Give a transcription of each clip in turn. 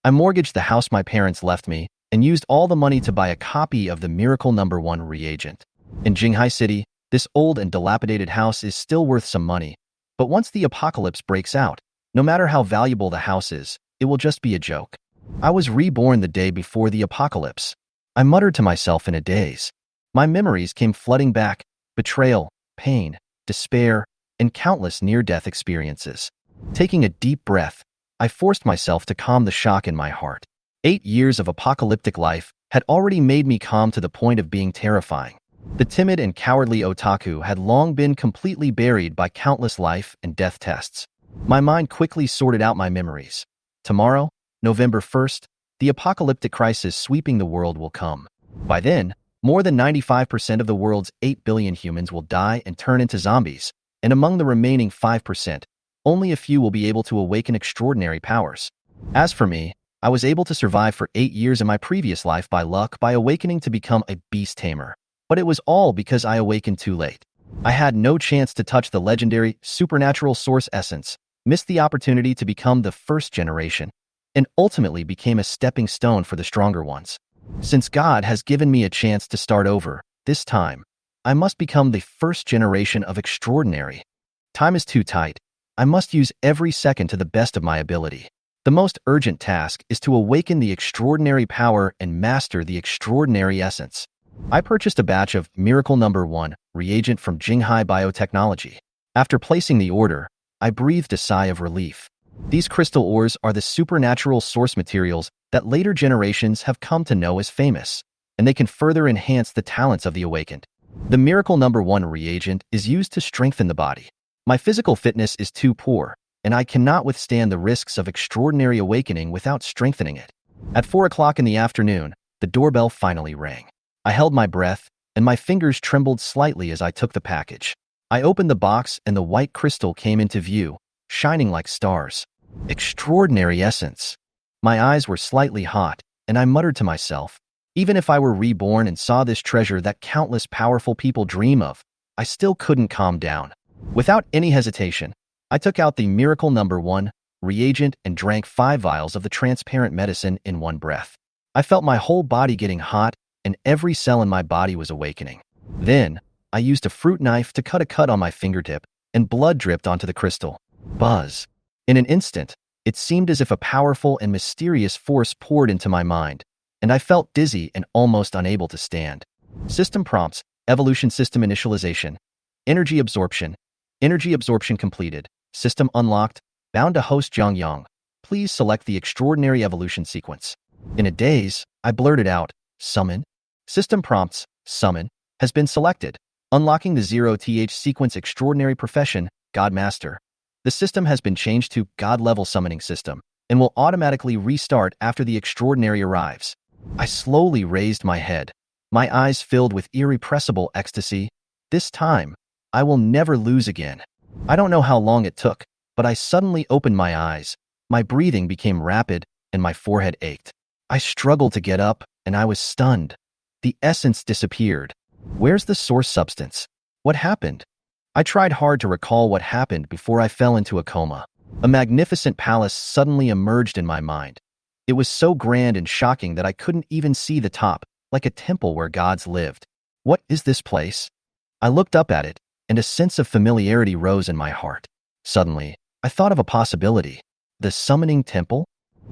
I mortgaged the house my parents left me and used all the money to buy a copy of the Miracle Number 1 reagent. In Jinghai City, this old and dilapidated house is still worth some money, but once the apocalypse breaks out, no matter how valuable the house is, it will just be a joke. I was reborn the day before the apocalypse. I muttered to myself in a daze. My memories came flooding back: betrayal, pain, despair, and countless near-death experiences. Taking a deep breath, I forced myself to calm the shock in my heart. 8 years of apocalyptic life had already made me calm to the point of being terrifying. The timid and cowardly otaku had long been completely buried by countless life and death tests. My mind quickly sorted out my memories. Tomorrow, November 1st, the apocalyptic crisis sweeping the world will come. By then, more than 95% of the world's 8 billion humans will die and turn into zombies, and among the remaining 5%, only a few will be able to awaken extraordinary powers. As for me, I was able to survive for 8 years in my previous life by luck by awakening to become a beast tamer. But it was all because I awakened too late. I had no chance to touch the legendary supernatural source essence, missed the opportunity to become the first generation, and ultimately became a stepping stone for the stronger ones. Since God has given me a chance to start over, this time, I must become the first generation of extraordinary. Time is too tight. I must use every second to the best of my ability. The most urgent task is to awaken the extraordinary power and master the extraordinary essence. I purchased a batch of Miracle Number 1 reagent from Jinghai Biotechnology. After placing the order, I breathed a sigh of relief. These crystal ores are the supernatural source materials that later generations have come to know as famous, and they can further enhance the talents of the awakened. The Miracle Number 1 reagent is used to strengthen the body. My physical fitness is too poor, and I cannot withstand the risks of extraordinary awakening without strengthening it. At 4 o'clock in the afternoon, the doorbell finally rang. I held my breath, and my fingers trembled slightly as I took the package. I opened the box and the white crystal came into view, shining like stars. Extraordinary essence. My eyes were slightly hot, and I muttered to myself, even if I were reborn and saw this treasure that countless powerful people dream of, I still couldn't calm down. Without any hesitation, I took out the Miracle Number 1 reagent and drank 5 vials of the transparent medicine in one breath. I felt my whole body getting hot, and every cell in my body was awakening. Then, I used a fruit knife to cut a cut on my fingertip, and blood dripped onto the crystal. Buzz. In an instant, it seemed as if a powerful and mysterious force poured into my mind, and I felt dizzy and almost unable to stand. System prompts: Evolution System Initialization. Energy Absorption. Energy absorption completed. System unlocked. Bound to host Zhongyang. Please select the extraordinary evolution sequence. In a daze, I blurted out, Summon? System prompts: Summon has been selected. Unlocking the 0th sequence extraordinary profession, God Master. The system has been changed to God-level summoning system and will automatically restart after the extraordinary arrives. I slowly raised my head. My eyes filled with irrepressible ecstasy. This time, I will never lose again. I don't know how long it took, but I suddenly opened my eyes. My breathing became rapid, and my forehead ached. I struggled to get up, and I was stunned. The essence disappeared. Where's the source substance? What happened? I tried hard to recall what happened before I fell into a coma. A magnificent palace suddenly emerged in my mind. It was so grand and shocking that I couldn't even see the top, like a temple where gods lived. What is this place? I looked up at it, and a sense of familiarity rose in my heart. Suddenly, I thought of a possibility. The summoning temple?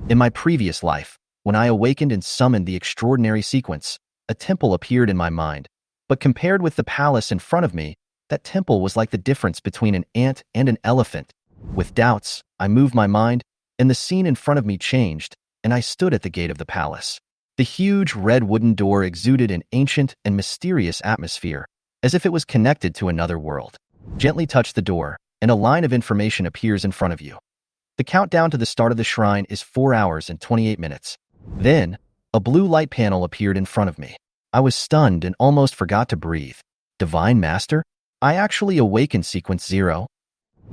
In my previous life, when I awakened and summoned the extraordinary sequence, a temple appeared in my mind. But compared with the palace in front of me, that temple was like the difference between an ant and an elephant. With doubts, I moved my mind, and the scene in front of me changed, and I stood at the gate of the palace. The huge red wooden door exuded an ancient and mysterious atmosphere, as if it was connected to another world. Gently touch the door, and a line of information appears in front of you. The countdown to the start of the shrine is 4 hours and 28 minutes. Then, a blue light panel appeared in front of me. I was stunned and almost forgot to breathe. Divine Master? I actually awakened sequence 0.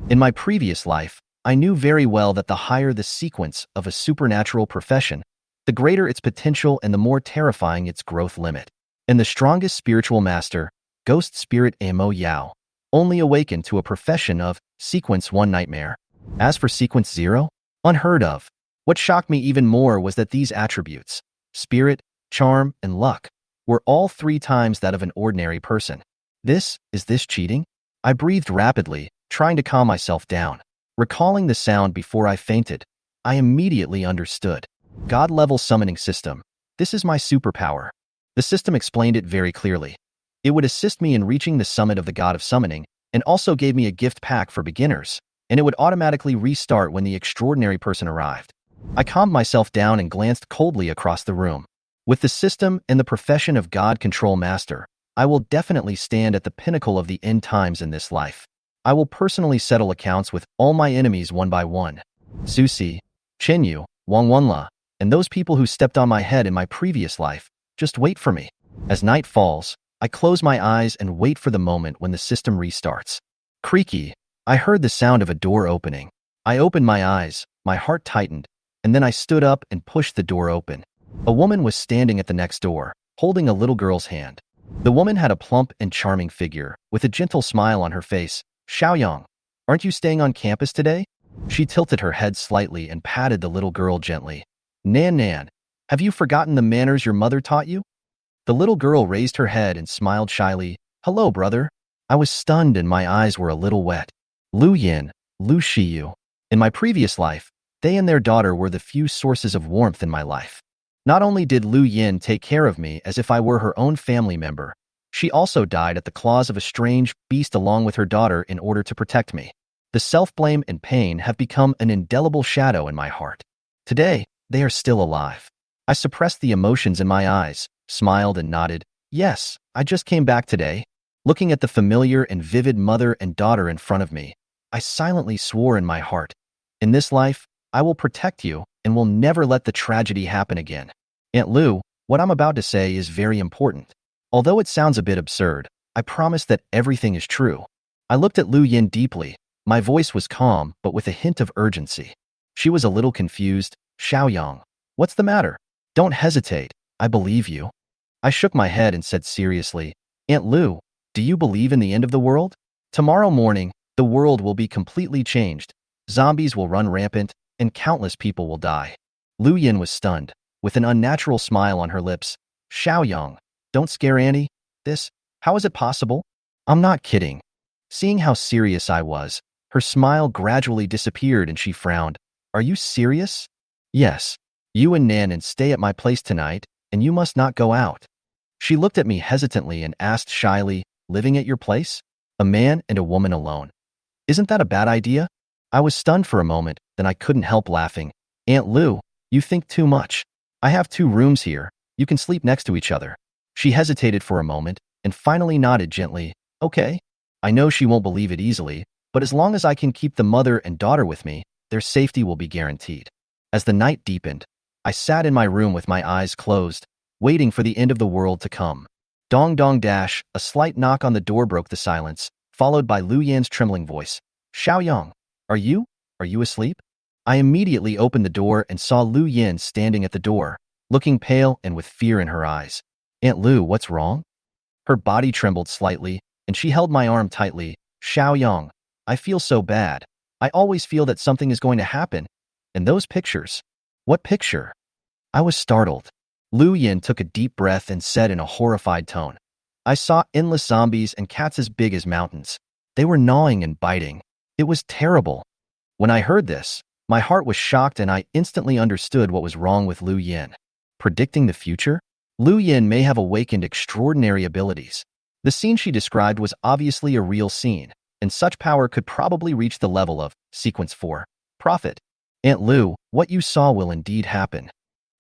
In my previous life, I knew very well that the higher the sequence of a supernatural profession, the greater its potential and the more terrifying its growth limit. And the strongest spiritual master, Ghost Spirit Amo Yao, only awakened to a profession of sequence 1 nightmare. As for sequence 0, unheard of. What shocked me even more was that these attributes, spirit, charm, and luck, were all 3 times that of an ordinary person. Is this cheating? I breathed rapidly, trying to calm myself down. Recalling the sound before I fainted, I immediately understood. God-level summoning system. This is my superpower. The system explained it very clearly. It would assist me in reaching the summit of the god of summoning, and also gave me a gift pack for beginners, and it would automatically restart when the extraordinary person arrived. I calmed myself down and glanced coldly across the room. With the system and the profession of God Control Master, I will definitely stand at the pinnacle of the end times in this life. I will personally settle accounts with all my enemies one by one. Susi, Chenyu, Wang Wenla, and those people who stepped on my head in my previous life, just wait for me. As night falls, I close my eyes and wait for the moment when the system restarts. Creaky, I heard the sound of a door opening. I opened my eyes, my heart tightened, and then I stood up and pushed the door open. A woman was standing at the next door, holding a little girl's hand. The woman had a plump and charming figure, with a gentle smile on her face. Xiaoyang, aren't you staying on campus today? She tilted her head slightly and patted the little girl gently. Nan, have you forgotten the manners your mother taught you? The little girl raised her head and smiled shyly. Hello, brother. I was stunned and my eyes were a little wet. Lu Yin, Lu Shiyu. In my previous life, they and their daughter were the few sources of warmth in my life. Not only did Lu Yin take care of me as if I were her own family member, she also died at the claws of a strange beast along with her daughter in order to protect me. The self-blame and pain have become an indelible shadow in my heart. Today, they are still alive. I suppressed the emotions in my eyes, smiled and nodded. Yes, I just came back today. Looking at the familiar and vivid mother and daughter in front of me, I silently swore in my heart, in this life, I will protect you and will never let the tragedy happen again. Aunt Lu, what I'm about to say is very important. Although it sounds a bit absurd, I promise that everything is true. I looked at Lu Yin deeply. My voice was calm, but with a hint of urgency. She was a little confused. Xiaoyang, what's the matter? Don't hesitate. I believe you. I shook my head and said seriously, Aunt Lu, do you believe in the end of the world? Tomorrow morning, the world will be completely changed. Zombies will run rampant, and countless people will die. Lu Yin was stunned, with an unnatural smile on her lips. Xiaoyang, don't scare Annie. How is it possible? I'm not kidding. Seeing how serious I was, her smile gradually disappeared and she frowned. Are you serious? Yes. You and Nan stay at my place tonight, and you must not go out. She looked at me hesitantly and asked shyly, living at your place? A man and a woman alone. Isn't that a bad idea? I was stunned for a moment, then I couldn't help laughing. Aunt Lu, you think too much. I have 2 rooms here. You can sleep next to each other. She hesitated for a moment and finally nodded gently. Okay. I know she won't believe it easily, but as long as I can keep the mother and daughter with me, their safety will be guaranteed. As the night deepened, I sat in my room with my eyes closed, waiting for the end of the world to come. Dong dong dash, a slight knock on the door broke the silence, followed by Lu Yan's trembling voice. Xiaoyang, are you asleep? I immediately opened the door and saw Lu Yin standing at the door, looking pale and with fear in her eyes. Aunt Lu, what's wrong? Her body trembled slightly, and she held my arm tightly. Xiaoyang, I feel so bad. I always feel that something is going to happen. And those pictures. What picture? I was startled. Lu Yin took a deep breath and said in a horrified tone, I saw endless zombies and cats as big as mountains. They were gnawing and biting. It was terrible. When I heard this, my heart was shocked and I instantly understood what was wrong with Lu Yin. Predicting the future? Lu Yin may have awakened extraordinary abilities. The scene she described was obviously a real scene, and such power could probably reach the level of Sequence 4. Prophet. Aunt Lu, what you saw will indeed happen.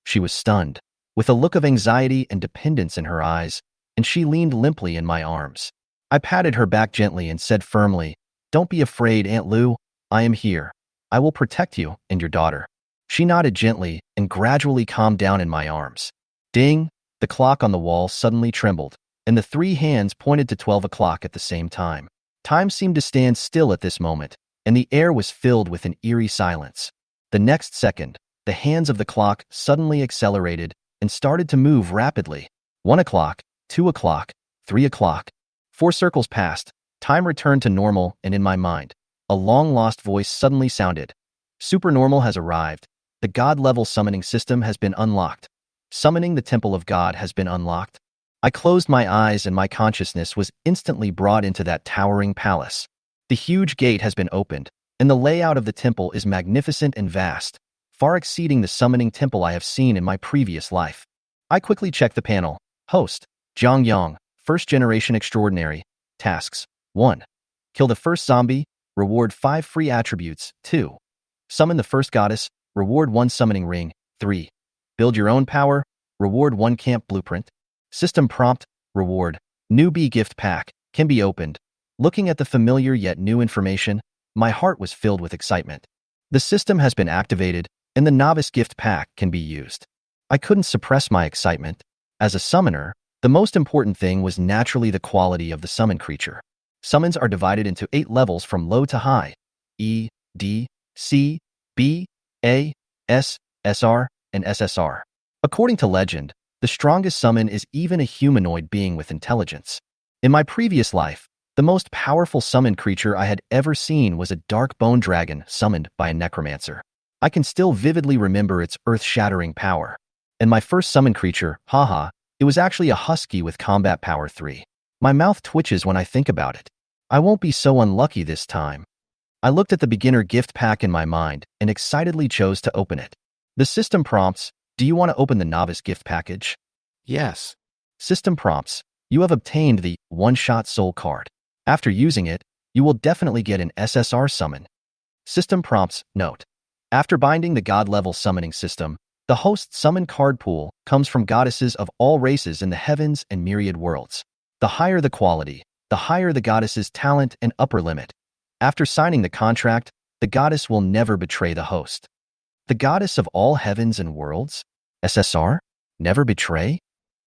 She was stunned, with a look of anxiety and dependence in her eyes, and she leaned limply in my arms. I patted her back gently and said firmly, Don't be afraid, Aunt Lu. I am here. I will protect you and your daughter. She nodded gently and gradually calmed down in my arms. Ding! The clock on the wall suddenly trembled, and the 3 hands pointed to 12 o'clock at the same time. Time seemed to stand still at this moment, and the air was filled with an eerie silence. The next second, the hands of the clock suddenly accelerated and started to move rapidly. 1 o'clock, 2 o'clock, 3 o'clock. 4 circles passed, time returned to normal, and in my mind, a long-lost voice suddenly sounded. Supernormal has arrived. The God-level summoning system has been unlocked. Summoning the Temple of God has been unlocked. I closed my eyes and my consciousness was instantly brought into that towering palace. The huge gate has been opened, and the layout of the temple is magnificent and vast, far exceeding the summoning temple I have seen in my previous life. I quickly checked the panel. Host, Zhang Yang, First Generation Extraordinary. Tasks. 1. Kill the first zombie, reward 5 free attributes. 2. Summon the first goddess, reward 1 summoning ring. 3. Build your own power, reward 1 camp blueprint. System prompt, reward, newbie gift pack, can be opened. Looking at the familiar yet new information, my heart was filled with excitement. The system has been activated, and the novice gift pack can be used. I couldn't suppress my excitement. As a summoner, the most important thing was naturally the quality of the summon creature. Summons are divided into 8 levels from low to high: E, D, C, B, A, S, SR, and SSR. According to legend, the strongest summon is even a humanoid being with intelligence. In my previous life, the most powerful summon creature I had ever seen was a dark bone dragon summoned by a necromancer. I can still vividly remember its earth-shattering power. And my first summon creature, haha, it was actually a husky with combat power 3. My mouth twitches when I think about it. I won't be so unlucky this time. I looked at the beginner gift pack in my mind and excitedly chose to open it. The system prompts, do you want to open the novice gift package? Yes. System prompts, you have obtained the one-shot soul card. After using it, you will definitely get an SSR summon. System prompts, note. After binding the God-level summoning system, the host summon card pool comes from goddesses of all races in the heavens and myriad worlds. The higher the quality, the higher the goddess's talent and upper limit. After signing the contract, the goddess will never betray the host. The goddess of all heavens and worlds? SSR? Never betray?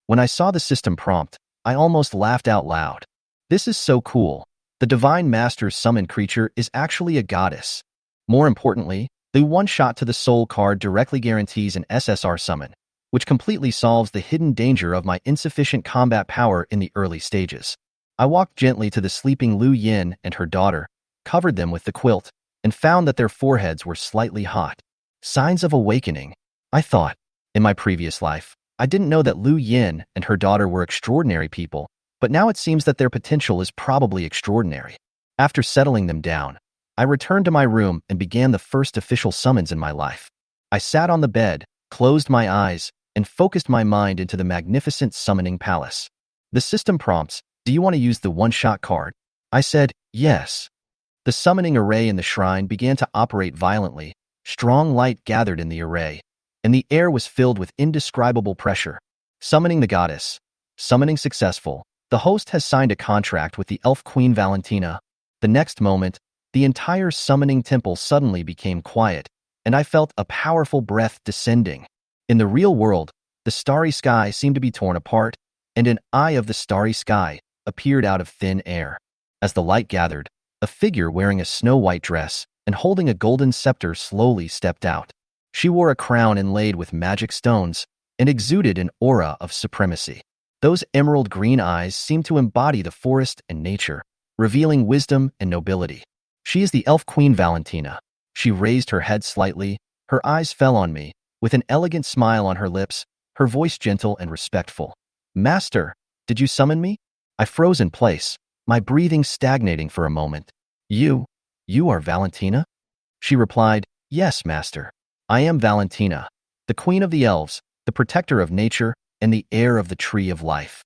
When I saw the system prompt, I almost laughed out loud. This is so cool. The Divine Master's summon creature is actually a goddess. More importantly, the one-shot to the soul card directly guarantees an SSR summon, which completely solves the hidden danger of my insufficient combat power in the early stages. I walked gently to the sleeping Lu Yin and her daughter, covered them with the quilt, and found that their foreheads were slightly hot. Signs of awakening. I thought, in my previous life, I didn't know that Lu Yin and her daughter were extraordinary people, but now it seems that their potential is probably extraordinary. After settling them down, I returned to my room and began the first official summons in my life. I sat on the bed, closed my eyes, and focused my mind into the magnificent summoning palace. The system prompts, do you want to use the one-shot card? I said, yes. The summoning array in the shrine began to operate violently. Strong light gathered in the array, and the air was filled with indescribable pressure. Summoning the goddess. Summoning successful. The host has signed a contract with the elf queen Valentina. The next moment, the entire summoning temple suddenly became quiet, and I felt a powerful breath descending. In the real world, the starry sky seemed to be torn apart, and an eye of the starry sky appeared out of thin air. As the light gathered, a figure wearing a snow-white dress and holding a golden scepter slowly stepped out. She wore a crown inlaid with magic stones and exuded an aura of supremacy. Those emerald green eyes seemed to embody the forest and nature, revealing wisdom and nobility. She is the elf queen Valentina. She raised her head slightly, her eyes fell on me, with an elegant smile on her lips, her voice gentle and respectful. Master, did you summon me? I froze in place, my breathing stagnating for a moment. You are Valentina? She replied, yes, master. I am Valentina, the queen of the elves, the protector of nature, and the heir of the tree of life.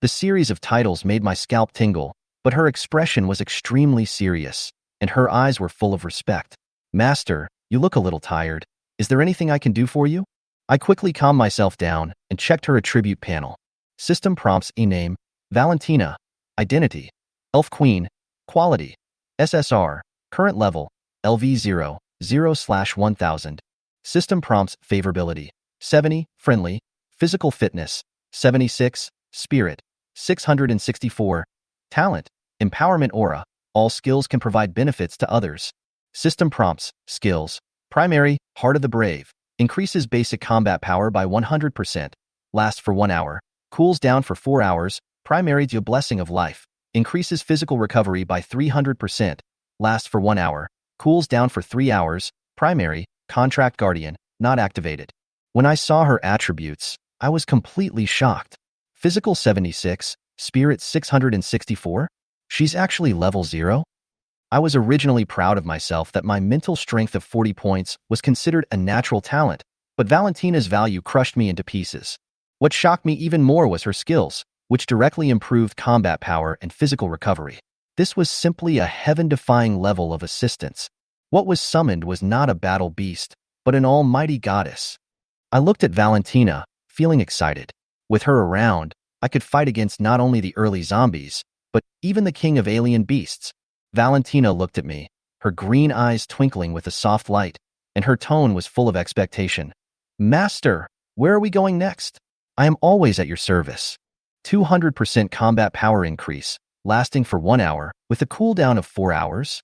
The series of titles made my scalp tingle, but her expression was extremely serious, and her eyes were full of respect. Master, you look a little tired. Is there anything I can do for you? I quickly calmed myself down and checked her attribute panel. System prompts e-name, Valentina, identity, elf queen, quality, SSR, current level, LV0, 0/1000. System prompts favorability, 70, friendly, physical fitness, 76, spirit, 664, talent, empowerment aura, all skills can provide benefits to others. System prompts, skills, primary, heart of the brave, increases basic combat power by 100%, lasts for 1 hour, cools down for 4 hours, primary to blessing of life, increases physical recovery by 300%, lasts for 1 hour, cools down for 3 hours, primary, contract guardian, not activated. When I saw her attributes, I was completely shocked. Physical 76, Spirit 664? She's actually level 0? I was originally proud of myself that my mental strength of 40 points was considered a natural talent, but Valentina's value crushed me into pieces. What shocked me even more was her skills, which directly improved combat power and physical recovery. This was simply a heaven-defying level of assistance. What was summoned was not a battle beast, but an almighty goddess. I looked at Valentina, feeling excited. With her around, I could fight against not only the early zombies, but even the king of alien beasts. Valentina looked at me, her green eyes twinkling with a soft light, and her tone was full of expectation. Master, where are we going next? I am always at your service. 200% combat power increase, lasting for 1 hour, with a cooldown of 4 hours.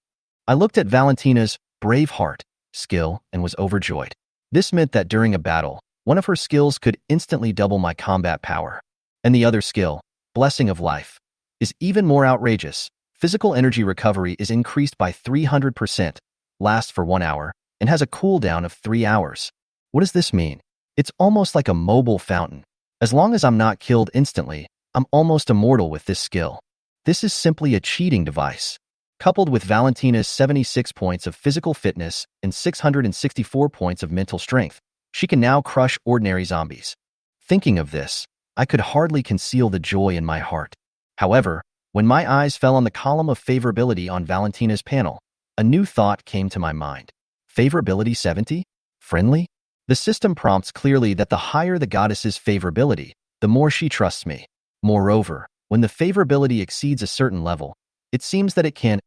I looked at Valentina's brave heart skill and was overjoyed. This meant that during a battle, one of her skills could instantly double my combat power. And the other skill, Blessing of Life, is even more outrageous. Physical energy recovery is increased by 300%, lasts for 1 hour, and has a cooldown of 3 hours. What does this mean? It's almost like a mobile fountain. As long as I'm not killed instantly, I'm almost immortal with this skill. This is simply a cheating device. Coupled with Valentina's 76 points of physical fitness and 664 points of mental strength, she can now crush ordinary zombies. Thinking of this, I could hardly conceal the joy in my heart. However, when my eyes fell on the column of favorability on Valentina's panel, a new thought came to my mind. Favorability 70? Friendly? The system prompts clearly that the higher the goddess's favorability, the more she trusts me. Moreover, when the favorability exceeds a certain level, it seems that it can,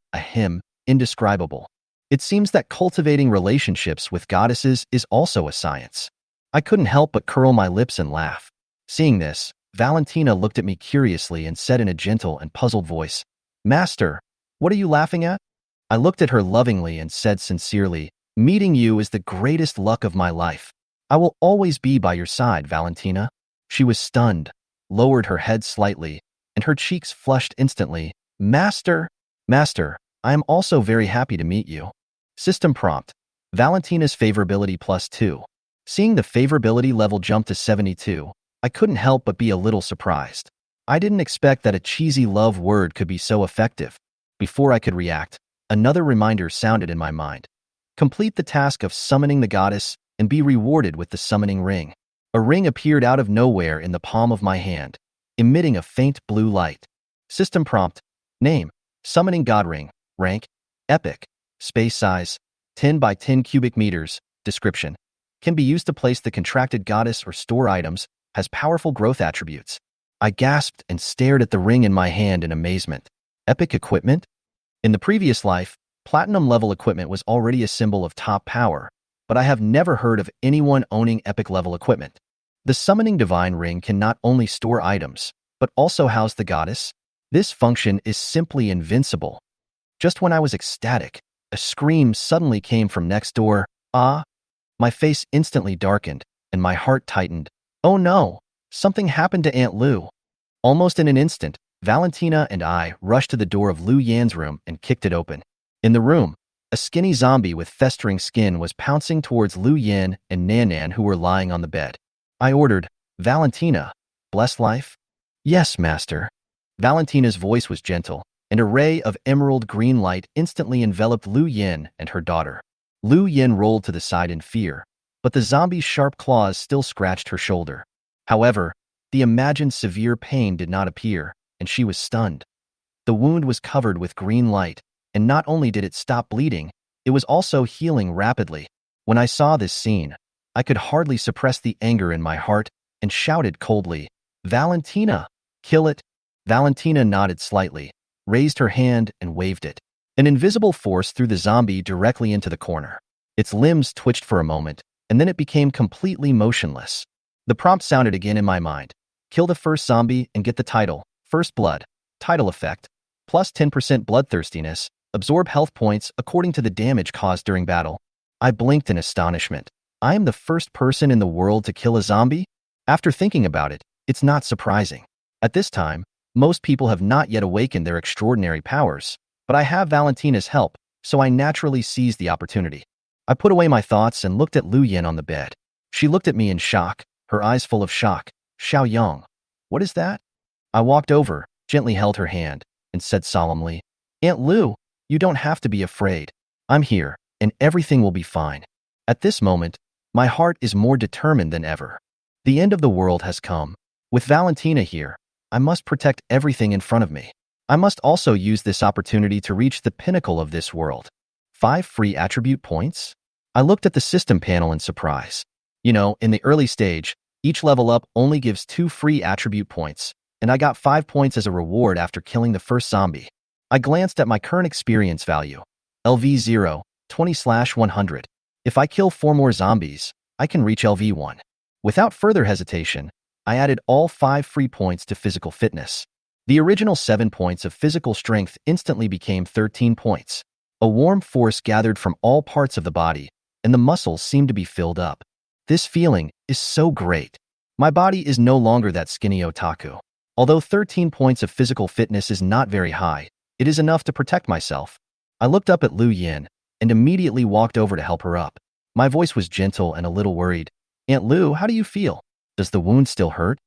indescribable. It seems that cultivating relationships with goddesses is also a science. I couldn't help but curl my lips and laugh. Seeing this, Valentina looked at me curiously and said in a gentle and puzzled voice, Master, what are you laughing at? I looked at her lovingly and said sincerely, Meeting you is the greatest luck of my life. I will always be by your side, Valentina. She was stunned, lowered her head slightly, and her cheeks flushed instantly. Master, I am also very happy to meet you. System prompt, Valentina's favorability +2. Seeing the favorability level jump to 72, I couldn't help but be a little surprised. I didn't expect that a cheesy love word could be so effective. Before I could react, another reminder sounded in my mind. Complete the task of summoning the goddess and be rewarded with the summoning ring. A ring appeared out of nowhere in the palm of my hand, emitting a faint blue light. System prompt, name, summoning god ring, rank, epic, space size, 10 by 10 cubic meters, description, can be used to place the contracted goddess or store items, has powerful growth attributes. I gasped and stared at the ring in my hand in amazement. Epic equipment? In the previous life, platinum-level equipment was already a symbol of top power, but I have never heard of anyone owning epic-level equipment. The summoning divine ring can not only store items, but also house the goddess. This function is simply invincible. Just when I was ecstatic, a scream suddenly came from next door. Ah! My face instantly darkened, and my heart tightened. Oh no! Something happened to Aunt Lou. Almost in an instant, Valentina and I rushed to the door of Lu Yan's room and kicked it open. In the room, a skinny zombie with festering skin was pouncing towards Lu Yan and Nan who were lying on the bed. I ordered, Valentina, bless life? Yes, master. Valentina's voice was gentle. An array of emerald green light instantly enveloped Lu Yan and her daughter. Lu Yan rolled to the side in fear, but the zombie's sharp claws still scratched her shoulder. However, the imagined severe pain did not appear, and she was stunned. The wound was covered with green light, and not only did it stop bleeding, it was also healing rapidly. When I saw this scene, I could hardly suppress the anger in my heart and shouted coldly, Valentina, kill it. Valentina nodded slightly, raised her hand and waved it. An invisible force threw the zombie directly into the corner. Its limbs twitched for a moment, and then it became completely motionless. The prompt sounded again in my mind. Kill the first zombie and get the title, First Blood, title effect, plus 10% bloodthirstiness, absorb health points according to the damage caused during battle. I blinked in astonishment. I am the first person in the world to kill a zombie? After thinking about it, it's not surprising. At this time, most people have not yet awakened their extraordinary powers, but I have Valentina's help, so I naturally seized the opportunity. I put away my thoughts and looked at Lu Yan on the bed. She looked at me in shock, her eyes full of shock. Xiao Yang, what is that? I walked over, gently held her hand, and said solemnly, Aunt Lu, you don't have to be afraid. I'm here, and everything will be fine. At this moment, my heart is more determined than ever. The end of the world has come. With Valentina here, I must protect everything in front of me. I must also use this opportunity to reach the pinnacle of this world. 5 free attribute points? I looked at the system panel in surprise. You know, in the early stage, each level up only gives 2 free attribute points, and I got 5 points as a reward after killing the first zombie. I glanced at my current experience value. LV0, 20/100. If I kill 4 more zombies, I can reach LV1. Without further hesitation, I added all 5 free points to physical fitness. The original 7 points of physical strength instantly became 13 points. A warm force gathered from all parts of the body, and the muscles seemed to be filled up. This feeling is so great. My body is no longer that skinny otaku. Although 13 points of physical fitness is not very high, it is enough to protect myself. I looked up at Lu Yin and immediately walked over to help her up. My voice was gentle and a little worried. Aunt Lu, how do you feel? Does the wound still hurt?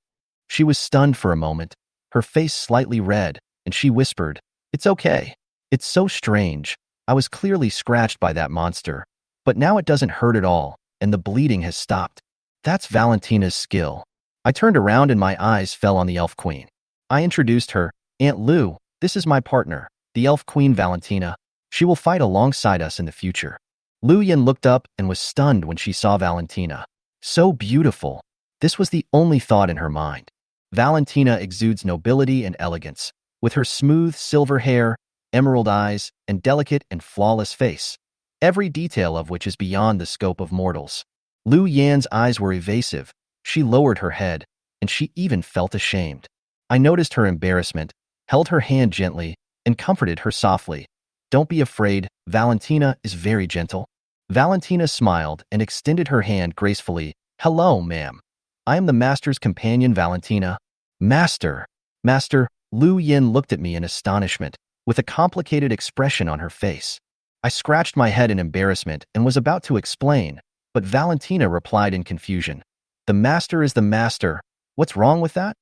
She was stunned for a moment, her face slightly red, and she whispered, It's okay. It's so strange. I was clearly scratched by that monster, but now it doesn't hurt at all, and the bleeding has stopped. That's Valentina's skill. I turned around and my eyes fell on the Elf Queen. I introduced her. Aunt Lu, this is my partner, the Elf Queen Valentina. She will fight alongside us in the future. Lu Yin looked up and was stunned when she saw Valentina. So beautiful. This was the only thought in her mind. Valentina exudes nobility and elegance, with her smooth silver hair, emerald eyes, and delicate and flawless face, every detail of which is beyond the scope of mortals. Lu Yan's eyes were evasive. She lowered her head, and she even felt ashamed. I noticed her embarrassment, held her hand gently, and comforted her softly. Don't be afraid, Valentina is very gentle. Valentina smiled and extended her hand gracefully. Hello, ma'am. I am the Master's companion, Valentina. Master. Master, Lu Yin looked at me in astonishment, with a complicated expression on her face. I scratched my head in embarrassment and was about to explain, but Valentina replied in confusion. The Master is the Master. What's wrong with that?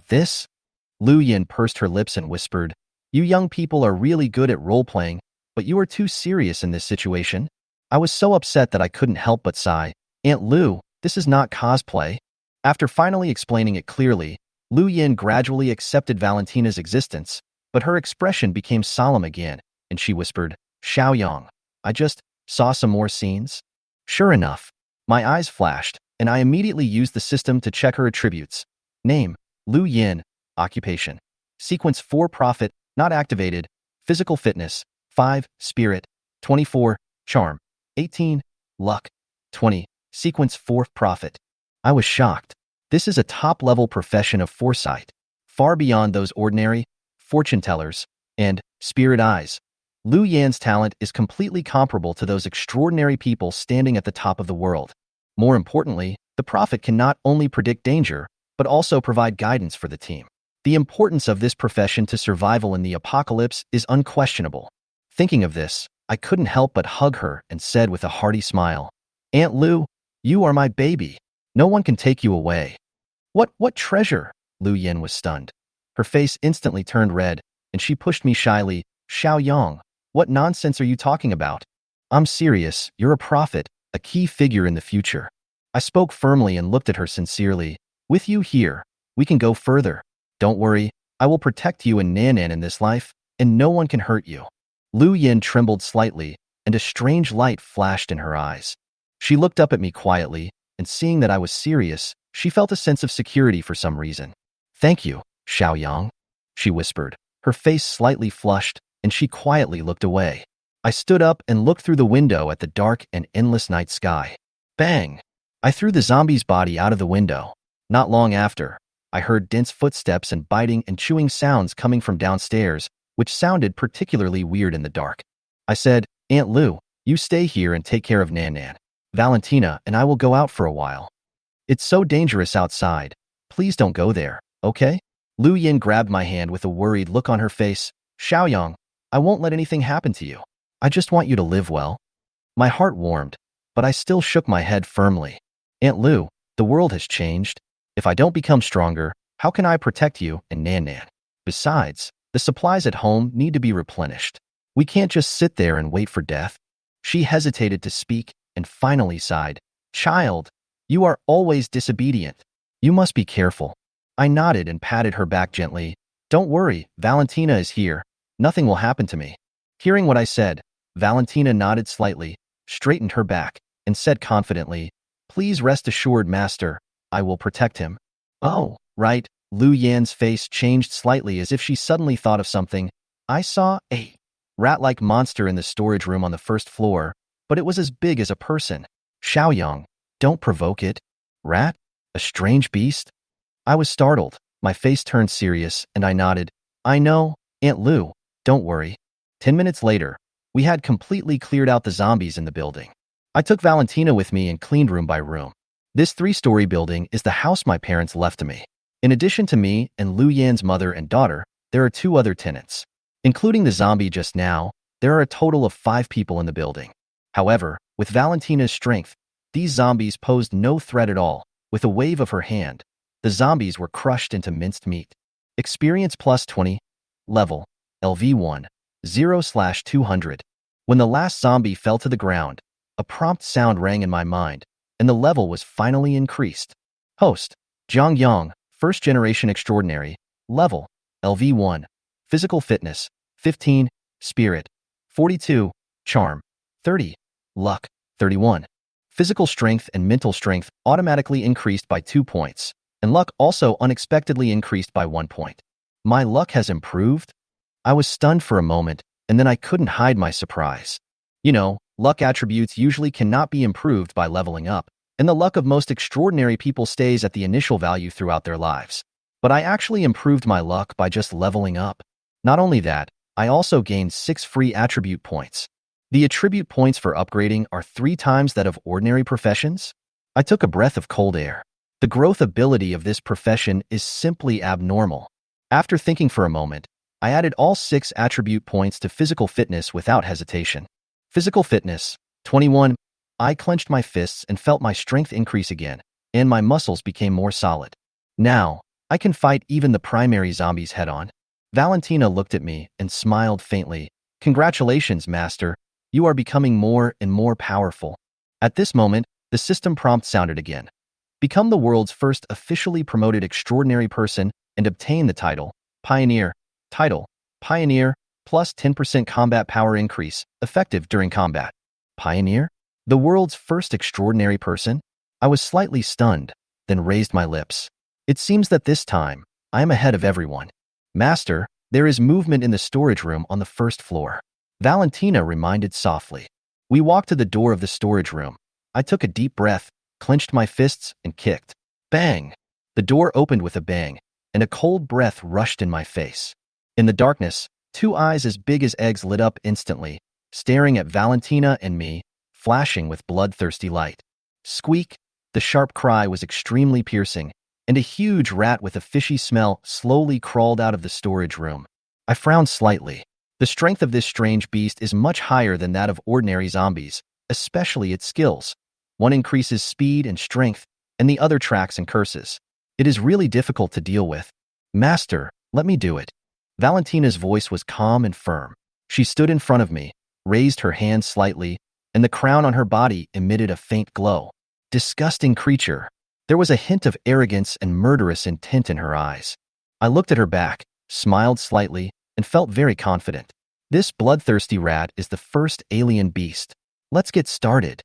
This? Lu Yin pursed her lips and whispered, You young people are really good at role-playing, but you are too serious in this situation. I was so upset that I couldn't help but sigh. Aunt Lu, this is not cosplay. After finally explaining it clearly, Lu Yin gradually accepted Valentina's existence, but her expression became solemn again, and she whispered, Xiao Yang, I just saw some more scenes. Sure enough, my eyes flashed, and I immediately used the system to check her attributes. Name, Lu Yin. Occupation. Sequence 4 Profit, not activated. Physical fitness, 5. Spirit, 24. Charm, 18. Luck, 20. Sequence 4 Profit. I was shocked. This is a top-level profession of foresight, far beyond those ordinary fortune tellers and spirit eyes. Lu Yan's talent is completely comparable to those extraordinary people standing at the top of the world. More importantly, the prophet can not only predict danger, but also provide guidance for the team. The importance of this profession to survival in the apocalypse is unquestionable. Thinking of this, I couldn't help but hug her and said with a hearty smile, Aunt Lu, you are my baby. No one can take you away. What treasure? Lu Yin was stunned. Her face instantly turned red, and she pushed me shyly. Xiao Yang, what nonsense are you talking about? I'm serious, you're a prophet, a key figure in the future. I spoke firmly and looked at her sincerely. With you here, we can go further. Don't worry, I will protect you and Nanan in this life, and no one can hurt you. Lu Yin trembled slightly, and a strange light flashed in her eyes. She looked up at me quietly, and seeing that I was serious, she felt a sense of security for some reason. Thank you, Xiao Yang, she whispered. Her face slightly flushed, and she quietly looked away. I stood up and looked through the window at the dark and endless night sky. Bang! I threw the zombie's body out of the window. Not long after, I heard dense footsteps and biting and chewing sounds coming from downstairs, which sounded particularly weird in the dark. I said, Aunt Lu, you stay here and take care of Nanan. Valentina and I will go out for a while. It's so dangerous outside. Please don't go there, okay? Lu Yin grabbed my hand with a worried look on her face. Xiao Yang, I won't let anything happen to you. I just want you to live well. My heart warmed, but I still shook my head firmly. Aunt Lu, the world has changed. If I don't become stronger, how can I protect you and Nan Nan? Besides, the supplies at home need to be replenished. We can't just sit there and wait for death. She hesitated to speak and finally sighed. Child, you are always disobedient. You must be careful. I nodded and patted her back gently. Don't worry, Valentina is here. Nothing will happen to me. Hearing what I said, Valentina nodded slightly, straightened her back, and said confidently, Please rest assured, Master, I will protect him. Oh, right. Lu Yan's face changed slightly as if she suddenly thought of something. I saw a rat-like monster in the storage room on the first floor, but it was as big as a person. Xiaoyang, don't provoke it. Rat? A strange beast? I was startled. My face turned serious, and I nodded. I know, Aunt Lu, don't worry. 10 minutes later, we had completely cleared out the zombies in the building. I took Valentina with me and cleaned room by room. This 3-story building is the house my parents left to me. In addition to me and Lu Yan's mother and daughter, there are 2 other tenants. Including the zombie just now, there are a total of 5 people in the building. However, with Valentina's strength, these zombies posed no threat at all. With a wave of her hand, the zombies were crushed into minced meat. Experience plus 20. Level, LV1, 0/200. When the last zombie fell to the ground, a prompt sound rang in my mind, and the level was finally increased. Host, Zhang Yang, First Generation Extraordinary, Level, LV1, Physical Fitness, 15, Spirit, 42, Charm, 30, Luck, 31. Physical strength and mental strength automatically increased by 2 points, and luck also unexpectedly increased by 1 point. My luck has improved? I was stunned for a moment, and then I couldn't hide my surprise. You know, luck attributes usually cannot be improved by leveling up, and the luck of most extraordinary people stays at the initial value throughout their lives. But I actually improved my luck by just leveling up. Not only that, I also gained 6 free attribute points. The attribute points for upgrading are 3 times that of ordinary professions. I took a breath of cold air. The growth ability of this profession is simply abnormal. After thinking for a moment, I added all 6 attribute points to physical fitness without hesitation. Physical fitness, 21. I clenched my fists and felt my strength increase again, and my muscles became more solid. Now, I can fight even the primary zombies head-on. Valentina looked at me and smiled faintly. Congratulations, Master. You are becoming more and more powerful. At this moment, the system prompt sounded again. Become the world's first officially promoted extraordinary person and obtain the title, Pioneer. Title, Pioneer, plus 10% combat power increase, effective during combat. Pioneer? The world's first extraordinary person? I was slightly stunned, then raised my lips. It seems that this time, I am ahead of everyone. Master, there is movement in the storage room on the first floor. Valentina reminded softly. We walked to the door of the storage room. I took a deep breath, clenched my fists, and kicked. Bang! The door opened with a bang, and a cold breath rushed in my face. In the darkness, 2 eyes as big as eggs lit up instantly, staring at Valentina and me, flashing with bloodthirsty light. Squeak! The sharp cry was extremely piercing, and a huge rat with a fishy smell slowly crawled out of the storage room. I frowned slightly. The strength of this strange beast is much higher than that of ordinary zombies, especially its skills. One increases speed and strength, and the other tracks and curses. It is really difficult to deal with. Master, let me do it. Valentina's voice was calm and firm. She stood in front of me, raised her hand slightly, and the crown on her body emitted a faint glow. Disgusting creature. There was a hint of arrogance and murderous intent in her eyes. I looked at her back, smiled slightly, and felt very confident. This bloodthirsty rat is the first alien beast. Let's get started.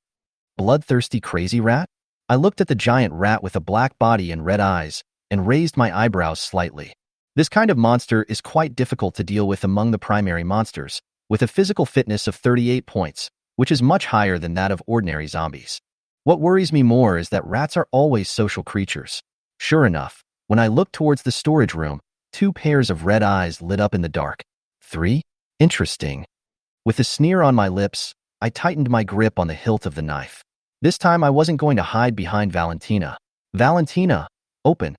Bloodthirsty crazy rat? I looked at the giant rat with a black body and red eyes, and raised my eyebrows slightly. This kind of monster is quite difficult to deal with among the primary monsters, with a physical fitness of 38 points, which is much higher than that of ordinary zombies. What worries me more is that rats are always social creatures. Sure enough, when I looked towards the storage room, 2 pairs of red eyes lit up in the dark. 3? Interesting. With a sneer on my lips, I tightened my grip on the hilt of the knife. This time I wasn't going to hide behind Valentina. Valentina, open,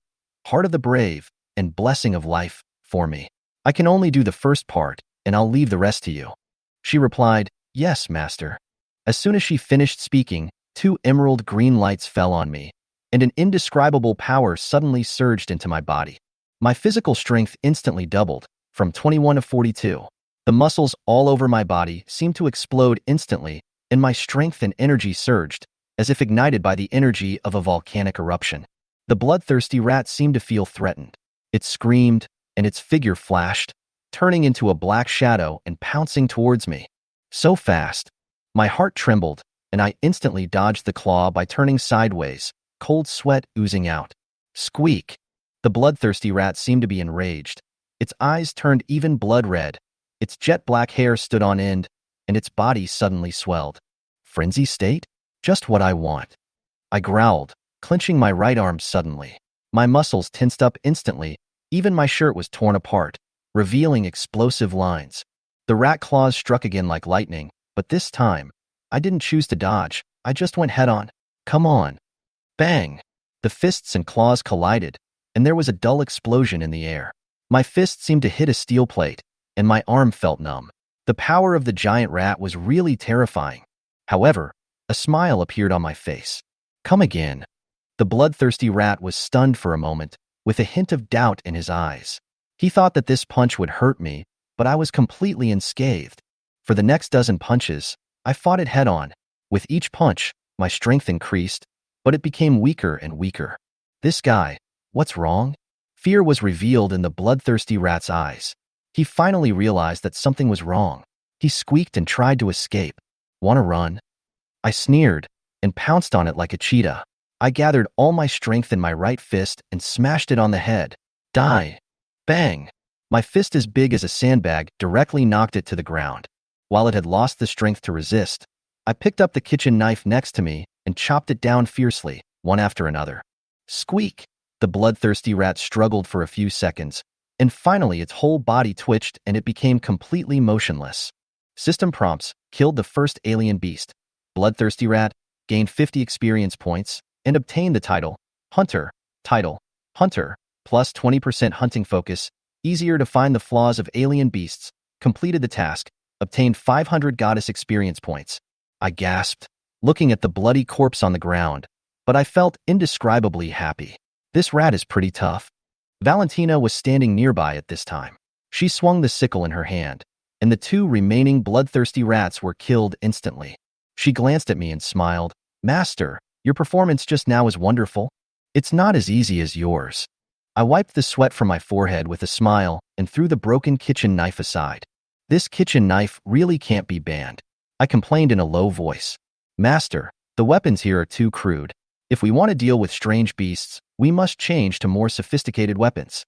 heart of the brave, and blessing of life, for me. I can only do the first part, and I'll leave the rest to you. She replied, Yes, Master. As soon as she finished speaking, 2 emerald green lights fell on me, and an indescribable power suddenly surged into my body. My physical strength instantly doubled, from 21 to 42. The muscles all over my body seemed to explode instantly, and my strength and energy surged, as if ignited by the energy of a volcanic eruption. The bloodthirsty rat seemed to feel threatened. It screamed, and its figure flashed, turning into a black shadow and pouncing towards me. So fast. My heart trembled, and I instantly dodged the claw by turning sideways, cold sweat oozing out. Squeak! The bloodthirsty rat seemed to be enraged. Its eyes turned even blood red. Its jet black hair stood on end, and its body suddenly swelled. Frenzy state? Just what I want. I growled, clenching my right arm suddenly. My muscles tensed up instantly. Even my shirt was torn apart, revealing explosive lines. The rat claws struck again like lightning, but this time, I didn't choose to dodge. I just went head-on. Come on. Bang! The fists and claws collided, and there was a dull explosion in the air. My fist seemed to hit a steel plate, and my arm felt numb. The power of the giant rat was really terrifying. However, a smile appeared on my face. Come again. The bloodthirsty rat was stunned for a moment, with a hint of doubt in his eyes. He thought that this punch would hurt me, but I was completely unscathed. For the next dozen punches, I fought it head-on. With each punch, my strength increased, but it became weaker and weaker. This guy, what's wrong? Fear was revealed in the bloodthirsty rat's eyes. He finally realized that something was wrong. He squeaked and tried to escape. Want to run? I sneered and pounced on it like a cheetah. I gathered all my strength in my right fist and smashed it on the head. Die! Bang! My fist as big as a sandbag directly knocked it to the ground. While it had lost the strength to resist, I picked up the kitchen knife next to me and chopped it down fiercely, one after another. Squeak! The bloodthirsty rat struggled for a few seconds, and finally its whole body twitched and it became completely motionless. System prompts: killed the first alien beast. Bloodthirsty rat gained 50 experience points and obtained the title Hunter. Title: Hunter, plus 20% hunting focus, easier to find the flaws of alien beasts. Completed the task, obtained 500 goddess experience points. I gasped, looking at the bloody corpse on the ground, but I felt indescribably happy. This rat is pretty tough. Valentina was standing nearby at this time. She swung the sickle in her hand, and the 2 remaining bloodthirsty rats were killed instantly. She glanced at me and smiled. Master, your performance just now is wonderful. It's not as easy as yours. I wiped the sweat from my forehead with a smile and threw the broken kitchen knife aside. This kitchen knife really can't be banned. I complained in a low voice. Master, the weapons here are too crude. If we want to deal with strange beasts, we must change to more sophisticated weapons.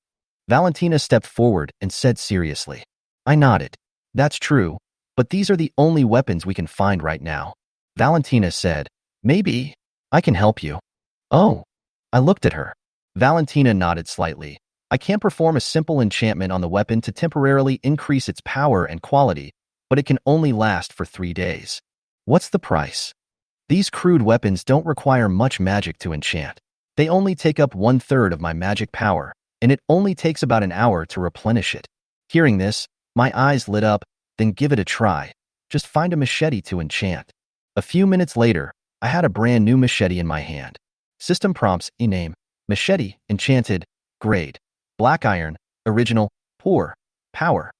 Valentina stepped forward and said seriously. I nodded. That's true, but these are the only weapons we can find right now. Valentina said, maybe I can help you. Oh. I looked at her. Valentina nodded slightly. I can perform a simple enchantment on the weapon to temporarily increase its power and quality, but it can only last for 3 days. What's the price? These crude weapons don't require much magic to enchant. They only take up 1/3 of my magic power, and it only takes about an hour to replenish it. Hearing this, my eyes lit up. Then give it a try. Just find a machete to enchant. A few minutes later, I had a brand new machete in my hand. System prompts: name, machete, enchanted, grade, black iron, original, poor, power,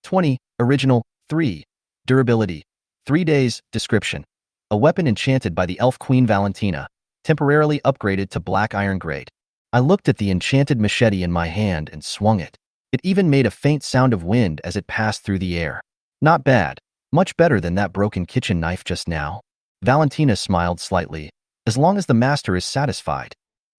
20, original, 3, durability, 3 days, description. A weapon enchanted by the elf queen Valentina, temporarily upgraded to black iron grade. I looked at the enchanted machete in my hand and swung it. It even made a faint sound of wind as it passed through the air. Not bad. Much better than that broken kitchen knife just now. Valentina smiled slightly. As long as the master is satisfied.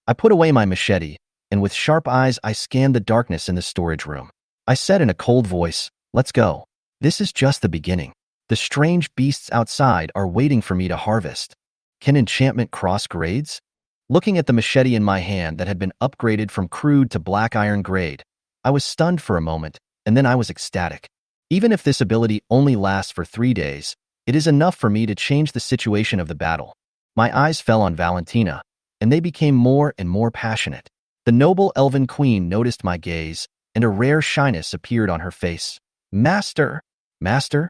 I put away my machete, and with sharp eyes I scanned the darkness in the storage room. I said in a cold voice, let's go. This is just the beginning. The strange beasts outside are waiting for me to harvest. Can enchantment cross grades? Looking at the machete in my hand that had been upgraded from crude to black iron grade, I was stunned for a moment, and then I was ecstatic. Even if this ability only lasts for 3 days, it is enough for me to change the situation of the battle. My eyes fell on Valentina, and they became more and more passionate. The noble elven queen noticed my gaze, and a rare shyness appeared on her face. Master! Master?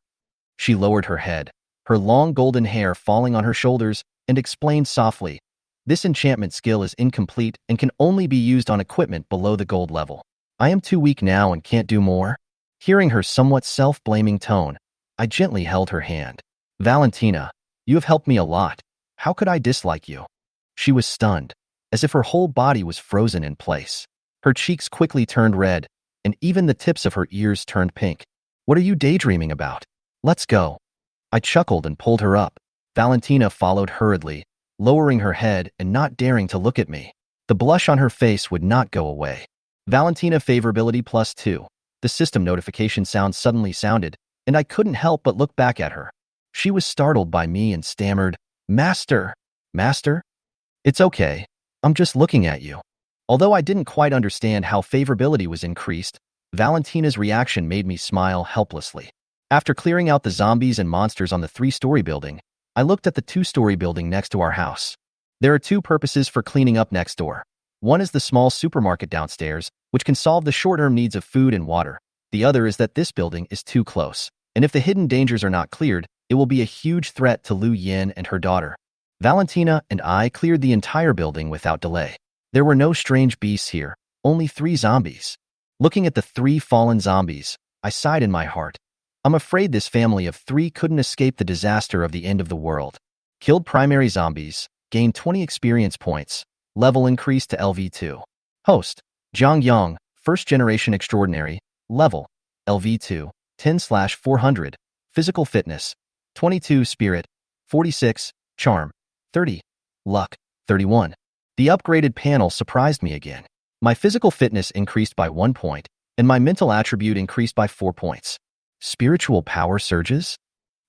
She lowered her head, her long golden hair falling on her shoulders, and explained softly, "This enchantment skill is incomplete and can only be used on equipment below the gold level. I am too weak now and can't do more." Hearing her somewhat self-blaming tone, I gently held her hand. "Valentina, you have helped me a lot. How could I dislike you?" She was stunned, as if her whole body was frozen in place. Her cheeks quickly turned red, and even the tips of her ears turned pink. "What are you daydreaming about? Let's go." I chuckled and pulled her up. Valentina followed hurriedly, lowering her head and not daring to look at me. The blush on her face would not go away. "Valentina favorability +2. The system notification sound suddenly sounded, and I couldn't help but look back at her. She was startled by me and stammered, "Master." "Master?" "It's okay. I'm just looking at you." Although I didn't quite understand how favorability was increased, Valentina's reaction made me smile helplessly. After clearing out the zombies and monsters on the 3-story building, I looked at the 2-story building next to our house. There are 2 purposes for cleaning up next door. One is the small supermarket downstairs, which can solve the short-term needs of food and water. The other is that this building is too close, and if the hidden dangers are not cleared, it will be a huge threat to Lu Yin and her daughter. Valentina and I cleared the entire building without delay. There were no strange beasts here, only 3 zombies. Looking at the 3 fallen zombies, I sighed in my heart. I'm afraid this family of 3 couldn't escape the disaster of the end of the world. Killed primary zombies, gained 20 experience points, level increased to LV2. Host, Zhang Yang, first generation extraordinary, level, LV2, 10/400, physical fitness, 22 spirit, 46, charm, 30, luck, 31. The upgraded panel surprised me again. My physical fitness increased by 1 point, and my mental attribute increased by 4 points. Spiritual power surges?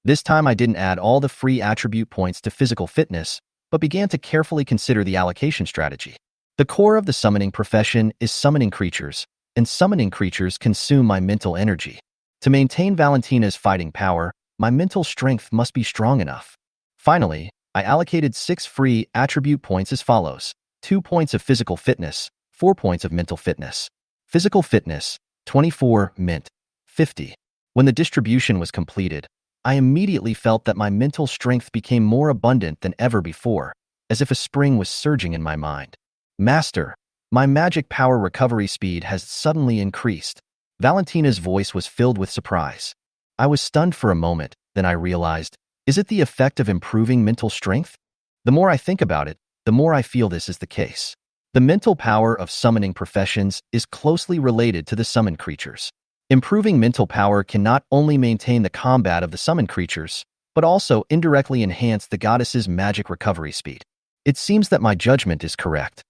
This time I didn't add all the free attribute points to physical fitness, but began to carefully consider the allocation strategy. The core of the summoning profession is summoning creatures, and summoning creatures consume my mental energy. To maintain Valentina's fighting power, my mental strength must be strong enough. Finally, I allocated 6 free attribute points as follows: 2 points of physical fitness, 4 points of mental fitness. Physical fitness, 24, mint, 50. When the distribution was completed, I immediately felt that my mental strength became more abundant than ever before, as if a spring was surging in my mind. "Master, my magic power recovery speed has suddenly increased." Valentina's voice was filled with surprise. I was stunned for a moment, then I realized, is it the effect of improving mental strength? The more I think about it, the more I feel this is the case. The mental power of summoning professions is closely related to the summoned creatures. Improving mental power can not only maintain the combat of the summoned creatures, but also indirectly enhance the goddess's magic recovery speed. It seems that my judgment is correct.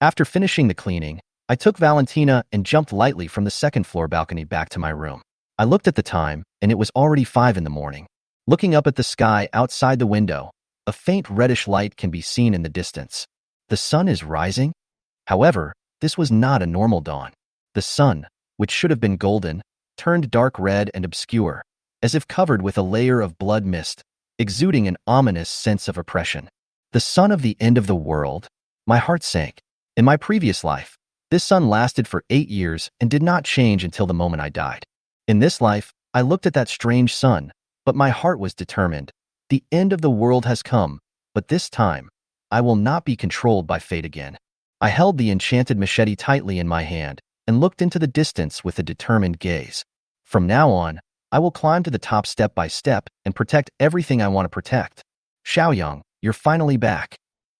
After finishing the cleaning, I took Valentina and jumped lightly from the 2nd floor balcony back to my room. I looked at the time, and it was already 5 in the morning. Looking up at the sky outside the window, a faint reddish light can be seen in the distance. The sun is rising? However, this was not a normal dawn. The sun, which should have been golden, turned dark red and obscure, as if covered with a layer of blood mist, exuding an ominous sense of oppression. The sun of the end of the world? My heart sank. In my previous life, this sun lasted for 8 years and did not change until the moment I died. In this life, I looked at that strange sun, but my heart was determined. The end of the world has come, but this time, I will not be controlled by fate again. I held the enchanted machete tightly in my hand and looked into the distance with a determined gaze. From now on, I will climb to the top step by step and protect everything I want to protect. "Xiaoyang, you're finally back."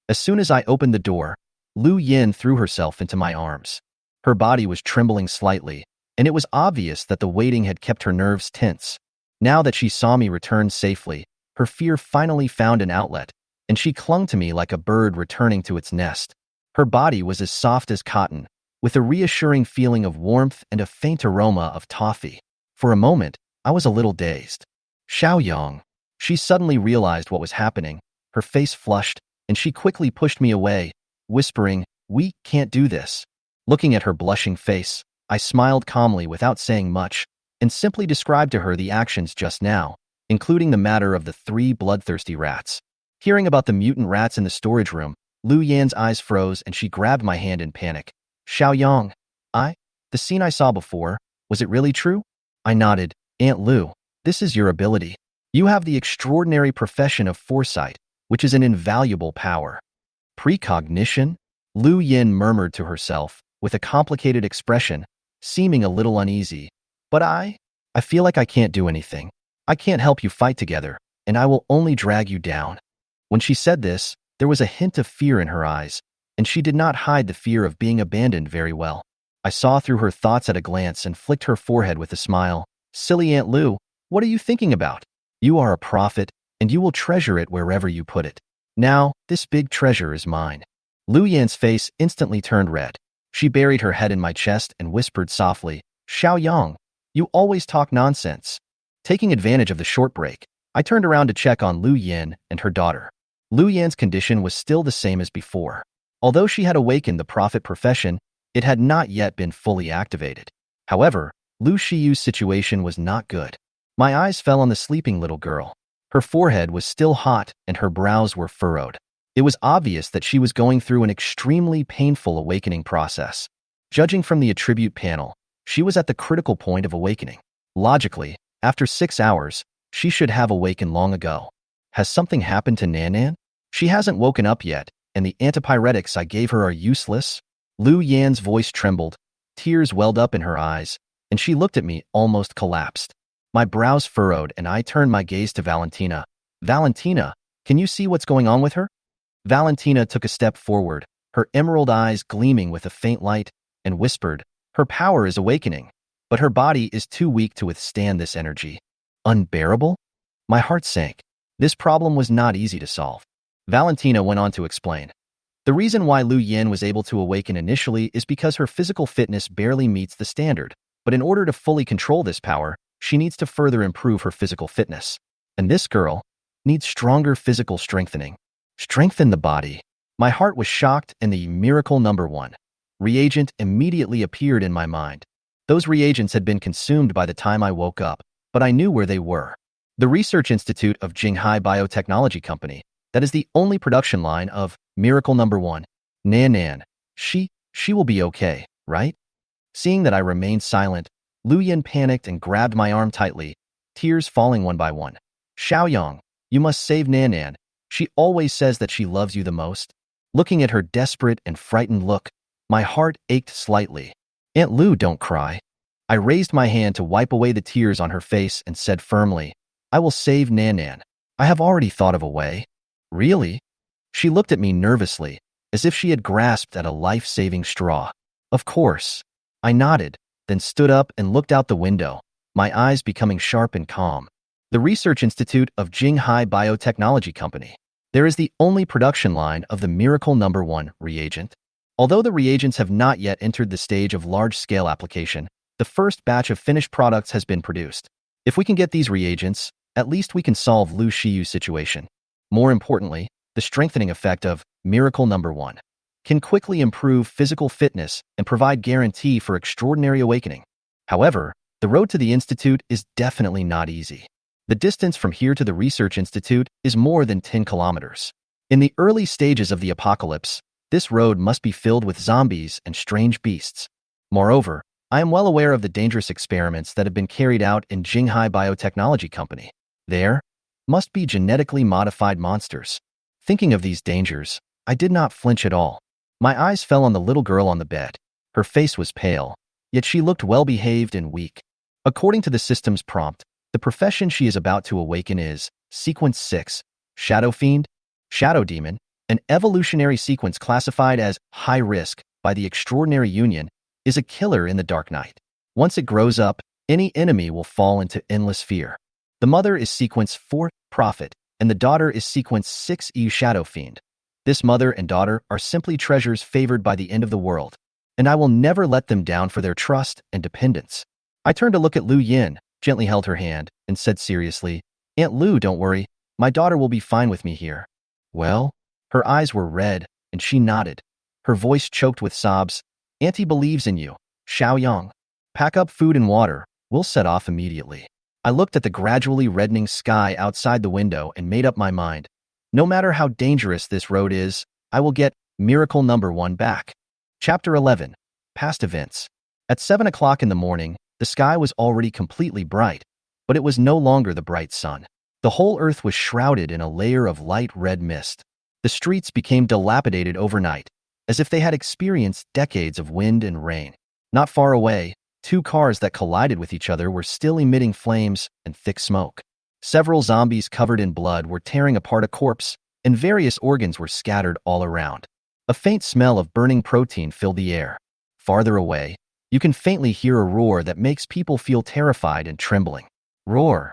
As soon as I opened the door, Lu Yin threw herself into my arms. Her body was trembling slightly, and it was obvious that the waiting had kept her nerves tense. Now that she saw me return safely, her fear finally found an outlet, and she clung to me like a bird returning to its nest. Her body was as soft as cotton, with a reassuring feeling of warmth and a faint aroma of toffee. For a moment, I was a little dazed. "Xiaoyang." She suddenly realized what was happening. Her face flushed, and she quickly pushed me away, whispering, "We can't do this." Looking at her blushing face, I smiled calmly without saying much, and simply described to her the actions just now, including the matter of the 3 bloodthirsty rats. Hearing about the mutant rats in the storage room, Lu Yan's eyes froze and she grabbed my hand in panic. "Xiaoyang, the scene I saw before, was it really true?" I nodded. "Aunt Lu, this is your ability. You have the extraordinary profession of foresight, which is an invaluable power. Precognition? Lu Yin murmured to herself, with a complicated expression, seeming a little uneasy. But I feel like I can't do anything. I can't help you fight together, and I will only drag you down. When she said this, there was a hint of fear in her eyes, and she did not hide the fear of being abandoned very well. I saw through her thoughts at a glance and flicked her forehead with a smile. Silly Aunt Lu, what are you thinking about? You are a prophet, and you will treasure it wherever you put it. Now, this big treasure is mine. Lu Yan's face instantly turned red. She buried her head in my chest and whispered softly, Xiaoyang, you always talk nonsense. Taking advantage of the short break, I turned around to check on Lu Yan and her daughter. Lu Yan's condition was still the same as before. Although she had awakened the prophet profession, it had not yet been fully activated. However, Lu Shiyu's situation was not good. My eyes fell on the sleeping little girl. Her forehead was still hot and her brows were furrowed. It was obvious that she was going through an extremely painful awakening process. Judging from the attribute panel, she was at the critical point of awakening. Logically, after 6 hours, she should have awakened long ago. Has something happened to Nanan? She hasn't woken up yet, and the antipyretics I gave her are useless? Lu Yan's voice trembled, tears welled up in her eyes, and she looked at me almost collapsed. My brows furrowed and I turned my gaze to Valentina. Valentina, can you see what's going on with her? Valentina took a step forward, her emerald eyes gleaming with a faint light, and whispered, her power is awakening, but her body is too weak to withstand this energy. Unbearable? My heart sank. This problem was not easy to solve. Valentina went on to explain. The reason why Lu Yan was able to awaken initially is because her physical fitness barely meets the standard, but in order to fully control this power, she needs to further improve her physical fitness. And this girl needs stronger physical strengthening. Strengthen the body. My heart was shocked and the miracle number 1 reagent immediately appeared in my mind. Those reagents had been consumed by the time I woke up, but I knew where they were. The Research Institute of Jinghai Biotechnology Company, that is the only production line of miracle number 1. Nanan, she will be okay, right? Seeing that I remained silent, Lu Yan panicked and grabbed my arm tightly, tears falling one by one. Xiaoyang, you must save Nanan. She always says that she loves you the most. Looking at her desperate and frightened look, my heart ached slightly. Aunt Lu, don't cry. I raised my hand to wipe away the tears on her face and said firmly, I will save Nanan. I have already thought of a way. Really? She looked at me nervously, as if she had grasped at a life-saving straw. Of course. I nodded, then stood up and looked out the window, my eyes becoming sharp and calm. The Research Institute of Jinghai Biotechnology Company. There is the only production line of the miracle number 1 reagent. Although the reagents have not yet entered the stage of large-scale application, the first batch of finished products has been produced. If we can get these reagents, at least we can solve Lu Shiyu's situation. More importantly, the strengthening effect of miracle number 1 can quickly improve physical fitness and provide guarantee for extraordinary awakening. However, the road to the institute is definitely not easy. The distance from here to the Research Institute is more than 10 kilometers. In the early stages of the apocalypse, this road must be filled with zombies and strange beasts. Moreover, I am well aware of the dangerous experiments that have been carried out in Jinghai Biotechnology Company. There must be genetically modified monsters. Thinking of these dangers, I did not flinch at all. My eyes fell on the little girl on the bed. Her face was pale, yet she looked well-behaved and weak. According to the system's prompt, the profession she is about to awaken is Sequence 6, Shadow Fiend, Shadow Demon, an evolutionary sequence classified as high risk by the Extraordinary Union, is a killer in the Dark Night. Once it grows up, any enemy will fall into endless fear. The mother is Sequence 4, Prophet, and the daughter is Sequence 6E, Shadow Fiend. This mother and daughter are simply treasures favored by the end of the world, and I will never let them down for their trust and dependence. I turned to look at Lu Yan, gently held her hand, and said seriously, Aunt Lu, don't worry, my daughter will be fine with me here. Well? Her eyes were red, and she nodded. Her voice choked with sobs. Auntie believes in you, Xiaoyang. Pack up food and water, we'll set off immediately. I looked at the gradually reddening sky outside the window and made up my mind. No matter how dangerous this road is, I will get miracle number 1 back. Chapter 11. Past Events. At 7 o'clock in the morning, the sky was already completely bright, but it was no longer the bright sun. The whole earth was shrouded in a layer of light red mist. The streets became dilapidated overnight, as if they had experienced decades of wind and rain. Not far away, two cars that collided with each other were still emitting flames and thick smoke. Several zombies covered in blood were tearing apart a corpse, and various organs were scattered all around. A faint smell of burning protein filled the air. Farther away, you can faintly hear a roar that makes people feel terrified and trembling. Roar!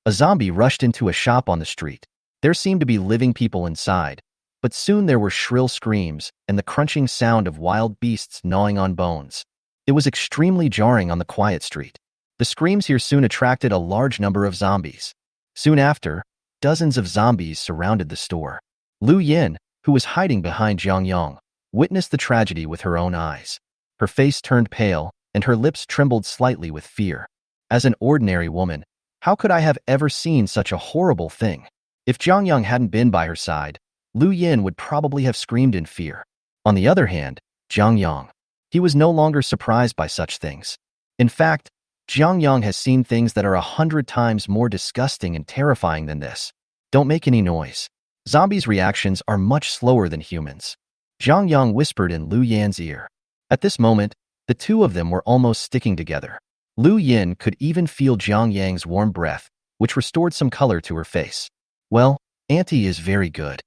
A zombie rushed into a shop on the street. There seemed to be living people inside, but soon there were shrill screams and the crunching sound of wild beasts gnawing on bones. It was extremely jarring on the quiet street. The screams here soon attracted a large number of zombies. Soon after, dozens of zombies surrounded the store. Lu Yin, who was hiding behind Jiang Yang, witnessed the tragedy with her own eyes. Her face turned pale, and her lips trembled slightly with fear. As an ordinary woman, how could I have ever seen such a horrible thing? If Jiang Yang hadn't been by her side, Lu Yin would probably have screamed in fear. On the other hand, Jiang Yang, he was no longer surprised by such things. In fact, Jiang Yang has seen things that are 100 times more disgusting and terrifying than this. Don't make any noise. Zombies' reactions are much slower than humans. Jiang Yang whispered in Lu Yan's ear. At this moment, the two of them were almost sticking together. Lu Yin could even feel Jiang Yang's warm breath, which restored some color to her face. Well, Auntie is very good.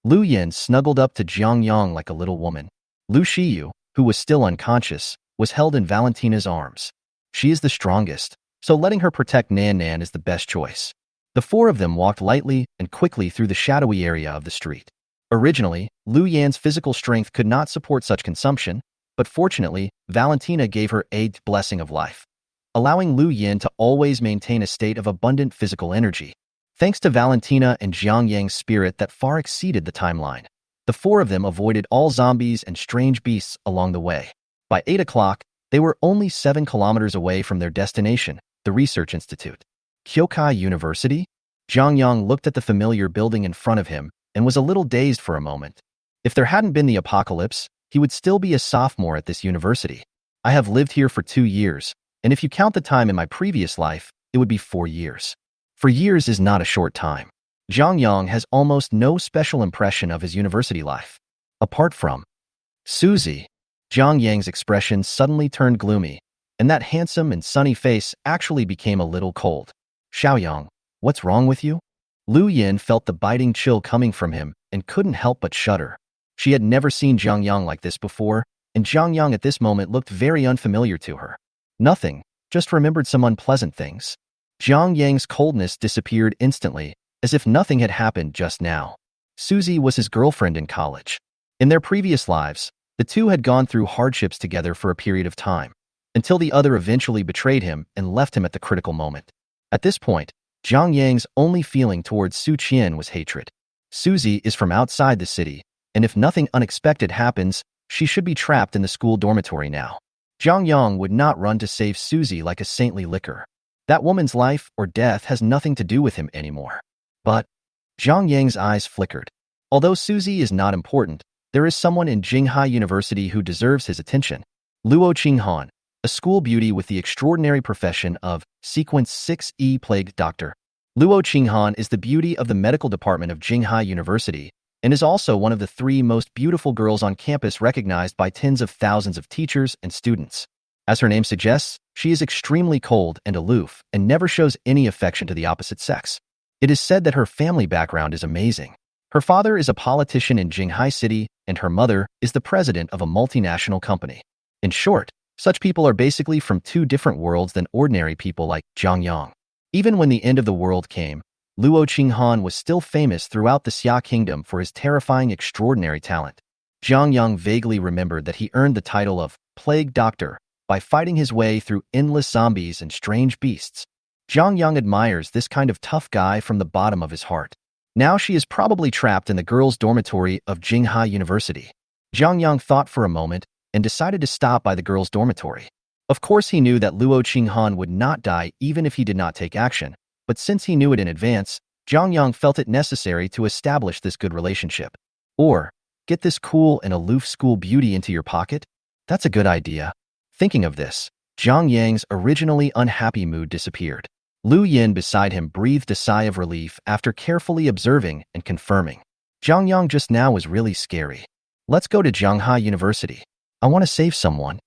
Lu Yin snuggled up to Jiang Yang like a little woman. Lu Shiyu, who was still unconscious, was held in Valentina's arms. She is the strongest, so letting her protect Nan Nan is the best choice. The four of them walked lightly and quickly through the shadowy area of the street. Originally, Lu Yan's physical strength could not support such consumption, but fortunately, Valentina gave her a blessing of life, allowing Lu Yin to always maintain a state of abundant physical energy. Thanks to Valentina and Jiang Yang's spirit that far exceeded the timeline, the four of them avoided all zombies and strange beasts along the way. By 8 o'clock, they were only 7 kilometers away from their destination, the Research Institute. Kyokai University? Jiang Yang looked at the familiar building in front of him and was a little dazed for a moment. If there hadn't been the apocalypse, he would still be a sophomore at this university. I have lived here for 2 years, and if you count the time in my previous life, it would be 4 years. 4 years is not a short time. Jiang Yang has almost no special impression of his university life. Apart from Susie, Jiang Yang's expression suddenly turned gloomy, and that handsome and sunny face actually became a little cold. Xiaoyang, what's wrong with you? Lu Yin felt the biting chill coming from him and couldn't help but shudder. She had never seen Jiang Yang like this before, and Jiang Yang at this moment looked very unfamiliar to her. Nothing, just remembered some unpleasant things. Jiang Yang's coldness disappeared instantly, as if nothing had happened just now. Susie was his girlfriend in college. In their previous lives, the two had gone through hardships together for a period of time, until the other eventually betrayed him and left him at the critical moment. At this point, Jiang Yang's only feeling towards Su Qian was hatred. Susie is from outside the city, and if nothing unexpected happens, she should be trapped in the school dormitory now. Jiang Yang would not run to save Susie like a saintly licker. That woman's life or death has nothing to do with him anymore. But Jiang Yang's eyes flickered. Although Susie is not important, there is someone in Jinghai University who deserves his attention. Luo Qinghan, a school beauty with the extraordinary profession of Sequence 6E Plague Doctor. Luo Qinghan is the beauty of the medical department of Jinghai University and is also one of the 3 most beautiful girls on campus recognized by tens of thousands of teachers and students. As her name suggests, she is extremely cold and aloof and never shows any affection to the opposite sex. It is said that her family background is amazing. Her father is a politician in Jinghai City, and her mother is the president of a multinational company. In short, such people are basically from 2 different worlds than ordinary people like Jiang Yang. Even when the end of the world came, Luo Qinghan was still famous throughout the Xia Kingdom for his terrifying extraordinary talent. Jiang Yang vaguely remembered that he earned the title of Plague Doctor by fighting his way through endless zombies and strange beasts. Jiang Yang admires this kind of tough guy from the bottom of his heart. Now she is probably trapped in the girls' dormitory of Jinghai University. Jiang Yang thought for a moment and decided to stop by the girls' dormitory. Of course he knew that Luo Qinghan would not die even if he did not take action, but since he knew it in advance, Jiang Yang felt it necessary to establish this good relationship. Or, get this cool and aloof school beauty into your pocket? That's a good idea. Thinking of this, Jiang Yang's originally unhappy mood disappeared. Lu Yin beside him breathed a sigh of relief after carefully observing and confirming. Zhang Yang just now was really scary. Let's go to Zhanghai University. I want to save someone.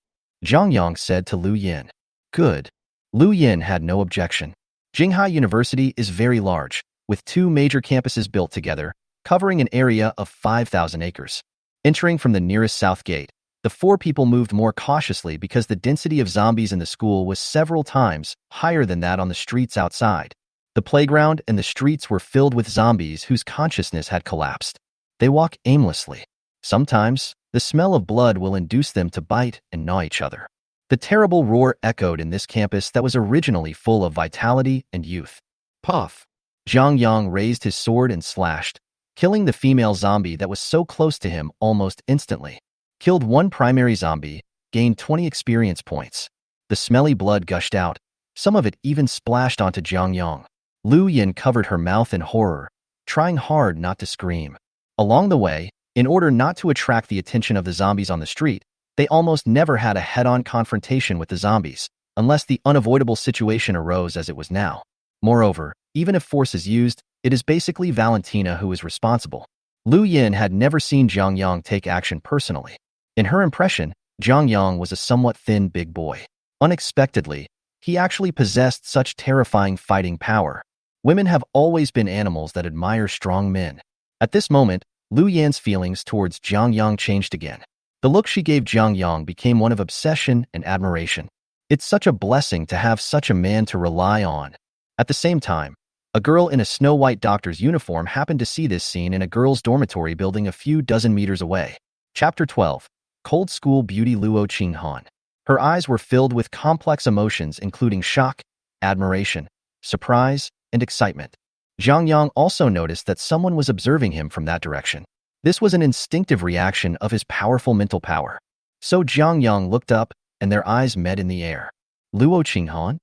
Zhang Yang said to Lu Yin. Good. Lu Yin had no objection. Zhanghai University is very large, with 2 major campuses built together, covering an area of 5,000 acres. Entering from the nearest south gate, the 4 people moved more cautiously because the density of zombies in the school was several times higher than that on the streets outside. The playground and the streets were filled with zombies whose consciousness had collapsed. They walk aimlessly. Sometimes, the smell of blood will induce them to bite and gnaw each other. The terrible roar echoed in this campus that was originally full of vitality and youth. Puff! Zhang Yang raised his sword and slashed, killing the female zombie that was so close to him almost instantly. Killed 1 primary zombie, gained 20 experience points. The smelly blood gushed out. Some of it even splashed onto Zhang Yang. Lu Yin covered her mouth in horror, trying hard not to scream. Along the way, in order not to attract the attention of the zombies on the street, they almost never had a head-on confrontation with the zombies, unless the unavoidable situation arose as it was now. Moreover, even if force is used, it is basically Valentina who is responsible. Lu Yin had never seen Zhang Yang take action personally. In her impression, Zhang Yang was a somewhat thin big boy. Unexpectedly, he actually possessed such terrifying fighting power. Women have always been animals that admire strong men. At this moment, Lu Yan's feelings towards Zhang Yang changed again. The look she gave Zhang Yang became one of obsession and admiration. It's such a blessing to have such a man to rely on. At the same time, a girl in a snow-white doctor's uniform happened to see this scene in a girls' dormitory building a few dozen meters away. Chapter 12. Cold School Beauty Luo Qinghan. Her eyes were filled with complex emotions including shock, admiration, surprise, and excitement. Zhang Yang also noticed that someone was observing him from that direction. This was an instinctive reaction of his powerful mental power. So Zhang Yang looked up, and their eyes met in the air. Luo Qinghan?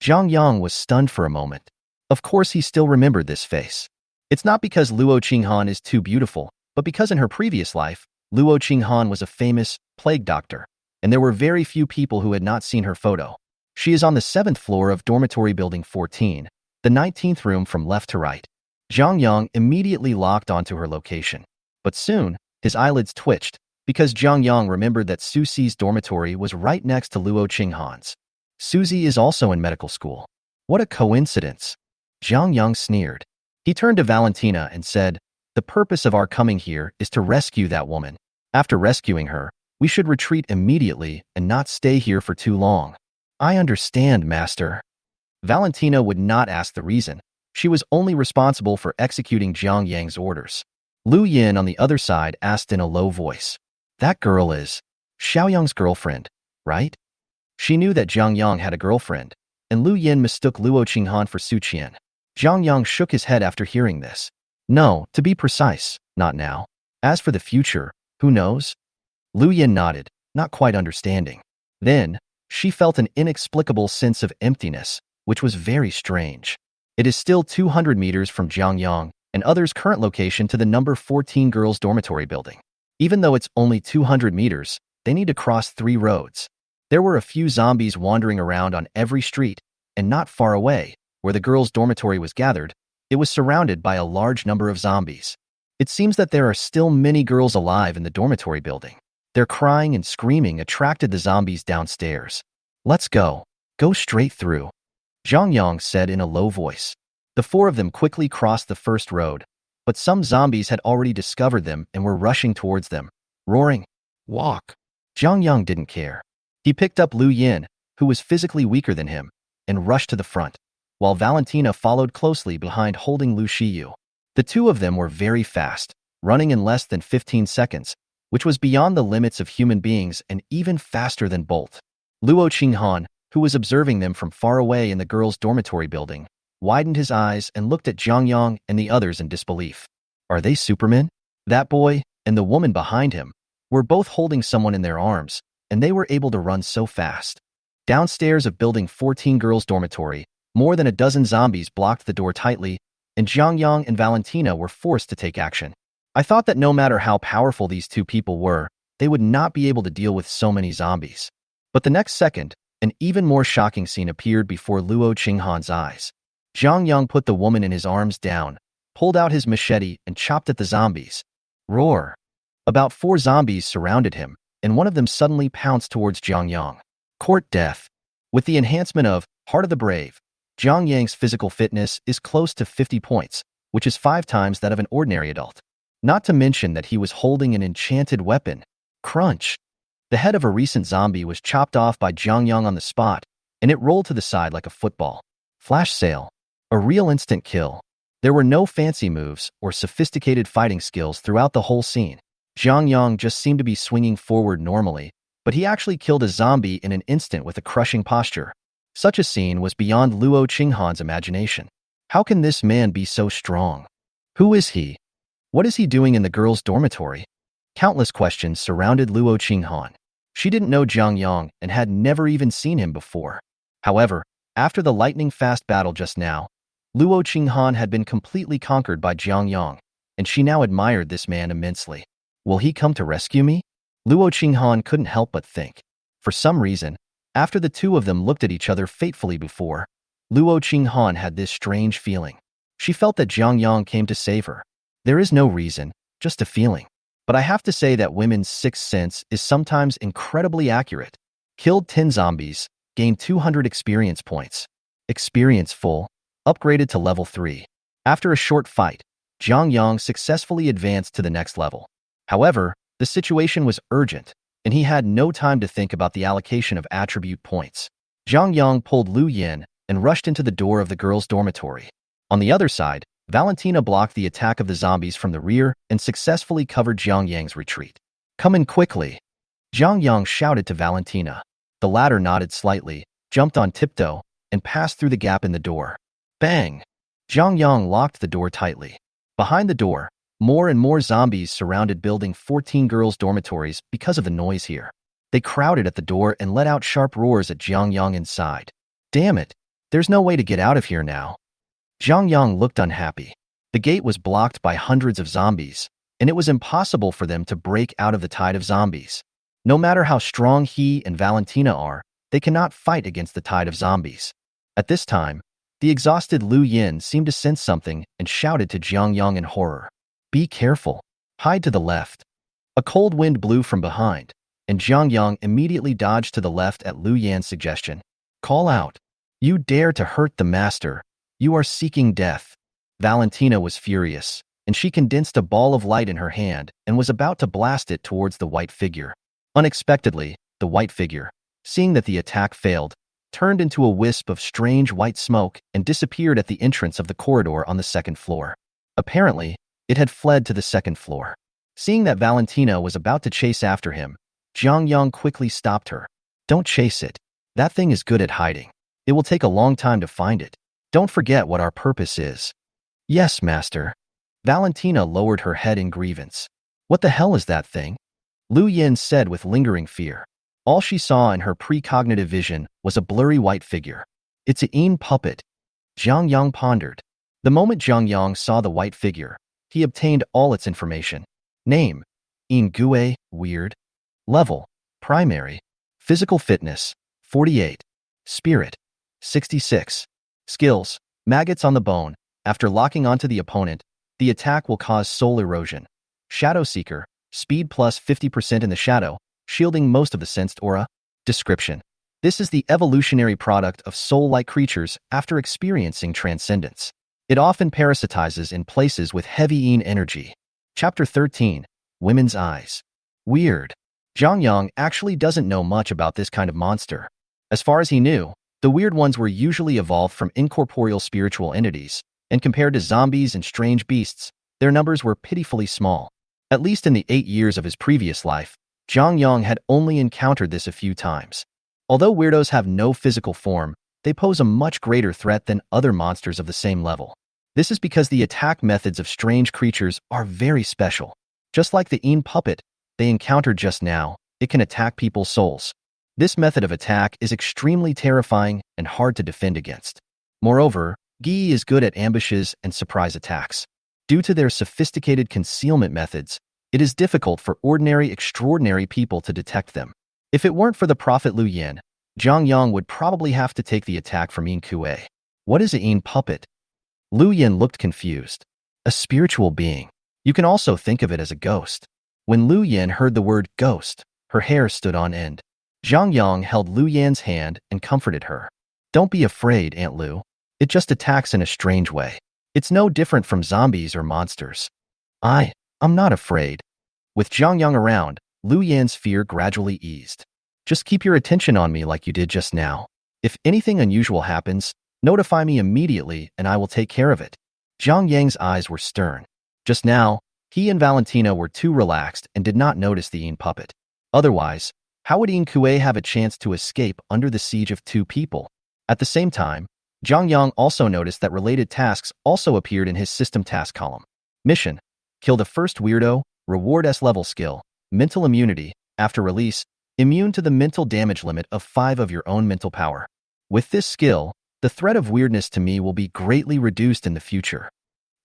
Zhang Yang was stunned for a moment. Of course he still remembered this face. It's not because Luo Qinghan is too beautiful, but because in her previous life, Luo Qinghan was a famous plague doctor, and there were very few people who had not seen her photo. She is on the 7th floor of dormitory building 14, the 19th room from left to right. Zhang Yang immediately locked onto her location. But soon, his eyelids twitched, because Zhang Yang remembered that Suzi's dormitory was right next to Luo Qinghan's. Suzi is also in medical school. What a coincidence. Zhang Yang sneered. He turned to Valentina and said, "The purpose of our coming here is to rescue that woman. After rescuing her, we should retreat immediately and not stay here for too long." "I understand, Master." Valentina would not ask the reason. She was only responsible for executing Zhang Yang's orders. Lu Yin on the other side asked in a low voice, "That girl is Xiaoyang's girlfriend, right?" She knew that Zhang Yang had a girlfriend, and Lu Yin mistook Luo Qinghan for Su Qian. Zhang Yang shook his head after hearing this. "No, to be precise, not now. As for the future, who knows?" Lu Yin nodded, not quite understanding. Then, she felt an inexplicable sense of emptiness, which was very strange. It is still 200 meters from Zhang Yang and others' current location to the number 14 girls' dormitory building. Even though it's only 200 meters, they need to cross 3 roads. There were a few zombies wandering around on every street, and not far away, where the girls' dormitory was gathered, it was surrounded by a large number of zombies. It seems that there are still many girls alive in the dormitory building. Their crying and screaming attracted the zombies downstairs. "Let's go. Go straight through," Zhang Yang said in a low voice. The 4 of them quickly crossed the first road, but some zombies had already discovered them and were rushing towards them, roaring, "Walk!" Zhang Yang didn't care. He picked up Lu Yin, who was physically weaker than him, and rushed to the front, while Valentina followed closely behind holding Lu Shiyu. The 2 of them were very fast, running in less than 15 seconds, which was beyond the limits of human beings and even faster than Bolt. Luo Qinghan, who was observing them from far away in the girls' dormitory building, widened his eyes and looked at Zhang Yang and the others in disbelief. Are they Supermen? That boy, and the woman behind him, were both holding someone in their arms, and they were able to run so fast. Downstairs of Building 14 girls' dormitory, more than a dozen zombies blocked the door tightly, and Zhang Yang and Valentina were forced to take action. I thought that no matter how powerful these 2 people were, they would not be able to deal with so many zombies. But the next second, An even more shocking scene appeared before Luo Qinghan's eyes. Zhang Yang put the woman in his arms down, pulled out his machete, and chopped at the zombies. Roar! About 4 zombies surrounded him, and one of them suddenly pounced towards Zhang Yang. Court death. With the enhancement of Heart of the Brave, Zhang Yang's physical fitness is close to 50 points, which is 5 times that of an ordinary adult. Not to mention that he was holding an enchanted weapon. Crunch! The head of a recent zombie was chopped off by Zhang Yang on the spot, and it rolled to the side like a football. Flash sale. A real instant kill. There were no fancy moves or sophisticated fighting skills throughout the whole scene. Zhang Yang just seemed to be swinging forward normally, but he actually killed a zombie in an instant with a crushing posture. Such a scene was beyond Luo Qinghan's imagination. How can this man be so strong? Who is he? What is he doing in the girls' dormitory? Countless questions surrounded Luo Qinghan. She didn't know Zhang Yang and had never even seen him before. However, after the lightning-fast battle just now, Luo Qinghan had been completely conquered by Zhang Yang, and she now admired this man immensely. Will he come to rescue me? Luo Qinghan couldn't help but think. For some reason, after the two of them looked at each other fatefully before, Luo Qinghan had this strange feeling. She felt that Zhang Yang came to save her. There is no reason, just a feeling. But I have to say that women's sixth sense is sometimes incredibly accurate. Killed 10 zombies, gained 200 experience points. Experience full, upgraded to level 3. After a short fight, Zhang Yang successfully advanced to the next level. However, the situation was urgent, and he had no time to think about the allocation of attribute points. Zhang Yang pulled Lu Yin and rushed into the door of the girls' dormitory. On the other side, Valentina blocked the attack of the zombies from the rear and successfully covered Zhang Yang's retreat. Come in quickly! Zhang Yang shouted to Valentina. The latter nodded slightly, jumped on tiptoe, and passed through the gap in the door. Bang! Zhang Yang locked the door tightly. Behind the door, more and more zombies surrounded Building 14 girls' dormitories because of the noise here. They crowded at the door and let out sharp roars at Zhang Yang inside. Damn it! There's no way to get out of here now. Zhang Yang looked unhappy. The gate was blocked by hundreds of zombies, and it was impossible for them to break out of the tide of zombies. No matter how strong he and Valentina are, they cannot fight against the tide of zombies. At this time, the exhausted Lu Yin seemed to sense something and shouted to Zhang Yang in horror. Be careful. Hide to the left. A cold wind blew from behind, and Zhang Yang immediately dodged to the left at Lu Yan's suggestion. Call out. You dare to hurt the master. You are seeking death. Valentina was furious, and she condensed a ball of light in her hand and was about to blast it towards the white figure. Unexpectedly, the white figure, seeing that the attack failed, turned into a wisp of strange white smoke and disappeared at the entrance of the corridor on the second floor. Apparently, it had fled to the second floor. Seeing that Valentina was about to chase after him, Zhang Yang quickly stopped her. Don't chase it. That thing is good at hiding. It will take a long time to find it. Don't forget what our purpose is. Yes, master. Valentina lowered her head in grievance. What the hell is that thing? Lu Yin said with lingering fear. All she saw in her precognitive vision was a blurry white figure. It's a Yin puppet. Zhang Yang pondered. The moment Zhang Yang saw the white figure, he obtained all its information. Name: Yin Gue, weird. Level: primary. Physical fitness: 48. Spirit: 66. Skills: maggots on the bone. After locking onto the opponent, the attack will cause soul erosion. Shadow Seeker: speed plus 50% in the shadow, shielding most of the sensed aura. Description: this is the evolutionary product of soul-like creatures after experiencing transcendence. It often parasitizes in places with heavy Yin energy. Chapter 13. Women's Eyes. Weird. Zhang Yang actually doesn't know much about this kind of monster. As far as he knew, the weird ones were usually evolved from incorporeal spiritual entities, and compared to zombies and strange beasts, their numbers were pitifully small. At least in the 8 years of his previous life, Zhang Yang had only encountered this a few times. Although weirdos have no physical form, they pose a much greater threat than other monsters of the same level. This is because the attack methods of strange creatures are very special. Just like the Yin puppet they encountered just now, it can attack people's souls. This method of attack is extremely terrifying and hard to defend against. Moreover, Gi is good at ambushes and surprise attacks. Due to their sophisticated concealment methods, it is difficult for ordinary extraordinary people to detect them. If it weren't for the prophet Lu Yin, Zhang Yang would probably have to take the attack from Yin Kuei. What is a Yin puppet? Lu Yin looked confused. A spiritual being. You can also think of it as a ghost. When Lu Yin heard the word ghost, her hair stood on end. Zhang Yang held Lu Yan's hand and comforted her. Don't be afraid, Aunt Lu. It just attacks in a strange way. It's no different from zombies or monsters. I'm not afraid. With Zhang Yang around, Lu Yan's fear gradually eased. Just keep your attention on me like you did just now. If anything unusual happens, notify me immediately and I will take care of it. Zhang Yang's eyes were stern. Just now, he and Valentina were too relaxed and did not notice the Yin puppet. Otherwise, how would Yin Kuei have a chance to escape under the siege of two people? At the same time, Zhang Yang also noticed that related tasks also appeared in his system task column. Mission: kill the first weirdo, reward S-level skill, mental immunity, after release, immune to the mental damage limit of 5 of your own mental power. With this skill, the threat of weirdness to me will be greatly reduced in the future.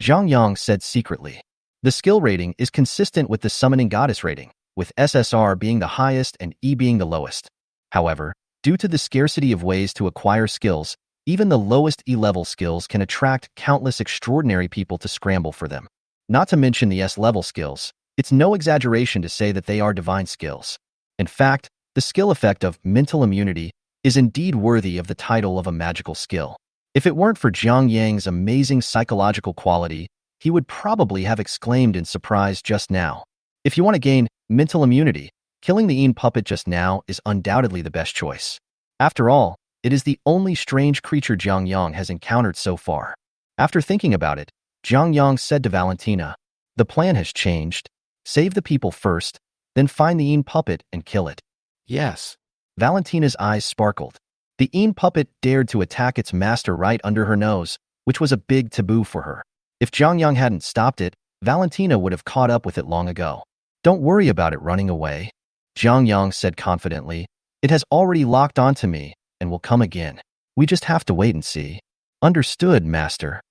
Zhang Yang said secretly. The skill rating is consistent with the summoning goddess rating, with SSR being the highest and E being the lowest. However, due to the scarcity of ways to acquire skills, even the lowest E-level skills can attract countless extraordinary people to scramble for them. Not to mention the S-level skills, it's no exaggeration to say that they are divine skills. In fact, the skill effect of mental immunity is indeed worthy of the title of a magical skill. If it weren't for Zhang Yang's amazing psychological quality, he would probably have exclaimed in surprise just now. If you want to gain mental immunity, killing the Yin puppet just now is undoubtedly the best choice. After all, it is the only strange creature Zhang Yang has encountered so far. After thinking about it, Zhang Yang said to Valentina, "The plan has changed. Save the people first, then find the Yin puppet and kill it." Yes. Valentina's eyes sparkled. The Yin puppet dared to attack its master right under her nose, which was a big taboo for her. If Zhang Yang hadn't stopped it, Valentina would have caught up with it long ago. "Don't worry about it running away," Zhang Yang said confidently. "It has already locked onto me and will come again. We just have to wait and see." "Understood, master."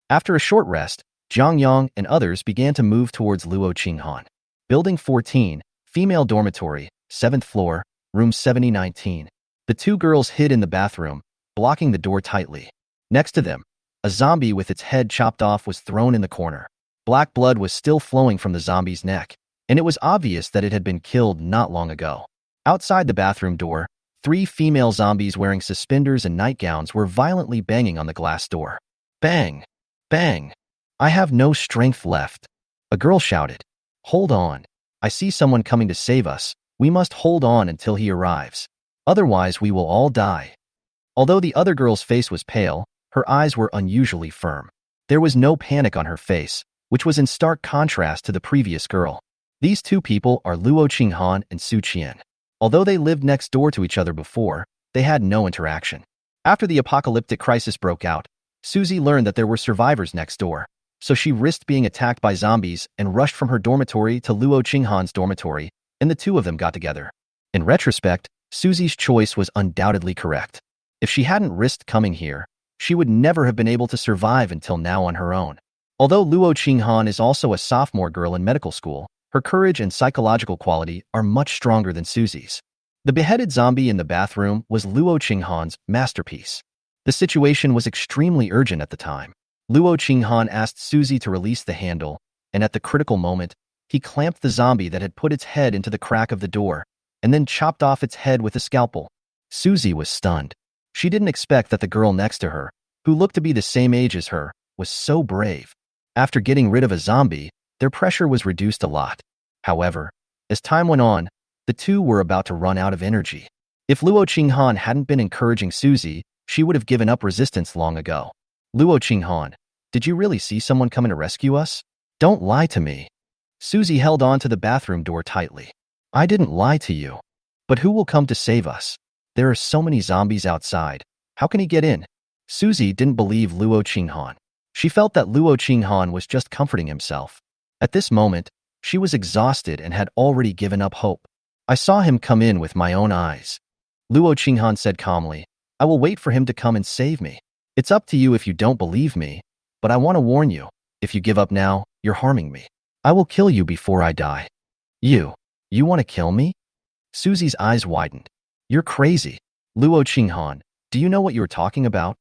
After a short rest, Zhang Yang and others began to move towards Luo Qinghan. Building 14, female dormitory, 7th floor, room 7019. The two girls hid in the bathroom, blocking the door tightly. Next to them, a zombie with its head chopped off was thrown in the corner. Black blood was still flowing from the zombie's neck, and it was obvious that it had been killed not long ago. Outside the bathroom door, 3 female zombies wearing suspenders and nightgowns were violently banging on the glass door. Bang! Bang! "I have no strength left," a girl shouted. "Hold on. I see someone coming to save us. We must hold on until he arrives. Otherwise, we will all die." Although the other girl's face was pale, her eyes were unusually firm. There was no panic on her face, which was in stark contrast to the previous girl. These two people are Luo Qinghan and Su Qian. Although they lived next door to each other before, they had no interaction. After the apocalyptic crisis broke out, Suzy learned that there were survivors next door, so she risked being attacked by zombies and rushed from her dormitory to Luo Qinghan's dormitory, and the two of them got together. In retrospect, Suzy's choice was undoubtedly correct. If she hadn't risked coming here, she would never have been able to survive until now on her own. Although Luo Qinghan is also a sophomore girl in medical school, her courage and psychological quality are much stronger than Suzy's. The beheaded zombie in the bathroom was Luo Qinghan's masterpiece. The situation was extremely urgent at the time. Luo Qinghan asked Suzy to release the handle, and at the critical moment, he clamped the zombie that had put its head into the crack of the door, and then chopped off its head with a scalpel. Suzy was stunned. She didn't expect that the girl next to her, who looked to be the same age as her, was so brave. After getting rid of a zombie, their pressure was reduced a lot. However, as time went on, the two were about to run out of energy. If Luo Qinghan hadn't been encouraging Suzy, she would have given up resistance long ago. "Luo Qinghan, did you really see someone coming to rescue us? Don't lie to me." Suzy held on to the bathroom door tightly. "I didn't lie to you. But who will come to save us? There are so many zombies outside. How can he get in?" Suzy didn't believe Luo Qinghan. She felt that Luo Qinghan was just comforting himself. At this moment, she was exhausted and had already given up hope. "I saw him come in with my own eyes," Luo Qinghan said calmly. "I will wait for him to come and save me. It's up to you if you don't believe me, but I want to warn you, if you give up now, you're harming me. I will kill you before I die." You want to kill me?" Suzy's eyes widened. "You're crazy." Luo Qinghan, do you know what you're talking about?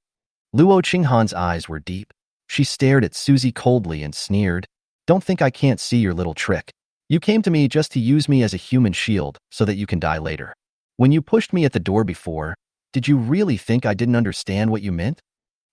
Luo Qinghan's eyes were deep. She stared at Suzy coldly and sneered. Don't think I can't see your little trick. You came to me just to use me as a human shield so that you can die later. When you pushed me at the door before, did you really think I didn't understand what you meant?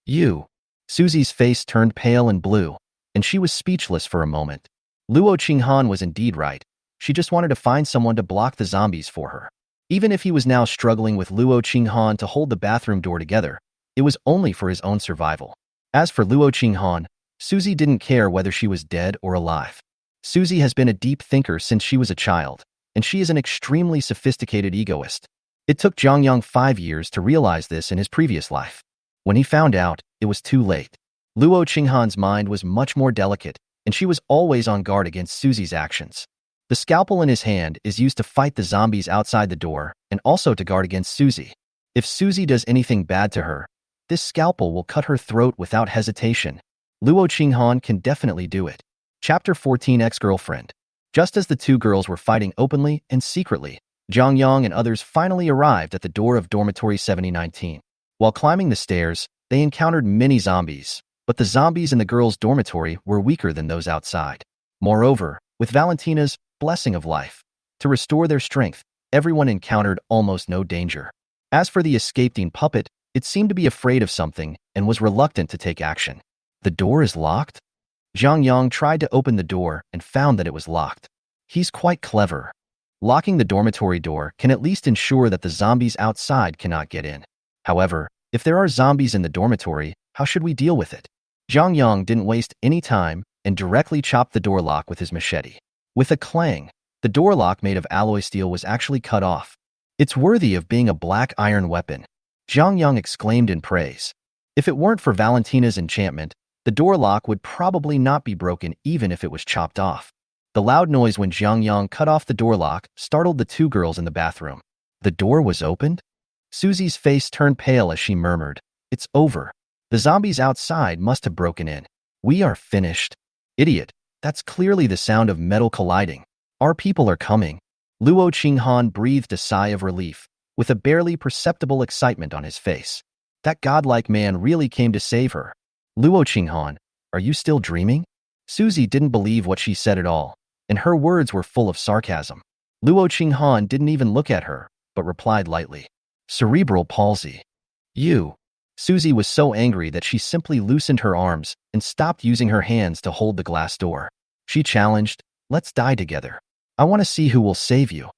You. Suzy's face turned pale and blue, and she was speechless for a moment. Luo Qinghan was indeed right. She just wanted to find someone to block the zombies for her. Even if he was now struggling with Luo Qinghan to hold the bathroom door together, it was only for his own survival. As for Luo Qinghan, Suzy didn't care whether she was dead or alive. Suzy has been a deep thinker since she was a child, and she is an extremely sophisticated egoist. It took Zhang Yang 5 years to realize this in his previous life. When he found out, it was too late. Luo Qinghan's mind was much more delicate, and she was always on guard against Suzy's actions. The scalpel in his hand is used to fight the zombies outside the door and also to guard against Suzy. If Suzy does anything bad to her, this scalpel will cut her throat without hesitation. Luo Qinghan can definitely do it. Chapter 14 Ex-Girlfriend. Just as the two girls were fighting openly and secretly, Zhang Yang and others finally arrived at the door of dormitory 7019. While climbing the stairs, they encountered many zombies, but the zombies in the girls' dormitory were weaker than those outside. Moreover, with Valentina's blessing of life to restore their strength, everyone encountered almost no danger. As for the escaping puppet, it seemed to be afraid of something and was reluctant to take action. The door is locked? Zhang Yang tried to open the door and found that it was locked. He's quite clever. Locking the dormitory door can at least ensure that the zombies outside cannot get in. However, if there are zombies in the dormitory, how should we deal with it? Zhang Yang didn't waste any time and directly chopped the door lock with his machete. With a clang, the door lock made of alloy steel was actually cut off. It's worthy of being a black iron weapon, Zhang Yang exclaimed in praise. If it weren't for Valentina's enchantment, the door lock would probably not be broken even if it was chopped off. The loud noise when Zhang Yang cut off the door lock startled the two girls in the bathroom. The door was opened? Suzy's face turned pale as she murmured, "It's over. The zombies outside must have broken in. We are finished." Idiot, that's clearly the sound of metal colliding. Our people are coming. Luo Qinghan breathed a sigh of relief, with a barely perceptible excitement on his face. That godlike man really came to save her. Luo Qinghan, are you still dreaming? Suzy didn't believe what she said at all, and her words were full of sarcasm. Luo Qinghan didn't even look at her, but replied lightly, "Cerebral palsy." You. Suzy was so angry that she simply loosened her arms and stopped using her hands to hold the glass door. She challenged, "Let's die together. I want to see who will save you."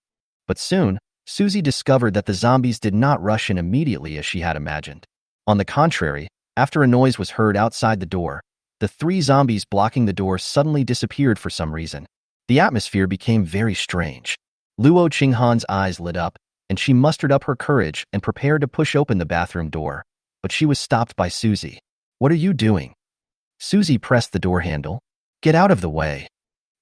But soon, Suzy discovered that the zombies did not rush in immediately as she had imagined. On the contrary, after a noise was heard outside the door, the three zombies blocking the door suddenly disappeared for some reason. The atmosphere became very strange. Luo Qinghan's eyes lit up, and she mustered up her courage and prepared to push open the bathroom door, but she was stopped by Suzy. "What are you doing?" Suzy pressed the door handle. "Get out of the way."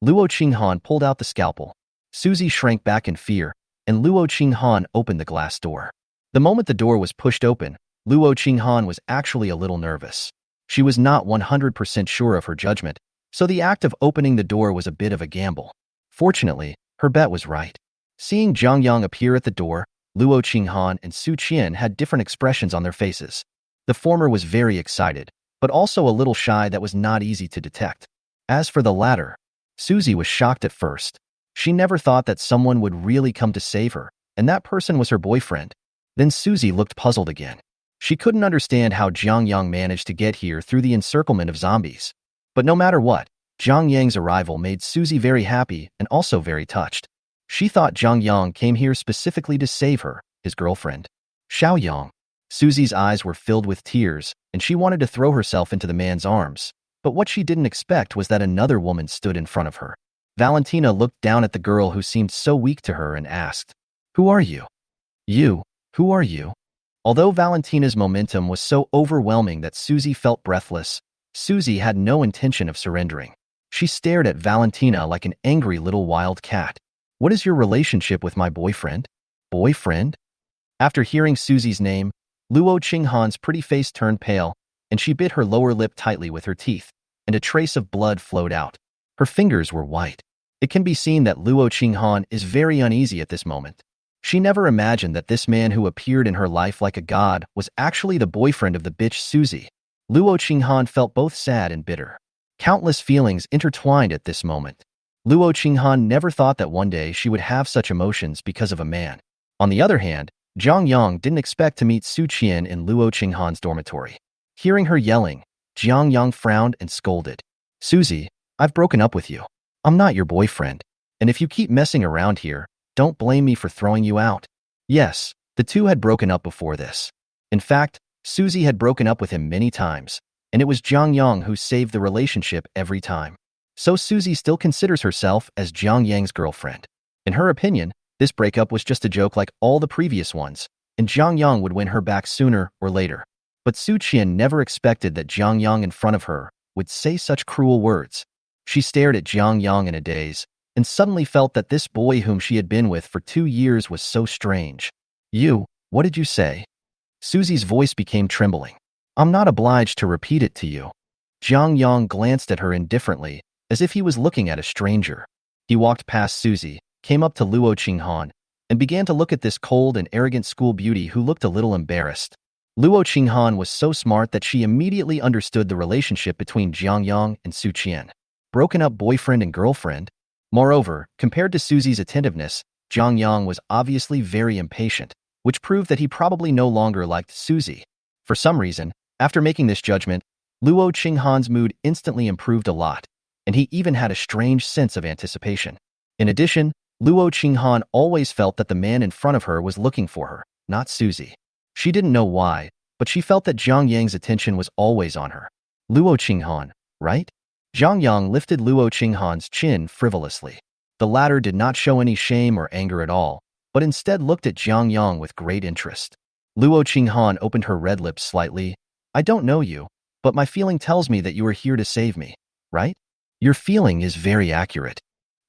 Luo Qinghan pulled out the scalpel. Suzy shrank back in fear, and Luo Qinghan opened the glass door. The moment the door was pushed open, Luo Qinghan was actually a little nervous. She was not 100% sure of her judgment, so the act of opening the door was a bit of a gamble. Fortunately, her bet was right. Seeing Zhang Yang appear at the door, Luo Qinghan and Su Qian had different expressions on their faces. The former was very excited, but also a little shy that was not easy to detect. As for the latter, Suzy was shocked at first. She never thought that someone would really come to save her, and that person was her boyfriend. Then Suzy looked puzzled again. She couldn't understand how Zhang Yang managed to get here through the encirclement of zombies. But no matter what, Zhang Yang's arrival made Suzy very happy and also very touched. She thought Zhang Yang came here specifically to save her, his girlfriend. Xiao Yang. Suzy's eyes were filled with tears, and she wanted to throw herself into the man's arms. But what she didn't expect was that another woman stood in front of her. Valentina looked down at the girl who seemed so weak to her and asked, "Who are you?" "You? Who are you?" Although Valentina's momentum was so overwhelming that Suzy felt breathless, Suzy had no intention of surrendering. She stared at Valentina like an angry little wild cat. "What is your relationship with my boyfriend?" "Boyfriend?" After hearing Suzy's name, Luo Qinghan's pretty face turned pale, and she bit her lower lip tightly with her teeth, and a trace of blood flowed out. Her fingers were white. It can be seen that Luo Qinghan is very uneasy at this moment. She never imagined that this man who appeared in her life like a god was actually the boyfriend of the bitch Susie. Luo Qinghan felt both sad and bitter. Countless feelings intertwined at this moment. Luo Qinghan never thought that one day she would have such emotions because of a man. On the other hand, Jiang Yang didn't expect to meet Su Qian in Luo Qinghan's dormitory. Hearing her yelling, Jiang Yang frowned and scolded. Susie, I've broken up with you. I'm not your boyfriend. And if you keep messing around here, don't blame me for throwing you out. Yes, the two had broken up before this. In fact, Susie had broken up with him many times, and it was Jiang Yang who saved the relationship every time. So Susie still considers herself as Jiang Yang's girlfriend. In her opinion, this breakup was just a joke like all the previous ones, and Jiang Yang would win her back sooner or later. But Su Qian never expected that Jiang Yang in front of her would say such cruel words. She stared at Jiang Yang in a daze, and suddenly felt that this boy whom she had been with for 2 years was so strange. What did you say? Susie's voice became trembling. I'm not obliged to repeat it to you. Jiang Yang glanced at her indifferently, as if he was looking at a stranger. He walked past Susie, came up to Luo Qinghan, and began to look at this cold and arrogant school beauty who looked a little embarrassed. Luo Qinghan was so smart that she immediately understood the relationship between Jiang Yang and Su Qian. Broken up boyfriend and girlfriend. Moreover, compared to Susie's attentiveness, Jiang Yang was obviously very impatient, which proved that he probably no longer liked Susie. For some reason, after making this judgment, Luo Qinghan's mood instantly improved a lot, and he even had a strange sense of anticipation. In addition, Luo Qinghan always felt that the man in front of her was looking for her, not Susie. She didn't know why, but she felt that Jiang Yang's attention was always on her. Luo Qinghan, right? Jiang Yang lifted Luo Qinghan's chin frivolously. The latter did not show any shame or anger at all, but instead looked at Jiang Yang with great interest. Luo Qinghan opened her red lips slightly. I don't know you, but my feeling tells me that you are here to save me, right? Your feeling is very accurate.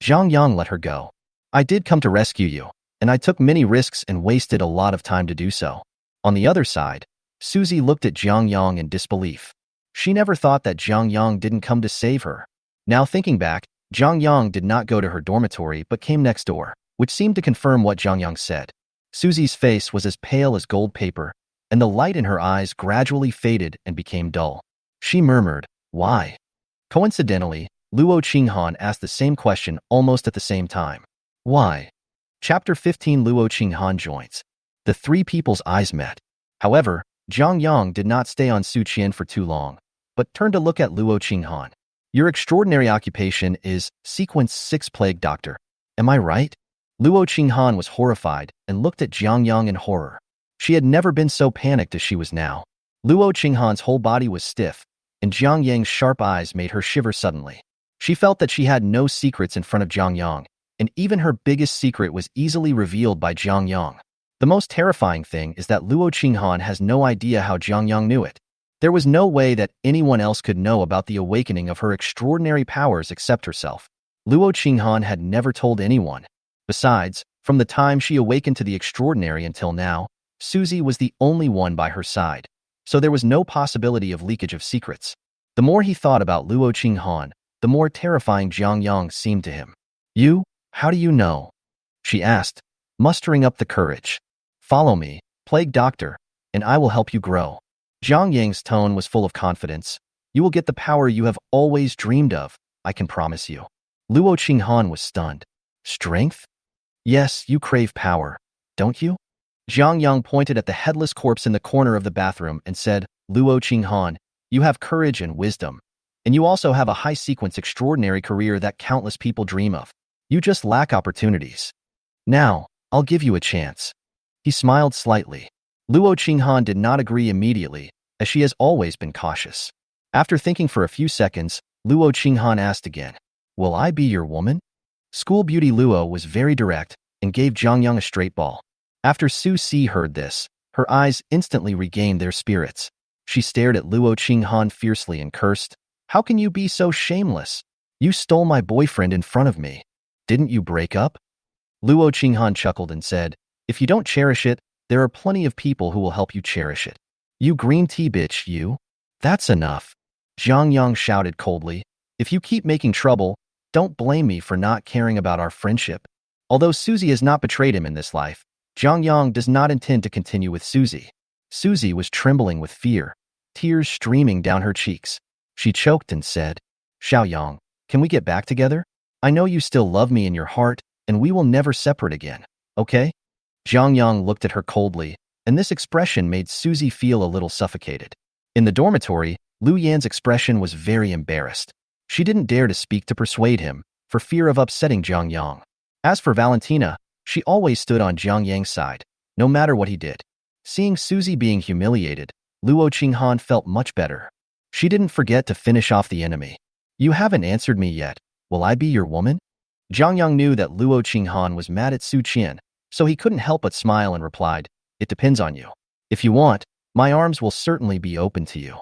Jiang Yang let her go. I did come to rescue you, and I took many risks and wasted a lot of time to do so. On the other side, Susie looked at Jiang Yang in disbelief. She never thought that Jiang Yang didn't come to save her. Now thinking back, Jiang Yang did not go to her dormitory but came next door, which seemed to confirm what Jiang Yang said. Susie's face was as pale as gold paper, and the light in her eyes gradually faded and became dull. She murmured, "Why?" Coincidentally, Luo Qinghan asked the same question almost at the same time. Why? Chapter 15. Luo Qinghan joins. The three people's eyes met. However, Jiang Yang did not stay on Su Qian for too long, but turned to look at Luo Qinghan. Your extraordinary occupation is Sequence 6 Plague Doctor. Am I right? Luo Qinghan was horrified and looked at Jiang Yang in horror. She had never been so panicked as she was now. Luo Qinghan's whole body was stiff, and Jiang Yang's sharp eyes made her shiver suddenly. She felt that she had no secrets in front of Jiang Yang, and even her biggest secret was easily revealed by Jiang Yang. The most terrifying thing is that Luo Qinghan has no idea how Jiang Yang knew it. There was no way that anyone else could know about the awakening of her extraordinary powers except herself. Luo Qinghan had never told anyone. Besides, from the time she awakened to the extraordinary until now, Susie was the only one by her side, so there was no possibility of leakage of secrets. The more he thought about Luo Qinghan, the more terrifying Jiang Yang seemed to him. How do you know? She asked, mustering up the courage. Follow me, Plague Doctor, and I will help you grow. Jiang Yang's tone was full of confidence. You will get the power you have always dreamed of, I can promise you. Luo Qinghan was stunned. Strength? Yes, you crave power, don't you? Jiang Yang pointed at the headless corpse in the corner of the bathroom and said, Luo Qinghan, you have courage and wisdom, and you also have a high-sequence extraordinary career that countless people dream of. You just lack opportunities. Now, I'll give you a chance. He smiled slightly. Luo Qinghan did not agree immediately, as she has always been cautious. After thinking for a few seconds, Luo Qinghan asked again, Will I be your woman? School beauty Luo was very direct and gave Jiang Yang a straight ball. After Su Si heard this, her eyes instantly regained their spirits. She stared at Luo Qinghan fiercely and cursed, How can you be so shameless? You stole my boyfriend in front of me. Didn't you break up? Luo Qinghan chuckled and said, If you don't cherish it, there are plenty of people who will help you cherish it. You green tea bitch, you. That's enough. Jiang Yang shouted coldly, If you keep making trouble, don't blame me for not caring about our friendship. Although Susie has not betrayed him in this life, Zhang Yang does not intend to continue with Suzy. Suzy was trembling with fear, tears streaming down her cheeks. She choked and said, Xiaoyang, can we get back together? I know you still love me in your heart, and we will never separate again, okay? Zhang Yang looked at her coldly, and this expression made Suzy feel a little suffocated. In the dormitory, Lu Yan's expression was very embarrassed. She didn't dare to speak to persuade him, for fear of upsetting Zhang Yang. As for Valentina, she always stood on Zhang Yang's side, no matter what he did. Seeing Suzy being humiliated, Luo Qinghan felt much better. She didn't forget to finish off the enemy. You haven't answered me yet. Will I be your woman? Zhang Yang knew that Luo Qinghan was mad at Su Qian, so he couldn't help but smile and replied, It depends on you. If you want, my arms will certainly be open to you.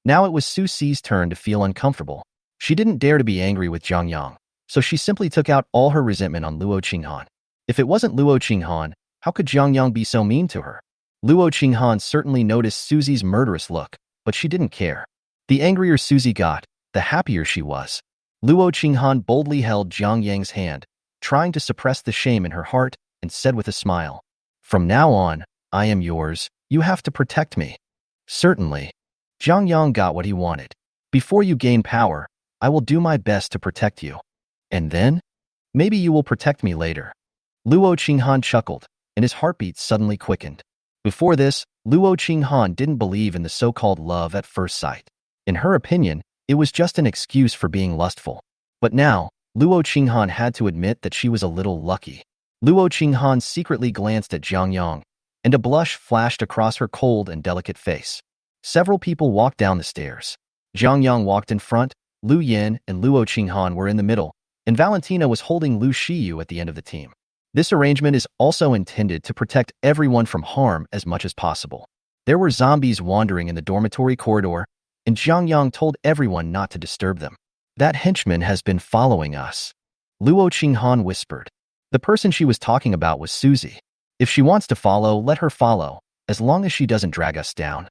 Now it was Su Ci's turn to feel uncomfortable. She didn't dare to be angry with Zhang Yang, so she simply took out all her resentment on Luo Qinghan. If it wasn't Luo Qinghan, how could Zhang Yang be so mean to her? Luo Qinghan certainly noticed Suzy's murderous look, but she didn't care. The angrier Suzy got, the happier she was. Luo Qinghan boldly held Zhang Yang's hand, trying to suppress the shame in her heart, and said with a smile, From now on, I am yours. You have to protect me. Certainly. Zhang Yang got what he wanted. Before you gain power, I will do my best to protect you. And then? Maybe you will protect me later. Luo Qinghan chuckled, and his heartbeat suddenly quickened. Before this, Luo Qinghan didn't believe in the so-called love at first sight. In her opinion, it was just an excuse for being lustful. But now, Luo Qinghan had to admit that she was a little lucky. Luo Qinghan secretly glanced at Zhang Yang, and a blush flashed across her cold and delicate face. Several people walked down the stairs. Zhang Yang walked in front, Lu Yin and Luo Qinghan were in the middle, and Valentina was holding Lu Shiyu at the end of the team. This arrangement is also intended to protect everyone from harm as much as possible. There were zombies wandering in the dormitory corridor, and Zhang Yang told everyone not to disturb them. That henchman has been following us. Luo Qinghan whispered. The person she was talking about was Suzy. If she wants to follow, let her follow, as long as she doesn't drag us down.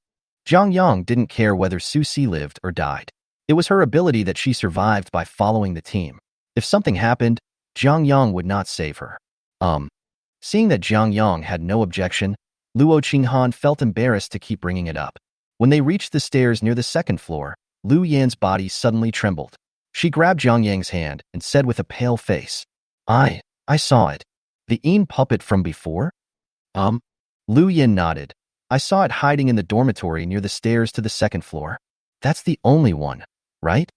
Zhang Yang didn't care whether Suzy lived or died. It was her ability that she survived by following the team. If something happened, Zhang Yang would not save her. Seeing that Zhang Yang had no objection, Luo Qinghan felt embarrassed to keep bringing it up. When they reached the stairs near the second floor, Lu Yan's body suddenly trembled. She grabbed Zhang Yang's hand and said with a pale face, I saw it. The Yin puppet from before? Lu Yan nodded. I saw it hiding in the dormitory near the stairs to the second floor. That's the only one, right?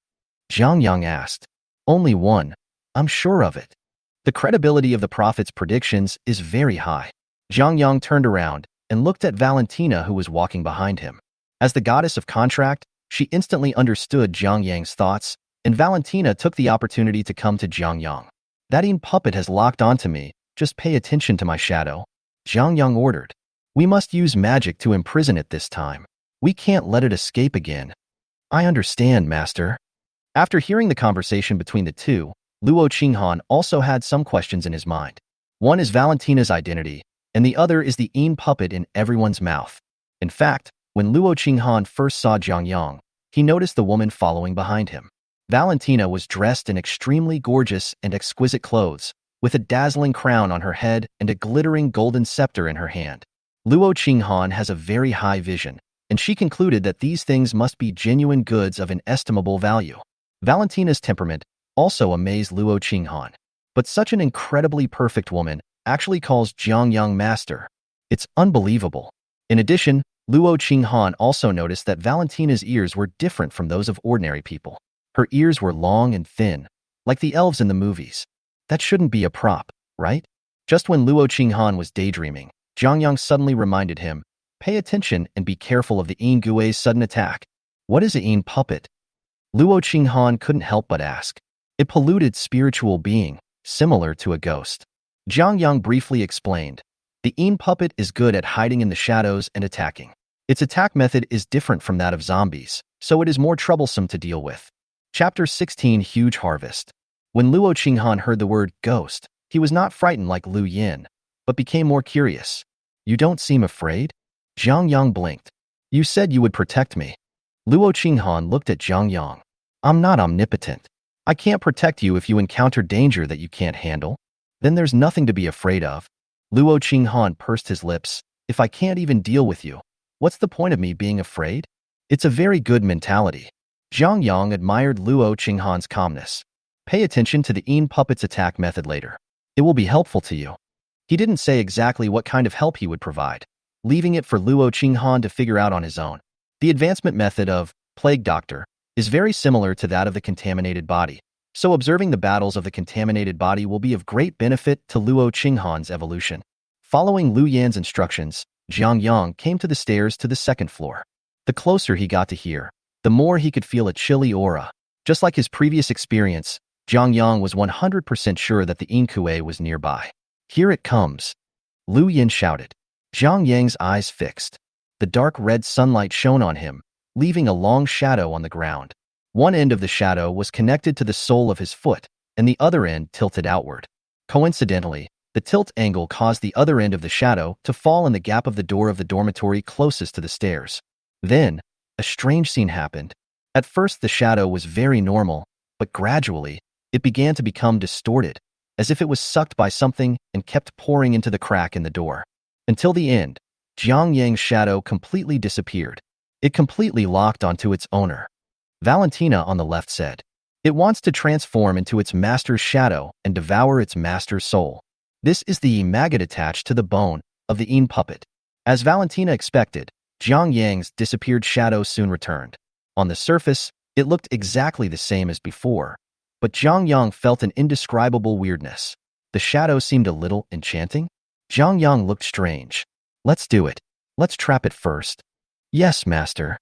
Zhang Yang asked. Only one. I'm sure of it. The credibility of the prophet's predictions is very high. Zhang Yang turned around and looked at Valentina, who was walking behind him. As the goddess of contract, she instantly understood Zhang Yang's thoughts, and Valentina took the opportunity to come to Zhang Yang. That Yin puppet has locked onto me. Just pay attention to my shadow. Zhang Yang ordered. We must use magic to imprison it this time. We can't let it escape again. I understand, Master. After hearing the conversation between the two, Luo Qinghan also had some questions in his mind. One is Valentina's identity, and the other is the Yin puppet in everyone's mouth. In fact, when Luo Qinghan first saw Zhang Yang, he noticed the woman following behind him. Valentina was dressed in extremely gorgeous and exquisite clothes, with a dazzling crown on her head and a glittering golden scepter in her hand. Luo Qinghan has a very high vision, and she concluded that these things must be genuine goods of inestimable value. Valentina's temperament also amazed Luo Qinghan. But such an incredibly perfect woman actually calls Zhang Yang master. It's unbelievable. In addition, Luo Qinghan also noticed that Valentina's ears were different from those of ordinary people. Her ears were long and thin, like the elves in the movies. That shouldn't be a prop, right? Just when Luo Qinghan was daydreaming, Zhang Yang suddenly reminded him, pay attention and be careful of the Yin Gui's sudden attack. What is a Yin puppet? Luo Qinghan couldn't help but ask. A polluted spiritual being, similar to a ghost. Zhang Yang briefly explained. The Yin puppet is good at hiding in the shadows and attacking. Its attack method is different from that of zombies, so it is more troublesome to deal with. Chapter 16 Huge Harvest. When Luo Qinghan heard the word ghost, he was not frightened like Lu Yin, but became more curious. You don't seem afraid? Zhang Yang blinked. You said you would protect me. Luo Qinghan looked at Zhang Yang. I'm not omnipotent. I can't protect you if you encounter danger that you can't handle. Then there's nothing to be afraid of. Luo Qinghan pursed his lips. If I can't even deal with you, what's the point of me being afraid? It's a very good mentality. Zhang Yang admired Luo Qinghan's calmness. Pay attention to the Yin puppet's attack method later. It will be helpful to you. He didn't say exactly what kind of help he would provide, leaving it for Luo Qinghan to figure out on his own. The advancement method of Plague Doctor is very similar to that of the contaminated body, so observing the battles of the contaminated body will be of great benefit to Luo Qinghan's evolution. Following Lu Yan's instructions, Zhang Yang came to the stairs to the second floor. The closer he got to here, the more he could feel a chilly aura. Just like his previous experience, Zhang Yang was 100% sure that the Yin Kuei was nearby. Here it comes, Lu Yan shouted. Zhang Yang's eyes fixed. The dark red sunlight shone on him, leaving a long shadow on the ground. One end of the shadow was connected to the sole of his foot, and the other end tilted outward. Coincidentally, the tilt angle caused the other end of the shadow to fall in the gap of the door of the dormitory closest to the stairs. Then, a strange scene happened. At first the shadow was very normal, but gradually, it began to become distorted, as if it was sucked by something and kept pouring into the crack in the door. Until the end, Zhang Yang's shadow completely disappeared. It completely locked onto its owner. Valentina on the left said, "It wants to transform into its master's shadow and devour its master's soul. This is the maggot attached to the bone of the Yin puppet." As Valentina expected, Zhang Yang's disappeared shadow soon returned. On the surface, it looked exactly the same as before, but Zhang Yang felt an indescribable weirdness. The shadow seemed a little enchanting. Zhang Yang looked strange. "Let's do it. Let's trap it first." "Yes, master."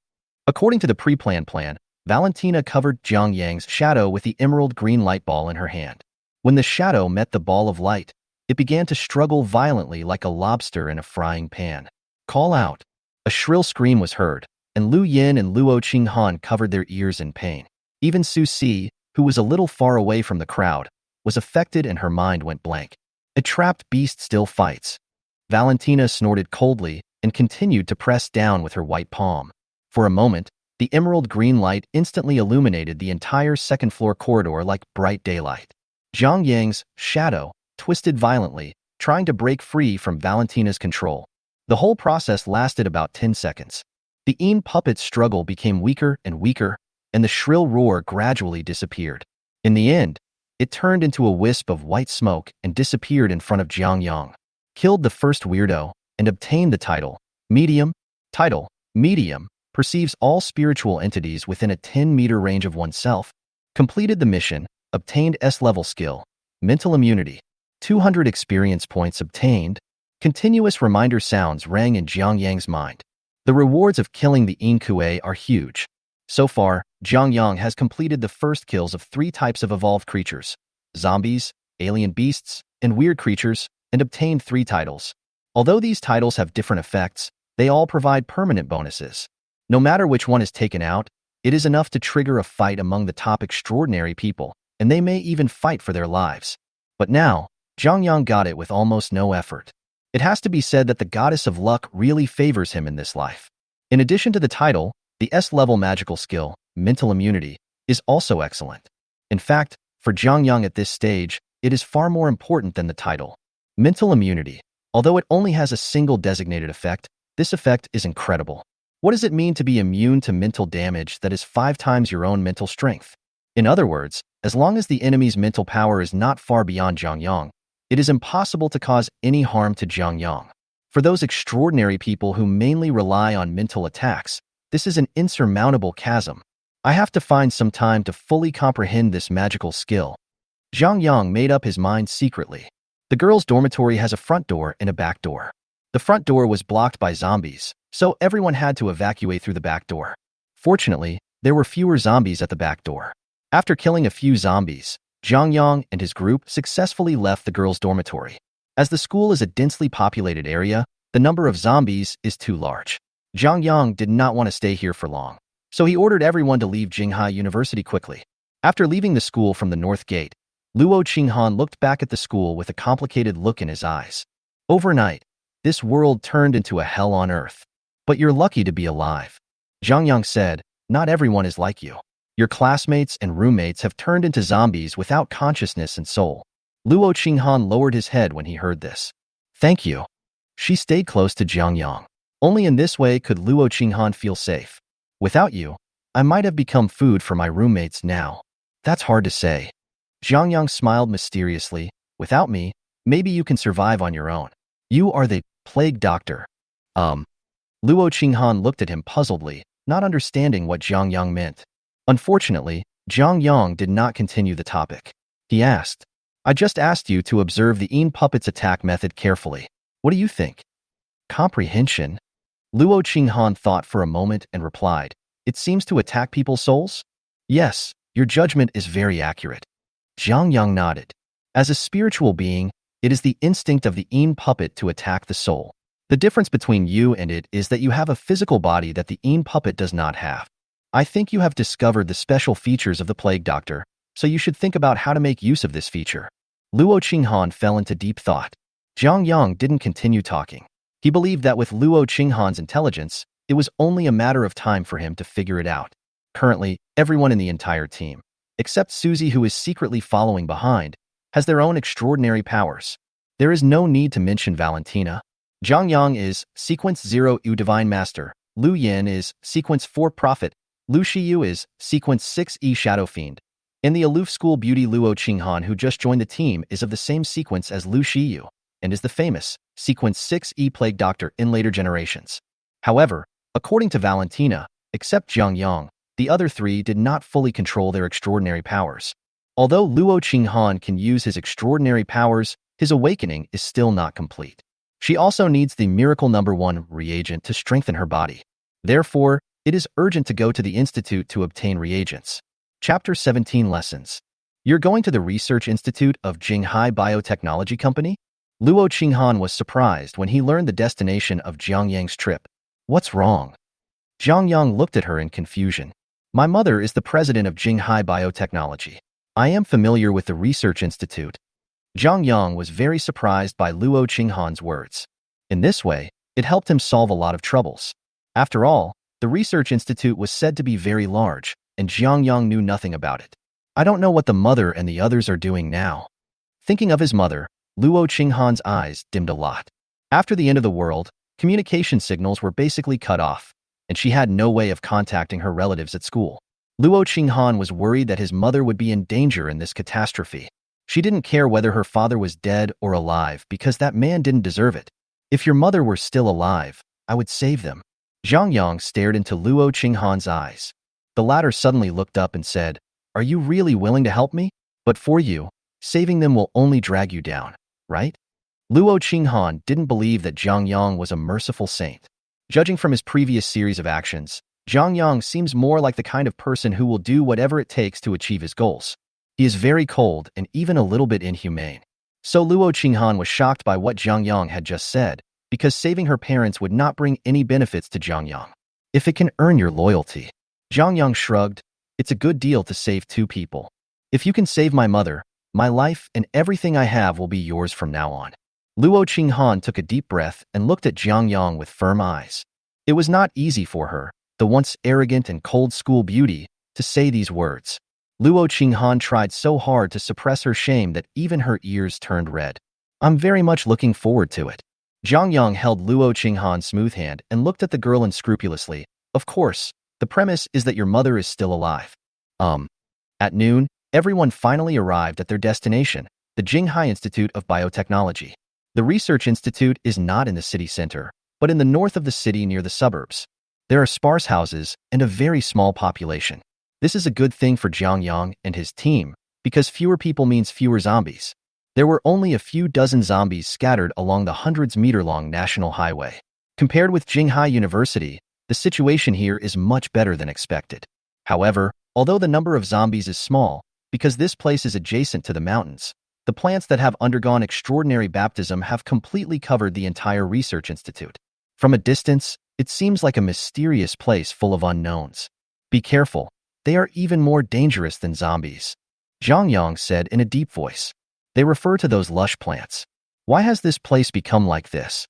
According to the pre-planned plan, Valentina covered Zhang Yang's shadow with the emerald green light ball in her hand. When the shadow met the ball of light, it began to struggle violently like a lobster in a frying pan. "Call out." A shrill scream was heard, and Lu Yan and Luo Qinghan covered their ears in pain. Even Su Si, who was a little far away from the crowd, was affected and her mind went blank. A trapped beast still fights. Valentina snorted coldly and continued to press down with her white palm. For a moment, the emerald green light instantly illuminated the entire second-floor corridor like bright daylight. Zhang Yang's shadow twisted violently, trying to break free from Valentina's control. The whole process lasted about 10 seconds. The Yin puppet's struggle became weaker and weaker, and the shrill roar gradually disappeared. In the end, it turned into a wisp of white smoke and disappeared in front of Zhang Yang. Killed the first weirdo and obtained the title. Medium. Title, Medium, perceives all spiritual entities within a 10-meter range of oneself. Completed the mission, obtained S-level skill. Mental immunity. 200 experience points obtained. Continuous reminder sounds rang in Zhang Yang's mind. The rewards of killing the Yin Kuei are huge. So far, Zhang Yang has completed the first kills of 3 types of evolved creatures, zombies, alien beasts, and weird creatures, and obtained 3 titles. Although these titles have different effects, they all provide permanent bonuses. No matter which one is taken out, it is enough to trigger a fight among the top extraordinary people, and they may even fight for their lives. But now, Zhang Yang got it with almost no effort. It has to be said that the goddess of luck really favors him in this life. In addition to the title, the S-level magical skill, mental immunity, is also excellent. In fact, for Zhang Yang at this stage, it is far more important than the title. Mental immunity. Although it only has a single designated effect, this effect is incredible. What does it mean to be immune to mental damage that is 5 times your own mental strength? In other words, as long as the enemy's mental power is not far beyond Zhang Yang, it is impossible to cause any harm to Zhang Yang. For those extraordinary people who mainly rely on mental attacks, this is an insurmountable chasm. I have to find some time to fully comprehend this magical skill. Zhang Yang made up his mind secretly. The girls' dormitory has a front door and a back door. The front door was blocked by zombies, so everyone had to evacuate through the back door. Fortunately, there were fewer zombies at the back door. After killing a few zombies, Zhang Yang and his group successfully left the girls' dormitory. As the school is a densely populated area, the number of zombies is too large. Zhang Yang did not want to stay here for long, so he ordered everyone to leave Jinghai University quickly. After leaving the school from the north gate, Luo Qinghan looked back at the school with a complicated look in his eyes. Overnight, this world turned into a hell on earth. But you're lucky to be alive. Zhang Yang said, not everyone is like you. Your classmates and roommates have turned into zombies without consciousness and soul. Luo Qinghan lowered his head when he heard this. Thank you. She stayed close to Jiang Yang. Only in this way could Luo Qinghan feel safe. Without you, I might have become food for my roommates now. That's hard to say. Jiang Yang smiled mysteriously. Without me, maybe you can survive on your own. You are the plague doctor. Luo Qinghan looked at him puzzledly, not understanding what Jiang Yang meant. Unfortunately, Jiang Yang did not continue the topic. He asked, I just asked you to observe the Een puppet's attack method carefully. What do you think? Comprehension? Luo Qinghan thought for a moment and replied, It seems to attack people's souls? Yes, your judgment is very accurate. Jiang Yang nodded. As a spiritual being, it is the instinct of the Een puppet to attack the soul. The difference between you and it is that you have a physical body that the Een puppet does not have. I think you have discovered the special features of the plague doctor, so you should think about how to make use of this feature. Luo Qinghan fell into deep thought. Jiang Yang didn't continue talking. He believed that with Luo Qinghan's intelligence, it was only a matter of time for him to figure it out. Currently, everyone in the entire team, except Suzy, who is secretly following behind, has their own extraordinary powers. There is no need to mention Valentina. Jiang Yang is Sequence 0 U Divine Master. Lu Yin is Sequence 4 Prophet. Lu Shiyu is Sequence 6 E Shadow Fiend. And the aloof school beauty Luo Qinghan, who just joined the team, is of the same sequence as Lu Shiyu, and is the famous Sequence 6 E Plague Doctor in later generations. However, according to Valentina, except Jiang Yang, the other three did not fully control their extraordinary powers. Although Luo Qinghan can use his extraordinary powers, his awakening is still not complete. She also needs the miracle number 1 reagent to strengthen her body. Therefore, it is urgent to go to the institute to obtain reagents. Chapter 17 Lessons. You're going to the Research Institute of Jinghai Biotechnology Company? Luo Qinghan was surprised when he learned the destination of Jiang Yang's trip. What's wrong? Jiang Yang looked at her in confusion. My mother is the president of Jinghai Biotechnology. I am familiar with the Research Institute. Jiang Yang was very surprised by Luo Qinghan's words. In this way, it helped him solve a lot of troubles. After all, the Research Institute was said to be very large, and Jiang Yang knew nothing about it. I don't know what the mother and the others are doing now. Thinking of his mother, Luo Qinghan's eyes dimmed a lot. After the end of the world, communication signals were basically cut off, and she had no way of contacting her relatives at school. Luo Qinghan was worried that his mother would be in danger in this catastrophe. She didn't care whether her father was dead or alive because that man didn't deserve it. If your mother were still alive, I would save them. Jiang Yang stared into Luo Qinghan's eyes. The latter suddenly looked up and said, Are you really willing to help me? But for you, saving them will only drag you down, right? Luo Qinghan didn't believe that Jiang Yang was a merciful saint. Judging from his previous series of actions, Jiang Yang seems more like the kind of person who will do whatever it takes to achieve his goals. He is very cold and even a little bit inhumane. So Luo Qinghan was shocked by what Jiang Yang had just said, because saving her parents would not bring any benefits to Jiang Yang. If it can earn your loyalty. Jiang Yang shrugged. It's a good deal to save 2 people. If you can save my mother, my life and everything I have will be yours from now on. Luo Qinghan took a deep breath and looked at Jiang Yang with firm eyes. It was not easy for her, the once arrogant and cold school beauty, to say these words. Luo Qinghan tried so hard to suppress her shame that even her ears turned red. I'm very much looking forward to it. Jiang Yang held Luo Qinghan's smooth hand and looked at the girl unscrupulously. Of course, the premise is that your mother is still alive. At noon, everyone finally arrived at their destination, the Jinghai Institute of Biotechnology. The Research Institute is not in the city center, but in the north of the city near the suburbs. There are sparse houses and a very small population. This is a good thing for Jiang Yang and his team, because fewer people means fewer zombies. There were only a few dozen zombies scattered along the hundreds-meter-long national highway. Compared with Jinghai University, the situation here is much better than expected. However, although the number of zombies is small, because this place is adjacent to the mountains, the plants that have undergone extraordinary baptism have completely covered the entire Research Institute. From a distance, it seems like a mysterious place full of unknowns. Be careful. They are even more dangerous than zombies. Jiang Yang said in a deep voice. They refer to those lush plants. Why has this place become like this?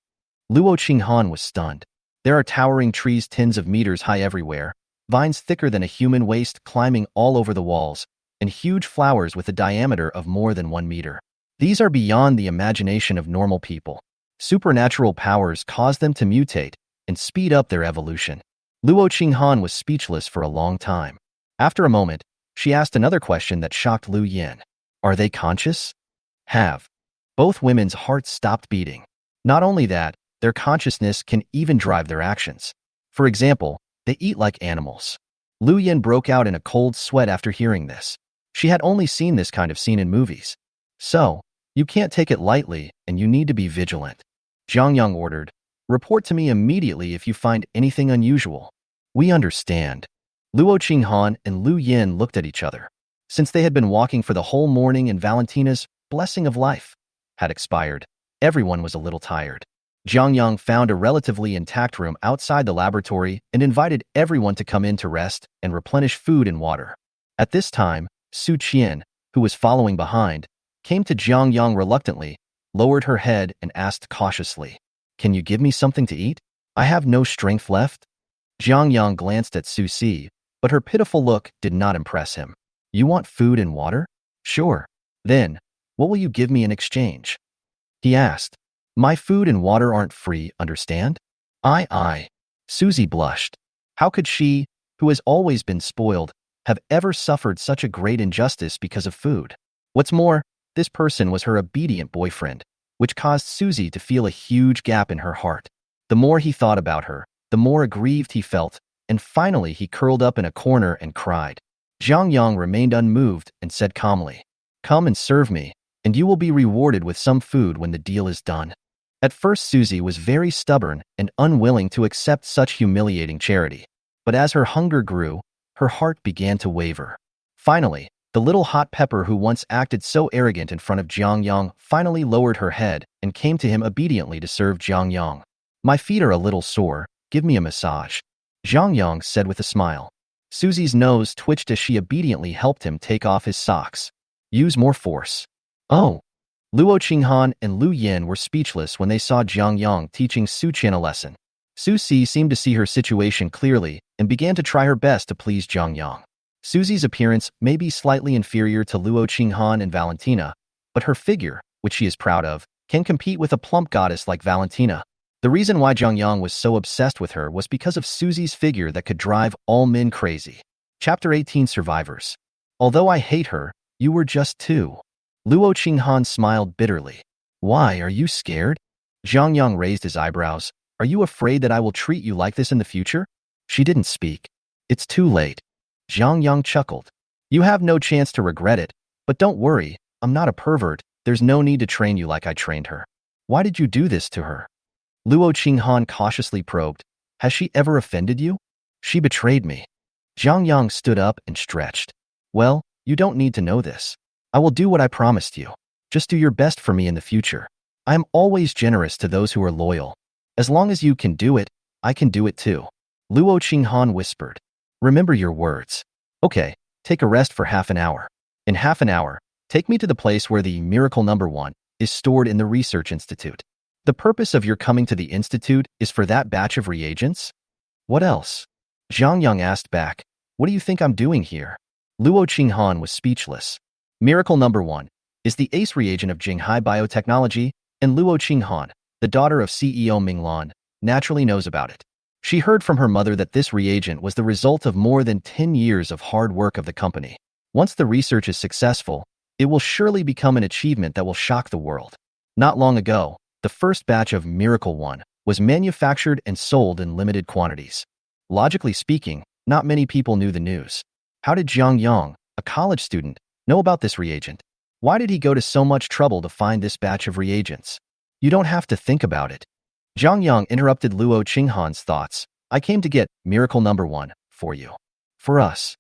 Luo Qinghan was stunned. There are towering trees tens of meters high everywhere, vines thicker than a human waist climbing all over the walls, and huge flowers with a diameter of more than 1 meter. These are beyond the imagination of normal people. Supernatural powers caused them to mutate and speed up their evolution. Luo Qinghan was speechless for a long time. After a moment, she asked another question that shocked Lu Yin. Are they conscious? Have. Both women's hearts stopped beating. Not only that, their consciousness can even drive their actions. For example, they eat like animals. Lu Yin broke out in a cold sweat after hearing this. She had only seen this kind of scene in movies. So, you can't take it lightly, and you need to be vigilant. Zhang Yang ordered, report to me immediately if you find anything unusual. We understand. Luo Qinghan and Lu Yin looked at each other. Since they had been walking for the whole morning and Valentina's blessing of life had expired, everyone was a little tired. Zhang Yang found a relatively intact room outside the laboratory and invited everyone to come in to rest and replenish food and water. At this time, Su Qian, who was following behind, came to Zhang Yang reluctantly, lowered her head and asked cautiously, "Can you give me something to eat? I have no strength left." Zhang Yang glanced at Su Si, but her pitiful look did not impress him. "You want food and water? Sure. Then, what will you give me in exchange?" he asked. "My food and water aren't free, understand?" I. Susie blushed. How could she, who has always been spoiled, have ever suffered such a great injustice because of food? What's more, this person was her obedient boyfriend, which caused Susie to feel a huge gap in her heart. The more he thought about her, the more aggrieved he felt, and finally he curled up in a corner and cried. Zhang Yang remained unmoved and said calmly, "Come and serve me, and you will be rewarded with some food when the deal is done." At first, Susie was very stubborn and unwilling to accept such humiliating charity. But as her hunger grew, her heart began to waver. Finally, the little hot pepper who once acted so arrogant in front of Zhang Yang finally lowered her head and came to him obediently to serve Zhang Yang. "My feet are a little sore, give me a massage," Zhang Yang said with a smile. Susie's nose twitched as she obediently helped him take off his socks. "Use more force." "Oh." Luo Qinghan and Lu Yin were speechless when they saw Zhang Yang teaching Su Qian a lesson. Su Si seemed to see her situation clearly and began to try her best to please Zhang Yang. Susie's appearance may be slightly inferior to Luo Qinghan and Valentina, but her figure, which she is proud of, can compete with a plump goddess like Valentina. The reason why Zhang Yang was so obsessed with her was because of Susie's figure that could drive all men crazy. Chapter 18 Survivors. Although I hate her, you were just two. Luo Qinghan smiled bitterly. "Why, are you scared?" Zhang Yang raised his eyebrows. "Are you afraid that I will treat you like this in the future?" She didn't speak. "It's too late." Zhang Yang chuckled. "You have no chance to regret it, but don't worry, I'm not a pervert. There's no need to train you like I trained her." "Why did you do this to her?" Luo Qinghan cautiously probed. "Has she ever offended you?" "She betrayed me." Zhang Yang stood up and stretched. "Well, you don't need to know this. I will do what I promised you. Just do your best for me in the future. I am always generous to those who are loyal. As long as you can do it, I can do it too." Luo Qinghan whispered. "Remember your words. Okay, take a rest for half an hour. In half an hour, take me to the place where the miracle number 1 is stored in the research institute. The purpose of your coming to the institute is for that batch of reagents?" "What else?" Zhang Yang asked back. "What do you think I'm doing here?" Luo Qinghan was speechless. Miracle number 1 is the ace reagent of Jinghai Biotechnology, and Luo Qinghan, the daughter of CEO Minglan, naturally knows about it. She heard from her mother that this reagent was the result of more than 10 years of hard work of the company. Once the research is successful, it will surely become an achievement that will shock the world. Not long ago, the first batch of Miracle 1 was manufactured and sold in limited quantities. Logically speaking, not many people knew the news. How did Zhang Yang, a college student, know about this reagent? Why did he go to so much trouble to find this batch of reagents? You don't have to think about it. Zhang Yang interrupted Luo Qinghan's thoughts. "I came to get miracle number 1 for you. For us."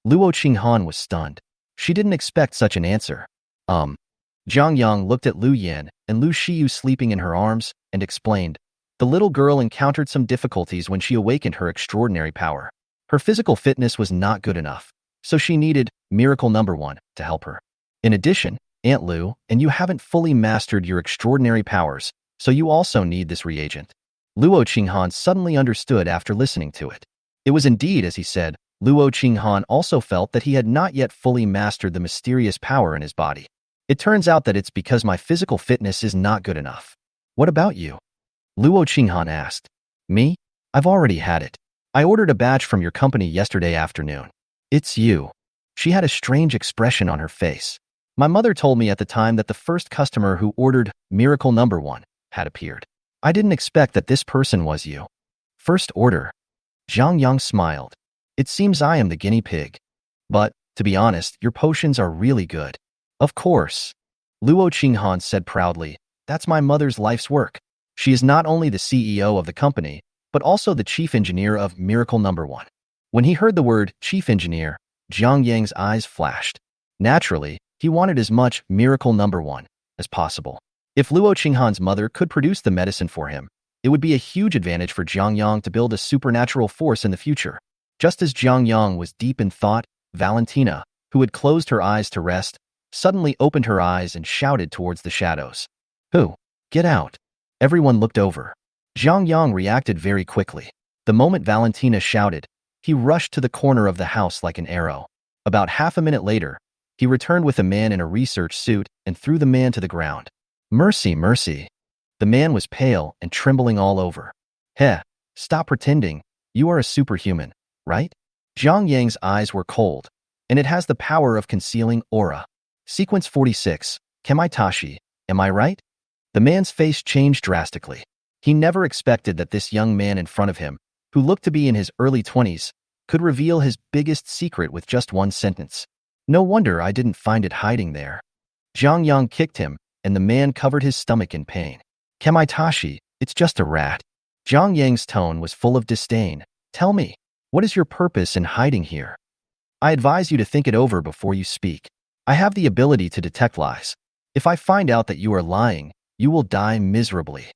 Luo Qinghan was stunned. She didn't expect such an answer. Zhang Yang looked at Lu Yin and Lu Xiyu sleeping in her arms and explained. The little girl encountered some difficulties when she awakened her extraordinary power. Her physical fitness was not good enough, so she needed miracle number 1 to help her. In addition, Aunt Lu, and you haven't fully mastered your extraordinary powers, so you also need this reagent. Luo Qinghan suddenly understood after listening to it. It was indeed as he said. Luo Qinghan also felt that he had not yet fully mastered the mysterious power in his body. "It turns out that it's because my physical fitness is not good enough. What about you? Luo Qinghan asked. Me? I've already had it. I ordered a batch from your company yesterday afternoon. It's you. She had a strange expression on her face. My mother told me at the time that the first customer who ordered miracle number 1 had appeared. I didn't expect that this person was you. First order. Zhang Yang smiled. It seems I am the guinea pig. But, to be honest, your potions are really good. Of course. Luo Qinghan said proudly, that's my mother's life's work. She is not only the CEO of the company, but also the chief engineer of Miracle Number 1. When he heard the word chief engineer, Zhang Yang's eyes flashed. Naturally, he wanted as much Miracle Number 1 as possible. If Luo Qinghan's mother could produce the medicine for him, it would be a huge advantage for Zhang Yang to build a supernatural force in the future. Just as Zhang Yang was deep in thought, Valentina, who had closed her eyes to rest, suddenly opened her eyes and shouted towards the shadows. Who? Get out. Everyone looked over. Zhang Yang reacted very quickly. The moment Valentina shouted, he rushed to the corner of the house like an arrow. About half a minute later, he returned with a man in a research suit and threw the man to the ground. Mercy, mercy. The man was pale and trembling all over. Heh, stop pretending. You are a superhuman, right? Zhang Yang's eyes were cold, and it has the power of concealing aura. Sequence 46, Kemaitashi, am I right? The man's face changed drastically. He never expected that this young man in front of him, who looked to be in his early 20s, could reveal his biggest secret with just one sentence. No wonder I didn't find it hiding there. Zhang Yang kicked him, and the man covered his stomach in pain. Kemaitashi, it's just a rat. Zhang Yang's tone was full of disdain. Tell me, what is your purpose in hiding here? I advise you to think it over before you speak. I have the ability to detect lies. If I find out that you are lying, you will die miserably.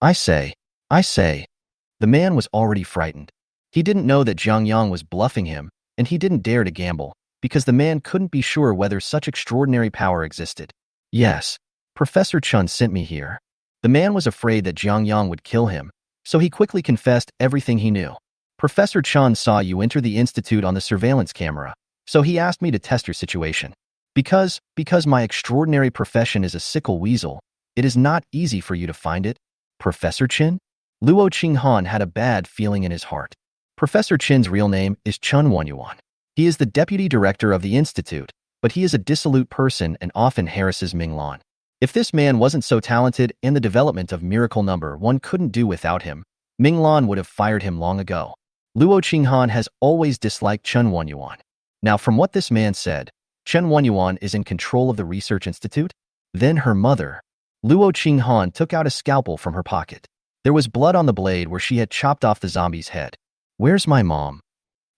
I say. The man was already frightened. He didn't know that Zhang Yang was bluffing him, and he didn't dare to gamble, because the man couldn't be sure whether such extraordinary power existed. Yes, Professor Chun sent me here. The man was afraid that Zhang Yang would kill him, so he quickly confessed everything he knew. Professor Chun saw you enter the institute on the surveillance camera, so he asked me to test your situation. Because my extraordinary profession is a sickle weasel, it is not easy for you to find it. Professor Chin? Luo Qinghan had a bad feeling in his heart. Professor Chin's real name is Chun Wanyuan. He is the deputy director of the institute, but he is a dissolute person and often harasses Minglan. If this man wasn't so talented in the development of Miracle Number 1 couldn't do without him, Minglan would have fired him long ago. Luo Qinghan has always disliked Chun Wanyuan. Now, from what this man said, Chun Wanyuan is in control of the research institute? Then her mother. Luo Qinghan took out a scalpel from her pocket. There was blood on the blade where she had chopped off the zombie's head. Where's my mom?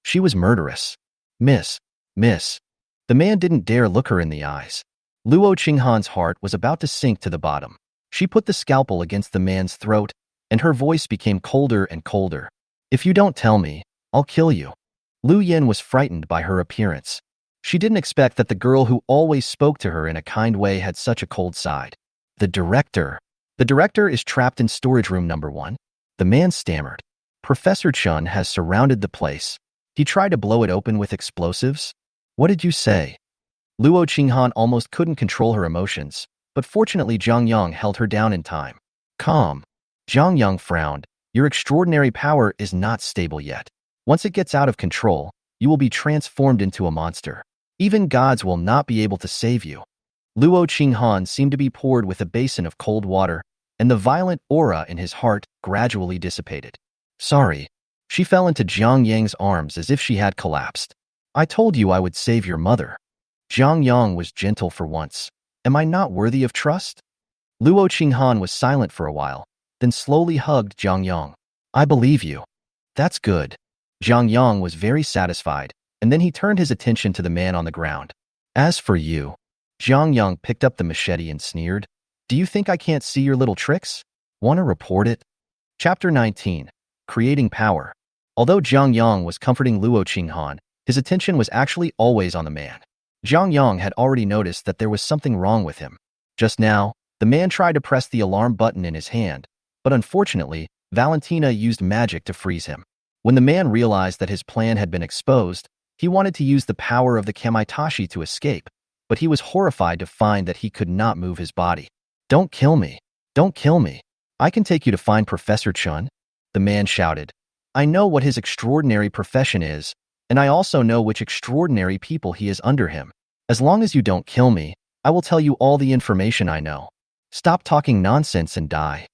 She was murderous. Miss. The man didn't dare look her in the eyes. Luo Qinghan's heart was about to sink to the bottom. She put the scalpel against the man's throat, and her voice became colder and colder. If you don't tell me, I'll kill you. Lu Yin was frightened by her appearance. She didn't expect that the girl who always spoke to her in a kind way had such a cold side. The director is trapped in storage room number 1. The man stammered. Professor Chun has surrounded the place. He tried to blow it open with explosives. What did you say? Luo Qinghan almost couldn't control her emotions, but fortunately Zhang Yang held her down in time. Calm. Zhang Yang frowned. Your extraordinary power is not stable yet. Once it gets out of control, you will be transformed into a monster. Even gods will not be able to save you. Luo Qinghan seemed to be poured with a basin of cold water, and the violent aura in his heart gradually dissipated. Sorry. She fell into Zhang Yang's arms as if she had collapsed. I told you I would save your mother. Zhang Yang was gentle for once. Am I not worthy of trust? Luo Qinghan was silent for a while, then slowly hugged Zhang Yang. I believe you. That's good. Zhang Yang was very satisfied, and then he turned his attention to the man on the ground. As for you, Zhang Yang picked up the machete and sneered. Do you think I can't see your little tricks? Want to report it? Chapter 19. Creating Power. Although Zhang Yang was comforting Luo Qinghan, his attention was actually always on the man. Zhang Yang had already noticed that there was something wrong with him. Just now, the man tried to press the alarm button in his hand, but unfortunately, Valentina used magic to freeze him. When the man realized that his plan had been exposed, he wanted to use the power of the Kemaitashi to escape, but he was horrified to find that he could not move his body. Don't kill me. Don't kill me. I can take you to find Professor Chun, the man shouted. I know what his extraordinary profession is, and I also know which extraordinary people he has under him. As long as you don't kill me, I will tell you all the information I know. Stop talking nonsense and die.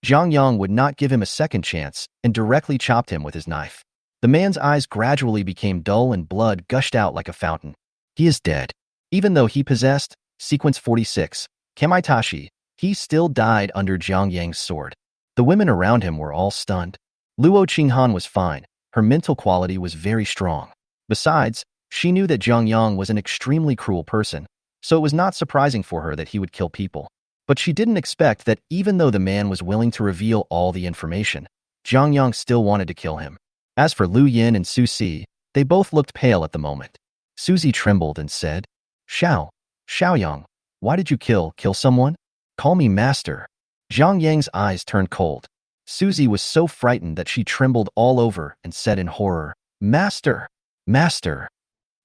Zhang Yang would not give him a second chance and directly chopped him with his knife. The man's eyes gradually became dull and blood gushed out like a fountain. He is dead. Even though he possessed, sequence 46, Kamaitashi, he still died under Zhang Yang's sword. The women around him were all stunned. Luo Qinghan was fine. Her mental quality was very strong. Besides, she knew that Zhang Yang was an extremely cruel person, so it was not surprising for her that he would kill people. But she didn't expect that even though the man was willing to reveal all the information, Zhang Yang still wanted to kill him. As for Lu Yin and Su Si, they both looked pale at the moment. Suzy trembled and said, Xiaoyang, why did you kill someone? Call me master. Zhang Yang's eyes turned cold. Suzy was so frightened that she trembled all over and said in horror, Master! Master!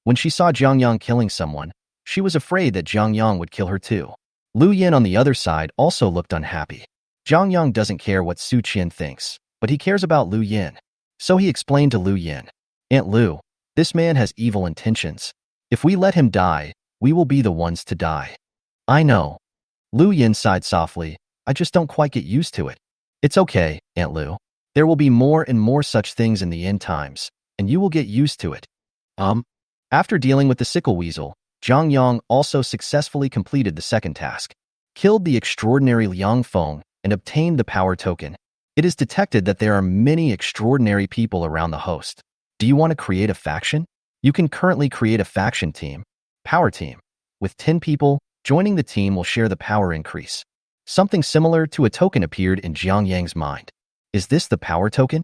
When she saw Zhang Yang killing someone, she was afraid that Zhang Yang would kill her too. Lu Yin on the other side also looked unhappy. Zhang Yang doesn't care what Su Qian thinks, but he cares about Lu Yin. So he explained to Lu Yin, Aunt Lu, this man has evil intentions. If we let him die, we will be the ones to die. I know. Lu Yin sighed softly. I just don't quite get used to it. It's okay, Aunt Lu. There will be more and more such things in the end times, and you will get used to it. After dealing with the sickle weasel, Zhang Yang also successfully completed the second task, killed the extraordinary Liang Feng, and obtained the power token. It is detected that there are many extraordinary people around the host. Do you want to create a faction? You can currently create a faction team, power team. With 10 people, joining the team will share the power increase. Something similar to a token appeared in Zhang Yang's mind. Is this the power token?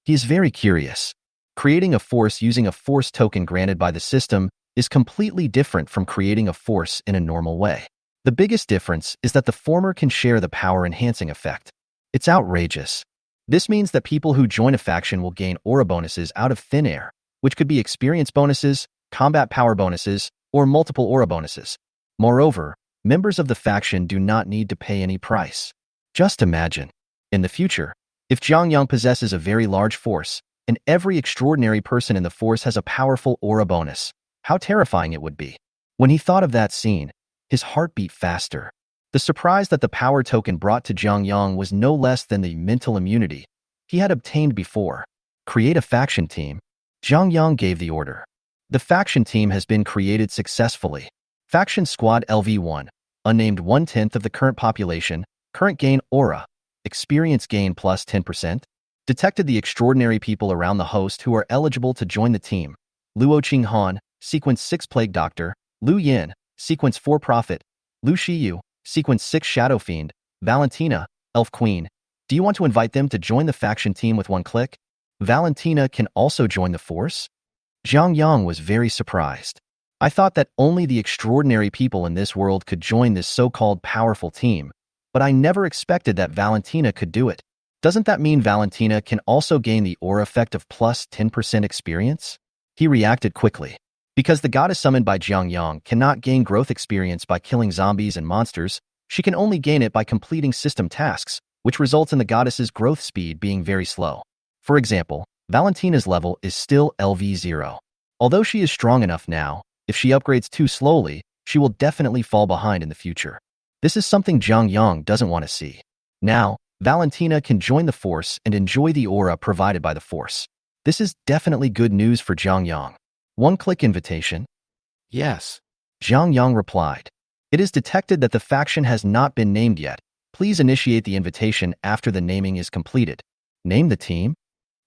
He is very curious. Creating a force using a force token granted by the system is completely different from creating a force in a normal way. The biggest difference is that the former can share the power enhancing effect. It's outrageous. This means that people who join a faction will gain aura bonuses out of thin air, which could be experience bonuses, combat power bonuses, or multiple aura bonuses. Moreover, members of the faction do not need to pay any price. Just imagine. In the future, if Zhang Yang possesses a very large force, and every extraordinary person in the force has a powerful aura bonus, how terrifying it would be. When he thought of that scene, his heart beat faster. The surprise that the power token brought to Zhang Yang was no less than the mental immunity he had obtained before. Create a faction team. Zhang Yang gave the order. The faction team has been created successfully. Faction Squad LV1, unnamed 1/10 of the current population, current gain aura, experience gain plus 10%, detected the extraordinary people around the host who are eligible to join the team. Luo Qinghan, Sequence 6 Plague Doctor, Lu Yin, Sequence 4 Prophet, Lu Shiyu, Sequence 6 Shadow Fiend, Valentina, Elf Queen. Do you want to invite them to join the faction team with one click? Valentina can also join the force? Zhang Yang was very surprised. I thought that only the extraordinary people in this world could join this so-called powerful team, but I never expected that Valentina could do it. Doesn't that mean Valentina can also gain the aura effect of plus 10% experience? He reacted quickly. Because the goddess summoned by Zhang Yang cannot gain growth experience by killing zombies and monsters, she can only gain it by completing system tasks, which results in the goddess's growth speed being very slow. For example, Valentina's level is still LV0. Although she is strong enough now, if she upgrades too slowly, she will definitely fall behind in the future. This is something Zhang Yang doesn't want to see. Now, Valentina can join the force and enjoy the aura provided by the force. This is definitely good news for Zhang Yang. One-click invitation? Yes. Zhang Yang replied. It is detected that the faction has not been named yet. Please initiate the invitation after the naming is completed. Name the team?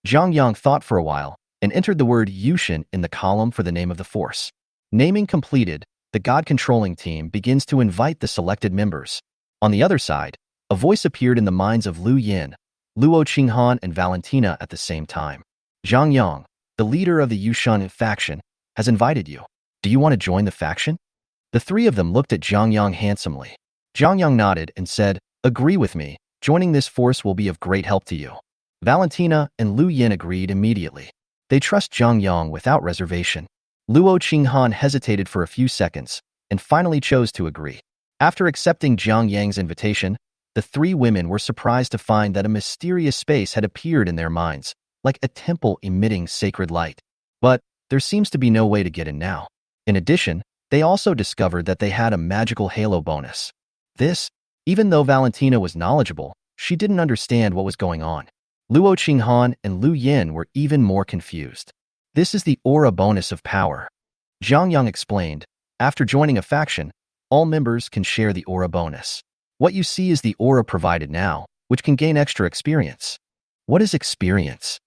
Zhang Yang thought for a while and entered the word Yushin in the column for the name of the force. Naming completed, the God-controlling team begins to invite the selected members. On the other side, a voice appeared in the minds of Lu Yin, Luo Qinghan, and Valentina at the same time. Zhang Yang, the leader of the Yushin faction, has invited you. Do you want to join the faction? The three of them looked at Zhang Yang handsomely. Zhang Yang nodded and said, Agree with me, joining this force will be of great help to you. Valentina and Lu Yin agreed immediately. They trust Zhang Yang without reservation. Luo Qinghan hesitated for a few seconds and finally chose to agree. After accepting Zhang Yang's invitation, The three women were surprised to find that a mysterious space had appeared in their minds, like a temple emitting sacred light. But there seems to be no way to get in now. In addition, they also discovered that they had a magical halo bonus. This, even though Valentina was knowledgeable, she didn't understand what was going on. Luo Qinghan and Lu Yin were even more confused. This is the aura bonus of power. Zhang Yang explained. After joining a faction, all members can share the aura bonus. What you see is the aura provided now, which can gain extra experience. What is experience?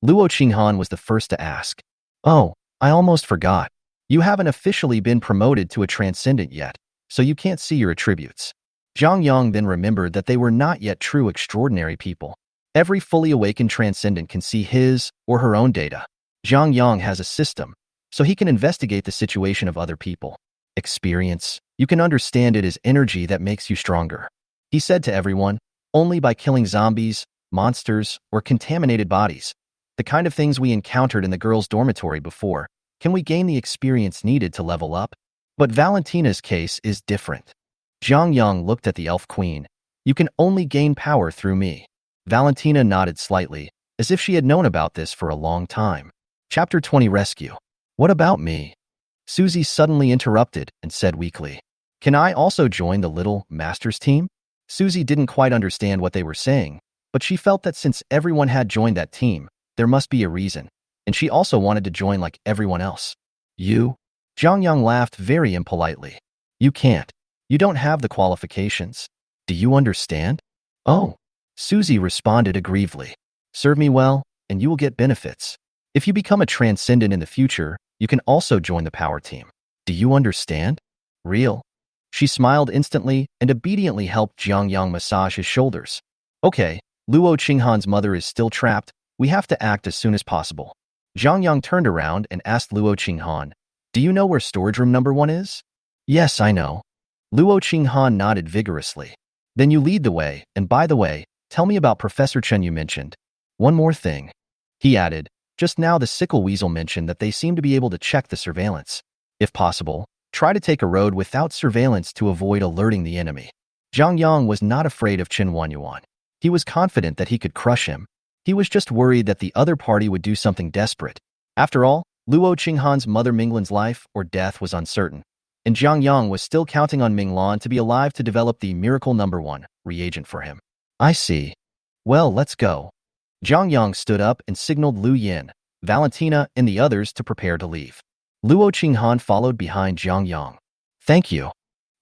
Luo Qinghan was the first to ask. Oh, I almost forgot. You haven't officially been promoted to a transcendent yet, so you can't see your attributes. Zhang Yang then remembered that they were not yet true extraordinary people. Every fully awakened transcendent can see his or her own data. Zhang Yang has a system, so he can investigate the situation of other people. Experience, you can understand it as energy that makes you stronger. He said to everyone, only by killing zombies, monsters, or contaminated bodies, the kind of things we encountered in the girls' dormitory before, can we gain the experience needed to level up. But Valentina's case is different. Zhang Yang looked at the elf queen. You can only gain power through me. Valentina nodded slightly, as if she had known about this for a long time. Chapter 20 Rescue. What about me? Susie suddenly interrupted and said weakly, can I also join the Little Masters team? Susie didn't quite understand what they were saying, but she felt that since everyone had joined that team, there must be a reason, and she also wanted to join like everyone else. You? Zhang Yang laughed very impolitely. You can't. You don't have the qualifications. Do you understand? Oh. Susie responded aggrievedly. Serve me well, and you will get benefits. If you become a transcendent in the future, you can also join the power team. Do you understand? Real? She smiled instantly and obediently helped Zhang Yang massage his shoulders. Okay, Luo Qinghan's mother is still trapped. We have to act as soon as possible. Zhang Yang turned around and asked Luo Qinghan, do you know where storage room number 1 is? Yes, I know. Luo Qinghan nodded vigorously. Then you lead the way, and by the way, tell me about Professor Chen you mentioned. One more thing. He added, just now the sickle weasel mentioned that they seem to be able to check the surveillance. If possible, try to take a road without surveillance to avoid alerting the enemy. Zhang Yang was not afraid of Chen Wanyuan. He was confident that he could crush him. He was just worried that the other party would do something desperate. After all, Luo Qinghan's mother Minglan's life or death was uncertain, and Zhang Yang was still counting on Minglan to be alive to develop the miracle number 1 reagent for him. I see. Well, let's go. Zhang Yang stood up and signaled Lu Yin, Valentina, and the others to prepare to leave. Luo Qinghan followed behind Zhang Yang. Thank you.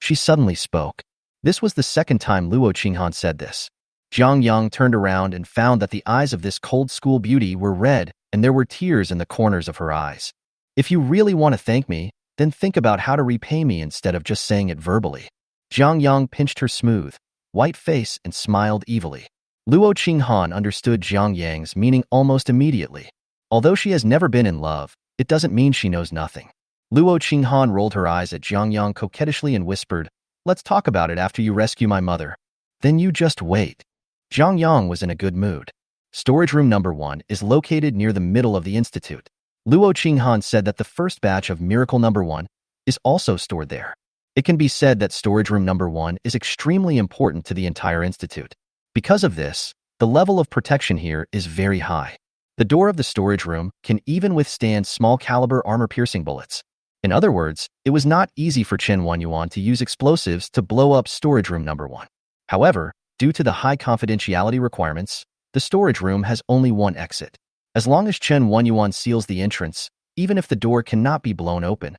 She suddenly spoke. This was the second time Luo Qinghan said this. Zhang Yang turned around and found that the eyes of this cold school beauty were red, and there were tears in the corners of her eyes. If you really want to thank me, then think about how to repay me instead of just saying it verbally. Zhang Yang pinched her smooth, white face and smiled evilly. Luo Qinghan understood Zhang Yang's meaning almost immediately. Although she has never been in love, it doesn't mean she knows nothing. Luo Qinghan rolled her eyes at Zhang Yang coquettishly and whispered, let's talk about it after you rescue my mother. Then you just wait. Zhang Yang was in a good mood. Storage room number 1 is located near the middle of the institute. Luo Qinghan said that the first batch of miracle number 1 is also stored there. It can be said that storage room number 1 is extremely important to the entire institute. Because of this, the level of protection here is very high. The door of the storage room can even withstand small caliber armor-piercing bullets. In other words, it was not easy for Chen Wanyuan to use explosives to blow up storage room number 1. However, due to the high confidentiality requirements, the storage room has only one exit. As long as Chen Wanyuan seals the entrance, even if the door cannot be blown open,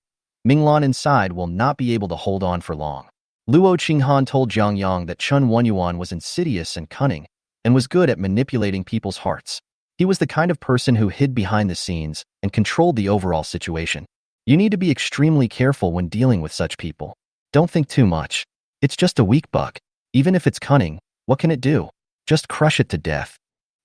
Minglan inside will not be able to hold on for long. Luo Qinghan told Zhang Yang that Chen Wanyuan was insidious and cunning, and was good at manipulating people's hearts. He was the kind of person who hid behind the scenes and controlled the overall situation. You need to be extremely careful when dealing with such people. Don't think too much. It's just a weak bug. Even if it's cunning, what can it do? Just crush it to death.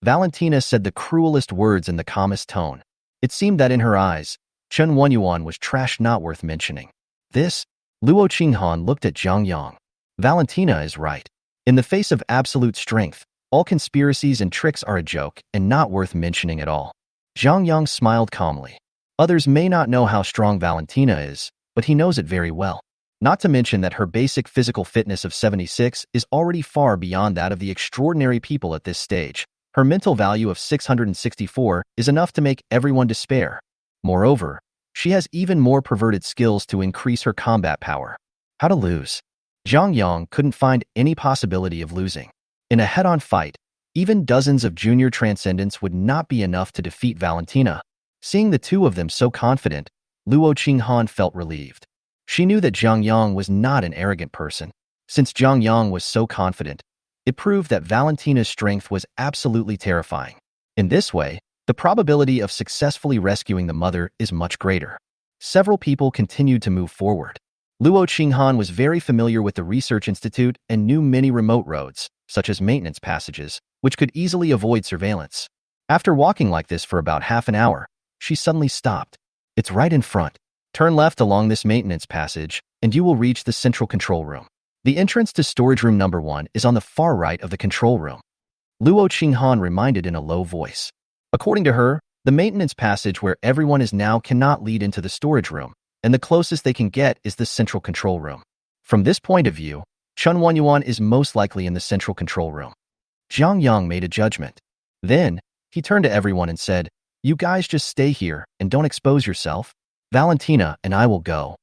Valentina said the cruelest words in the calmest tone. It seemed that in her eyes, Chen Wanyuan was trash not worth mentioning. This, Luo Qinghan looked at Zhang Yang. Valentina is right. In the face of absolute strength, all conspiracies and tricks are a joke and not worth mentioning at all. Zhang Yang smiled calmly. Others may not know how strong Valentina is, but he knows it very well. Not to mention that her basic physical fitness of 76 is already far beyond that of the extraordinary people at this stage. Her mental value of 664 is enough to make everyone despair. Moreover, she has even more perverted skills to increase her combat power. How to lose? Zhang Yang couldn't find any possibility of losing. In a head-on fight, even dozens of junior transcendents would not be enough to defeat Valentina. Seeing the two of them so confident, Luo Qinghan felt relieved. She knew that Zhang Yang was not an arrogant person. Since Zhang Yang was so confident, it proved that Valentina's strength was absolutely terrifying. In this way, the probability of successfully rescuing the mother is much greater. Several people continued to move forward. Luo Qinghan was very familiar with the research institute and knew many remote roads, such as maintenance passages, which could easily avoid surveillance. After walking like this for about half an hour, she suddenly stopped. It's right in front. Turn left along this maintenance passage, and you will reach the central control room. The entrance to storage room number 1 is on the far right of the control room. Luo Qinghan reminded in a low voice. According to her, the maintenance passage where everyone is now cannot lead into the storage room, and the closest they can get is the central control room. From this point of view, Chun Wanyuan is most likely in the central control room. Zhang Yang made a judgment. Then, he turned to everyone and said, "You guys just stay here and don't expose yourself. Valentina and I will go."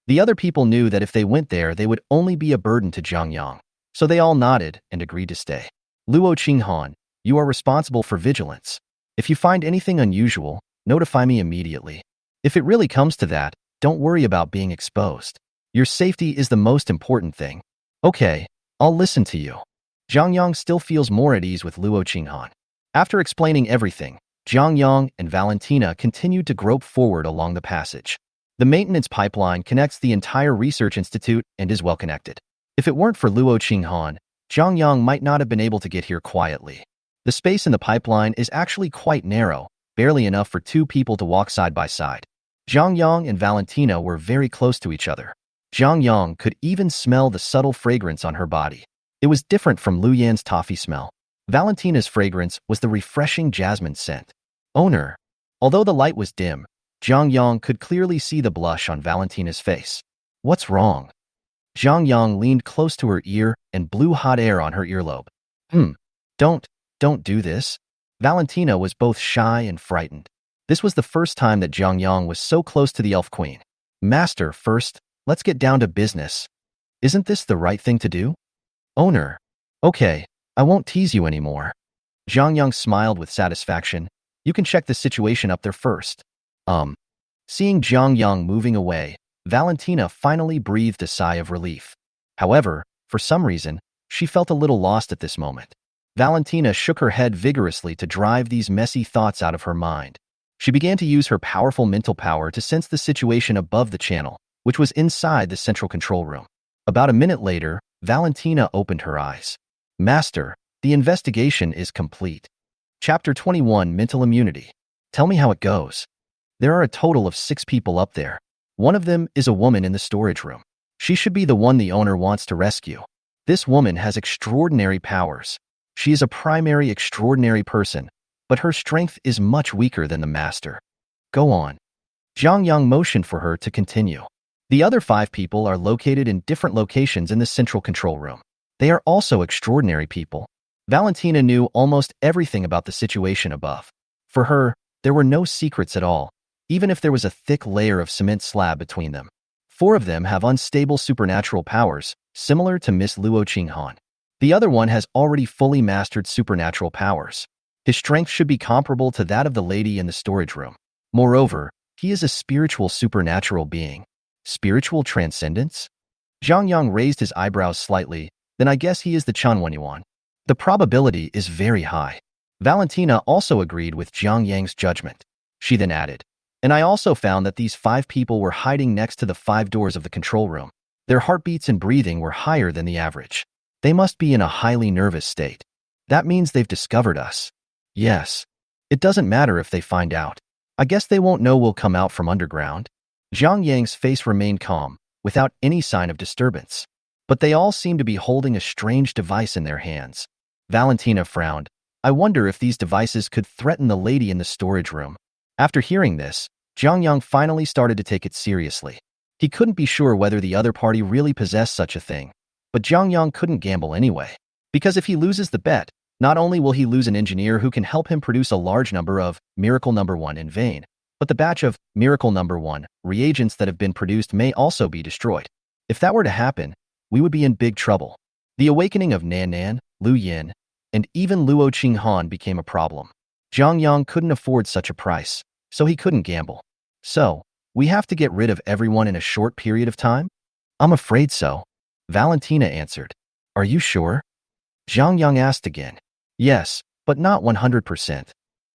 The other people knew that if they went there, they would only be a burden to Zhang Yang, so they all nodded and agreed to stay. Luo Qinghan, you are responsible for vigilance. If you find anything unusual, notify me immediately. If it really comes to that, don't worry about being exposed. Your safety is the most important thing. Okay, I'll listen to you. Zhang Yang still feels more at ease with Luo Qinghan. After explaining everything, Zhang Yang and Valentina continued to grope forward along the passage. The maintenance pipeline connects the entire research institute and is well connected. If it weren't for Luo Qinghan, Zhang Yang might not have been able to get here quietly. The space in the pipeline is actually quite narrow, barely enough for two people to walk side by side. Zhang Yang and Valentina were very close to each other. Zhang Yang could even smell the subtle fragrance on her body. It was different from Lu Yan's toffee smell. Valentina's fragrance was the refreshing jasmine scent. Owner. Although the light was dim, Zhang Yang could clearly see the blush on Valentina's face. What's wrong? Zhang Yang leaned close to her ear and blew hot air on her earlobe. Don't do this. Valentina was both shy and frightened. This was the first time that Zhang Yang was so close to the Elf Queen. Master, first, let's get down to business. Isn't this the right thing to do? Owner. Okay, I won't tease you anymore. Zhang Yang smiled with satisfaction. You can check the situation up there first. Seeing Zhang Yang moving away, Valentina finally breathed a sigh of relief. However, for some reason, she felt a little lost at this moment. Valentina shook her head vigorously to drive these messy thoughts out of her mind. She began to use her powerful mental power to sense the situation above the channel, which was inside the central control room. About a minute later, Valentina opened her eyes. Master, the investigation is complete. Chapter 21, Mental Immunity. Tell me how it goes. There are a total of 6 people up there. One of them is a woman in the storage room. She should be the one the owner wants to rescue. This woman has extraordinary powers. She is a primary extraordinary person, but her strength is much weaker than the master. Go on. Zhang Yang motioned for her to continue. The other 5 people are located in different locations in the central control room. They are also extraordinary people. Valentina knew almost everything about the situation above. For her, there were no secrets at all, even if there was a thick layer of cement slab between them. 4 of them have unstable supernatural powers, similar to Miss Luo Qinghan. The other one has already fully mastered supernatural powers. His strength should be comparable to that of the lady in the storage room. Moreover, he is a spiritual supernatural being. Spiritual transcendence? Zhang Yang raised his eyebrows slightly, then I guess he is the Chanwenyuan. The probability is very high. Valentina also agreed with Zhang Yang's judgment. She then added, and I also found that these 5 people were hiding next to the 5 doors of the control room. Their heartbeats and breathing were higher than the average. They must be in a highly nervous state. That means they've discovered us. Yes. It doesn't matter if they find out. I guess they won't know we'll come out from underground. Zhang Yang's face remained calm, without any sign of disturbance. But they all seemed to be holding a strange device in their hands. Valentina frowned. I wonder if these devices could threaten the lady in the storage room. After hearing this, Zhang Yang finally started to take it seriously. He couldn't be sure whether the other party really possessed such a thing, but Jiang Yang couldn't gamble anyway. Because if he loses the bet, not only will he lose an engineer who can help him produce a large number of Miracle Number 1 in vain, but the batch of Miracle Number 1 reagents that have been produced may also be destroyed. If that were to happen, we would be in big trouble. The awakening of Nan Nan, Lu Yin, and even Luo Qinghan became a problem. Jiang Yang couldn't afford such a price, so he couldn't gamble. So, we have to get rid of everyone in a short period of time? I'm afraid so. Valentina answered. Are you sure? Jiang Yang asked again. Yes, but not 100%.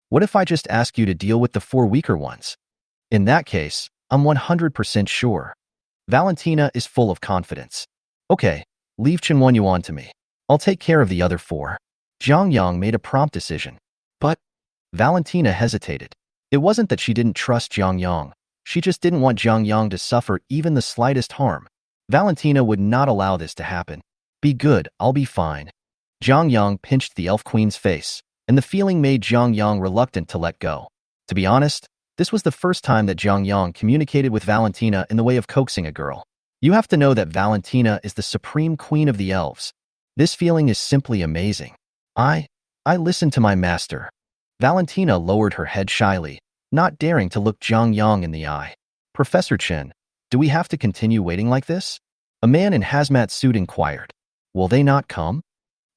What if I just ask you to deal with the 4 weaker ones? In that case, I'm 100% sure. Valentina is full of confidence. Okay, leave Chen Yuan to me. I'll take care of the other 4. Jiang Yang made a prompt decision. But Valentina hesitated. It wasn't that she didn't trust Jiang Yang. She just didn't want Jiang Yang to suffer even the slightest harm. Valentina would not allow this to happen. Be good, I'll be fine. Jiang Yang pinched the elf queen's face, and the feeling made Jiang Yang reluctant to let go. To be honest, this was the first time that Jiang Yang communicated with Valentina in the way of coaxing a girl. You have to know that Valentina is the supreme queen of the elves. This feeling is simply amazing. I listened to my master. Valentina lowered her head shyly, not daring to look Jiang Yang in the eye. Professor Chen, do we have to continue waiting like this? A man in hazmat suit inquired. Will they not come?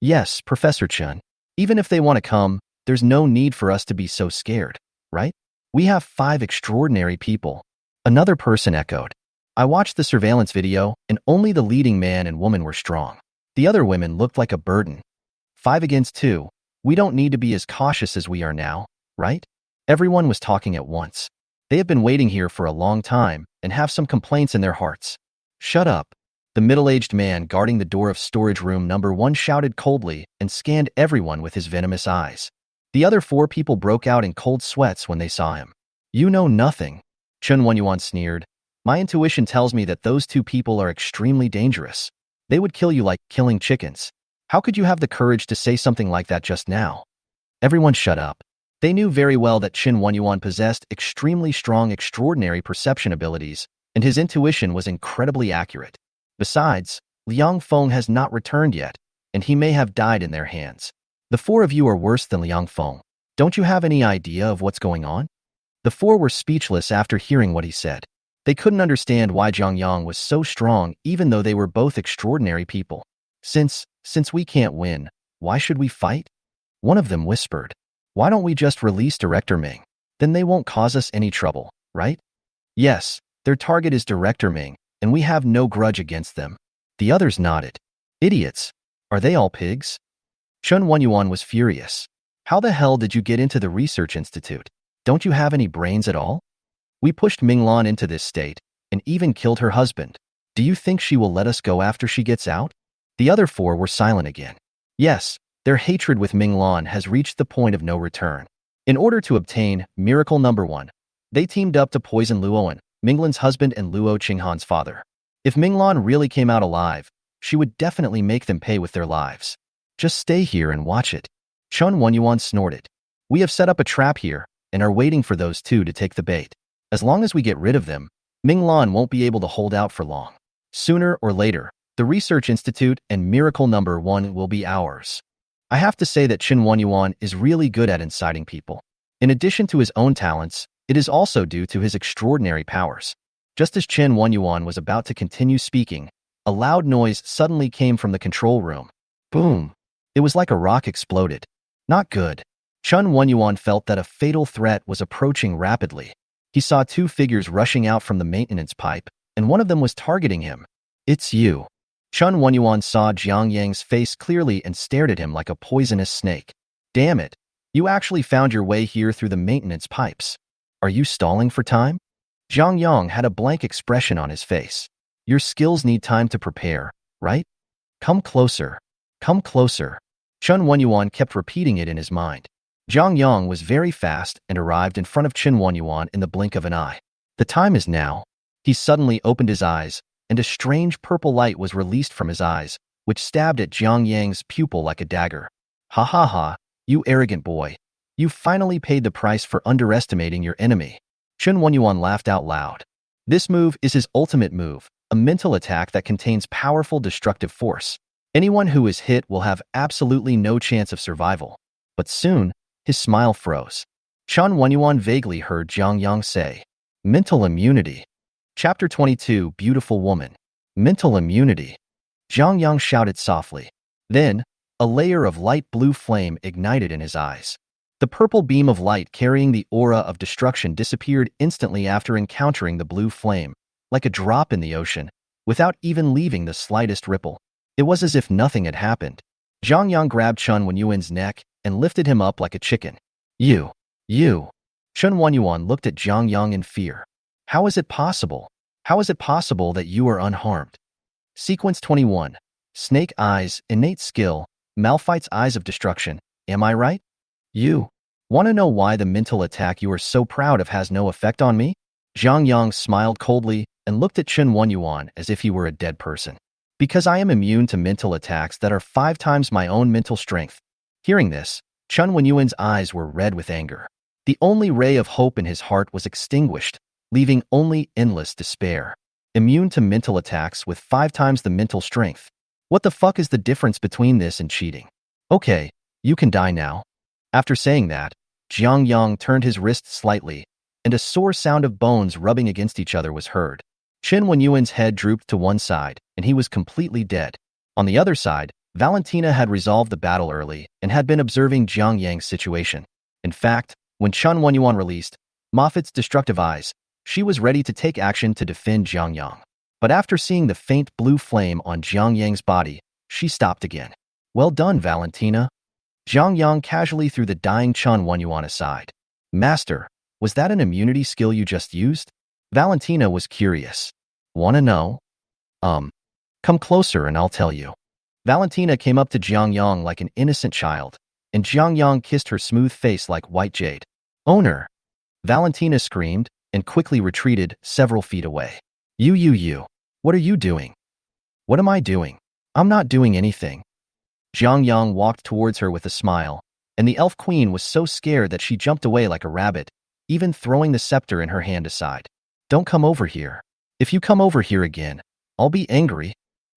Yes, Professor Chen. Even if they want to come, there's no need for us to be so scared, right? We have 5 extraordinary people. Another person echoed. I watched the surveillance video, and only the leading man and woman were strong. The other women looked like a burden. 5 against 2. We don't need to be as cautious as we are now, right? Everyone was talking at once. They have been waiting here for a long time and have some complaints in their hearts. Shut up. The middle-aged man guarding the door of storage room number 1 shouted coldly and scanned everyone with his venomous eyes. The other 4 people broke out in cold sweats when they saw him. You know nothing. Chen Yuan sneered. My intuition tells me that those 2 people are extremely dangerous. They would kill you like killing chickens. How could you have the courage to say something like that just now? Everyone shut up. They knew very well that Chen Yuan possessed extremely strong extraordinary perception abilities, and his intuition was incredibly accurate. Besides, Liang Feng has not returned yet, and he may have died in their hands. The 4 of you are worse than Liang Feng. Don't you have any idea of what's going on? The 4 were speechless after hearing what he said. They couldn't understand why Jiang Yang was so strong even though they were both extraordinary people. Since we can't win, why should we fight? One of them whispered. Why don't we just release Director Ming? Then they won't cause us any trouble, right? Yes, their target is Director Ming, and we have no grudge against them. The others nodded. Idiots. Are they all pigs? Chen Yuan was furious. How the hell did you get into the research institute? Don't you have any brains at all? We pushed Minglan into this state, and even killed her husband. Do you think she will let us go after she gets out? The other 4 were silent again. Yes, their hatred with Minglan has reached the point of no return. In order to obtain Miracle Number 1, they teamed up to poison Luoan, Minglan's husband and Luo Qinghan's father. If Minglan really came out alive, she would definitely make them pay with their lives. Just stay here and watch it. Chen Yuan snorted. We have set up a trap here, and are waiting for those 2 to take the bait. As long as we get rid of them, Minglan won't be able to hold out for long. Sooner or later, the Research Institute and Miracle Number 1 will be ours. I have to say that Chen Yuan is really good at inciting people. In addition to his own talents, it is also due to his extraordinary powers. Just as Chen Yuan was about to continue speaking, a loud noise suddenly came from the control room. Boom! It was like a rock exploded. Not good. Chen Yuan felt that a fatal threat was approaching rapidly. He saw 2 figures rushing out from the maintenance pipe, and one of them was targeting him. It's you. Chen Yuan saw Jiang Yang's face clearly and stared at him like a poisonous snake. Damn it. You actually found your way here through the maintenance pipes. Are you stalling for time? Jiang Yang had a blank expression on his face. Your skills need time to prepare, right? Come closer. Come closer. Chen Yuan kept repeating it in his mind. Jiang Yang was very fast and arrived in front of Chen Yuan in the blink of an eye. The time is now. He suddenly opened his eyes, and a strange purple light was released from his eyes, which stabbed at Jiang Yang's pupil like a dagger. Ha ha ha, you arrogant boy. You finally paid the price for underestimating your enemy. Chen Yuan laughed out loud. This move is his ultimate move, a mental attack that contains powerful destructive force. Anyone who is hit will have absolutely no chance of survival. But soon, his smile froze. Chen Wenyuan vaguely heard Jiang Yang say, "Mental immunity." Chapter 22, Beautiful Woman. Mental immunity. Jiang Yang shouted softly. Then, a layer of light blue flame ignited in his eyes. The purple beam of light carrying the aura of destruction disappeared instantly after encountering the blue flame, like a drop in the ocean, without even leaving the slightest ripple. It was as if nothing had happened. Jiang Yang grabbed Chen Wenyuan's neck and lifted him up like a chicken. You. Chen Wenyuan looked at Jiang Yang in fear. How is it possible? How is it possible that you are unharmed? Sequence 21. Snake Eyes, Innate Skill, Malphite's Eyes of Destruction. Am I right? You. Want to know why the mental attack you are so proud of has no effect on me? Jiang Yang smiled coldly and looked at Chen Wenyuan as if he were a dead person. Because I am immune to mental attacks that are 5 times my own mental strength. Hearing this, Chen Wenyuan's eyes were red with anger. The only ray of hope in his heart was extinguished, leaving only endless despair. Immune to mental attacks with 5 times the mental strength. What the fuck is the difference between this and cheating? Okay, you can die now. After saying that, Jiang Yang turned his wrist slightly, and a sore sound of bones rubbing against each other was heard. Chen Wenyuan's head drooped to one side, and he was completely dead. On the other side, Valentina had resolved the battle early and had been observing Jiang Yang's situation. In fact, when Chen Wenyuan released Moffat's destructive eyes, she was ready to take action to defend Jiang Yang. But after seeing the faint blue flame on Jiang Yang's body, she stopped again. Well done, Valentina. Jiang Yang casually threw the dying Chen Wenyuan aside. Master, was that an immunity skill you just used? Valentina was curious. Wanna know? Come closer and I'll tell you. Valentina came up to Jiang Yang like an innocent child, and Jiang Yang kissed her smooth face like white jade. Owner! Valentina screamed and quickly retreated several feet away. You. What are you doing? What am I doing? I'm not doing anything. Jiang Yang walked towards her with a smile, and the elf queen was so scared that she jumped away like a rabbit, even throwing the scepter in her hand aside. Don't come over here. If you come over here again, I'll be angry.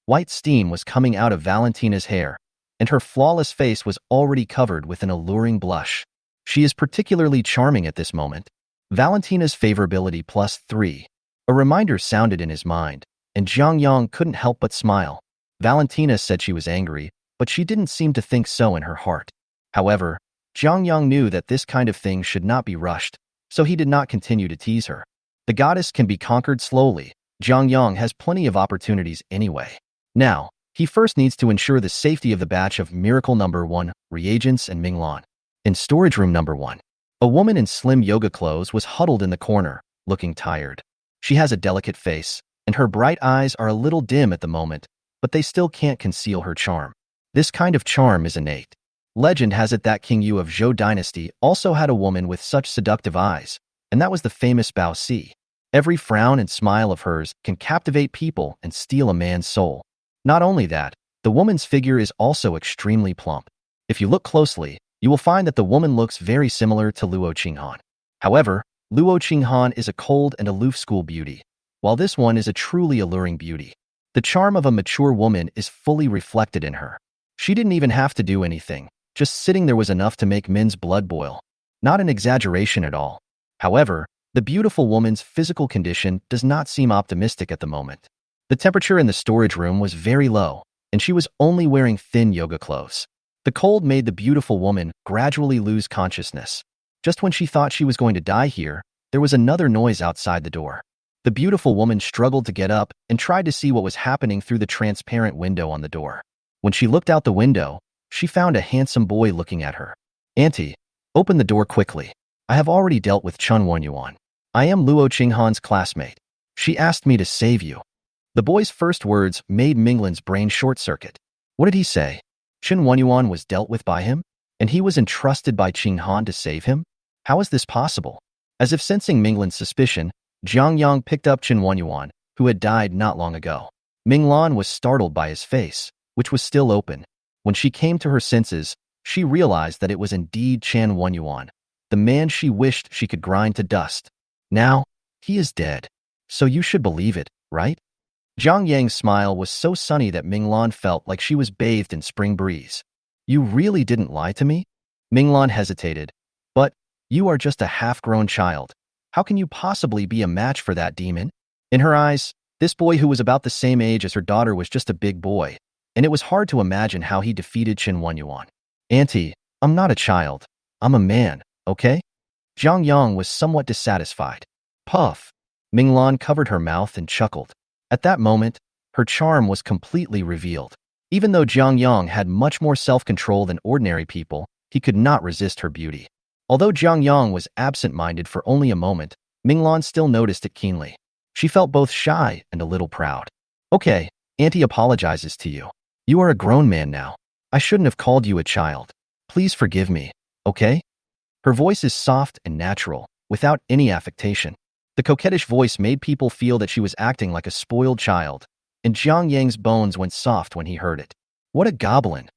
White steam was coming out of Valentina's hair, and her flawless face was already covered with an alluring blush. She is particularly charming at this moment. Valentina's favorability +3. A reminder sounded in his mind, and Jiang Yang couldn't help but smile. Valentina said she was angry, but she didn't seem to think so in her heart. However, Jiang Yang knew that this kind of thing should not be rushed, so he did not continue to tease her. The goddess can be conquered slowly. Jiang Yang has plenty of opportunities anyway. Now, he first needs to ensure the safety of the batch of Miracle Number 1 reagents and Minglan. In storage room number 1, a woman in slim yoga clothes was huddled in the corner, looking tired. She has a delicate face, and her bright eyes are a little dim at the moment, but they still can't conceal her charm. This kind of charm is innate. Legend has it that King Yu of Zhou dynasty also had a woman with such seductive eyes, and that was the famous Bao Si. Every frown and smile of hers can captivate people and steal a man's soul. Not only that, the woman's figure is also extremely plump. If you look closely, you will find that the woman looks very similar to Luo Qinghan. However, Luo Qinghan is a cold and aloof school beauty, while this one is a truly alluring beauty. The charm of a mature woman is fully reflected in her. She didn't even have to do anything. Just sitting there was enough to make men's blood boil. Not an exaggeration at all. However, the beautiful woman's physical condition does not seem optimistic at the moment. The temperature in the storage room was very low, and she was only wearing thin yoga clothes. The cold made the beautiful woman gradually lose consciousness. Just when she thought she was going to die here, there was another noise outside the door. The beautiful woman struggled to get up and tried to see what was happening through the transparent window on the door. When she looked out the window, she found a handsome boy looking at her. Auntie, open the door quickly. I have already dealt with Chen Wenyuan. I am Luo Qinghan's classmate. She asked me to save you. The boy's first words made Minglan's brain short-circuit. What did he say? Chen Wenyuan was dealt with by him, and he was entrusted by Qinghan to save him? How is this possible? As if sensing Minglan's suspicion, Jiang Yang picked up Chen Wenyuan, who had died not long ago. Minglan was startled by his face, which was still open. When she came to her senses, she realized that it was indeed Chen Wenyuan, the man she wished she could grind to dust. Now, he is dead. So you should believe it, right? Zhang Yang's smile was so sunny that Minglan felt like she was bathed in spring breeze. You really didn't lie to me? Minglan hesitated. But you are just a half-grown child. How can you possibly be a match for that demon? In her eyes, this boy who was about the same age as her daughter was just a big boy, and it was hard to imagine how he defeated Qin Wenyuan. Auntie, I'm not a child. I'm a man, okay? Zhang Yang was somewhat dissatisfied. Puff. Minglan covered her mouth and chuckled. At that moment, her charm was completely revealed. Even though Zhang Yang had much more self-control than ordinary people, he could not resist her beauty. Although Zhang Yang was absent-minded for only a moment, Minglan still noticed it keenly. She felt both shy and a little proud. Okay, Auntie apologizes to you. You are a grown man now. I shouldn't have called you a child. Please forgive me, okay? Her voice is soft and natural, without any affectation. The coquettish voice made people feel that she was acting like a spoiled child, and Zhang Yang's bones went soft when he heard it. What a goblin!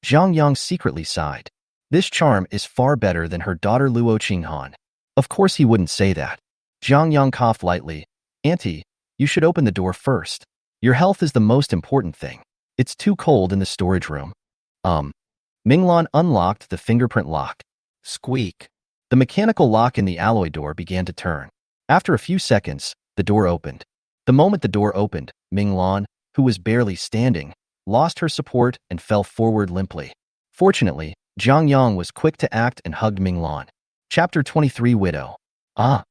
Zhang Yang secretly sighed. This charm is far better than her daughter Luo Qinghan. Of course he wouldn't say that. Zhang Yang coughed lightly. Auntie, you should open the door first. Your health is the most important thing. It's too cold in the storage room. Minglan unlocked the fingerprint lock. Squeak. The mechanical lock in the alloy door began to turn. After a few seconds, the door opened. The moment the door opened, Minglan, who was barely standing, lost her support and fell forward limply. Fortunately, Zhang Yang was quick to act and hugged Minglan. Chapter 23 Widow. Ah!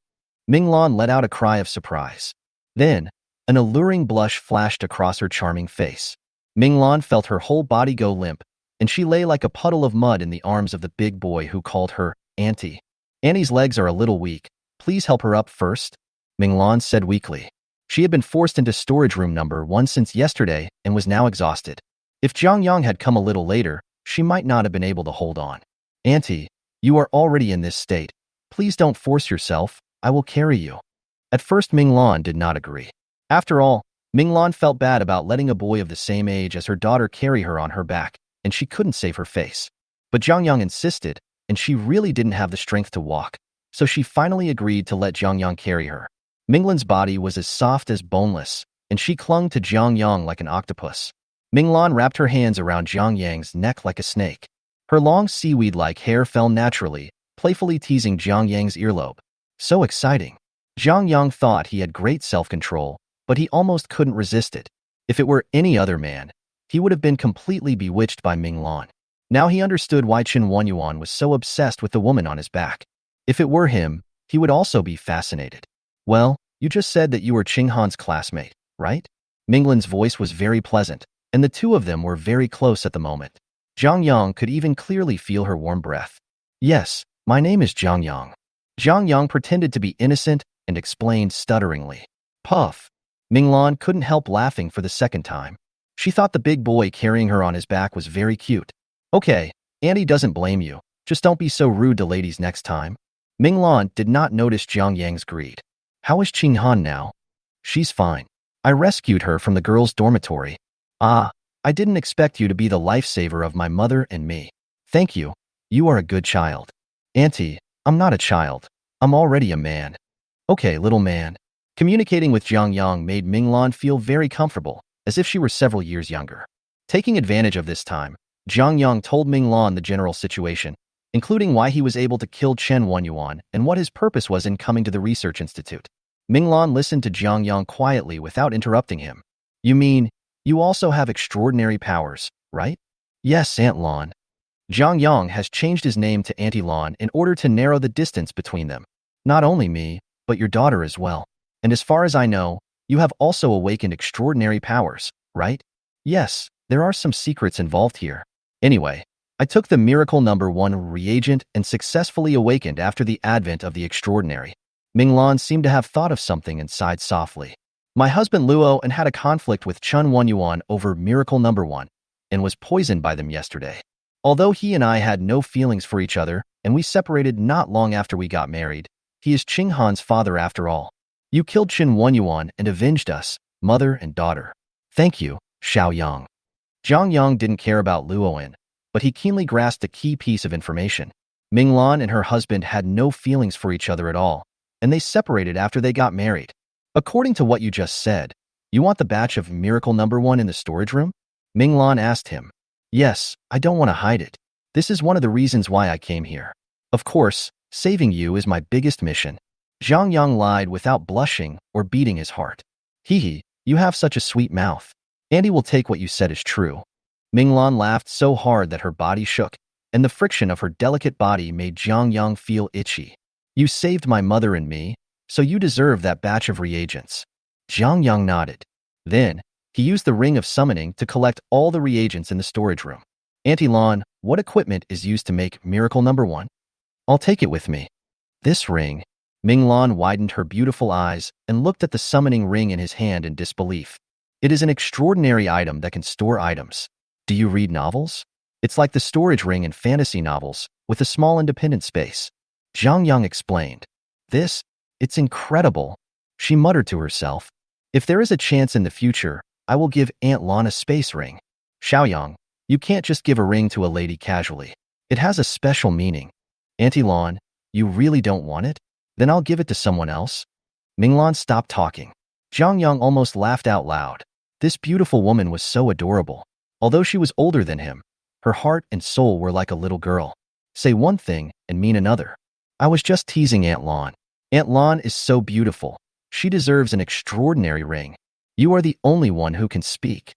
Minglan let out a cry of surprise. Then, an alluring blush flashed across her charming face. Minglan felt her whole body go limp, and she lay like a puddle of mud in the arms of the big boy who called her Auntie. Annie's legs are a little weak. Please help her up first, Minglan said weakly. She had been forced into storage room number 1 since yesterday and was now exhausted. If Zhang Yang had come a little later, she might not have been able to hold on. Auntie, you are already in this state. Please don't force yourself. I will carry you. At first, Minglan did not agree. After all, Minglan felt bad about letting a boy of the same age as her daughter carry her on her back, and she couldn't save her face. But Zhang Yang insisted, and she really didn't have the strength to walk. So she finally agreed to let Zhang Yang carry her. Minglan's body was as soft as boneless, and she clung to Zhang Yang like an octopus. Minglan wrapped her hands around Zhang Yang's neck like a snake. Her long seaweed-like hair fell naturally, playfully teasing Zhang Yang's earlobe. So exciting. Zhang Yang thought he had great self-control, but he almost couldn't resist it. If it were any other man, he would have been completely bewitched by Minglan. Now he understood why Qin Wenyuan was so obsessed with the woman on his back. If it were him, he would also be fascinated. Well, you just said that you were Qinghan's classmate, right? Minglan's voice was very pleasant, and the two of them were very close at the moment. Zhang Yang could even clearly feel her warm breath. Yes, my name is Zhang Yang. Zhang Yang pretended to be innocent and explained stutteringly. Puff. Minglan couldn't help laughing for the second time. She thought the big boy carrying her on his back was very cute. Okay, Auntie doesn't blame you. Just don't be so rude to ladies next time. Minglan did not notice Zhang Yang's greed. How is Qinghan now? She's fine. I rescued her from the girls' dormitory. Ah, I didn't expect you to be the lifesaver of my mother and me. Thank you. You are a good child. Auntie, I'm not a child. I'm already a man. Okay, little man. Communicating with Zhang Yang made Minglan feel very comfortable, as if she were several years younger. Taking advantage of this time, Zhang Yang told Minglan the general situation, including why he was able to kill Qin Wenyuan and what his purpose was in coming to the research institute. Minglan listened to Zhang Yang quietly without interrupting him. You mean, you also have extraordinary powers, right? Yes, Aunt Lan. Zhang Yang has changed his name to Auntie Lan in order to narrow the distance between them. Not only me, but your daughter as well. And as far as I know, you have also awakened extraordinary powers, right? Yes, there are some secrets involved here. Anyway, I took the miracle number 1 reagent and successfully awakened after the advent of the extraordinary. Minglan seemed to have thought of something and sighed softly. My husband Luo and had a conflict with Qin Wenyuan over miracle number 1 and was poisoned by them yesterday. Although he and I had no feelings for each other and we separated not long after we got married, he is Qinghan's father after all. You killed Qin Wenyuan and avenged us, mother and daughter. Thank you, Xiao Yang. Zhang Yang didn't care about Luoan, but he keenly grasped a key piece of information. Minglan and her husband had no feelings for each other at all, and they separated after they got married. According to what you just said, you want the batch of miracle number 1 in the storage room? Minglan asked him. Yes, I don't want to hide it. This is one of the reasons why I came here. Of course, saving you is my biggest mission. Zhang Yang lied without blushing or beating his heart. Hee hee, you have such a sweet mouth. Andy will take what you said as true. Minglan laughed so hard that her body shook, and the friction of her delicate body made Zhang Yang feel itchy. You saved my mother and me, so you deserve that batch of reagents. Zhang Yang nodded. Then, he used the ring of summoning to collect all the reagents in the storage room. Auntie Lon, what equipment is used to make miracle number 1? I'll take it with me. This ring. Minglan widened her beautiful eyes and looked at the summoning ring in his hand in disbelief. It is an extraordinary item that can store items. Do you read novels? It's like the storage ring in fantasy novels, with a small independent space. Zhang Yang explained. It's incredible. She muttered to herself. If there is a chance in the future, I will give Aunt Lon a space ring. Xiaoyang, you can't just give a ring to a lady casually. It has a special meaning. Auntie Lon, you really don't want it? Then I'll give it to someone else. Minglan stopped talking. Zhang Yang almost laughed out loud. This beautiful woman was so adorable. Although she was older than him, her heart and soul were like a little girl. Say one thing and mean another. I was just teasing Aunt Lon. Aunt Lon is so beautiful. She deserves an extraordinary ring. You are the only one who can speak.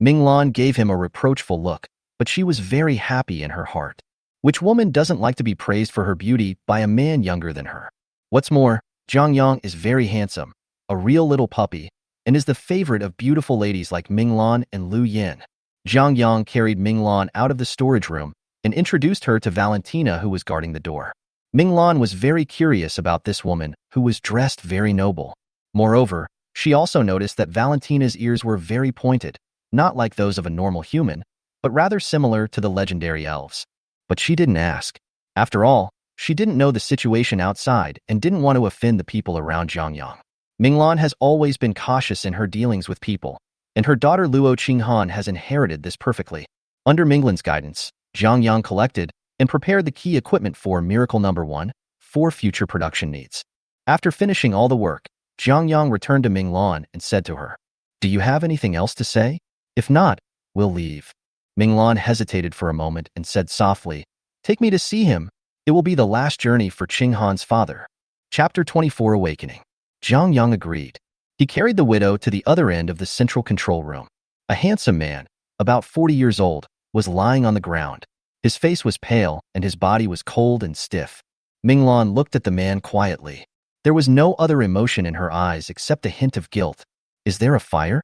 Minglan gave him a reproachful look, but she was very happy in her heart. Which woman doesn't like to be praised for her beauty by a man younger than her? What's more, Zhang Yang is very handsome, a real little puppy, and is the favorite of beautiful ladies like Minglan and Lu Yin. Zhang Yang carried Minglan out of the storage room and introduced her to Valentina, who was guarding the door. Minglan was very curious about this woman, who was dressed very noble. Moreover, she also noticed that Valentina's ears were very pointed, not like those of a normal human, but rather similar to the legendary elves. But she didn't ask. After all, she didn't know the situation outside and didn't want to offend the people around Zhang Yang. Minglan has always been cautious in her dealings with people, and her daughter Luo Qinghan has inherited this perfectly. Under Minglan's guidance, Zhang Yang collected and prepared the key equipment for Miracle Number 1 for future production needs. After finishing all the work, Zhang Yang returned to Minglan and said to her, "Do you have anything else to say? If not, we'll leave." Minglan hesitated for a moment and said softly, "Take me to see him. It will be the last journey for Qinghan's father." Chapter 24 Awakening. Zhang Yang agreed. He carried the widow to the other end of the central control room. A handsome man, about 40 years old, was lying on the ground. His face was pale and his body was cold and stiff. Minglan looked at the man quietly. There was no other emotion in her eyes except a hint of guilt. "Is there a fire?"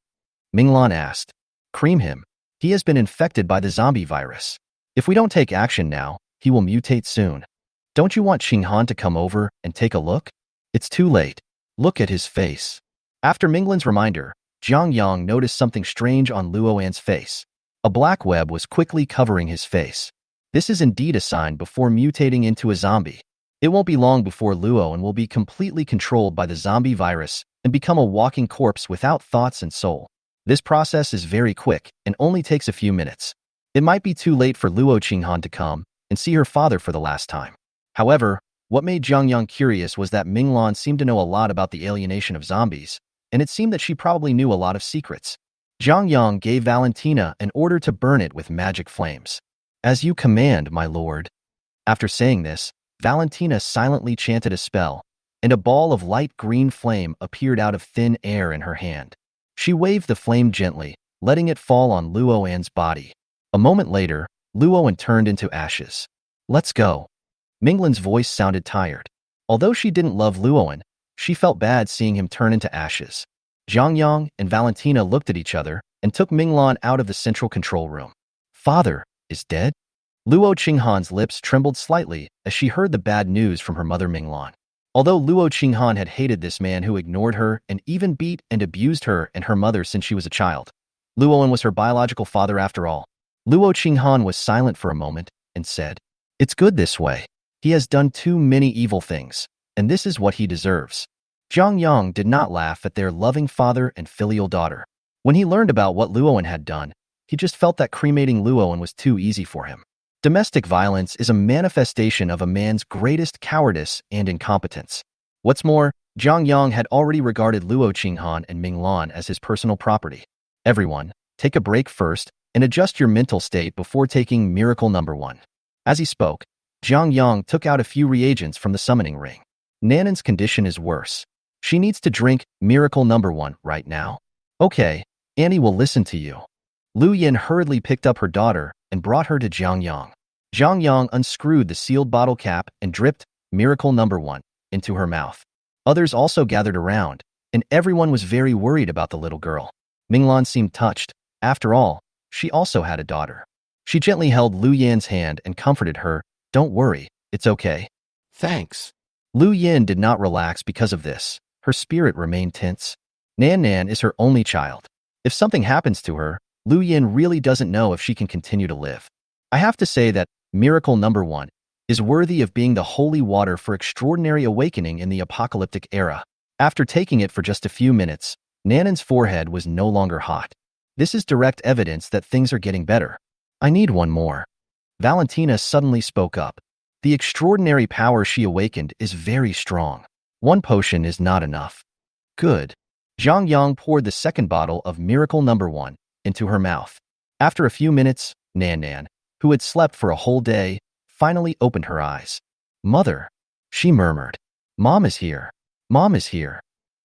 Minglan asked. "Cream him. He has been infected by the zombie virus. If we don't take action now, he will mutate soon. Don't you want Qinghan to come over and take a look? It's too late. Look at his face." After Minglan's reminder, Zhang Yang noticed something strange on Luoan's face. A black web was quickly covering his face. This is indeed a sign before mutating into a zombie. It won't be long before Luoan will be completely controlled by the zombie virus and become a walking corpse without thoughts and soul. This process is very quick and only takes a few minutes. It might be too late for Luo Qinghan to come and see her father for the last time. However, what made Zhang Yang curious was that Minglan seemed to know a lot about the alienation of zombies, and it seemed that she probably knew a lot of secrets. Zhang Yang gave Valentina an order to burn it with magic flames. "As you command, my lord." After saying this, Valentina silently chanted a spell, and a ball of light green flame appeared out of thin air in her hand. She waved the flame gently, letting it fall on Luoan's body. A moment later, Luoan turned into ashes. "Let's go." Minglan's voice sounded tired. Although she didn't love Luoan, she felt bad seeing him turn into ashes. Zhang Yang and Valentina looked at each other and took Minglan out of the central control room. "Father is dead?" Luo Qinghan's lips trembled slightly as she heard the bad news from her mother Minglan. Although Luo Qinghan had hated this man who ignored her and even beat and abused her and her mother since she was a child, Luoan was her biological father after all. Luo Qinghan was silent for a moment and said, "It's good this way. He has done too many evil things, and this is what he deserves." Zhang Yang did not laugh at their loving father and filial daughter. When he learned about what Luoan had done, he just felt that cremating Luoan was too easy for him. Domestic violence is a manifestation of a man's greatest cowardice and incompetence. What's more, Zhang Yang had already regarded Luo Qinghan and Ming Lan as his personal property. Everyone, take a break first and adjust your mental state before taking miracle number 1. As he spoke, Zhang Yang took out a few reagents from the summoning ring. Nanan's condition is worse. She needs to drink miracle number 1 right now. Okay, Annie will listen to you. Lu Yin hurriedly picked up her daughter and brought her to Zhang Yang. Zhang Yang unscrewed the sealed bottle cap and dripped miracle number 1 into her mouth. Others also gathered around, and everyone was very worried about the little girl. Minglan seemed touched. After all, she also had a daughter. She gently held Lu Yan's hand and comforted her. Don't worry, it's okay. Thanks. Lu Yan did not relax because of this. Her spirit remained tense. Nan Nan is her only child. If something happens to her, Lu Yan really doesn't know if she can continue to live. I have to say that miracle number 1 is worthy of being the holy water for extraordinary awakening in the apocalyptic era. After taking it for just a few minutes, Nanan's forehead was no longer hot. This is direct evidence that things are getting better. I need one more. Valentina suddenly spoke up. The extraordinary power she awakened is very strong. One potion is not enough. Good. Zhang Yang poured the second bottle of miracle number 1 into her mouth. After a few minutes, Nan Nan, who had slept for a whole day, finally opened her eyes. Mother, she murmured. Mom is here. Mom is here.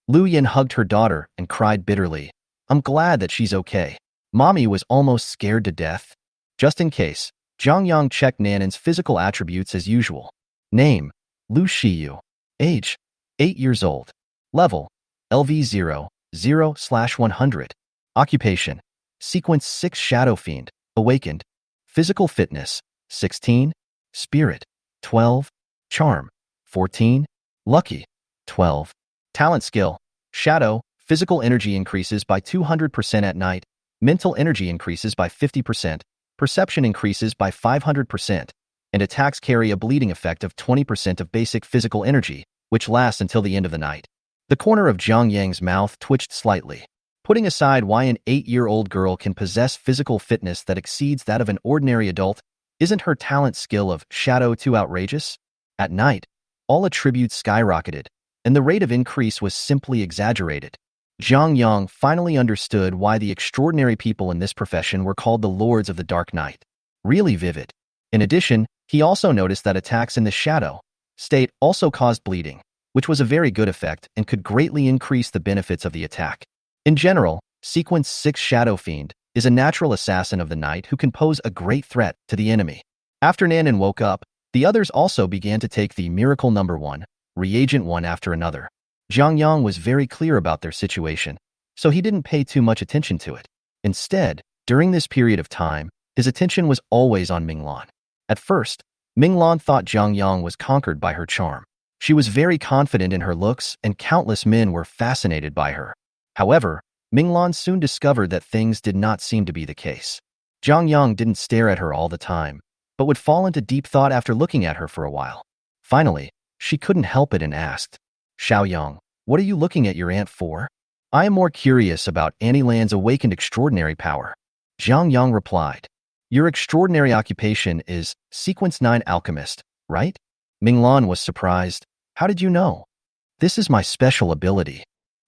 Lu Yin hugged her daughter and cried bitterly. I'm glad that she's okay. Mommy was almost scared to death. Just in case, Zhang Yang checked Nanan's physical attributes as usual. Name, Lu Shiyu. Age, 8 years old. Level, LV 0/100. Occupation, Sequence 6 Shadow Fiend, Awakened. Physical fitness, 16. Spirit, 12. Charm, 14. Lucky, 12. Talent skill, Shadow. Physical energy increases by 200% at night. Mental energy increases by 50%. Perception increases by 500%. And attacks carry a bleeding effect of 20% of basic physical energy, which lasts until the end of the night. The corner of Zhang Yang's mouth twitched slightly. Putting aside why an 8-year-old girl can possess physical fitness that exceeds that of an ordinary adult, isn't her talent skill of Shadow too outrageous? At night, all attributes skyrocketed, and the rate of increase was simply exaggerated. Zhang Yang finally understood why the extraordinary people in this profession were called the Lords of the Dark Night. Really vivid. In addition, he also noticed that attacks in the Shadow state also caused bleeding, which was a very good effect and could greatly increase the benefits of the attack. In general, Sequence 6 Shadow Fiend is a natural assassin of the night who can pose a great threat to the enemy. After Nanan woke up, the others also began to take the miracle number 1, reagent one after another. Zhang Yang was very clear about their situation, so he didn't pay too much attention to it. Instead, during this period of time, his attention was always on Minglan. At first, Minglan thought Zhang Yang was conquered by her charm. She was very confident in her looks, and countless men were fascinated by her. However, Minglan soon discovered that things did not seem to be the case. Zhang Yang didn't stare at her all the time, but would fall into deep thought after looking at her for a while. Finally, she couldn't help it and asked, Xiaoyang, what are you looking at your aunt for? I am more curious about Annie Lan's awakened extraordinary power. Zhang Yang replied, Your extraordinary occupation is Sequence 9 Alchemist, right? Minglan was surprised. How did you know? This is my special ability.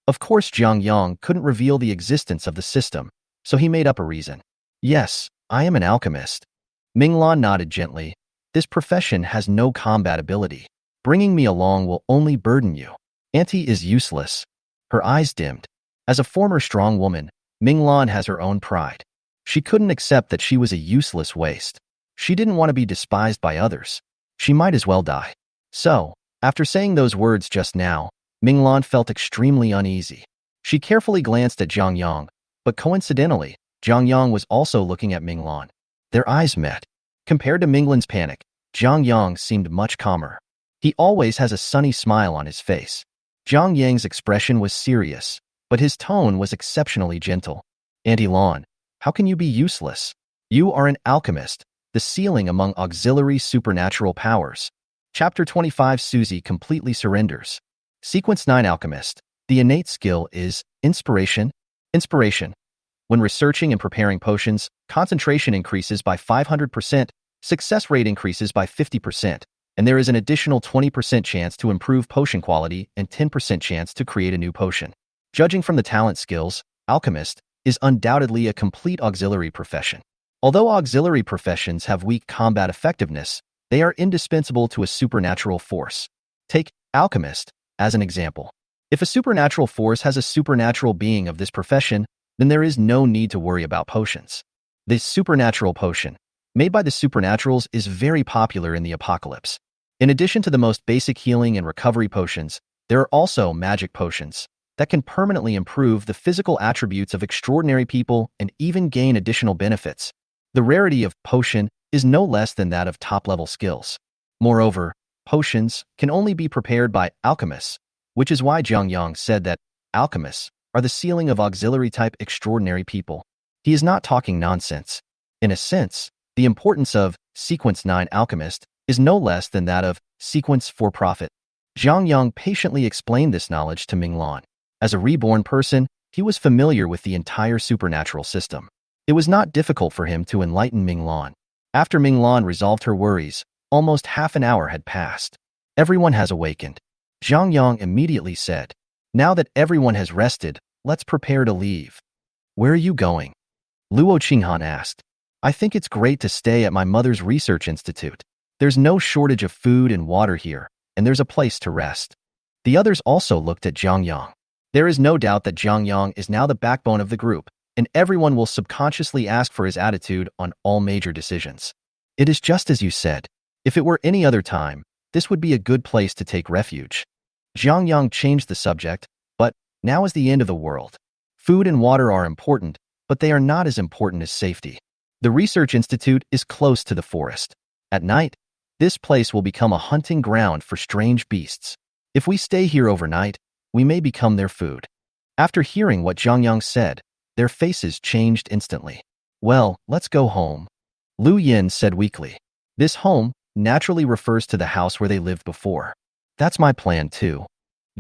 Of course, Zhang Yang couldn't reveal the existence of the system, so he made up a reason. Yes, I am an alchemist. Minglan nodded gently. This profession has no combat ability. Bringing me along will only burden you. Auntie is useless. Her eyes dimmed. As a former strong woman, Minglan has her own pride. She couldn't accept that she was a useless waste. She didn't want to be despised by others. She might as well die. So, after saying those words just now, Minglan felt extremely uneasy. She carefully glanced at Zhang Yang, but coincidentally, Zhang Yang was also looking at Minglan. Their eyes met. Compared to Minglan's panic, Zhang Yang seemed much calmer. He always has a sunny smile on his face. Zhang Yang's expression was serious, but his tone was exceptionally gentle. Auntie Lan, how can you be useless? You are an alchemist, the ceiling among auxiliary supernatural powers. Chapter 25 Susie completely surrenders. Sequence 9 Alchemist. The innate skill is Inspiration. Inspiration. When researching and preparing potions, concentration increases by 500%, success rate increases by 50%, and there is an additional 20% chance to improve potion quality and 10% chance to create a new potion. Judging from the talent skills, alchemist is undoubtedly a complete auxiliary profession. Although auxiliary professions have weak combat effectiveness, they are indispensable to a supernatural force. Take alchemist as an example. If a supernatural force has a supernatural being of this profession, then there is no need to worry about potions. This supernatural potion, made by the supernaturals, is very popular in the apocalypse. In addition to the most basic healing and recovery potions, there are also magic potions that can permanently improve the physical attributes of extraordinary people and even gain additional benefits. The rarity of potion is no less than that of top-level skills. Moreover, potions can only be prepared by alchemists, which is why Zhang Yang said that alchemists are the ceiling of auxiliary-type extraordinary people. He is not talking nonsense. In a sense, the importance of Sequence 9 Alchemist is no less than that of Sequence for Profit. Zhang Yang patiently explained this knowledge to Minglan. As a reborn person, he was familiar with the entire supernatural system. It was not difficult for him to enlighten Minglan. After Minglan resolved her worries, almost half an hour had passed. Everyone has awakened. Zhang Yang immediately said, "Now that everyone has rested, let's prepare to leave." "Where are you going?" Luo Qinghan asked. "I think it's great to stay at my mother's research institute. There's no shortage of food and water here, and there's a place to rest." The others also looked at Zhang Yang. There is no doubt that Zhang Yang is now the backbone of the group, and everyone will subconsciously ask for his attitude on all major decisions. It is just as you said. If it were any other time, this would be a good place to take refuge. Zhang Yang changed the subject, but now is the end of the world. Food and water are important, but they are not as important as safety. The research institute is close to the forest. At night, this place will become a hunting ground for strange beasts. If we stay here overnight, we may become their food. After hearing what Zhang Yang said, their faces changed instantly. "Well, let's go home," Lu Yin said weakly. This home naturally refers to the house where they lived before. "That's my plan too."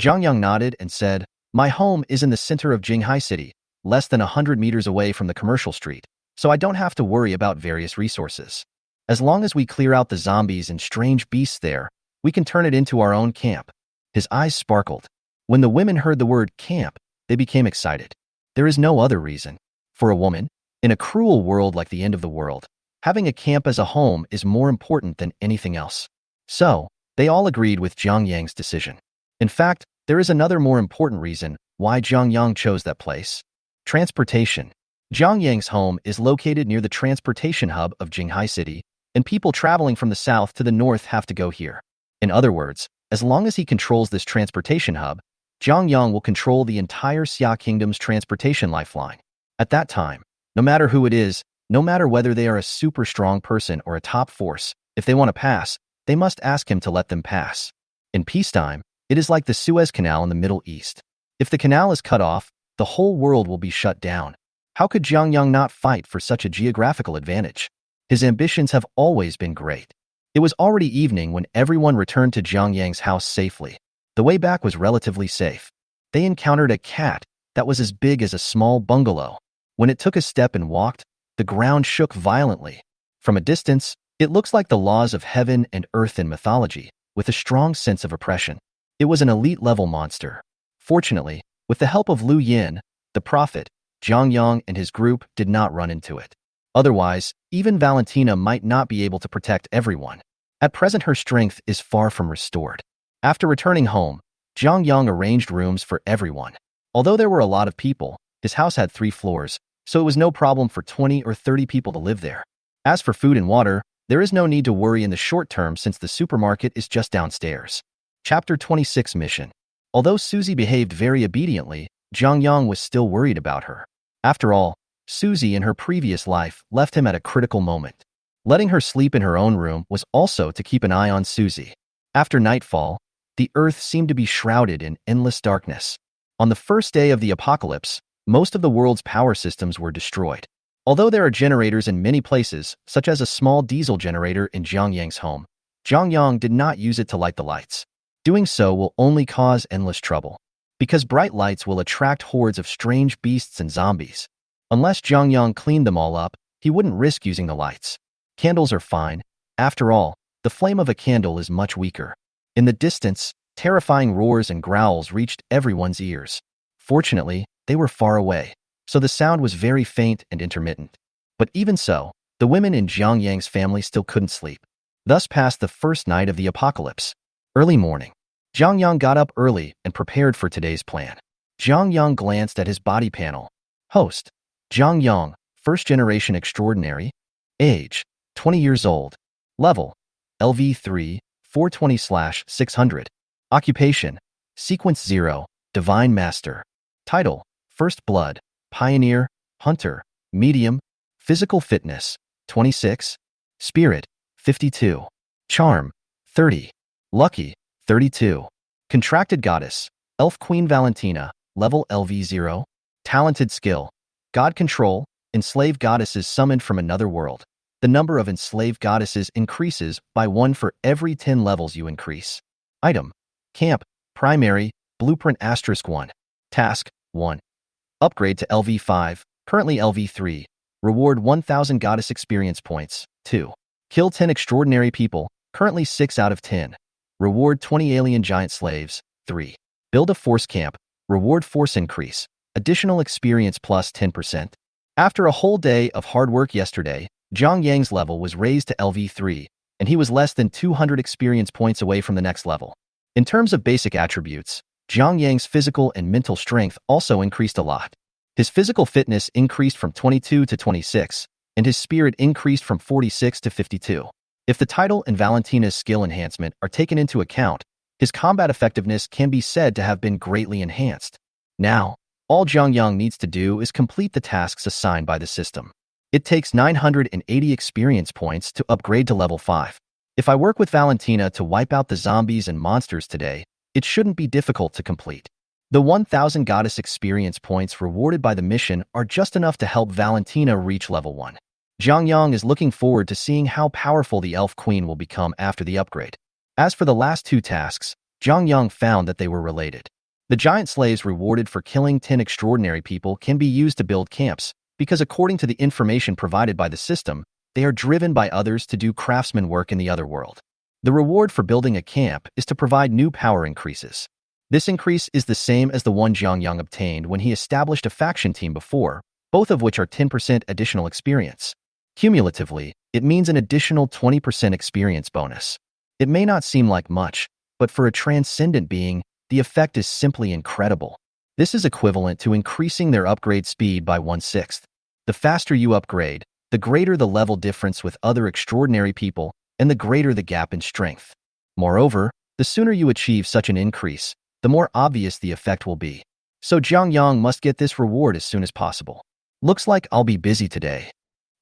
Zhang Yang nodded and said, "My home is in the center of Jinghai City, less than 100 meters away from the commercial street, so I don't have to worry about various resources. As long as we clear out the zombies and strange beasts there, we can turn it into our own camp." His eyes sparkled. When the women heard the word camp, they became excited. There is no other reason. For a woman, in a cruel world like the end of the world, having a camp as a home is more important than anything else. So, they all agreed with Zhang Yang's decision. In fact, there is another more important reason why Zhang Yang chose that place. Transportation. Zhang Yang's home is located near the transportation hub of Jinghai City, and people traveling from the south to the north have to go here. In other words, as long as he controls this transportation hub, Zhang Yang will control the entire Xia Kingdom's transportation lifeline. At that time, no matter who it is, no matter whether they are a super strong person or a top force, if they want to pass, they must ask him to let them pass. In peacetime, it is like the Suez Canal in the Middle East. If the canal is cut off, the whole world will be shut down. How could Zhang Yang not fight for such a geographical advantage? His ambitions have always been great. It was already evening when everyone returned to Zhang Yang's house safely. The way back was relatively safe. They encountered a cat that was as big as a small bungalow. When it took a step and walked, the ground shook violently. From a distance, it looks like the laws of heaven and earth in mythology, with a strong sense of oppression. It was an elite-level monster. Fortunately, with the help of Lu Yin, the prophet, Zhang Yang and his group did not run into it. Otherwise, even Valentina might not be able to protect everyone. At present, her strength is far from restored. After returning home, Zhang Yang arranged rooms for everyone. Although there were a lot of people, his house had 3 floors, so it was no problem for 20 or 30 people to live there. As for food and water, there is no need to worry in the short term since the supermarket is just downstairs. Chapter 26 Mission. Although Susie behaved very obediently, Zhang Yang was still worried about her. After all, Susie in her previous life left him at a critical moment. Letting her sleep in her own room was also to keep an eye on Susie. After nightfall, the earth seemed to be shrouded in endless darkness. On the first day of the apocalypse, most of the world's power systems were destroyed. Although there are generators in many places, such as a small diesel generator in Zhang Yang's home, Zhang Yang did not use it to light the lights. Doing so will only cause endless trouble, because bright lights will attract hordes of strange beasts and zombies. Unless Zhang Yang cleaned them all up, he wouldn't risk using the lights. Candles are fine. After all, the flame of a candle is much weaker. In the distance, terrifying roars and growls reached everyone's ears. Fortunately, they were far away, so the sound was very faint and intermittent. But even so, the women in Jiang Yang's family still couldn't sleep. Thus passed the first night of the apocalypse. Early morning. Jiang Yang got up early and prepared for today's plan. Jiang Yang glanced at his body panel. Host. Jiang Yang, first generation extraordinary. Age. 20 years old. Level. LV3, 420/600. Occupation. Sequence 0, Divine Master. Title. First Blood. Pioneer. Hunter. Medium. Physical Fitness. 26. Spirit. 52. Charm. 30. Lucky. 32. Contracted Goddess. Elf Queen Valentina. Level LV0. Talented Skill. God Control. Enslaved goddesses summoned from another world. The number of enslaved goddesses increases by 1 for every 10 levels you increase. Item. Camp. Primary. Blueprint *1. Task. 1. Upgrade to LV5, currently LV3. Reward 1,000 goddess experience points. 2. Kill 10 extraordinary people, currently 6 out of 10. Reward 20 alien giant slaves. 3. Build a force camp. Reward force increase. Additional experience plus 10%. After a whole day of hard work yesterday, Jiang Yang's level was raised to LV3, and he was less than 200 experience points away from the next level. In terms of basic attributes, Jiang Yang's physical and mental strength also increased a lot. His physical fitness increased from 22 to 26, and his spirit increased from 46 to 52. If the title and Valentina's skill enhancement are taken into account, his combat effectiveness can be said to have been greatly enhanced. Now, all Jiang Yang needs to do is complete the tasks assigned by the system. It takes 980 experience points to upgrade to level 5. If I work with Valentina to wipe out the zombies and monsters today, it shouldn't be difficult to complete. The 1,000 goddess experience points rewarded by the mission are just enough to help Valentina reach level 1. Jiang Yang is looking forward to seeing how powerful the Elf Queen will become after the upgrade. As for the last 2 tasks, Jiang Yang found that they were related. The giant slaves rewarded for killing 10 extraordinary people can be used to build camps, because according to the information provided by the system, they are driven by others to do craftsman work in the other world. The reward for building a camp is to provide new power increases. This increase is the same as the one Jiang Yang obtained when he established a faction team before, both of which are 10% additional experience. Cumulatively, it means an additional 20% experience bonus. It may not seem like much, but for a transcendent being, the effect is simply incredible. This is equivalent to increasing their upgrade speed by 1/6. The faster you upgrade, the greater the level difference with other extraordinary people, and the greater the gap in strength. Moreover, the sooner you achieve such an increase, the more obvious the effect will be. So Jiang Yang must get this reward as soon as possible. Looks like I'll be busy today.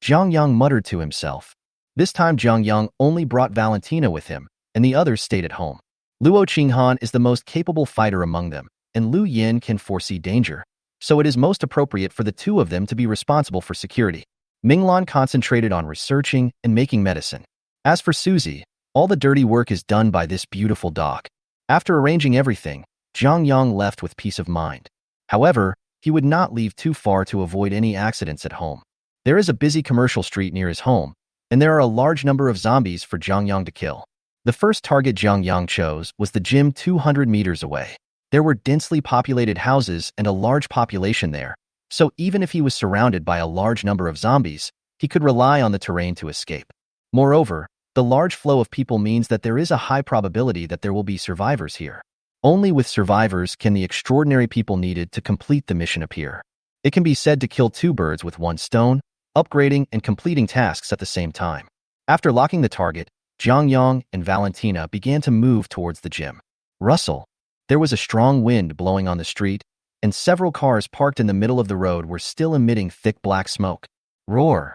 Jiang Yang muttered to himself. This time Jiang Yang only brought Valentina with him, and the others stayed at home. Luo Qinghan is the most capable fighter among them, and Lu Yin can foresee danger, so it is most appropriate for the two of them to be responsible for security. Minglan concentrated on researching and making medicine. As for Suzy, all the dirty work is done by this beautiful dog. After arranging everything, Jiang Yang left with peace of mind. However, he would not leave too far to avoid any accidents at home. There is a busy commercial street near his home, and there are a large number of zombies for Jiang Yang to kill. The first target Jiang Yang chose was the gym 200 meters away. There were densely populated houses and a large population there, so even if he was surrounded by a large number of zombies, he could rely on the terrain to escape. Moreover, the large flow of people means that there is a high probability that there will be survivors here. Only with survivors can the extraordinary people needed to complete the mission appear. It can be said to kill 2 birds with 1 stone, upgrading and completing tasks at the same time. After locking the target, Jiang Yang and Valentina began to move towards the gym. Rustle. There was a strong wind blowing on the street, and several cars parked in the middle of the road were still emitting thick black smoke. Roar.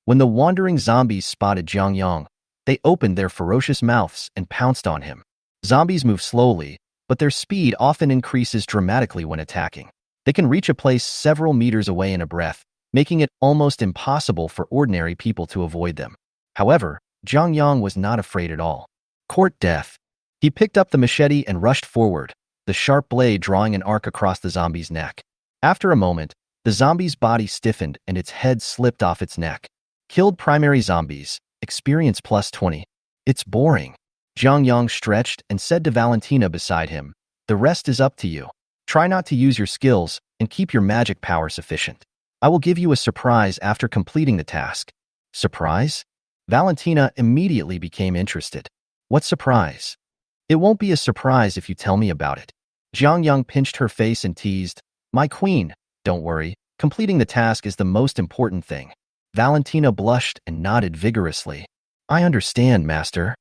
When the wandering zombies spotted Jiang Yang, they opened their ferocious mouths and pounced on him. Zombies move slowly, but their speed often increases dramatically when attacking. They can reach a place several meters away in a breath, making it almost impossible for ordinary people to avoid them. However, Jiang Yang was not afraid at all. Court death. He picked up the machete and rushed forward, the sharp blade drawing an arc across the zombie's neck. After a moment, the zombie's body stiffened and its head slipped off its neck. Killed primary zombies, experience plus 20. It's boring. Jiang Yang stretched and said to Valentina beside him, "The rest is up to you. Try not to use your skills and keep your magic power sufficient. I will give you a surprise after completing the task." Surprise? Valentina immediately became interested. What surprise? It won't be a surprise if you tell me about it. Jiang Yang pinched her face and teased, "My queen, don't worry. Completing the task is the most important thing." Valentina blushed and nodded vigorously. "I understand, master."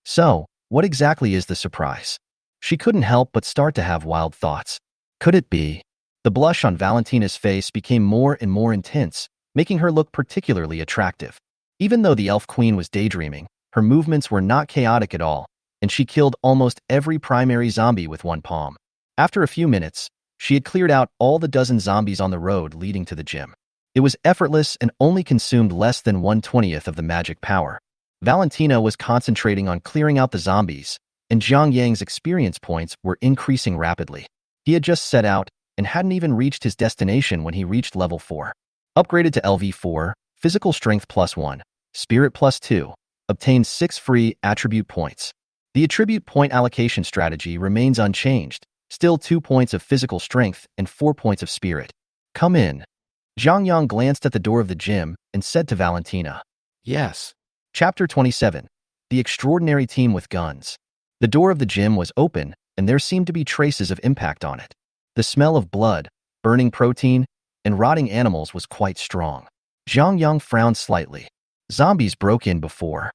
So, what exactly is the surprise? She couldn't help but start to have wild thoughts. Could it be? The blush on Valentina's face became more and more intense, making her look particularly attractive. Even though the elf queen was daydreaming, her movements were not chaotic at all, and she killed almost every primary zombie with one palm. After a few minutes, she had cleared out all the dozen zombies on the road leading to the gym. It was effortless and only consumed less than 1/20th of the magic power. Valentina was concentrating on clearing out the zombies, and Jiang Yang's experience points were increasing rapidly. He had just set out and hadn't even reached his destination when he reached level 4. Upgraded to LV4, physical strength +1, spirit +2, obtained 6 free attribute points. The attribute point allocation strategy remains unchanged, still 2 points of physical strength and 4 points of spirit. Come in. Jiang Yang glanced at the door of the gym and said to Valentina, "Yes." Chapter 27. The Extraordinary Team with Guns. The door of the gym was open, and there seemed to be traces of impact on it. The smell of blood, burning protein, and rotting animals was quite strong. Jiang Yang frowned slightly. Zombies broke in before.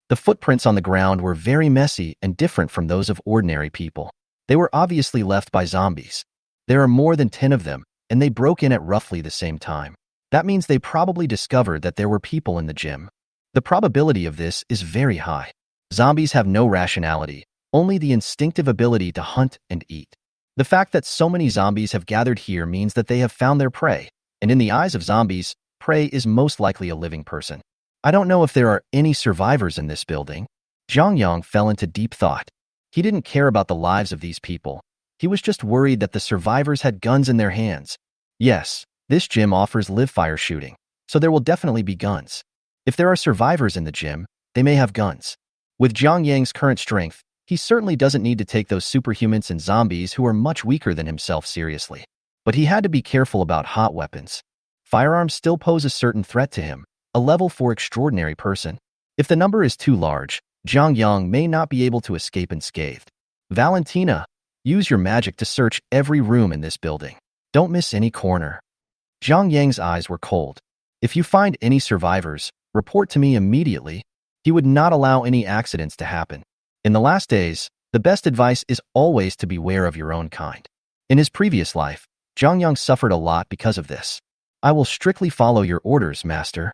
The footprints on the ground were very messy and different from those of ordinary people. They were obviously left by zombies. There are more than 10 of them, and they broke in at roughly the same time. That means they probably discovered that there were people in the gym. The probability of this is very high. Zombies have no rationality, only the instinctive ability to hunt and eat. The fact that so many zombies have gathered here means that they have found their prey, and in the eyes of zombies, prey is most likely a living person. I don't know if there are any survivors in this building. Jiang Yang fell into deep thought. He didn't care about the lives of these people. He was just worried that the survivors had guns in their hands. Yes, this gym offers live fire shooting, so there will definitely be guns. If there are survivors in the gym, they may have guns. With Jiang Yang's current strength, he certainly doesn't need to take those superhumans and zombies who are much weaker than himself seriously. But he had to be careful about hot weapons. Firearms still pose a certain threat to him, a level 4 extraordinary person. If the number is too large, Jiang Yang may not be able to escape unscathed. Valentina, use your magic to search every room in this building. Don't miss any corner. Jiang Yang's eyes were cold. If you find any survivors, report to me immediately. He would not allow any accidents to happen. In the last days, the best advice is always to beware of your own kind. In his previous life, Jiang Yang suffered a lot because of this. I will strictly follow your orders, master.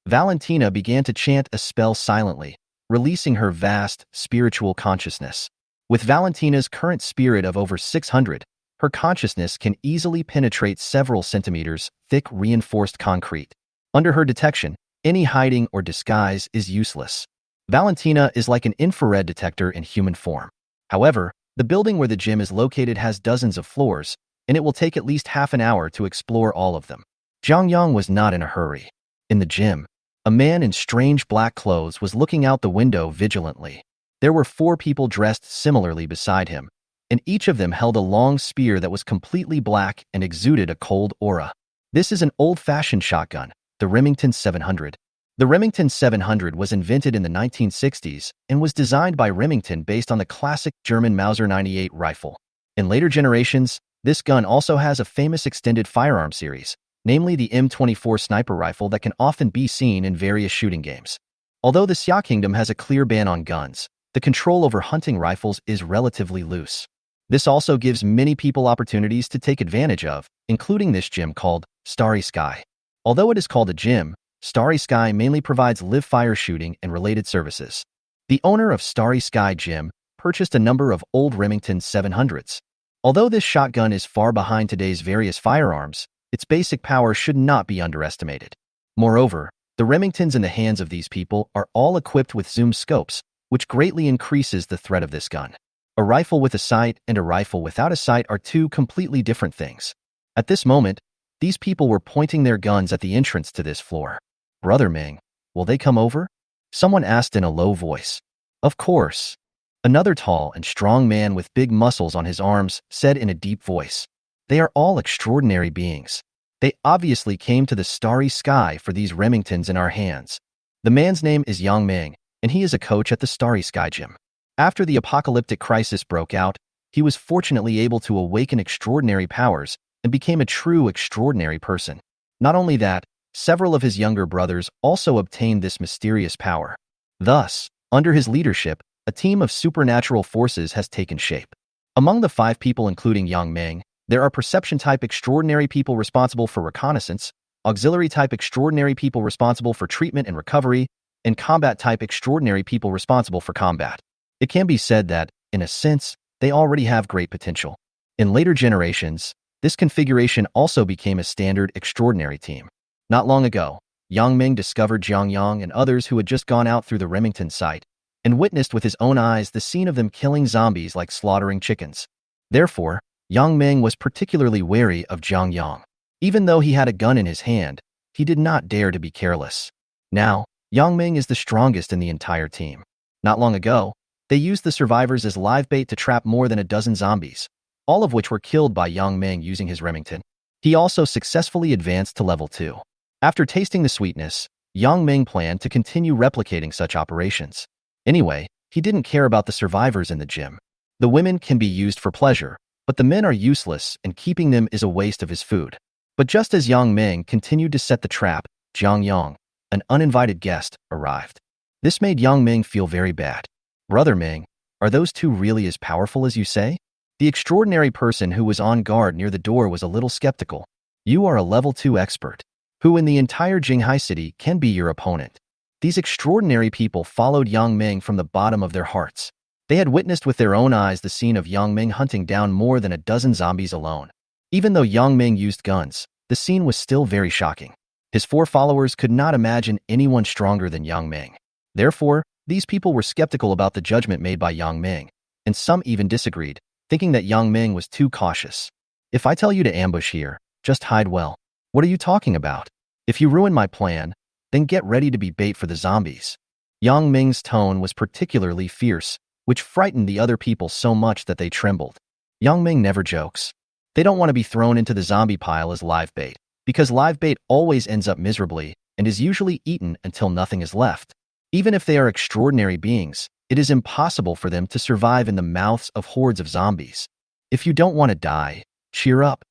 Valentina began to chant a spell silently, releasing her vast, spiritual consciousness. With Valentina's current spirit of over 600, her consciousness can easily penetrate several centimeters thick reinforced concrete. Under her detection, any hiding or disguise is useless. Valentina is like an infrared detector in human form. However, the building where the gym is located has dozens of floors, and it will take at least half an hour to explore all of them. Jiang Yang was not in a hurry. In the gym, a man in strange black clothes was looking out the window vigilantly. There were 4 people dressed similarly beside him, and each of them held a long spear that was completely black and exuded a cold aura. This is an old-fashioned shotgun, the Remington 700. The Remington 700 was invented in the 1960s and was designed by Remington based on the classic German Mauser 98 rifle. In later generations, this gun also has a famous extended firearm series, namely the M24 sniper rifle that can often be seen in various shooting games. Although the Xia Kingdom has a clear ban on guns, the control over hunting rifles is relatively loose. This also gives many people opportunities to take advantage of, including this gym called Starry Sky. Although it is called a gym, Starry Sky mainly provides live fire shooting and related services. The owner of Starry Sky Gym purchased a number of old Remington 700s. Although this shotgun is far behind today's various firearms, its basic power should not be underestimated. Moreover, the Remingtons in the hands of these people are all equipped with zoom scopes, which greatly increases the threat of this gun. A rifle with a sight and a rifle without a sight are 2 completely different things. At this moment, these people were pointing their guns at the entrance to this floor. Brother Ming, will they come over? Someone asked in a low voice. Of course. Another tall and strong man with big muscles on his arms said in a deep voice. They are all extraordinary beings. They obviously came to the starry sky for these Remingtons in our hands. The man's name is Yang Ming, and he is a coach at the Starry Sky Gym. After the apocalyptic crisis broke out, he was fortunately able to awaken extraordinary powers and became a true extraordinary person. Not only that, several of his younger brothers also obtained this mysterious power. Thus, under his leadership, a team of supernatural forces has taken shape. Among the 5 people including Yang Ming, there are perception-type extraordinary people responsible for reconnaissance, auxiliary-type extraordinary people responsible for treatment and recovery, and combat-type extraordinary people responsible for combat. It can be said that, in a sense, they already have great potential. In later generations, this configuration also became a standard extraordinary team. Not long ago, Yang Ming discovered Jiang Yang and others who had just gone out through the Remington site and witnessed with his own eyes the scene of them killing zombies like slaughtering chickens. Therefore, Yang Ming was particularly wary of Jiang Yang. Even though he had a gun in his hand, he did not dare to be careless. Now, Yang Ming is the strongest in the entire team. Not long ago, they used the survivors as live bait to trap more than a dozen zombies, all of which were killed by Yang Ming using his Remington. He also successfully advanced to level 2. After tasting the sweetness, Yang Ming planned to continue replicating such operations. Anyway, he didn't care about the survivors in the gym. The women can be used for pleasure, but the men are useless and keeping them is a waste of his food. But just as Yang Ming continued to set the trap, Jiang Yang, an uninvited guest, arrived. This made Yang Ming feel very bad. Brother Ming, are those two really as powerful as you say? The extraordinary person who was on guard near the door was a little skeptical. You are a level 2 expert. Who in the entire Jinghai city can be your opponent? These extraordinary people followed Yang Ming from the bottom of their hearts. They had witnessed with their own eyes the scene of Yang Ming hunting down more than a dozen zombies alone. Even though Yang Ming used guns, the scene was still very shocking. His 4 followers could not imagine anyone stronger than Yang Ming. Therefore, these people were skeptical about the judgment made by Yang Ming, and some even disagreed, thinking that Yang Ming was too cautious. If I tell you to ambush here, just hide well. What are you talking about? If you ruin my plan, then get ready to be bait for the zombies. Yang Ming's tone was particularly fierce, which frightened the other people so much that they trembled. Yang Ming never jokes. They don't want to be thrown into the zombie pile as live bait, because live bait always ends up miserably and is usually eaten until nothing is left. Even if they are extraordinary beings, it is impossible for them to survive in the mouths of hordes of zombies. If you don't want to die, cheer up.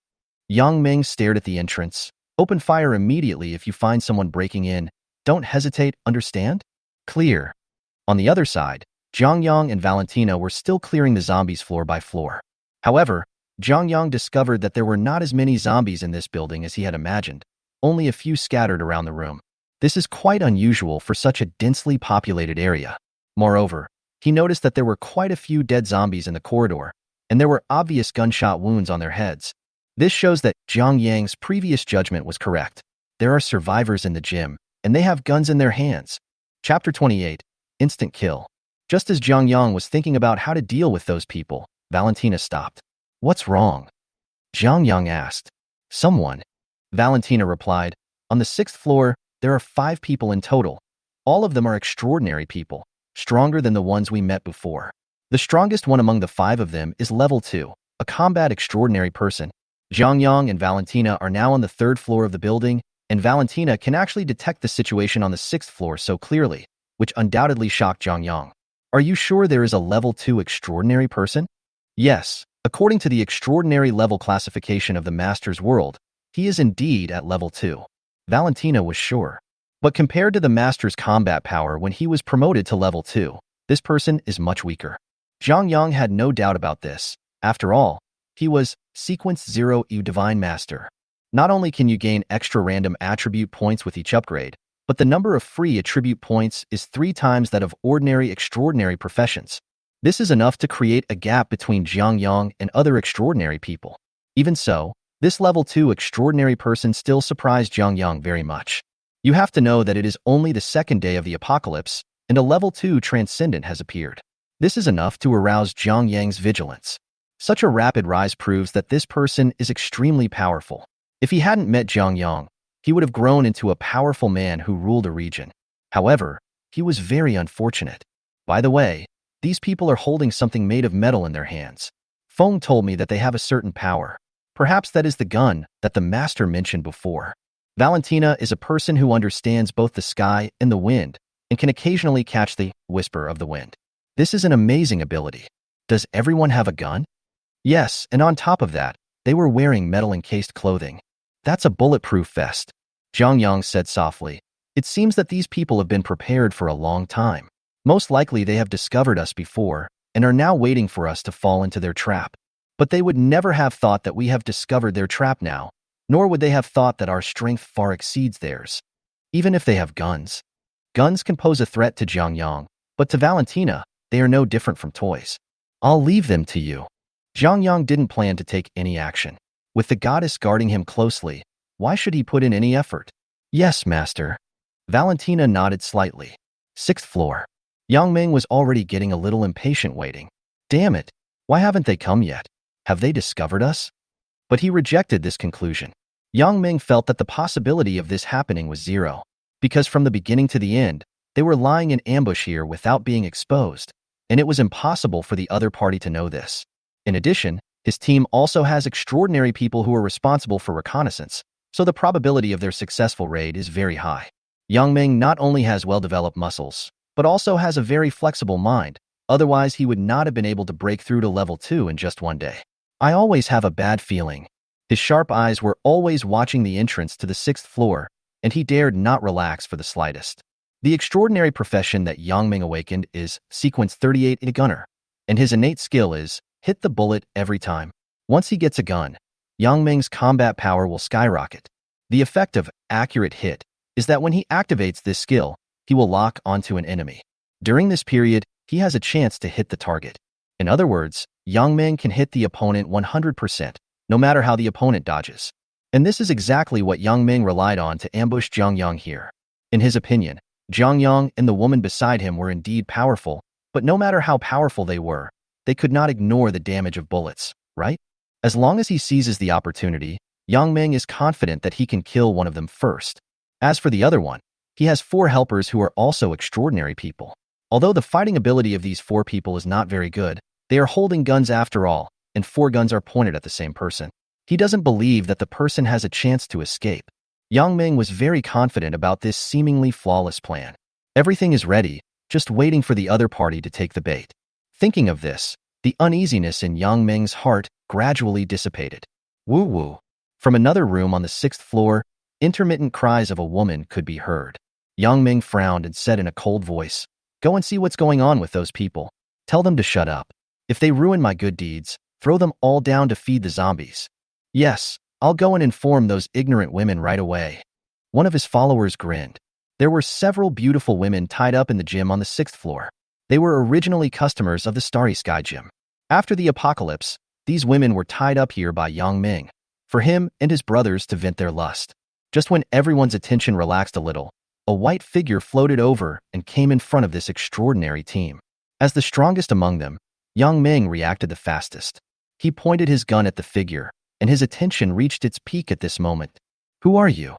Yang Ming stared at the entrance. Open fire immediately if you find someone breaking in. Don't hesitate, understand? Clear. On the other side, Jiang Yang and Valentina were still clearing the zombies floor by floor. However, Jiang Yang discovered that there were not as many zombies in this building as he had imagined, only a few scattered around the room. This is quite unusual for such a densely populated area. Moreover, he noticed that there were quite a few dead zombies in the corridor, and there were obvious gunshot wounds on their heads. This shows that Jiang Yang's previous judgment was correct. There are survivors in the gym, and they have guns in their hands. Chapter 28, Instant Kill. Just as Jiang Yang was thinking about how to deal with those people, Valentina stopped. What's wrong? Jiang Yang asked. Someone. Valentina replied. On the 6th floor, there are 5 people in total. All of them are extraordinary people, stronger than the ones we met before. The strongest one among the 5 of them is level 2, a combat extraordinary person. Jiang Yang and Valentina are now on the 3rd floor of the building, and Valentina can actually detect the situation on the 6th floor so clearly, which undoubtedly shocked Jiang Yang. Are you sure there is a level 2 extraordinary person? Yes, according to the extraordinary level classification of the Master's World, he is indeed at level 2. Valentina was sure. But compared to the Master's combat power when he was promoted to level 2, this person is much weaker. Jiang Yang had no doubt about this. After all, he was Sequence 0 U Divine Master. Not only can you gain extra random attribute points with each upgrade, but the number of free attribute points is 3 times that of ordinary extraordinary professions. This is enough to create a gap between Jiang Yang and other extraordinary people. Even so, this level 2 extraordinary person still surprised Jiang Yang very much. You have to know that it is only the 2nd day of the apocalypse, and a level 2 transcendent has appeared. This is enough to arouse Jiang Yang's vigilance. Such a rapid rise proves that this person is extremely powerful. If he hadn't met Jiang Yang, he would have grown into a powerful man who ruled a region. However, he was very unfortunate. By the way, these people are holding something made of metal in their hands. Feng told me that they have a certain power. Perhaps that is the gun that the master mentioned before. Valentina is a person who understands both the sky and the wind and can occasionally catch the whisper of the wind. This is an amazing ability. Does everyone have a gun? Yes, and on top of that, they were wearing metal-encased clothing. That's a bulletproof vest. Zhang Yang said softly. It seems that these people have been prepared for a long time. Most likely they have discovered us before and are now waiting for us to fall into their trap. But they would never have thought that we have discovered their trap now, nor would they have thought that our strength far exceeds theirs. Even if they have guns. Guns can pose a threat to Zhang Yang, but to Valentina, they are no different from toys. I'll leave them to you. Zhang Yang didn't plan to take any action. With the goddess guarding him closely, why should he put in any effort? Yes, master. Valentina nodded slightly. 6th floor. Yang Ming was already getting a little impatient waiting. Damn it, why haven't they come yet? Have they discovered us? But he rejected this conclusion. Yang Ming felt that the possibility of this happening was zero, because from the beginning to the end, they were lying in ambush here without being exposed, and it was impossible for the other party to know this. In addition, his team also has extraordinary people who are responsible for reconnaissance, so the probability of their successful raid is very high. Yang Ming not only has well-developed muscles, but also has a very flexible mind, otherwise he would not have been able to break through to level 2 in just one day. I always have a bad feeling. His sharp eyes were always watching the entrance to the 6th floor, and he dared not relax for the slightest. The extraordinary profession that Yang Ming awakened is Sequence 38 a gunner, and his innate skill is hit the bullet every time. Once he gets a gun, Yang Ming's combat power will skyrocket. The effect of accurate hit is that when he activates this skill, he will lock onto an enemy. During this period, he has a chance to hit the target. In other words, Yang Ming can hit the opponent 100%, no matter how the opponent dodges. And this is exactly what Yang Ming relied on to ambush Zhang Yang here. In his opinion, Zhang Yang and the woman beside him were indeed powerful, but no matter how powerful they were, they could not ignore the damage of bullets, right? As long as he seizes the opportunity, Yang Ming is confident that he can kill one of them first. As for the other one, he has 4 helpers who are also extraordinary people. Although the fighting ability of these 4 people is not very good, they are holding guns after all, and 4 guns are pointed at the same person. He doesn't believe that the person has a chance to escape. Yang Ming was very confident about this seemingly flawless plan. Everything is ready, just waiting for the other party to take the bait. Thinking of this, the uneasiness in Yang Ming's heart gradually dissipated. Woo-woo. From another room on the 6th floor, intermittent cries of a woman could be heard. Yang Ming frowned and said in a cold voice, "Go and see what's going on with those people. Tell them to shut up. If they ruin my good deeds, throw them all down to feed the zombies." Yes, I'll go and inform those ignorant women right away. One of his followers grinned. There were several beautiful women tied up in the gym on the 6th floor. They were originally customers of the Starry Sky Gym. After the apocalypse, these women were tied up here by Yang Ming, for him and his brothers to vent their lust. Just when everyone's attention relaxed a little, a white figure floated over and came in front of this extraordinary team. As the strongest among them, Yang Ming reacted the fastest. He pointed his gun at the figure, and his attention reached its peak at this moment. "Who are you?"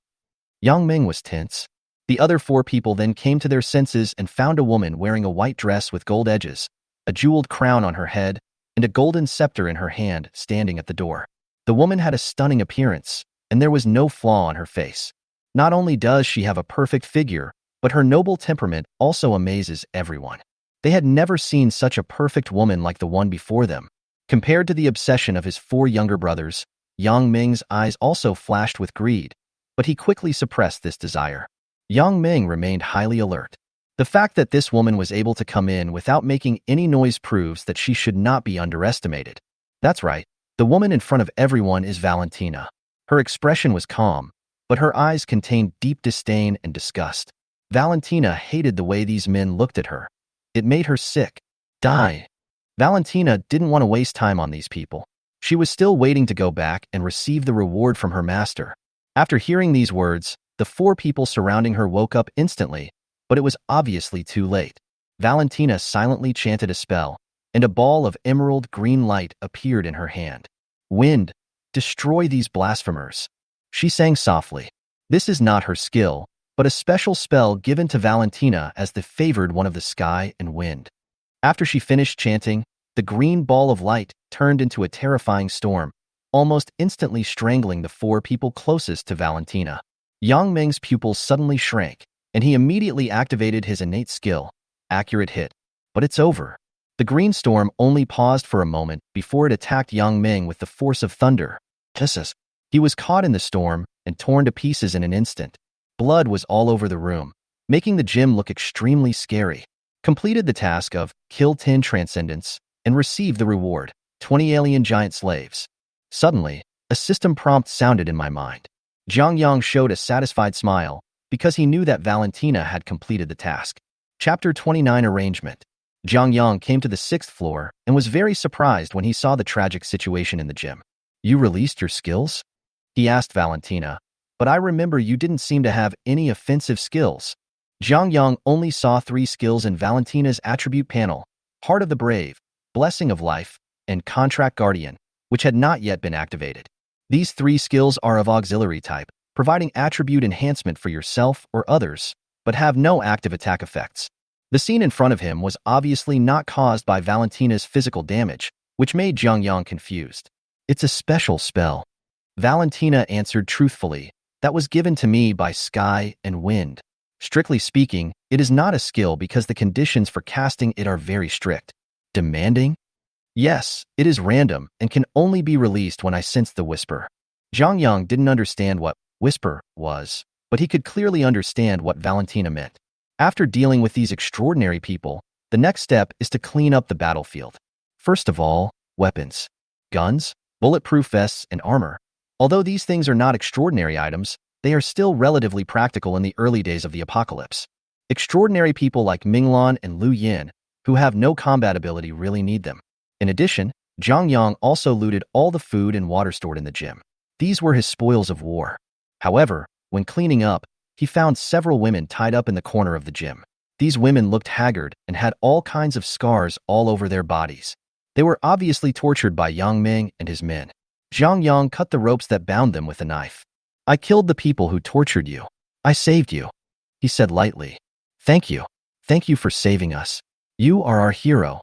Yang Ming was tense. The other 4 people then came to their senses and found a woman wearing a white dress with gold edges, a jeweled crown on her head, and a golden scepter in her hand standing at the door. The woman had a stunning appearance, and there was no flaw on her face. Not only does she have a perfect figure, but her noble temperament also amazes everyone. They had never seen such a perfect woman like the one before them. Compared to the obsession of his 4 younger brothers, Yang Ming's eyes also flashed with greed, but he quickly suppressed this desire. Yang Ming remained highly alert. The fact that this woman was able to come in without making any noise proves that she should not be underestimated. That's right, the woman in front of everyone is Valentina. Her expression was calm, but her eyes contained deep disdain and disgust. Valentina hated the way these men looked at her. It made her sick. Die. Valentina didn't want to waste time on these people. She was still waiting to go back and receive the reward from her master. After hearing these words, the 4 people surrounding her woke up instantly, but it was obviously too late. Valentina silently chanted a spell, and a ball of emerald green light appeared in her hand. "Wind, destroy these blasphemers," she sang softly. This is not her skill, but a special spell given to Valentina as the favored one of the sky and wind. After she finished chanting, the green ball of light turned into a terrifying storm, almost instantly strangling the four people closest to Valentina. Yang Ming's pupils suddenly shrank, and he immediately activated his innate skill, accurate hit. But it's over. The green storm only paused for a moment before it attacked Yang Ming with the force of thunder. Kisses. He was caught in the storm and torn to pieces in an instant. Blood was all over the room, making the gym look extremely scary. Completed the task of kill 10 transcendents and received the reward, 20 alien giant slaves. Suddenly, a system prompt sounded in my mind. Zhang Yang showed a satisfied smile because he knew that Valentina had completed the task. Chapter 29 Arrangement. Zhang Yang came to the 6th floor and was very surprised when he saw the tragic situation in the gym. You released your skills? He asked Valentina, but I remember you didn't seem to have any offensive skills. Zhang Yang only saw 3 skills in Valentina's attribute panel: Heart of the Brave, Blessing of Life, and Contract Guardian, which had not yet been activated. These 3 skills are of auxiliary type, providing attribute enhancement for yourself or others, but have no active attack effects. The scene in front of him was obviously not caused by Valentina's physical damage, which made Zhang Yang confused. It's a special spell. Valentina answered truthfully. That was given to me by Sky and Wind. Strictly speaking, it is not a skill because the conditions for casting it are very strict. Demanding? Yes, it is random and can only be released when I sense the whisper. Zhang Yang didn't understand what whisper was, but he could clearly understand what Valentina meant. After dealing with these extraordinary people, the next step is to clean up the battlefield. First of all, weapons. Guns, bulletproof vests, and armor. Although these things are not extraordinary items, they are still relatively practical in the early days of the apocalypse. Extraordinary people like Minglan and Lu Yin, who have no combat ability, really need them. In addition, Zhang Yang also looted all the food and water stored in the gym. These were his spoils of war. However, when cleaning up, he found several women tied up in the corner of the gym. These women looked haggard and had all kinds of scars all over their bodies. They were obviously tortured by Yang Ming and his men. Zhang Yang cut the ropes that bound them with a knife. I killed the people who tortured you. I saved you, he said lightly. Thank you. Thank you for saving us. You are our hero.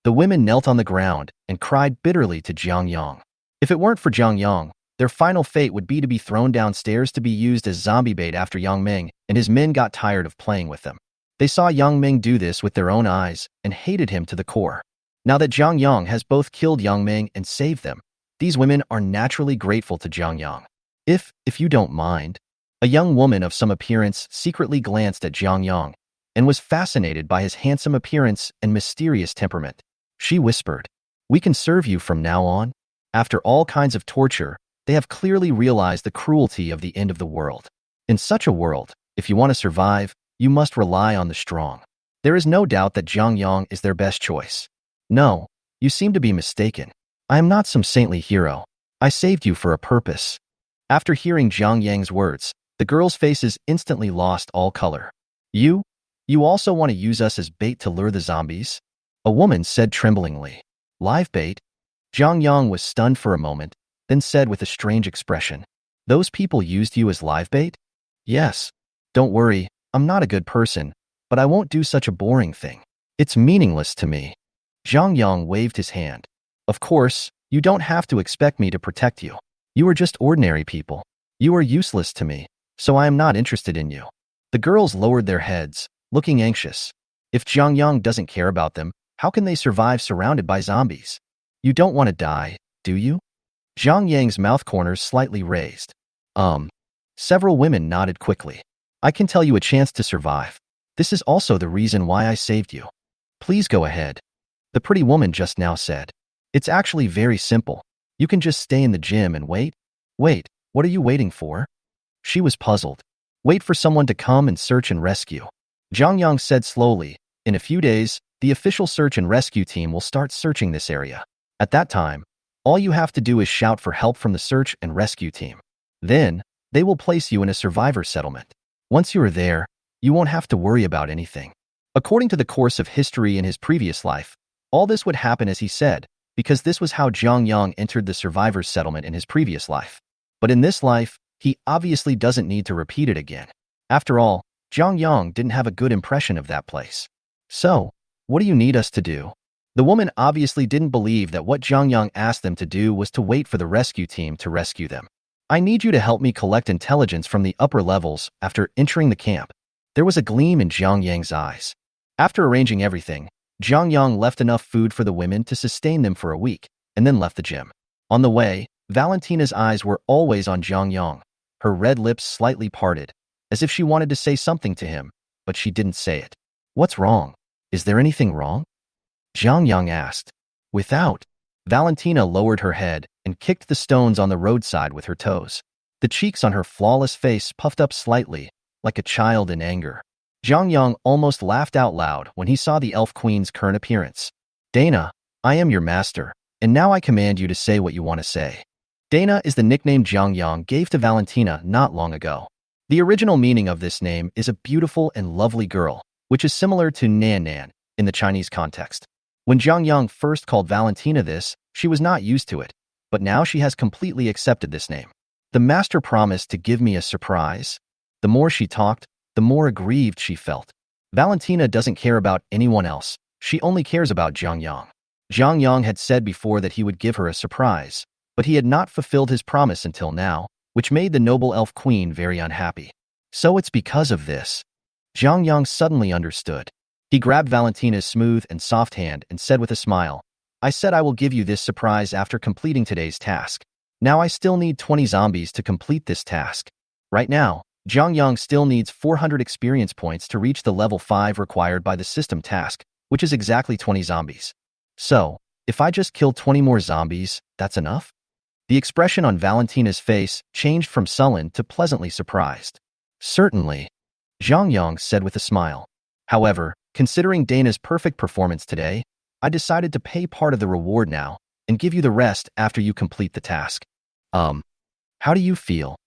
The women knelt on the ground and cried bitterly to Zhang Yang. If it weren't for Zhang Yang, their final fate would be to be thrown downstairs to be used as zombie bait after Yang Ming and his men got tired of playing with them. They saw Yang Ming do this with their own eyes and hated him to the core. Now that Zhang Yang has both killed Yang Ming and saved them, these women are naturally grateful to Zhang Yang. If you don't mind, a young woman of some appearance secretly glanced at Zhang Yang and was fascinated by his handsome appearance and mysterious temperament. She whispered, "We can serve you from now on." After all kinds of torture, they have clearly realized the cruelty of the end of the world. In such a world, if you want to survive, you must rely on the strong. There is no doubt that Zhang Yang is their best choice. No, you seem to be mistaken. I am not some saintly hero. I saved you for a purpose. After hearing Zhang Yang's words, the girls' faces instantly lost all color. You also want to use us as bait to lure the zombies? A woman said tremblingly. Live bait? Zhang Yang was stunned for a moment, then said with a strange expression, "Those people used you as live bait?" "Yes. Don't worry, I'm not a good person, but I won't do such a boring thing. It's meaningless to me." Zhang Yang waved his hand. "Of course, you don't have to expect me to protect you. You are just ordinary people. You are useless to me, so I am not interested in you." The girls lowered their heads, looking anxious. If Zhang Yang doesn't care about them, how can they survive surrounded by zombies? You don't want to die, do you? Zhang Yang's mouth corners slightly raised. Several women nodded quickly. I can tell you a chance to survive. This is also the reason why I saved you. Please go ahead. The pretty woman just now said. It's actually very simple. You can just stay in the gym and wait. Wait, what are you waiting for? She was puzzled. Wait for someone to come and search and rescue. Zhang Yang said slowly, in a few days, the official search and rescue team will start searching this area. At that time, all you have to do is shout for help from the search and rescue team. Then, they will place you in a survivor settlement. Once you are there, you won't have to worry about anything. According to the course of history in his previous life, all this would happen as he said, because this was how Zhang Yang entered the survivor settlement in his previous life. But in this life, he obviously doesn't need to repeat it again. After all, Zhang Yang didn't have a good impression of that place. So, what do you need us to do? The woman obviously didn't believe that what Zhang Yang asked them to do was to wait for the rescue team to rescue them. I need you to help me collect intelligence from the upper levels after entering the camp. There was a gleam in Zhang Yang's eyes. After arranging everything, Zhang Yang left enough food for the women to sustain them for a week, and then left the gym. On the way, Valentina's eyes were always on Zhang Yang, her red lips slightly parted, as if she wanted to say something to him, but she didn't say it. What's wrong? Is there anything wrong? Zhang Yang asked. Without. Valentina lowered her head and kicked the stones on the roadside with her toes. The cheeks on her flawless face puffed up slightly, like a child in anger. Zhang Yang almost laughed out loud when he saw the elf queen's current appearance. Dana, I am your master, and now I command you to say what you want to say. Dana is the nickname Zhang Yang gave to Valentina not long ago. The original meaning of this name is a beautiful and lovely girl, which is similar to Nan Nan in the Chinese context. When Zhang Yang first called Valentina this, she was not used to it, but now she has completely accepted this name. The master promised to give me a surprise. The more she talked, the more aggrieved she felt. Valentina doesn't care about anyone else. She only cares about Zhang Yang. Zhang Yang had said before that he would give her a surprise, but he had not fulfilled his promise until now, which made the noble elf queen very unhappy. So it's because of this. Zhang Yang suddenly understood. He grabbed Valentina's smooth and soft hand and said with a smile, I said I will give you this surprise after completing today's task. Now I still need 20 zombies to complete this task. Right now, Zhang Yang still needs 400 experience points to reach the level 5 required by the system task, which is exactly 20 zombies. So, if I just kill 20 more zombies, that's enough? The expression on Valentina's face changed from sullen to pleasantly surprised. Certainly, Zhang Yang said with a smile. However, considering Dana's perfect performance today, I decided to pay part of the reward now and give you the rest after you complete the task. How do you feel?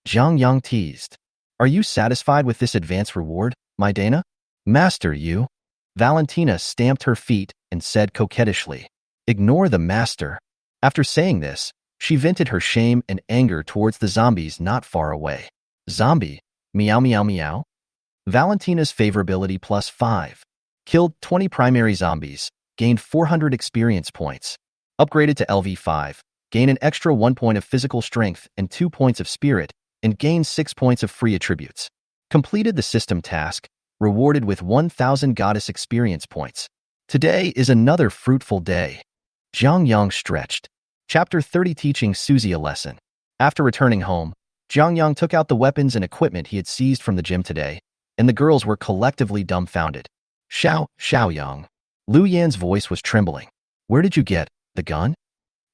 Zhang Yang teased. Are you satisfied with this advance reward, my Dana? Master, you? Valentina stamped her feet and said coquettishly. Ignore the master. After saying this, she vented her shame and anger towards the zombies not far away. Zombie, meow meow meow. Valentina's favorability +5. Killed 20 primary zombies, gained 400 experience points. Upgraded to LV5, gain an extra 1 point of physical strength and 2 points of spirit, and gain 6 points of free attributes. Completed the system task, rewarded with 1,000 goddess experience points. Today is another fruitful day. Zhang Yang stretched. Chapter 30 Teaching Suzy a Lesson. After returning home, Zhang Yang took out the weapons and equipment he had seized from the gym today, and the girls were collectively dumbfounded. Xiao Yang. Lu Yan's voice was trembling. Where did you get the gun?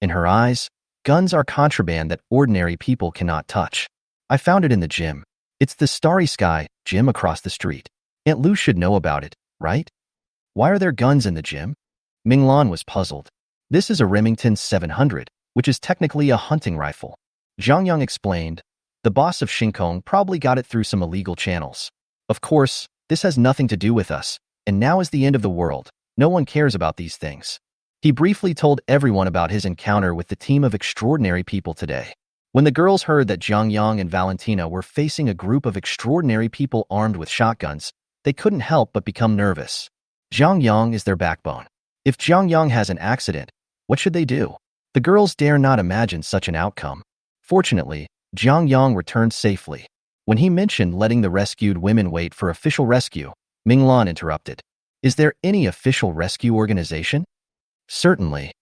In her eyes, guns are contraband that ordinary people cannot touch. I found it in the gym. It's the Starry Sky gym across the street. Aunt Lu should know about it, right? Why are there guns in the gym? Minglan was puzzled. This is a Remington 700, which is technically a hunting rifle. Zhang Yang explained. The boss of Shinkong probably got it through some illegal channels. Of course, this has nothing to do with us, and now is the end of the world. No one cares about these things. He briefly told everyone about his encounter with the team of extraordinary people today. When the girls heard that Zhang Yang and Valentina were facing a group of extraordinary people armed with shotguns, they couldn't help but become nervous. Zhang Yang is their backbone. If Zhang Yang has an accident, what should they do? The girls dare not imagine such an outcome. Fortunately, Zhang Yang returned safely. When he mentioned letting the rescued women wait for official rescue, Minglan interrupted. Is there any official rescue organization? Certainly.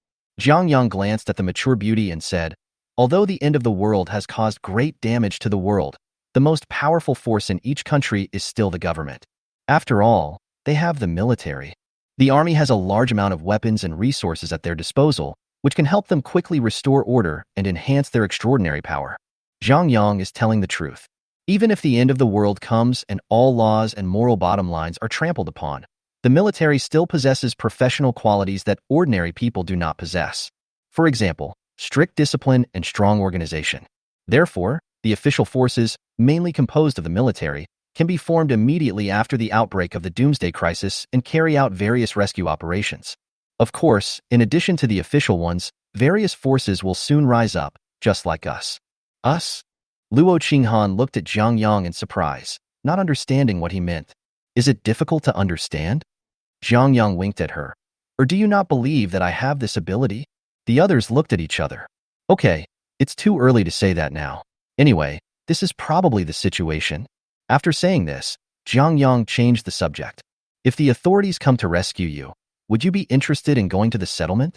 Zhang Yang glanced at the mature beauty and said, although the end of the world has caused great damage to the world, the most powerful force in each country is still the government. After all, they have the military. The army has a large amount of weapons and resources at their disposal, which can help them quickly restore order and enhance their extraordinary power. Zhang Yang is telling the truth. Even if the end of the world comes and all laws and moral bottom lines are trampled upon, the military still possesses professional qualities that ordinary people do not possess. For example, strict discipline and strong organization. Therefore, the official forces, mainly composed of the military, can be formed immediately after the outbreak of the Doomsday Crisis and carry out various rescue operations. Of course, in addition to the official ones, various forces will soon rise up, just like us. Us? Luo Qinghan looked at Zhang Yang in surprise. not understanding what he meant. Is it difficult to understand? Jiang Yang winked at her. Or do you not believe that I have this ability? The others looked at each other. Okay, it's too early to say that now. Anyway, this is probably the situation. After saying this, Jiang Yang changed the subject. If the authorities come to rescue you, would you be interested in going to the settlement?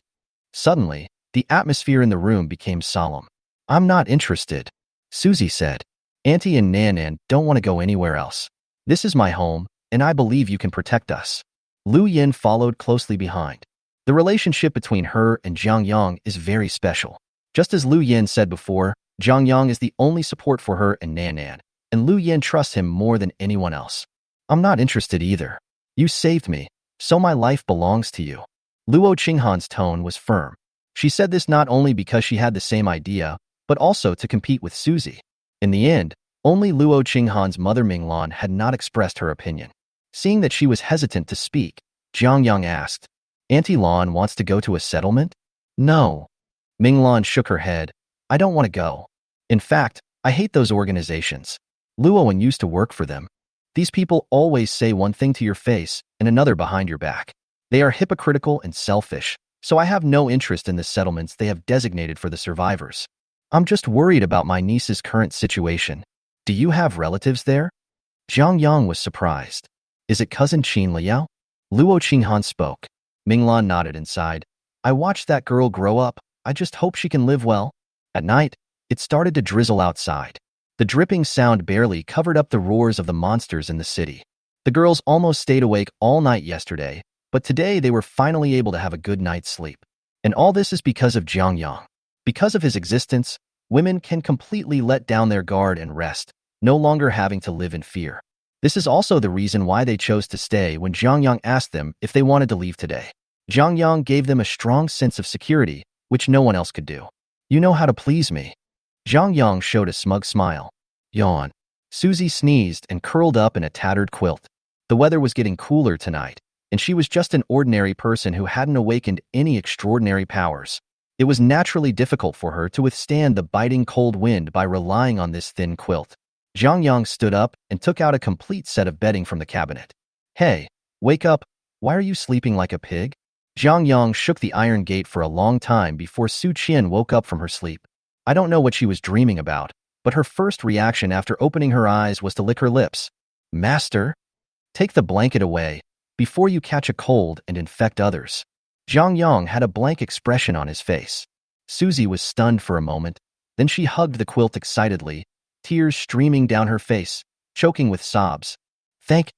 Suddenly, the atmosphere in the room became solemn. I'm not interested, Susie said. Auntie and Nan don't want to go anywhere else. This is my home, and I believe you can protect us. Lu Yin followed closely behind. The relationship between her and Jiang Yang is very special. Just as Lu Yin said before, Jiang Yang is the only support for her and Nan, and Lu Yin trusts him more than anyone else. I'm not interested either. You saved me, so my life belongs to you. Luo Qinghan's tone was firm. She said this not only because she had the same idea, but also to compete with Susie. In the end, only Luo Qinghan's mother Minglan had not expressed her opinion. Seeing that she was hesitant to speak, Jiang Yang asked, Auntie Lan wants to go to a settlement? No. Minglan shook her head. I don't want to go. In fact, I hate those organizations. Luowen used to work for them. These people always say one thing to your face and another behind your back. They are hypocritical and selfish, so I have no interest in the settlements they have designated for the survivors. I'm just worried about my niece's current situation. Do you have relatives there? Jiang Yang was surprised. Is it cousin Qin Liao? Luo Qinghan spoke. Minglan nodded and sighed. I watched that girl grow up. I just hope she can live well. At night, it started to drizzle outside. The dripping sound barely covered up the roars of the monsters in the city. The girls almost stayed awake all night yesterday, but today they were finally able to have a good night's sleep. And all this is because of Jiang Yang. Because of his existence, women can completely let down their guard and rest, no longer having to live in fear. This is also the reason why they chose to stay when Jiang Yang asked them if they wanted to leave today. Jiang Yang gave them a strong sense of security, which no one else could do. You know how to please me. Jiang Yang showed a smug smile. Yawn. Susie sneezed and curled up in a tattered quilt. The weather was getting cooler tonight, and she was just an ordinary person who hadn't awakened any extraordinary powers. It was naturally difficult for her to withstand the biting cold wind by relying on this thin quilt. Jiang Yang stood up and took out a complete set of bedding from the cabinet. Hey, wake up. Why are you sleeping like a pig? Jiang Yang shook the iron gate for a long time before Su Qian woke up from her sleep. I don't know what she was dreaming about, but her first reaction after opening her eyes was to lick her lips. Master, take the blanket away before you catch a cold and infect others. Jiang Yang had a blank expression on his face. Susie was stunned for a moment, then she hugged the quilt excitedly, tears streaming down her face, choking with sobs. Thank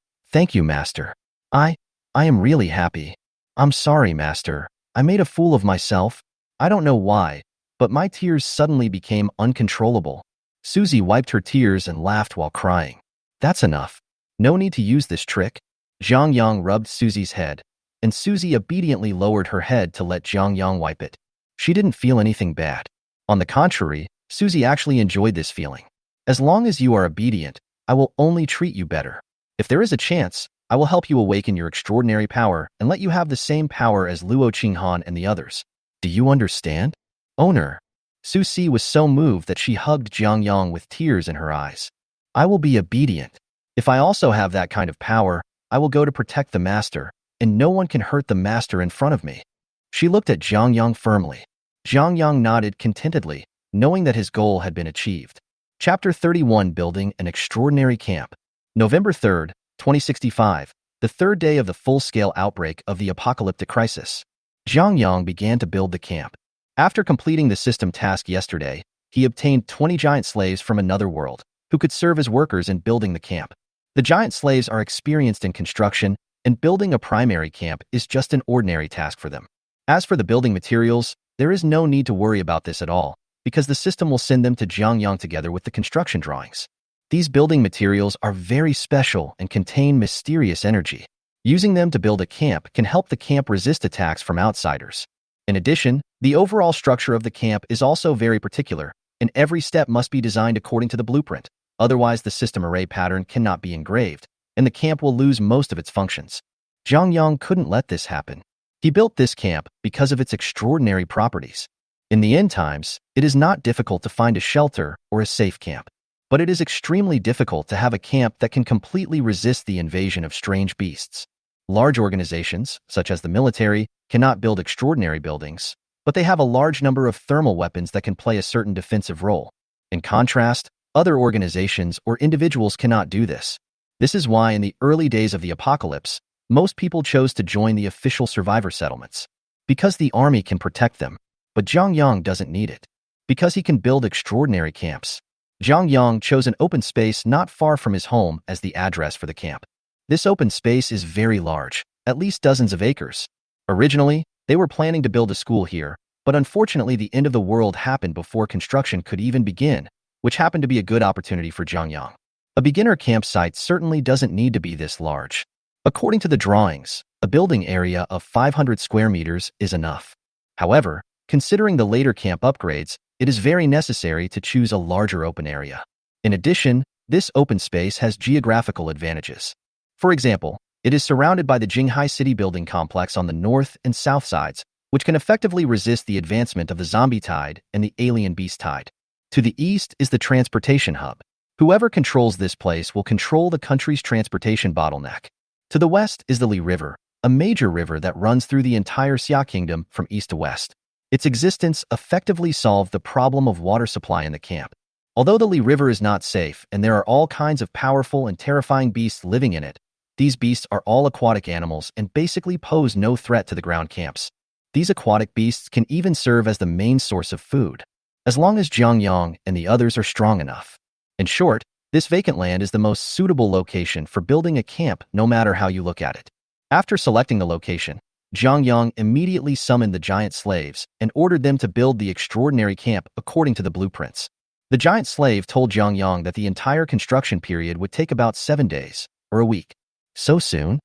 you, Master. I am really happy. I'm sorry, Master. I made a fool of myself. I don't know why, but my tears suddenly became uncontrollable. Susie wiped her tears and laughed while crying. That's enough. No need to use this trick. Jiang Yang rubbed Susie's head, and Susie obediently lowered her head to let Jiang Yang wipe it. She didn't feel anything bad. On the contrary, Susie actually enjoyed this feeling. As long as you are obedient, I will only treat you better. If there is a chance, I will help you awaken your extraordinary power and let you have the same power as Luo Qinghan and the others. Do you understand? Owner. Susie was so moved that she hugged Jiang Yang with tears in her eyes. I will be obedient. If I also have that kind of power, I will go to protect the master, and no one can hurt the master in front of me. She looked at Jiang Yang firmly. Jiang Yang nodded contentedly, knowing that his goal had been achieved. Chapter 31, Building an Extraordinary Camp. November 3rd, 2065, the third day of the full-scale outbreak of the apocalyptic crisis. Jiang Yang began to build the camp. After completing the system task yesterday, he obtained 20 giant slaves from another world, who could serve as workers in building the camp. The giant slaves are experienced in construction, and building a primary camp is just an ordinary task for them. As for the building materials, there is no need to worry about this at all, because the system will send them to Jiang Yang together with the construction drawings. These building materials are very special and contain mysterious energy. Using them to build a camp can help the camp resist attacks from outsiders. In addition, the overall structure of the camp is also very particular, and every step must be designed according to the blueprint. Otherwise, the system array pattern cannot be engraved, and the camp will lose most of its functions. Jiang Yang couldn't let this happen. He built this camp because of its extraordinary properties. In the end times, it is not difficult to find a shelter or a safe camp. but it is extremely difficult to have a camp that can completely resist the invasion of strange beasts. Large organizations, such as the military, cannot build extraordinary buildings, but they have a large number of thermal weapons that can play a certain defensive role. In contrast, other organizations or individuals cannot do this. This is why in the early days of the apocalypse, most people chose to join the official survivor settlements. Because the army can protect them, but Zhang Yang doesn't need it. Because he can build extraordinary camps. Zhang Yang chose an open space not far from his home as the address for the camp. This open space is very large, at least dozens of acres. Originally, they were planning to build a school here, but unfortunately the end of the world happened before construction could even begin, which happened to be a good opportunity for Zhang Yang. A beginner campsite certainly doesn't need to be this large. According to the drawings, a building area of 500 square meters is enough. However, considering the later camp upgrades, it is very necessary to choose a larger open area. In addition, this open space has geographical advantages. For example, it is surrounded by the Jinghai City building complex on the north and south sides, which can effectively resist the advancement of the zombie tide and the alien beast tide. To the east is the transportation hub. Whoever controls this place will control the country's transportation bottleneck. To the west is the Li River, a major river that runs through the entire Xia Kingdom from east to west. Its existence effectively solved the problem of water supply in the camp. Although the Li River is not safe and there are all kinds of powerful and terrifying beasts living in it, these beasts are all aquatic animals and basically pose no threat to the ground camps. These aquatic beasts can even serve as the main source of food, as long as Zhang Yang and the others are strong enough. In short, this vacant land is the most suitable location for building a camp no matter how you look at it. After selecting the location, Zhang Yang immediately summoned the giant slaves and ordered them to build the extraordinary camp according to the blueprints. The giant slave told Zhang Yang that the entire construction period would take about 7 days, or a week. So soon?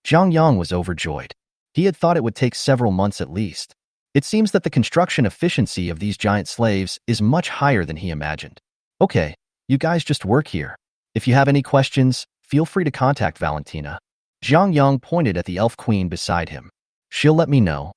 Zhang Yang was overjoyed. He had thought it would take several months at least. It seems that the construction efficiency of these giant slaves is much higher than he imagined. Okay, you guys just work here. If you have any questions, feel free to contact Valentina. Zhang Yang pointed at the elf queen beside him. She'll let me know.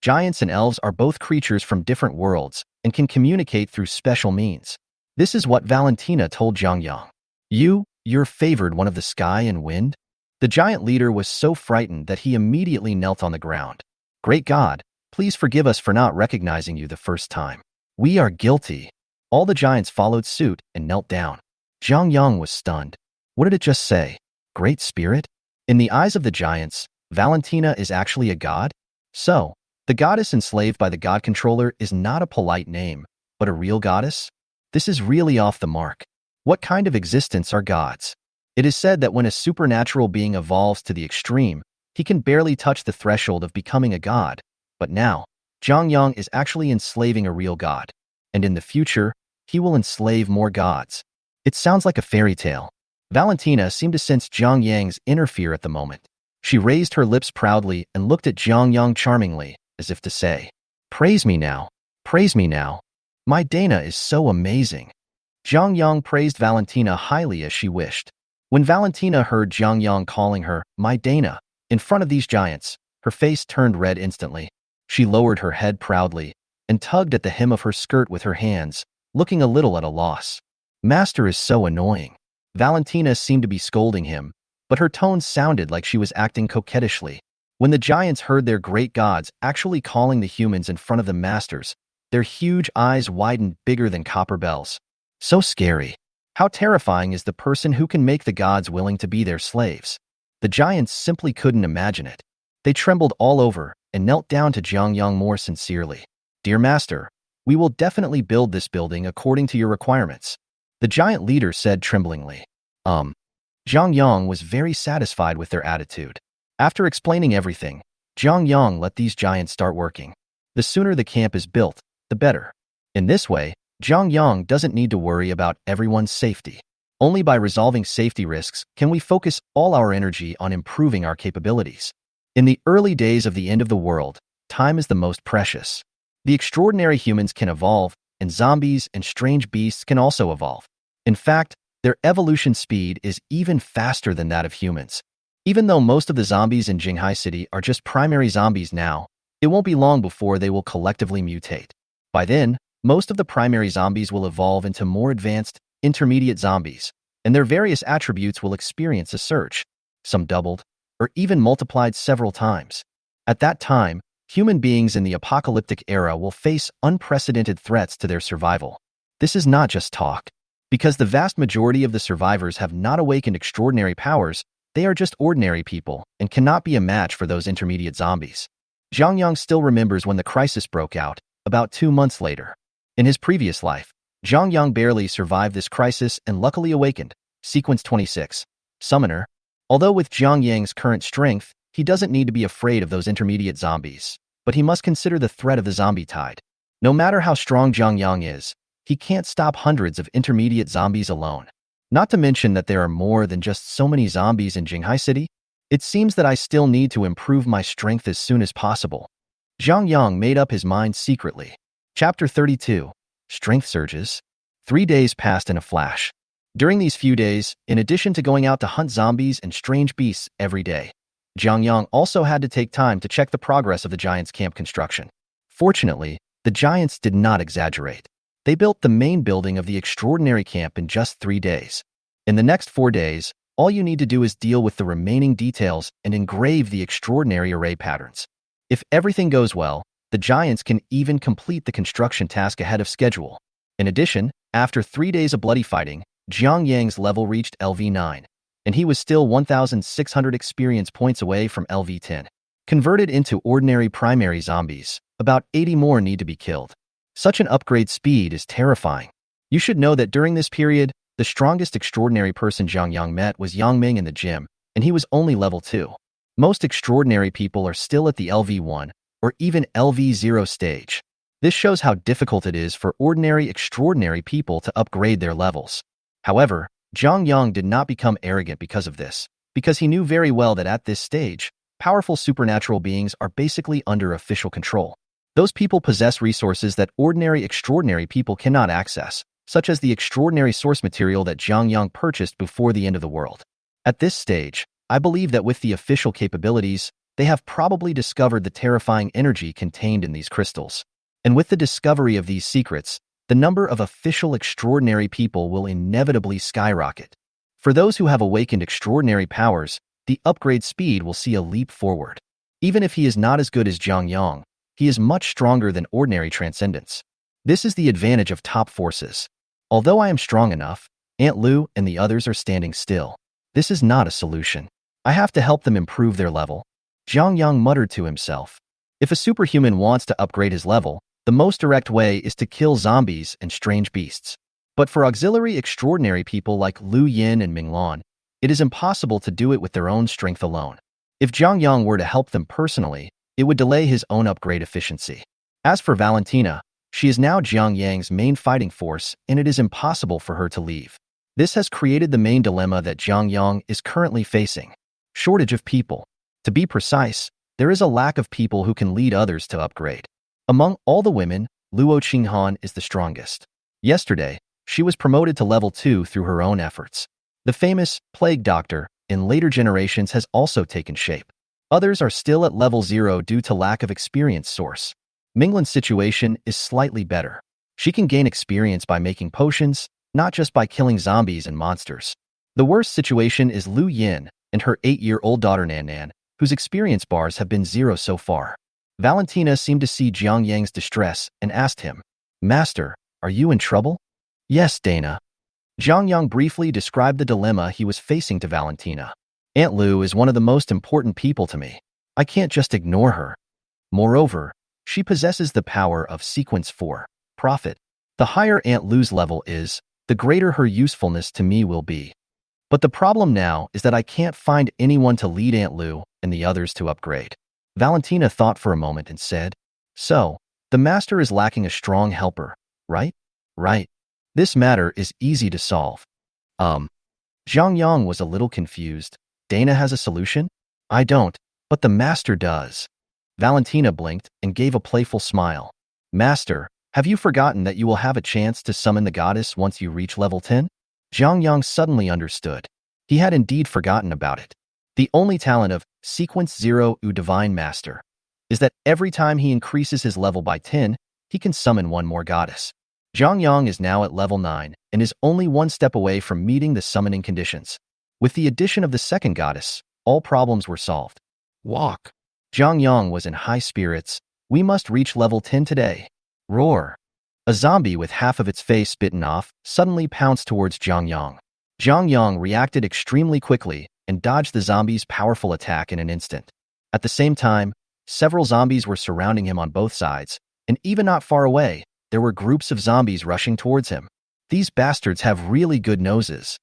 Giants and elves are both creatures from different worlds and can communicate through special means. This is what Valentina told Zhang Yang. You're favored one of the sky and wind? The giant leader was so frightened that he immediately knelt on the ground. Great God, please forgive us for not recognizing you the first time. We are guilty. All the giants followed suit and knelt down. Zhang Yang was stunned. What did it just say? Great Spirit? In the eyes of the giants, Valentina is actually a god? So, the goddess enslaved by the god controller is not a polite name, but a real goddess? This is really off the mark. What kind of existence are gods? It is said that when a supernatural being evolves to the extreme, he can barely touch the threshold of becoming a god. But now, Zhang Yang is actually enslaving a real god. And in the future, he will enslave more gods. It sounds like a fairy tale. Valentina seemed to sense Zhang Yang's inner fear at the moment. She raised her lips proudly and looked at Zhang Yang charmingly, as if to say, Praise me now. Praise me now. My Dana is so amazing. Zhang Yang praised Valentina highly as she wished. When Valentina heard Zhang Yang calling her, My Dana, in front of these giants, her face turned red instantly. She lowered her head proudly and tugged at the hem of her skirt with her hands, looking a little at a loss. Master is so annoying. Valentina seemed to be scolding him, but her tone sounded like she was acting coquettishly. When the giants heard their great gods actually calling the humans in front of the masters, their huge eyes widened bigger than copper bells. So scary. How terrifying is the person who can make the gods willing to be their slaves? The giants simply couldn't imagine it. They trembled all over and knelt down to Zhang Yang more sincerely. Dear Master, we will definitely build this building according to your requirements. The giant leader said tremblingly. Zhang Yang was very satisfied with their attitude. After explaining everything, Zhang Yang let these giants start working. The sooner the camp is built, the better. In this way, Zhang Yang doesn't need to worry about everyone's safety. Only by resolving safety risks can we focus all our energy on improving our capabilities. In the early days of the end of the world, time is the most precious. The extraordinary humans can evolve, and zombies and strange beasts can also evolve. In fact, their evolution speed is even faster than that of humans. Even though most of the zombies in Jinghai City are just primary zombies now, it won't be long before they will collectively mutate. By then, most of the primary zombies will evolve into more advanced, intermediate zombies, and their various attributes will experience a surge, some doubled, or even multiplied several times. At that time, human beings in the apocalyptic era will face unprecedented threats to their survival. This is not just talk. Because the vast majority of the survivors have not awakened extraordinary powers, they are just ordinary people and cannot be a match for those intermediate zombies. Zhang Yang still remembers when the crisis broke out, about 2 months later. In his previous life, Zhang Yang barely survived this crisis and luckily awakened. Sequence 26. Summoner. Although with Zhang Yang's current strength, he doesn't need to be afraid of those intermediate zombies, but he must consider the threat of the zombie tide. No matter how strong Zhang Yang is, he can't stop hundreds of intermediate zombies alone. Not to mention that there are more than just so many zombies in Jinghai City. It seems that I still need to improve my strength as soon as possible. Zhang Yang made up his mind secretly. Chapter 32. Strength Surges. 3 days passed in a flash. During these few days, in addition to going out to hunt zombies and strange beasts every day, Zhang Yang also had to take time to check the progress of the Giants' camp construction. Fortunately, the Giants did not exaggerate. They built the main building of the extraordinary camp in just 3 days. In the next 4 days, all you need to do is deal with the remaining details and engrave the extraordinary array patterns. If everything goes well, the Giants can even complete the construction task ahead of schedule. In addition, after 3 days of bloody fighting, Zhang Yang's level reached LV9, and he was still 1,600 experience points away from LV10. Converted into ordinary primary zombies, about 80 more need to be killed. Such an upgrade speed is terrifying. You should know that during this period, the strongest extraordinary person Zhang Yang met was Yang Ming in the gym, and he was only level 2. Most extraordinary people are still at the LV1 or even LV0 stage. This shows how difficult it is for ordinary extraordinary people to upgrade their levels. However, Zhang Yang did not become arrogant because of this, because he knew very well that at this stage, powerful supernatural beings are basically under official control. Those people possess resources that ordinary extraordinary people cannot access, such as the extraordinary source material that Zhang Yang purchased before the end of the world. At this stage, I believe that with the official capabilities, they have probably discovered the terrifying energy contained in these crystals. And with the discovery of these secrets, the number of official extraordinary people will inevitably skyrocket. For those who have awakened extraordinary powers, the upgrade speed will see a leap forward. Even if he is not as good as Zhang Yang, he is much stronger than ordinary transcendence. This is the advantage of top forces. Although I am strong enough, Aunt Lu and the others are standing still. This is not a solution. I have to help them improve their level. Zhang Yang muttered to himself. If a superhuman wants to upgrade his level, the most direct way is to kill zombies and strange beasts. But for auxiliary extraordinary people like Lu Yin and Ming Lan, it is impossible to do it with their own strength alone. If Zhang Yang were to help them personally, it would delay his own upgrade efficiency. As for Valentina, she is now Zhang Yang's main fighting force, and it is impossible for her to leave. This has created the main dilemma that Zhang Yang is currently facing. Shortage of people. To be precise, there is a lack of people who can lead others to upgrade. Among all the women, Luo Qinghan is the strongest. Yesterday, she was promoted to level 2 through her own efforts. The famous Plague Doctor in later generations has also taken shape. Others are still at level 0 due to lack of experience source. Minglan's situation is slightly better. She can gain experience by making potions, not just by killing zombies and monsters. The worst situation is Lu Yin and her 8-year-old daughter Nan Nan, whose experience bars have been 0 so far. Valentina seemed to see Zhang Yang's distress and asked him, "Master, are you in trouble?" "Yes, Dana." Zhang Yang briefly described the dilemma he was facing to Valentina. "Aunt Lu is one of the most important people to me. I can't just ignore her. Moreover, she possesses the power of Sequence 4, Prophet. The higher Aunt Lu's level is, the greater her usefulness to me will be. But the problem now is that I can't find anyone to lead Aunt Lu and the others to upgrade." Valentina thought for a moment and said, "So, the master is lacking a strong helper, right?" "Right. This matter is easy to solve." Zhang Yang was a little confused. "Dana has a solution?" "I don't, but the master does." Valentina blinked and gave a playful smile. "Master, have you forgotten that you will have a chance to summon the goddess once you reach level 10? Zhang Yang suddenly understood. He had indeed forgotten about it. The only talent of Sequence 0 U Divine Master is that every time he increases his level by 10, he can summon one more goddess. Zhang Yang is now at level 9 and is only one step away from meeting the summoning conditions. With the addition of the second goddess, all problems were solved. Walk. Zhang Yang was in high spirits. We must reach level 10 today. Roar. A zombie with half of its face bitten off suddenly pounced towards Zhang Yang. Zhang Yang reacted extremely quickly and dodged the zombie's powerful attack in an instant. At the same time, several zombies were surrounding him on both sides, and even not far away, there were groups of zombies rushing towards him. These bastards have really good noses.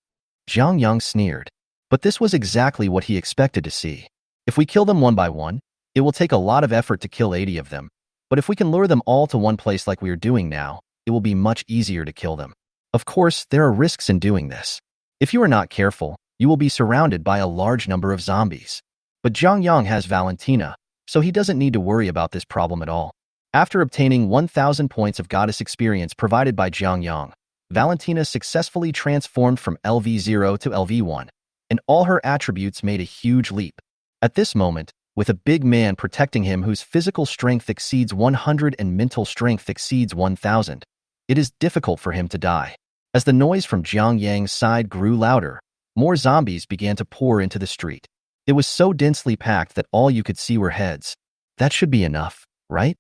Zhang Yang sneered. But this was exactly what he expected to see. If we kill them one by one, it will take a lot of effort to kill 80 of them. But if we can lure them all to one place like we are doing now, it will be much easier to kill them. Of course, there are risks in doing this. If you are not careful, you will be surrounded by a large number of zombies. But Zhang Yang has Valentina, so he doesn't need to worry about this problem at all. After obtaining 1,000 points of goddess experience provided by Zhang Yang, Valentina successfully transformed from LV0 to LV1, and all her attributes made a huge leap. At this moment, with a big man protecting him whose physical strength exceeds 100 and mental strength exceeds 1,000, it is difficult for him to die. As the noise from Zhang Yang's side grew louder, more zombies began to pour into the street. It was so densely packed that all you could see were heads. That should be enough, right?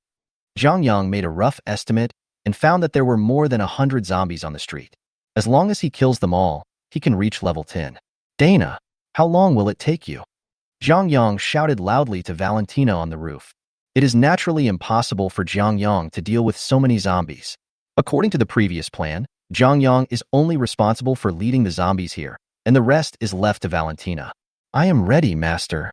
Zhang Yang made a rough estimate and found that there were more than 100 zombies on the street. As long as he kills them all, he can reach level 10. Dana, how long will it take you? Zhang Yang shouted loudly to Valentina on the roof. It is naturally impossible for Zhang Yang to deal with so many zombies. According to the previous plan, Zhang Yang is only responsible for leading the zombies here, and the rest is left to Valentina. I am ready, master.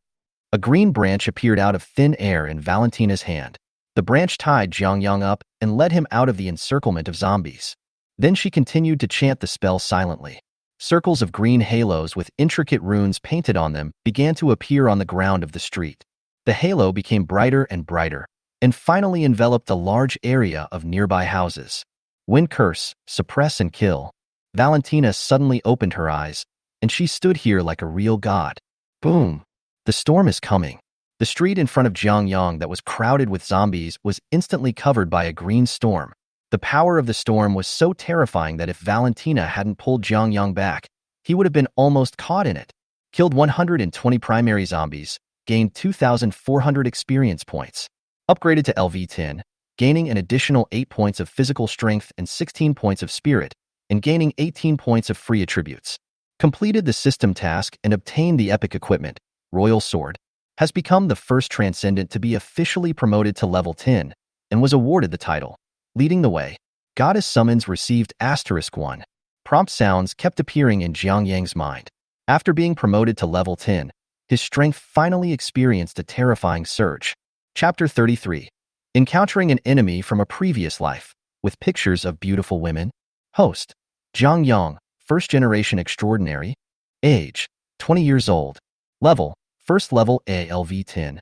A green branch appeared out of thin air in Valentina's hand. The branch tied Zhang Yang up and led him out of the encirclement of zombies. Then she continued to chant the spell silently. Circles of green halos with intricate runes painted on them began to appear on the ground of the street. The halo became brighter and brighter, and finally enveloped a large area of nearby houses. Wind curse, suppress and kill. Valentina suddenly opened her eyes, and she stood here like a real god. Boom! The storm is coming. The street in front of Zhang Yang that was crowded with zombies was instantly covered by a green storm. The power of the storm was so terrifying that if Valentina hadn't pulled Zhang Yang back, he would have been almost caught in it. Killed 120 primary zombies, gained 2,400 experience points. Upgraded to LV10, gaining an additional 8 points of physical strength and 16 points of spirit, and gaining 18 points of free attributes. Completed the system task and obtained the epic equipment, Royal Sword. Has become the first Transcendent to be officially promoted to level 10, and was awarded the title. Leading the way, Goddess Summons received *1. Prompt sounds kept appearing in Zhang Yang's mind. After being promoted to level 10, his strength finally experienced a terrifying surge. Chapter 33. Encountering an enemy from a previous life, with pictures of beautiful women. Host, Zhang Yang, first generation extraordinary. Age, 20 years old. Level, first level ALV10,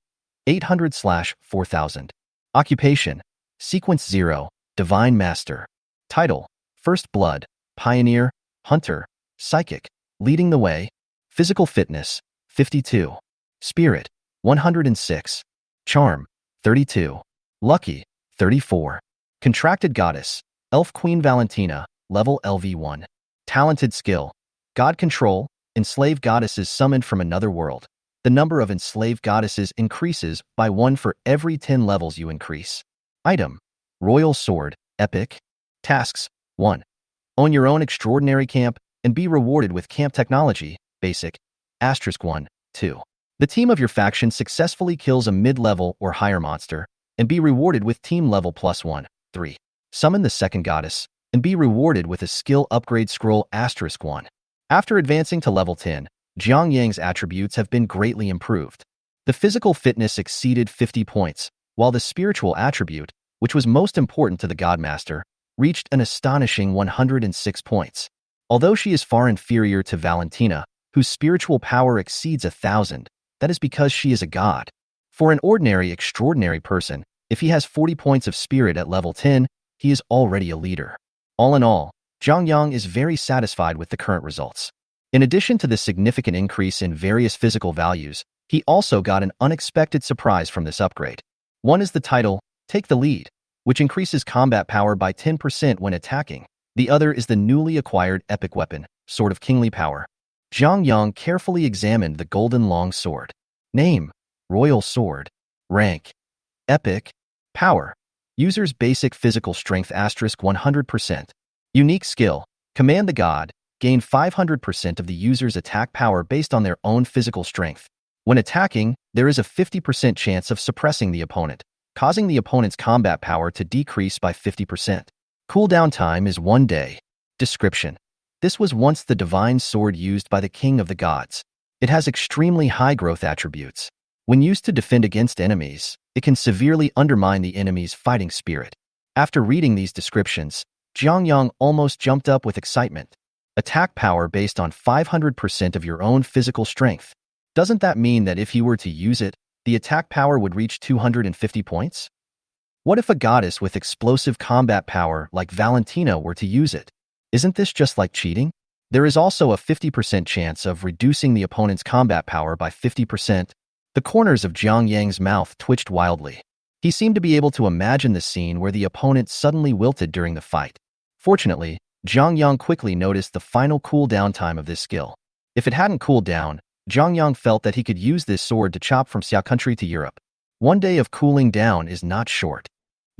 800/4000. Occupation, Sequence 0, Divine Master. Title, First Blood, Pioneer, Hunter, Psychic, Leading the Way. Physical Fitness, 52. Spirit, 106. Charm, 32. Lucky, 34. Contracted Goddess, Elf Queen Valentina, level LV1. Talented Skill, God Control, Enslaved Goddesses summoned from another world. The number of enslaved goddesses increases by 1 for every 10 levels you increase. Item, Royal Sword, Epic. Tasks, 1. Own your own extraordinary camp and be rewarded with camp technology, Basic, *1, 2. The team of your faction successfully kills a mid-level or higher monster and be rewarded with team level +1, 3. Summon the second goddess and be rewarded with a skill upgrade scroll *1. After advancing to level 10, Zhang Yang's attributes have been greatly improved. The physical fitness exceeded 50 points, while the spiritual attribute, which was most important to the Godmaster, reached an astonishing 106 points. Although she is far inferior to Valentina, whose spiritual power exceeds 1,000, that is because she is a god. For an ordinary extraordinary person, if he has 40 points of spirit at level 10, he is already a leader. All in all, Zhang Yang is very satisfied with the current results. In addition to the significant increase in various physical values, he also got an unexpected surprise from this upgrade. One is the title, Take the Lead, which increases combat power by 10% when attacking. The other is the newly acquired epic weapon, Sword of Kingly Power. Zhang Yang carefully examined the golden long sword. Name: Royal Sword. Rank: Epic. Power: User's basic physical strength asterisk 100%. Unique skill: Command the God. Gain 500% of the user's attack power based on their own physical strength. When attacking, there is a 50% chance of suppressing the opponent, causing the opponent's combat power to decrease by 50%. Cooldown time is 1 day. Description: This was once the divine sword used by the king of the gods. It has extremely high growth attributes. When used to defend against enemies, it can severely undermine the enemy's fighting spirit. After reading these descriptions, Zhang Yang almost jumped up with excitement. Attack power based on 500% of your own physical strength. Doesn't that mean that if he were to use it, the attack power would reach 250 points? What if a goddess with explosive combat power like Valentina were to use it? Isn't this just like cheating? There is also a 50% chance of reducing the opponent's combat power by 50%. The corners of Zhang Yang's mouth twitched wildly. He seemed to be able to imagine the scene where the opponent suddenly wilted during the fight. Fortunately, Zhang Yang quickly noticed the final cooldown time of this skill. If it hadn't cooled down, Zhang Yang felt that he could use this sword to chop from Xia country to Europe. 1 day of cooling down is not short.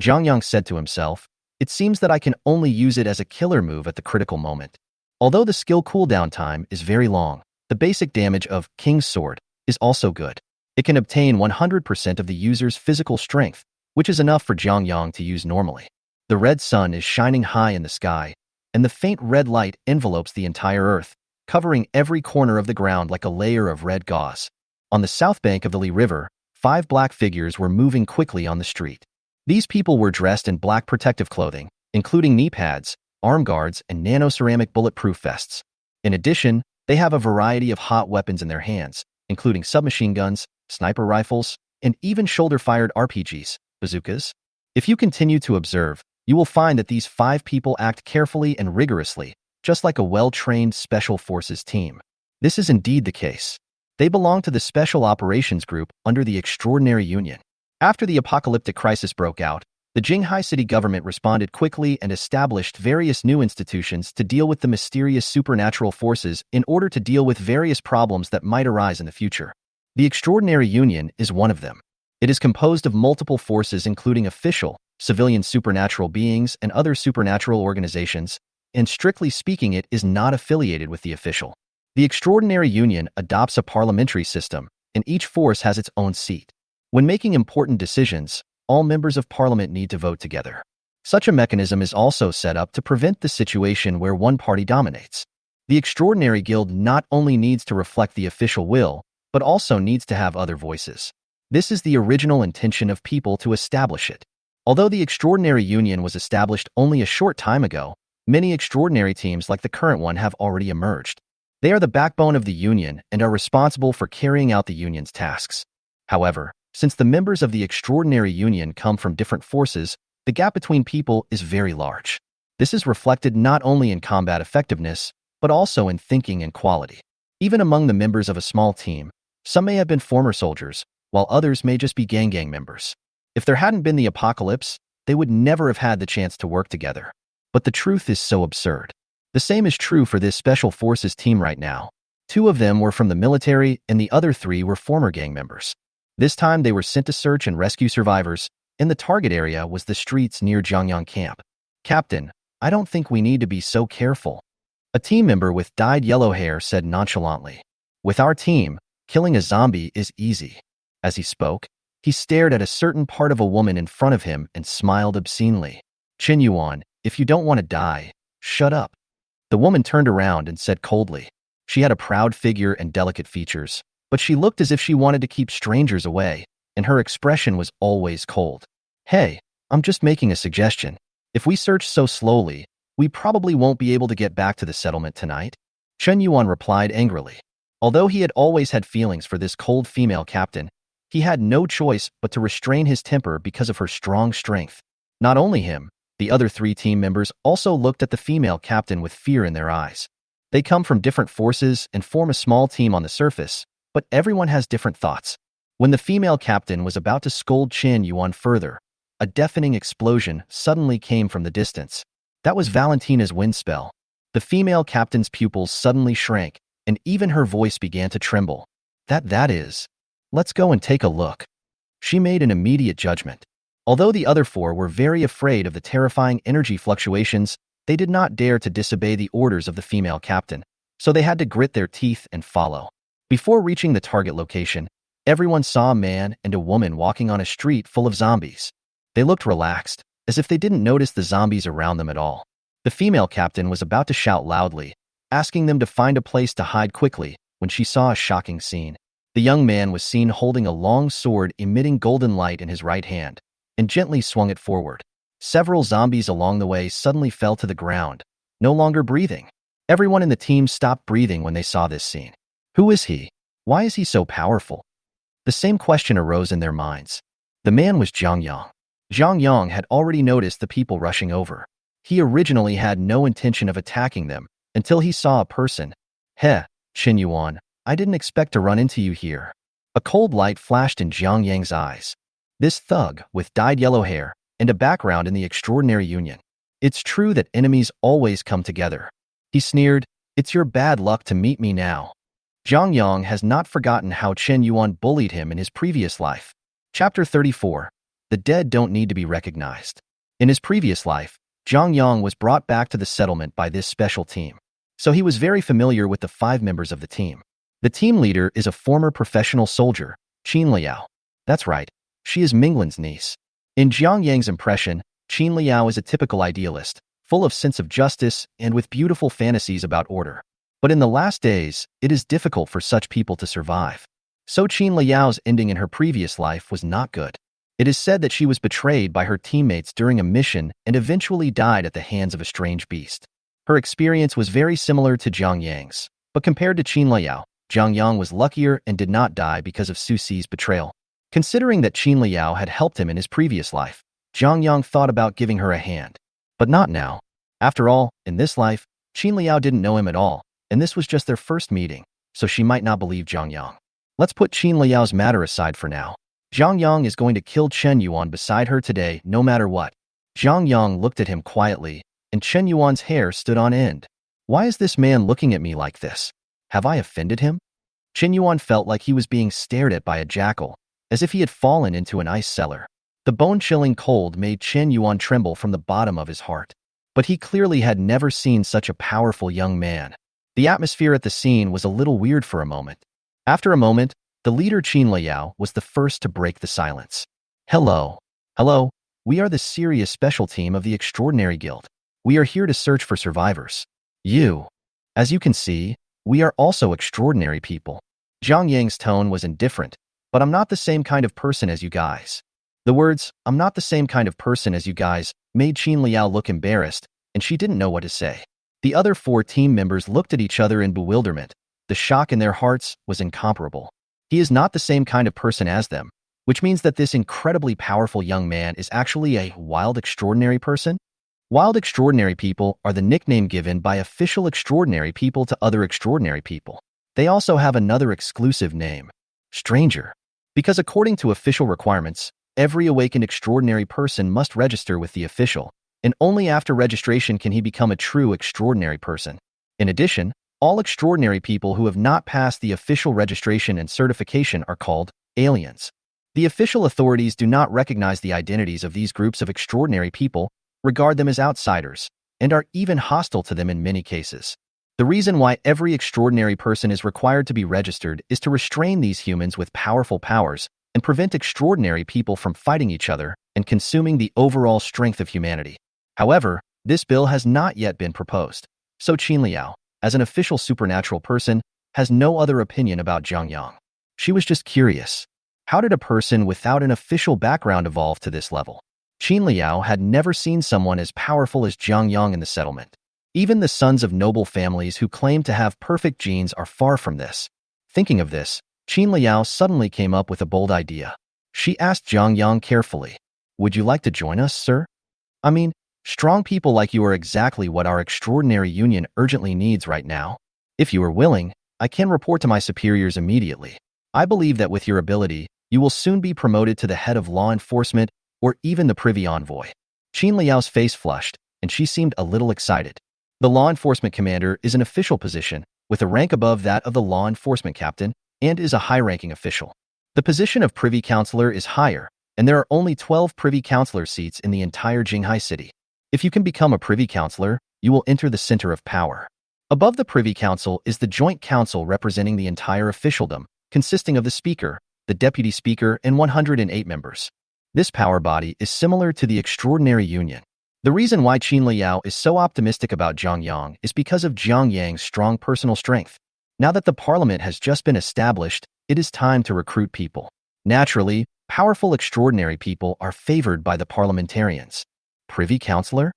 Zhang Yang said to himself, "It seems that I can only use it as a killer move at the critical moment." Although the skill cooldown time is very long, the basic damage of King's Sword is also good. It can obtain 100% of the user's physical strength, which is enough for Zhang Yang to use normally. The red sun is shining high in the sky, and the faint red light envelopes the entire earth, covering every corner of the ground like a layer of red gauze. On the south bank of the Li River, 5 black figures were moving quickly on the street. These people were dressed in black protective clothing, including knee pads, arm guards, and nano-ceramic bulletproof vests. In addition, they have a variety of hot weapons in their hands, including submachine guns, sniper rifles, and even shoulder-fired RPGs, bazookas. If you continue to observe, you will find that these 5 people act carefully and rigorously, just like a well-trained Special Forces team. This is indeed the case. They belong to the Special Operations Group under the Extraordinary Union. After the apocalyptic crisis broke out, the Jinghai city government responded quickly and established various new institutions to deal with the mysterious supernatural forces in order to deal with various problems that might arise in the future. The Extraordinary Union is one of them. It is composed of multiple forces including official, civilian supernatural beings and other supernatural organizations, and strictly speaking it is not affiliated with the official. The Extraordinary Union adopts a parliamentary system, and each force has its own seat. When making important decisions, all members of parliament need to vote together. Such a mechanism is also set up to prevent the situation where one party dominates. The Extraordinary Guild not only needs to reflect the official will, but also needs to have other voices. This is the original intention of people to establish it. Although the Extraordinary Union was established only a short time ago, many extraordinary teams like the current one have already emerged. They are the backbone of the Union and are responsible for carrying out the Union's tasks. However, since the members of the Extraordinary Union come from different forces, the gap between people is very large. This is reflected not only in combat effectiveness, but also in thinking and quality. Even among the members of a small team, some may have been former soldiers, while others may just be gang members. If there hadn't been the apocalypse, they would never have had the chance to work together. But the truth is so absurd. The same is true for this Special Forces team right now. 2 of them were from the military and the other 3 were former gang members. This time they were sent to search and rescue survivors, and the target area was the streets near Zhangyang camp. "Captain, I don't think we need to be so careful," a team member with dyed yellow hair said nonchalantly. "With our team, killing a zombie is easy." As he spoke, he stared at a certain part of a woman in front of him and smiled obscenely. "Chen Yuan, if you don't want to die, shut up." The woman turned around and said coldly. She had a proud figure and delicate features, but she looked as if she wanted to keep strangers away, and her expression was always cold. "Hey, I'm just making a suggestion. If we search so slowly, we probably won't be able to get back to the settlement tonight." Chen Yuan replied angrily. Although he had always had feelings for this cold female captain, he had no choice but to restrain his temper because of her strong strength. Not only him, the other 3 team members also looked at the female captain with fear in their eyes. They come from different forces and form a small team on the surface, but everyone has different thoughts. When the female captain was about to scold Chen Yuan further, a deafening explosion suddenly came from the distance. That was Valentina's wind spell. The female captain's pupils suddenly shrank, and even her voice began to tremble. That is. Let's go and take a look. She made an immediate judgment. Although the other four were very afraid of the terrifying energy fluctuations, they did not dare to disobey the orders of the female captain, so they had to grit their teeth and follow. Before reaching the target location, everyone saw a man and a woman walking on a street full of zombies. They looked relaxed, as if they didn't notice the zombies around them at all. The female captain was about to shout loudly, asking them to find a place to hide quickly, when she saw a shocking scene. The young man was seen holding a long sword emitting golden light in his right hand, and gently swung it forward. Several zombies along the way suddenly fell to the ground, no longer breathing. Everyone in the team stopped breathing when they saw this scene. Who is he? Why is he so powerful? The same question arose in their minds. The man was Zhang Yang. Zhang Yang had already noticed the people rushing over. He originally had no intention of attacking them until he saw a person. Heh, Qin Yuan, I didn't expect to run into you here. A cold light flashed in Zhang Yang's eyes. This thug, with dyed yellow hair and a background in the Extraordinary Union. It's true that enemies always come together. He sneered, it's your bad luck to meet me now. Zhang Yang has not forgotten how Chen Yuan bullied him in his previous life. Chapter 34. The dead don't need to be recognized. In his previous life, Zhang Yang was brought back to the settlement by this special team, so he was very familiar with the 5 members of the team. The team leader is a former professional soldier, Qin Liao. That's right, she is Minglin's niece. In Zhang Yang's impression, Qin Liao is a typical idealist, full of sense of justice and with beautiful fantasies about order. But in the last days, it is difficult for such people to survive. So Qin Liao's ending in her previous life was not good. It is said that she was betrayed by her teammates during a mission and eventually died at the hands of a strange beast. Her experience was very similar to Zhang Yang's, but compared to Qin Liao, Zhang Yang was luckier and did not die because of Su Si's betrayal. Considering that Qin Liao had helped him in his previous life, Zhang Yang thought about giving her a hand. But not now. After all, in this life, Qin Liao didn't know him at all, and this was just their first meeting, so she might not believe Zhang Yang. Let's put Qin Liao's matter aside for now. Zhang Yang is going to kill Chen Yuan beside her today, no matter what. Zhang Yang looked at him quietly, and Chen Yuan's hair stood on end. Why is this man looking at me like this? Have I offended him? Chen Yuan felt like he was being stared at by a jackal, as if he had fallen into an ice cellar. The bone-chilling cold made Chen Yuan tremble from the bottom of his heart. But he clearly had never seen such a powerful young man. The atmosphere at the scene was a little weird for a moment. After a moment, the leader Qin Liao was the first to break the silence. Hello. Hello. We are the serious special team of the Extraordinary Guild. We are here to search for survivors. As you can see, we are also extraordinary people. Zhang Yang's tone was indifferent, but I'm not the same kind of person as you guys. The words, I'm not the same kind of person as you guys, made Qin Liao look embarrassed, and she didn't know what to say. The other 4 team members looked at each other in bewilderment. The shock in their hearts was incomparable. He is not the same kind of person as them, which means that this incredibly powerful young man is actually a wild extraordinary person? Wild extraordinary people are the nickname given by official extraordinary people to other extraordinary people. They also have another exclusive name, stranger. Because according to official requirements, every awakened extraordinary person must register with the official, and only after registration can he become a true extraordinary person. In addition, all extraordinary people who have not passed the official registration and certification are called aliens. The official authorities do not recognize the identities of these groups of extraordinary people, regard them as outsiders, and are even hostile to them in many cases. The reason why every extraordinary person is required to be registered is to restrain these humans with powerful powers and prevent extraordinary people from fighting each other and consuming the overall strength of humanity. However, this bill has not yet been proposed, so Qin Liao, as an official supernatural person, has no other opinion about Zhang Yang. She was just curious. How did a person without an official background evolve to this level? Qin Liao had never seen someone as powerful as Zhang Yang in the settlement. Even the sons of noble families who claim to have perfect genes are far from this. Thinking of this, Qin Liao suddenly came up with a bold idea. She asked Zhang Yang carefully, "Would you like to join us, sir? I mean, strong people like you are exactly what our extraordinary union urgently needs right now. If you are willing, I can report to my superiors immediately. I believe that with your ability, you will soon be promoted to the head of law enforcement or even the privy envoy. Qin Liao's face flushed, and she seemed a little excited. The law enforcement commander is an official position, with a rank above that of the law enforcement captain, and is a high-ranking official. The position of privy councillor is higher, and there are only 12 privy councillor seats in the entire Jinghai city. If you can become a privy councillor, you will enter the center of power. Above the privy council is the joint council representing the entire officialdom, consisting of the speaker, the deputy speaker, and 108 members. This power body is similar to the extraordinary union. The reason why Qin Liao is so optimistic about Zhang Yang is because of Zhang Yang's strong personal strength. Now that the parliament has just been established, it is time to recruit people. Naturally, powerful extraordinary people are favored by the parliamentarians. Privy Councillor?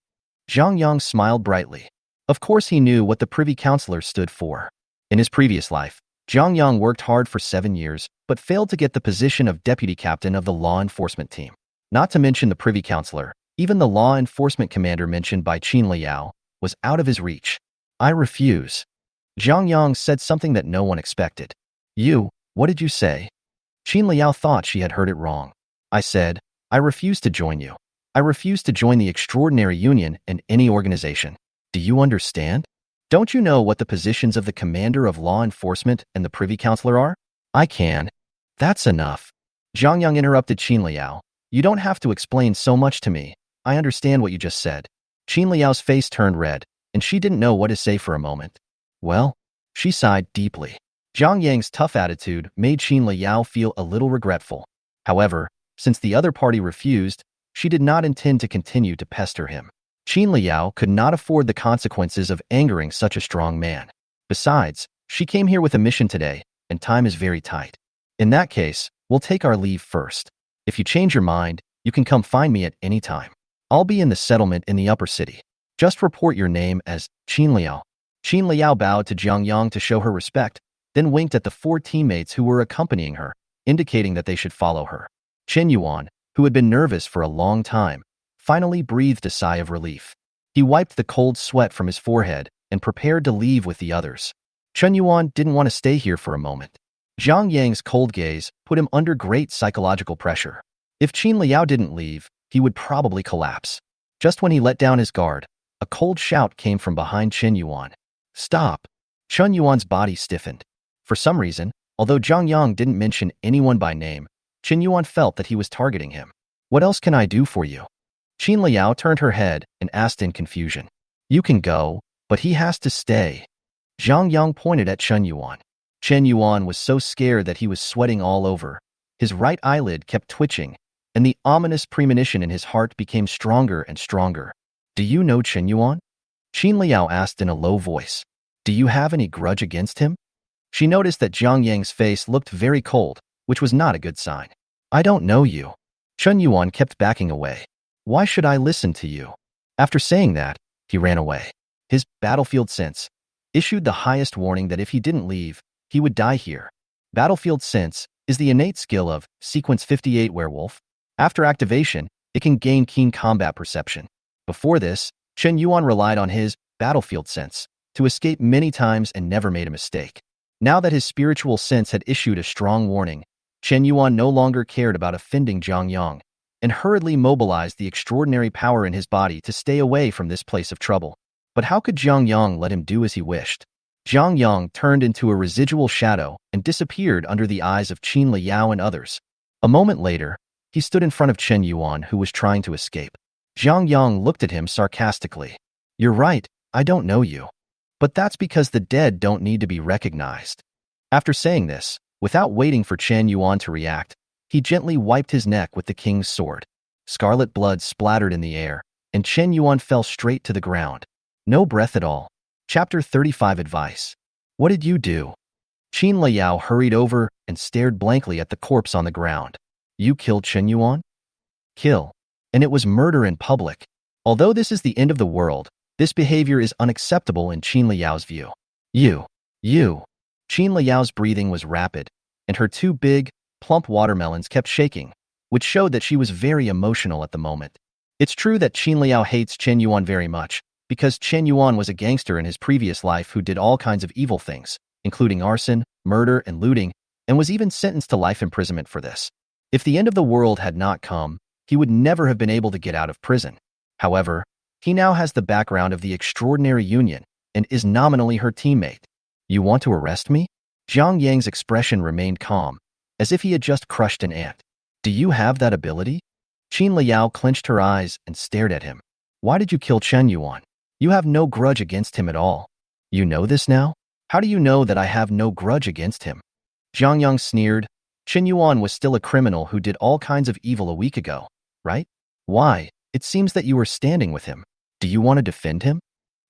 Zhang Yang smiled brightly. Of course he knew what the Privy Councillor stood for. In his previous life, Zhang Yang worked hard for 7 years, but failed to get the position of deputy captain of the law enforcement team. Not to mention the Privy Councillor, even the law enforcement commander mentioned by Qin Liao was out of his reach. I refuse. Zhang Yang said something that no one expected. What did you say? Qin Liao thought she had heard it wrong. I said, I refuse to join you. I refuse to join the extraordinary union in any organization. Do you understand? Don't you know what the positions of the commander of law enforcement and the privy councillor are? I can. That's enough. Zhang Yang interrupted Qin Liao. You don't have to explain so much to me. I understand what you just said. Qin Liao's face turned red, and she didn't know what to say for a moment. Well, she sighed deeply. Zhang Yang's tough attitude made Qin Liao feel a little regretful. However, since the other party refused, she did not intend to continue to pester him. Qin Liao could not afford the consequences of angering such a strong man. Besides, she came here with a mission today, and time is very tight. In that case, we'll take our leave first. If you change your mind, you can come find me at any time. I'll be in the settlement in the upper city. Just report your name as Qin Liao. Qin Liao bowed to Zhang Yang to show her respect, then winked at the 4 teammates who were accompanying her, indicating that they should follow her. Chen Yuan, who had been nervous for a long time, finally breathed a sigh of relief. He wiped the cold sweat from his forehead and prepared to leave with the others. Chen Yuan didn't want to stay here for a moment. Zhang Yang's cold gaze put him under great psychological pressure. If Qin Liao didn't leave, he would probably collapse. Just when he let down his guard, a cold shout came from behind Chen Yuan. Stop! Chen Yuan's body stiffened. For some reason, although Zhang Yang didn't mention anyone by name, Chen Yuan felt that he was targeting him. What else can I do for you? Qin Liao turned her head and asked in confusion. You can go, but he has to stay. Zhang Yang pointed at Chen Yuan. Chen Yuan was so scared that he was sweating all over. His right eyelid kept twitching, and the ominous premonition in his heart became stronger and stronger. Do you know Chen Yuan? Qin Liao asked in a low voice. Do you have any grudge against him? She noticed that Zhang Yang's face looked very cold, which was not a good sign. I don't know you. Chen Yuan kept backing away. Why should I listen to you? After saying that, he ran away. His battlefield sense issued the highest warning that if he didn't leave, he would die here. Battlefield sense is the innate skill of Sequence 58 Werewolf. After activation, it can gain keen combat perception. Before this, Chen Yuan relied on his battlefield sense to escape many times and never made a mistake. Now that his spiritual sense had issued a strong warning, Chen Yuan no longer cared about offending Zhang Yang and hurriedly mobilized the extraordinary power in his body to stay away from this place of trouble. But how could Zhang Yang let him do as he wished? Zhang Yang turned into a residual shadow and disappeared under the eyes of Qin Liao and others. A moment later, he stood in front of Chen Yuan, who was trying to escape. Zhang Yang looked at him sarcastically. You're right, I don't know you. But that's because the dead don't need to be recognized. After saying this, without waiting for Chen Yuan to react, he gently wiped his neck with the king's sword. Scarlet blood splattered in the air, and Chen Yuan fell straight to the ground. No breath at all. Chapter 35 Advice. What did you do? Qin Liao hurried over and stared blankly at the corpse on the ground. You killed Chen Yuan? Kill. And it was murder in public. Although this is the end of the world, this behavior is unacceptable in Qin Liao's view. You. Qin Liao's breathing was rapid, and her 2 big, plump watermelons kept shaking, which showed that she was very emotional at the moment. It's true that Qin Liao hates Chen Yuan very much, because Chen Yuan was a gangster in his previous life who did all kinds of evil things, including arson, murder, and looting, and was even sentenced to life imprisonment for this. If the end of the world had not come, he would never have been able to get out of prison. However, he now has the background of the Extraordinary Union and is nominally her teammate. You want to arrest me? Zhang Yang's expression remained calm, as if he had just crushed an ant. Do you have that ability? Qin Liao clenched her eyes and stared at him. Why did you kill Chen Yuan? You have no grudge against him at all. You know this now? How do you know that I have no grudge against him? Zhang Yang sneered. Chen Yuan was still a criminal who did all kinds of evil a week ago, right? Why? It seems that you were standing with him. Do you want to defend him?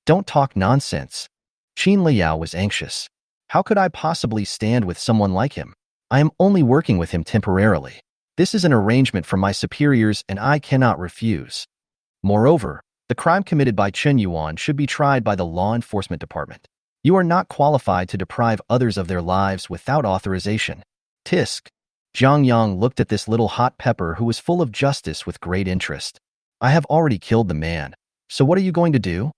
Don't talk nonsense. Qin Liao was anxious. How could I possibly stand with someone like him? I am only working with him temporarily. This is an arrangement from my superiors and I cannot refuse. Moreover, the crime committed by Chen Yuan should be tried by the law enforcement department. You are not qualified to deprive others of their lives without authorization. Tisk. Zhang Yang looked at this little hot pepper who was full of justice with great interest. I have already killed the man. So what are you going to do?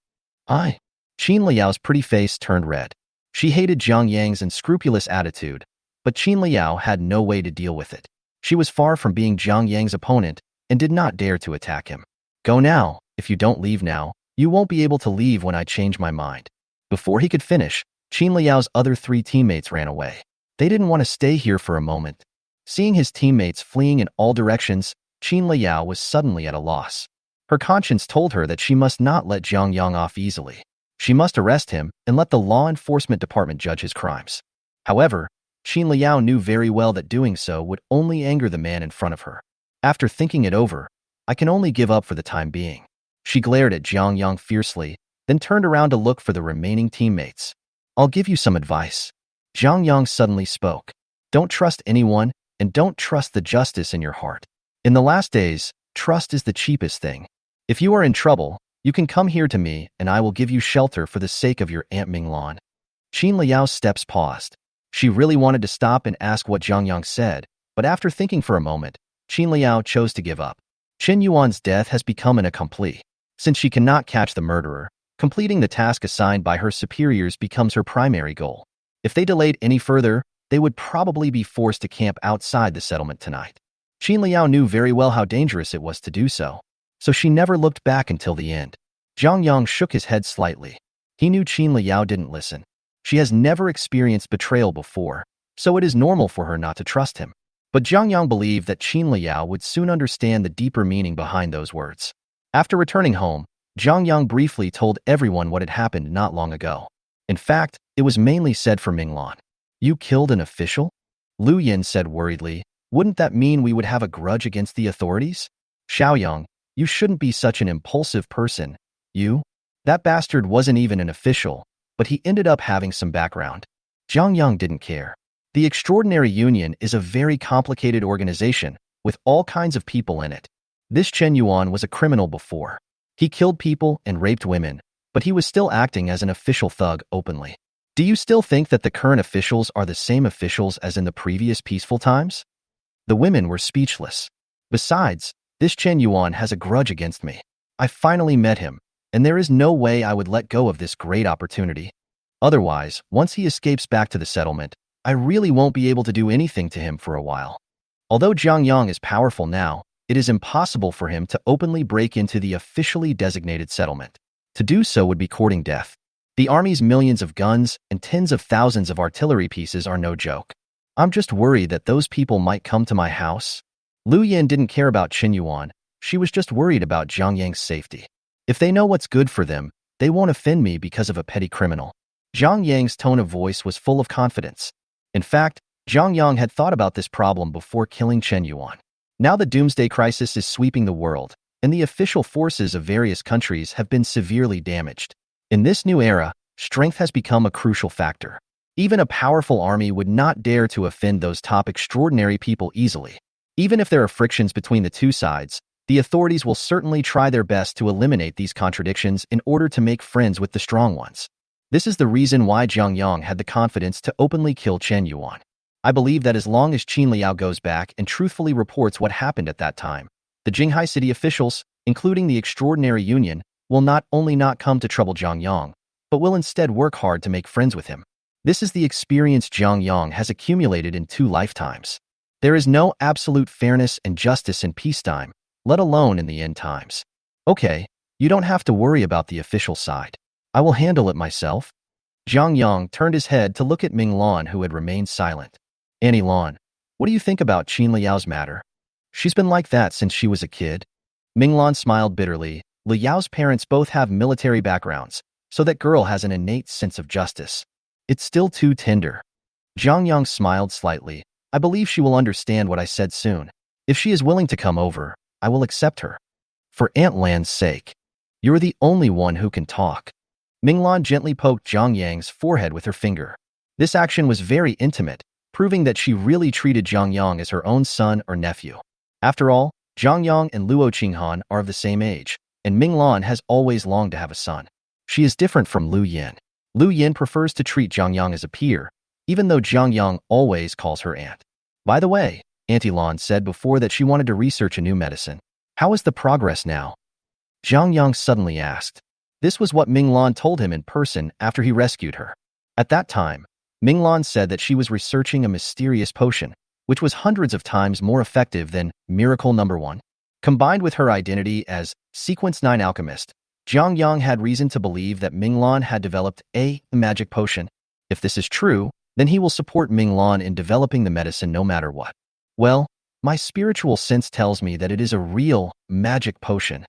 Qin Liao's pretty face turned red. She hated Zhang Yang's unscrupulous attitude, but Qin Liao had no way to deal with it. She was far from being Zhang Yang's opponent and did not dare to attack him. Go now. If you don't leave now, you won't be able to leave when I change my mind. Before he could finish, Qin Liao's other 3 teammates ran away. They didn't want to stay here for a moment. Seeing his teammates fleeing in all directions, Qin Liao was suddenly at a loss. Her conscience told her that she must not let Zhang Yang off easily. She must arrest him and let the law enforcement department judge his crimes. However, Qin Liao knew very well that doing so would only anger the man in front of her. After thinking it over, I can only give up for the time being. She glared at Zhang Yang fiercely, then turned around to look for the remaining teammates. I'll give you some advice. Zhang Yang suddenly spoke. Don't trust anyone, and don't trust the justice in your heart. In the last days, trust is the cheapest thing. If you are in trouble, you can come here to me, and I will give you shelter for the sake of your Aunt Minglan. Qin Liao's steps paused. She really wanted to stop and ask what Zhang Yang said, but after thinking for a moment, Qin Liao chose to give up. Chen Yuan's death has become an accompli. Since she cannot catch the murderer, completing the task assigned by her superiors becomes her primary goal. If they delayed any further, they would probably be forced to camp outside the settlement tonight. Qin Liao knew very well how dangerous it was to do so, so she never looked back until the end. Zhang Yang shook his head slightly. He knew Qin Liao didn't listen. She has never experienced betrayal before, so it is normal for her not to trust him. But Zhang Yang believed that Qin Liao would soon understand the deeper meaning behind those words. After returning home, Zhang Yang briefly told everyone what had happened not long ago. In fact, it was mainly said for Minglan. You killed an official? Lu Yin said worriedly. Wouldn't that mean we would have a grudge against the authorities? Xiaoyang, you shouldn't be such an impulsive person. That bastard wasn't even an official, but he ended up having some background. Zhang Yang didn't care. The Extraordinary Union is a very complicated organization with all kinds of people in it. This Chen Yuan was a criminal before. He killed people and raped women, but he was still acting as an official thug openly. Do you still think that the current officials are the same officials as in the previous peaceful times? The women were speechless. Besides, this Chen Yuan has a grudge against me. I finally met him, and there is no way I would let go of this great opportunity. Otherwise, once he escapes back to the settlement, I really won't be able to do anything to him for a while. Although Zhang Yang is powerful now, it is impossible for him to openly break into the officially designated settlement. To do so would be courting death. The army's millions of guns and tens of thousands of artillery pieces are no joke. I'm just worried that those people might come to my house. Lu Yin didn't care about Chen Yuan. She was just worried about Zhang Yang's safety. If they know what's good for them, they won't offend me because of a petty criminal. Zhang Yang's tone of voice was full of confidence. In fact, Zhang Yang had thought about this problem before killing Chen Yuan. Now the doomsday crisis is sweeping the world, and the official forces of various countries have been severely damaged. In this new era, strength has become a crucial factor. Even a powerful army would not dare to offend those top extraordinary people easily. Even if there are frictions between the two sides, the authorities will certainly try their best to eliminate these contradictions in order to make friends with the strong ones. This is the reason why Zhang Yang had the confidence to openly kill Chen Yuan. I believe that as long as Qin Liao goes back and truthfully reports what happened at that time, the Jinghai city officials, including the Extraordinary Union, will not only not come to trouble Zhang Yang, but will instead work hard to make friends with him. This is the experience Zhang Yang has accumulated in 2 lifetimes. There is no absolute fairness and justice in peacetime, let alone in the end times. Okay, you don't have to worry about the official side. I will handle it myself. Zhang Yang turned his head to look at Ming Lan, who had remained silent. Annie Lan, what do you think about Qin Liao's matter? She's been like that since she was a kid. Ming Lan smiled bitterly. Liao's parents both have military backgrounds, so that girl has an innate sense of justice. It's still too tender. Zhang Yang smiled slightly. I believe she will understand what I said soon. If she is willing to come over, I will accept her. For Aunt Lan's sake. You're the only one who can talk. Minglan gently poked Zhang Yang's forehead with her finger. This action was very intimate, proving that she really treated Zhang Yang as her own son or nephew. After all, Zhang Yang and Luo Qinghan are of the same age, and Minglan has always longed to have a son. She is different from Lu Yin. Lu Yin prefers to treat Zhang Yang as a peer, even though Zhang Yang always calls her aunt. By the way, Auntie Lan said before that she wanted to research a new medicine. How is the progress now? Zhang Yang suddenly asked. This was what Ming Lan told him in person after he rescued her. At that time, Ming Lan said that she was researching a mysterious potion, which was hundreds of times more effective than Miracle Number 1. Combined with her identity as Sequence 9 Alchemist, Zhang Yang had reason to believe that Ming Lan had developed a magic potion. If this is true, then he will support Ming Lan in developing the medicine no matter what. Well, my spiritual sense tells me that it is a real magic potion.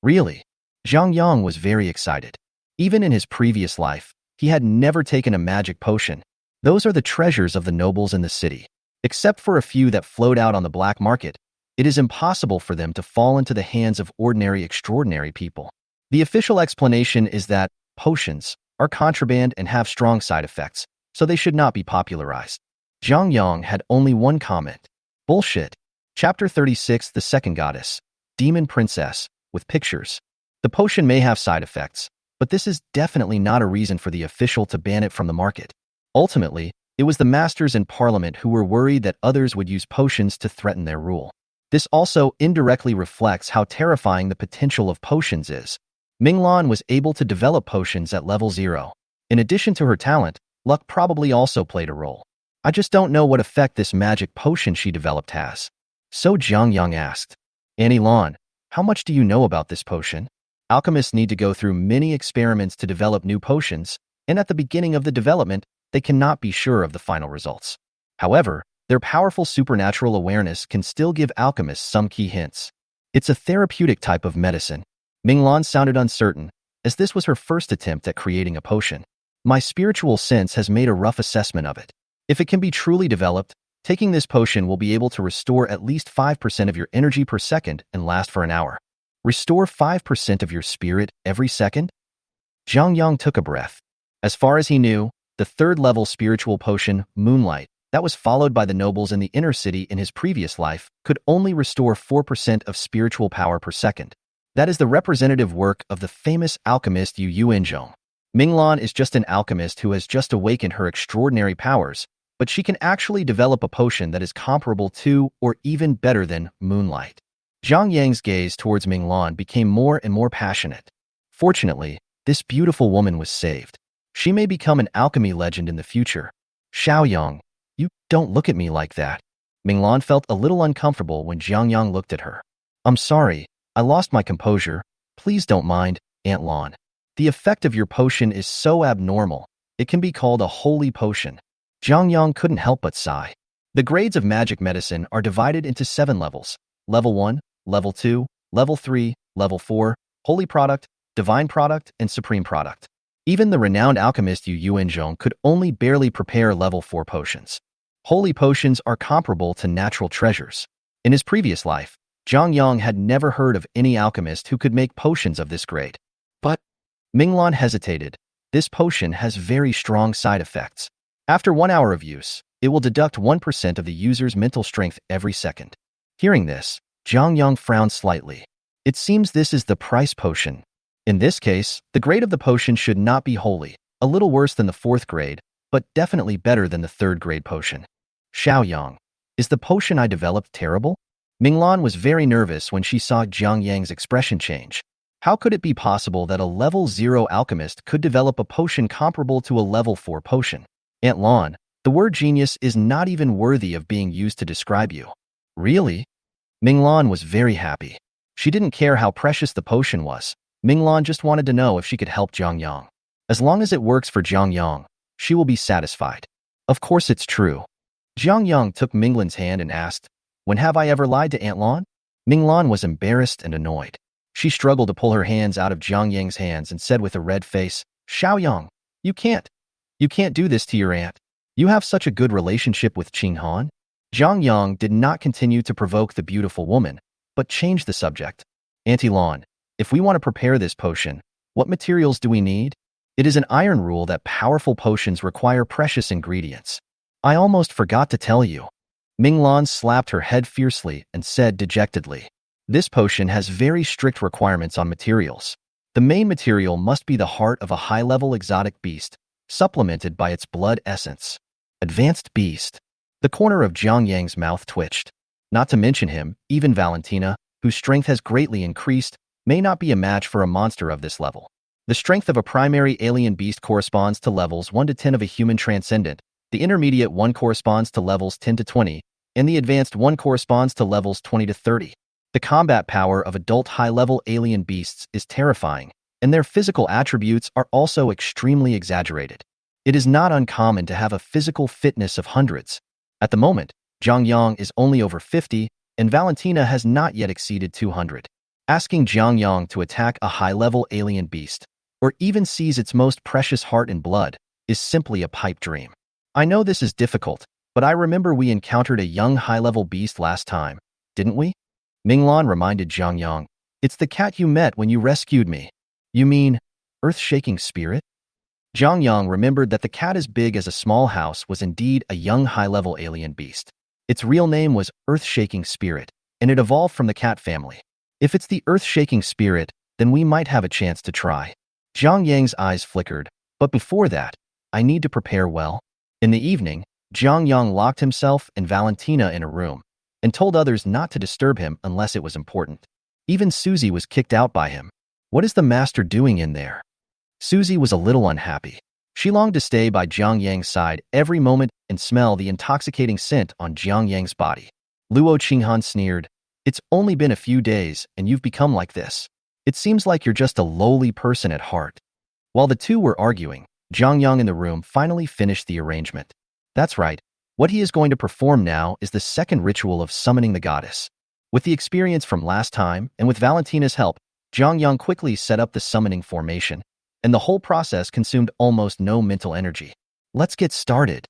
Really? Zhang Yang was very excited. Even in his previous life, he had never taken a magic potion. Those are the treasures of the nobles in the city. Except for a few that float out on the black market, it is impossible for them to fall into the hands of ordinary extraordinary people. The official explanation is that potions are contraband and have strong side effects, so they should not be popularized. Zhang Yang had only one comment. Bullshit. Chapter 36, The Second Goddess, Demon Princess, with pictures. The potion may have side effects, but this is definitely not a reason for the official to ban it from the market. Ultimately, it was the masters in parliament who were worried that others would use potions to threaten their rule. This also indirectly reflects how terrifying the potential of potions is. Ming Lan was able to develop potions at level 0. In addition to her talent, luck probably also played a role. I just don't know what effect this magic potion she developed has. So Zhang Yang asked, Annie Lan, how much do you know about this potion? Alchemists need to go through many experiments to develop new potions, and at the beginning of the development, they cannot be sure of the final results. However, their powerful supernatural awareness can still give alchemists some key hints. It's a therapeutic type of medicine. Ming Lan sounded uncertain, as this was her first attempt at creating a potion. My spiritual sense has made a rough assessment of it. If it can be truly developed, taking this potion will be able to restore at least 5% of your energy per second and last for an hour. Restore 5% of your spirit every second? Zhang Yang took a breath. As far as he knew, the third-level spiritual potion, Moonlight, that was followed by the nobles in the inner city in his previous life, could only restore 4% of spiritual power per second. That is the representative work of the famous alchemist Yu Yuanzhong. Ming Lan is just an alchemist who has just awakened her extraordinary powers, but she can actually develop a potion that is comparable to or even better than Moonlight. Zhang Yang's gaze towards Ming Lan became more and more passionate. Fortunately, this beautiful woman was saved. She may become an alchemy legend in the future. Xiaoyang, you don't look at me like that. Ming Lan felt a little uncomfortable when Zhang Yang looked at her. I'm sorry, I lost my composure. Please don't mind, Aunt Lan. The effect of your potion is so abnormal, it can be called a holy potion. Zhang Yang couldn't help but sigh. The grades of magic medicine are divided into 7 levels. Level 1, Level 2, Level 3, Level 4, Holy Product, Divine Product, and Supreme Product. Even the renowned alchemist Yu Yuanzhong could only barely prepare Level 4 potions. Holy potions are comparable to natural treasures. In his previous life, Zhang Yang had never heard of any alchemist who could make potions of this grade. But Ming Lan hesitated. This potion has very strong side effects. After 1 hour of use, it will deduct 1% of the user's mental strength every second. Hearing this, Zhang Yang frowned slightly. It seems this is the price potion. In this case, the grade of the potion should not be holy, a little worse than the 4th grade, but definitely better than the 3rd grade potion. Xiaoyang, is the potion I developed terrible? Ming Lan was very nervous when she saw Zhang Yang's expression change. How could it be possible that a level 0 alchemist could develop a potion comparable to a level 4 potion? Aunt Lan, the word genius is not even worthy of being used to describe you. Really? Ming Lan was very happy. She didn't care how precious the potion was. Minglan just wanted to know if she could help Jiang Yang. As long as it works for Jiang Yang, she will be satisfied. Of course it's true. Jiang Yang took Minglan's hand and asked, "When have I ever lied to Aunt Lan?" Minglan was embarrassed and annoyed. She struggled to pull her hands out of Jiang Yang's hands and said with a red face, "Xiaoyang, you can't. You can't do this to your aunt. You have such a good relationship with Qing Han." Jiang Yang did not continue to provoke the beautiful woman, but changed the subject. "Auntie Lan, if we want to prepare this potion, what materials do we need? It is an iron rule that powerful potions require precious ingredients. I almost forgot to tell you." Minglan slapped her head fiercely and said dejectedly, "This potion has very strict requirements on materials. The main material must be the heart of a high-level exotic beast, supplemented by its blood essence." Advanced beast. The corner of Jiang Yang's mouth twitched. Not to mention him, even Valentina, whose strength has greatly increased, may not be a match for a monster of this level. The strength of a primary alien beast corresponds to levels 1 to 10 of a human transcendent, the intermediate 1 corresponds to levels 10 to 20, and the advanced 1 corresponds to levels 20 to 30. The combat power of adult high-level alien beasts is terrifying, and their physical attributes are also extremely exaggerated. It is not uncommon to have a physical fitness of hundreds. At the moment, Jiang Yang is only over 50, and Valentina has not yet exceeded 200. Asking Jiang Yang to attack a high-level alien beast, or even seize its most precious heart and blood, is simply a pipe dream. I know this is difficult, but I remember we encountered a young high-level beast last time, didn't we? Minglan reminded Jiang Yang. "It's the cat you met when you rescued me." "You mean, earth-shaking spirit?" Jiang Yang remembered that the cat as big as a small house was indeed a young high-level alien beast. Its real name was Earth-Shaking Spirit, and it evolved from the cat family. If it's the Earth-Shaking Spirit, then we might have a chance to try. Jiang Yang's eyes flickered, but before that, I need to prepare well. In the evening, Jiang Yang locked himself and Valentina in a room, and told others not to disturb him unless it was important. Even Susie was kicked out by him. What is the master doing in there? Susie was a little unhappy. She longed to stay by Jiang Yang's side every moment and smell the intoxicating scent on Jiang Yang's body. Luo Qinghan sneered, "It's only been a few days and you've become like this. It seems like you're just a lowly person at heart." While the two were arguing, Jiang Yang in the room finally finished the arrangement. That's right. What he is going to perform now is the second ritual of summoning the goddess. With the experience from last time and with Valentina's help, Jiang Yang quickly set up the summoning formation, and the whole process consumed almost no mental energy. Let's get started.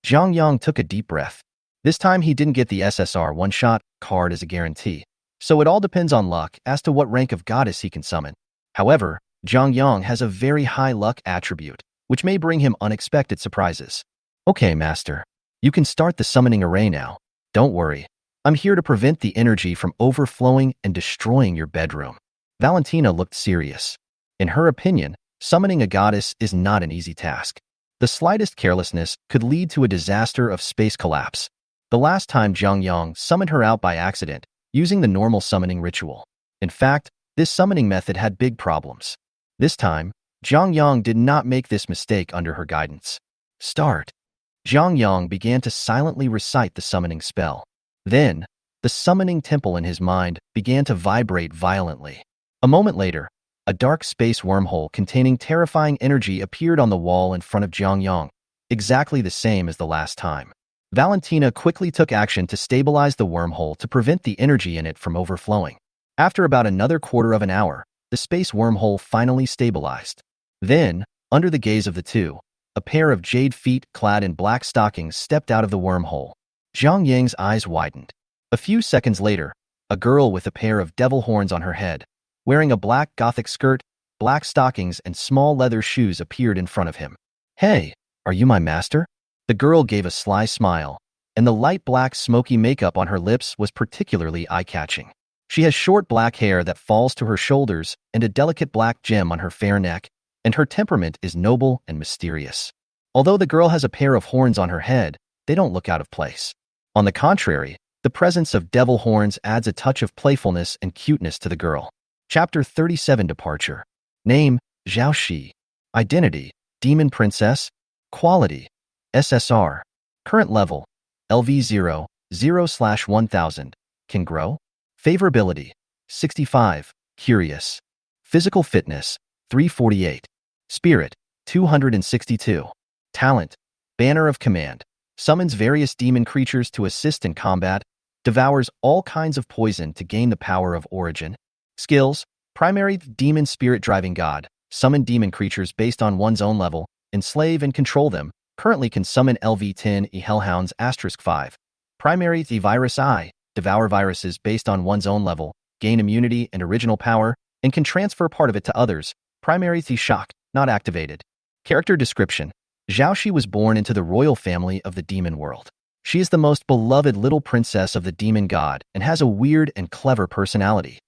Jiang Yang took a deep breath. This time he didn't get the SSR one-shot card as a guarantee, so it all depends on luck as to what rank of goddess he can summon. However, Jiang Yang has a very high luck attribute, which may bring him unexpected surprises. "Okay, Master. You can start the summoning array now. Don't worry. I'm here to prevent the energy from overflowing and destroying your bedroom." Valentina looked serious. In her opinion, summoning a goddess is not an easy task. The slightest carelessness could lead to a disaster of space collapse. The last time Jiang Yang summoned her out by accident, using the normal summoning ritual. In fact, this summoning method had big problems. This time, Jiang Yang did not make this mistake under her guidance. Start. Jiang Yang began to silently recite the summoning spell. Then, the summoning temple in his mind began to vibrate violently. A moment later, a dark space wormhole containing terrifying energy appeared on the wall in front of Jiang Yang, exactly the same as the last time. Valentina quickly took action to stabilize the wormhole to prevent the energy in it from overflowing. After about another quarter of an hour, the space wormhole finally stabilized. Then, under the gaze of the two, a pair of jade feet clad in black stockings stepped out of the wormhole. Jiang Yang's eyes widened. A few seconds later, a girl with a pair of devil horns on her head, wearing a black gothic skirt, black stockings, and small leather shoes appeared in front of him. "Hey, are you my master?" The girl gave a sly smile, and the light black smoky makeup on her lips was particularly eye-catching. She has short black hair that falls to her shoulders and a delicate black gem on her fair neck, and her temperament is noble and mysterious. Although the girl has a pair of horns on her head, they don't look out of place. On the contrary, the presence of devil horns adds a touch of playfulness and cuteness to the girl. Chapter 37 Departure. Name, Zhao. Identity, Demon Princess. Quality, SSR. Current level, LV0, 0/1000. Can grow. Favorability, 65. Curious. Physical fitness, 348. Spirit, 262. Talent, banner of command. Summons various demon creatures to assist in combat. Devours all kinds of poison to gain the power of origin. Skills, primary demon spirit driving god. Summon demon creatures based on one's own level. Enslave and control them. Currently can summon LV10 E Hellhounds *5. Primary the virus I. Devour viruses based on one's own level. Gain immunity and original power, and can transfer part of it to others. Primary the shock, not activated. Character description. Zhao Shi was born into the royal family of the demon world. She is the most beloved little princess of the demon god and has a weird and clever personality.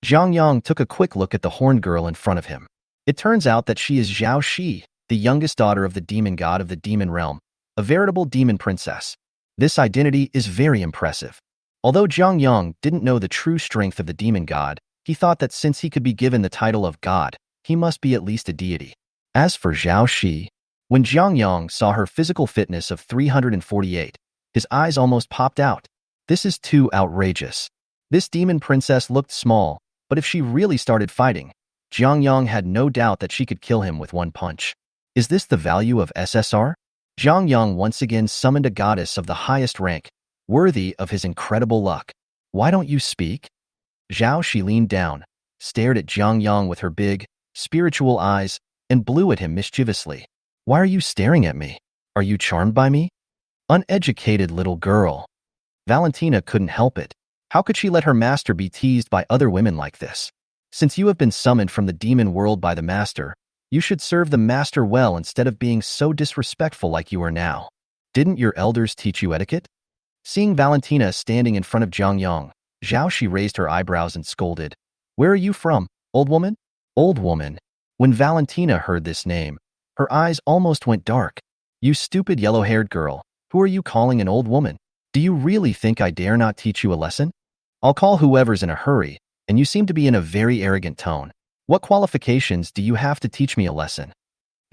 Zhang Yang took a quick look at the horned girl in front of him. It turns out that she is Zhao Shi, the youngest daughter of the demon god of the demon realm, a veritable demon princess. This identity is very impressive. Although Zhang Yang didn't know the true strength of the demon god, he thought that since he could be given the title of god, he must be at least a deity. As for Zhao Shi, when Zhang Yang saw her physical fitness of 348, his eyes almost popped out. This is too outrageous. This demon princess looked small, but if she really started fighting, Zhang Yang had no doubt that she could kill him with one punch. Is this the value of SSR? Zhang Yang once again summoned a goddess of the highest rank, worthy of his incredible luck. Why don't you speak? Zhao Shi leaned down, stared at Zhang Yang with her big, spiritual eyes, and blew at him mischievously. Why are you staring at me? Are you charmed by me? Uneducated little girl. Valentina couldn't help it. How could she let her master be teased by other women like this? Since you have been summoned from the demon world by the master, you should serve the master well instead of being so disrespectful like you are now. Didn't your elders teach you etiquette? Seeing Valentina standing in front of Zhang Yang, Zhao Shi raised her eyebrows and scolded. Where are you from, old woman? Old woman. When Valentina heard this name, her eyes almost went dark. You stupid yellow-haired girl, who are you calling an old woman? Do you really think I dare not teach you a lesson? I'll call whoever's in a hurry, and you seem to be in a very arrogant tone. What qualifications do you have to teach me a lesson?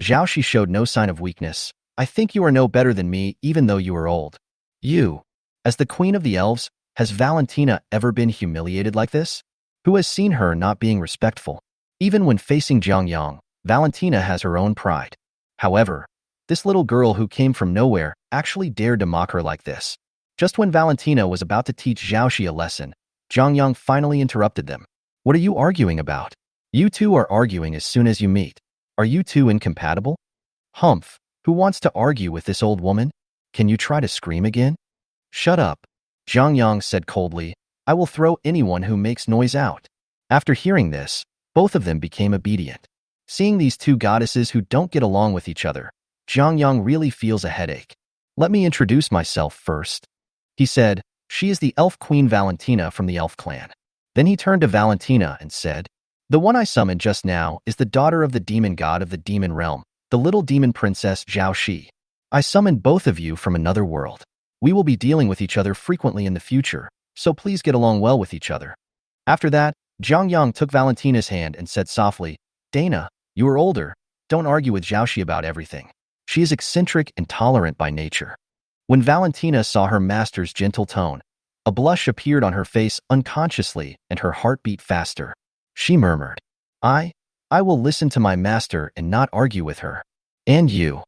Zhao Shi showed no sign of weakness. I think you are no better than me, even though you are old. You, as the queen of the elves, has Valentina ever been humiliated like this? Who has seen her not being respectful? Even when facing Zhang Yang, Valentina has her own pride. However, this little girl who came from nowhere actually dared to mock her like this. Just when Valentina was about to teach Zhao Shi a lesson, Zhang Yang finally interrupted them. What are you arguing about? You two are arguing as soon as you meet. Are you two incompatible? Humph, who wants to argue with this old woman? Can you try to scream again? Shut up, Zhang Yang said coldly. I will throw anyone who makes noise out. After hearing this, both of them became obedient. Seeing these two goddesses who don't get along with each other, Zhang Yang really feels a headache. Let me introduce myself first. He said, she is the elf queen Valentina from the elf clan. Then he turned to Valentina and said, the one I summoned just now is the daughter of the demon god of the demon realm, the little demon princess Zhao Shi. I summoned both of you from another world. We will be dealing with each other frequently in the future, so please get along well with each other. After that, Zhang Yang took Valentina's hand and said softly, Dana, you are older. Don't argue with Zhao Shi about everything. She is eccentric and tolerant by nature. When Valentina saw her master's gentle tone, a blush appeared on her face unconsciously and her heart beat faster. She murmured, I will listen to my master and not argue with her. And you?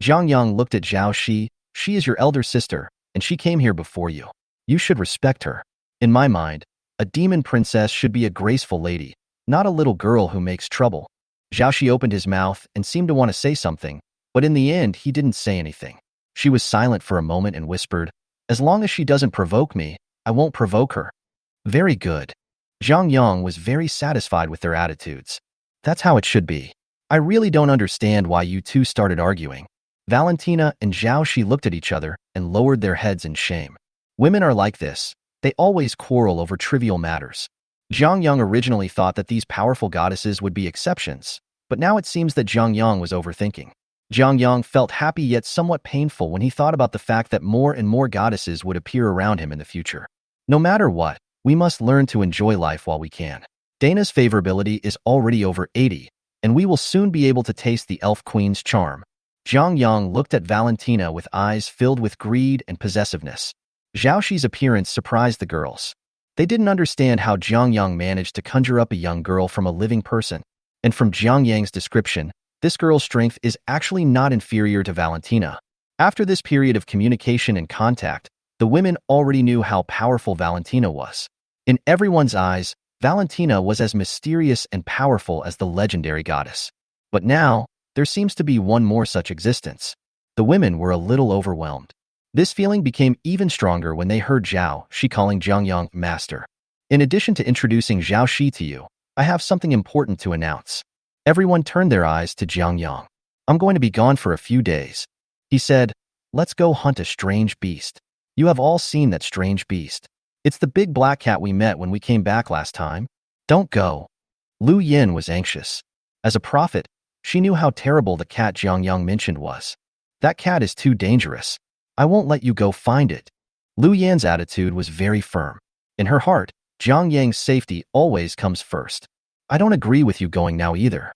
Zhang Yang looked at Zhao Shi. She is your elder sister, and she came here before you. You should respect her. In my mind, a demon princess should be a graceful lady, not a little girl who makes trouble. Zhao Shi opened his mouth and seemed to want to say something, but in the end he didn't say anything. She was silent for a moment and whispered, as long as she doesn't provoke me, I won't provoke her. Very good. Zhang Yang was very satisfied with their attitudes. That's how it should be. I really don't understand why you two started arguing. Valentina and Zhao Shi looked at each other and lowered their heads in shame. Women are like this. They always quarrel over trivial matters. Zhang Yang originally thought that these powerful goddesses would be exceptions, but now it seems that Zhang Yang was overthinking. Zhang Yang felt happy yet somewhat painful when he thought about the fact that more and more goddesses would appear around him in the future. No matter what, we must learn to enjoy life while we can. Dana's favorability is already over 80, and we will soon be able to taste the elf queen's charm. Zhang Yang looked at Valentina with eyes filled with greed and possessiveness. Zhao Shi's appearance surprised the girls. They didn't understand how Jiang Yang managed to conjure up a young girl from a living person. And from Jiang Yang's description, this girl's strength is actually not inferior to Valentina. After this period of communication and contact, the women already knew how powerful Valentina was. In everyone's eyes, Valentina was as mysterious and powerful as the legendary goddess. But now, there seems to be one more such existence. The women were a little overwhelmed. This feeling became even stronger when they heard Zhao Shi calling Jiang Yang master. In addition to introducing Zhao Shi to you, I have something important to announce. Everyone turned their eyes to Jiang Yang. I'm going to be gone for a few days. He said, let's go hunt a strange beast. You have all seen that strange beast. It's the big black cat we met when we came back last time. Don't go. Lu Yin was anxious. As a prophet, she knew how terrible the cat Jiang Yang mentioned was. That cat is too dangerous. I won't let you go find it. Lu Yan's attitude was very firm. In her heart, Jiang Yang's safety always comes first. I don't agree with you going now either.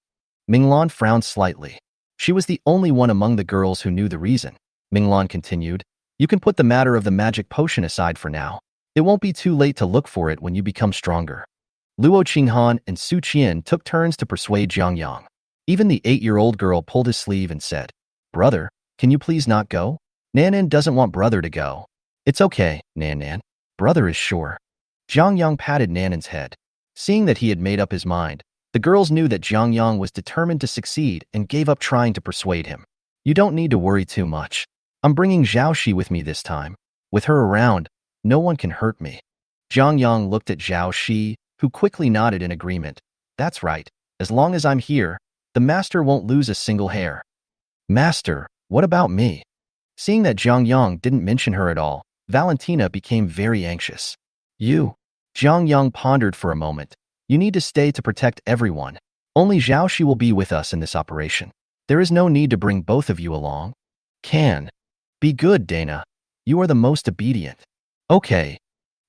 Minglan frowned slightly. She was the only one among the girls who knew the reason. Minglan continued, you can put the matter of the magic potion aside for now. It won't be too late to look for it when you become stronger. Luo Qinghan and Su Qian took turns to persuade Jiang Yang. Even the 8-year-old girl pulled his sleeve and said, Brother, can you please not go? Nanan doesn't want brother to go. It's okay, Nanan. Brother is sure. Jiang Yang patted Nanan's head. Seeing that he had made up his mind, the girls knew that Jiang Yang was determined to succeed and gave up trying to persuade him. You don't need to worry too much. I'm bringing Zhao Shi with me this time. With her around, no one can hurt me. Jiang Yang looked at Zhao Shi, who quickly nodded in agreement. That's right. As long as I'm here, the master won't lose a single hair. Master, what about me? Seeing that Jiang Yang didn't mention her at all, Valentina became very anxious. You. Jiang Yang pondered for a moment. You need to stay to protect everyone. Only Zhao Shi will be with us in this operation. There is no need to bring both of you along. Can. Be good, Dana. You are the most obedient. Okay.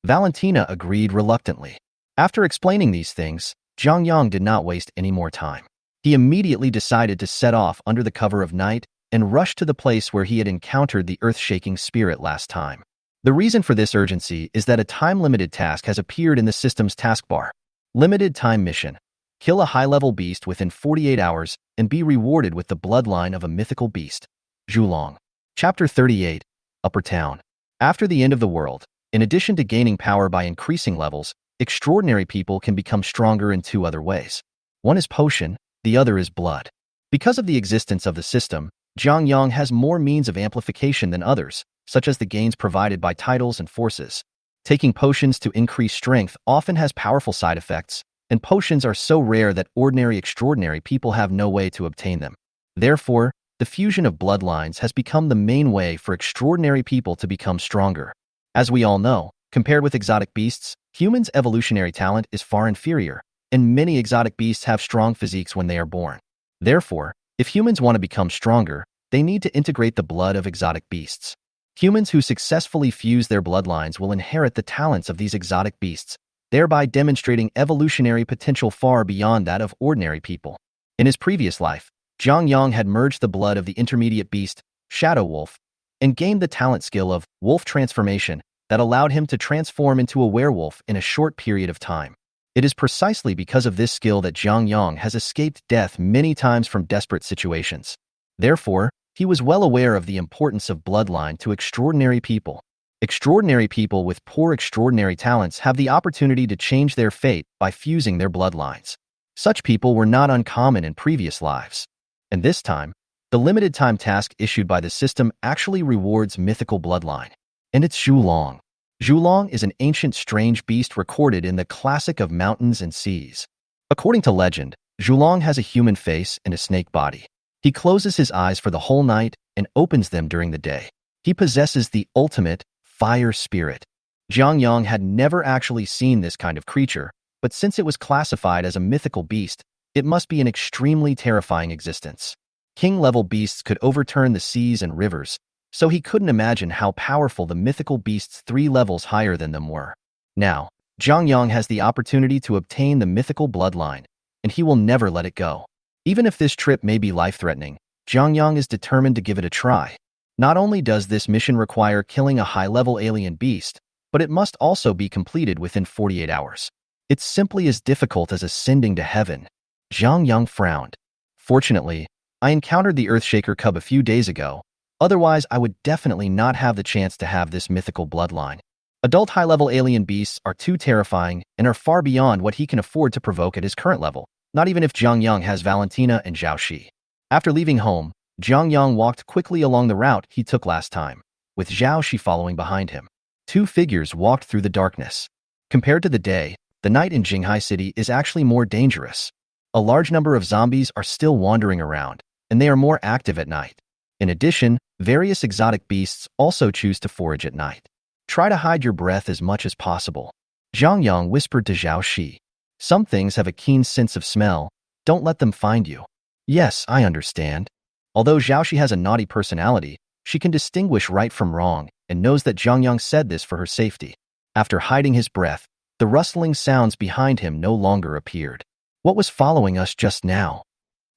Valentina agreed reluctantly. After explaining these things, Jiang Yang did not waste any more time. He immediately decided to set off under the cover of night and rush to the place where he had encountered the earth-shaking spirit last time. The reason for this urgency is that a time-limited task has appeared in the system's taskbar. Limited time mission. Kill a high-level beast within 48 hours and be rewarded with the bloodline of a mythical beast. Zhulong. Chapter 38. Upper Town. After the end of the world, in addition to gaining power by increasing levels, extraordinary people can become stronger in 2 other ways. One is potion, the other is blood. Because of the existence of the system, Jiang Yang has more means of amplification than others, such as the gains provided by titles and forces. Taking potions to increase strength often has powerful side effects, and potions are so rare that ordinary extraordinary people have no way to obtain them. Therefore, the fusion of bloodlines has become the main way for extraordinary people to become stronger. As we all know, compared with exotic beasts, humans' evolutionary talent is far inferior, and many exotic beasts have strong physiques when they are born. Therefore, if humans want to become stronger, they need to integrate the blood of exotic beasts. Humans who successfully fuse their bloodlines will inherit the talents of these exotic beasts, thereby demonstrating evolutionary potential far beyond that of ordinary people. In his previous life, Jiang Yang had merged the blood of the intermediate beast, Shadow Wolf, and gained the talent skill of wolf transformation that allowed him to transform into a werewolf in a short period of time. It is precisely because of this skill that Jiang Yang has escaped death many times from desperate situations. Therefore, he was well aware of the importance of bloodline to extraordinary people. Extraordinary people with poor extraordinary talents have the opportunity to change their fate by fusing their bloodlines. Such people were not uncommon in previous lives. And this time, the limited time task issued by the system actually rewards mythical bloodline. And it's Zhulong. Zhulong is an ancient strange beast recorded in the Classic of Mountains and Seas. According to legend, Zhulong has a human face and a snake body. He closes his eyes for the whole night and opens them during the day. He possesses the ultimate fire spirit. Jiang Yang had never actually seen this kind of creature, but since it was classified as a mythical beast, it must be an extremely terrifying existence. King-level beasts could overturn the seas and rivers, so he couldn't imagine how powerful the mythical beasts 3 levels higher than them were. Now, Jiang Yang has the opportunity to obtain the mythical bloodline, and he will never let it go. Even if this trip may be life-threatening, Jiang Yang is determined to give it a try. Not only does this mission require killing a high-level alien beast, but it must also be completed within 48 hours. It's simply as difficult as ascending to heaven. Zhang Yang frowned. Fortunately, I encountered the Earthshaker cub a few days ago. Otherwise, I would definitely not have the chance to have this mythical bloodline. Adult high-level alien beasts are too terrifying and are far beyond what he can afford to provoke at his current level, not even if Zhang Yang has Valentina and Zhao Shi. After leaving home, Zhang Yang walked quickly along the route he took last time, with Zhao Shi following behind him. Two figures walked through the darkness. Compared to the day, the night in Jinghai City is actually more dangerous. A large number of zombies are still wandering around, and they are more active at night. In addition, various exotic beasts also choose to forage at night. Try to hide your breath as much as possible. Zhang Yang whispered to Zhao Shi. Some things have a keen sense of smell. Don't let them find you. Yes, I understand. Although Zhao Shi has a naughty personality, she can distinguish right from wrong and knows that Zhang Yang said this for her safety. After hiding his breath, the rustling sounds behind him no longer appeared. What was following us just now?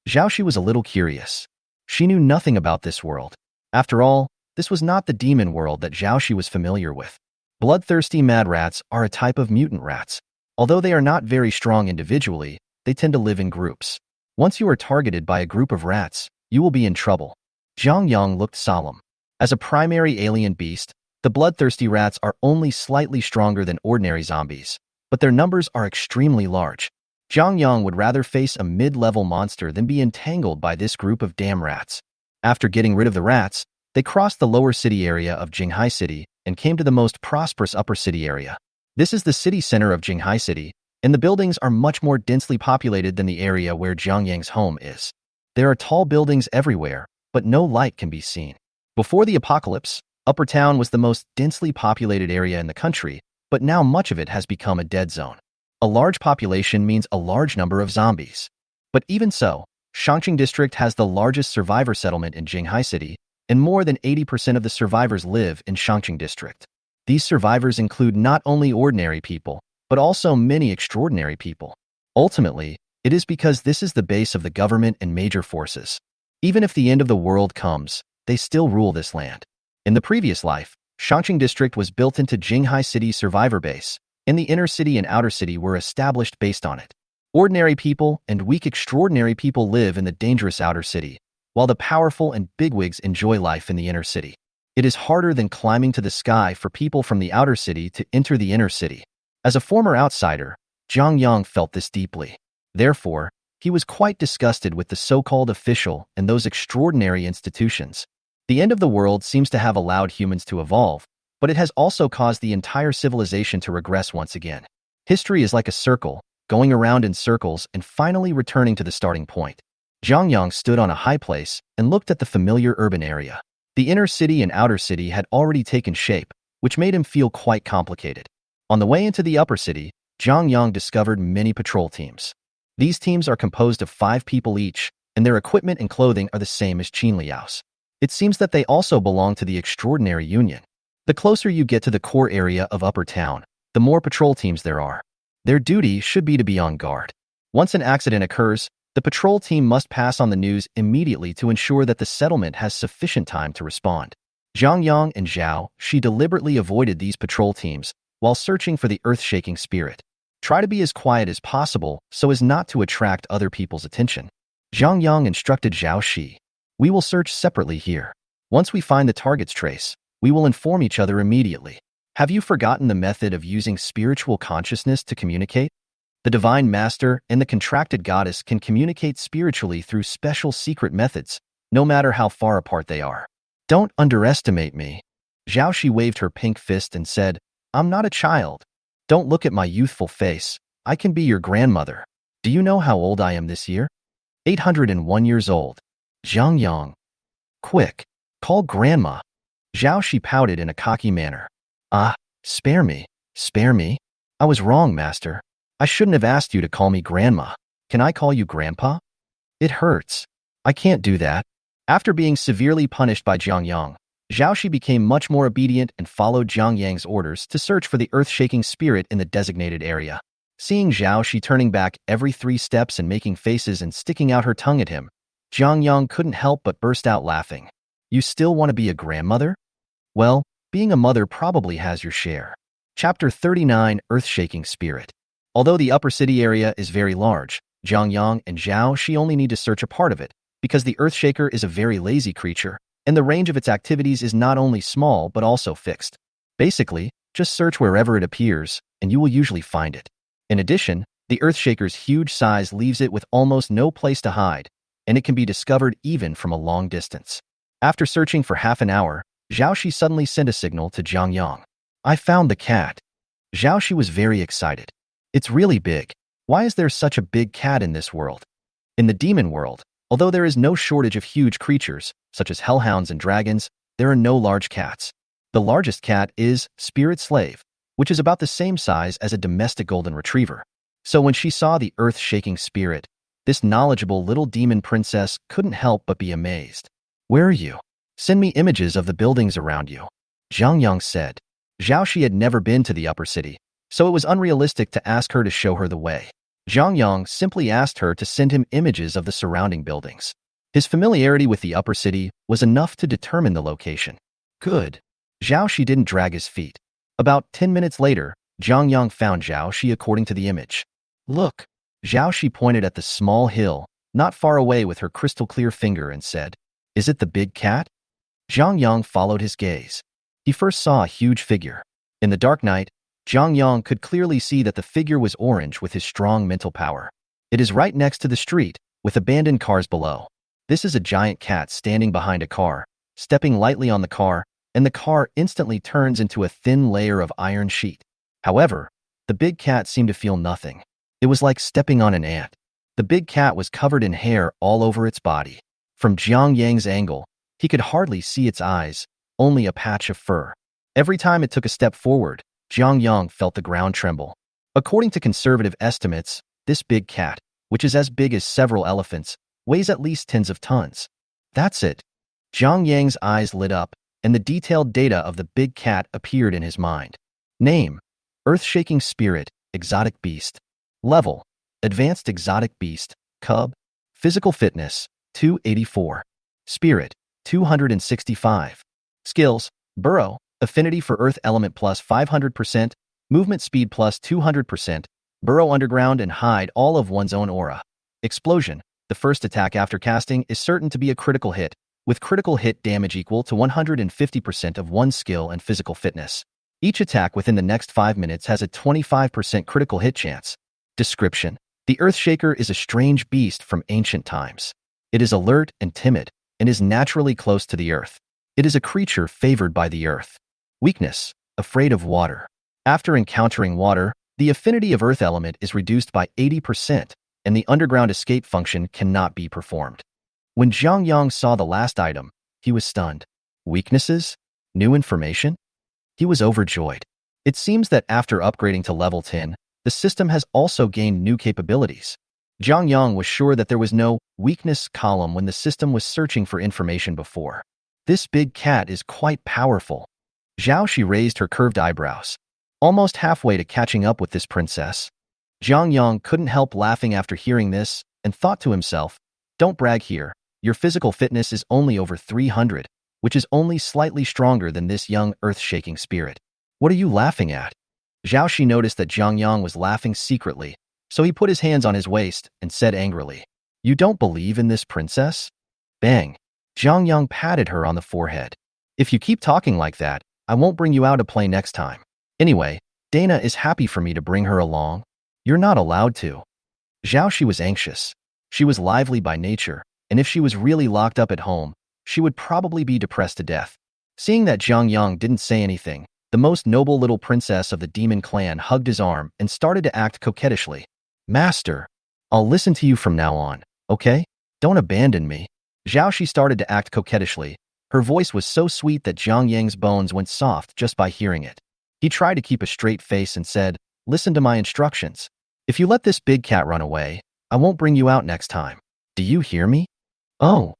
Zhao Shi was a little curious. She knew nothing about this world. After all, this was not the demon world that Zhao Shi was familiar with. Bloodthirsty mad rats are a type of mutant rats. Although they are not very strong individually, they tend to live in groups. Once you are targeted by a group of rats, you will be in trouble. Zhang Yang looked solemn. As a primary alien beast, the bloodthirsty rats are only slightly stronger than ordinary zombies, but their numbers are extremely large. Zhang Yang would rather face a mid-level monster than be entangled by this group of damn rats. After getting rid of the rats, they crossed the lower city area of Jinghai City and came to the most prosperous upper city area. This is the city center of Jinghai City, and the buildings are much more densely populated than the area where Zhang Yang's home is. There are tall buildings everywhere, but no light can be seen. Before the apocalypse, Upper Town was the most densely populated area in the country, but now much of it has become a dead zone. A large population means a large number of zombies. But even so, Shangqing District has the largest survivor settlement in Jinghai City, and more than 80% of the survivors live in Shangqing District. These survivors include not only ordinary people, but also many extraordinary people. Ultimately, it is because this is the base of the government and major forces. Even if the end of the world comes, they still rule this land. In the previous life, Shangqing District was built into Jinghai City's survivor base, and the inner city and outer city were established based on it. Ordinary people and weak extraordinary people live in the dangerous outer city, while the powerful and bigwigs enjoy life in the inner city. It is harder than climbing to the sky for people from the outer city to enter the inner city. As a former outsider, Zhang Yang felt this deeply. Therefore, he was quite disgusted with the so-called official and those extraordinary institutions. The end of the world seems to have allowed humans to evolve, but it has also caused the entire civilization to regress once again. History is like a circle, going around in circles and finally returning to the starting point. Zhang Yang stood on a high place and looked at the familiar urban area. The inner city and outer city had already taken shape, which made him feel quite complicated. On the way into the upper city, Zhang Yang discovered many patrol teams. These teams are composed of 5 people each, and their equipment and clothing are the same as Qin Liao's. It seems that they also belong to the Extraordinary Union. The closer you get to the core area of Upper Town, the more patrol teams there are. Their duty should be to be on guard. Once an accident occurs, the patrol team must pass on the news immediately to ensure that the settlement has sufficient time to respond. Zhang Yang and Zhao Shi deliberately avoided these patrol teams while searching for the earth-shaking spirit. Try to be as quiet as possible so as not to attract other people's attention. Zhang Yang instructed Zhao Shi. We will search separately here. Once we find the target's trace, we will inform each other immediately. Have you forgotten the method of using spiritual consciousness to communicate? The Divine Master and the contracted goddess can communicate spiritually through special secret methods, no matter how far apart they are. Don't underestimate me. Zhao Shi waved her pink fist and said, I'm not a child. Don't look at my youthful face. I can be your grandmother. Do you know how old I am this year? 801 years old. Zhang Yang. Quick, call grandma. Zhao Shi pouted in a cocky manner. Ah, spare me, spare me. I was wrong, master. I shouldn't have asked you to call me grandma. Can I call you grandpa? It hurts. I can't do that. After being severely punished by Zhang Yang, Zhao Shi became much more obedient and followed Zhang Yang's orders to search for the earth-shaking spirit in the designated area. Seeing Zhao Shi turning back every 3 steps and making faces and sticking out her tongue at him, Zhang Yang couldn't help but burst out laughing. You still want to be a grandmother? Well, being a mother probably has your share. Chapter 39, Earth-Shaking Spirit. Although the upper city area is very large, Zhang Yang and Zhao Shi only need to search a part of it, because the Earthshaker is a very lazy creature, and the range of its activities is not only small but also fixed. Basically, just search wherever it appears, and you will usually find it. In addition, the Earthshaker's huge size leaves it with almost no place to hide, and it can be discovered even from a long distance. After searching for half an hour, Zhao Shi suddenly sent a signal to Zhang Yang. I found the cat. Zhao Shi was very excited. It's really big. Why is there such a big cat in this world? In the demon world, although there is no shortage of huge creatures, such as hellhounds and dragons, there are no large cats. The largest cat is Spirit Slave, which is about the same size as a domestic golden retriever. So when she saw the earth-shaking spirit, this knowledgeable little demon princess couldn't help but be amazed. Where are you? Send me images of the buildings around you, Zhang Yang said. Zhao Shi had never been to the upper city, so it was unrealistic to ask her to show her the way. Zhang Yang simply asked her to send him images of the surrounding buildings. His familiarity with the upper city was enough to determine the location. Good. Zhao Shi didn't drag his feet. About 10 minutes later, Zhang Yang found Zhao Shi according to the image. Look. Zhao Shi pointed at the small hill, not far away with her crystal-clear finger and said, Is it the big cat? Zhang Yang followed his gaze. He first saw a huge figure. In the dark night, Zhang Yang could clearly see that the figure was orange with his strong mental power. It is right next to the street, with abandoned cars below. This is a giant cat standing behind a car, stepping lightly on the car, and the car instantly turns into a thin layer of iron sheet. However, the big cat seemed to feel nothing. It was like stepping on an ant. The big cat was covered in hair all over its body. From Zhang Yang's angle, he could hardly see its eyes, only a patch of fur. Every time it took a step forward, Zhang Yang felt the ground tremble. According to conservative estimates, this big cat, which is as big as several elephants, weighs at least tens of tons. That's it. Zhang Yang's eyes lit up, and the detailed data of the big cat appeared in his mind. Name: Earth-Shaking Spirit, Exotic Beast. Level: Advanced Exotic Beast, Cub. Physical Fitness, 284. Spirit, 265. Skills: Burrow, Affinity for Earth Element plus 500%, Movement Speed plus 200%, Burrow underground and hide all of one's own aura. Explosion: The first attack after casting is certain to be a critical hit, with critical hit damage equal to 150% of one's skill and physical fitness. Each attack within the next 5 minutes has a 25% critical hit chance. Description: The Earthshaker is a strange beast from ancient times. It is alert and timid, and is naturally close to the earth. It is a creature favored by the earth. Weakness: Afraid of water. After encountering water, the affinity of earth element is reduced by 80%, and the underground escape function cannot be performed. When Zhang Yang saw the last item, he was stunned. Weaknesses? New information? He was overjoyed. It seems that after upgrading to level 10, the system has also gained new capabilities. Zhang Yang was sure that there was no weakness column when the system was searching for information before. This big cat is quite powerful. Zhao Shi raised her curved eyebrows. Almost halfway to catching up with this princess, Zhang Yang couldn't help laughing after hearing this and thought to himself, Don't brag here. Your physical fitness is only over 300, which is only slightly stronger than this young earth-shaking spirit. What are you laughing at? Zhao Shi noticed that Zhang Yang was laughing secretly, so he put his hands on his waist and said angrily, You don't believe in this princess? Bang! Zhang Yang patted her on the forehead. If you keep talking like that, I won't bring you out to play next time. Anyway, Dana is happy for me to bring her along. You're not allowed to. Zhao Shi was anxious. She was lively by nature, and if she was really locked up at home, she would probably be depressed to death. Seeing that Zhang Yang didn't say anything, the most noble little princess of the demon clan hugged his arm and started to act coquettishly. Master, I'll listen to you from now on, okay? Don't abandon me. Zhao Shi started to act coquettishly. Her voice was so sweet that Zhang Yang's bones went soft just by hearing it. He tried to keep a straight face and said, Listen to my instructions. If you let this big cat run away, I won't bring you out next time. Do you hear me? Oh.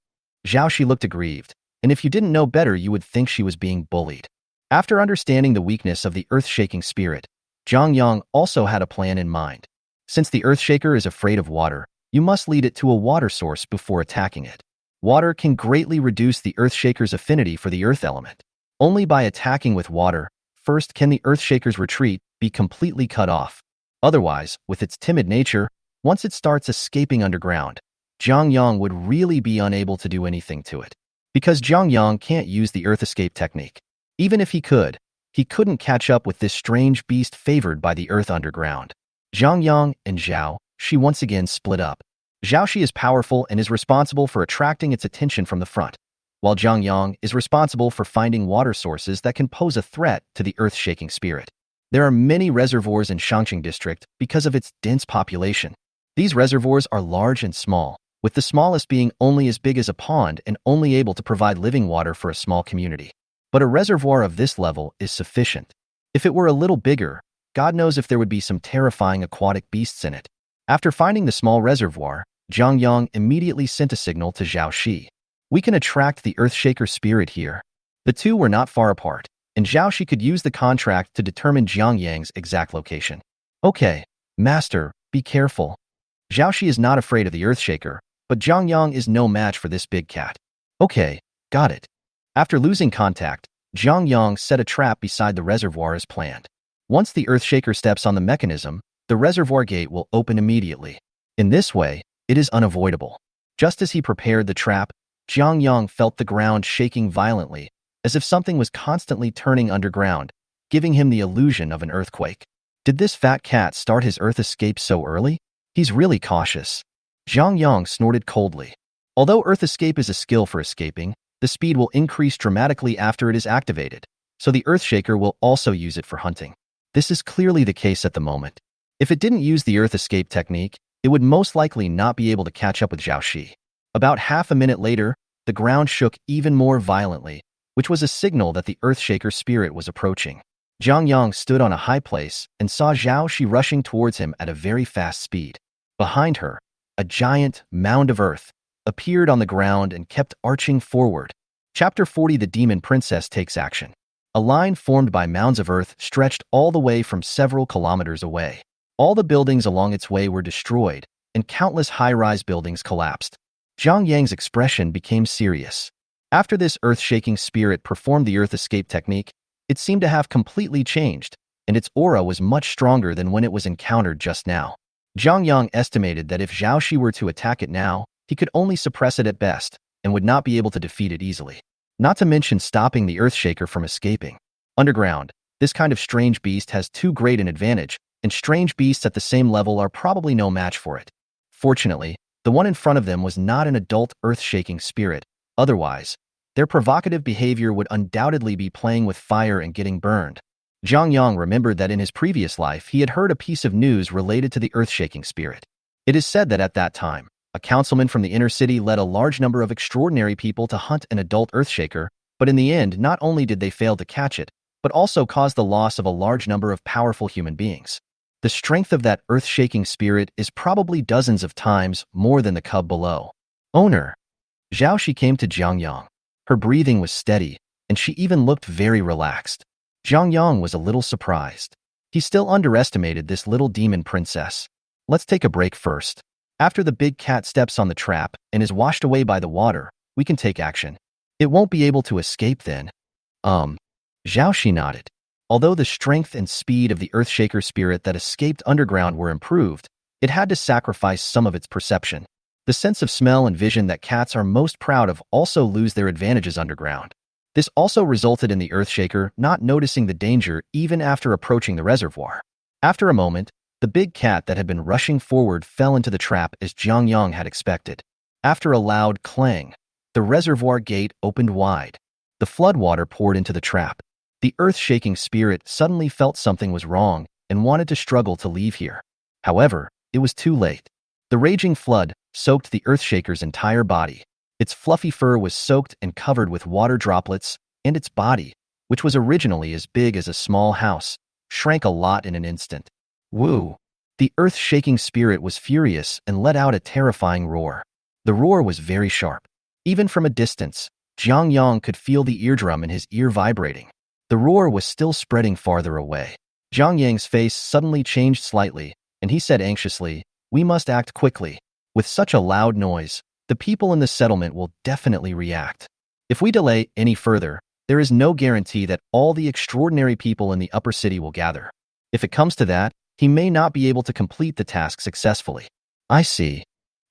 Zhao Shi looked aggrieved, and if you didn't know better, you would think she was being bullied. After understanding the weakness of the earth-shaking spirit, Zhang Yang also had a plan in mind. Since the Earthshaker is afraid of water, you must lead it to a water source before attacking it. Water can greatly reduce the Earthshaker's affinity for the earth element. Only by attacking with water, first can the Earthshaker's retreat be completely cut off. Otherwise, with its timid nature, once it starts escaping underground, Jiang Yang would really be unable to do anything to it. Because Jiang Yang can't use the Earth escape technique. Even if he couldn't catch up with this strange beast favored by the Earth underground. Jiang Yang and Zhao Shi once again split up. Zhao Shi is powerful and is responsible for attracting its attention from the front, while Jiang Yang is responsible for finding water sources that can pose a threat to the earth-shaking spirit. There are many reservoirs in Shangqing district because of its dense population. These reservoirs are large and small, with the smallest being only as big as a pond and only able to provide living water for a small community. But a reservoir of this level is sufficient. If it were a little bigger, God knows if there would be some terrifying aquatic beasts in it. After finding the small reservoir, Jiang Yang immediately sent a signal to Zhao Shi. We can attract the Earthshaker spirit here. The two were not far apart, and Zhao Shi could use the contract to determine Jiang Yang's exact location. Okay, Master, be careful. Zhao Shi is not afraid of the Earthshaker, but Jiang Yang is no match for this big cat. Okay, got it. After losing contact, Jiang Yang set a trap beside the reservoir as planned. Once the Earthshaker steps on the mechanism, the reservoir gate will open immediately. In this way, it is unavoidable. Just as he prepared the trap, Jiang Yang felt the ground shaking violently, as if something was constantly turning underground, giving him the illusion of an earthquake. Did this fat cat start his earth escape so early? He's really cautious. Jiang Yang snorted coldly. Although earth escape is a skill for escaping, the speed will increase dramatically after it is activated, so the Earthshaker will also use it for hunting. This is clearly the case at the moment. If it didn't use the earth escape technique, it would most likely not be able to catch up with Zhao Shi. About half a minute later, the ground shook even more violently, which was a signal that the Earthshaker spirit was approaching. Jiang Yang stood on a high place and saw Zhao Shi rushing towards him at a very fast speed. Behind her, a giant mound of earth appeared on the ground and kept arching forward. Chapter 40: The Demon Princess Takes Action. A line formed by mounds of earth stretched all the way from several kilometers away. All the buildings along its way were destroyed, and countless high-rise buildings collapsed. Jiang Yang's expression became serious. After this earth-shaking spirit performed the earth escape technique, it seemed to have completely changed, and its aura was much stronger than when it was encountered just now. Jiang Yang estimated that if Zhao Shi were to attack it now, he could only suppress it at best, and would not be able to defeat it easily. Not to mention stopping the Earthshaker from escaping. Underground, this kind of strange beast has too great an advantage, and strange beasts at the same level are probably no match for it. Fortunately, the one in front of them was not an adult earth-shaking spirit. Otherwise, their provocative behavior would undoubtedly be playing with fire and getting burned. Jiang Yang remembered that in his previous life he had heard a piece of news related to the earth-shaking spirit. It is said that at that time, a councilman from the inner city led a large number of extraordinary people to hunt an adult Earthshaker, but in the end not only did they fail to catch it, but also caused the loss of a large number of powerful human beings. The strength of that earth-shaking spirit is probably dozens of times more than the cub below. Owner. Zhao Shi came to Jiang Yang. Her breathing was steady, and she even looked very relaxed. Jiang Yang was a little surprised. He still underestimated this little demon princess. Let's take a break first. After the big cat steps on the trap and is washed away by the water, we can take action. It won't be able to escape then. Zhao Shi nodded. Although the strength and speed of the Earthshaker spirit that escaped underground were improved, it had to sacrifice some of its perception. The sense of smell and vision that cats are most proud of also lose their advantages underground. This also resulted in the Earthshaker not noticing the danger even after approaching the reservoir. After a moment, the big cat that had been rushing forward fell into the trap as Jiang Yang had expected. After a loud clang, the reservoir gate opened wide. The floodwater poured into the trap. The earth-shaking spirit suddenly felt something was wrong and wanted to struggle to leave here. However, it was too late. The raging flood soaked the Earthshaker's entire body. Its fluffy fur was soaked and covered with water droplets, and its body, which was originally as big as a small house, shrank a lot in an instant. Woo! The earth-shaking spirit was furious and let out a terrifying roar. The roar was very sharp. Even from a distance, Jiang Yang could feel the eardrum in his ear vibrating. The roar was still spreading farther away. Jiang Yang's face suddenly changed slightly, and he said anxiously, "We must act quickly. With such a loud noise, the people in the settlement will definitely react. If we delay any further, there is no guarantee that all the extraordinary people in the upper city will gather. If it comes to that, he may not be able to complete the task successfully. I see.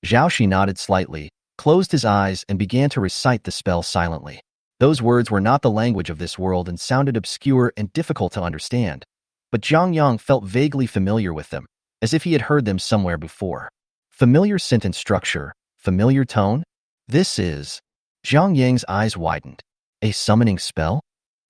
Zhao Shi nodded slightly, closed his eyes, and began to recite the spell silently. Those words were not the language of this world and sounded obscure and difficult to understand, but Zhang Yang felt vaguely familiar with them, as if he had heard them somewhere before. Familiar sentence structure, familiar tone? This is… Zhang Yang's eyes widened. A summoning spell?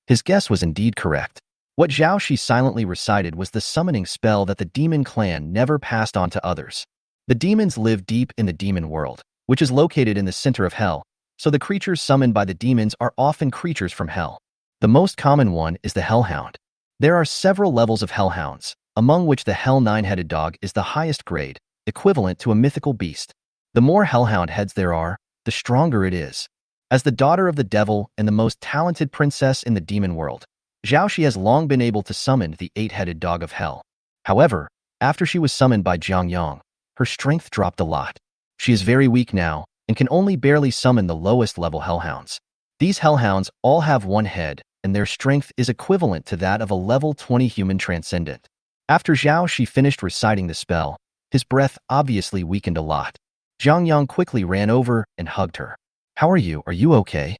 His guess was indeed correct. What Zhao Shi silently recited was the summoning spell that the demon clan never passed on to others. The demons live deep in the demon world, which is located in the center of hell, so the creatures summoned by the demons are often creatures from hell. The most common one is the hellhound. There are several levels of hellhounds, among which the hell nine-headed dog is the highest grade, equivalent to a mythical beast. The more hellhound heads there are, the stronger it is. As the daughter of the devil and the most talented princess in the demon world, Zhao Shi has long been able to summon the eight-headed dog of hell. However, after she was summoned by Zhang Yang, her strength dropped a lot. She is very weak now and can only barely summon the lowest level hellhounds. These hellhounds all have one head, and their strength is equivalent to that of a level 20 human transcendent. After Zhao Shi finished reciting the spell, his breath obviously weakened a lot. Zhang Yang quickly ran over and hugged her. How are you? Are you okay?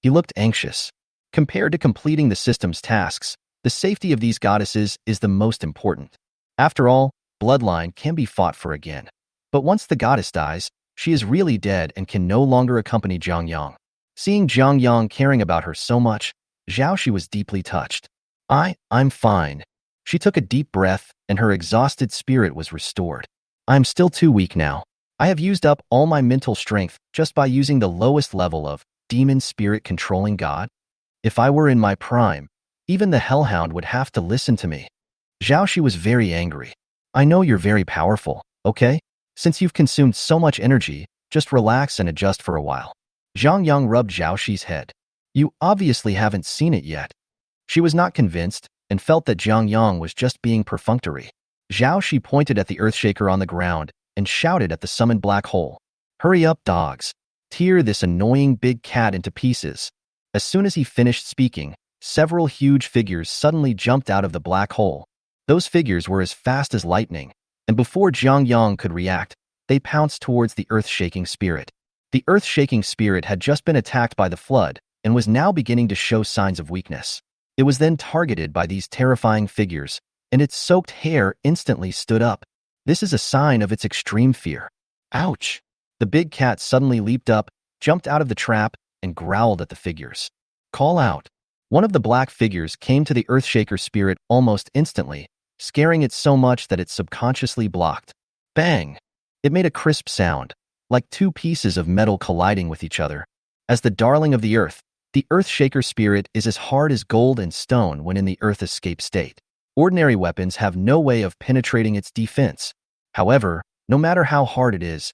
He looked anxious. Compared to completing the system's tasks, the safety of these goddesses is the most important. After all, bloodline can be fought for again. But once the goddess dies, she is really dead and can no longer accompany Zhang Yang. Seeing Zhang Yang caring about her so much, Zhao Shi was deeply touched. I'm fine. She took a deep breath, and her exhausted spirit was restored. I'm still too weak now. I have used up all my mental strength just by using the lowest level of demon spirit controlling God. If I were in my prime, even the hellhound would have to listen to me. Zhao Shi was very angry. I know you're very powerful, okay? Since you've consumed so much energy, just relax and adjust for a while. Zhang Yang rubbed Zhao Shi's head. You obviously haven't seen it yet. She was not convinced and felt that Zhang Yang was just being perfunctory. Zhao Shi pointed at the earthshaker on the ground and shouted at the summoned black hole. Hurry up, dogs. Tear this annoying big cat into pieces. As soon as he finished speaking, several huge figures suddenly jumped out of the black hole. Those figures were as fast as lightning, and before Zhang Yang could react, they pounced towards the earth-shaking spirit. The earth-shaking spirit had just been attacked by the flood and was now beginning to show signs of weakness. It was then targeted by these terrifying figures, and its soaked hair instantly stood up. This is a sign of its extreme fear. Ouch! The big cat suddenly leaped up, jumped out of the trap, and growled at the figures. Call out. One of the black figures came to the Earthshaker spirit almost instantly, scaring it so much that it subconsciously blocked. Bang! It made a crisp sound, like two pieces of metal colliding with each other. As the darling of the earth, the Earthshaker spirit is as hard as gold and stone when in the Earth escape state. Ordinary weapons have no way of penetrating its defense. However, no matter how hard it is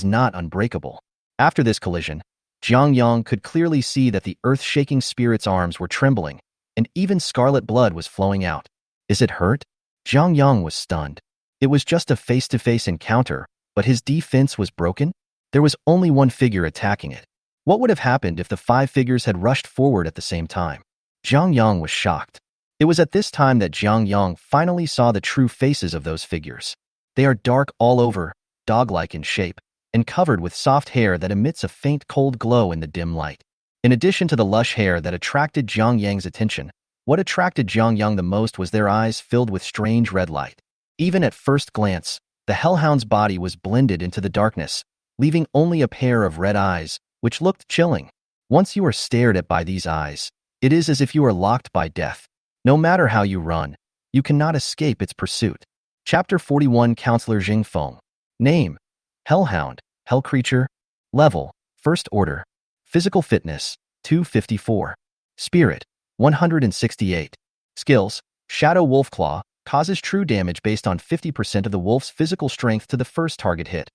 not unbreakable. After this collision, Zhang Yang could clearly see that the earth-shaking spirit's arms were trembling, and even scarlet blood was flowing out. Is it hurt? Zhang Yang was stunned. It was just a face-to-face encounter, but his defense was broken? There was only one figure attacking it. What would have happened if the 5 figures had rushed forward at the same time? Zhang Yang was shocked. It was at this time that Zhang Yang finally saw the true faces of those figures. They are dark all over, dog-like in shape, and covered with soft hair that emits a faint cold glow in the dim light. In addition to the lush hair that attracted Zhang Yang's attention, what attracted Zhang Yang the most was their eyes filled with strange red light. Even at first glance, the hellhound's body was blended into the darkness, leaving only a pair of red eyes, which looked chilling. Once you are stared at by these eyes, it is as if you are locked by death. No matter how you run, you cannot escape its pursuit. Chapter 41 Counselor Jingfeng. Name: Hellhound, Hell Creature. Level: First Order. Physical Fitness: 254. Spirit: 168. Skills: Shadow Wolf Claw, causes true damage based on 50% of the wolf's physical strength to the first target hit.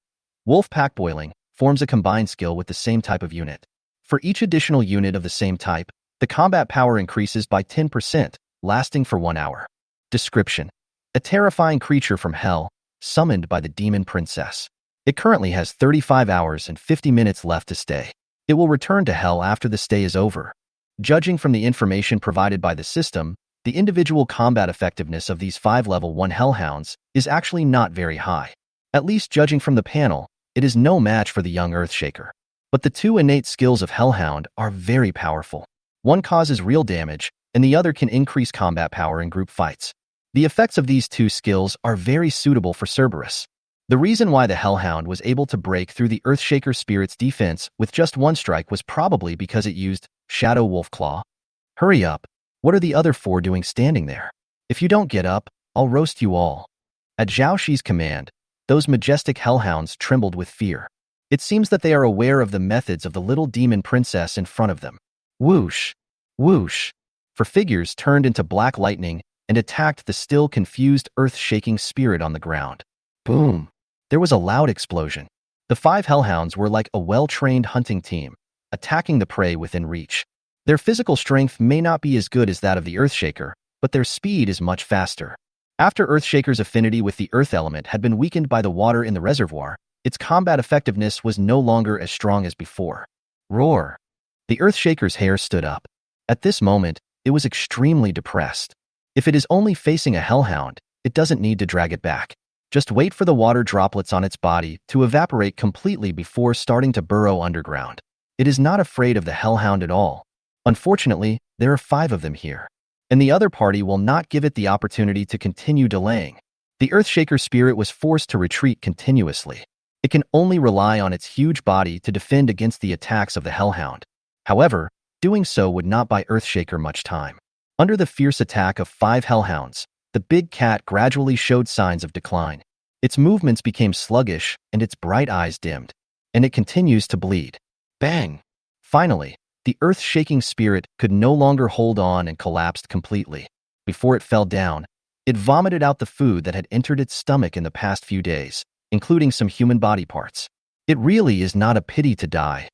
Wolf Pack Boiling, forms a combined skill with the same type of unit. For each additional unit of the same type, the combat power increases by 10%, lasting for 1 hour. Description: a terrifying creature from hell, summoned by the demon princess. It currently has 35 hours and 50 minutes left to stay. It will return to hell after the stay is over. Judging from the information provided by the system, the individual combat effectiveness of these 5 level 1 hellhounds is actually not very high. At least judging from the panel, it is no match for the young Earthshaker. But the 2 innate skills of Hellhound are very powerful. One causes real damage, and the other can increase combat power in group fights. The effects of these 2 skills are very suitable for Cerberus. The reason why the Hellhound was able to break through the Earthshaker spirit's defense with just 1 strike was probably because it used Shadow Wolf Claw. Hurry up. What are the other 4 doing standing there? If you don't get up, I'll roast you all. At Zhao Shi's command, those majestic hellhounds trembled with fear. It seems that they are aware of the methods of the little demon princess in front of them. Whoosh! Whoosh! For figures turned into black lightning and attacked the still confused earth-shaking spirit on the ground. Boom! There was a loud explosion. The 5 hellhounds were like a well-trained hunting team, attacking the prey within reach. Their physical strength may not be as good as that of the Earthshaker, but their speed is much faster. After Earthshaker's affinity with the earth element had been weakened by the water in the reservoir, its combat effectiveness was no longer as strong as before. Roar! The Earthshaker's hair stood up. At this moment, it was extremely depressed. If it is only facing a hellhound, it doesn't need to drag it back. Just wait for the water droplets on its body to evaporate completely before starting to burrow underground. It is not afraid of the hellhound at all. Unfortunately, there are 5 of them here, and the other party will not give it the opportunity to continue delaying. The Earthshaker spirit was forced to retreat continuously. It can only rely on its huge body to defend against the attacks of the hellhound. However, doing so would not buy Earthshaker much time. Under the fierce attack of 5 hellhounds, the big cat gradually showed signs of decline. Its movements became sluggish and its bright eyes dimmed, and it continues to bleed. Bang! Finally, the earth-shaking spirit could no longer hold on and collapsed completely. Before it fell down, it vomited out the food that had entered its stomach in the past few days, including some human body parts. It really is not a pity to die.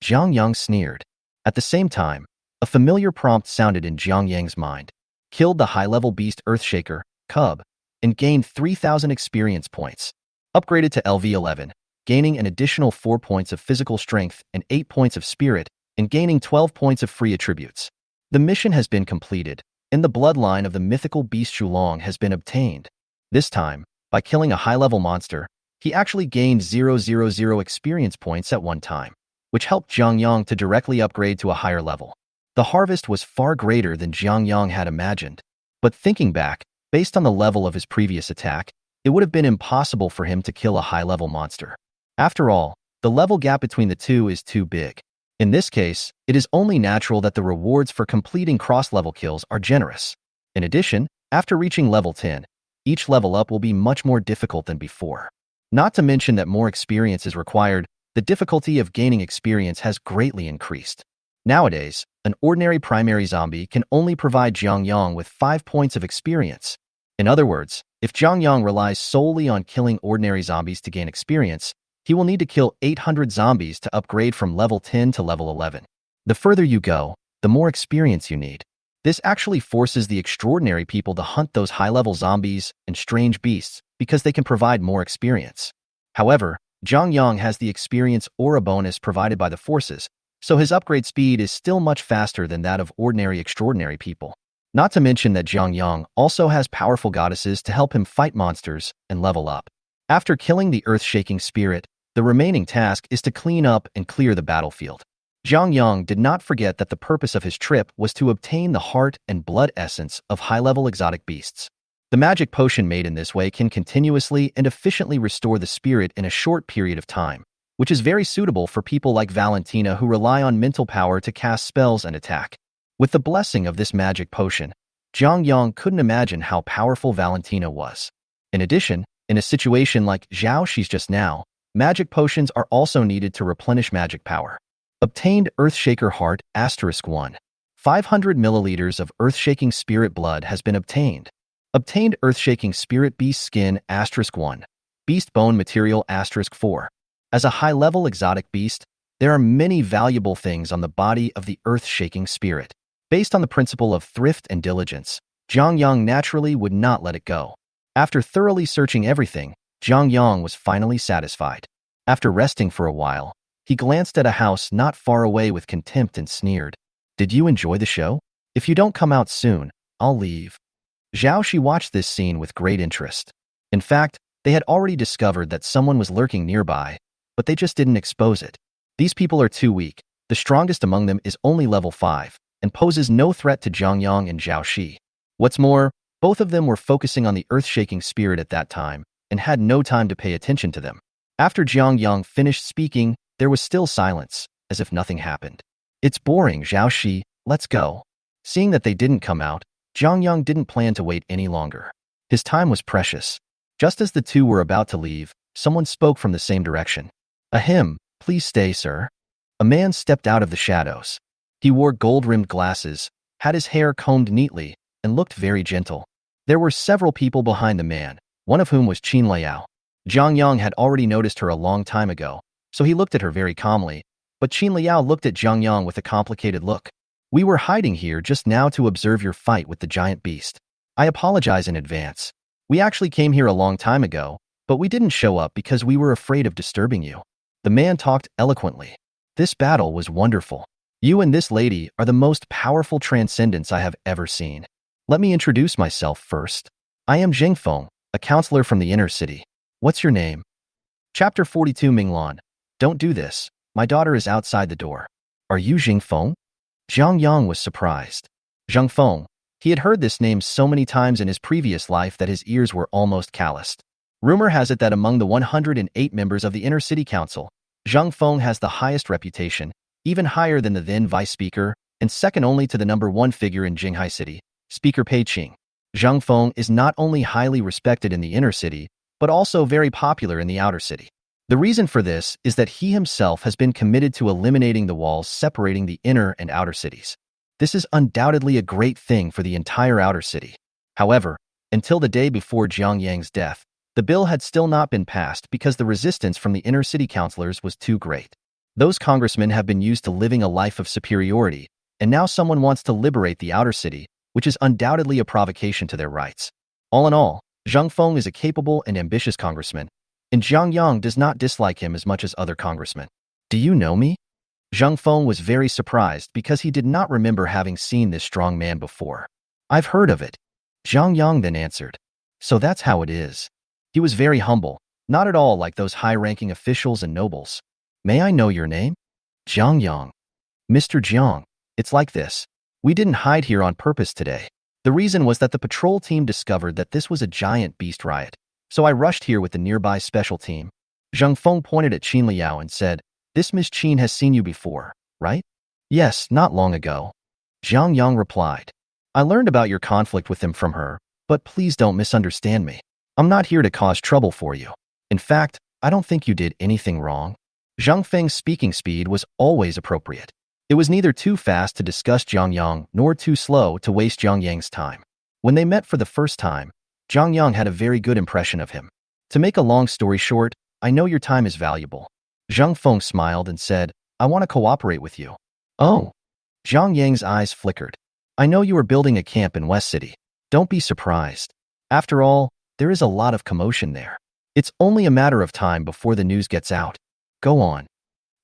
Jiang Yang sneered. At the same time, a familiar prompt sounded in Jiang Yang's mind. Killed the high-level beast Earthshaker, Cub, and gained 3,000 experience points. Upgraded to LV11, gaining an additional 4 points of physical strength and 8 points of spirit, and gaining 12 points of free attributes. The mission has been completed, and the bloodline of the mythical beast Shulong has been obtained. This time, by killing a high-level monster, he actually gained 000 experience points at one time, which helped Jiang Yang to directly upgrade to a higher level. The harvest was far greater than Jiang Yang had imagined, but thinking back, based on the level of his previous attack, it would have been impossible for him to kill a high-level monster. After all, the level gap between the two is too big. In this case, it is only natural that the rewards for completing cross-level kills are generous. In addition, after reaching level 10, each level up will be much more difficult than before. Not to mention that more experience is required, the difficulty of gaining experience has greatly increased. Nowadays, an ordinary primary zombie can only provide Jiang Yang with 5 points of experience. In other words, if Jiang Yang relies solely on killing ordinary zombies to gain experience, he will need to kill 800 zombies to upgrade from level 10 to level 11. The further you go, the more experience you need. This actually forces the extraordinary people to hunt those high-level zombies and strange beasts because they can provide more experience. However, Jiang Yang has the experience aura bonus provided by the forces, so his upgrade speed is still much faster than that of ordinary extraordinary people. Not to mention that Jiang Yang also has powerful goddesses to help him fight monsters and level up. After killing the earth-shaking spirit, the remaining task is to clean up and clear the battlefield. Jiang Yang did not forget that the purpose of his trip was to obtain the heart and blood essence of high-level exotic beasts. The magic potion made in this way can continuously and efficiently restore the spirit in a short period of time, which is very suitable for people like Valentina who rely on mental power to cast spells and attack. With the blessing of this magic potion, Jiang Yang couldn't imagine how powerful Valentina was. In addition, in a situation like Zhao Shi's just now, magic potions are also needed to replenish magic power. Obtained Earthshaker Heart *1. 500 milliliters of Earthshaking Spirit Blood has been obtained. Obtained Earthshaking Spirit Beast Skin *1. Beast Bone Material *4. As a high-level exotic beast, there are many valuable things on the body of the Earth-shaking spirit. Based on the principle of thrift and diligence, Jiang Yang naturally would not let it go. After thoroughly searching everything, Jiang Yang was finally satisfied. After resting for a while, he glanced at a house not far away with contempt and sneered. Did you enjoy the show? If you don't come out soon, I'll leave. Zhao Shi watched this scene with great interest. In fact, they had already discovered that someone was lurking nearby, but they just didn't expose it. These people are too weak. The strongest among them is only level 5 and poses no threat to Zhang Yang and Zhao Shi. What's more, both of them were focusing on the earth-shaking spirit at that time and had no time to pay attention to them. After Zhang Yang finished speaking, there was still silence, as if nothing happened. It's boring, Zhao Shi, let's go. Seeing that they didn't come out, Zhang Yang didn't plan to wait any longer. His time was precious. Just as the two were about to leave, someone spoke from the same direction. Ahem, please stay, sir. A man stepped out of the shadows. He wore gold-rimmed glasses, had his hair combed neatly, and looked very gentle. There were several people behind the man, one of whom was Qin Liao. Zhang Yang had already noticed her a long time ago, so he looked at her very calmly, but Qin Liao looked at Zhang Yang with a complicated look. We were hiding here just now to observe your fight with the giant beast. I apologize in advance. We actually came here a long time ago, but we didn't show up because we were afraid of disturbing you. The man talked eloquently. This battle was wonderful. You and this lady are the most powerful transcendents I have ever seen. Let me introduce myself first. I am Jingfeng, a counselor from the inner city. What's your name? Chapter 42 Minglan. Don't do this. My daughter is outside the door. Are you Jingfeng? Zhang Yang was surprised. Zhangfeng. He had heard this name so many times in his previous life that his ears were almost calloused. Rumor has it that among the 108 members of the Inner City Council, Zhang Feng has the highest reputation, even higher than the then vice speaker, and second only to the #1 figure in Jinghai City, Speaker Pei Qing. Zhang Feng is not only highly respected in the inner city, but also very popular in the outer city. The reason for this is that he himself has been committed to eliminating the walls separating the inner and outer cities. This is undoubtedly a great thing for the entire outer city. However, until the day before Jiang Yang's death, the bill had still not been passed because the resistance from the inner city councilors was too great. Those congressmen have been used to living a life of superiority, and now someone wants to liberate the outer city, which is undoubtedly a provocation to their rights. All in all, Zhang Feng is a capable and ambitious congressman, and Jiang Yang does not dislike him as much as other congressmen. Do you know me? Zhang Feng was very surprised because he did not remember having seen this strong man before. I've heard of it. Jiang Yang then answered. So that's how it is. He was very humble, not at all like those high-ranking officials and nobles. May I know your name? Jiang Yang. Mr. Jiang, it's like this. We didn't hide here on purpose today. The reason was that the patrol team discovered that this was a giant beast riot. So I rushed here with the nearby special team. Zhang Feng pointed at Qin Liao and said, This Miss Qin has seen you before, right? Yes, not long ago. Jiang Yang replied. I learned about your conflict with him from her, but please don't misunderstand me. I'm not here to cause trouble for you. In fact, I don't think you did anything wrong. Zhang Feng's speaking speed was always appropriate. It was neither too fast to discuss Jiang Yang nor too slow to waste Jiang Yang's time. When they met for the first time, Jiang Yang had a very good impression of him. To make a long story short, I know your time is valuable. Zhang Feng smiled and said, I want to cooperate with you. Oh. Jiang Yang's eyes flickered. I know you are building a camp in West City. Don't be surprised. After all, there is a lot of commotion there. It's only a matter of time before the news gets out. Go on.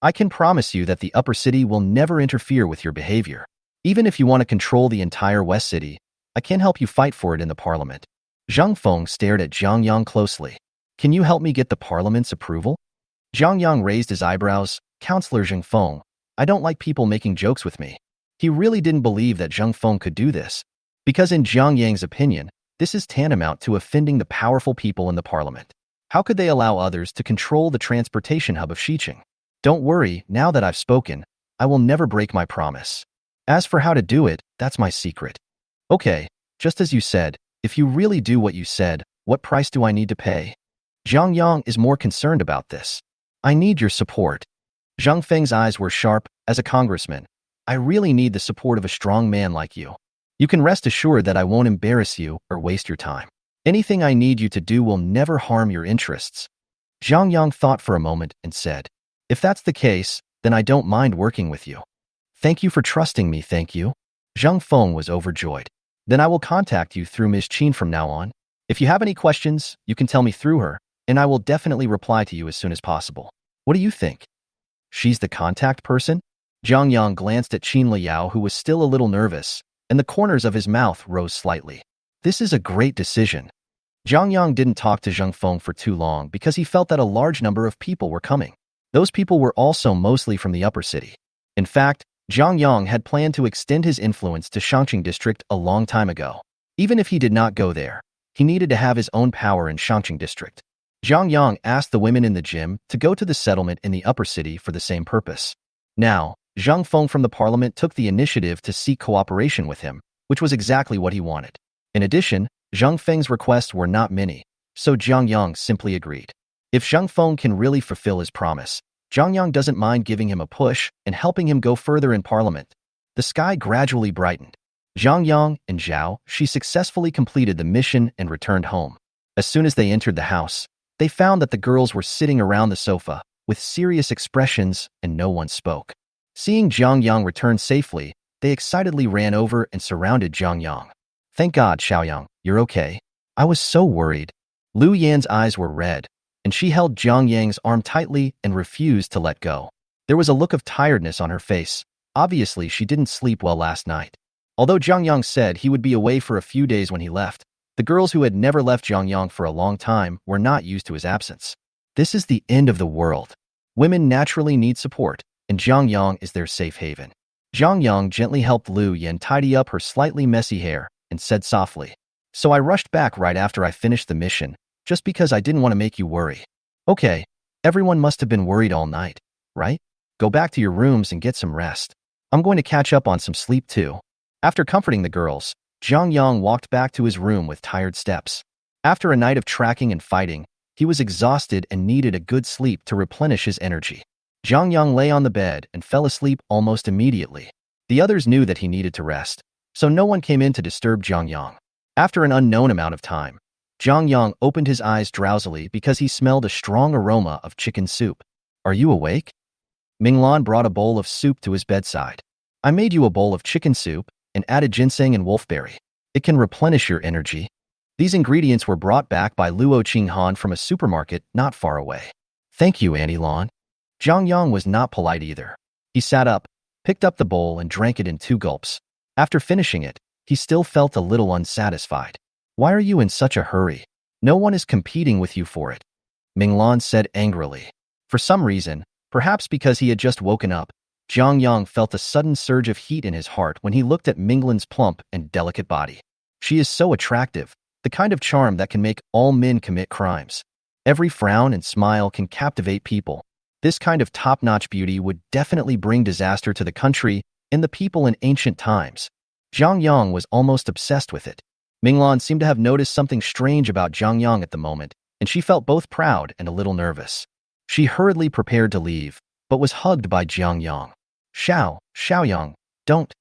I can promise you that the upper city will never interfere with your behavior. Even if you want to control the entire West City, I can help you fight for it in the parliament. Zhang Feng stared at Jiang Yang closely. Can you help me get the parliament's approval? Jiang Yang raised his eyebrows. Counselor Zhang Feng, I don't like people making jokes with me. He really didn't believe that Zhang Feng could do this, because in Jiang Yang's opinion, this is tantamount to offending the powerful people in the parliament. How could they allow others to control the transportation hub of Xiqing? Don't worry, now that I've spoken, I will never break my promise. As for how to do it, that's my secret. Okay, just as you said, if you really do what you said, what price do I need to pay? Jiang Yang is more concerned about this. I need your support. Zhang Feng's eyes were sharp. As a congressman, I really need the support of a strong man like you. You can rest assured that I won't embarrass you or waste your time. Anything I need you to do will never harm your interests. Jiang Yang thought for a moment and said, If that's the case, then I don't mind working with you. Thank you for trusting me, thank you. Zhang Feng was overjoyed. Then I will contact you through Ms. Qin from now on. If you have any questions, you can tell me through her, and I will definitely reply to you as soon as possible. What do you think? She's the contact person? Zhang Yang glanced at Qin Liao, who was still a little nervous, and the corners of his mouth rose slightly. This is a great decision. Zhang Yang didn't talk to Zheng Feng for too long because he felt that a large number of people were coming. Those people were also mostly from the upper city. In fact, Zhang Yang had planned to extend his influence to Shangqing district a long time ago. Even if he did not go there, he needed to have his own power in Shangqing district. Zhang Yang asked the women in the gym to go to the settlement in the upper city for the same purpose. Now, Zheng Feng from the parliament took the initiative to seek cooperation with him, which was exactly what he wanted. In addition, Zheng Feng's requests were not many, so Zhang Yang simply agreed. If Zheng Feng can really fulfill his promise, Zhang Yang doesn't mind giving him a push and helping him go further in parliament. The sky gradually brightened. Zhang Yang and Zhao Shi successfully completed the mission and returned home. As soon as they entered the house, they found that the girls were sitting around the sofa with serious expressions and no one spoke. Seeing Zhang Yang return safely, they excitedly ran over and surrounded Zhang Yang. Thank God, Xiaoyang, you're okay. I was so worried. Lu Yan's eyes were red, and she held Zhang Yang's arm tightly and refused to let go. There was a look of tiredness on her face. Obviously, she didn't sleep well last night. Although Zhang Yang said he would be away for a few days when he left, the girls who had never left Zhang Yang for a long time were not used to his absence. This is the end of the world. Women naturally need support, and Zhang Yang is their safe haven. Zhang Yang gently helped Lu Yan tidy up her slightly messy hair and said softly, "So I rushed back right after I finished the mission, just because I didn't want to make you worry." Okay, everyone must have been worried all night, right? Go back to your rooms and get some rest. I'm going to catch up on some sleep too. After comforting the girls, Zhang Yang walked back to his room with tired steps. After a night of tracking and fighting, he was exhausted and needed a good sleep to replenish his energy. Zhang Yang lay on the bed and fell asleep almost immediately. The others knew that he needed to rest, so no one came in to disturb Zhang Yang. After an unknown amount of time, Zhang Yang opened his eyes drowsily because he smelled a strong aroma of chicken soup. "Are you awake?" Minglan brought a bowl of soup to his bedside. "I made you a bowl of chicken soup and added ginseng and wolfberry. It can replenish your energy." These ingredients were brought back by Luo Qinghan from a supermarket not far away. "Thank you, Auntie Lan." Zhang Yang was not polite either. He sat up, picked up the bowl and drank it in 2 gulps. After finishing it, he still felt a little unsatisfied. "Why are you in such a hurry? No one is competing with you for it," Minglan said angrily. For some reason, perhaps because he had just woken up, Zhang Yang felt a sudden surge of heat in his heart when he looked at Minglan's plump and delicate body. She is so attractive, the kind of charm that can make all men commit crimes. Every frown and smile can captivate people. This kind of top-notch beauty would definitely bring disaster to the country and the people in ancient times. Zhang Yang was almost obsessed with it. Minglan seemed to have noticed something strange about Zhang Yang at the moment, and she felt both proud and a little nervous. She hurriedly prepared to leave, but was hugged by Zhang Yang. Xiaoyang, don't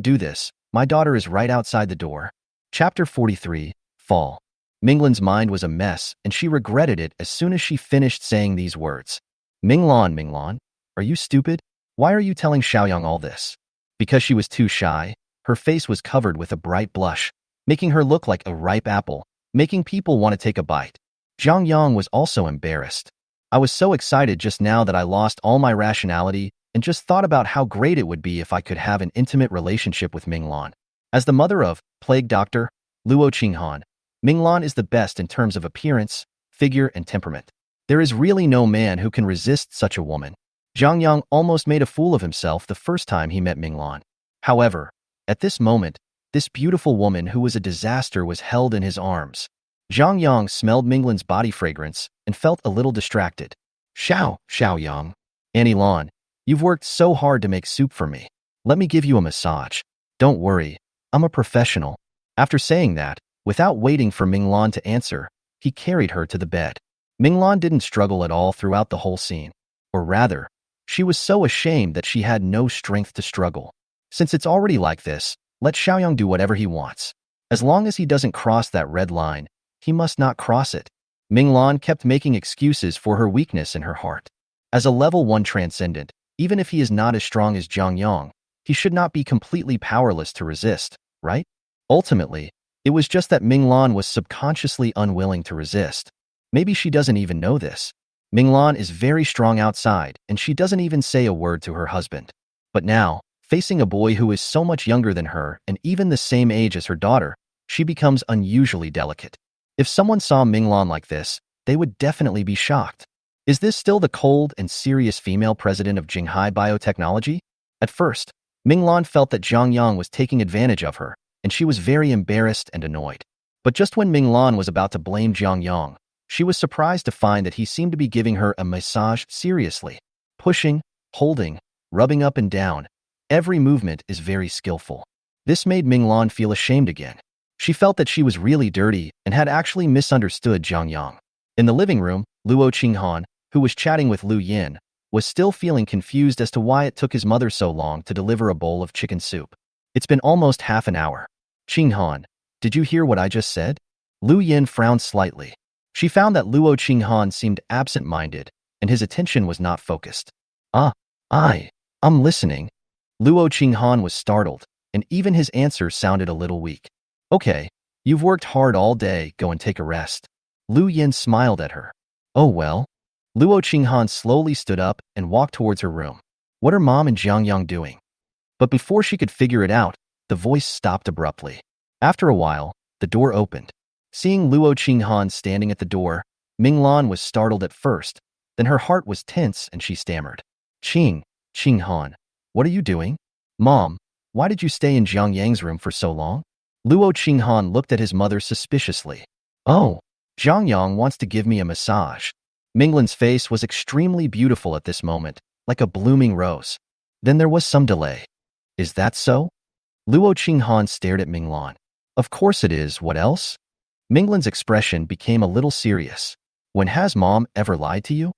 do this. My daughter is right outside the door." Chapter 43, Fall. Minglan's mind was a mess, and she regretted it as soon as she finished saying these words. Minglan, are you stupid? Why are you telling Xiaoyang all this?" Because she was too shy, her face was covered with a bright blush, making her look like a ripe apple, making people want to take a bite. Zhang Yang was also embarrassed. "I was so excited just now that I lost all my rationality and just thought about how great it would be if I could have an intimate relationship with Minglan. As the mother of Plague Doctor Luo Qinghan, Minglan is the best in terms of appearance, figure, and temperament. There is really no man who can resist such a woman." Zhang Yang almost made a fool of himself the first time he met Minglan. However, at this moment, this beautiful woman who was a disaster was held in his arms. Zhang Yang smelled Minglan's body fragrance and felt a little distracted. Xiaoyang. "Auntie Lan, you've worked so hard to make soup for me. Let me give you a massage. Don't worry, I'm a professional." After saying that, without waiting for Minglan to answer, he carried her to the bed. Minglan didn't struggle at all throughout the whole scene. Or rather, she was so ashamed that she had no strength to struggle. Since it's already like this, let Xiaoyang do whatever he wants. As long as he doesn't cross that red line, he must not cross it. Minglan kept making excuses for her weakness in her heart. As a level 1 transcendent, even if he is not as strong as Zhang Yang, he should not be completely powerless to resist, right? Ultimately, it was just that Minglan was subconsciously unwilling to resist. Maybe she doesn't even know this. Minglan is very strong outside, and she doesn't even say a word to her husband. But now, facing a boy who is so much younger than her and even the same age as her daughter, she becomes unusually delicate. If someone saw Minglan like this, they would definitely be shocked. Is this still the cold and serious female president of Jinghai Biotechnology? At first, Minglan felt that Zhang Yang was taking advantage of her, and she was very embarrassed and annoyed. But just when Minglan was about to blame Zhang Yang, she was surprised to find that he seemed to be giving her a massage seriously. Pushing, holding, rubbing up and down. Every movement is very skillful. This made Minglan feel ashamed again. She felt that she was really dirty and had actually misunderstood Zhang Yang. In the living room, Luo Qinghan, who was chatting with Lu Yin, was still feeling confused as to why it took his mother so long to deliver a bowl of chicken soup. It's been almost half an hour. Qinghan, did you hear what I just said? Lu Yin frowned slightly. She found that Luo Qinghan seemed absent-minded, and his attention was not focused. I'm listening. Luo Qinghan was startled, and even his answer sounded a little weak. Okay, you've worked hard all day, go and take a rest. Lu Yin smiled at her. Oh well. Luo Qinghan slowly stood up and walked towards her room. What are Mom and Zhang Yang doing? But before she could figure it out, the voice stopped abruptly. After a while, the door opened. Seeing Luo Qinghan standing at the door, Minglan was startled at first, then her heart was tense and she stammered. Qinghan, what are you doing? Mom, why did you stay in Zhang Yang's room for so long? Luo Qinghan looked at his mother suspiciously. Oh, Zhang Yang wants to give me a massage. Minglan's face was extremely beautiful at this moment, like a blooming rose. Then there was some delay. Is that so? Luo Qinghan stared at Minglan. Of course it is, what else? Minglan's expression became a little serious. When has Mom ever lied to you?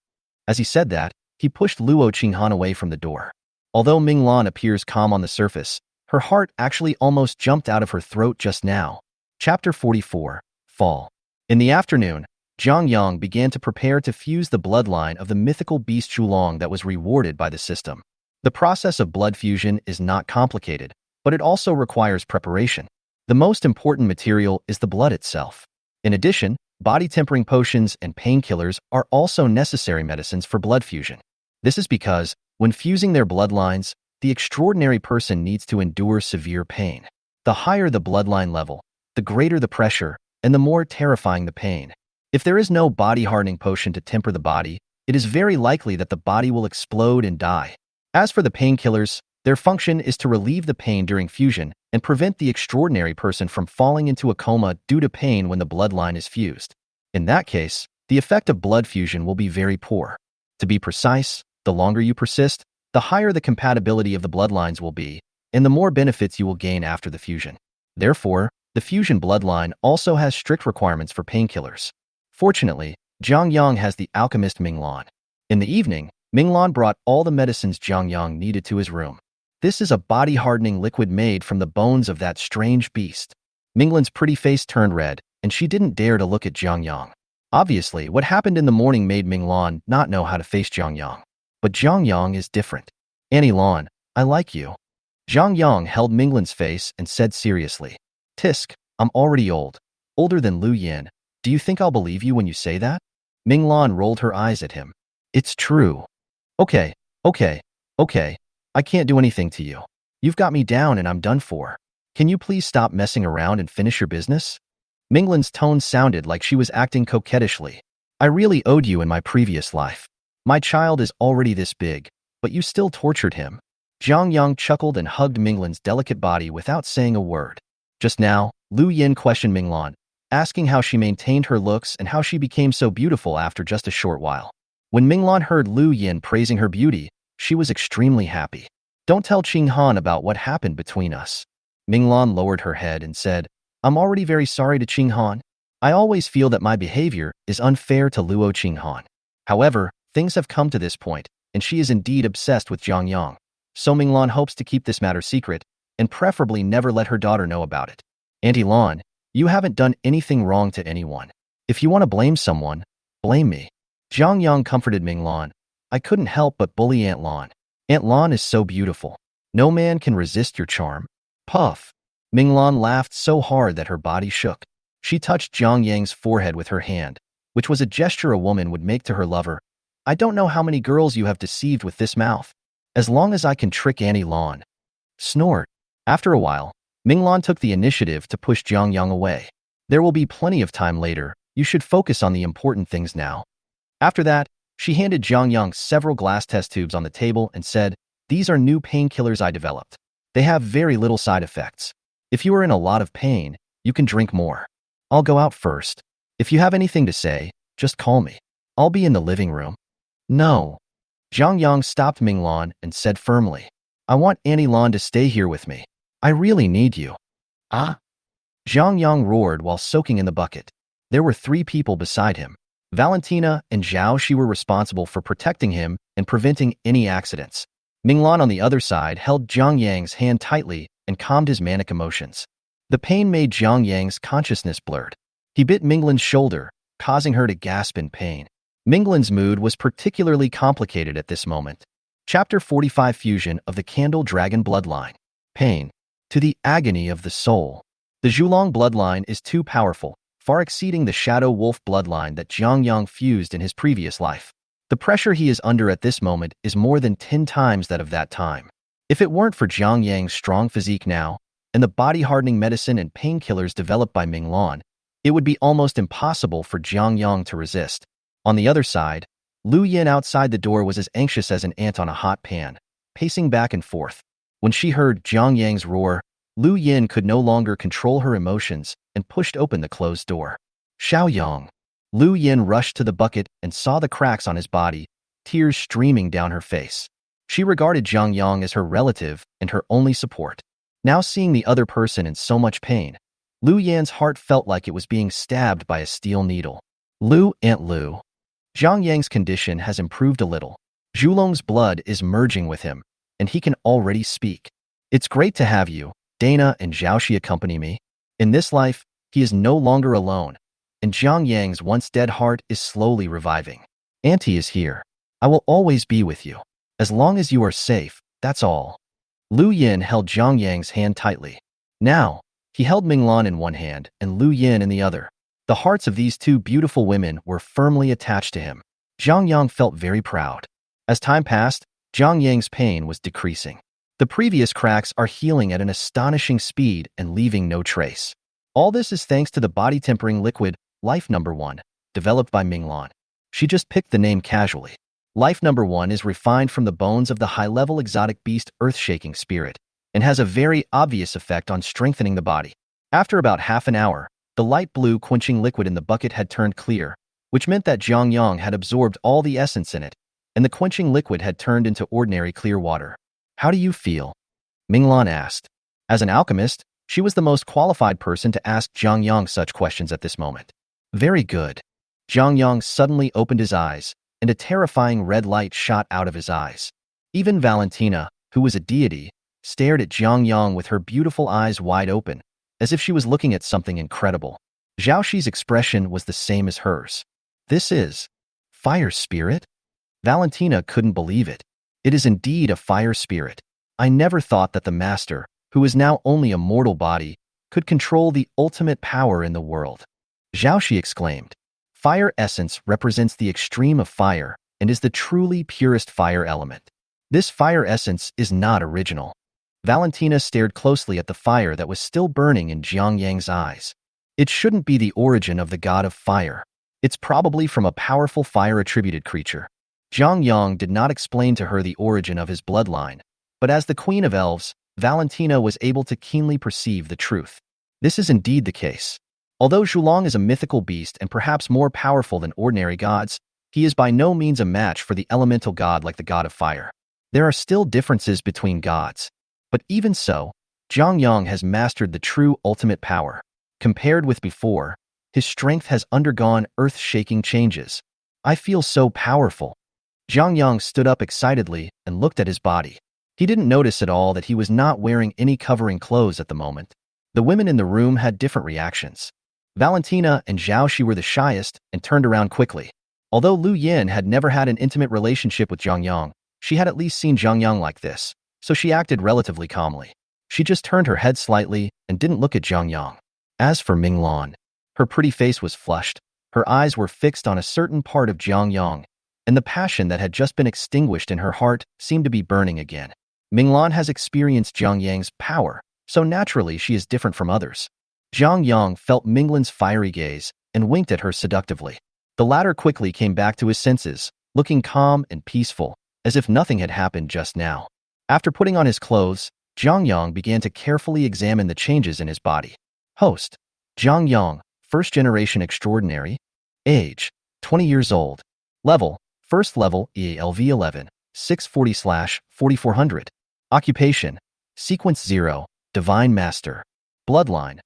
As he said that, he pushed Luo Qinghan away from the door. Although Minglan appears calm on the surface, her heart actually almost jumped out of her throat just now. Chapter 44, Fall. In the afternoon, Zhang Yang began to prepare to fuse the bloodline of the mythical beast Chulong that was rewarded by the system. The process of blood fusion is not complicated, but it also requires preparation. The most important material is the blood itself. In addition, body-tempering potions and painkillers are also necessary medicines for blood fusion. This is because, when fusing their bloodlines, the extraordinary person needs to endure severe pain. The higher the bloodline level, the greater the pressure, and the more terrifying the pain. If there is no body-hardening potion to temper the body, it is very likely that the body will explode and die. As for the painkillers, their function is to relieve the pain during fusion and prevent the extraordinary person from falling into a coma due to pain when the bloodline is fused. In that case, the effect of blood fusion will be very poor. To be precise, the longer you persist, the higher the compatibility of the bloodlines will be, and the more benefits you will gain after the fusion. Therefore, the fusion bloodline also has strict requirements for painkillers. Fortunately, Zhang Yang has the alchemist Minglan. In the evening, Minglan brought all the medicines Zhang Yang needed to his room. This is a body-hardening liquid made from the bones of that strange beast. Minglan's pretty face turned red, and she didn't dare to look at Zhang Yang. Obviously, what happened in the morning made Minglan not know how to face Zhang Yang. But Zhang Yang is different. Annie Lan, I like you. Zhang Yang held Minglan's face and said seriously. Tisk, I'm already old. Older than Lu Yin. Do you think I'll believe you when you say that? Minglan rolled her eyes at him. It's true. Okay. I can't do anything to you. You've got me down and I'm done for. Can you please stop messing around and finish your business? Minglan's tone sounded like she was acting coquettishly. I really owed you in my previous life. My child is already this big, but you still tortured him. Zhang Yang chuckled and hugged Minglan's delicate body without saying a word. Just now, Lu Yin questioned Minglan, asking how she maintained her looks and how she became so beautiful after just a short while. When Minglan heard Lu Yin praising her beauty, she was extremely happy. Don't tell Qinghan about what happened between us. Minglan lowered her head and said, I'm already very sorry to Qinghan. I always feel that my behavior is unfair to Luo Qinghan. However, things have come to this point, and she is indeed obsessed with Zhang Yang. So Minglan hopes to keep this matter secret, and preferably never let her daughter know about it. Auntie Lan, you haven't done anything wrong to anyone. If you want to blame someone, blame me. Zhang Yang comforted Minglan. I couldn't help but bully Aunt Lan. Aunt Lan is so beautiful. No man can resist your charm. Puff. Minglan laughed so hard that her body shook. She touched Zhang Yang's forehead with her hand, which was a gesture a woman would make to her lover. I don't know how many girls you have deceived with this mouth. as long as I can trick Annie Lan. Snort. After a while, Minglan took the initiative to push Jiang Yang away. There will be plenty of time later. You should focus on the important things now. After that, she handed Jiang Yang several glass test tubes on the table and said, "These are new painkillers I developed. They have very little side effects. If you are in a lot of pain, you can drink more. I'll go out first. If you have anything to say, just call me. I'll be in the living room." No. Jiang Yang stopped Minglan and said firmly, "I want Annie Lan to stay here with me. I really need you." Ah? Jiang Yang roared while soaking in the bucket. There were 3 people beside him. Valentina and Zhao Shi were responsible for protecting him and preventing any accidents. Minglan on the other side held Jiang Yang's hand tightly and calmed his manic emotions. The pain made Jiang Yang's consciousness blurred. He bit Minglan's shoulder, causing her to gasp in pain. Minglan's mood was particularly complicated at this moment. Chapter 45 Fusion of the Candle Dragon Bloodline. Pain. To the agony of the soul. The Zhulong bloodline is too powerful, far exceeding the Shadow Wolf bloodline that Jiang Yang fused in his previous life. The pressure he is under at this moment is more than 10 times that of that time. If it weren't for Jiang Yang's strong physique now, and the body-hardening medicine and painkillers developed by Minglan, it would be almost impossible for Jiang Yang to resist. On the other side, Lu Yin outside the door was as anxious as an ant on a hot pan, pacing back and forth. When she heard Jiang Yang's roar, Lu Yin could no longer control her emotions and pushed open the closed door. Xiao Yang. Lu Yin rushed to the bucket and saw the cracks on his body, tears streaming down her face. She regarded Jiang Yang as her relative and her only support. Now seeing the other person in so much pain, Lu Yan's heart felt like it was being stabbed by a steel needle. Aunt Lu. Jiang Yang's condition has improved a little. Zhulong's blood is merging with him, and he can already speak. It's great to have you, Dana and Zhaoxi accompany me. In this life, he is no longer alone, and Jiang Yang's once dead heart is slowly reviving. Auntie is here. I will always be with you. As long as you are safe, that's all. Lu Yin held Jiang Yang's hand tightly. Now, he held Minglan in one hand and Lu Yin in the other. The hearts of these 2 beautiful women were firmly attached to him. Jiang Yang felt very proud. As time passed, Jiang Yang's pain was decreasing. The previous cracks are healing at an astonishing speed and leaving no trace. All this is thanks to the body-tempering liquid, Life Number 1, developed by Minglan. She just picked the name casually. Life Number 1 is refined from the bones of the high-level exotic beast earth-shaking spirit and has a very obvious effect on strengthening the body. After about half an hour, the light blue quenching liquid in the bucket had turned clear, which meant that Jiang Yang had absorbed all the essence in it, and the quenching liquid had turned into ordinary clear water. How do you feel? Minglan asked. As an alchemist, she was the most qualified person to ask Jiang Yang such questions at this moment. Very good. Jiang Yang suddenly opened his eyes, and a terrifying red light shot out of his eyes. Even Valentina, who was a deity, stared at Jiang Yang with her beautiful eyes wide open, as if she was looking at something incredible. Zhaoxi's expression was the same as hers. This is fire spirit? Valentina couldn't believe it. It is indeed a fire spirit. I never thought that the master, who is now only a mortal body, could control the ultimate power in the world. Zhaoxi exclaimed. Fire essence represents the extreme of fire and is the truly purest fire element. This fire essence is not original. Valentina stared closely at the fire that was still burning in Jiang Yang's eyes. It shouldn't be the origin of the god of fire. It's probably from a powerful fire-attributed creature. Jiang Yang did not explain to her the origin of his bloodline, but as the Queen of Elves, Valentina was able to keenly perceive the truth. This is indeed the case. Although Zhulong is a mythical beast and perhaps more powerful than ordinary gods, he is by no means a match for the elemental god like the god of fire. There are still differences between gods. But even so, Jiang Yang has mastered the true ultimate power. Compared with before, his strength has undergone earth-shaking changes. I feel so powerful. Jiang Yang stood up excitedly and looked at his body. He didn't notice at all that he was not wearing any covering clothes at the moment. The women in the room had different reactions. Valentina and Zhaoxi were the shyest and turned around quickly. Although Lu Yin had never had an intimate relationship with Jiang Yang, she had at least seen Jiang Yang like this, so she acted relatively calmly. She just turned her head slightly and didn't look at Jiang Yang. As for Minglan, her pretty face was flushed, her eyes were fixed on a certain part of Jiang Yang, and the passion that had just been extinguished in her heart seemed to be burning again. Minglan has experienced Jiang Yang's power, so naturally she is different from others. Jiang Yang felt Minglan's fiery gaze and winked at her seductively. The latter quickly came back to his senses, looking calm and peaceful, as if nothing had happened just now. After putting on his clothes, Jiang Yang began to carefully examine the changes in his body. Host: Jiang Yang, first-generation extraordinary. Age: 20 years old. Level: First level, EALV 11, 640/4400. Occupation: Sequence 0, Divine Master. Bloodline: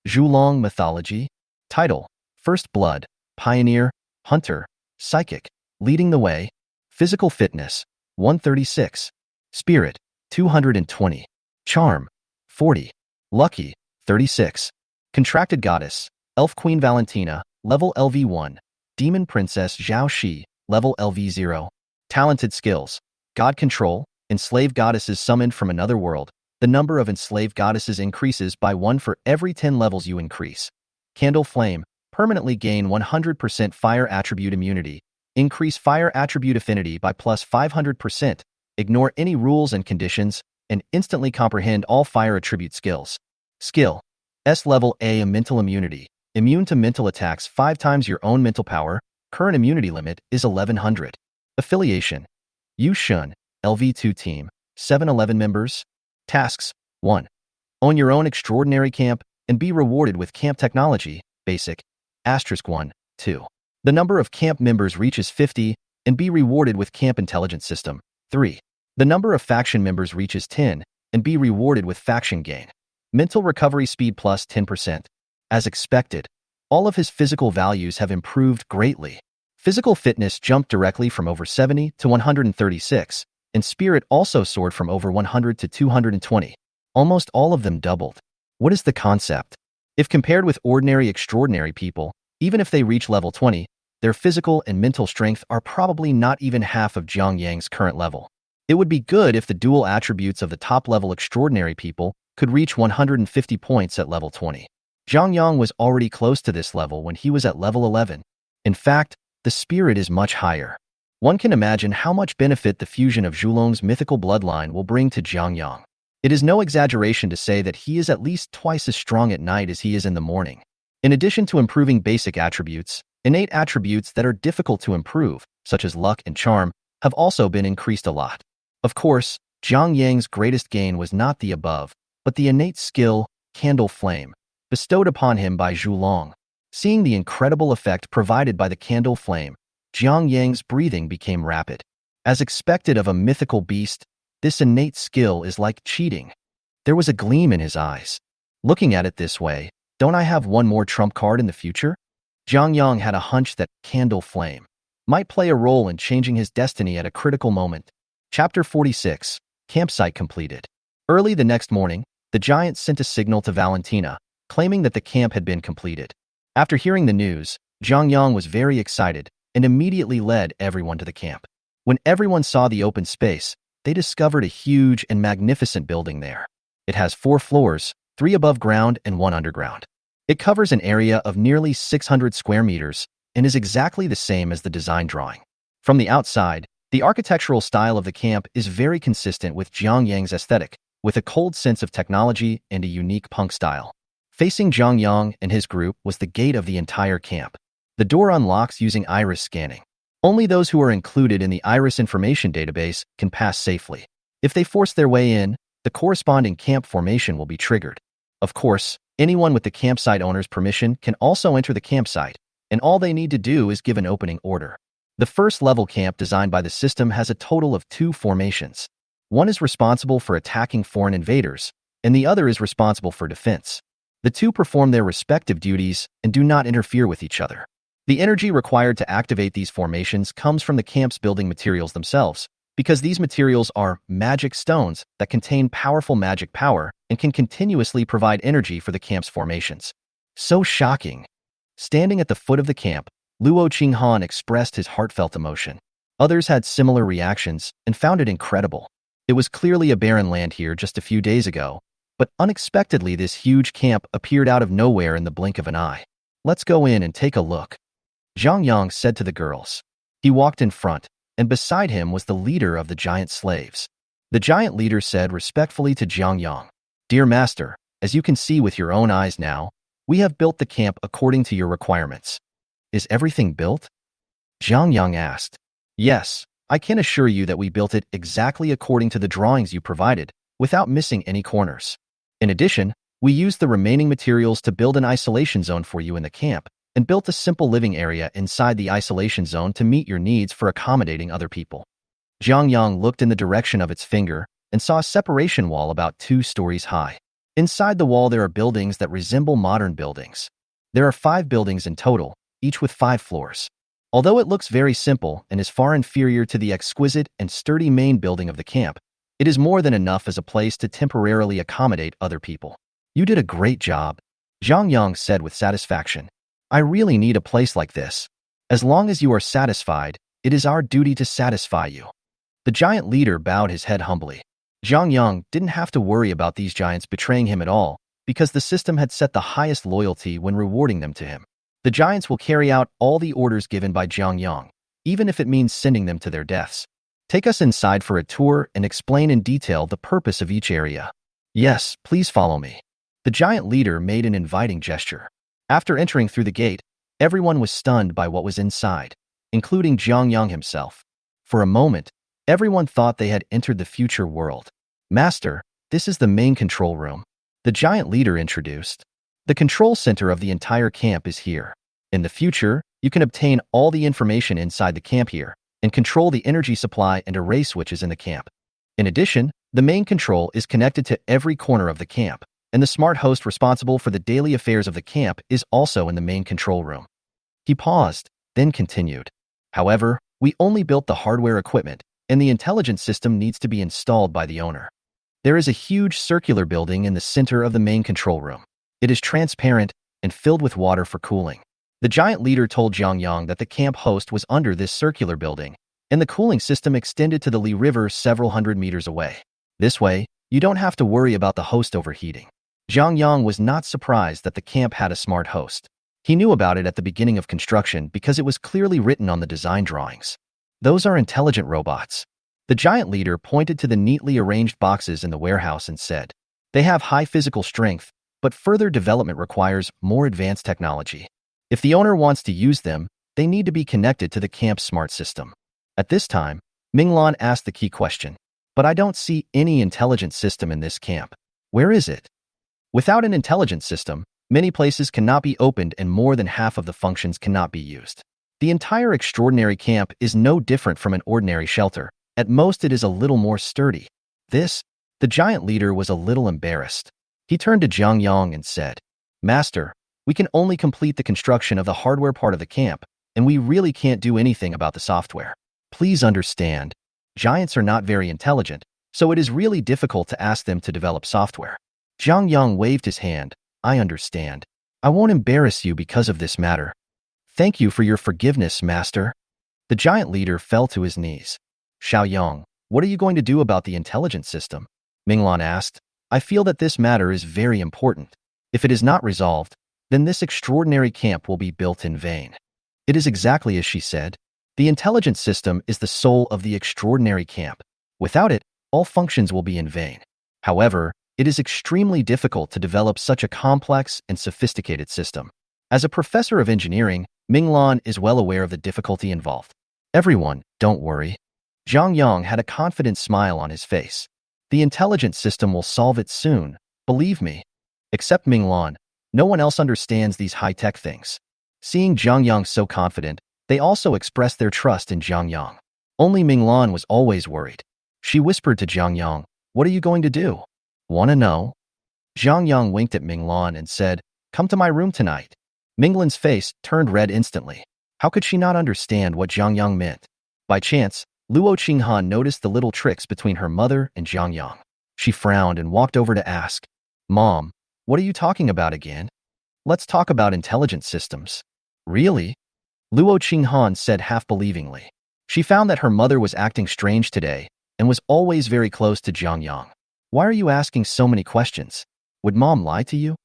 Zhulong mythology. Title: First Blood, Pioneer, Hunter, Psychic. Leading the way. Physical fitness: 136. Spirit: 220. Charm: 40. Lucky: 36. Contracted Goddess: Elf Queen Valentina, level LV1. Demon Princess Zhao Shi, level LV0. Talented skills: God Control, Enslaved Goddesses summoned from another world. The number of enslaved goddesses increases by 1 for every 10 levels you increase. Candle Flame, permanently gain 100% fire attribute immunity. Increase fire attribute affinity by plus 500%. Ignore any rules and conditions, and instantly comprehend all fire attribute skills. Skill: S level A mental immunity. Immune to mental attacks 5 times your own mental power. Current immunity limit is 1100. Affiliation: Yu Shun, LV2 team, 711 members. Tasks: 1. Own your own extraordinary camp and be rewarded with camp technology, basic, *1, 2. The number of camp members reaches 50 and be rewarded with camp intelligence system, 3. The number of faction members reaches 10 and be rewarded with faction gain. Mental recovery speed plus 10%. As expected, all of his physical values have improved greatly. Physical fitness jumped directly from over 70 to 136, and spirit also soared from over 100 to 220. Almost all of them doubled. What is the concept? If compared with ordinary extraordinary people, even if they reach level 20, their physical and mental strength are probably not even half of Jiang Yang's current level. It would be good if the dual attributes of the top-level extraordinary people could reach 150 points at level 20. Jiang Yang was already close to this level when he was at level 11. In fact, the spirit is much higher. One can imagine how much benefit the fusion of Zhulong's mythical bloodline will bring to Jiang Yang. It is no exaggeration to say that he is at least twice as strong at night as he is in the morning. In addition to improving basic attributes, innate attributes that are difficult to improve, such as luck and charm, have also been increased a lot. Of course, Jiang Yang's greatest gain was not the above, but the innate skill, Candle Flame, bestowed upon him by Zhulong. Seeing the incredible effect provided by the Candle Flame, Jiang Yang's breathing became rapid. As expected of a mythical beast, this innate skill is like cheating. There was a gleam in his eyes. Looking at it this way, don't I have one more trump card in the future? Jiang Yang had a hunch that Candle Flame might play a role in changing his destiny at a critical moment. Chapter 46, Campsite completed. Early the next morning, the giant sent a signal to Valentina, claiming that the camp had been completed. After hearing the news, Jiang Yang was very excited and immediately led everyone to the camp. When everyone saw the open space, they discovered a huge and magnificent building there. It has 4 floors, 3 above ground and 1 underground. It covers an area of nearly 600 square meters and is exactly the same as the design drawing. From the outside, the architectural style of the camp is very consistent with Jiang Yang's aesthetic, with a cold sense of technology and a unique punk style. Facing Jiang Yang and his group was the gate of the entire camp. The door unlocks using iris scanning. Only those who are included in the iris information database can pass safely. If they force their way in, the corresponding camp formation will be triggered. Of course, anyone with the campsite owner's permission can also enter the campsite, and all they need to do is give an opening order. The first level camp designed by the system has a total of 2 formations. One is responsible for attacking foreign invaders, and the other is responsible for defense. The 2 perform their respective duties and do not interfere with each other. The energy required to activate these formations comes from the camp's building materials themselves, because these materials are magic stones that contain powerful magic power and can continuously provide energy for the camp's formations. So shocking! Standing at the foot of the camp, Luo Qinghan expressed his heartfelt emotion. Others had similar reactions and found it incredible. It was clearly a barren land here just a few days ago, but unexpectedly this huge camp appeared out of nowhere in the blink of an eye. Let's go in and take a look, Jiang Yang said to the girls. He walked in front, and beside him was the leader of the giant slaves. The giant leader said respectfully to Jiang Yang, "Dear master, as you can see with your own eyes now, we have built the camp according to your requirements." "Is everything built?" Jiang Yang asked. "Yes, I can assure you that we built it exactly according to the drawings you provided, without missing any corners. In addition, we used the remaining materials to build an isolation zone for you in the camp, and built a simple living area inside the isolation zone to meet your needs for accommodating other people." Jiang Yang looked in the direction of its finger and saw a separation wall about 2 stories high. Inside the wall there are buildings that resemble modern buildings. There are 5 buildings in total, each with 5 floors. Although it looks very simple and is far inferior to the exquisite and sturdy main building of the camp, it is more than enough as a place to temporarily accommodate other people. "You did a great job," Jiang Yang said with satisfaction. "I really need a place like this. As long as you are satisfied, it is our duty to satisfy you." The giant leader bowed his head humbly. Jiang Yang didn't have to worry about these giants betraying him at all, because the system had set the highest loyalty when rewarding them to him. The giants will carry out all the orders given by Jiang Yang, even if it means sending them to their deaths. "Take us inside for a tour and explain in detail the purpose of each area." "Yes, please follow me." The giant leader made an inviting gesture. After entering through the gate, everyone was stunned by what was inside, including Jiang Yang himself. For a moment, everyone thought they had entered the future world. "Master, this is the main control room," the giant leader introduced. "The control center of the entire camp is here. In the future, you can obtain all the information inside the camp here and control the energy supply and array switches in the camp. In addition, the main control is connected to every corner of the camp, and the smart host responsible for the daily affairs of the camp is also in the main control room." He paused, then continued. "However, we only built the hardware equipment, and the intelligence system needs to be installed by the owner. There is a huge circular building in the center of the main control room. It is transparent and filled with water for cooling." The giant leader told Jiang Yang that the camp host was under this circular building, and the cooling system extended to the Li River several hundred meters away. This way, you don't have to worry about the host overheating. Jiang Yang was not surprised that the camp had a smart host. He knew about it at the beginning of construction because it was clearly written on the design drawings. "Those are intelligent robots." The giant leader pointed to the neatly arranged boxes in the warehouse and said, "They have high physical strength, but further development requires more advanced technology. If the owner wants to use them, they need to be connected to the camp's smart system." At this time, Minglan asked the key question, "But I don't see any intelligent system in this camp. Where is it?" Without an intelligent system, many places cannot be opened and more than half of the functions cannot be used. The entire extraordinary camp is no different from an ordinary shelter. At most, it is a little more sturdy. The giant leader was a little embarrassed. He turned to Jiang Yang and said, "Master, we can only complete the construction of the hardware part of the camp, and we really can't do anything about the software. Please understand, giants are not very intelligent, so it is really difficult to ask them to develop software." Jiang Yang waved his hand. "I understand. I won't embarrass you because of this matter. Thank you for your forgiveness, master." The giant leader fell to his knees. "Xiao Yang, what are you going to do about the intelligence system?" Minglan asked. "I feel that this matter is very important. If it is not resolved, then this extraordinary camp will be built in vain." It is exactly as she said. The intelligence system is the soul of the extraordinary camp. Without it, all functions will be in vain. However, it is extremely difficult to develop such a complex and sophisticated system. As a professor of engineering, Minglan is well aware of the difficulty involved. "Everyone, don't worry." Jiang Yang had a confident smile on his face. "The intelligent system will solve it soon, believe me." Except Minglan, no one else understands these high-tech things. Seeing Jiang Yang so confident, they also expressed their trust in Jiang Yang. Only Minglan was always worried. She whispered to Jiang Yang, "What are you going to do? Want to know?" Jiang Yang winked at Minglan and said, "Come to my room tonight." Minglan's face turned red instantly. How could she not understand what Jiang Yang meant? By chance, Luo Qinghan noticed the little tricks between her mother and Jiang Yang. She frowned and walked over to ask, "Mom, what are you talking about again?" "Let's talk about intelligent systems." "Really?" Luo Qinghan said half-believingly. She found that her mother was acting strange today and was always very close to Jiang Yang. "Why are you asking so many questions? Would Mom lie to you?"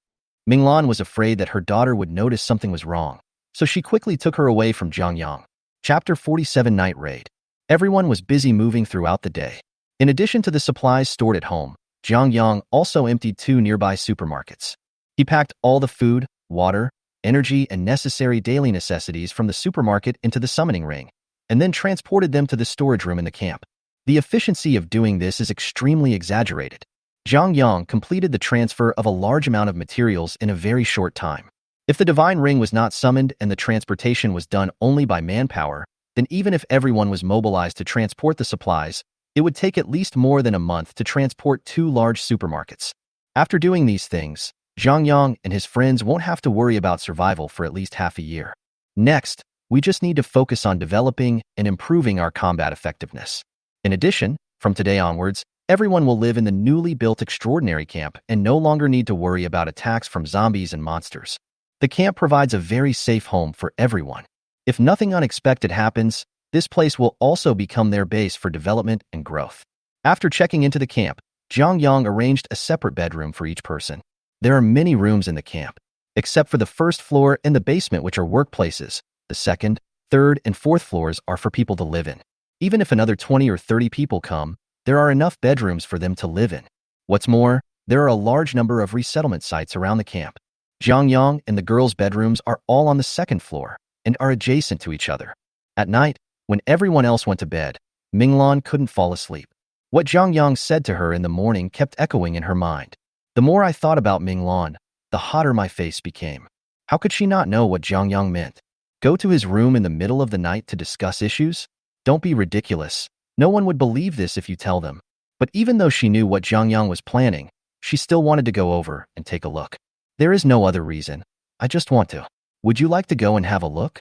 Minglan was afraid that her daughter would notice something was wrong, so she quickly took her away from Jiang Yang. Chapter 47 Night Raid. Everyone was busy moving throughout the day. In addition to the supplies stored at home, Zhang Yang also emptied 2 nearby supermarkets. He packed all the food, water, energy, and necessary daily necessities from the supermarket into the summoning ring, and then transported them to the storage room in the camp. The efficiency of doing this is extremely exaggerated. Zhang Yang completed the transfer of a large amount of materials in a very short time. If the divine ring was not summoned and the transportation was done only by manpower, then even if everyone was mobilized to transport the supplies, it would take at least more than a month to transport 2 large supermarkets. After doing these things, Zhang Yang and his friends won't have to worry about survival for at least half a year. Next, we just need to focus on developing and improving our combat effectiveness. In addition, from today onwards, everyone will live in the newly built extraordinary camp and no longer need to worry about attacks from zombies and monsters. The camp provides a very safe home for everyone. If nothing unexpected happens, this place will also become their base for development and growth. After checking into the camp, Zhang Yang arranged a separate bedroom for each person. There are many rooms in the camp, except for the first floor and the basement, which are workplaces. The second, third, and fourth floors are for people to live in. Even if another 20 or 30 people come, there are enough bedrooms for them to live in. What's more, there are a large number of resettlement sites around the camp. Zhang Yang and the girls' bedrooms are all on the second floor and are adjacent to each other. At night, when everyone else went to bed, Minglan couldn't fall asleep. What Zhang Yang said to her in the morning kept echoing in her mind. The more I thought about Minglan, the hotter my face became. How could she not know what Zhang Yang meant? Go to his room in the middle of the night to discuss issues? Don't be ridiculous. No one would believe this if you tell them. But even though she knew what Zhang Yang was planning, she still wanted to go over and take a look. There is no other reason. I just want to. Would you like to go and have a look?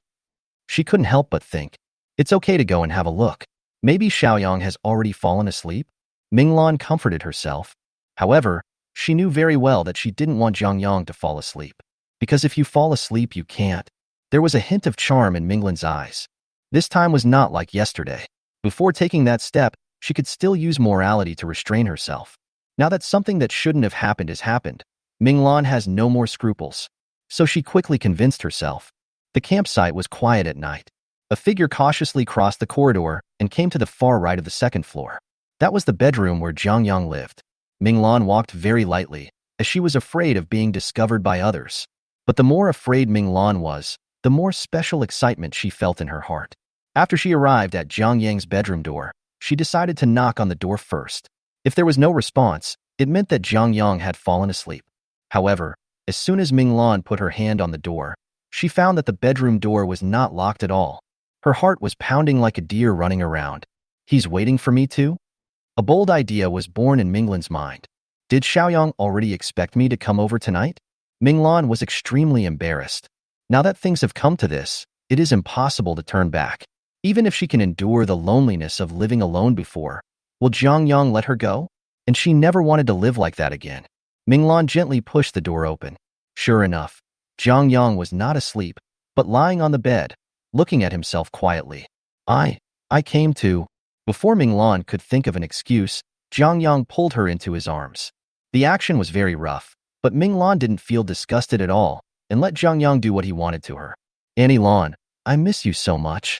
She couldn't help but think. It's okay to go and have a look. Maybe Xiaoyang has already fallen asleep? Minglan comforted herself. However, she knew very well that she didn't want Zhang Yang to fall asleep. Because if you fall asleep, you can't. There was a hint of charm in Minglan's eyes. This time was not like yesterday. Before taking that step, she could still use morality to restrain herself. Now that something that shouldn't have happened has happened, Minglan has no more scruples. So she quickly convinced herself. The campsite was quiet at night. A figure cautiously crossed the corridor and came to the far right of the second floor. That was the bedroom where Zhang Yang lived. Minglan walked very lightly, as she was afraid of being discovered by others. But the more afraid Minglan was, the more special excitement she felt in her heart. After she arrived at Zhang Yang's bedroom door, she decided to knock on the door first. If there was no response, it meant that Zhang Yang had fallen asleep. However, as soon as Minglan put her hand on the door, she found that the bedroom door was not locked at all. Her heart was pounding like a deer running around. He's waiting for me too? A bold idea was born in Minglan's mind. Did Xiaoyang already expect me to come over tonight? Minglan was extremely embarrassed. Now that things have come to this, it is impossible to turn back. Even if she can endure the loneliness of living alone before, will Zhang Yang let her go? And she never wanted to live like that again. Minglan gently pushed the door open. Sure enough, Zhang Yang was not asleep, but lying on the bed, looking at himself quietly. I came to... Before Minglan could think of an excuse, Zhang Yang pulled her into his arms. The action was very rough, but Minglan didn't feel disgusted at all and let Zhang Yang do what he wanted to her. Annie Lan, I miss you so much.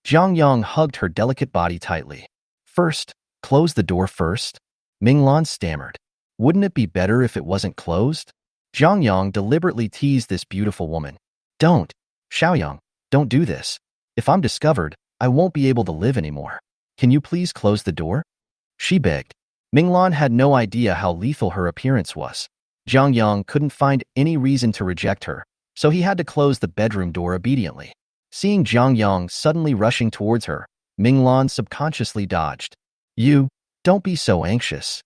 Zhang Yang hugged her delicate body tightly. First, close the door first. Minglan stammered. Wouldn't it be better if it wasn't closed? Zhang Yang deliberately teased this beautiful woman. Don't. Xiaoyang, don't do this. If I'm discovered, I won't be able to live anymore. Can you please close the door? She begged. Minglan had no idea how lethal her appearance was. Zhang Yang couldn't find any reason to reject her, so he had to close the bedroom door obediently. Seeing Zhang Yang suddenly rushing towards her, Minglan subconsciously dodged. You, don't be so anxious,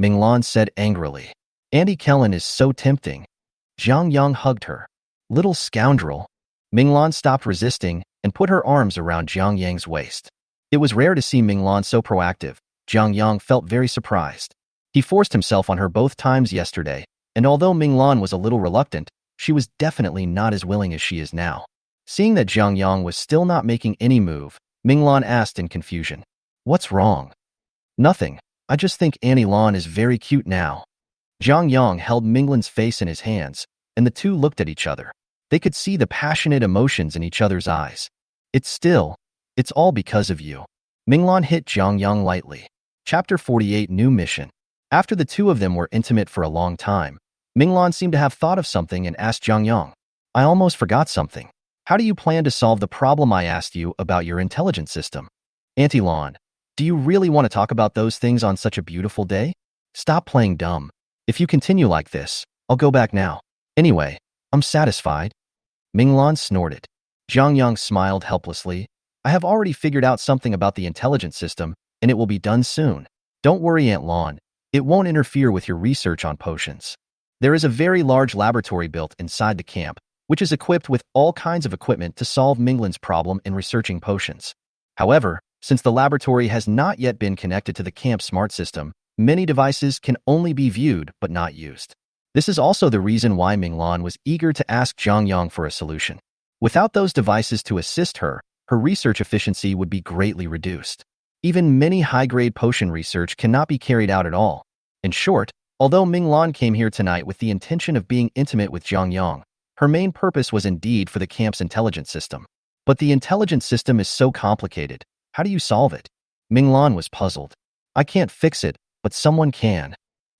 Minglan said angrily. Auntie Kellen is so tempting. Zhang Yang hugged her. Little scoundrel. Minglan stopped resisting and put her arms around Zhang Yang's waist. It was rare to see Minglan so proactive. Zhang Yang felt very surprised. He forced himself on her both times yesterday, and although Minglan was a little reluctant, she was definitely not as willing as she is now. Seeing that Zhang Yang was still not making any move, Minglan asked in confusion. What's wrong? Nothing. I just think Annie Lan is very cute now. Zhang Yang held Minglan's face in his hands, and the two looked at each other. They could see the passionate emotions in each other's eyes. It's all because of you. Minglan hit Jiang Yang lightly. Chapter 48 New Mission. After the two of them were intimate for a long time, Minglan seemed to have thought of something and asked Jiang Yang, I almost forgot something. How do you plan to solve the problem I asked you about your intelligence system? Auntie Lan, do you really want to talk about those things on such a beautiful day? Stop playing dumb. If you continue like this, I'll go back now. Anyway, I'm satisfied. Minglan snorted. Jiang Yang smiled helplessly. I have already figured out something about the intelligence system, and it will be done soon. Don't worry, Aunt Lan. It won't interfere with your research on potions. There is a very large laboratory built inside the camp, which is equipped with all kinds of equipment to solve Minglan's problem in researching potions. However, since the laboratory has not yet been connected to the camp smart system, many devices can only be viewed but not used. This is also the reason why Minglan was eager to ask Jiang Yang for a solution. Without those devices to assist her, her research efficiency would be greatly reduced. Even many high-grade potion research cannot be carried out at all. In short, although Minglan came here tonight with the intention of being intimate with Jiang Yang, her main purpose was indeed for the camp's intelligence system. But the intelligence system is so complicated. How do you solve it? Minglan was puzzled. I can't fix it, but someone can.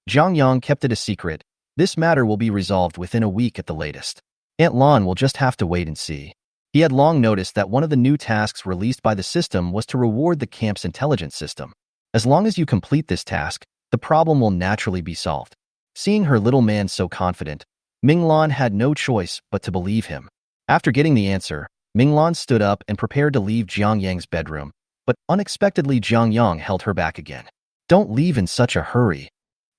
Jiang Yang kept it a secret. This matter will be resolved within a week at the latest. Aunt Lan will just have to wait and see. He had long noticed that one of the new tasks released by the system was to reward the camp's intelligence system. As long as you complete this task, the problem will naturally be solved. Seeing her little man so confident, Minglan had no choice but to believe him. After getting the answer, Minglan stood up and prepared to leave Jiang Yang's bedroom, but unexpectedly Jiang Yang held her back again. Don't leave in such a hurry,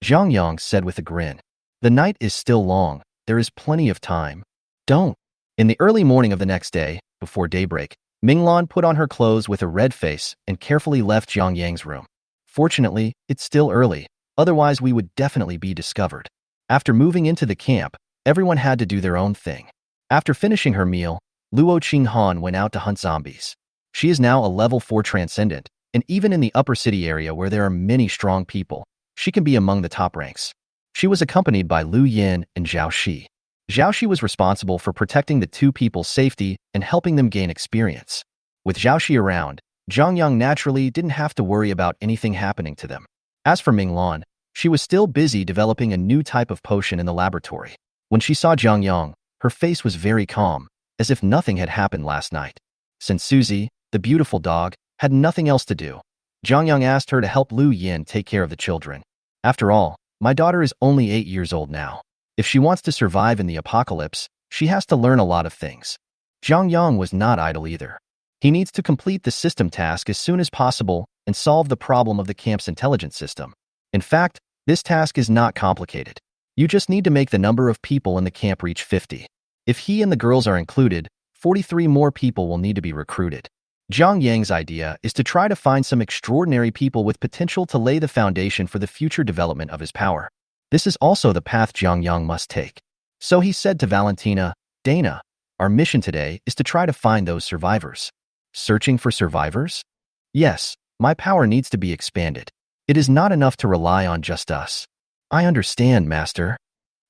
Jiang Yang said with a grin. The night is still long. There is plenty of time. Don't. In the early morning of the next day, before daybreak, Minglan put on her clothes with a red face and carefully left Jiang Yang's room. Fortunately, it's still early, otherwise we would definitely be discovered. After moving into the camp, everyone had to do their own thing. After finishing her meal, Luo Qinghan went out to hunt zombies. She is now a level 4 transcendent, and even in the upper city area where there are many strong people, she can be among the top ranks. She was accompanied by Lu Yin and Zhao Shi. Zhao Shi was responsible for protecting the two people's safety and helping them gain experience. With Zhao Shi around, Jiang Yang naturally didn't have to worry about anything happening to them. As for Minglan, she was still busy developing a new type of potion in the laboratory. When she saw Jiang Yang, her face was very calm, as if nothing had happened last night. Since Susie, the beautiful dog, had nothing else to do, Jiang Yang asked her to help Lu Yin take care of the children. After all, my daughter is only 8 years old now. If she wants to survive in the apocalypse, she has to learn a lot of things. Jiang Yang was not idle either. He needs to complete the system task as soon as possible and solve the problem of the camp's intelligence system. In fact, this task is not complicated. You just need to make the number of people in the camp reach 50. If he and the girls are included, 43 more people will need to be recruited. Jiang Yang's idea is to try to find some extraordinary people with potential to lay the foundation for the future development of his power. This is also the path Jiang Yang must take. So he said to Valentina, Dana, our mission today is to try to find those survivors. Searching for survivors? Yes, my power needs to be expanded. It is not enough to rely on just us. I understand, Master.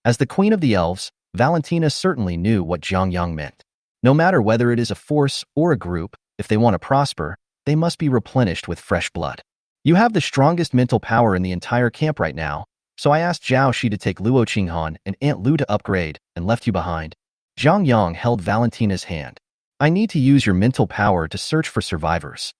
As the Queen of the Elves, Valentina certainly knew what Jiang Yang meant. No matter whether it is a force or a group, if they want to prosper, they must be replenished with fresh blood. You have the strongest mental power in the entire camp right now, so I asked Zhao Shi to take Luo Qinghan and Aunt Lu to upgrade and left you behind. Jiang Yang held Valentina's hand. I need to use your mental power to search for survivors.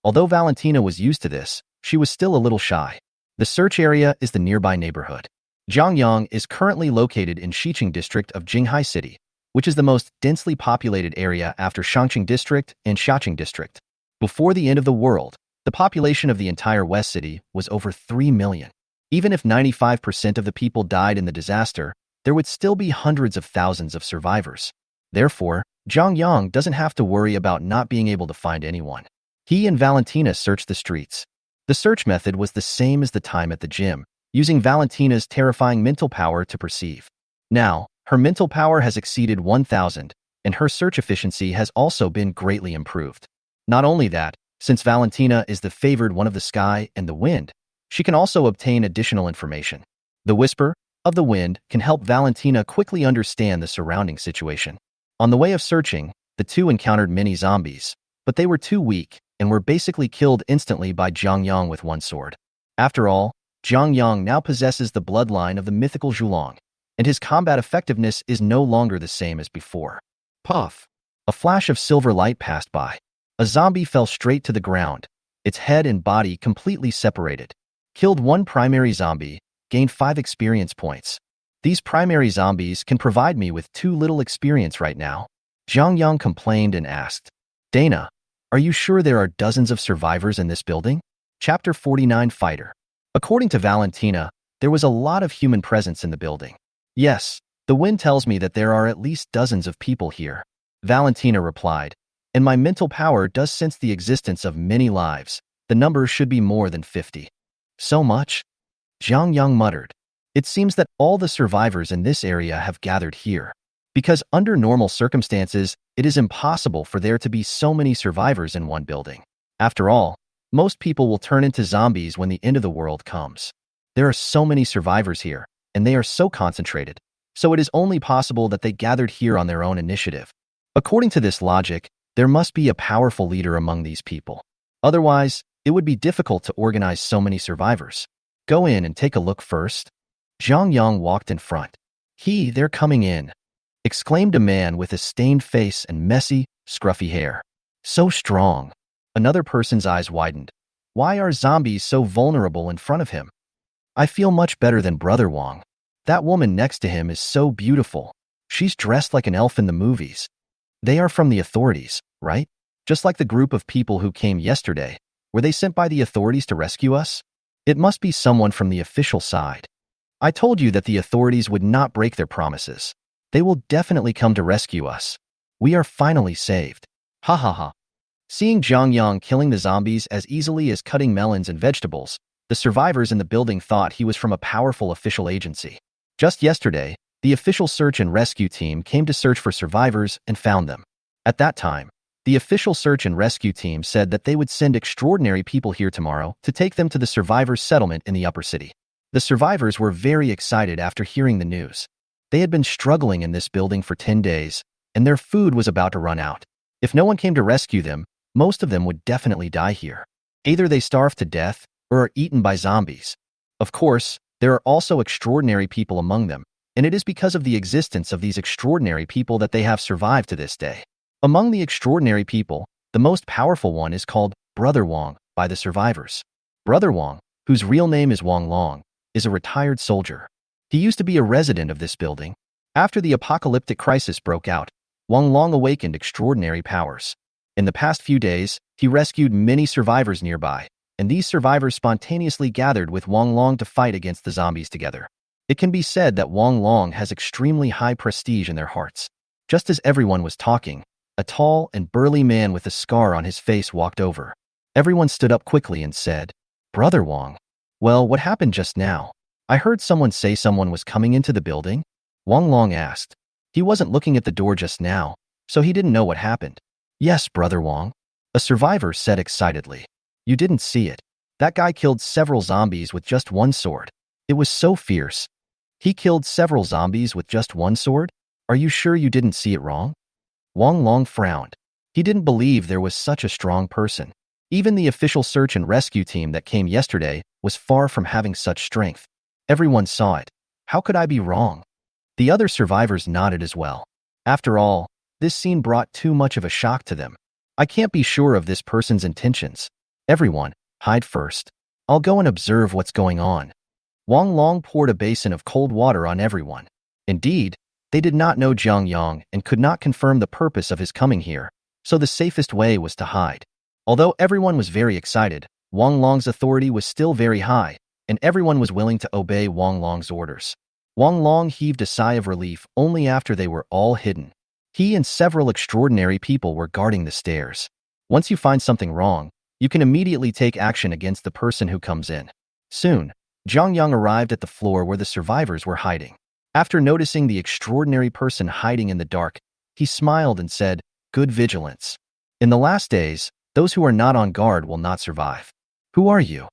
Although Valentina was used to this, she was still a little shy. The search area is the nearby neighborhood. Jiang Yang is currently located in Xiqing district of Jinghai City, which is the most densely populated area after Shangqing District and Xiaqing District. Before the end of the world, the population of the entire West City was over 3 million. Even if 95% of the people died in the disaster, there would still be hundreds of thousands of survivors. Therefore, Jiang Yang doesn't have to worry about not being able to find anyone. He and Valentina searched the streets. The search method was the same as the time at the gym, using Valentina's terrifying mental power to perceive. Now, her mental power has exceeded 1,000, and her search efficiency has also been greatly improved. Not only that, since Valentina is the favored one of the sky and the wind, she can also obtain additional information. The whisper of the wind can help Valentina quickly understand the surrounding situation. On the way of searching, the two encountered many zombies, but they were too weak, and were basically killed instantly by Zhang Yang with one sword. After all, Zhang Yang now possesses the bloodline of the mythical Zhulong, and his combat effectiveness is no longer the same as before. Puff! A flash of silver light passed by. A zombie fell straight to the ground, its head and body completely separated. Killed one primary zombie, gained 5 experience points. These primary zombies can provide me with too little experience right now. Zhang Yang complained and asked, Dana, are you sure there are dozens of survivors in this building? Chapter 49 Fighter. According to Valentina, there was a lot of human presence in the building. Yes, the wind tells me that there are at least dozens of people here. Valentina replied, and my mental power does sense the existence of many lives. The number should be more than 50. So much? Zhang Yang muttered. It seems that all the survivors in this area have gathered here. Because under normal circumstances, it is impossible for there to be so many survivors in one building. After all, most people will turn into zombies when the end of the world comes. There are so many survivors here, and they are so concentrated, so it is only possible that they gathered here on their own initiative. According to this logic, there must be a powerful leader among these people. Otherwise, it would be difficult to organize so many survivors. Go in and take a look first. Zhang Yang walked in front. They're coming in, exclaimed a man with a stained face and messy, scruffy hair. So strong. Another person's eyes widened. Why are zombies so vulnerable in front of him? I feel much better than Brother Wang. That woman next to him is so beautiful. She's dressed like an elf in the movies. They are from the authorities, right? Just like the group of people who came yesterday. Were they sent by the authorities to rescue us? It must be someone from the official side. I told you that the authorities would not break their promises. They will definitely come to rescue us. We are finally saved. Ha ha ha. Seeing Zhang Yang killing the zombies as easily as cutting melons and vegetables, the survivors in the building thought he was from a powerful official agency. Just yesterday, the official search and rescue team came to search for survivors and found them. At that time, the official search and rescue team said that they would send extraordinary people here tomorrow to take them to the survivors' settlement in the upper city. The survivors were very excited after hearing the news. They had been struggling in this building for 10 days, and their food was about to run out. If no one came to rescue them, most of them would definitely die here. Either they starve to death or are eaten by zombies. Of course, there are also extraordinary people among them, and it is because of the existence of these extraordinary people that they have survived to this day. Among the extraordinary people, the most powerful one is called Brother Wang by the survivors. Brother Wang, whose real name is Wang Long, is a retired soldier. He used to be a resident of this building. After the apocalyptic crisis broke out, Wang Long awakened extraordinary powers. In the past few days, he rescued many survivors nearby, and these survivors spontaneously gathered with Wang Long to fight against the zombies together. It can be said that Wang Long has extremely high prestige in their hearts. Just as everyone was talking, a tall and burly man with a scar on his face walked over. Everyone stood up quickly and said, Brother Wang. Well, what happened just now? I heard someone say someone was coming into the building. Wang Long asked. He wasn't looking at the door just now, so he didn't know what happened. Yes, Brother Wang. A survivor said excitedly. You didn't see it. That guy killed several zombies with just one sword. It was so fierce. He killed several zombies with just one sword? Are you sure you didn't see it wrong? Wang Long frowned. He didn't believe there was such a strong person. Even the official search and rescue team that came yesterday was far from having such strength. Everyone saw it. How could I be wrong? The other survivors nodded as well. After all, this scene brought too much of a shock to them. I can't be sure of this person's intentions. Everyone, hide first. I'll go and observe what's going on. Wang Long poured a basin of cold water on everyone. Indeed, they did not know Zhang Yang and could not confirm the purpose of his coming here, so the safest way was to hide. Although everyone was very excited, Wang Long's authority was still very high, and everyone was willing to obey Wang Long's orders. Wang Long heaved a sigh of relief only after they were all hidden. He and several extraordinary people were guarding the stairs. Once you find something wrong, you can immediately take action against the person who comes in. Soon, Zhang Yang arrived at the floor where the survivors were hiding. After noticing the extraordinary person hiding in the dark, he smiled and said, Good vigilance. In the last days, those who are not on guard will not survive. Who are you?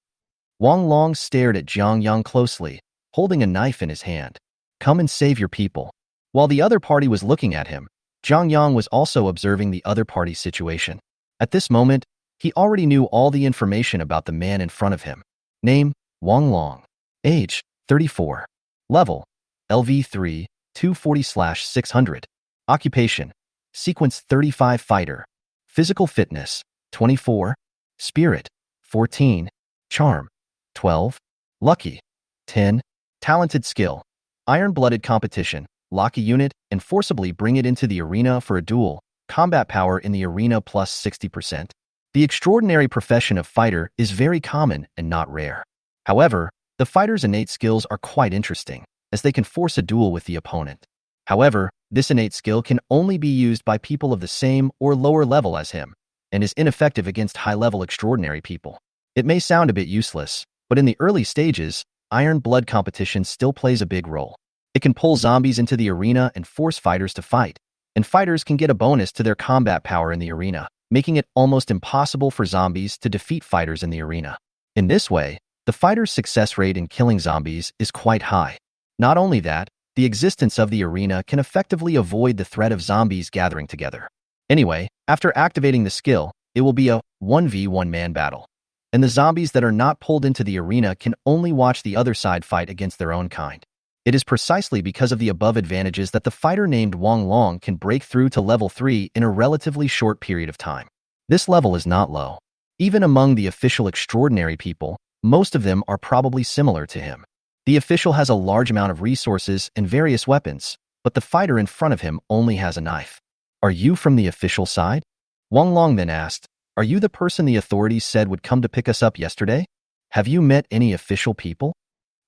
Wang Long stared at Zhang Yang closely, holding a knife in his hand. Come and save your people. While the other party was looking at him, Zhang Yang was also observing the other party's situation. At this moment, He already knew all the information about the man in front of him. Name, Wang Long. Age, 34. Level, LV3, 240/600. Occupation, Sequence 35 Fighter. Physical fitness, 24. Spirit, 14. Charm, 12. Lucky, 10. Talented skill, Iron-blooded competition. Lock a unit and forcibly bring it into the arena for a duel. Combat power in the arena plus 60%. The extraordinary profession of fighter is very common and not rare. However, the fighter's innate skills are quite interesting, as they can force a duel with the opponent. However, this innate skill can only be used by people of the same or lower level as him, and is ineffective against high-level extraordinary people. It may sound a bit useless, but in the early stages, iron blood competition still plays a big role. It can pull zombies into the arena and force fighters to fight, and fighters can get a bonus to their combat power in the arena, making it almost impossible for zombies to defeat fighters in the arena. In this way, the fighter's success rate in killing zombies is quite high. Not only that, the existence of the arena can effectively avoid the threat of zombies gathering together. Anyway, after activating the skill, it will be a 1v1 man battle, and the zombies that are not pulled into the arena can only watch the other side fight against their own kind. It is precisely because of the above advantages that the fighter named Wang Long can break through to level 3 in a relatively short period of time. This level is not low. Even among the official extraordinary people, most of them are probably similar to him. The official has a large amount of resources and various weapons, but the fighter in front of him only has a knife. Are you from the official side? Wang Long then asked, are you the person the authorities said would come to pick us up yesterday? Have you met any official people?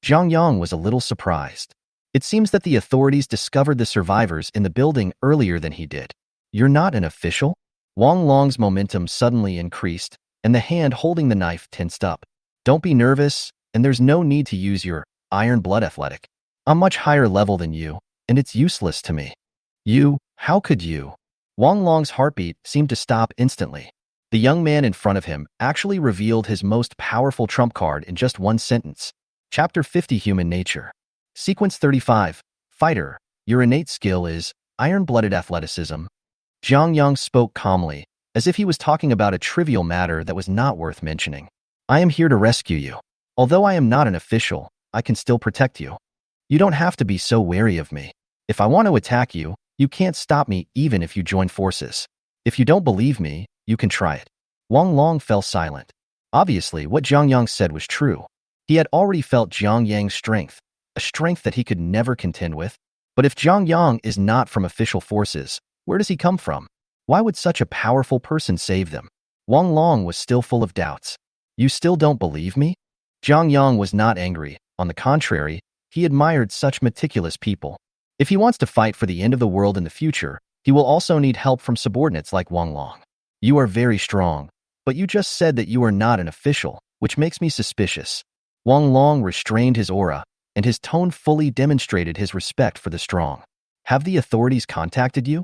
Zhang Yang was a little surprised. It seems that the authorities discovered the survivors in the building earlier than he did. You're not an official? Wang Long's momentum suddenly increased, and the hand holding the knife tensed up. Don't be nervous, and there's no need to use your iron blood athletic. I'm much higher level than you, and it's useless to me. You? How could you? Wang Long's heartbeat seemed to stop instantly. The young man in front of him actually revealed his most powerful trump card in just one sentence. Chapter 50 Human Nature. Sequence 35. Fighter. Your innate skill is iron-blooded athleticism. Zhang Yang spoke calmly, as if he was talking about a trivial matter that was not worth mentioning. I am here to rescue you. Although I am not an official, I can still protect you. You don't have to be so wary of me. If I want to attack you, you can't stop me even if you join forces. If you don't believe me, you can try it. Wang Long fell silent. Obviously, what Zhang Yang said was true. He had already felt Zhang Yang's strength, a strength that he could never contend with. But if Zhang Yang is not from official forces, where does he come from? Why would such a powerful person save them? Wang Long was still full of doubts. You still don't believe me? Zhang Yang was not angry. On the contrary, he admired such meticulous people. If he wants to fight for the end of the world in the future, he will also need help from subordinates like Wang Long. You are very strong, but you just said that you are not an official, which makes me suspicious. Wang Long restrained his aura, and his tone fully demonstrated his respect for the strong. Have the authorities contacted you?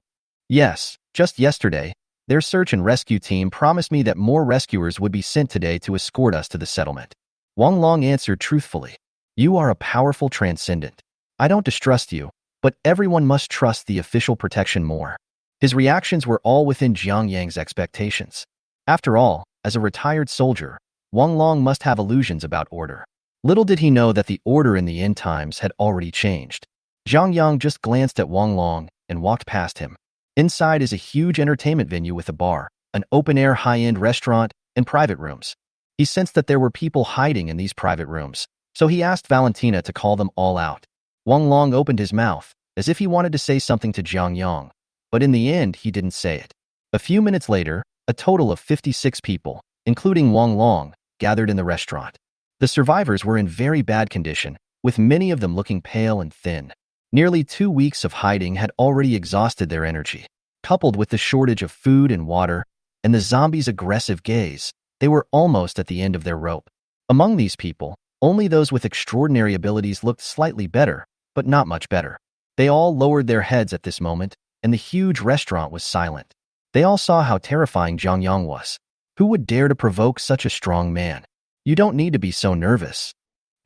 Yes, just yesterday. Their search and rescue team promised me that more rescuers would be sent today to escort us to the settlement. Wang Long answered truthfully. You are a powerful transcendent. I don't distrust you, but everyone must trust the official protection more. His reactions were all within Zhang Yang's expectations. After all, as a retired soldier, Wang Long must have illusions about order. Little did he know that the order in the end times had already changed. Zhang Yang just glanced at Wang Long and walked past him. Inside is a huge entertainment venue with a bar, an open-air high-end restaurant, and private rooms. He sensed that there were people hiding in these private rooms, so he asked Valentina to call them all out. Wang Long opened his mouth, as if he wanted to say something to Zhang Yang, but in the end he didn't say it. A few minutes later, a total of 56 people, including Wang Long, gathered in the restaurant. The survivors were in very bad condition, with many of them looking pale and thin. Nearly 2 weeks of hiding had already exhausted their energy. Coupled with the shortage of food and water, and the zombies' aggressive gaze, they were almost at the end of their rope. Among these people, only those with extraordinary abilities looked slightly better, but not much better. They all lowered their heads at this moment, and the huge restaurant was silent. They all saw how terrifying Zhang Yang was. Who would dare to provoke such a strong man? You don't need to be so nervous.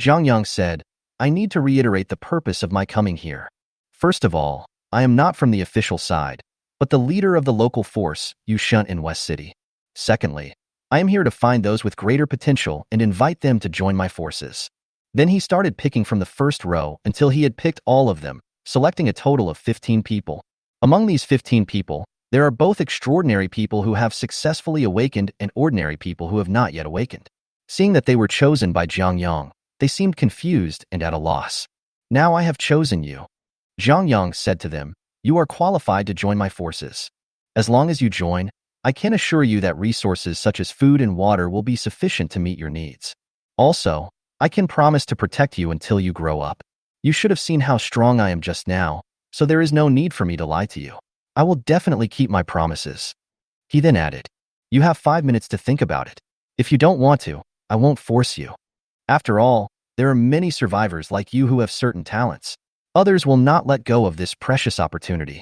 Zhang Yang said, I need to reiterate the purpose of my coming here. First of all, I am not from the official side, but the leader of the local force you shunt in West City. Secondly, I am here to find those with greater potential and invite them to join my forces. Then he started picking from the first row until he had picked all of them, selecting a total of 15 people. Among these 15 people, there are both extraordinary people who have successfully awakened and ordinary people who have not yet awakened. Seeing that they were chosen by Zhang Yang, they seemed confused and at a loss. Now I have chosen you. Zhang Yang said to them, you are qualified to join my forces. As long as you join, I can assure you that resources such as food and water will be sufficient to meet your needs. Also, I can promise to protect you until you grow up. You should have seen how strong I am just now, so there is no need for me to lie to you. I will definitely keep my promises. He then added, you have 5 minutes to think about it. If you don't want to, I won't force you. After all, there are many survivors like you who have certain talents. Others will not let go of this precious opportunity.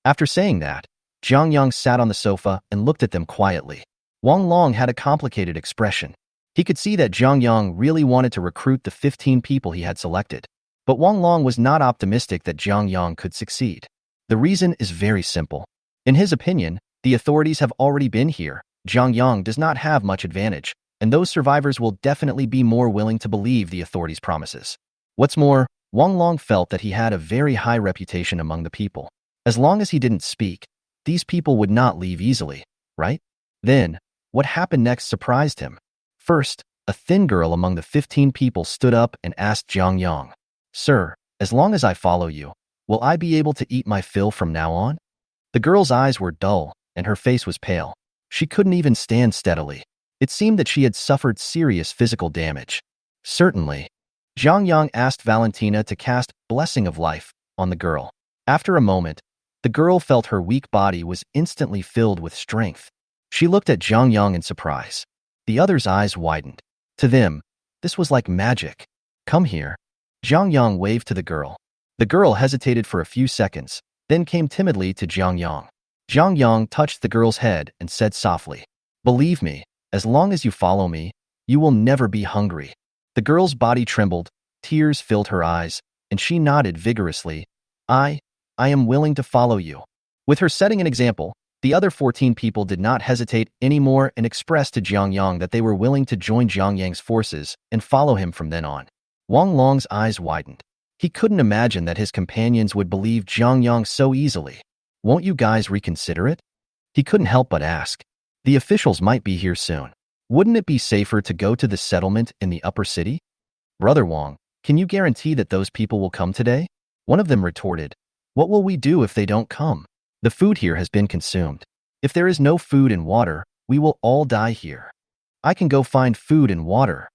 After saying that, Zhang Yang sat on the sofa and looked at them quietly. Wang Long had a complicated expression. He could see that Zhang Yang really wanted to recruit the 15 people he had selected. But Wang Long was not optimistic that Zhang Yang could succeed. The reason is very simple. In his opinion, the authorities have already been here. Zhang Yang does not have much advantage, and those survivors will definitely be more willing to believe the authorities' promises. What's more, Wang Long felt that he had a very high reputation among the people. As long as he didn't speak, these people would not leave easily, right? Then, what happened next surprised him. First, a thin girl among the 15 people stood up and asked Zhang Yang, sir, as long as I follow you, will I be able to eat my fill from now on? The girl's eyes were dull, and her face was pale. She couldn't even stand steadily. It seemed that she had suffered serious physical damage. Certainly. Zhang Yang asked Valentina to cast Blessing of Life on the girl. After a moment, the girl felt her weak body was instantly filled with strength. She looked at Zhang Yang in surprise. The others' eyes widened. To them, this was like magic. Come here. Zhang Yang waved to the girl. The girl hesitated for a few seconds, then came timidly to Zhang Yang. Zhang Yang touched the girl's head and said softly, believe me, as long as you follow me, you will never be hungry. The girl's body trembled, tears filled her eyes, and she nodded vigorously. I am willing to follow you. With her setting an example, the other 14 people did not hesitate anymore and expressed to Zhang Yang that they were willing to join Zhang Yang's forces and follow him from then on. Wang Long's eyes widened. He couldn't imagine that his companions would believe Zhang Yang so easily. Won't you guys reconsider it? He couldn't help but ask. The officials might be here soon. Wouldn't it be safer to go to the settlement in the upper city? Brother Wang, can you guarantee that those people will come today? One of them retorted, what will we do if they don't come? The food here has been consumed. If there is no food and water, we will all die here. I can go find food and water.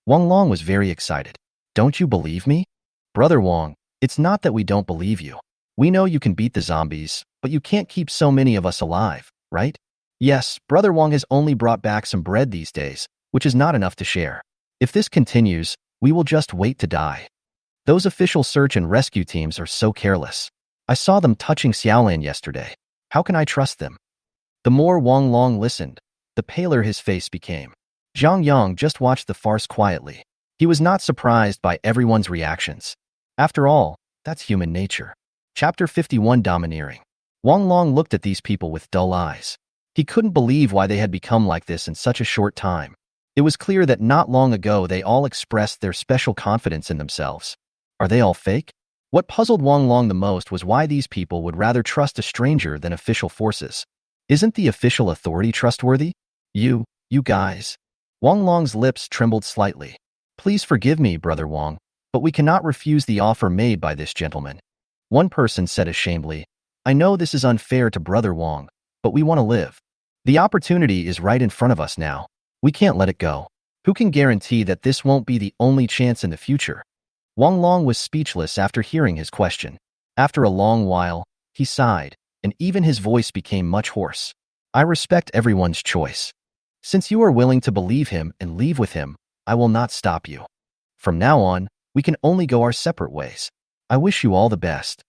Wang Long was very excited. Don't you believe me? Brother Wang, it's not that we don't believe you. We know you can beat the zombies, but you can't keep so many of us alive, right? Yes, Brother Wang has only brought back some bread these days, which is not enough to share. If this continues, we will just wait to die. Those official search and rescue teams are so careless. I saw them touching Xiaolan yesterday. How can I trust them? The more Wang Long listened, the paler his face became. Zhang Yang just watched the farce quietly. He was not surprised by everyone's reactions. After all, that's human nature. Chapter 51 Domineering. Wang Long looked at these people with dull eyes. He couldn't believe why they had become like this in such a short time. It was clear that not long ago they all expressed their special confidence in themselves. Are they all fake? What puzzled Wang Long the most was why these people would rather trust a stranger than official forces. Isn't the official authority trustworthy? You guys. Wang Long's lips trembled slightly. Please forgive me, Brother Wang, but we cannot refuse the offer made by this gentleman. One person said ashamedly, I know this is unfair to Brother Wang, but we want to live. The opportunity is right in front of us now. We can't let it go. Who can guarantee that this won't be the only chance in the future? Wang Long was speechless after hearing his question. After a long while, he sighed, and even his voice became much hoarse. I respect everyone's choice. Since you are willing to believe him and leave with him, I will not stop you. From now on, we can only go our separate ways. I wish you all the best.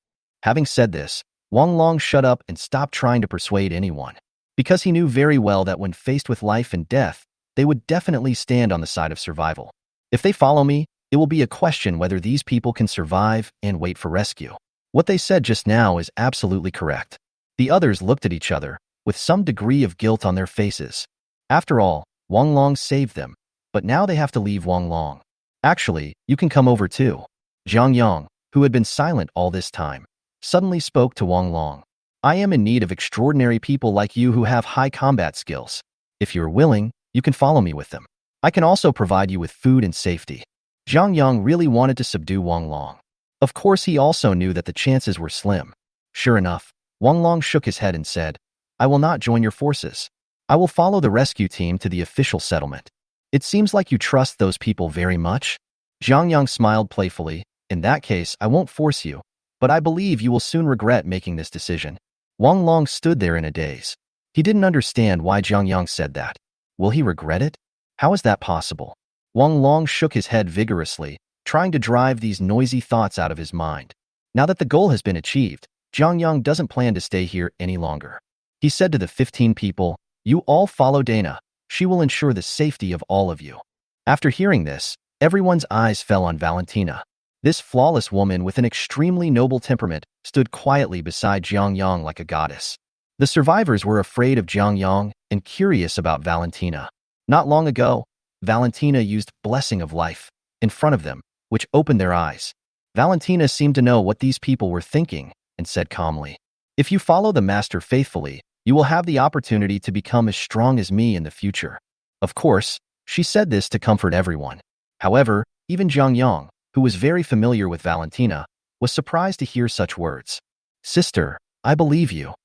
Having said this, Wang Long shut up and stopped trying to persuade anyone. Because he knew very well that when faced with life and death, they would definitely stand on the side of survival. If they follow me, it will be a question whether these people can survive and wait for rescue. What they said just now is absolutely correct. The others looked at each other, with some degree of guilt on their faces. After all, Wang Long saved them, but now they have to leave Wang Long. Actually, you can come over too. Zhang Yang, who had been silent all this time, suddenly spoke to Wang Long. I am in need of extraordinary people like you who have high combat skills. If you're willing, you can follow me with them. I can also provide you with food and safety. Zhang Yang really wanted to subdue Wang Long. Of course, he also knew that the chances were slim. Sure enough, Wang Long shook his head and said, I will not join your forces. I will follow the rescue team to the official settlement. It seems like you trust those people very much. Zhang Yang smiled playfully. In that case, I won't force you, but I believe you will soon regret making this decision. Wang Long stood there in a daze. He didn't understand why Zhang Yang said that. Will he regret it? How is that possible? Wang Long shook his head vigorously, trying to drive these noisy thoughts out of his mind. Now that the goal has been achieved, Zhang Yang doesn't plan to stay here any longer. He said to the 15 people, You all follow Dana. She will ensure the safety of all of you. After hearing this, everyone's eyes fell on Valentina. This flawless woman with an extremely noble temperament stood quietly beside Zhang Yang like a goddess. The survivors were afraid of Zhang Yang and curious about Valentina. Not long ago, Valentina used Blessing of Life in front of them, which opened their eyes. Valentina seemed to know what these people were thinking and said calmly, If you follow the Master faithfully, you will have the opportunity to become as strong as me in the future. Of course, she said this to comfort everyone. However, even Zhang Yang, who was very familiar with Valentina, was surprised to hear such words. Sister, I believe you.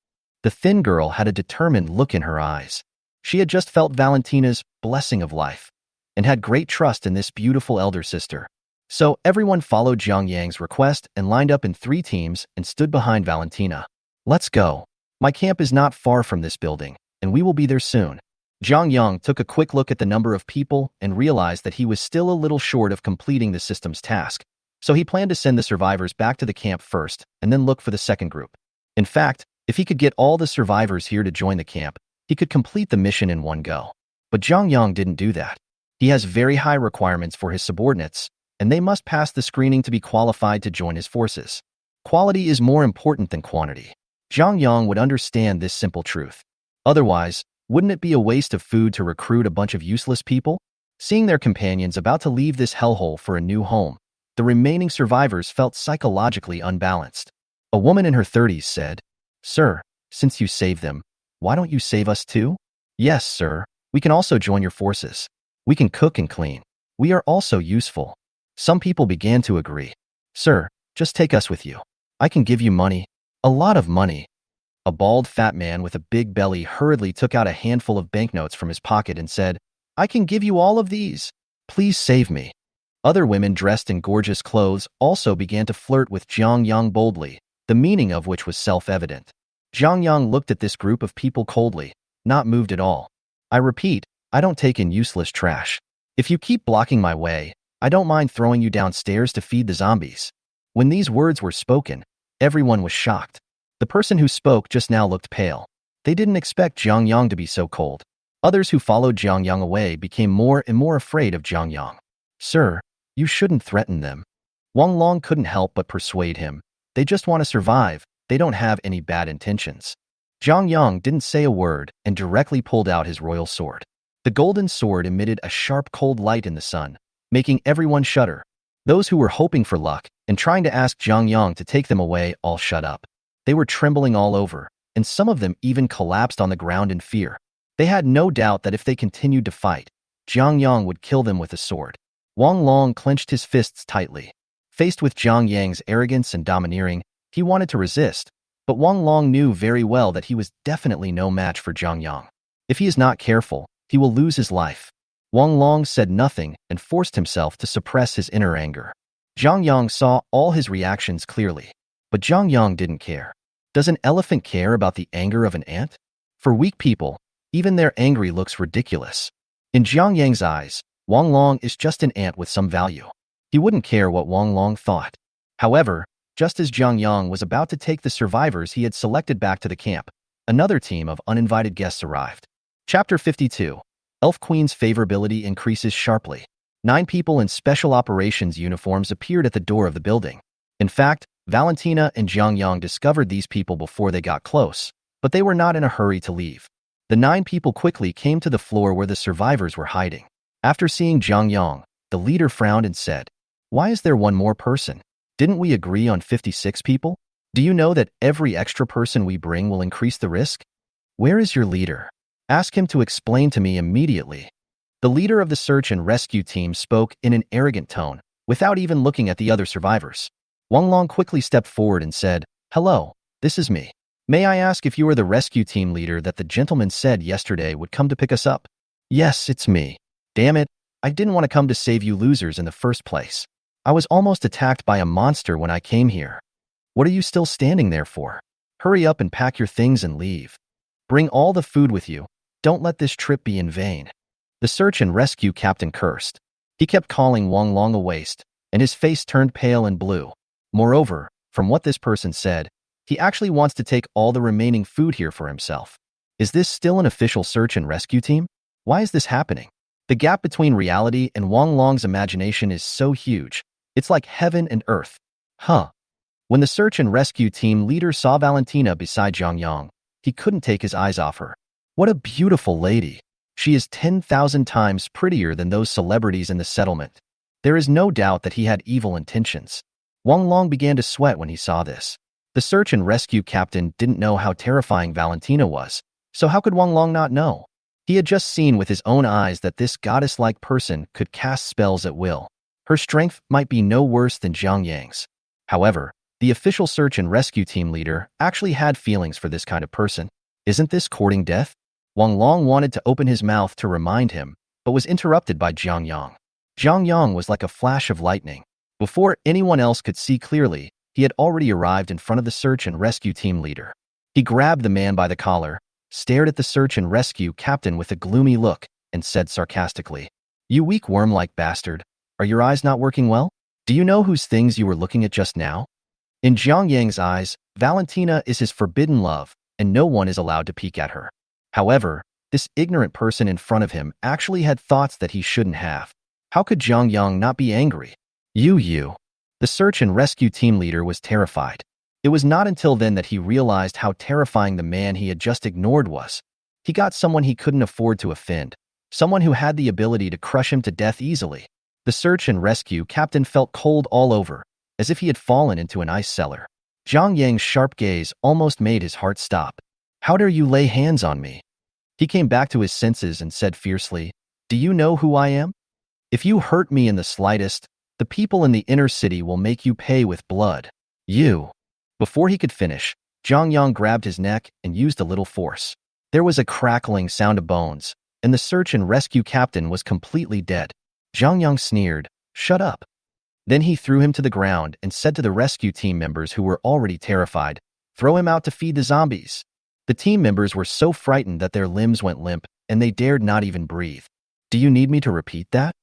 The thin girl had a determined look in her eyes. She had just felt Valentina's blessing of life and had great trust in this beautiful elder sister. So everyone followed Zhang Yang's request and lined up in 3 teams and stood behind Valentina. Let's go. My camp is not far from this building, and we will be there soon. Zhang Yang took a quick look at the number of people and realized that he was still a little short of completing the system's task. So he planned to send the survivors back to the camp first and then look for the second group. In fact, if he could get all the survivors here to join the camp, he could complete the mission in one go. But Zhang Yang didn't do that. He has very high requirements for his subordinates, and they must pass the screening to be qualified to join his forces. Quality is more important than quantity. Zhang Yang would understand this simple truth. Otherwise, wouldn't it be a waste of food to recruit a bunch of useless people? Seeing their companions about to leave this hellhole for a new home, the remaining survivors felt psychologically unbalanced. A woman in her 30s said, Sir, since you saved them, why don't you save us too? Yes, sir. We can also join your forces. We can cook and clean. We are also useful. Some people began to agree. Sir, just take us with you. I can give you money. A lot of money. A bald fat man with a big belly hurriedly took out a handful of banknotes from his pocket and said, I can give you all of these. Please save me. Other women dressed in gorgeous clothes also began to flirt with Zhang Yang boldly, the meaning of which was self-evident. Zhang Yang looked at this group of people coldly, not moved at all. I repeat, I don't take in useless trash. If you keep blocking my way, I don't mind throwing you downstairs to feed the zombies. When these words were spoken, everyone was shocked. The person who spoke just now looked pale. They didn't expect Zhang Yang to be so cold. Others who followed Zhang Yang away became more and more afraid of Zhang Yang. Sir, you shouldn't threaten them. Wang Long couldn't help but persuade him. They just want to survive. They don't have any bad intentions. Zhang Yang didn't say a word and directly pulled out his royal sword. The golden sword emitted a sharp cold light in the sun, making everyone shudder. Those who were hoping for luck and trying to ask Zhang Yang to take them away all shut up. They were trembling all over, and some of them even collapsed on the ground in fear. They had no doubt that if they continued to fight, Zhang Yang would kill them with a sword. Wang Long clenched his fists tightly. Faced with Zhang Yang's arrogance and domineering, he wanted to resist, but Wang Long knew very well that he was definitely no match for Zhang Yang. If he is not careful, he will lose his life. Wang Long said nothing and forced himself to suppress his inner anger. Zhang Yang saw all his reactions clearly, but Zhang Yang didn't care. Does an elephant care about the anger of an ant? For weak people, even their angry looks ridiculous. In Zhang Yang's eyes, Wang Long is just an ant with some value. He wouldn't care what Wang Long thought. However, just as Zhang Yang was about to take the survivors he had selected back to the camp, another team of uninvited guests arrived. Chapter 52. Elf Queen's favorability increases sharply. 9 people in special operations uniforms appeared at the door of the building. In fact, Valentina and Zhang Yang discovered these people before they got close, but they were not in a hurry to leave. The 9 people quickly came to the floor where the survivors were hiding. After seeing Zhang Yang, the leader frowned and said, "Why is there one more person? Didn't we agree on 56 people? Do you know that every extra person we bring will increase the risk? Where is your leader? Ask him to explain to me immediately." The leader of the search and rescue team spoke in an arrogant tone, without even looking at the other survivors. Wang Long quickly stepped forward and said, "Hello, this is me. May I ask if you are the rescue team leader that the gentleman said yesterday would come to pick us up?" "Yes, it's me. Damn it, I didn't want to come to save you losers in the first place. I was almost attacked by a monster when I came here. What are you still standing there for? Hurry up and pack your things and leave. Bring all the food with you. Don't let this trip be in vain." The search and rescue captain cursed. He kept calling Wang Long a waste, and his face turned pale and blue. Moreover, from what this person said, he actually wants to take all the remaining food here for himself. Is this still an official search and rescue team? Why is this happening? The gap between reality and Wang Long's imagination is so huge. It's like heaven and earth. When the search and rescue team leader saw Valentina beside Zhang Yang, he couldn't take his eyes off her. What a beautiful lady. She is 10,000 times prettier than those celebrities in the settlement. There is no doubt that he had evil intentions. Wang Long began to sweat when he saw this. The search and rescue captain didn't know how terrifying Valentina was, so how could Wang Long not know? He had just seen with his own eyes that this goddess-like person could cast spells at will. Her strength might be no worse than Zhang Yang's. However, the official search and rescue team leader actually had feelings for this kind of person. Isn't this courting death? Wang Long wanted to open his mouth to remind him, but was interrupted by Zhang Yang. Zhang Yang was like a flash of lightning. Before anyone else could see clearly, he had already arrived in front of the search and rescue team leader. He grabbed the man by the collar, stared at the search and rescue captain with a gloomy look, and said sarcastically, "You weak worm-like bastard, are your eyes not working well? Do you know whose things you were looking at just now?" In Zhang Yang's eyes, Valentina is his forbidden love, and no one is allowed to peek at her. However, this ignorant person in front of him actually had thoughts that he shouldn't have. How could Zhang Yang not be angry? You. The search and rescue team leader was terrified. It was not until then that he realized how terrifying the man he had just ignored was. He got someone he couldn't afford to offend, someone who had the ability to crush him to death easily. The search and rescue captain felt cold all over, as if he had fallen into an ice cellar. Zhang Yang's sharp gaze almost made his heart stop. "How dare you lay hands on me?" He came back to his senses and said fiercely, "Do you know who I am? If you hurt me in the slightest, the people in the inner city will make you pay with blood. You." Before he could finish, Zhang Yang grabbed his neck and used a little force. There was a crackling sound of bones, and the search and rescue captain was completely dead. Zhang Yang sneered, "Shut up." Then he threw him to the ground and said to the rescue team members who were already terrified, "Throw him out to feed the zombies." The team members were so frightened that their limbs went limp, and they dared not even breathe. "Do you need me to repeat that?"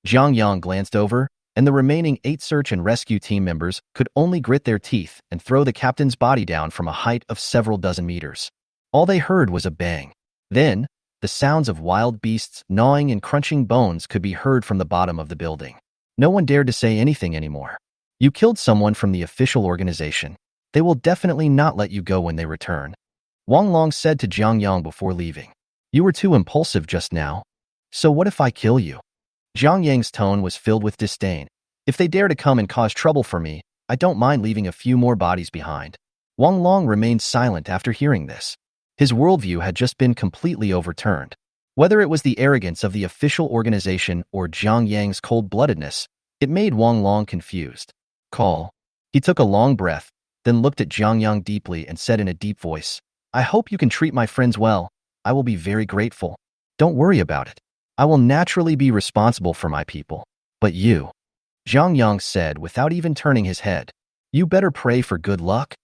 Zhang Yang glanced over, and the remaining 8 search and rescue team members could only grit their teeth and throw the captain's body down from a height of several dozen meters. All they heard was a bang. Then, the sounds of wild beasts gnawing and crunching bones could be heard from the bottom of the building. No one dared to say anything anymore. You killed someone from the official organization. They will definitely not let you go when they return. Wang Long said to Zhang Yang before leaving. "You were too impulsive just now. So what if I kill you?" Zhang Yang's tone was filled with disdain. "If they dare to come and cause trouble for me, I don't mind leaving a few more bodies behind." Wang Long remained silent after hearing this. His worldview had just been completely overturned. Whether it was the arrogance of the official organization or Zhang Yang's cold-bloodedness, it made Wang Long confused. "Call." He took a long breath, then looked at Zhang Yang deeply and said in a deep voice, "I hope you can treat my friends well. I will be very grateful. Don't worry about it. I will naturally be responsible for my people. But you," Zhang Yang said without even turning his head, "you better pray for good luck."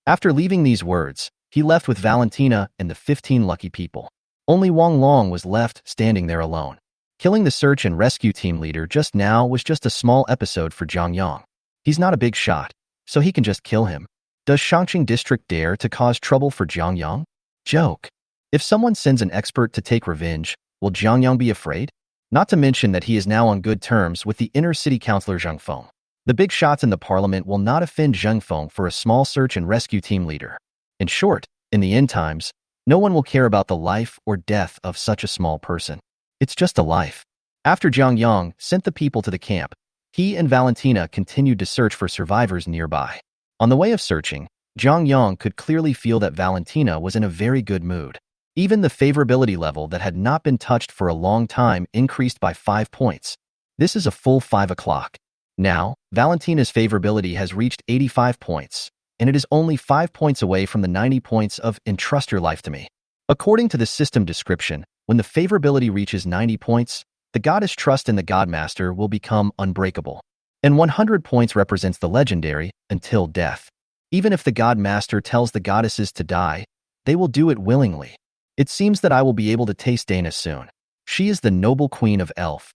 After leaving these words, he left with Valentina and the 15 lucky people. Only Wang Long was left standing there alone. Killing the search and rescue team leader just now was just a small episode for Zhang Yang. He's not a big shot, so he can just kill him. Does Shangqing district dare to cause trouble for Zhang Yang? Joke. If someone sends an expert to take revenge, will Zhang Yang be afraid? Not to mention that he is now on good terms with the inner city councillor Zhang Feng. The big shots in the parliament will not offend Zhang Feng for a small search and rescue team leader. In short, in the end times, No one will care about the life or death of such a small person. It's just a life. After Zhang Yang sent the people to the camp, he and Valentina continued to search for survivors nearby. On the way of searching, Zhang Yang could clearly feel that Valentina was in a very good mood. Even the favorability level that had not been touched for a long time increased by 5 points. This is a full 5 o'clock. Now, Valentina's favorability has reached 85 points, and it is only 5 points away from the 90 points of entrust your life to me. According to the system description, when the favorability reaches 90 points, the goddess trust in the godmaster will become unbreakable. And 100 points represents the legendary until death. Even if the godmaster tells the goddesses to die, they will do it willingly. It seems that I will be able to taste Dana soon. She is the noble queen of elf.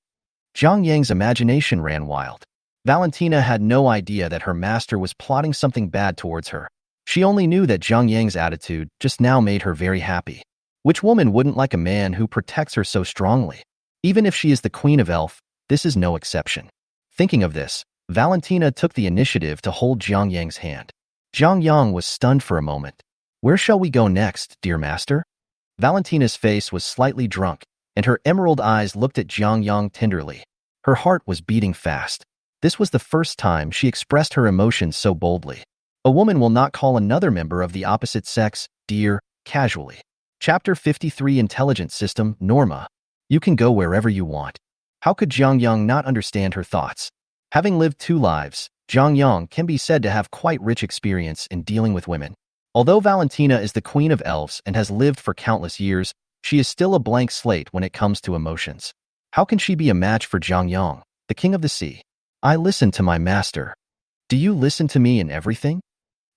Zhang Yang's imagination ran wild. Valentina had no idea that her master was plotting something bad towards her. She only knew that Zhang Yang's attitude just now made her very happy. Which woman wouldn't like a man who protects her so strongly? Even if she is the queen of elf, this is no exception. Thinking of this, Valentina took the initiative to hold Zhang Yang's hand. Zhang Yang was stunned for a moment. Where shall we go next, dear master? Valentina's face was slightly drunk, and her emerald eyes looked at Zhang Yang tenderly. Her heart was beating fast. This was the first time she expressed her emotions so boldly. A woman will not call another member of the opposite sex dear casually. Chapter 53 Intelligent System Norma. You can go wherever you want. How could Zhang Yang not understand her thoughts? Having lived 2 lives, Zhang Yang can be said to have quite rich experience in dealing with women. Although Valentina is the queen of elves and has lived for countless years, she is still a blank slate when it comes to emotions. How can she be a match for Zhang Yang, the king of the sea? I listen to my master. Do you listen to me in everything?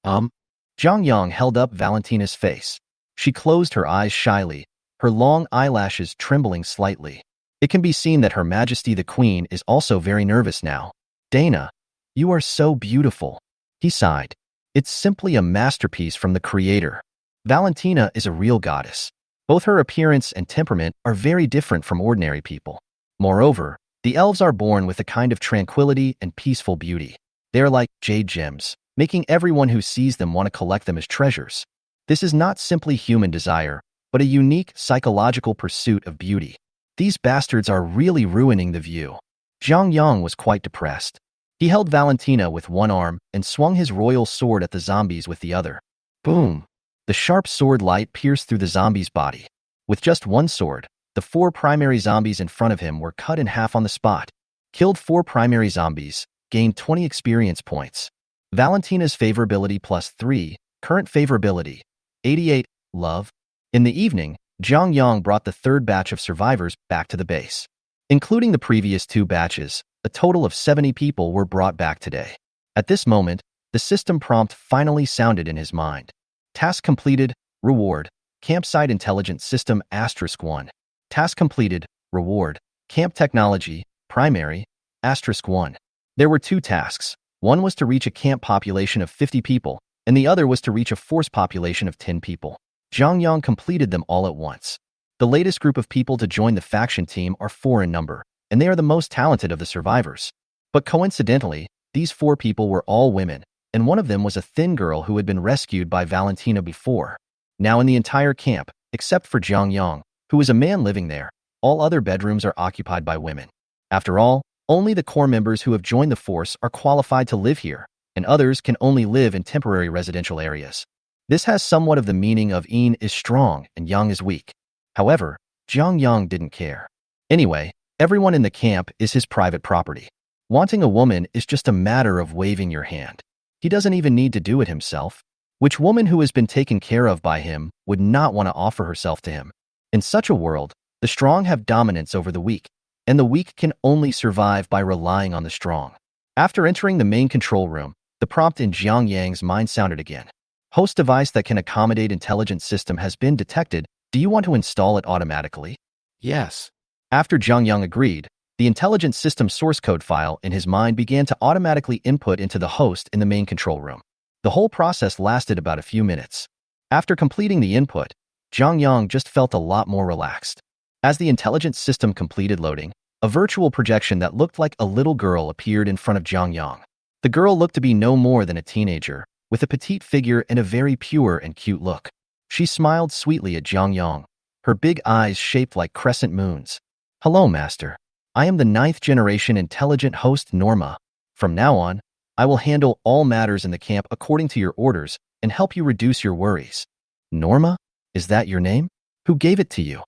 Zhang Yang held up Valentina's face. She closed her eyes shyly, her long eyelashes trembling slightly. It can be seen that Her Majesty the Queen is also very nervous now. Dana, you are so beautiful. He sighed. It's simply a masterpiece from the creator. Valentina is a real goddess. Both her appearance and temperament are very different from ordinary people. Moreover, the elves are born with a kind of tranquility and peaceful beauty. They are like jade gems, making everyone who sees them want to collect them as treasures. This is not simply human desire, but a unique psychological pursuit of beauty. These bastards are really ruining the view. Zhang Yang was quite depressed. He held Valentina with one arm and swung his royal sword at the zombies with the other. Boom! The sharp sword light pierced through the zombie's body. With just one sword, the 4 primary zombies in front of him were cut in half on the spot. Killed 4 primary zombies, gained 20 experience points. Valentina's favorability +3, current favorability, 88, love. In the evening, Zhang Yang brought the 3rd batch of survivors back to the base. Including the previous 2 batches, a total of 70 people were brought back today. At this moment, the system prompt finally sounded in his mind. Task completed, reward, campsite intelligence system *1. Task completed, reward, camp technology, primary, *1. There were 2 tasks. One was to reach a camp population of 50 people, and the other was to reach a force population of 10 people. Zhang Yang completed them all at once. The latest group of people to join the faction team are 4 in number, and they are the most talented of the survivors. But coincidentally, these 4 people were all women, and one of them was a thin girl who had been rescued by Valentina before. Now in the entire camp, except for Zhang Yang, who is a man living there, all other bedrooms are occupied by women. After all, only the core members who have joined the force are qualified to live here, and others can only live in temporary residential areas. This has somewhat of the meaning of Yin is strong and Yang is weak. However, Zhang Yang didn't care. Anyway, everyone in the camp is his private property. Wanting a woman is just a matter of waving your hand. He doesn't even need to do it himself. Which woman who has been taken care of by him would not want to offer herself to him? In such a world, the strong have dominance over the weak, and the weak can only survive by relying on the strong. After entering the main control room, the prompt in Zhang Yang's mind sounded again. Host device that can accommodate intelligent system has been detected. Do you want to install it automatically? Yes. After Zhang Yang agreed, the intelligent system source code file in his mind began to automatically input into the host in the main control room. The whole process lasted about a few minutes. After completing the input, Zhang Yang just felt a lot more relaxed. As the intelligent system completed loading, a virtual projection that looked like a little girl appeared in front of Zhang Yang. The girl looked to be no more than a teenager, with a petite figure and a very pure and cute look. She smiled sweetly at Jiang Yang, her big eyes shaped like crescent moons. Hello, Master. I am the ninth generation intelligent host Norma. From now on, I will handle all matters in the camp according to your orders and help you reduce your worries. Norma? Is that your name? Who gave it to you?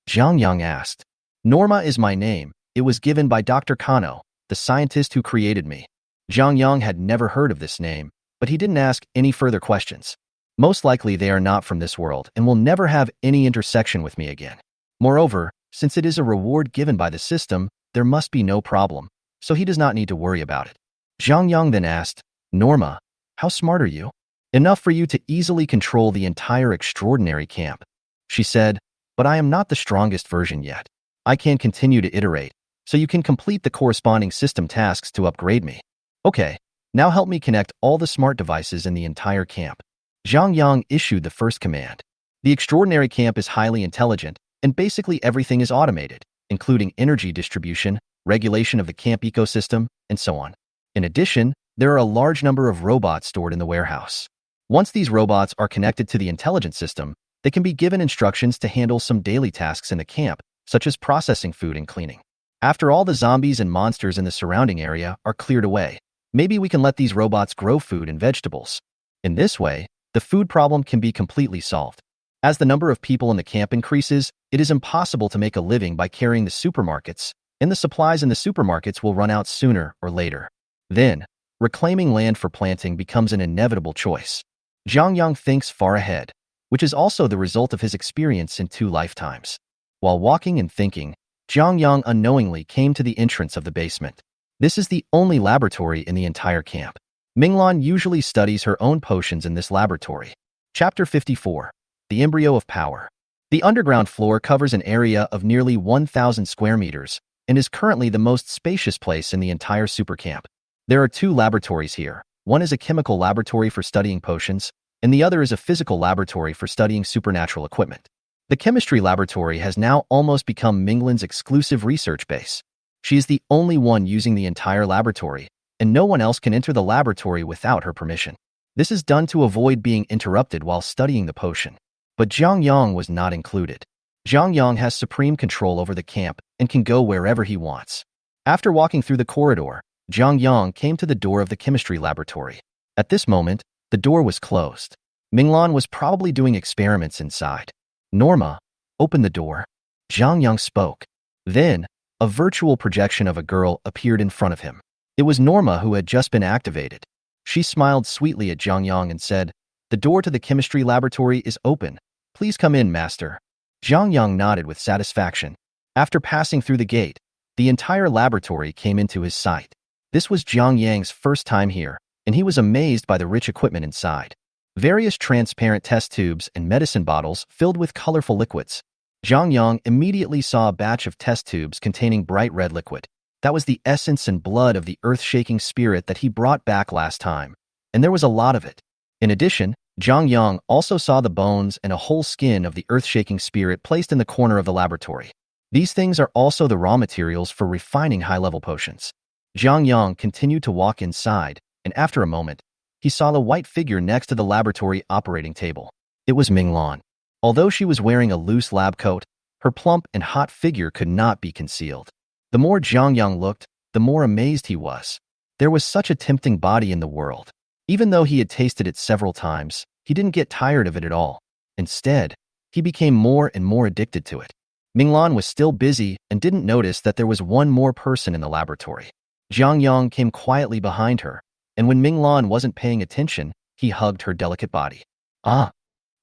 Jiang Yang asked. Norma is my name. It was given by Dr. Kano, the scientist who created me. Jiang Yang had never heard of this name, but he didn't ask any further questions. Most likely they are not from this world and will never have any intersection with me again. Moreover, since it is a reward given by the system, there must be no problem, so he does not need to worry about it. Jiang Yang then asked, Norma, how smart are you? Enough for you to easily control the entire extraordinary camp. She said, but I am not the strongest version yet. I can continue to iterate, so you can complete the corresponding system tasks to upgrade me. Okay, now help me connect all the smart devices in the entire camp. Jiang Yang issued the first command. The extraordinary camp is highly intelligent, and basically everything is automated, including energy distribution, regulation of the camp ecosystem, and so on. In addition, there are a large number of robots stored in the warehouse. Once these robots are connected to the intelligence system, they can be given instructions to handle some daily tasks in the camp, such as processing food and cleaning. After all the zombies and monsters in the surrounding area are cleared away, maybe we can let these robots grow food and vegetables. In this way, the food problem can be completely solved. As the number of people in the camp increases, it is impossible to make a living by carrying the supermarkets, and the supplies in the supermarkets will run out sooner or later. Then, reclaiming land for planting becomes an inevitable choice. Jiang Yang thinks far ahead, which is also the result of his experience in 2 lifetimes. While walking and thinking, Jiang Yang unknowingly came to the entrance of the basement. This is the only laboratory in the entire camp. Minglan usually studies her own potions in this laboratory. Chapter 54. The Embryo of Power. The underground floor covers an area of nearly 1,000 square meters and is currently the most spacious place in the entire supercamp. There are 2 laboratories here. One is a chemical laboratory for studying potions, and the other is a physical laboratory for studying supernatural equipment. The chemistry laboratory has now almost become Minglan's exclusive research base. She is the only one using the entire laboratory, and no one else can enter the laboratory without her permission. This is done to avoid being interrupted while studying the potion. But Jiang Yang was not included. Jiang Yang has supreme control over the camp and can go wherever he wants. After walking through the corridor, Jiang Yang came to the door of the chemistry laboratory. At this moment, the door was closed. Minglan was probably doing experiments inside. Norma, open the door. Jiang Yang spoke. Then, a virtual projection of a girl appeared in front of him. It was Norma who had just been activated. She smiled sweetly at Jiang Yang and said, the door to the chemistry laboratory is open. Please come in, Master. Jiang Yang nodded with satisfaction. After passing through the gate, the entire laboratory came into his sight. This was Jiang Yang's first time here, and he was amazed by the rich equipment inside. Various transparent test tubes and medicine bottles filled with colorful liquids. Jiang Yang immediately saw a batch of test tubes containing bright red liquid. That was the essence and blood of the earth-shaking spirit that he brought back last time, and there was a lot of it. In addition, Jiang Yang also saw the bones and a whole skin of the earth-shaking spirit placed in the corner of the laboratory. These things are also the raw materials for refining high-level potions. Jiang Yang continued to walk inside, and after a moment, he saw the white figure next to the laboratory operating table. It was Minglan. Although she was wearing a loose lab coat, her plump and hot figure could not be concealed. The more Jiang Yang looked, the more amazed he was. There was such a tempting body in the world. Even though he had tasted it several times, he didn't get tired of it at all. Instead, he became more and more addicted to it. Minglan was still busy and didn't notice that there was one more person in the laboratory. Jiang Yang came quietly behind her, and when Minglan wasn't paying attention, he hugged her delicate body. Ah!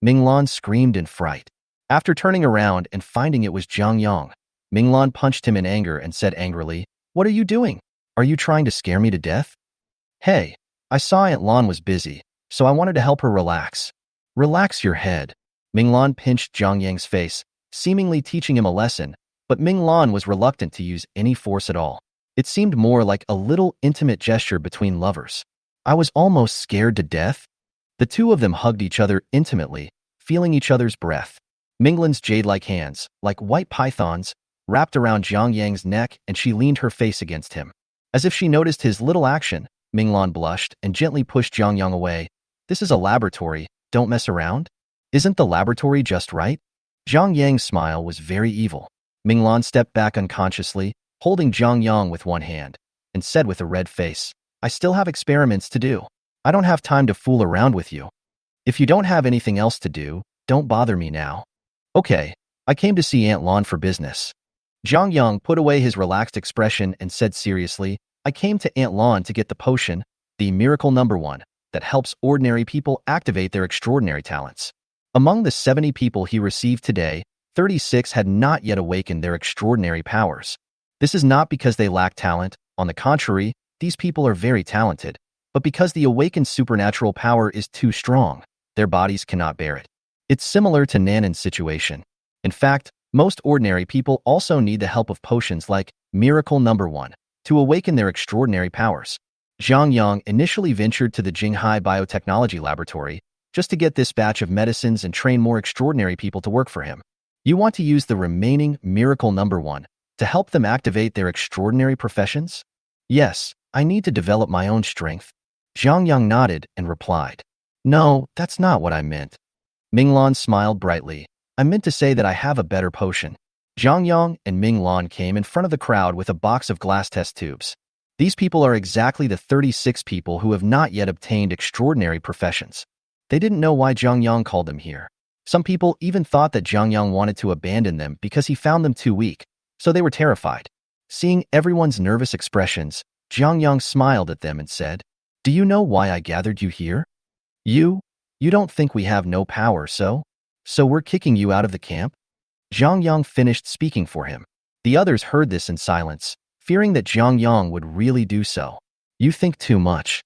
Minglan screamed in fright. After turning around and finding it was Jiang Yang, Minglan punched him in anger and said angrily, "What are you doing? Are you trying to scare me to death?" "Hey, I saw Aunt Lan was busy, so I wanted to help her relax." "Relax your head." Minglan pinched Jiang Yang's face, seemingly teaching him a lesson, but Minglan was reluctant to use any force at all. It seemed more like a little intimate gesture between lovers. "I was almost scared to death." The two of them hugged each other intimately, feeling each other's breath. Minglan's jade-like hands, like white pythons, wrapped around Jiang Yang's neck and she leaned her face against him. As if she noticed his little action, Minglan blushed and gently pushed Jiang Yang away. "This is a laboratory, don't mess around." Isn't the laboratory just right? Zhang Yang's smile was very evil. Minglan stepped back unconsciously, holding Zhang Yang with one hand, and said with a red face, I still have experiments to do. I don't have time to fool around with you. If you don't have anything else to do, don't bother me now. Okay, I came to see Aunt Lan for business. Zhang Yang put away his relaxed expression and said seriously, I came to Aunt Lan to get the potion, the miracle number 1, that helps ordinary people activate their extraordinary talents. Among the 70 people he received today, 36 had not yet awakened their extraordinary powers. This is not because they lack talent. On the contrary, these people are very talented, but because the awakened supernatural power is too strong, their bodies cannot bear it. It's similar to Nanan's situation. In fact, most ordinary people also need the help of potions like Miracle Number 1 to awaken their extraordinary powers. Zhang Yang initially ventured to the Jinghai Biotechnology Laboratory just to get this batch of medicines and train more extraordinary people to work for him. You want to use the remaining Miracle Number 1 to help them activate their extraordinary professions? Yes, I need to develop my own strength. Zhang Yang nodded and replied, No, that's not what I meant. Minglan smiled brightly. I meant to say that I have a better potion. Zhang Yang and Minglan came in front of the crowd with a box of glass test tubes. These people are exactly the 36 people who have not yet obtained extraordinary professions. They didn't know why Zhang Yang called them here. Some people even thought that Zhang Yang wanted to abandon them because he found them too weak, so they were terrified. Seeing everyone's nervous expressions, Zhang Yang smiled at them and said, Do you know why I gathered you here? You don't think we have no power, so we're kicking you out of the camp? Zhang Yang finished speaking for him. The others heard this in silence, fearing that Zhang Yang would really do so. You think too much.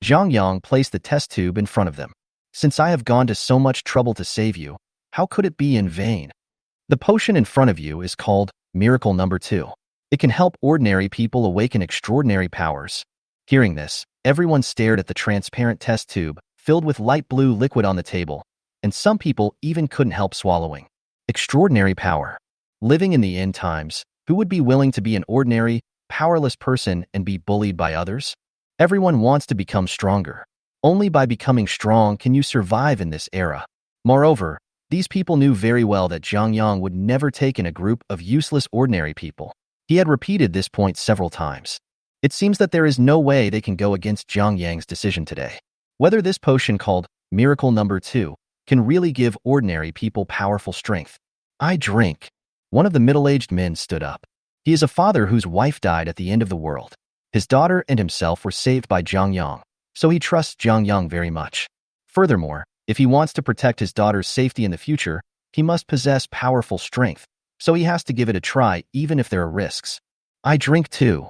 Zhang Yang placed the test tube in front of them. Since I have gone to so much trouble to save you, how could it be in vain? The potion in front of you is called Miracle Number 2. It can help ordinary people awaken extraordinary powers. Hearing this, everyone stared at the transparent test tube filled with light blue liquid on the table, and some people even couldn't help swallowing. Extraordinary power. Living in the end times, who would be willing to be an ordinary, powerless person and be bullied by others? Everyone wants to become stronger. Only by becoming strong can you survive in this era. Moreover, these people knew very well that Zhang Yang would never take in a group of useless ordinary people. He had repeated this point several times. It seems that there is no way they can go against Zhang Yang's decision today. Whether this potion called Miracle Number 2 can really give ordinary people powerful strength. I drink. One of the middle-aged men stood up. He is a father whose wife died at the end of the world. His daughter and himself were saved by Zhang Yang, so he trusts Zhang Yang very much. Furthermore, if he wants to protect his daughter's safety in the future, he must possess powerful strength, so he has to give it a try even if there are risks. I drink too.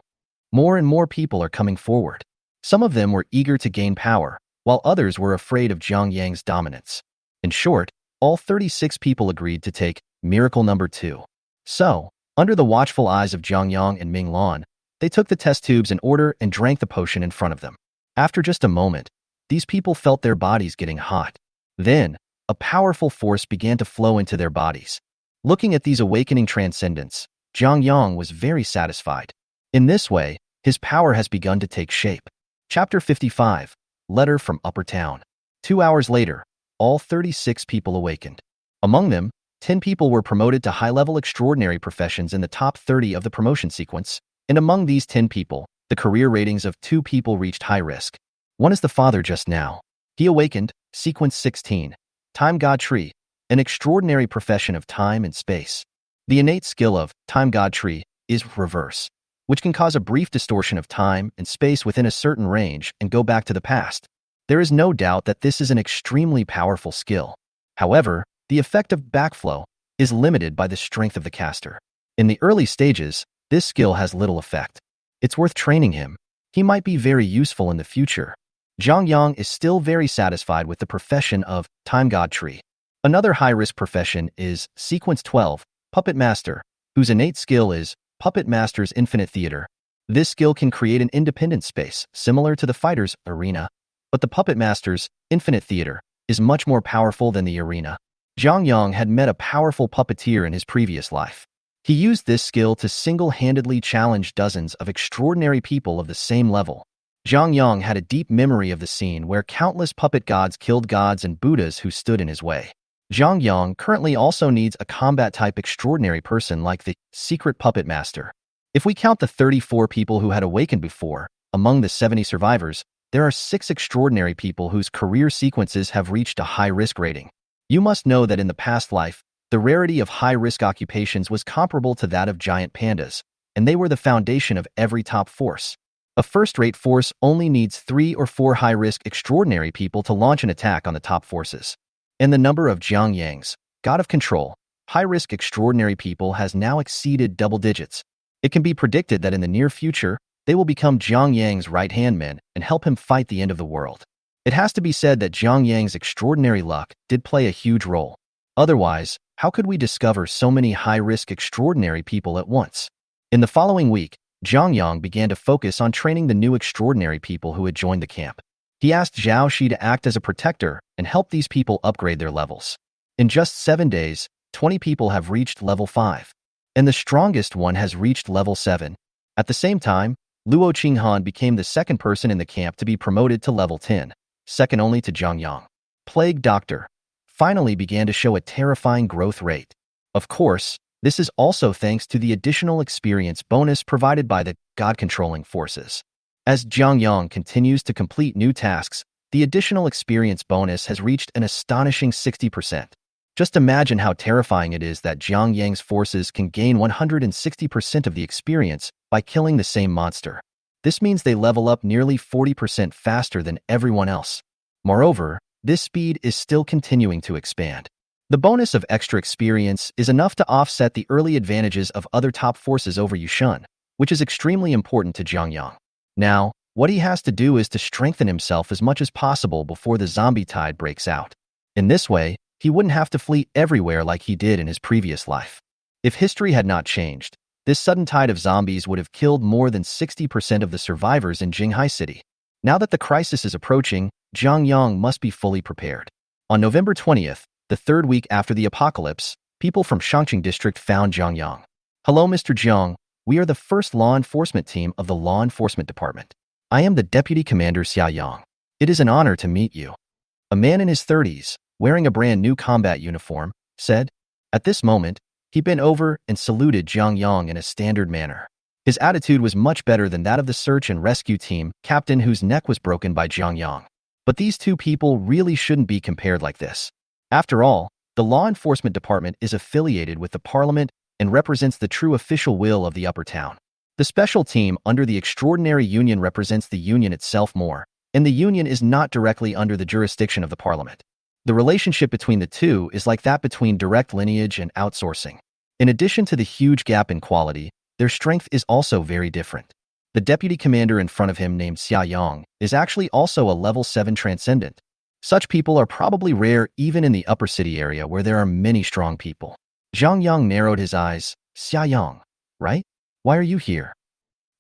More and more people are coming forward. Some of them were eager to gain power, while others were afraid of Zhang Yang's dominance. In short, all 36 people agreed to take Miracle Number 2. So, under the watchful eyes of Zhang Yang and Ming Lan, they took the test tubes in order and drank the potion in front of them. After just a moment, these people felt their bodies getting hot. Then, a powerful force began to flow into their bodies. Looking at these awakening transcendents, Zhang Yang was very satisfied. In this way, his power has begun to take shape. Chapter 55, Letter from Upper Town. 2 hours later, all 36 people awakened. Among them, 10 people were promoted to high-level extraordinary professions in the top 30 of the promotion sequence, and among these 10 people, the career ratings of 2 people reached high risk. One is the father just now. He awakened, sequence 16, Time God Tree, an extraordinary profession of time and space. The innate skill of Time God Tree is reverse, which can cause a brief distortion of time and space within a certain range and go back to the past. There is no doubt that this is an extremely powerful skill. However, the effect of backflow is limited by the strength of the caster. In the early stages, this skill has little effect. It's worth training him. He might be very useful in the future. Zhang Yang is still very satisfied with the profession of Time God Tree. Another high-risk profession is Sequence 12, Puppet Master, whose innate skill is Puppet Master's Infinite Theater. This skill can create an independent space, similar to the fighter's arena, but the Puppet Master's Infinite Theater is much more powerful than the arena. Zhang Yang had met a powerful puppeteer in his previous life. He used this skill to single-handedly challenge dozens of extraordinary people of the same level. Zhang Yang had a deep memory of the scene where countless puppet gods killed gods and Buddhas who stood in his way. Zhang Yang currently also needs a combat-type extraordinary person like the secret puppet master. If we count the 34 people who had awakened before, among the 70 survivors, there are 6 extraordinary people whose career sequences have reached a high-risk rating. You must know that in the past life, the rarity of high-risk occupations was comparable to that of giant pandas, and they were the foundation of every top force. A first-rate force only needs 3 or 4 high-risk extraordinary people to launch an attack on the top forces. And the number of Jiang Yangs, god of control, high-risk extraordinary people has now exceeded double digits. It can be predicted that in the near future, they will become Jiang Yang's right-hand men and help him fight the end of the world. It has to be said that Jiang Yang's extraordinary luck did play a huge role. Otherwise, how could we discover so many high-risk extraordinary people at once? In the following week, Jiang Yang began to focus on training the new extraordinary people who had joined the camp. He asked Zhao Shi to act as a protector and help these people upgrade their levels. In just 7 days, 20 people have reached level 5, and the strongest one has reached level 7. At the same time, Luo Qinghan became the second person in the camp to be promoted to level 10, second only to Zhang Yang. Plague Doctor finally began to show a terrifying growth rate. Of course, this is also thanks to the additional experience bonus provided by the God-controlling forces. As Zhang Yang continues to complete new tasks, the additional experience bonus has reached an astonishing 60%. Just imagine how terrifying it is that Jiang Yang's forces can gain 160% of the experience by killing the same monster. This means they level up nearly 40% faster than everyone else. Moreover, this speed is still continuing to expand. The bonus of extra experience is enough to offset the early advantages of other top forces over Yushan, which is extremely important to Zhang Yang. Now, what he has to do is to strengthen himself as much as possible before the zombie tide breaks out. In this way, he wouldn't have to flee everywhere like he did in his previous life. If history had not changed, this sudden tide of zombies would have killed more than 60% of the survivors in Jinghai City. Now that the crisis is approaching, Zhang Yang must be fully prepared. On November 20th, the third week after the apocalypse, people from Shangqing District found Zhang Yang. "Hello, Mr. Jiang. We are the first law enforcement team of the Law Enforcement Department. I am the Deputy Commander Xia Yang. It is an honor to meet you." A man in his 30s, wearing a brand new combat uniform, said. At this moment, he bent over and saluted Zhang Yang in a standard manner. His attitude was much better than that of the search and rescue team captain whose neck was broken by Zhang Yang. But these two people really shouldn't be compared like this. After all, the Law Enforcement Department is affiliated with the Parliament and represents the true official will of the upper town. The special team under the Extraordinary Union represents the Union itself more, and the Union is not directly under the jurisdiction of the Parliament. The relationship between the two is like that between direct lineage and outsourcing. In addition to the huge gap in quality, their strength is also very different. The deputy commander in front of him, named Xia Yang, is actually also a level 7 transcendent. Such people are probably rare even in the upper city area where there are many strong people. Zhang Yang narrowed his eyes. "Xia Yang, right? Why are you here?"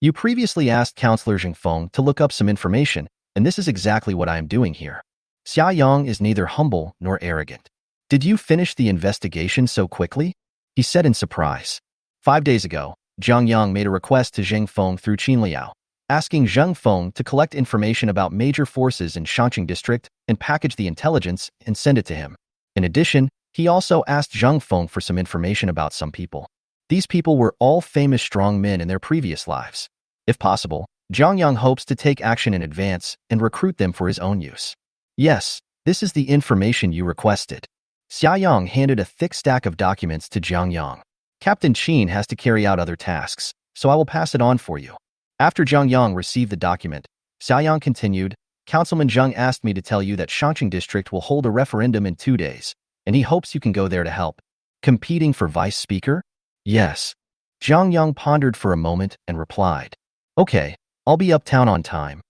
"You previously asked Counselor Jingfeng to look up some information, and this is exactly what I am doing here." Xia Yang is neither humble nor arrogant. "Did you finish the investigation so quickly?" he said in surprise. 5 days ago, Zhang Yang made a request to Zheng Feng through Qin Liao, asking Zheng Feng to collect information about major forces in Shangqing District and package the intelligence and send it to him. In addition, he also asked Zheng Feng for some information about some people. These people were all famous strong men in their previous lives. If possible, Zhang Yang hopes to take action in advance and recruit them for his own use. "Yes, this is the information you requested." Xia Yang handed a thick stack of documents to Zhang Yang. "Captain Qin has to carry out other tasks, so I will pass it on for you." After Zhang Yang received the document, Xia Yang continued, "Councilman Zheng asked me to tell you that Shangqing District will hold a referendum in 2 days, and he hopes you can go there to help." "Competing for vice speaker?" "Yes." Zhang Yang pondered for a moment and replied, "Okay, I'll be uptown on time."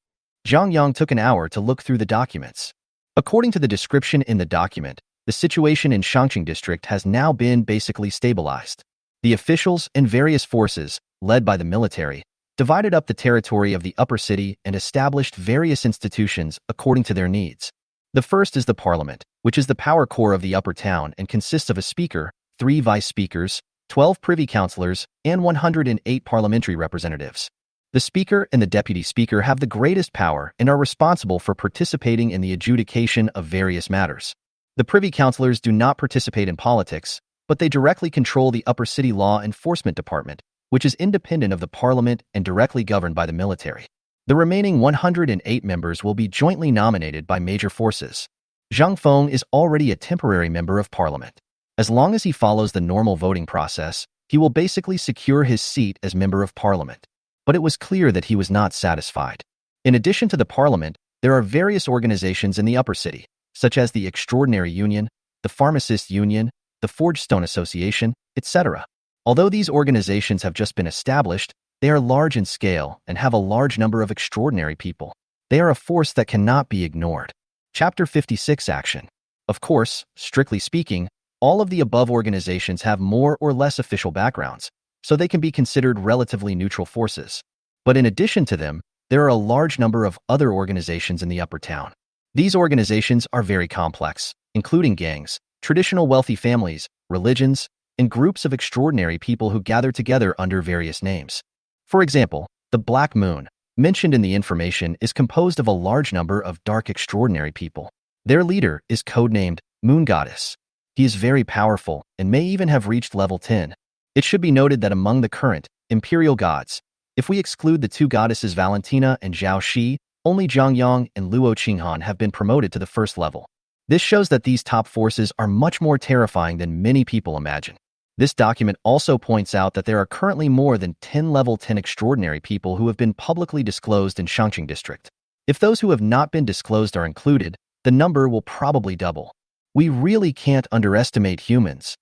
Zhang Yang took an hour to look through the documents. According to the description in the document, the situation in Shangqing District has now been basically stabilized. The officials and various forces, led by the military, divided up the territory of the upper city and established various institutions according to their needs. The first is the parliament, which is the power core of the upper town and consists of a speaker, 3 vice speakers, 12 privy councillors, and 108 parliamentary representatives. The speaker and the deputy speaker have the greatest power and are responsible for participating in the adjudication of various matters. The privy councilors do not participate in politics, but they directly control the upper city law enforcement department, which is independent of the parliament and directly governed by the military. The remaining 108 members will be jointly nominated by major forces. Zhang Feng is already a temporary member of parliament. As long as he follows the normal voting process, he will basically secure his seat as member of parliament. But it was clear that he was not satisfied. In addition to the parliament, there are various organizations in the upper city, such as the Extraordinary Union, the Pharmacists Union, the Forged Stone Association, etc. Although these organizations have just been established, they are large in scale and have a large number of extraordinary people. They are a force that cannot be ignored. Chapter 56 Action. Of course, strictly speaking, all of the above organizations have more or less official backgrounds, so they can be considered relatively neutral forces. But in addition to them, there are a large number of other organizations in the upper town. These organizations are very complex, including gangs, traditional wealthy families, religions, and groups of extraordinary people who gather together under various names. For example, the Black Moon, mentioned in the information, is composed of a large number of dark extraordinary people. Their leader is codenamed Moon Goddess. He is very powerful and may even have reached level 10. It should be noted that among the current imperial gods, if we exclude the two goddesses Valentina and Zhao Shi, only Zhang Yang and Luo Qinghan have been promoted to the first level. This shows that these top forces are much more terrifying than many people imagine. This document also points out that there are currently more than 10 level 10 extraordinary people who have been publicly disclosed in Shangqing District. If those who have not been disclosed are included, the number will probably double. We really can't underestimate humans.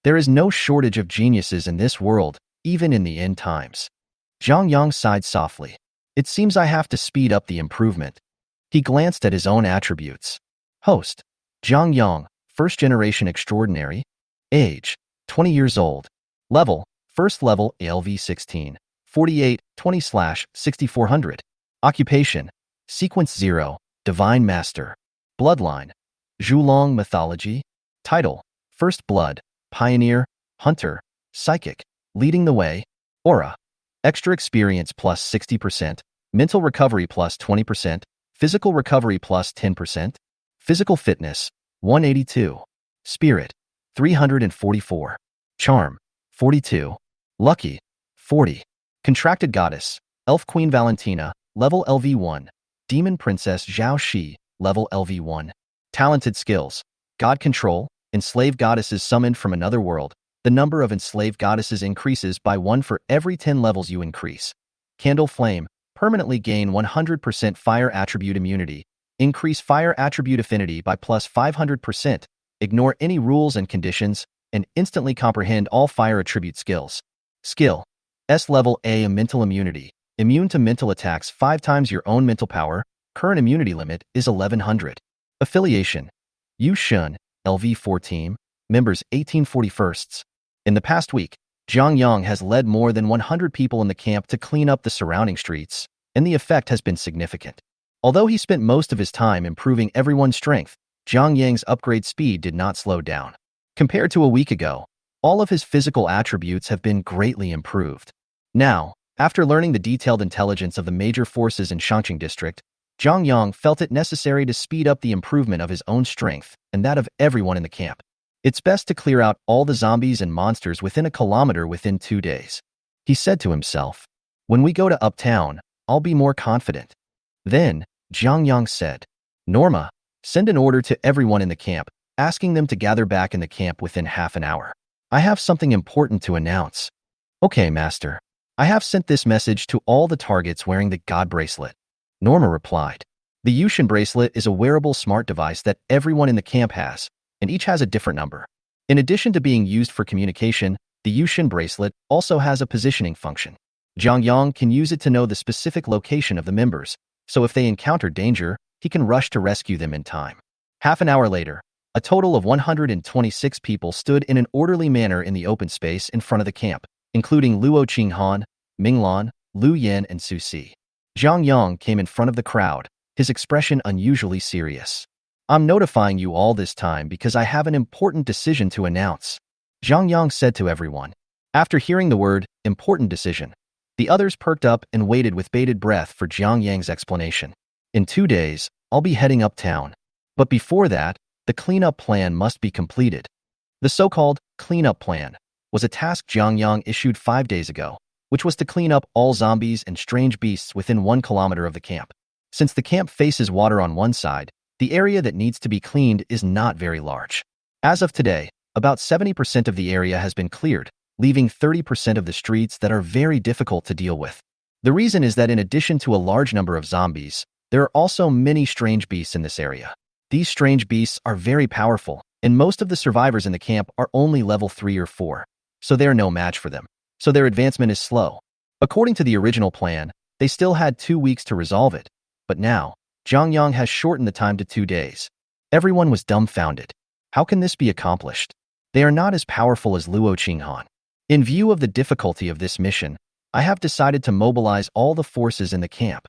There is no shortage of geniuses in this world, even in the end times. Zhang Yang sighed softly. It seems I have to speed up the improvement. He glanced at his own attributes. Host: Zhang Yang, first generation extraordinary. Age: 20 years old. Level: first level ALV 16. 48, 20/6400. Occupation: Sequence 0, Divine Master. Bloodline: Zhulong Mythology. Title: First Blood, Pioneer, Hunter, Psychic, Leading the Way. Aura: Extra experience plus 60%, mental recovery plus 20%, physical recovery plus 10%, physical fitness 182, spirit 344, charm 42, lucky 40, contracted goddess, elf queen Valentina, level LV1, demon princess Zhao Shi, level LV1. Talented skills: God control, enslaved goddesses summoned from another world. The number of enslaved goddesses increases by 1 for every 10 levels you increase. Candle flame: permanently gain 100% fire attribute immunity. Increase fire attribute affinity by plus 500%. Ignore any rules and conditions, and instantly comprehend all fire attribute skills. Skill: S level A mental immunity. Immune to mental attacks 5 times your own mental power. Current immunity limit is 1100. Affiliation: Yu Shun, LV4 team, members 1841st. In the past week, Zhang Yang has led more than 100 people in the camp to clean up the surrounding streets, and the effect has been significant. Although he spent most of his time improving everyone's strength, Zhang Yang's upgrade speed did not slow down. Compared to a week ago, all of his physical attributes have been greatly improved. Now, after learning the detailed intelligence of the major forces in Shangqing District, Zhang Yang felt it necessary to speed up the improvement of his own strength and that of everyone in the camp. It's best to clear out all the zombies and monsters within a kilometer within 2 days. He said to himself, when we go to uptown, I'll be more confident. Then, Zhang Yang said, Norma, send an order to everyone in the camp, asking them to gather back in the camp within half an hour. I have something important to announce. Okay, Master. I have sent this message to all the targets wearing the God bracelet. Norma replied. The Yushin bracelet is a wearable smart device that everyone in the camp has, and each has a different number. In addition to being used for communication, the Yushin bracelet also has a positioning function. Zhang Yang can use it to know the specific location of the members, so if they encounter danger, he can rush to rescue them in time. Half an hour later, a total of 126 people stood in an orderly manner in the open space in front of the camp, including Luo Qinghan, Minglan, Lu Yan, and Su Si. Zhang Yang came in front of the crowd, his expression unusually serious. I'm notifying you all this time because I have an important decision to announce, Zhang Yang said to everyone. After hearing the word, important decision, the others perked up and waited with bated breath for Zhang Yang's explanation. In 2 days, I'll be heading uptown. But before that, The cleanup plan must be completed. The so-called cleanup plan was a task Jiang Yang issued 5 days ago, which was to clean up all zombies and strange beasts within 1 kilometer of the camp. Since the camp faces water on one side, the area that needs to be cleaned is not very large. As of today, about 70% of the area has been cleared, leaving 30% of the streets that are very difficult to deal with. The reason is that in addition to a large number of zombies, there are also many strange beasts in this area. These strange beasts are very powerful, and most of the survivors in the camp are only level 3 or 4, so they are no match for them. So their advancement is slow. According to the original plan, they still had 2 weeks to resolve it, but now, Jiang Yang has shortened the time to 2 days. Everyone was dumbfounded. How can this be accomplished? They are not as powerful as Luo Qinghan. In view of the difficulty of this mission, I have decided to mobilize all the forces in the camp.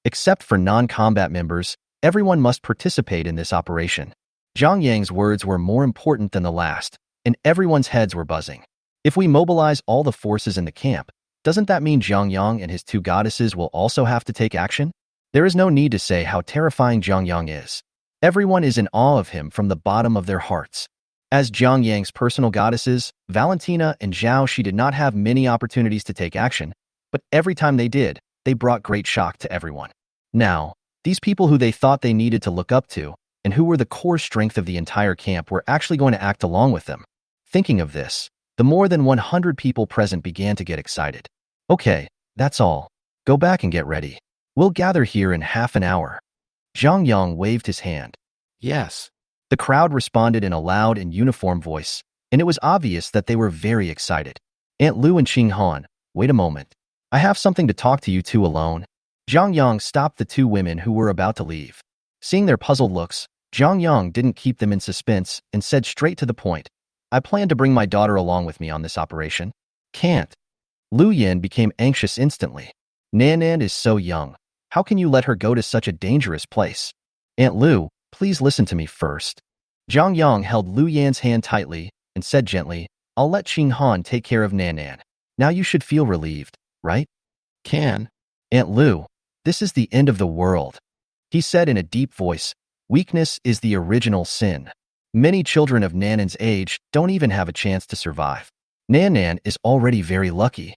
Except for non-combat members, everyone must participate in this operation. Jiang Yang's words were more important than the last, and everyone's heads were buzzing. If we mobilize all the forces in the camp, doesn't that mean Jiang Yang and his 2 goddesses will also have to take action? There is no need to say how terrifying Jiang Yang is. Everyone is in awe of him from the bottom of their hearts. As Jiang Yang's personal goddesses, Valentina and Zhao Shi did not have many opportunities to take action, but every time they did, they brought great shock to everyone. Now, these people who they thought they needed to look up to, and who were the core strength of the entire camp, were actually going to act along with them. Thinking of this, the more than 100 people present began to get excited. Okay, that's all. Go back and get ready. We'll gather here in half an hour. Jiang Yang waved his hand. Yes. The crowd responded in a loud and uniform voice, and it was obvious that they were very excited. Aunt Lu and Qinghan, wait a moment. I have something to talk to you two alone. Jiang Yang stopped the 2 women who were about to leave. Seeing their puzzled looks, Jiang Yang didn't keep them in suspense and said straight to the point. I plan to bring my daughter along with me on this operation. Can't. Lu Yin became anxious instantly. Nan is so young. How can you let her go to such a dangerous place? Aunt Lu, please listen to me first. Jiang Yang held Lu Yan's hand tightly and said gently, I'll let Qinghan take care of Nan. Now you should feel relieved, right? Can. Aunt Lu, this is the end of the world. He said in a deep voice, weakness is the original sin. Many children of Nanan's age don't even have a chance to survive. Nan is already very lucky.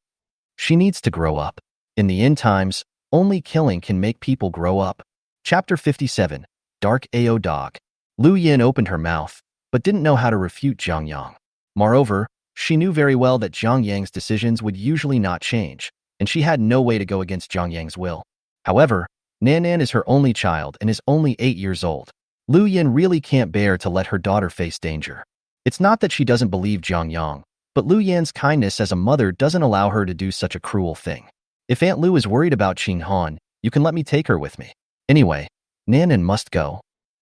She needs to grow up. In the end times, only killing can make people grow up. Chapter 57, Dark Ao Dog. Lu Yin opened her mouth, but didn't know how to refute Jiang Yang. Moreover, she knew very well that Jiang Yang's decisions would usually not change, and she had no way to go against Jiang Yang's will. However, Nan is her only child and is only 8 years old. Lu Yin really can't bear to let her daughter face danger. It's not that she doesn't believe Jiang Yang, but Lu Yan's kindness as a mother doesn't allow her to do such a cruel thing. If Aunt Lu is worried about Qinghan, you can let me take her with me. Anyway, Nanan must go.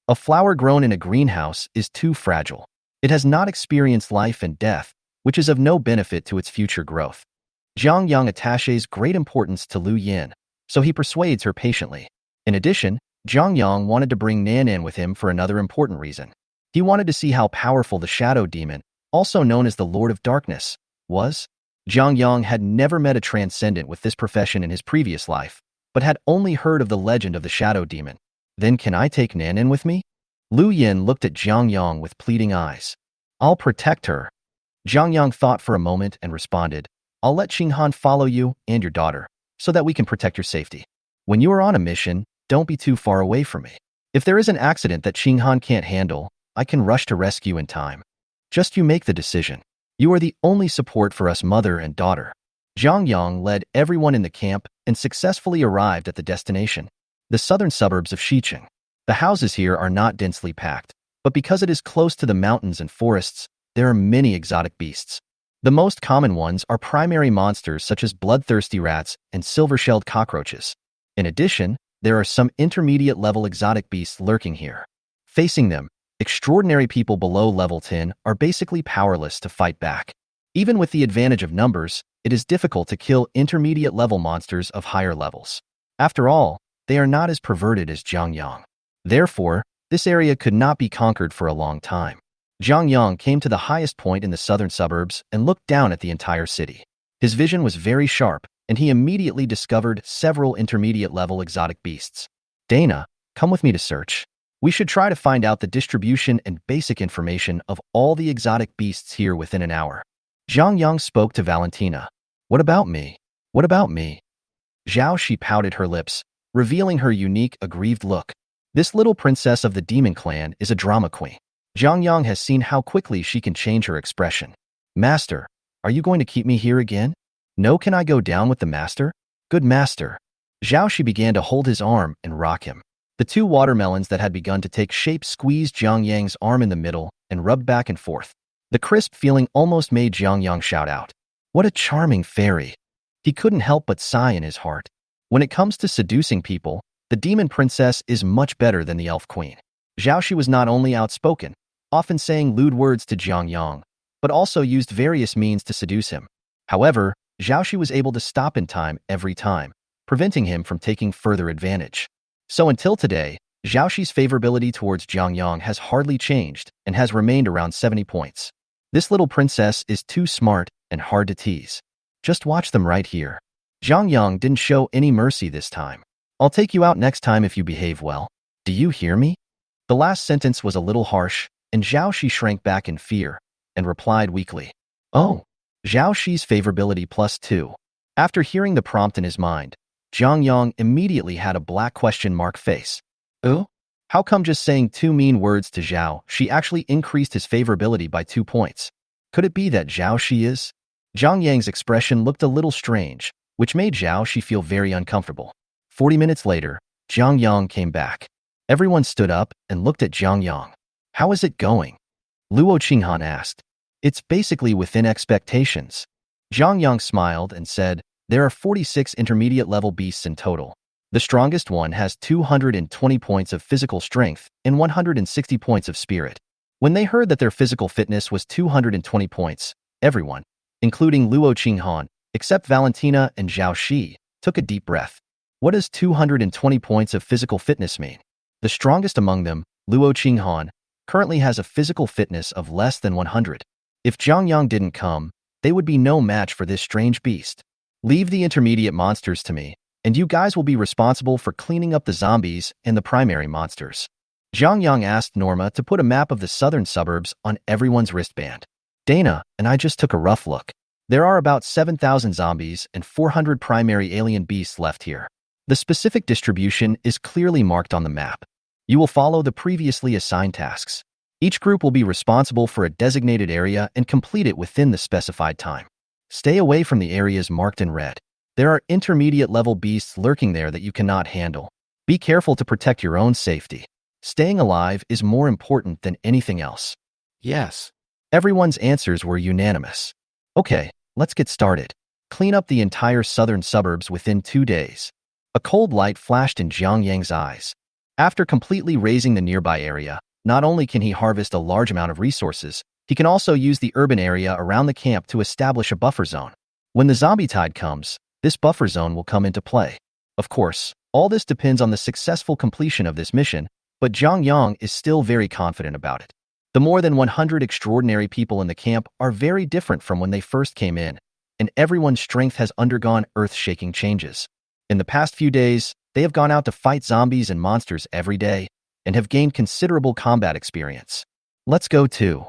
A flower grown in a greenhouse is too fragile. It has not experienced life and death, which is of no benefit to its future growth. Jiang Yang attaches great importance to Lu Yin, so he persuades her patiently. In addition, Jiang Yang wanted to bring Nan with him for another important reason. He wanted to see how powerful the Shadow Demon, also known as the Lord of Darkness, was. Jiang Yang had never met a transcendent with this profession in his previous life, but had only heard of the legend of the Shadow Demon. Then can I take Nan with me? Lu Yin looked at Jiang Yang with pleading eyes. I'll protect her. Jiang Yang thought for a moment and responded, I'll let Qinghan follow you and your daughter, so that we can protect your safety. When you are on a mission, don't be too far away from me. If there is an accident that Qinghan can't handle, I can rush to rescue in time. Just you make the decision. You are the only support for us mother and daughter. Jiang Yang led everyone in the camp and successfully arrived at the destination, the southern suburbs of Xiqing. The houses here are not densely packed, but because it is close to the mountains and forests, there are many exotic beasts. The most common ones are primary monsters such as bloodthirsty rats and silver-shelled cockroaches. In addition, there are some intermediate-level exotic beasts lurking here. Facing them, extraordinary people below level 10 are basically powerless to fight back. Even with the advantage of numbers, it is difficult to kill intermediate-level monsters of higher levels. After all, they are not as perverted as Jiang Yang. Therefore, this area could not be conquered for a long time. Jiang Yang came to the highest point in the southern suburbs and looked down at the entire city. His vision was very sharp, and he immediately discovered several intermediate-level exotic beasts. Dana, come with me to search. We should try to find out the distribution and basic information of all the exotic beasts here within an hour. Zhang Yang spoke to Valentina. What about me? What about me? Zhao Shi pouted her lips, revealing her unique, aggrieved look. This little princess of the demon clan is a drama queen. Zhang Yang has seen how quickly she can change her expression. Master, are you going to keep me here again? No, can I go down with the master? Good master. Zhao Shi began to hold his arm and rock him. The two watermelons that had begun to take shape squeezed Zhang Yang's arm in the middle and rubbed back and forth. The crisp feeling almost made Zhang Yang shout out. What a charming fairy. He couldn't help but sigh in his heart. When it comes to seducing people, the demon princess is much better than the elf queen. Zhao Shi was not only outspoken, often saying lewd words to Zhang Yang, but also used various means to seduce him. However, Zhao Shi was able to stop in time every time, preventing him from taking further advantage. So until today, Zhao Shi's favorability towards Zhang Yang has hardly changed and has remained around 70 points. This little princess is too smart and hard to tease. Just watch them right here. Zhang Yang didn't show any mercy this time. I'll take you out next time if you behave well. Do you hear me? The last sentence was a little harsh, and Zhao Shi shrank back in fear and replied weakly. Oh, Zhao Shi's favorability +2. After hearing the prompt in his mind, Zhang Yang immediately had a black question mark face. Oh? How come just saying two mean words to Zhao Shi actually increased his favorability by 2 points? Could it be that Zhao Shi is? Zhang Yang's expression looked a little strange, which made Zhao Shi feel very uncomfortable. 40 minutes later, Zhang Yang came back. Everyone stood up and looked at Zhang Yang. How is it going? Luo Qinghan asked. It's basically within expectations. Zhang Yang smiled and said, there are 46 intermediate level beasts in total. The strongest one has 220 points of physical strength and 160 points of spirit. When they heard that their physical fitness was 220 points, everyone, including Luo Qinghan, except Valentina and Zhao Shi, took a deep breath. What does 220 points of physical fitness mean? The strongest among them, Luo Qinghan, currently has a physical fitness of less than 100. If Zhang Yang didn't come, they would be no match for this strange beast. Leave the intermediate monsters to me, and you guys will be responsible for cleaning up the zombies and the primary monsters. Zhang Yang asked Norma to put a map of the southern suburbs on everyone's wristband. Dana and I just took a rough look. There are about 7,000 zombies and 400 primary alien beasts left here. The specific distribution is clearly marked on the map. You will follow the previously assigned tasks. Each group will be responsible for a designated area and complete it within the specified time. Stay away from the areas marked in red. There are intermediate level beasts lurking there that you cannot handle. Be careful to protect your own safety. Staying alive is more important than anything else. Yes. Everyone's answers were unanimous. Okay, let's get started. Clean up the entire southern suburbs within 2 days. A cold light flashed in Zhang Yang's eyes. After completely razing the nearby area, not only can he harvest a large amount of resources, he can also use the urban area around the camp to establish a buffer zone. When the zombie tide comes, this buffer zone will come into play. Of course, all this depends on the successful completion of this mission, but Zhang Yang is still very confident about it. The more than 100 extraordinary people in the camp are very different from when they first came in, and everyone's strength has undergone earth-shaking changes. In the past few days, they have gone out to fight zombies and monsters every day, and have gained considerable combat experience. Let's go too.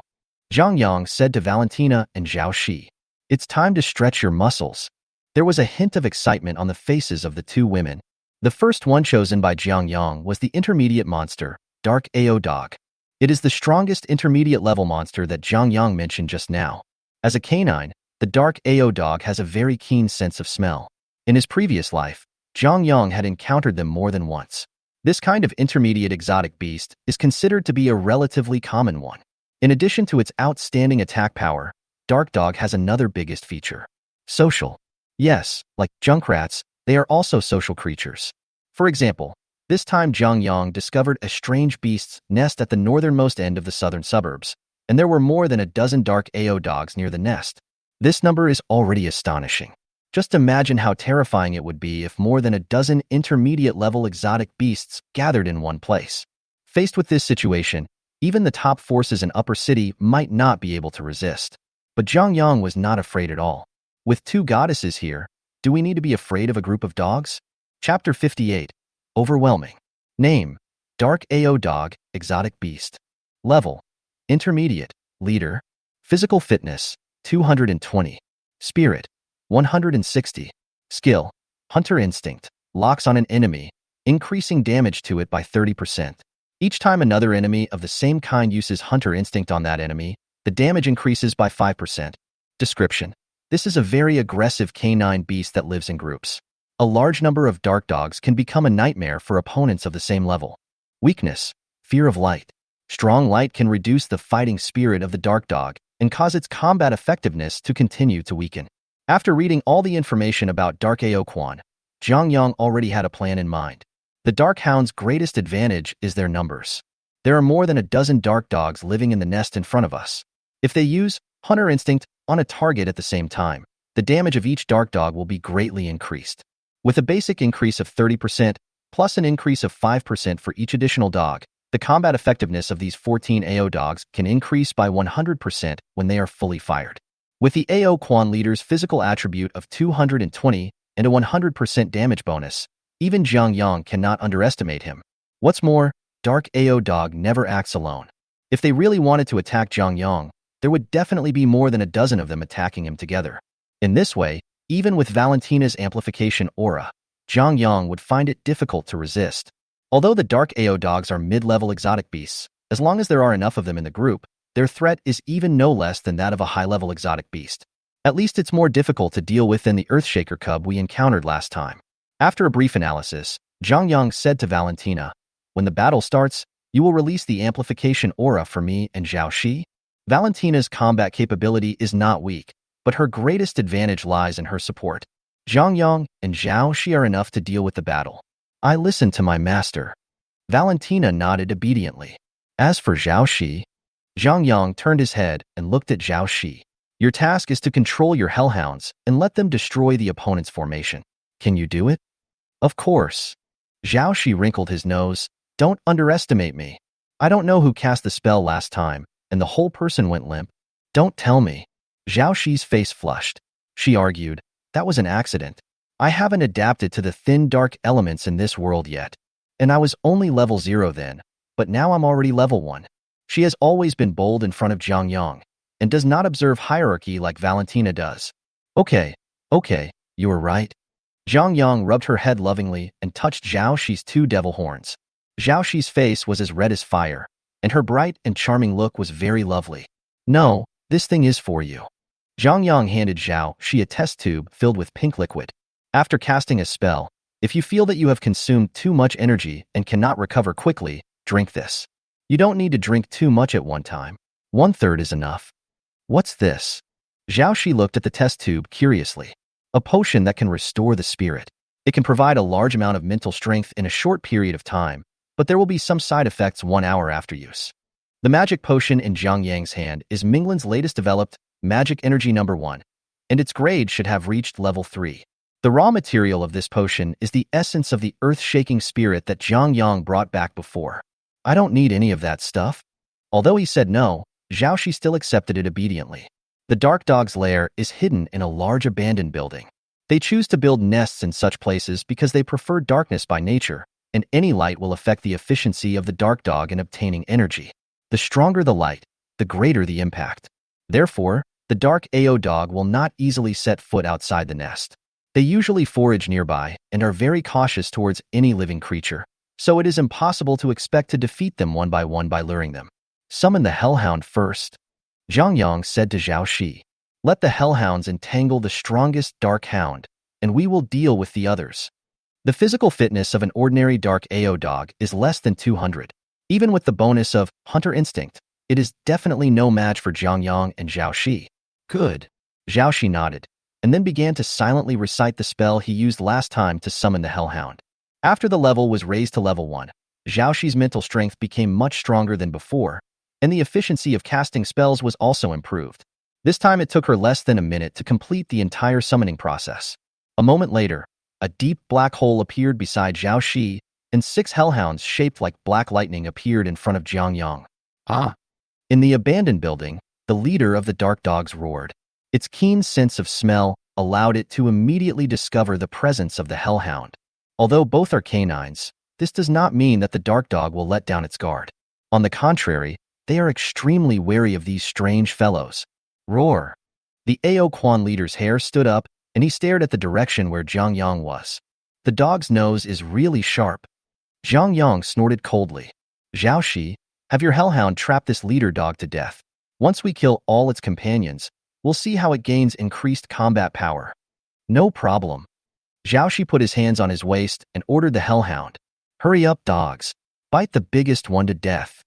Zhang Yang said to Valentina and Zhao Shi. It's time to stretch your muscles. There was a hint of excitement on the faces of the two women. The first one chosen by Zhang Yang was the intermediate monster, Dark Ao Dog. It is the strongest intermediate level monster that Zhang Yang mentioned just now. As a canine, the Dark Ao Dog has a very keen sense of smell. In his previous life, Zhang Yang had encountered them more than once. This kind of intermediate exotic beast is considered to be a relatively common one. In addition to its outstanding attack power, Dark Dog has another biggest feature. Social. Yes, like junkrats, they are also social creatures. For example, this time Zhang Yang discovered a strange beast's nest at the northernmost end of the southern suburbs, and there were more than a dozen Dark Ao Dogs near the nest. This number is already astonishing. Just imagine how terrifying it would be if more than a dozen intermediate-level exotic beasts gathered in one place. Faced with this situation, even the top forces in Upper City might not be able to resist. But Zhang Yang was not afraid at all. With two goddesses here, do we need to be afraid of a group of dogs? Chapter 58. Overwhelming. Name: Dark AO Dog, Exotic Beast. Level: Intermediate. Leader: Physical Fitness, 220. Spirit, 160. Skill: Hunter Instinct. Locks on an enemy, increasing damage to it by 30%. Each time another enemy of the same kind uses Hunter Instinct on that enemy, the damage increases by 5%. Description: This is a very aggressive canine beast that lives in groups. A large number of dark dogs can become a nightmare for opponents of the same level. Weakness: Fear of light. Strong light can reduce the fighting spirit of the dark dog and cause its combat effectiveness to continue to weaken. After reading all the information about Dark AO Quan, Zhang Yang already had a plan in mind. The Dark Hound's greatest advantage is their numbers. There are more than a dozen dark dogs living in the nest in front of us. If they use Hunter Instinct on a target at the same time, the damage of each dark dog will be greatly increased. With a basic increase of 30%, plus an increase of 5% for each additional dog, the combat effectiveness of these 14 AO dogs can increase by 100% when they are fully fired. With the AO Quan leader's physical attribute of 220 and a 100% damage bonus, even Zhang Yang cannot underestimate him. What's more, Dark AO Dog never acts alone. If they really wanted to attack Zhang Yang, there would definitely be more than a dozen of them attacking him together. In this way, even with Valentina's amplification aura, Zhang Yang would find it difficult to resist. Although the Dark AO Dogs are mid-level exotic beasts, as long as there are enough of them in the group, their threat is even no less than that of a high-level exotic beast. At least it's more difficult to deal with than the Earthshaker cub we encountered last time. After a brief analysis, Zhang Yang said to Valentina, "When the battle starts, you will release the amplification aura for me and Zhao Shi." Valentina's combat capability is not weak, but her greatest advantage lies in her support. Zhang Yang and Zhao Shi are enough to deal with the battle. I listen to my master. Valentina nodded obediently. As for Zhao Shi, Zhang Yang turned his head and looked at Zhao Shi. Your task is to control your hellhounds and let them destroy the opponent's formation. Can you do it? Of course. Zhao Shi wrinkled his nose. Don't underestimate me. I don't know who cast the spell last time, and the whole person went limp. Don't tell me. Zhao Shi's face flushed. She argued, that was an accident. I haven't adapted to the thin dark elements in this world yet. And I was only level 0 then, but now I'm already level 1. She has always been bold in front of Zhang Yang, and does not observe hierarchy like Valentina does. Okay, you were right. Zhang Yang rubbed her head lovingly and touched Zhao Shi's 2 devil horns. Zhao Shi's face was as red as fire, and her bright and charming look was very lovely. No, this thing is for you. Zhang Yang handed Zhao Shi a test tube filled with pink liquid. After casting a spell, if you feel that you have consumed too much energy and cannot recover quickly, drink this. You don't need to drink too much at one time. 1/3 is enough. What's this? Zhao Shi looked at the test tube curiously. A potion that can restore the spirit. It can provide a large amount of mental strength in a short period of time, but there will be some side effects 1 hour after use. The magic potion in Zhang Yang's hand is Minglan's latest developed Magic Energy No. 1, and its grade should have reached level 3. The raw material of this potion is the essence of the earth-shaking spirit that Zhang Yang brought back before. I don't need any of that stuff. Although he said no, Zhao Shi still accepted it obediently. The Dark Dog's lair is hidden in a large abandoned building. They choose to build nests in such places because they prefer darkness by nature, and any light will affect the efficiency of the Dark Dog in obtaining energy. The stronger the light, the greater the impact. Therefore, the Dark AO Dog will not easily set foot outside the nest. They usually forage nearby and are very cautious towards any living creature, so it is impossible to expect to defeat them one by luring them. Summon the Hellhound first. Zhang Yang said to Zhao Shi. Let the Hellhounds entangle the strongest Dark Hound, and we will deal with the others. The physical fitness of an ordinary Dark AO Dog is less than 200. Even with the bonus of Hunter Instinct, it is definitely no match for Zhang Yang and Zhao Shi. Good. Zhao Shi nodded, and then began to silently recite the spell he used last time to summon the Hellhound. After the level was raised to level 1, Zhao Shi's mental strength became much stronger than before, and the efficiency of casting spells was also improved. This time it took her less than a minute to complete the entire summoning process. A moment later, a deep black hole appeared beside Zhao Shi, and 6 hellhounds shaped like black lightning appeared in front of Zhang Yang. In the abandoned building, the leader of the Dark Dogs roared. Its keen sense of smell allowed it to immediately discover the presence of the hellhound. Although both are canines, this does not mean that the dark dog will let down its guard. On the contrary, they are extremely wary of these strange fellows. Roar! The Awaken leader's hair stood up, and he stared at the direction where Zhang Yang was. The dog's nose is really sharp. Zhang Yang snorted coldly. Zhao Shi, have your hellhound trap this leader dog to death. Once we kill all its companions, we'll see how it gains increased combat power. No problem. Zhao Shi put his hands on his waist and ordered the hellhound. Hurry up, dogs. Bite the biggest one to death.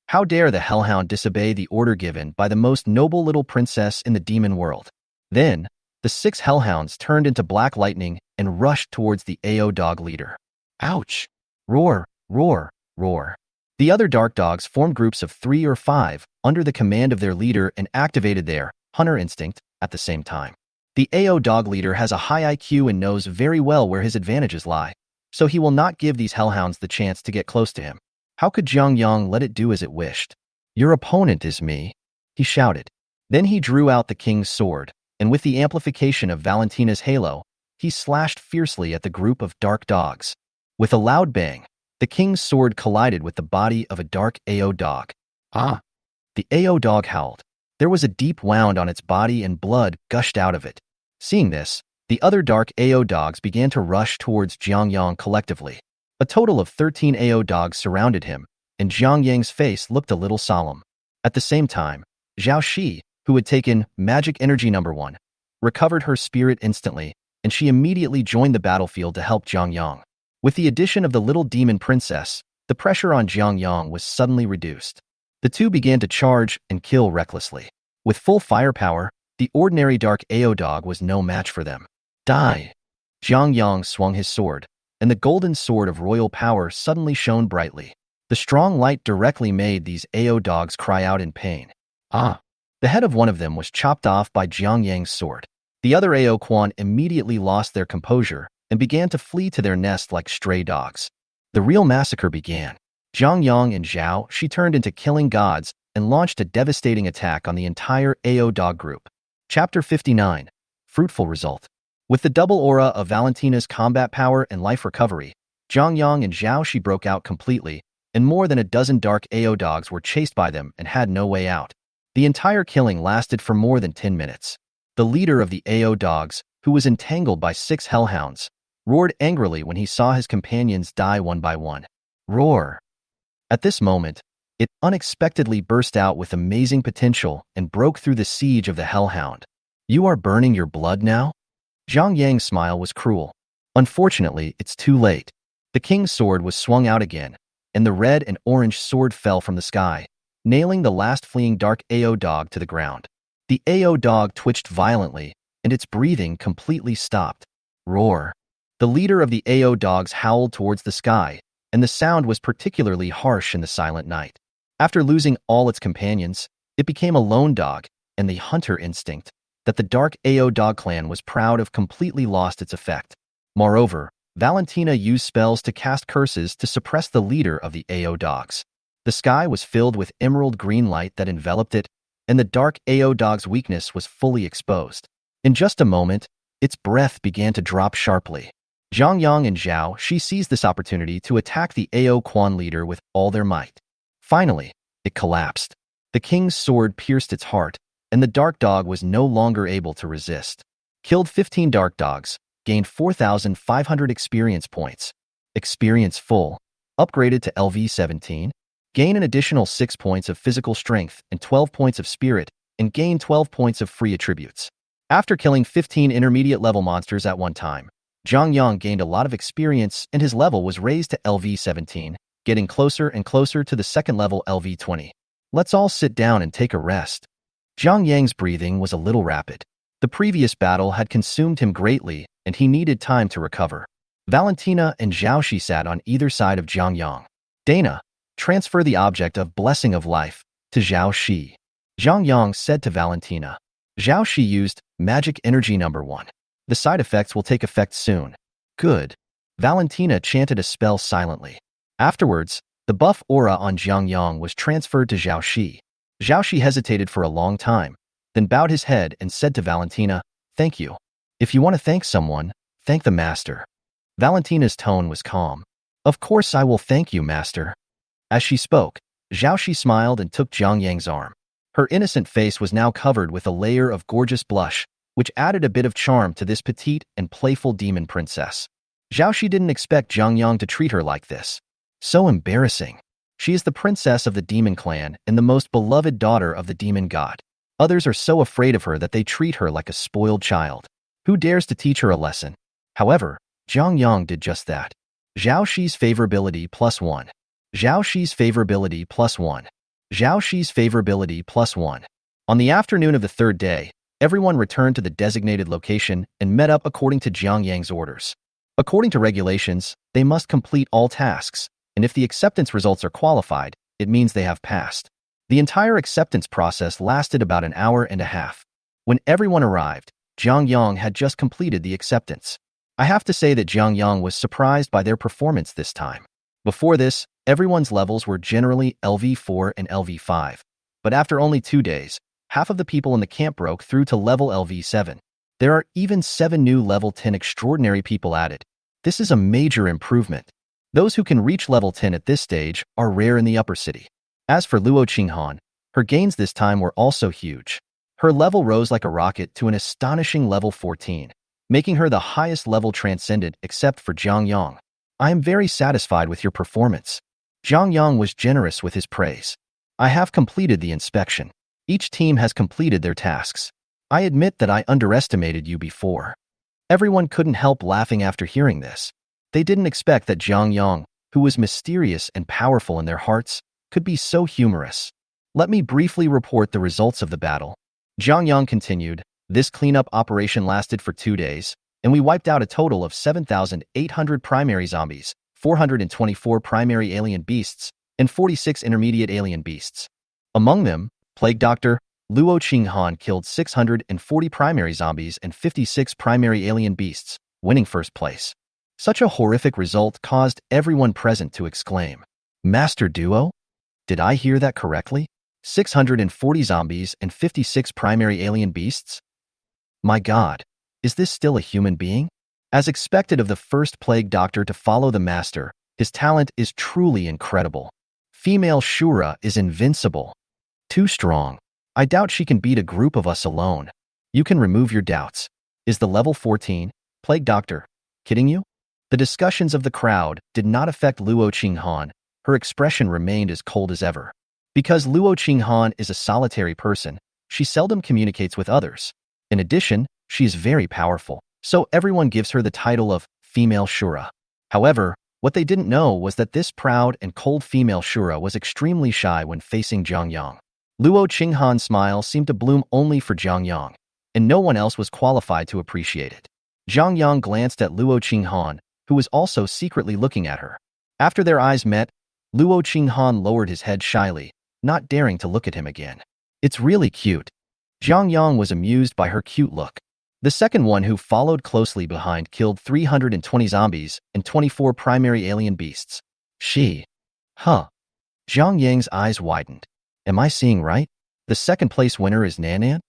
How dare the hellhound disobey the order given by the most noble little princess in the demon world? Then, the 6 hellhounds turned into black lightning and rushed towards the AO dog leader. Ouch! Roar, roar, roar. The other dark dogs formed groups of 3 or 5 under the command of their leader and activated their hunter instinct at the same time. The AO dog leader has a high IQ and knows very well where his advantages lie, so he will not give these hellhounds the chance to get close to him. How could Zhang Yang let it do as it wished? Your opponent is me, he shouted. Then he drew out the king's sword, and with the amplification of Valentina's halo, he slashed fiercely at the group of dark dogs. With a loud bang, the king's sword collided with the body of a dark AO dog. Ah! The AO dog howled. There was a deep wound on its body and blood gushed out of it. Seeing this, the other dark AO dogs began to rush towards Zhang Yang collectively. A total of 13 AO dogs surrounded him, and Zhang Yang's face looked a little solemn. At the same time, Zhao Shi, who had taken Magic Energy No. 1, recovered her spirit instantly, and she immediately joined the battlefield to help Zhang Yang. With the addition of the little demon princess, the pressure on Zhang Yang was suddenly reduced. The two began to charge and kill recklessly. With full firepower, the ordinary dark AO dog was no match for them. Die! Zhang Yang swung his sword, and the golden sword of royal power suddenly shone brightly. The strong light directly made these AO dogs cry out in pain. Ah! The head of one of them was chopped off by Zhang Yang's sword. The other Awaken immediately lost their composure and began to flee to their nest like stray dogs. The real massacre began. Zhang Yang and Zhao Shi turned into killing gods and launched a devastating attack on the entire AO dog group. Chapter 59. Fruitful Result. With the double aura of Valentina's combat power and life recovery, Zhang Yang and Zhao Shi broke out completely, and more than a dozen dark AO dogs were chased by them and had no way out. The entire killing lasted for more than 10 minutes. The leader of the AO dogs, who was entangled by 6 hellhounds, roared angrily when he saw his companions die one by one. Roar! At this moment, it unexpectedly burst out with amazing potential and broke through the siege of the hellhound. You are burning your blood now? Zhang Yang's smile was cruel. Unfortunately, it's too late. The king's sword was swung out again, and the red and orange sword fell from the sky, nailing the last fleeing dark AO dog to the ground. The AO dog twitched violently, and its breathing completely stopped. Roar! The leader of the AO dogs howled towards the sky, and the sound was particularly harsh in the silent night. After losing all its companions, it became a lone dog, and the hunter instinct that the dark AO dog clan was proud of completely lost its effect. Moreover, Valentina used spells to cast curses to suppress the leader of the AO dogs. The sky was filled with emerald green light that enveloped it, and the dark AO dog's weakness was fully exposed. In just a moment, its breath began to drop sharply. Zhang Yang and Zhao Shi seized this opportunity to attack the Awaken leader with all their might. Finally, it collapsed. The king's sword pierced its heart, and the dark dog was no longer able to resist. Killed 15 dark dogs, gained 4,500 experience points. Experience full. Upgraded to LV17. Gain an additional 6 points of physical strength and 12 points of spirit, and gain 12 points of free attributes. After killing 15 intermediate level monsters at one time, Zhang Yang gained a lot of experience and his level was raised to LV17, getting closer and closer to the second level LV20. Let's all sit down and take a rest. Zhang Yang's breathing was a little rapid. The previous battle had consumed him greatly and he needed time to recover. Valentina and Zhao Shi sat on either side of Zhang Yang. Dana, transfer the object of Blessing of Life to Zhao Shi. Zhang Yang said to Valentina. Zhao Shi used Magic Energy No. 1. The side effects will take effect soon. Good. Valentina chanted a spell silently. Afterwards, the buff aura on Zhang Yang was transferred to Zhao Shi. Zhao Shi hesitated for a long time, then bowed his head and said to Valentina, "Thank you. If you want to thank someone, thank the master." Valentina's tone was calm. Of course I will thank you, master. As she spoke, Zhao smiled and took Jiang Yang's arm. Her innocent face was now covered with a layer of gorgeous blush, which added a bit of charm to this petite and playful demon princess. Zhao didn't expect Jiang Yang to treat her like this. So embarrassing. She is the princess of the demon clan and the most beloved daughter of the demon god. Others are so afraid of her that they treat her like a spoiled child. Who dares to teach her a lesson? However, Jiang Yang did just that. Zhao Shi's favorability +1. Zhao Shi's favorability +1. Zhao Shi's favorability +1. On the afternoon of the third day, everyone returned to the designated location and met up according to Jiang Yang's orders. According to regulations, they must complete all tasks, and if the acceptance results are qualified, it means they have passed. The entire acceptance process lasted about an hour and a half. When everyone arrived, Jiang Yang had just completed the acceptance. I have to say that Jiang Yang was surprised by their performance this time. Before this, everyone's levels were generally LV4 and LV5. But after only 2 days, half of the people in the camp broke through to level LV7. There are even 7 new level 10 extraordinary people added. This is a major improvement. Those who can reach level 10 at this stage are rare in the upper city. As for Luo Qinghan, her gains this time were also huge. Her level rose like a rocket to an astonishing level 14, making her the highest level transcendent except for Jiang Yang. I am very satisfied with your performance. Jiang Yang was generous with his praise. I have completed the inspection. Each team has completed their tasks. I admit that I underestimated you before. Everyone couldn't help laughing after hearing this. They didn't expect that Jiang Yang, who was mysterious and powerful in their hearts, could be so humorous. Let me briefly report the results of the battle. Jiang Yang continued, this cleanup operation lasted for 2 days, and we wiped out a total of 7,800 primary zombies, 424 primary alien beasts, and 46 intermediate alien beasts. Among them, Plague Doctor Luo Qinghan killed 640 primary zombies and 56 primary alien beasts, winning first place. Such a horrific result caused everyone present to exclaim, Master Duo? Did I hear that correctly? 640 zombies and 56 primary alien beasts? My God, is this still a human being? As expected of the first Plague Doctor to follow the Master, his talent is truly incredible. Female Shura is invincible. Too strong. I doubt she can beat a group of us alone. You can remove your doubts. Is the level 14, Plague Doctor, kidding you? The discussions of the crowd did not affect Luo Qinghan. Her expression remained as cold as ever. Because Luo Qinghan is a solitary person, she seldom communicates with others. In addition, she is very powerful, so everyone gives her the title of Female Shura. However, what they didn't know was that this proud and cold female Shura was extremely shy when facing Jiang Yang. Luo Qinghan's smile seemed to bloom only for Jiang Yang, and no one else was qualified to appreciate it. Jiang Yang glanced at Luo Qinghan, who was also secretly looking at her. After their eyes met, Luo Qinghan lowered his head shyly, not daring to look at him again. It's really cute. Jiang Yang was amused by her cute look. The second one who followed closely behind killed 320 zombies and 24 primary alien beasts. Huh. Jiang Yang's eyes widened. Am I seeing right? The second place winner is Nanan?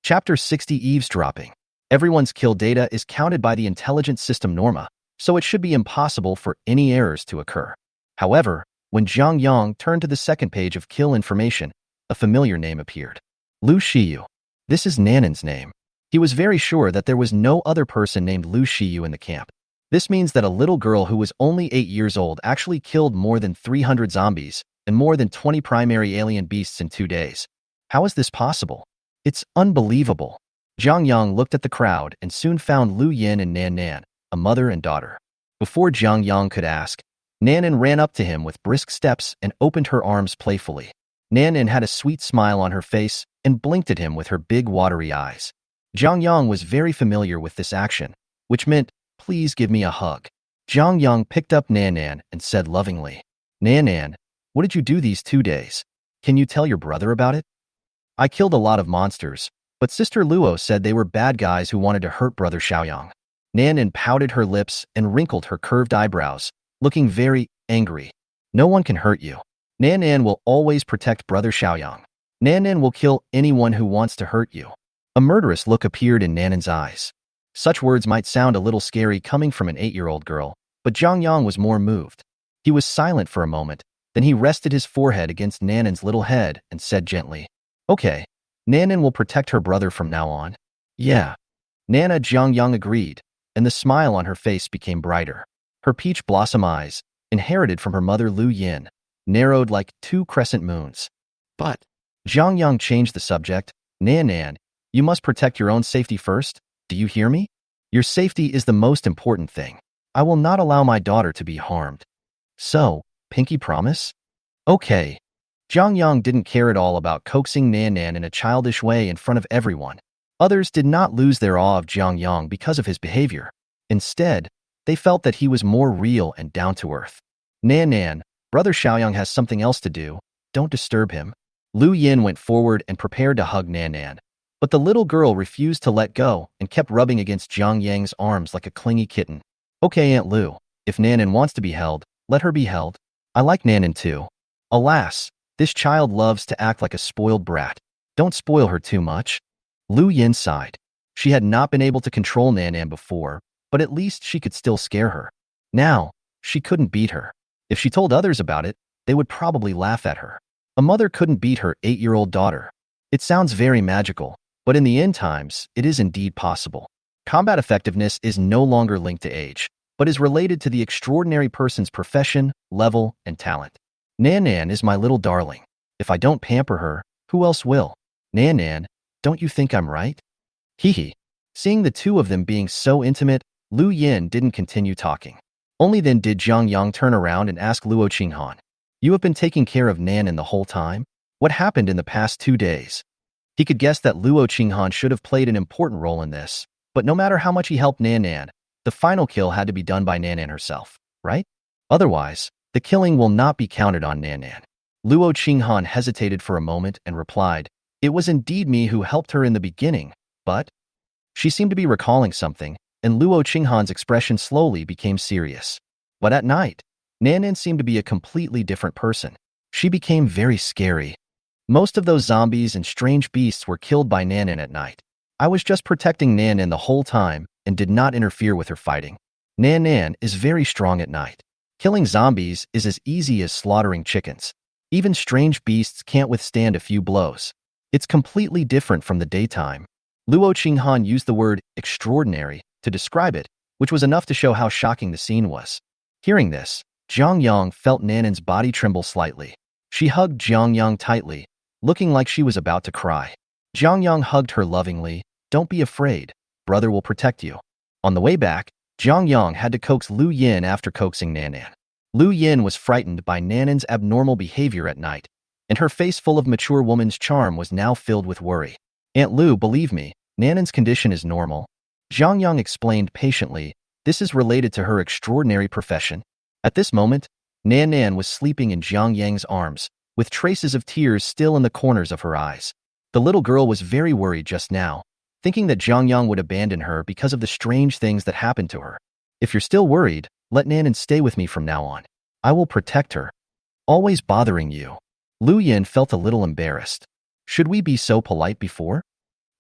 Chapter 60 Eavesdropping. Everyone's kill data is counted by the intelligence system Norma, so it should be impossible for any errors to occur. However, when Jiang Yang turned to the second page of kill information, a familiar name appeared. Lu Shiyu. This is Nanan's name. He was very sure that there was no other person named Lu Shiyu in the camp. This means that a little girl who was only 8 years old actually killed more than 300 zombies and more than 20 primary alien beasts in 2 days. How is this possible? It's unbelievable. Jiang Yang looked at the crowd and soon found Lu Yin and Nan Nan, a mother and daughter. Before Jiang Yang could ask, Nanan ran up to him with brisk steps and opened her arms playfully. Nanan had a sweet smile on her face and blinked at him with her big watery eyes. Jiang Yang was very familiar with this action, which meant, please give me a hug. Jiang Yang picked up Nanan and said lovingly, Nanan, what did you do these 2 days? Can you tell your brother about it? I killed a lot of monsters, but Sister Luo said they were bad guys who wanted to hurt Brother Xiaoyang. Nanan pouted her lips and wrinkled her curved eyebrows, looking very angry. No one can hurt you. Nanan will always protect Brother Xiaoyang. Nanan will kill anyone who wants to hurt you. A murderous look appeared in Nanan's eyes. Such words might sound a little scary coming from an 8-year-old girl, but Jiang Yang was more moved. He was silent for a moment, then he rested his forehead against Nanan's little head and said gently, "Okay, Nanan will protect her brother from now on." "Yeah." Nana Jiangyang agreed, and the smile on her face became brighter. Her peach blossom eyes, inherited from her mother Lu Yin, narrowed like two crescent moons. "But," Jiangyang changed the subject, "Nanan, you must protect your own safety first. Do you hear me? Your safety is the most important thing. I will not allow my daughter to be harmed." "So, pinky promise?" "Okay." Jiang Yang didn't care at all about coaxing Nan Nan in a childish way in front of everyone. Others did not lose their awe of Jiang Yang because of his behavior. Instead, they felt that he was more real and down-to-earth. "Nan Nan, Brother Xiaoyang has something else to do. Don't disturb him." Lu Yin went forward and prepared to hug Nan Nan, but the little girl refused to let go and kept rubbing against Jiang Yang's arms like a clingy kitten. "Okay, Aunt Lu, if Nanan wants to be held, let her be held. I like Nanan too. Alas, this child loves to act like a spoiled brat. Don't spoil her too much." Lu Yin sighed. She had not been able to control Nanan before, but at least she could still scare her. Now, she couldn't beat her. If she told others about it, they would probably laugh at her. A mother couldn't beat her 8-year-old daughter. It sounds very magical, but in the end times, it is indeed possible. Combat effectiveness is no longer linked to age, but is related to the extraordinary person's profession, level, and talent. Nanan is my little darling. If I don't pamper her, who else will? Nanan, don't you think I'm right? Hee. Seeing the two of them being so intimate, Lu Yin didn't continue talking. Only then did Jiang Yang turn around and ask Luo Qinghan, "You have been taking care of Nanan the whole time? What happened in the past 2 days?" He could guess that Luo Qinghan should have played an important role in this, but no matter how much he helped Nanan, the final kill had to be done by Nanan herself, right? Otherwise, the killing will not be counted on Nanan. Luo Qinghan hesitated for a moment and replied, "It was indeed me who helped her in the beginning, but..." She seemed to be recalling something, and Luo Qinghan's expression slowly became serious. But at night, Nanan seemed to be a completely different person. She became very scary. Most of those zombies and strange beasts were killed by Nanan at night. I was just protecting Nanan the whole time and did not interfere with her fighting. Nanan is very strong at night. Killing zombies is as easy as slaughtering chickens. Even strange beasts can't withstand a few blows. It's completely different from the daytime. Luo Qinghan used the word extraordinary to describe it, which was enough to show how shocking the scene was. Hearing this, Jiang Yang felt Nanan's body tremble slightly. She hugged Jiang Yang tightly, looking like she was about to cry. Jiang Yang hugged her lovingly. "Don't be afraid. Brother will protect you." On the way back, Jiang Yang had to coax Lu Yin after coaxing Nanan. Lu Yin was frightened by Nanan's abnormal behavior at night, and her face full of mature woman's charm was now filled with worry. "Aunt Lu, believe me, Nanan's condition is normal." Jiang Yang explained patiently, "This is related to her extraordinary profession." At this moment, Nanan was sleeping in Jiang Yang's arms, with traces of tears still in the corners of her eyes. The little girl was very worried just now, thinking that Jiang Yang would abandon her because of the strange things that happened to her. "If you're still worried, let Nanan stay with me from now on. I will protect her." "Always bothering you." Lu Yin felt a little embarrassed. "Should we be so polite before?"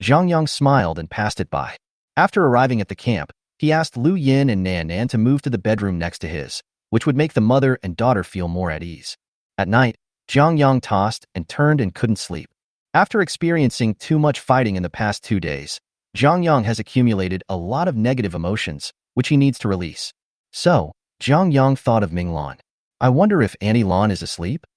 Jiang Yang smiled and passed it by. After arriving at the camp, he asked Lu Yin and Nanan to move to the bedroom next to his, which would make the mother and daughter feel more at ease. At night, Jiang Yang tossed and turned and couldn't sleep. After experiencing too much fighting in the past 2 days, Jiang Yang has accumulated a lot of negative emotions, which he needs to release. So, Jiang Yang thought of Minglan. "I wonder if Annie Lan is asleep?"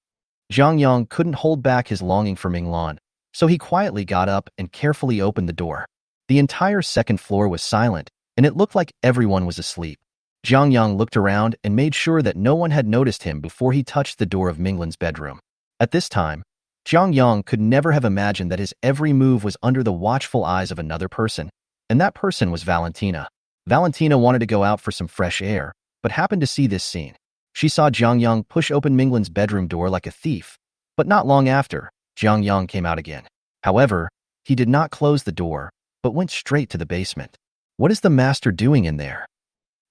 Jiang Yang couldn't hold back his longing for Minglan, so he quietly got up and carefully opened the door. The entire second floor was silent, and it looked like everyone was asleep. Jiang Yang looked around and made sure that no one had noticed him before he touched the door of Minglan's bedroom. At this time, Jiang Yang could never have imagined that his every move was under the watchful eyes of another person, and that person was Valentina. Valentina wanted to go out for some fresh air, but happened to see this scene. She saw Jiang Yang push open Minglan's bedroom door like a thief, but not long after, Jiang Yang came out again. However, he did not close the door, but went straight to the basement. What is the master doing in there?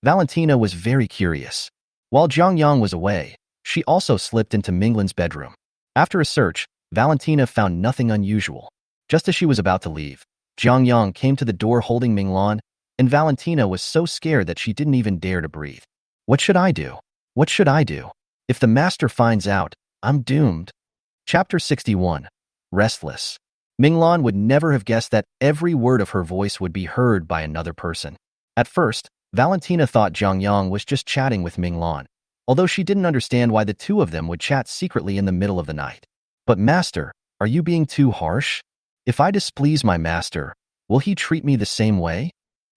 Valentina was very curious. While Jiang Yang was away, she also slipped into Minglan's bedroom. After a search, Valentina found nothing unusual. Just as she was about to leave, Jiang Yang came to the door holding Minglan, and Valentina was so scared that she didn't even dare to breathe. "What should I do? What should I do?" If the master finds out, I'm doomed. Chapter 61. Restless. Minglan would never have guessed that every word of her voice would be heard by another person. At first, Valentina thought Zhang Yang was just chatting with Minglan, although she didn't understand why the two of them would chat secretly in the middle of the night. But master, are you being too harsh? If I displease my master, will he treat me the same way?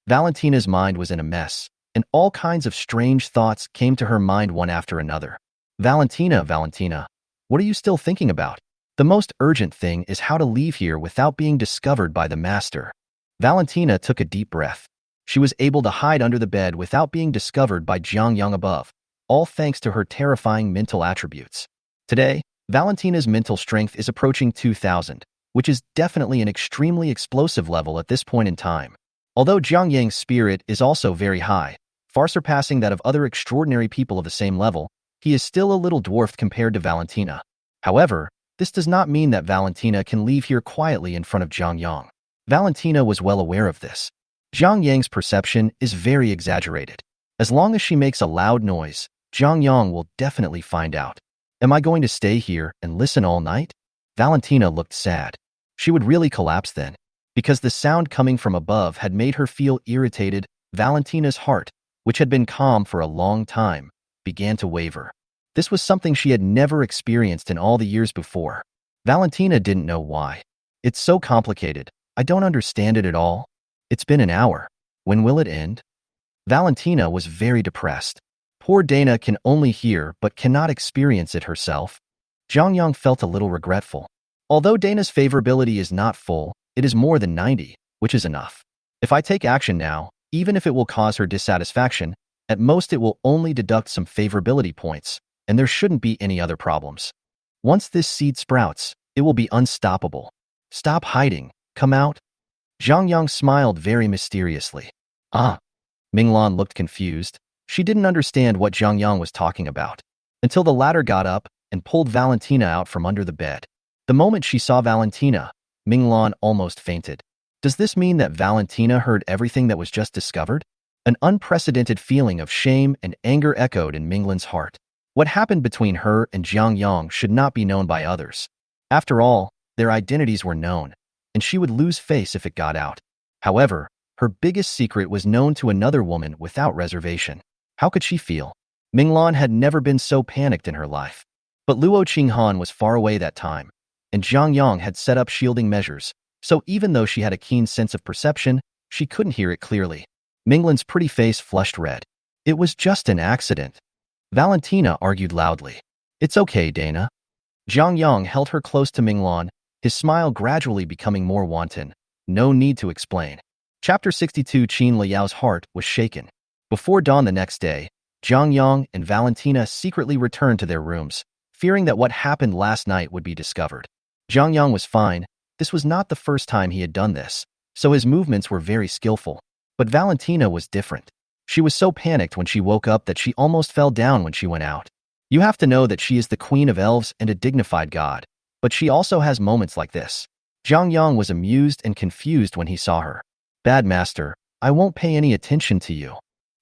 Valentina's mind was in a mess, and all kinds of strange thoughts came to her mind one after another. Valentina, what are you still thinking about? The most urgent thing is how to leave here without being discovered by the master. Valentina took a deep breath. She was able to hide under the bed without being discovered by Zhang Yang above, all thanks to her terrifying mental attributes. Today, Valentina's mental strength is approaching 2,000, which is definitely an extremely explosive level at this point in time. Although Zhang Yang's spirit is also very high, far surpassing that of other extraordinary people of the same level, he is still a little dwarfed compared to Valentina. However, this does not mean that Valentina can leave here quietly in front of Zhang Yang. Valentina was well aware of this. Zhang Yang's perception is very exaggerated. As long as she makes a loud noise, Zhang Yang will definitely find out. Am I going to stay here and listen all night? Valentina looked sad. She would really collapse then. Because the sound coming from above had made her feel irritated, Valentina's heart, which had been calm for a long time, began to waver. This was something she had never experienced in all the years before. Valentina didn't know why. It's so complicated. I don't understand it at all. It's been an hour. When will it end? Valentina was very depressed. Poor Dana can only hear but cannot experience it herself. Zhang Yang felt a little regretful. Although Dana's favorability is not full, it is more than 90, which is enough. If I take action now, even if it will cause her dissatisfaction, at most it will only deduct some favorability points, and there shouldn't be any other problems. Once this seed sprouts, it will be unstoppable. Stop hiding. Come out. Zhang Yang smiled very mysteriously. Ah. Minglan looked confused. She didn't understand what Zhang Yang was talking about, until the latter got up and pulled Valentina out from under the bed. The moment she saw Valentina, Minglan almost fainted. Does this mean that Valentina heard everything that was just discovered? An unprecedented feeling of shame and anger echoed in Minglan's heart. What happened between her and Zhang Yang should not be known by others. After all, their identities were known, and she would lose face if it got out. However, her biggest secret was known to another woman without reservation. How could she feel? Minglan had never been so panicked in her life. But Luo Qinghan was far away that time, and Zhang Yang had set up shielding measures, so even though she had a keen sense of perception, she couldn't hear it clearly. Minglan's pretty face flushed red. It was just an accident. Valentina argued loudly. It's okay, Dana. Zhang Yang held her close to Minglan, his smile gradually becoming more wanton. No need to explain. Chapter 62. Qin Liao's heart was shaken. Before dawn the next day, Zhang Yang and Valentina secretly returned to their rooms, fearing that what happened last night would be discovered. Zhang Yang was fine. This was not the first time he had done this, so his movements were very skillful. But Valentina was different. She was so panicked when she woke up that she almost fell down when she went out. You have to know that she is the queen of elves and a dignified god, but she also has moments like this. Zhang Yang was amused and confused when he saw her. Bad master, I won't pay any attention to you.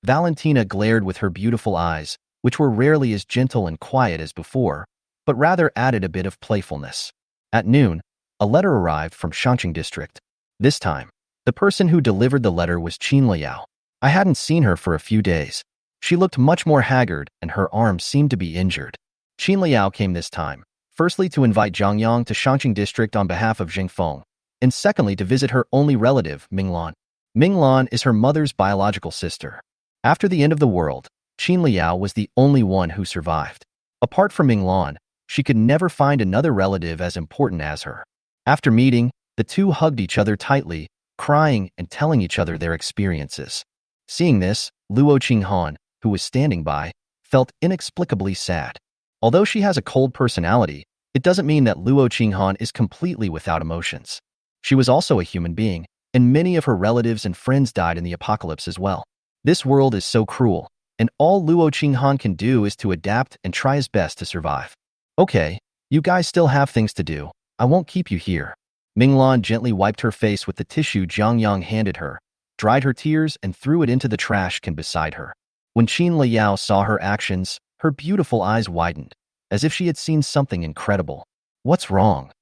Valentina glared with her beautiful eyes, which were rarely as gentle and quiet as before, but rather added a bit of playfulness. At noon, a letter arrived from Shanqing district. This time, the person who delivered the letter was Qin Liao. I hadn't seen her for a few days. She looked much more haggard and her arm seemed to be injured. Qin Liao came this time, firstly to invite Zhang Yang to Shanqing district on behalf of Jingfeng, and secondly to visit her only relative, Minglan. Minglan is her mother's biological sister. After the end of the world, Qin Liao was the only one who survived. Apart from Minglan, she could never find another relative as important as her. After meeting, the two hugged each other tightly, crying and telling each other their experiences. Seeing this, Luo Qinghan, who was standing by, felt inexplicably sad. Although she has a cold personality, it doesn't mean that Luo Qinghan is completely without emotions. She was also a human being, and many of her relatives and friends died in the apocalypse as well. This world is so cruel, and all Luo Qinghan can do is to adapt and try his best to survive. Okay, you guys still have things to do. I won't keep you here. Minglan gently wiped her face with the tissue Zhang Yang handed her, dried her tears and threw it into the trash can beside her. When Qin Liao saw her actions, her Her beautiful eyes widened, as if she had seen something incredible. What's wrong?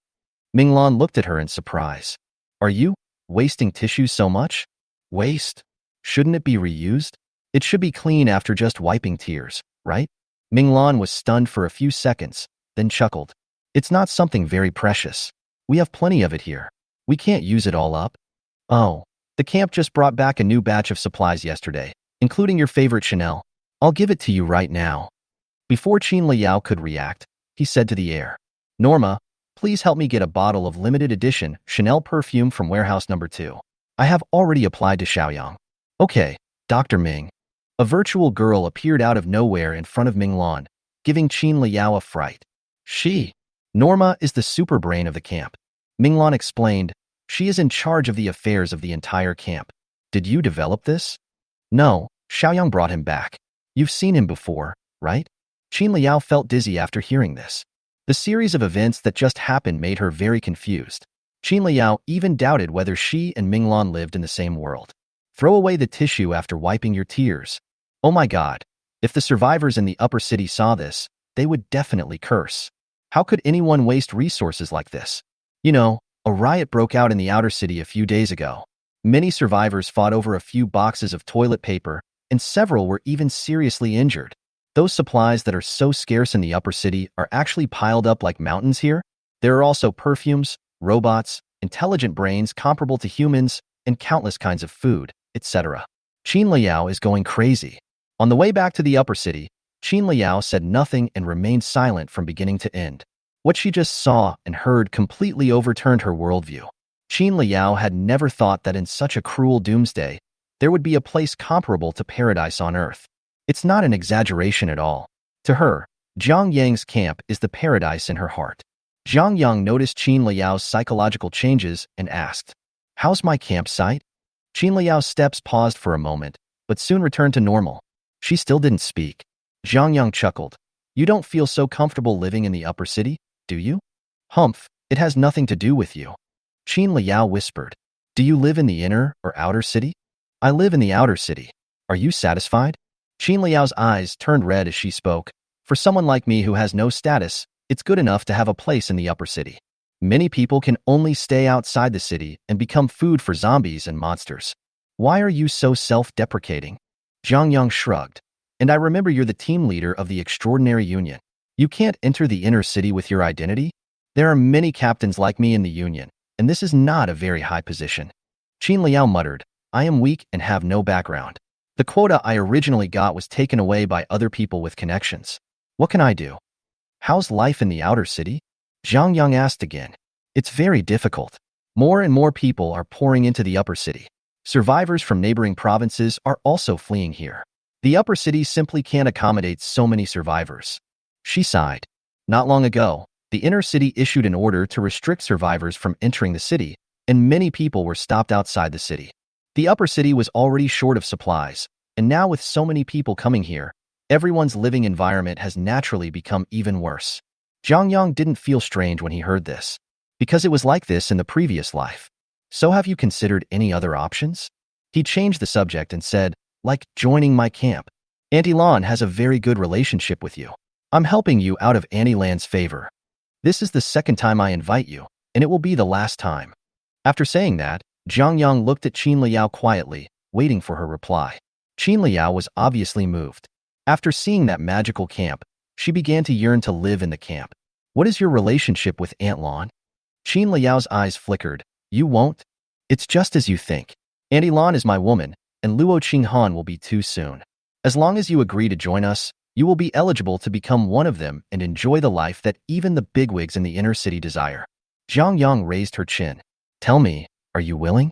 Minglan looked at her in surprise. Are you wasting tissue so much? Waste? Shouldn't it be reused? It should be clean after just wiping tears, right? Minglan was stunned for a few seconds, then chuckled. It's not something very precious. We have plenty of it here. We can't use it all up. Oh, the camp just brought back a new batch of supplies yesterday, including your favorite Chanel. I'll give it to you right now. Before Qin Liao could react, he said to the air, Norma, please help me get a bottle of limited edition Chanel perfume from warehouse number 2. I have already applied to Xiaoyang. Okay, Dr. Ming. A virtual girl appeared out of nowhere in front of Minglan, giving Qin Liao a fright. Norma is the super brain of the camp. Minglan explained, she is in charge of the affairs of the entire camp. Did you develop this? No, Xiaoyang brought him back. You've seen him before, right? Qin Liao felt dizzy after hearing this. The series of events that just happened made her very confused. Qin Liao even doubted whether she and Minglan lived in the same world. Throw away the tissue after wiping your tears. Oh my God, if the survivors in the upper city saw this, they would definitely curse. How could anyone waste resources like this? You know, a riot broke out in the outer city a few days ago. Many survivors fought over a few boxes of toilet paper, and several were even seriously injured. Those supplies that are so scarce in the upper city are actually piled up like mountains here. There are also perfumes, robots, intelligent brains comparable to humans, and countless kinds of food, etc. Qin Liao is going crazy. On the way back to the upper city, Qin Liao said nothing and remained silent from beginning to end. What she just saw and heard completely overturned her worldview. Qin Liao had never thought that in such a cruel doomsday, there would be a place comparable to paradise on earth. It's not an exaggeration at all. To her, Zhang Yang's camp is the paradise in her heart. Zhang Yang noticed Qin Liao's psychological changes and asked, How's my campsite? Qin Liao's steps paused for a moment, but soon returned to normal. She still didn't speak. Zhang Yang chuckled. You don't feel so comfortable living in the upper city, do you? Humph, it has nothing to do with you. Qin Liao whispered. Do you live in the inner or outer city? I live in the outer city. Are you satisfied? Qin Liao's eyes turned red as she spoke. For someone like me who has no status, it's good enough to have a place in the upper city. Many people can only stay outside the city and become food for zombies and monsters. Why are you so self-deprecating? Zhang Yang shrugged. And I remember you're the team leader of the Extraordinary Union. You can't enter the inner city with your identity? There are many captains like me in the Union, and this is not a very high position. Qin Liao muttered, I am weak and have no background. The quota I originally got was taken away by other people with connections. What can I do? How's life in the outer city? Zhang Yang asked again. It's very difficult. More and more people are pouring into the upper city. Survivors from neighboring provinces are also fleeing here. The upper city simply can't accommodate so many survivors. She sighed. Not long ago, the inner city issued an order to restrict survivors from entering the city, and many people were stopped outside the city. The upper city was already short of supplies, and now with so many people coming here, everyone's living environment has naturally become even worse. Zhang Yang didn't feel strange when he heard this, because it was like this in the previous life. So have you considered any other options? He changed the subject and said, like joining my camp. Auntie Lan has a very good relationship with you. I'm helping you out of Auntie Lan's favor. This is the second time I invite you, and it will be the last time. After saying that, Zhang Yang looked at Qin Liao quietly, waiting for her reply. Qin Liao was obviously moved. After seeing that magical camp, she began to yearn to live in the camp. What is your relationship with Aunt Lan? Qin Liao's eyes flickered. You won't? It's just as you think. Auntie Lan is my woman, and Luo Qinghan will be too soon. As long as you agree to join us, you will be eligible to become one of them and enjoy the life that even the bigwigs in the inner city desire. Zhang Yang raised her chin. Tell me, are you willing?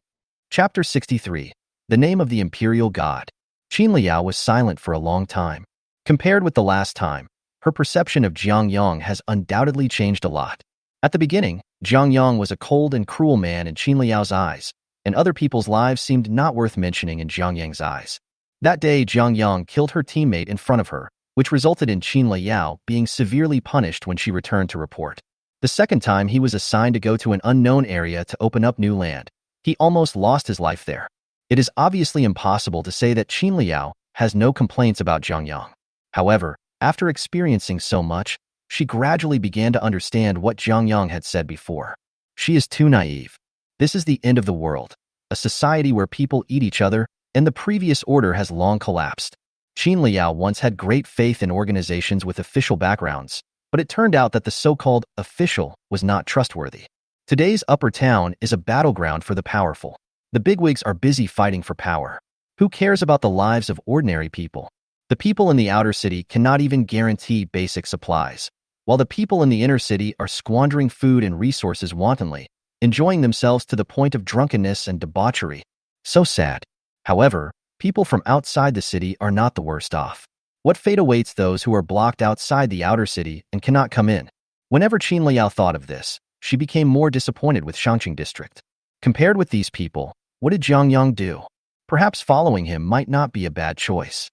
Chapter 63. The Name of the Imperial God. Qin Liao was silent for a long time. Compared with the last time, her perception of Zhang Yang has undoubtedly changed a lot. At the beginning, Zhang Yang was a cold and cruel man in Qin Liao's eyes, and other people's lives seemed not worth mentioning in Zhang Yang's eyes. That day, Zhang Yang killed her teammate in front of her, which resulted in Qin Liao being severely punished when she returned to report. The second time he was assigned to go to an unknown area to open up new land, he almost lost his life there. It is obviously impossible to say that Qin Liao has no complaints about Zhang Yang. However, After experiencing so much, she gradually began to understand what Zhang Yang had said before. She is too naive. This is the end of the world, a society where people eat each other, and the previous order has long collapsed. Qin Liao once had great faith in organizations with official backgrounds, but it turned out that the so-called official was not trustworthy. Today's upper town is a battleground for the powerful. The bigwigs are busy fighting for power. Who cares about the lives of ordinary people? The people in the outer city cannot even guarantee basic supplies, while the people in the inner city are squandering food and resources wantonly, enjoying themselves to the point of drunkenness and debauchery. So sad. However, people from outside the city are not the worst off. What fate awaits those who are blocked outside the outer city and cannot come in? Whenever Qin Liao thought of this, she became more disappointed with Shangqing district. Compared with these people, what did Zhang Yang do? Perhaps following him might not be a bad choice.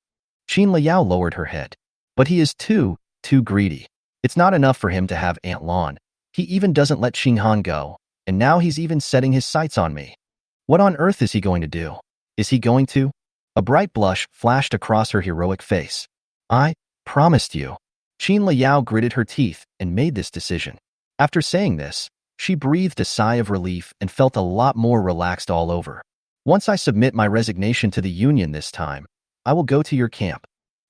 Qin Liao lowered her head. But he is too greedy. It's not enough for him to have Aunt Lan. He even doesn't let Xing Han go, and now he's even setting his sights on me. What on earth is he going to do? Is he going to? A bright blush flashed across her heroic face. I promised you. Qin Liao gritted her teeth and made this decision. After saying this, she breathed a sigh of relief and felt a lot more relaxed all over. Once I submit my resignation to the union this time, I will go to your camp.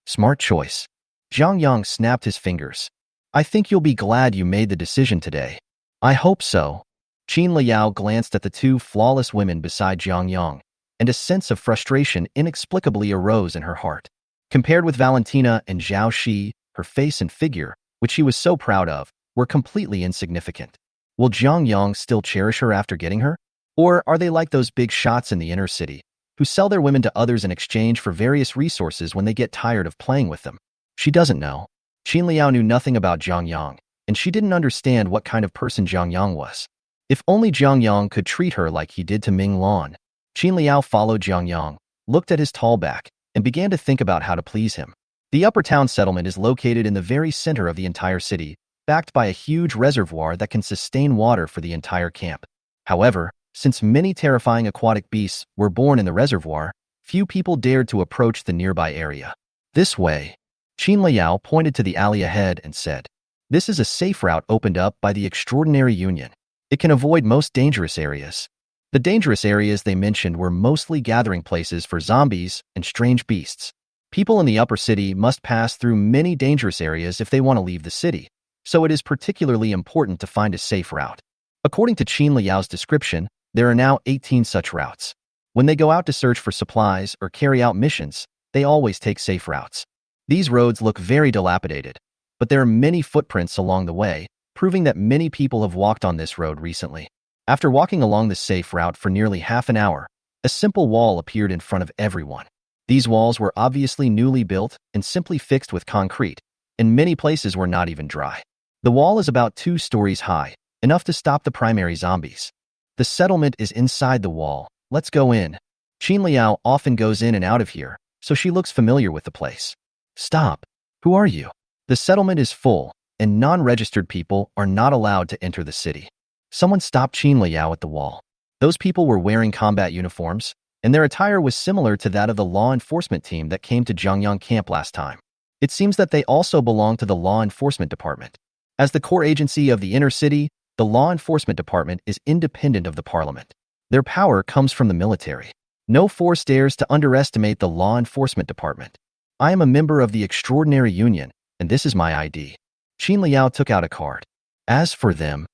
Smart choice. Zhang Yang snapped his fingers. I think you'll be glad you made the decision today. I hope so. Qin Liao glanced at the two flawless women beside Zhang Yang, and a sense of frustration inexplicably arose in her heart. Compared with Valentina and Zhao Shi, her face and figure, which she was so proud of, were completely insignificant. Will Zhang Yang still cherish her after getting her? Or are they like those big shots in the inner city, who sell their women to others in exchange for various resources when they get tired of playing with them? She doesn't know. Qin Liao knew nothing about Zhang Yang, and she didn't understand what kind of person Zhang Yang was. If only Zhang Yang could treat her like he did to Ming Lan. Qin Liao followed Zhang Yang, looked at his tall back, and began to think about how to please him. The upper town settlement is located in the very center of the entire city, backed by a huge reservoir that can sustain water for the entire camp. However, since many terrifying aquatic beasts were born in the reservoir, few people dared to approach the nearby area. This way. Qin Liao pointed to the alley ahead and said, "This is a safe route opened up by the Extraordinary Union. It can avoid most dangerous areas." The dangerous areas they mentioned were mostly gathering places for zombies and strange beasts. People in the upper city must pass through many dangerous areas if they want to leave the city, so it is particularly important to find a safe route. According to Qin Liao's description, there are now 18 such routes. When they go out to search for supplies or carry out missions, they always take safe routes. These roads look very dilapidated, but there are many footprints along the way, proving that many people have walked on this road recently. After walking along the safe route for nearly half an hour, a simple wall appeared in front of everyone. These walls were obviously newly built and simply fixed with concrete, and many places were not even dry. The wall is about 2 stories high, enough to stop the primary zombies. The settlement is inside the wall. Let's go in. Qin Liao often goes in and out of here, so she looks familiar with the place. Stop. Who are you? The settlement is full, and non-registered people are not allowed to enter the city. Someone stopped Qin Liao at the wall. Those people were wearing combat uniforms, and their attire was similar to that of the law enforcement team that came to Zhangyang camp last time. It seems that they also belong to the law enforcement department. As the core agency of the inner city, the law enforcement department is independent of the parliament. Their power comes from the military. No force dares to underestimate the law enforcement department. I am a member of the Extraordinary Union, and this is my ID. Qin Liao took out a card. As for them,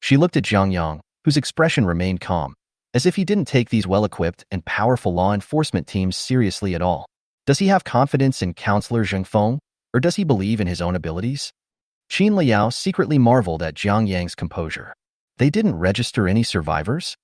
she looked at Zhang Yang, whose expression remained calm, as if he didn't take these well-equipped and powerful law enforcement teams seriously at all. Does he have confidence in Counselor Zheng Feng, or does he believe in his own abilities? Qin Liao secretly marveled at Zhang Yang's composure. They didn't register any survivors?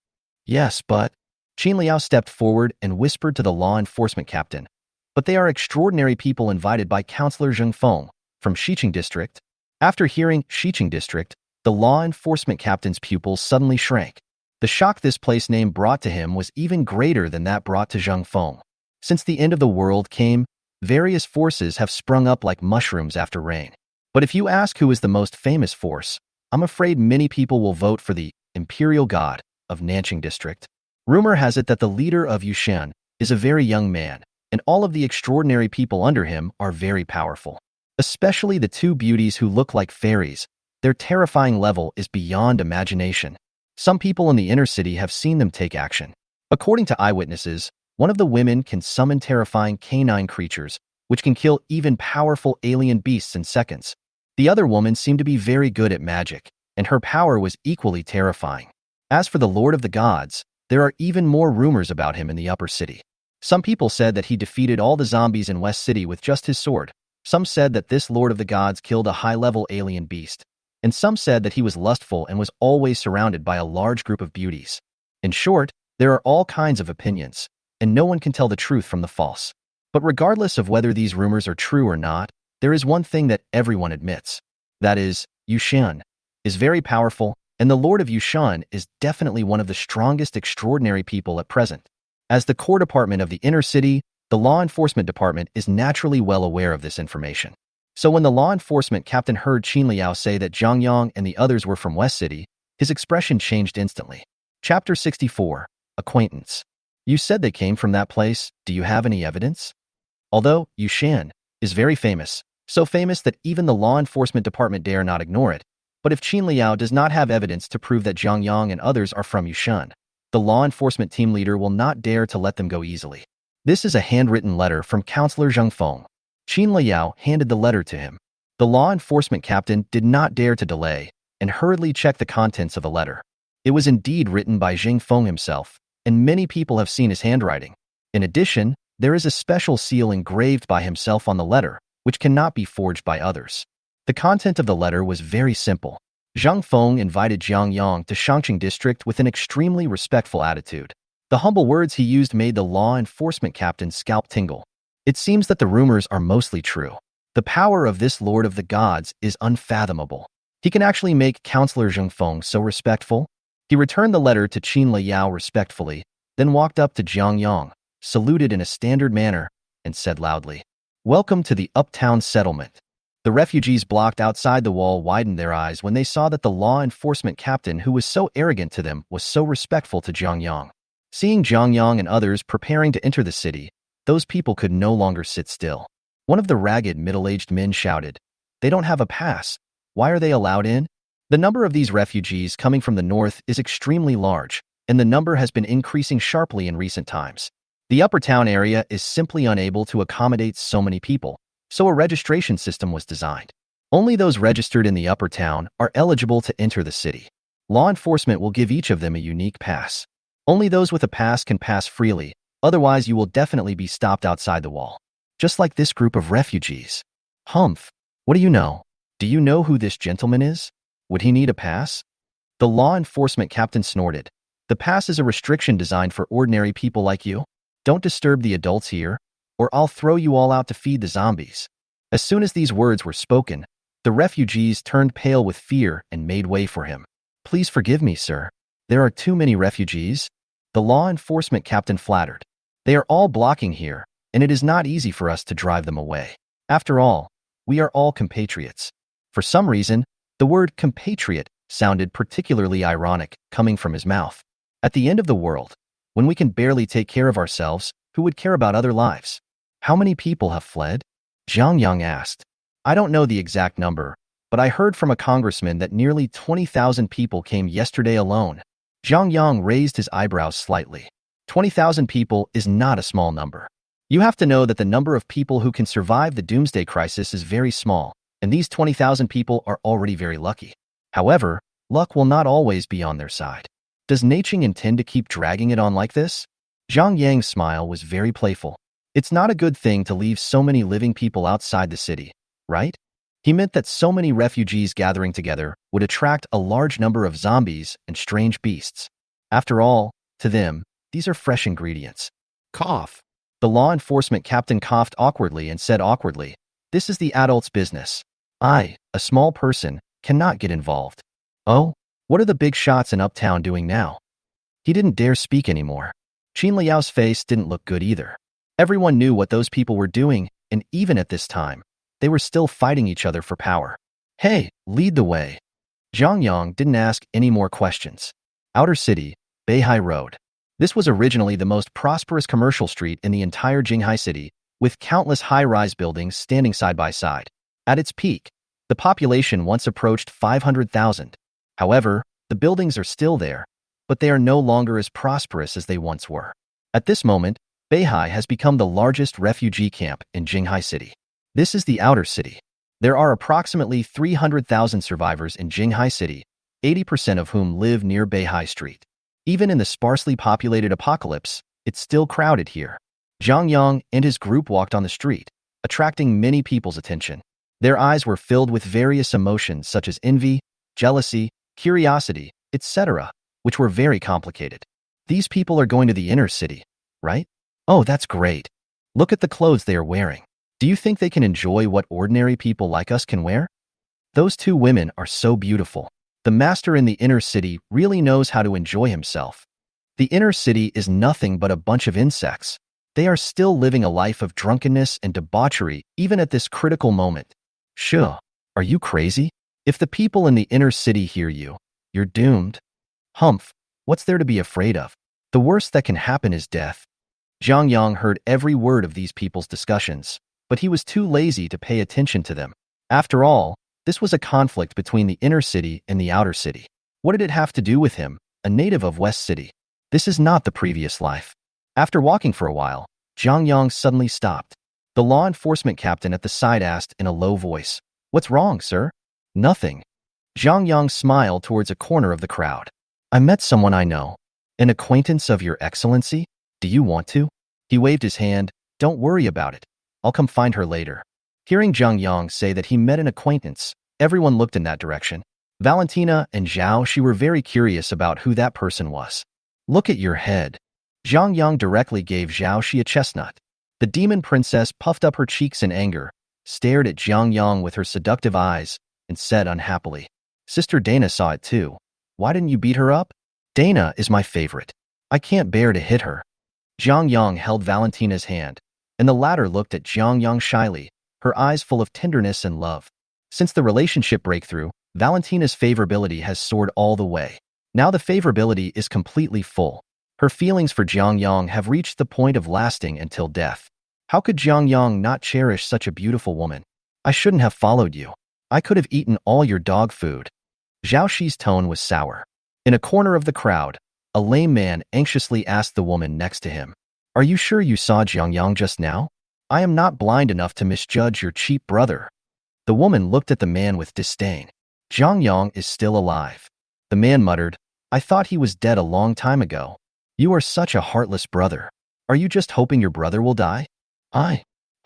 Yes, but... Qin Liao stepped forward and whispered to the law enforcement captain. But they are extraordinary people invited by Counselor Zheng Feng from Xiqing District. After hearing Xiqing District, the law enforcement captain's pupils suddenly shrank. The shock this place name brought to him was even greater than that brought to Zheng Feng. Since the end of the world came, various forces have sprung up like mushrooms after rain. But if you ask who is the most famous force, I'm afraid many people will vote for the Imperial God of Nanqing District. Rumor has it that the leader of Yushan is a very young man, and all of the extraordinary people under him are very powerful. especially the two beauties who look like fairies. Their terrifying level is beyond imagination. Some people in the inner city have seen them take action. According to eyewitnesses, one of the women can summon terrifying canine creatures, which can kill even powerful alien beasts in seconds. The other woman seemed to be very good at magic, and her power was equally terrifying. As for the Lord of the Gods, there are even more rumors about him in the upper city. Some people said that he defeated all the zombies in West City with just his sword. Some said that this Lord of the Gods killed a high-level alien beast. And some said that he was lustful and was always surrounded by a large group of beauties. In short, there are all kinds of opinions, and no one can tell the truth from the false. But regardless of whether these rumors are true or not, there is one thing that everyone admits. That is, Yushan is very powerful, and the Lord of Yushan is definitely one of the strongest extraordinary people at present. As the core department of the inner city, the law enforcement department is naturally well aware of this information. So when the law enforcement captain heard Qin Liao say that Zhang Yang and the others were from West City, his expression changed instantly. Chapter 64. Acquaintance. You said they came from that place. Do you have any evidence? Although Yushan is very famous, so famous that even the law enforcement department dare not ignore it, but if Qin Liao does not have evidence to prove that Zhang Yang and others are from Yushan, the law enforcement team leader will not dare to let them go easily. This is a handwritten letter from Counselor Zhang Feng. Qin Liao handed the letter to him. The law enforcement captain did not dare to delay and hurriedly checked the contents of the letter. It was indeed written by Zhang Feng himself, and many people have seen his handwriting. In addition, there is a special seal engraved by himself on the letter, which cannot be forged by others. The content of the letter was very simple. Zhang Feng invited Jiang Yang to Shangqing district with an extremely respectful attitude. The humble words he used made the law enforcement captain's scalp tingle. It seems that the rumors are mostly true. The power of this Lord of the Gods is unfathomable. He can actually make Counselor Zhang Feng so respectful. He returned the letter to Qin Liao respectfully, then walked up to Jiang Yang, saluted in a standard manner, and said loudly, "Welcome to the Uptown Settlement." The refugees blocked outside the wall widened their eyes when they saw that the law enforcement captain who was so arrogant to them was so respectful to Jiang Yang. Seeing Jiang Yang and others preparing to enter the city, those people could no longer sit still. One of the ragged, middle-aged men shouted, "They don't have a pass. Why are they allowed in?" The number of these refugees coming from the north is extremely large, and the number has been increasing sharply in recent times. The upper town area is simply unable to accommodate so many people, so a registration system was designed. Only those registered in the upper town are eligible to enter the city. Law enforcement will give each of them a unique pass. Only those with a pass can pass freely, otherwise you will definitely be stopped outside the wall. Just like this group of refugees. Humph, what do you know? Do you know who this gentleman is? Would he need a pass? The law enforcement captain snorted. The pass is a restriction designed for ordinary people like you. Don't disturb the adults here, or I'll throw you all out to feed the zombies. As soon as these words were spoken, the refugees turned pale with fear and made way for him. Please forgive me, sir. There are too many refugees. The law enforcement captain flattered. They are all blocking here, and it is not easy for us to drive them away. After all, we are all compatriots. For some reason, the word compatriot sounded particularly ironic coming from his mouth. At the end of the world, when we can barely take care of ourselves, who would care about other lives? How many people have fled? Zhang Yang asked. I don't know the exact number, but I heard from a congressman that nearly 20,000 people came yesterday alone. Zhang Yang raised his eyebrows slightly. 20,000 people is not a small number. You have to know that the number of people who can survive the doomsday crisis is very small, and these 20,000 people are already very lucky. However, luck will not always be on their side. Does Naching intend to keep dragging it on like this? Zhang Yang's smile was very playful. It's not a good thing to leave so many living people outside the city, right? He meant that so many refugees gathering together would attract a large number of zombies and strange beasts. After all, to them, these are fresh ingredients. Cough. The law enforcement captain coughed awkwardly and said awkwardly, "This is the adult's business. I, a small person, cannot get involved." Oh, what are the big shots in Uptown doing now? He didn't dare speak anymore. Qin Liao's face didn't look good either. Everyone knew what those people were doing, and even at this time, they were still fighting each other for power. Hey, lead the way. Zhang Yang didn't ask any more questions. Outer City, Beihai Road. This was originally the most prosperous commercial street in the entire Jinghai city, with countless high-rise buildings standing side by side. At its peak, the population once approached 500,000. However, the buildings are still there, but they are no longer as prosperous as they once were. At this moment, Beihai has become the largest refugee camp in Jinghai City. This is the outer city. There are approximately 300,000 survivors in Jinghai City, 80% of whom live near Beihai Street. Even in the sparsely populated apocalypse, it's still crowded here. Zhang Yang and his group walked on the street, attracting many people's attention. Their eyes were filled with various emotions such as envy, jealousy, curiosity, etc., which were very complicated. These people are going to the inner city, right? Oh, that's great. Look at the clothes they are wearing. Do you think they can enjoy what ordinary people like us can wear? Those two women are so beautiful. The master in the inner city really knows how to enjoy himself. The inner city is nothing but a bunch of insects. They are still living a life of drunkenness and debauchery even at this critical moment. Sure, are you crazy? If the people in the inner city hear you, you're doomed. Humph, what's there to be afraid of? The worst that can happen is death. Zhang Yang heard every word of these people's discussions, but he was too lazy to pay attention to them. After all, this was a conflict between the inner city and the outer city. What did it have to do with him, a native of West City? This is not the previous life. After walking for a while, Zhang Yang suddenly stopped. The law enforcement captain at the side asked in a low voice, "What's wrong, sir?" "Nothing." Zhang Yang smiled towards a corner of the crowd. "I met someone I know. An acquaintance of your excellency? Do you want to?" He waved his hand. "Don't worry about it. I'll come find her later." Hearing Zhang Yang say that he met an acquaintance, everyone looked in that direction. Valentina and Zhao Shi were very curious about who that person was. "Look at your head." Zhang Yang directly gave Zhao Shi a chestnut. The demon princess puffed up her cheeks in anger, stared at Zhang Yang with her seductive eyes, and said unhappily, "Sister Dana saw it too. Why didn't you beat her up?" "Dana is my favorite. I can't bear to hit her." Zhang Yang held Valentina's hand, and the latter looked at Zhang Yang shyly, her eyes full of tenderness and love. Since the relationship breakthrough, Valentina's favorability has soared all the way. Now the favorability is completely full. Her feelings for Zhang Yang have reached the point of lasting until death. How could Zhang Yang not cherish such a beautiful woman? "I shouldn't have followed you. I could have eaten all your dog food." Zhao Shi's tone was sour. In a corner of the crowd, a lame man anxiously asked the woman next to him, "Are you sure you saw Zhang Yang just now? I am not blind enough to misjudge your cheap brother." The woman looked at the man with disdain. "Zhang Yang is still alive." The man muttered, "I thought he was dead a long time ago. You are such a heartless brother. Are you just hoping your brother will die?"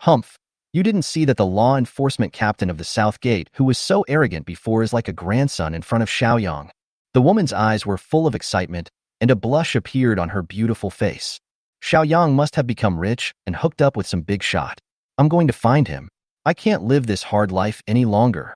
Humph, you didn't see that the law enforcement captain of the South Gate, who was so arrogant before, is like a grandson in front of Xiaoyang. The woman's eyes were full of excitement, and a blush appeared on her beautiful face. Xiaoyang must have become rich and hooked up with some big shot. I'm going to find him. I can't live this hard life any longer.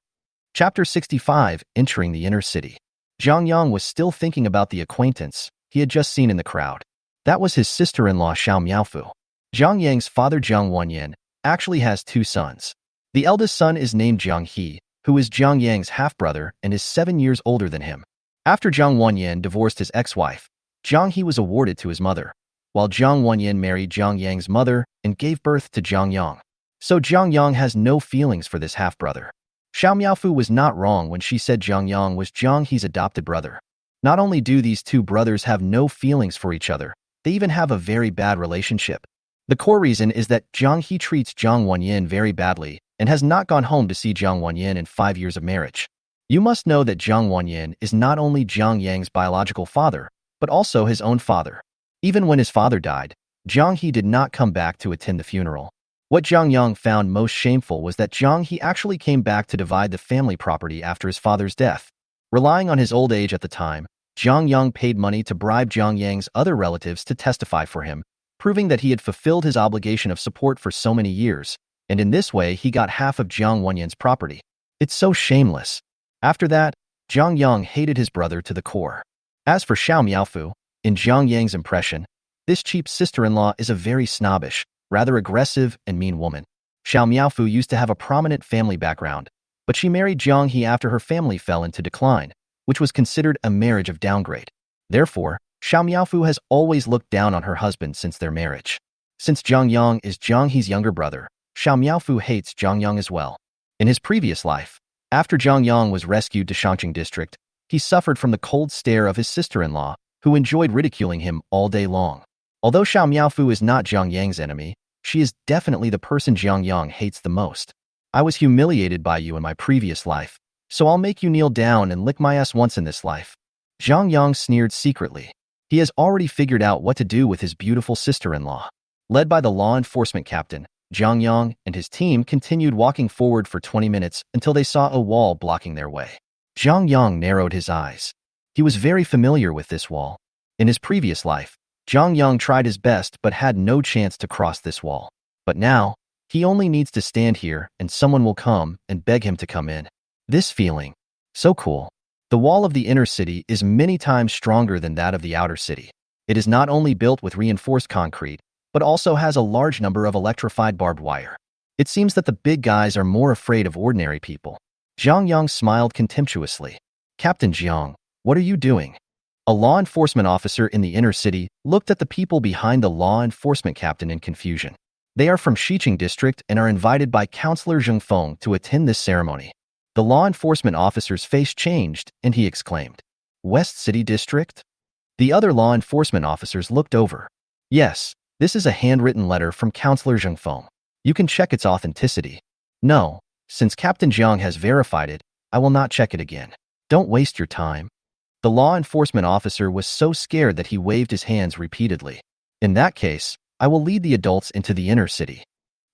Chapter 65, Entering the Inner City. Zhang Yang was still thinking about the acquaintance he had just seen in the crowd. That was his sister-in-law Xiao Miaofu. Zhang Yang's father Zhang Wanyan actually has two sons. The eldest son is named Zhang He, who is Zhang Yang's half-brother and is 7 years older than him. After Zhang Wanyan divorced his ex-wife, Zhang He was awarded to his mother, while Zhang Wanyan married Zhang Yang's mother and gave birth to Zhang Yang. So Zhang Yang has no feelings for this half-brother. Xiao Miaofu was not wrong when she said Zhang Yang was Zhang He's adopted brother. Not only do these two brothers have no feelings for each other, they even have a very bad relationship. The core reason is that Zhang He treats Zhang Wanyan very badly and has not gone home to see Zhang Wanyan in 5 years of marriage. You must know that Zhang Wanyan is not only Zhang Yang's biological father, but also his own father. Even when his father died, Zhang He did not come back to attend the funeral. What Zhang Yang found most shameful was that Zhang He actually came back to divide the family property after his father's death. Relying on his old age at the time, Zhang Yang paid money to bribe Zhang Yang's other relatives to testify for him, proving that he had fulfilled his obligation of support for so many years, and in this way he got half of Zhang Wanyan's property. It's so shameless. After that, Zhang Yang hated his brother to the core. As for Xiao Miaofu, in Zhang Yang's impression, this cheap sister-in-law is a very snobbish, rather aggressive and mean woman. Xiao Miaofu used to have a prominent family background, but she married Zhang He after her family fell into decline, which was considered a marriage of downgrade. Therefore, Xiao Miaofu has always looked down on her husband since their marriage. Since Zhang Yang is Zhang He's younger brother, Xiao Miaofu hates Zhang Yang as well. In his previous life, after Zhang Yang was rescued to Shangqing district, he suffered from the cold stare of his sister-in-law, who enjoyed ridiculing him all day long. Although Xiao Miaofu is not Zhang Yang's enemy, she is definitely the person Zhang Yang hates the most. I was humiliated by you in my previous life, so I'll make you kneel down and lick my ass once in this life. Zhang Yang sneered secretly. He has already figured out what to do with his beautiful sister-in-law. Led by the law enforcement captain, Zhang Yang and his team continued walking forward for 20 minutes until they saw a wall blocking their way. Zhang Yang narrowed his eyes. He was very familiar with this wall. In his previous life, Zhang Yang tried his best but had no chance to cross this wall. But now, he only needs to stand here and someone will come and beg him to come in. This feeling. So cool. The wall of the inner city is many times stronger than that of the outer city. It is not only built with reinforced concrete, but also has a large number of electrified barbed wire. It seems that the big guys are more afraid of ordinary people. Zhang Yang smiled contemptuously. Captain Jiang, what are you doing? A law enforcement officer in the inner city looked at the people behind the law enforcement captain in confusion. They are from Shangqing district and are invited by Councillor Zheng Feng to attend this ceremony. The law enforcement officer's face changed and he exclaimed, West City District? The other law enforcement officers looked over. Yes, this is a handwritten letter from Councillor Zheng Feng. You can check its authenticity. No, since Captain Jiang has verified it, I will not check it again. Don't waste your time. The law enforcement officer was so scared that he waved his hands repeatedly. In that case, I will lead the adults into the inner city.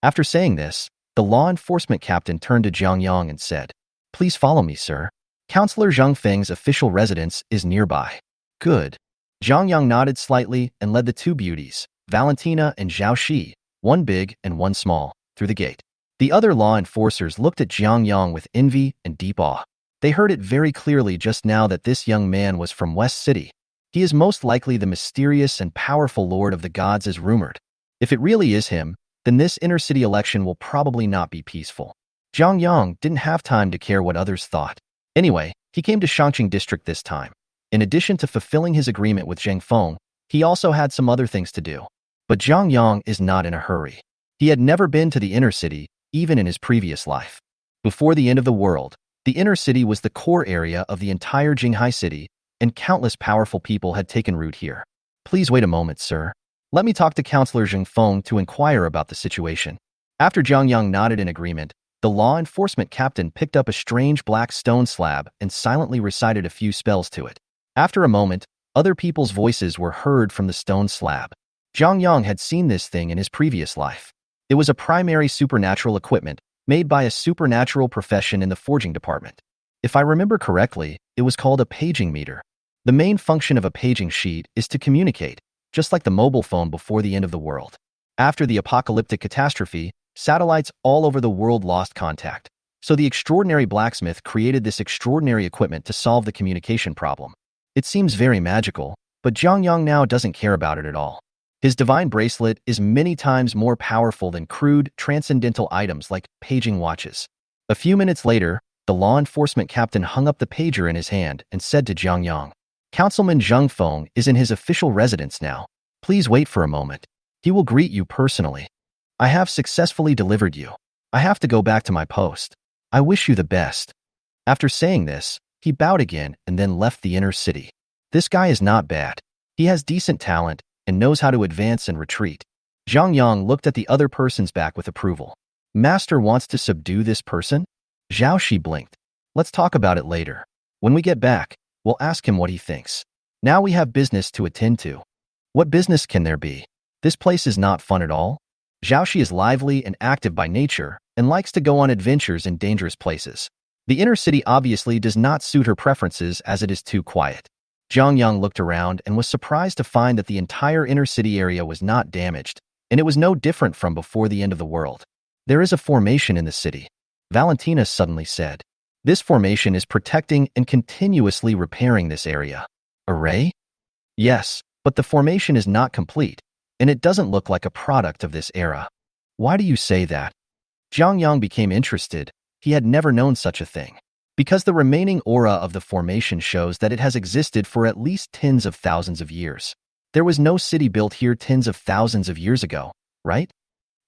After saying this, the law enforcement captain turned to Zhang Yang and said, Please follow me, sir. Councillor Zhang Feng's official residence is nearby. Good. Zhang Yang nodded slightly and led the two beauties, Valentina and Zhao Shi, one big and one small, through the gate. The other law enforcers looked at Zhang Yang with envy and deep awe. They heard it very clearly just now that this young man was from West City. He is most likely the mysterious and powerful lord of the gods as rumored. If it really is him, then this inner city election will probably not be peaceful. Zhang Yang didn't have time to care what others thought. Anyway, he came to Shangqing district this time. In addition to fulfilling his agreement with Zheng Feng, he also had some other things to do. But Zhang Yang is not in a hurry. He had never been to the inner city, even in his previous life. Before the end of the world, the inner city was the core area of the entire Jinghai city, and countless powerful people had taken root here. Please wait a moment, sir. Let me talk to Councillor Zheng Feng to inquire about the situation. After Zhang Yang nodded in agreement, the law enforcement captain picked up a strange black stone slab and silently recited a few spells to it. After a moment, other people's voices were heard from the stone slab. Zhang Yang had seen this thing in his previous life. It was a primary supernatural equipment made by a supernatural profession in the forging department. If I remember correctly, it was called a paging meter. The main function of a paging sheet is to communicate, just like the mobile phone before the end of the world. After the apocalyptic catastrophe, satellites all over the world lost contact. So the extraordinary blacksmith created this extraordinary equipment to solve the communication problem. It seems very magical, but Zhang Yang now doesn't care about it at all. His divine bracelet is many times more powerful than crude, transcendental items like paging watches. A few minutes later, the law enforcement captain hung up the pager in his hand and said to Zhang Yang, Councilman Zheng Feng is in his official residence now. Please wait for a moment. He will greet you personally. I have successfully delivered you. I have to go back to my post. I wish you the best. After saying this, he bowed again and then left the inner city. This guy is not bad. He has decent talent and knows how to advance and retreat. Zhang Yang looked at the other person's back with approval. Master wants to subdue this person? Zhao Shi blinked. Let's talk about it later. When we get back, we'll ask him what he thinks. Now we have business to attend to. What business can there be? This place is not fun at all. Zhao Shi is lively and active by nature and likes to go on adventures in dangerous places. The inner city obviously does not suit her preferences as it is too quiet. Zhang Yang looked around and was surprised to find that the entire inner city area was not damaged, and it was no different from before the end of the world. There is a formation in the city. Valentina suddenly said. This formation is protecting and continuously repairing this area. Array? Yes, but the formation is not complete, and it doesn't look like a product of this era. Why do you say that? Zhang Yang became interested. He had never known such a thing. Because the remaining aura of the formation shows that it has existed for at least tens of thousands of years. There was no city built here tens of thousands of years ago, right?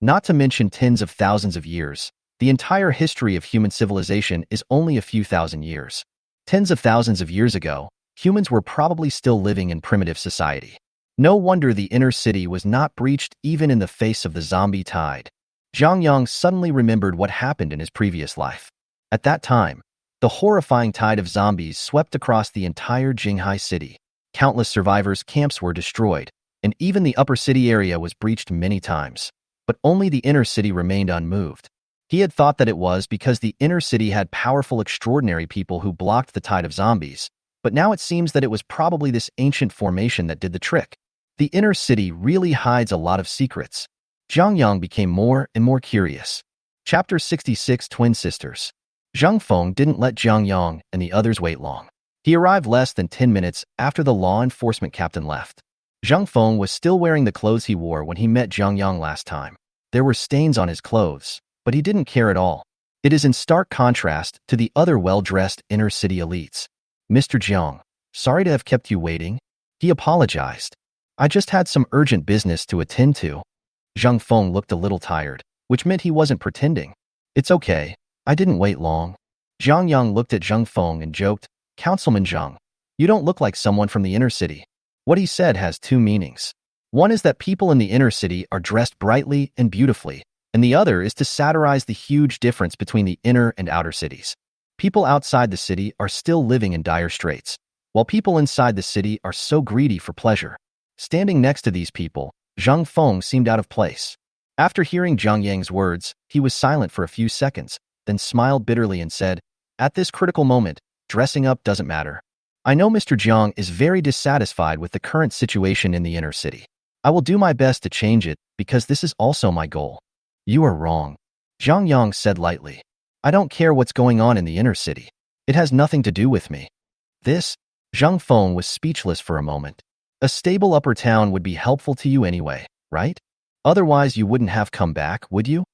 Not to mention tens of thousands of years, The entire history of human civilization is only a few thousand years. Tens of thousands of years ago, humans were probably still living in primitive society. No wonder the inner city was not breached even in the face of the zombie tide. Zhang Yang suddenly remembered what happened in his previous life. At that time, the horrifying tide of zombies swept across the entire Jinghai city. Countless survivors' camps were destroyed, and even the upper city area was breached many times. But only the inner city remained unmoved. He had thought that it was because the inner city had powerful, extraordinary people who blocked the tide of zombies, but now it seems that it was probably this ancient formation that did the trick. The inner city really hides a lot of secrets. Zhang Yang became more and more curious. Chapter 66 Twin Sisters. Zhang Feng didn't let Zhang Yang and the others wait long. He arrived less than 10 minutes after the law enforcement captain left. Zhang Feng was still wearing the clothes he wore when he met Zhang Yang last time. There were stains on his clothes, but he didn't care at all. It is in stark contrast to the other well-dressed inner-city elites. Mr. Jiang, sorry to have kept you waiting. He apologized. I just had some urgent business to attend to. Zhang Feng looked a little tired, which meant he wasn't pretending. It's okay. I didn't wait long. Zhang Yang looked at Zhang Feng and joked, Councilman Zhang, you don't look like someone from the inner city. What he said has two meanings. One is that people in the inner city are dressed brightly and beautifully, and the other is to satirize the huge difference between the inner and outer cities. People outside the city are still living in dire straits, while people inside the city are so greedy for pleasure. Standing next to these people, Zhang Feng seemed out of place. After hearing Zhang Yang's words, he was silent for a few seconds, then smiled bitterly and said, At this critical moment, dressing up doesn't matter. I know Mr. Jiang is very dissatisfied with the current situation in the inner city. I will do my best to change it because this is also my goal. You are wrong. Zhang Yang said lightly. I don't care what's going on in the inner city. It has nothing to do with me. Zhang Feng was speechless for a moment. A stable upper town would be helpful to you anyway, right? Otherwise you wouldn't have come back, would you?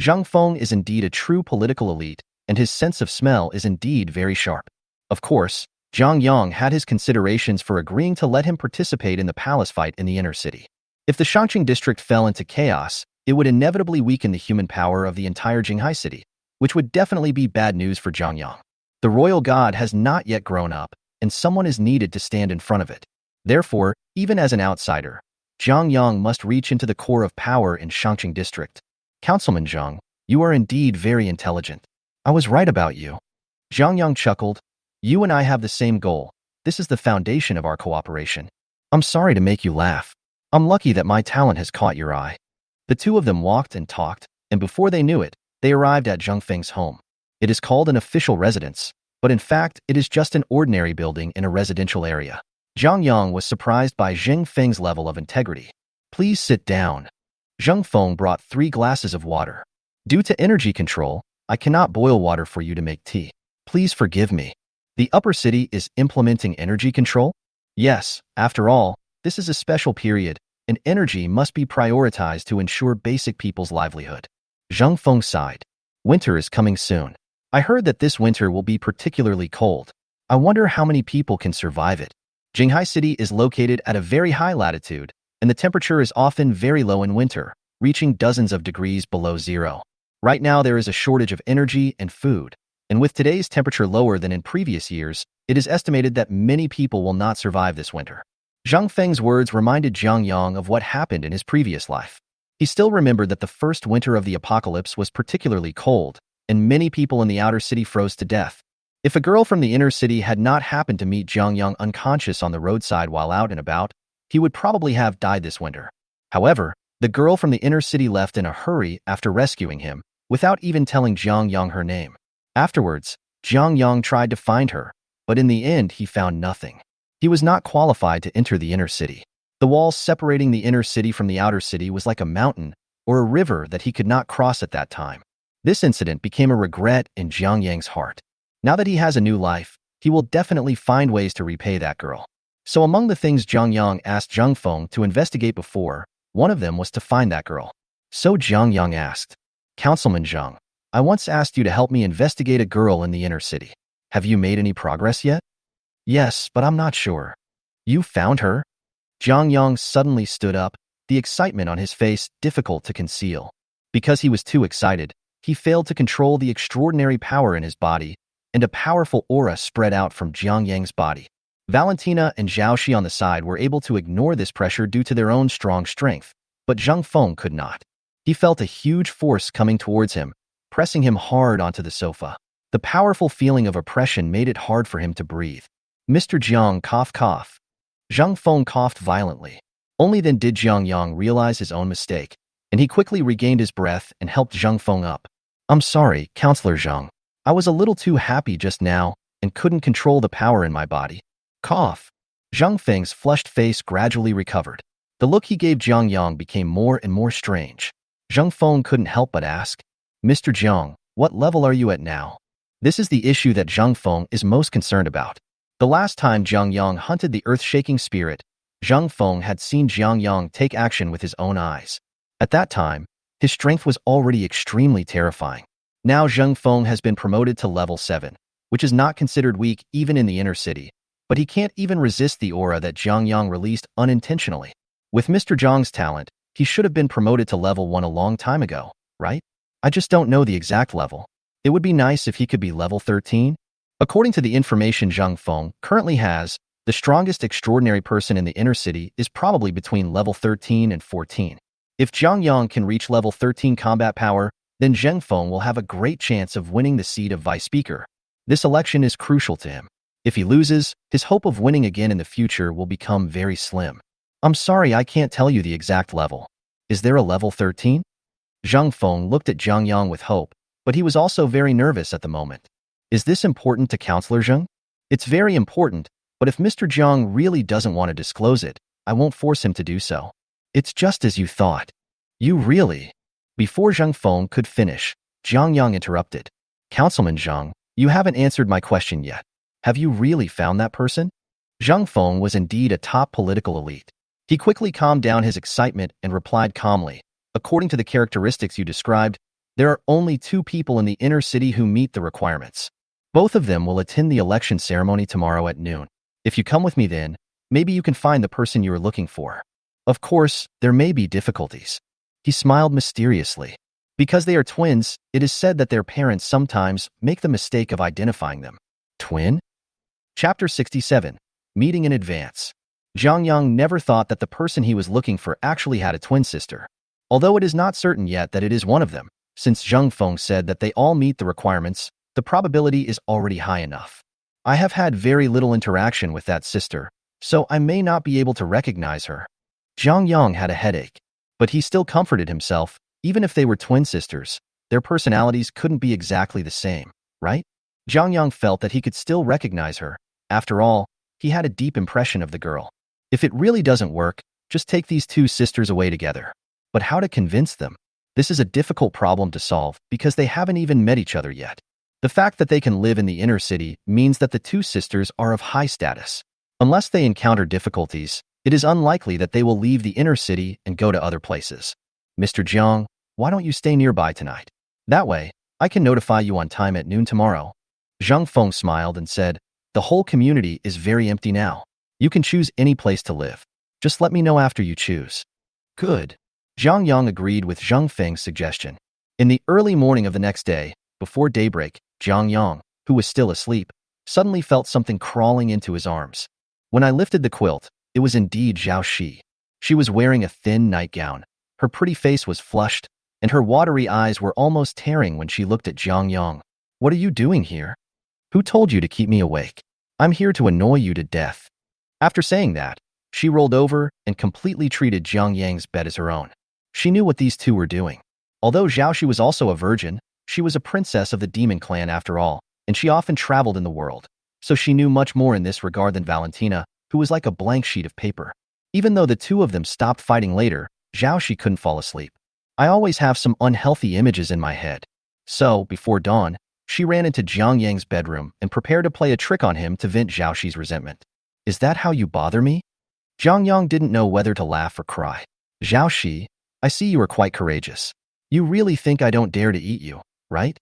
Zhang Feng is indeed a true political elite, and his sense of smell is indeed very sharp. Of course, Zhang Yang had his considerations for agreeing to let him participate in the palace fight in the inner city. If the Shangqing district fell into chaos, it would inevitably weaken the human power of the entire Jinghai city, which would definitely be bad news for Zhang Yang. The royal god has not yet grown up, and someone is needed to stand in front of it. Therefore, even as an outsider, Zhang Yang must reach into the core of power in Shangqing district. Councilman Zhang, you are indeed very intelligent. I was right about you. Zhang Yang chuckled. You and I have the same goal. This is the foundation of our cooperation. I'm sorry to make you laugh. I'm lucky that my talent has caught your eye. The two of them walked and talked, and before they knew it, they arrived at Zhang Feng's home. It is called an official residence, but in fact, it is just an ordinary building in a residential area. Zhang Yang was surprised by Zhang Feng's level of integrity. Please sit down. Zhang Feng brought 3 glasses of water. Due to energy control, I cannot boil water for you to make tea. Please forgive me. The upper city is implementing energy control? Yes, after all, this is a special period, and energy must be prioritized to ensure basic people's livelihood. Zhang Feng sighed. Winter is coming soon. I heard that this winter will be particularly cold. I wonder how many people can survive it. Jinghai City is located at a very high latitude, and the temperature is often very low in winter, reaching dozens of degrees below zero. Right now there is a shortage of energy and food, and with today's temperature lower than in previous years, it is estimated that many people will not survive this winter. Zhang Feng's words reminded Zhang Yang of what happened in his previous life. He still remembered that the first winter of the apocalypse was particularly cold, and many people in the outer city froze to death. If a girl from the inner city had not happened to meet Zhang Yang unconscious on the roadside while out and about, he would probably have died this winter. However, the girl from the inner city left in a hurry after rescuing him, without even telling Zhang Yang her name. Afterwards, Zhang Yang tried to find her, but in the end he found nothing. He was not qualified to enter the inner city. The wall separating the inner city from the outer city was like a mountain or a river that he could not cross at that time. This incident became a regret in Zhang Yang's heart. Now that he has a new life, he will definitely find ways to repay that girl. So among the things Zhang Yang asked Zhang Feng to investigate before, one of them was to find that girl. So Zhang Yang asked, Councilman Zhang, I once asked you to help me investigate a girl in the inner city. Have you made any progress yet? Yes, but I'm not sure. You found her? Zhang Yang suddenly stood up, the excitement on his face difficult to conceal. Because he was too excited, he failed to control the extraordinary power in his body, and a powerful aura spread out from Jiang Yang's body. Valentina and Zhao Shi on the side were able to ignore this pressure due to their own strong strength, but Zheng Feng could not. He felt a huge force coming towards him, pressing him hard onto the sofa. The powerful feeling of oppression made it hard for him to breathe. Mr. Jiang cough. Zheng Feng coughed violently. Only then did Jiang Yang realize his own mistake, and he quickly regained his breath and helped Zheng Feng up. I'm sorry, Counselor Zheng. I was a little too happy just now and couldn't control the power in my body. Cough. Zheng Feng's flushed face gradually recovered. The look he gave Jiang Yang became more and more strange. Zheng Feng couldn't help but ask, Mr. Jiang, what level are you at now? This is the issue that Zheng Feng is most concerned about. The last time Jiang Yang hunted the earth-shaking spirit, Zheng Feng had seen Jiang Yang take action with his own eyes. At that time, his strength was already extremely terrifying. Now Zheng Feng has been promoted to level 7, which is not considered weak even in the inner city, but he can't even resist the aura that Jiang Yang released unintentionally. With Mr. Jiang's talent, he should have been promoted to level 1 a long time ago, right? I just don't know the exact level. It would be nice if he could be level 13. According to the information Zheng Feng currently has, the strongest extraordinary person in the inner city is probably between level 13 and 14. If Jiang Yang can reach level 13 combat power, then Zheng Feng will have a great chance of winning the seat of vice speaker. This election is crucial to him. If he loses, his hope of winning again in the future will become very slim. I'm sorry I can't tell you the exact level. Is there a level 13? Zheng Feng looked at Jiang Yang with hope, but he was also very nervous at the moment. Is this important to Counselor Zheng? It's very important, but if Mr. Jiang really doesn't want to disclose it, I won't force him to do so. It's just as you thought. You really? Before Zheng Feng could finish, Jiang Yang interrupted. Councilman Zheng, you haven't answered my question yet. Have you really found that person? Zheng Feng was indeed a top political elite. He quickly calmed down his excitement and replied calmly, according to the characteristics you described, there are only 2 people in the inner city who meet the requirements. Both of them will attend the election ceremony tomorrow at noon. If you come with me then, maybe you can find the person you are looking for. Of course, there may be difficulties. He smiled mysteriously. Because they are twins, it is said that their parents sometimes make the mistake of identifying them. Twin? Chapter 67. Meeting in Advance. Jiang Yang never thought that the person he was looking for actually had a twin sister. Although it is not certain yet that it is one of them, since Zheng Feng said that they all meet the requirements, the probability is already high enough. I have had very little interaction with that sister, so I may not be able to recognize her. Jiang Yang had a headache, but he still comforted himself. Even if they were twin sisters, their personalities couldn't be exactly the same, right? Jiang Yang felt that he could still recognize her. After all, he had a deep impression of the girl. If it really doesn't work, just take these 2 sisters away together. But how to convince them? This is a difficult problem to solve because they haven't even met each other yet. The fact that they can live in the inner city means that the 2 sisters are of high status. Unless they encounter difficulties, it is unlikely that they will leave the inner city and go to other places. Mr. Jiang, why don't you stay nearby tonight? That way, I can notify you on time at noon tomorrow. Zheng Feng smiled and said, the whole community is very empty now. You can choose any place to live. Just let me know after you choose. Good. Jiang Yang agreed with Zheng Feng's suggestion. In the early morning of the next day, before daybreak, Jiang Yang, who was still asleep, suddenly felt something crawling into his arms. When I lifted the quilt, it was indeed Zhao Shi. She was wearing a thin nightgown. Her pretty face was flushed, and her watery eyes were almost tearing when she looked at Jiang Yang. What are you doing here? Who told you to keep me awake? I'm here to annoy you to death. After saying that, she rolled over and completely treated Jiang Yang's bed as her own. She knew what these 2 were doing. Although Zhao Shi was also a virgin, she was a princess of the demon clan after all, and she often traveled in the world. So she knew much more in this regard than Valentina, who was like a blank sheet of paper. Even though the 2 of them stopped fighting later, Zhao Shi couldn't fall asleep. I always have some unhealthy images in my head. So, before dawn, she ran into Jiang Yang's bedroom and prepared to play a trick on him to vent Zhao Shi's resentment. Is that how you bother me? Jiang Yang didn't know whether to laugh or cry. Zhao Shi, I see you are quite courageous. You really think I don't dare to eat you, right?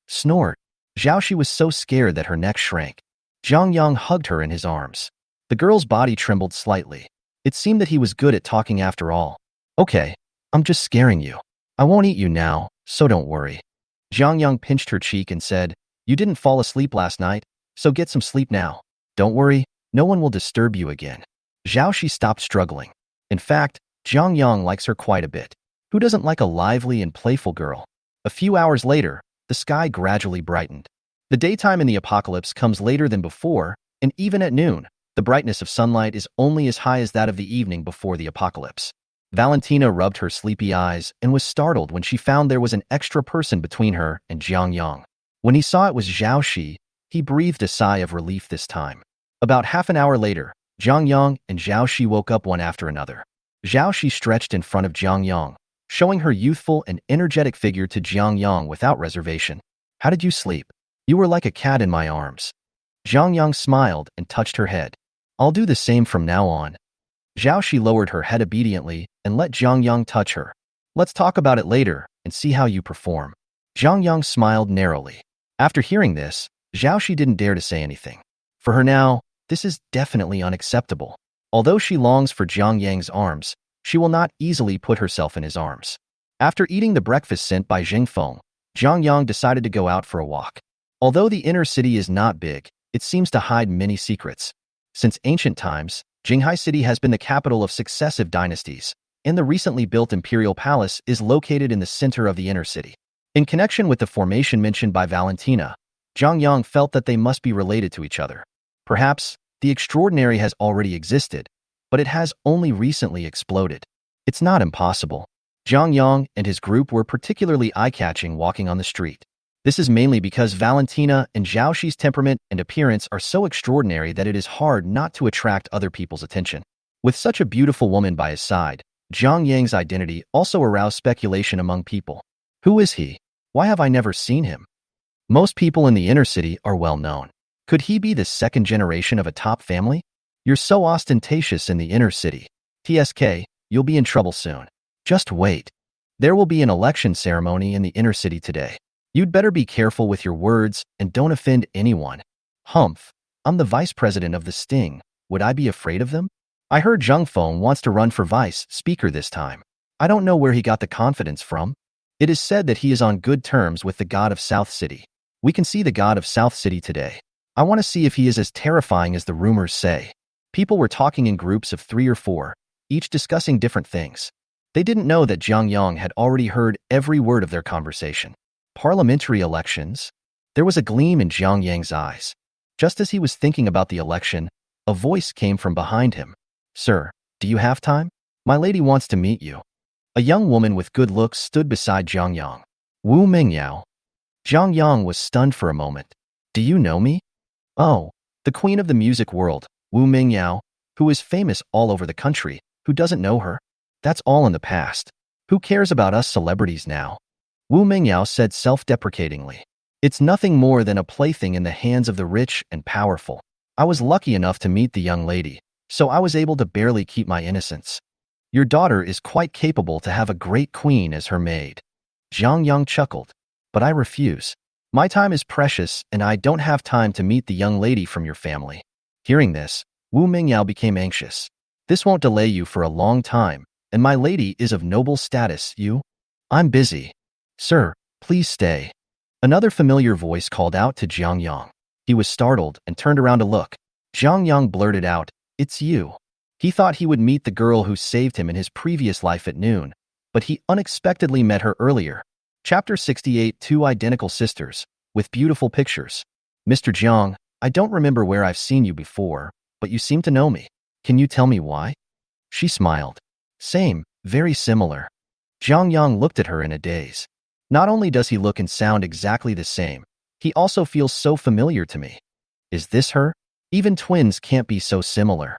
Snort. Zhao Shi was so scared that her neck shrank. Jiang Yang hugged her in his arms. The girl's body trembled slightly. It seemed that he was good at talking after all. Okay, I'm just scaring you. I won't eat you now, so don't worry. Jiang Yang pinched her cheek and said, "You didn't fall asleep last night, so get some sleep now. Don't worry, no one will disturb you again." Zhao Shi stopped struggling. In fact, Jiang Yang likes her quite a bit. Who doesn't like a lively and playful girl? A few hours later, the sky gradually brightened. The daytime in the apocalypse comes later than before, and even at noon, the brightness of sunlight is only as high as that of the evening before the apocalypse. Valentina rubbed her sleepy eyes and was startled when she found there was an extra person between her and Jiang Yang. When he saw it was Zhao Shi, he breathed a sigh of relief this time. About half an hour later, Jiang Yang and Zhao Shi woke up one after another. Zhao Shi stretched in front of Jiang Yang, showing her youthful and energetic figure to Jiang Yang without reservation. "How did you sleep? You were like a cat in my arms." Jiang Yang smiled and touched her head. "I'll do the same from now on." Zhao Shi lowered her head obediently and let Jiang Yang touch her. "Let's talk about it later and see how you perform." Jiang Yang smiled narrowly. After hearing this, Zhao Shi didn't dare to say anything. For her now, this is definitely unacceptable. Although she longs for Jiang Yang's arms, she will not easily put herself in his arms. After eating the breakfast sent by Jing Feng, Jiang Yang decided to go out for a walk. Although the inner city is not big, it seems to hide many secrets. Since ancient times, Jinghai City has been the capital of successive dynasties, and the recently built imperial palace is located in the center of the inner city. In connection with the formation mentioned by Valentina, Jiang Yang felt that they must be related to each other. Perhaps, the extraordinary has already existed, but it has only recently exploded. It's not impossible. Jiang Yang and his group were particularly eye-catching walking on the street. This is mainly because Valentina and Zhao Shi's temperament and appearance are so extraordinary that it is hard not to attract other people's attention. With such a beautiful woman by his side, Jiang Yang's identity also aroused speculation among people. Who is he? Why have I never seen him? Most people in the inner city are well known. Could he be the second generation of a top family? You're so ostentatious in the inner city. TSK, you'll be in trouble soon. Just wait. There will be an election ceremony in the inner city today. You'd better be careful with your words and don't offend anyone. Humph, I'm the vice president of the Sting. Would I be afraid of them? I heard Zheng Feng wants to run for vice speaker this time. I don't know where he got the confidence from. It is said that he is on good terms with the god of South City. We can see the god of South City today. I want to see if he is as terrifying as the rumors say. People were talking in groups of 3 or 4, each discussing different things. They didn't know that Jiang Yang had already heard every word of their conversation. Parliamentary elections? There was a gleam in Jiang Yang's eyes. Just as he was thinking about the election, a voice came from behind him. "Sir, do you have time? My lady wants to meet you." A young woman with good looks stood beside Jiang Yang. Wu Mingyao. Jiang Yang was stunned for a moment. "Do you know me?" "Oh, the queen of the music world, Wu Mingyao, who is famous all over the country. Who doesn't know her? That's all in the past. Who cares about us celebrities now?" Wu Mingyao said self-deprecatingly. "It's nothing more than a plaything in the hands of the rich and powerful. I was lucky enough to meet the young lady, so I was able to barely keep my innocence. Your daughter is quite capable to have a great queen as her maid." Jiang Yang chuckled. "But I refuse. My time is precious and I don't have time to meet the young lady from your family." Hearing this, Wu Mingyao became anxious. "This won't delay you for a long time, and my lady is of noble status. I'm busy." "Sir, please stay." Another familiar voice called out to Jiang Yang. He was startled and turned around to look. Jiang Yang blurted out, "It's you." He thought he would meet the girl who saved him in his previous life at noon, but he unexpectedly met her earlier. Chapter 68. Two identical sisters, with beautiful pictures. "Mr. Jiang, I don't remember where I've seen you before, but you seem to know me. Can you tell me why?" She smiled. "Same, very similar." Jiang Yang looked at her in a daze. Not only does he look and sound exactly the same, he also feels so familiar to me. Is this her? Even twins can't be so similar.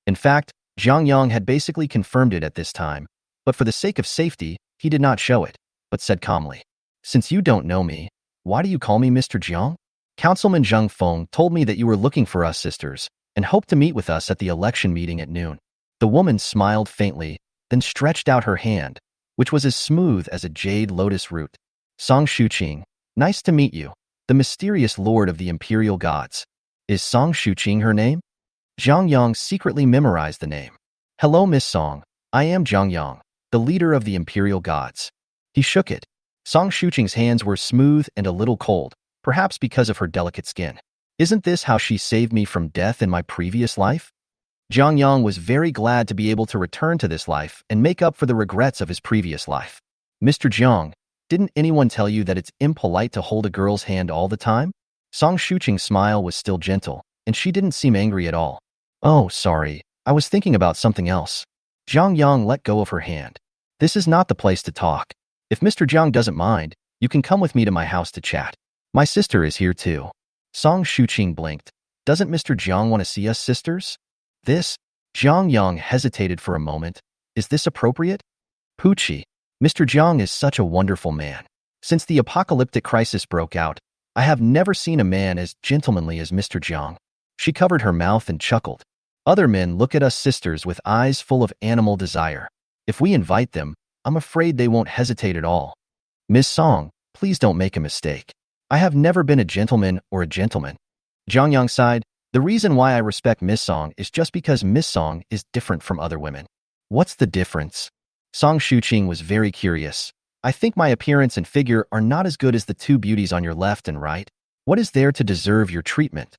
In fact, Jiang Yang had basically confirmed it at this time, but for the sake of safety, he did not show it, but said calmly, "Since you don't know me, why do you call me Mr. Jiang? Councilman Zheng Feng told me that you were looking for us sisters and hoped to meet with us at the election meeting at noon." The woman smiled faintly, then stretched out her hand, which was as smooth as a jade lotus root. "Song Shuqing, nice to meet you, the mysterious lord of the imperial gods." Is Song Shuqing her name? Jiang Yang secretly memorized the name. "Hello, Miss Song. I am Jiang Yang, the leader of the imperial gods." He shook it. Song Shuqing's hands were smooth and a little cold, perhaps because of her delicate skin. Isn't this how she saved me from death in my previous life? Jiang Yang was very glad to be able to return to this life and make up for the regrets of his previous life. Mr. Jiang, didn't anyone tell you that it's impolite to hold a girl's hand all the time? Song Shuqing's smile was still gentle, and she didn't seem angry at all. Oh, sorry, I was thinking about something else. Jiang Yang let go of her hand. This is not the place to talk. If Mr. Jiang doesn't mind, you can come with me to my house to chat. My sister is here too. Song Shuqing blinked. Doesn't Mr. Jiang want to see us sisters? This? Jiang Yang hesitated for a moment. Is this appropriate? Poochie. Mr. Jiang is such a wonderful man. Since the apocalyptic crisis broke out, I have never seen a man as gentlemanly as Mr. Jiang. She covered her mouth and chuckled. Other men look at us sisters with eyes full of animal desire. If we invite them, I'm afraid they won't hesitate at all. Miss Song, please don't make a mistake. I have never been a gentleman or a gentleman. Jiang Yang sighed. The reason why I respect Miss Song is just because Miss Song is different from other women. What's the difference? Song Shuqing was very curious. I think my appearance and figure are not as good as the two beauties on your left and right. What is there to deserve your treatment?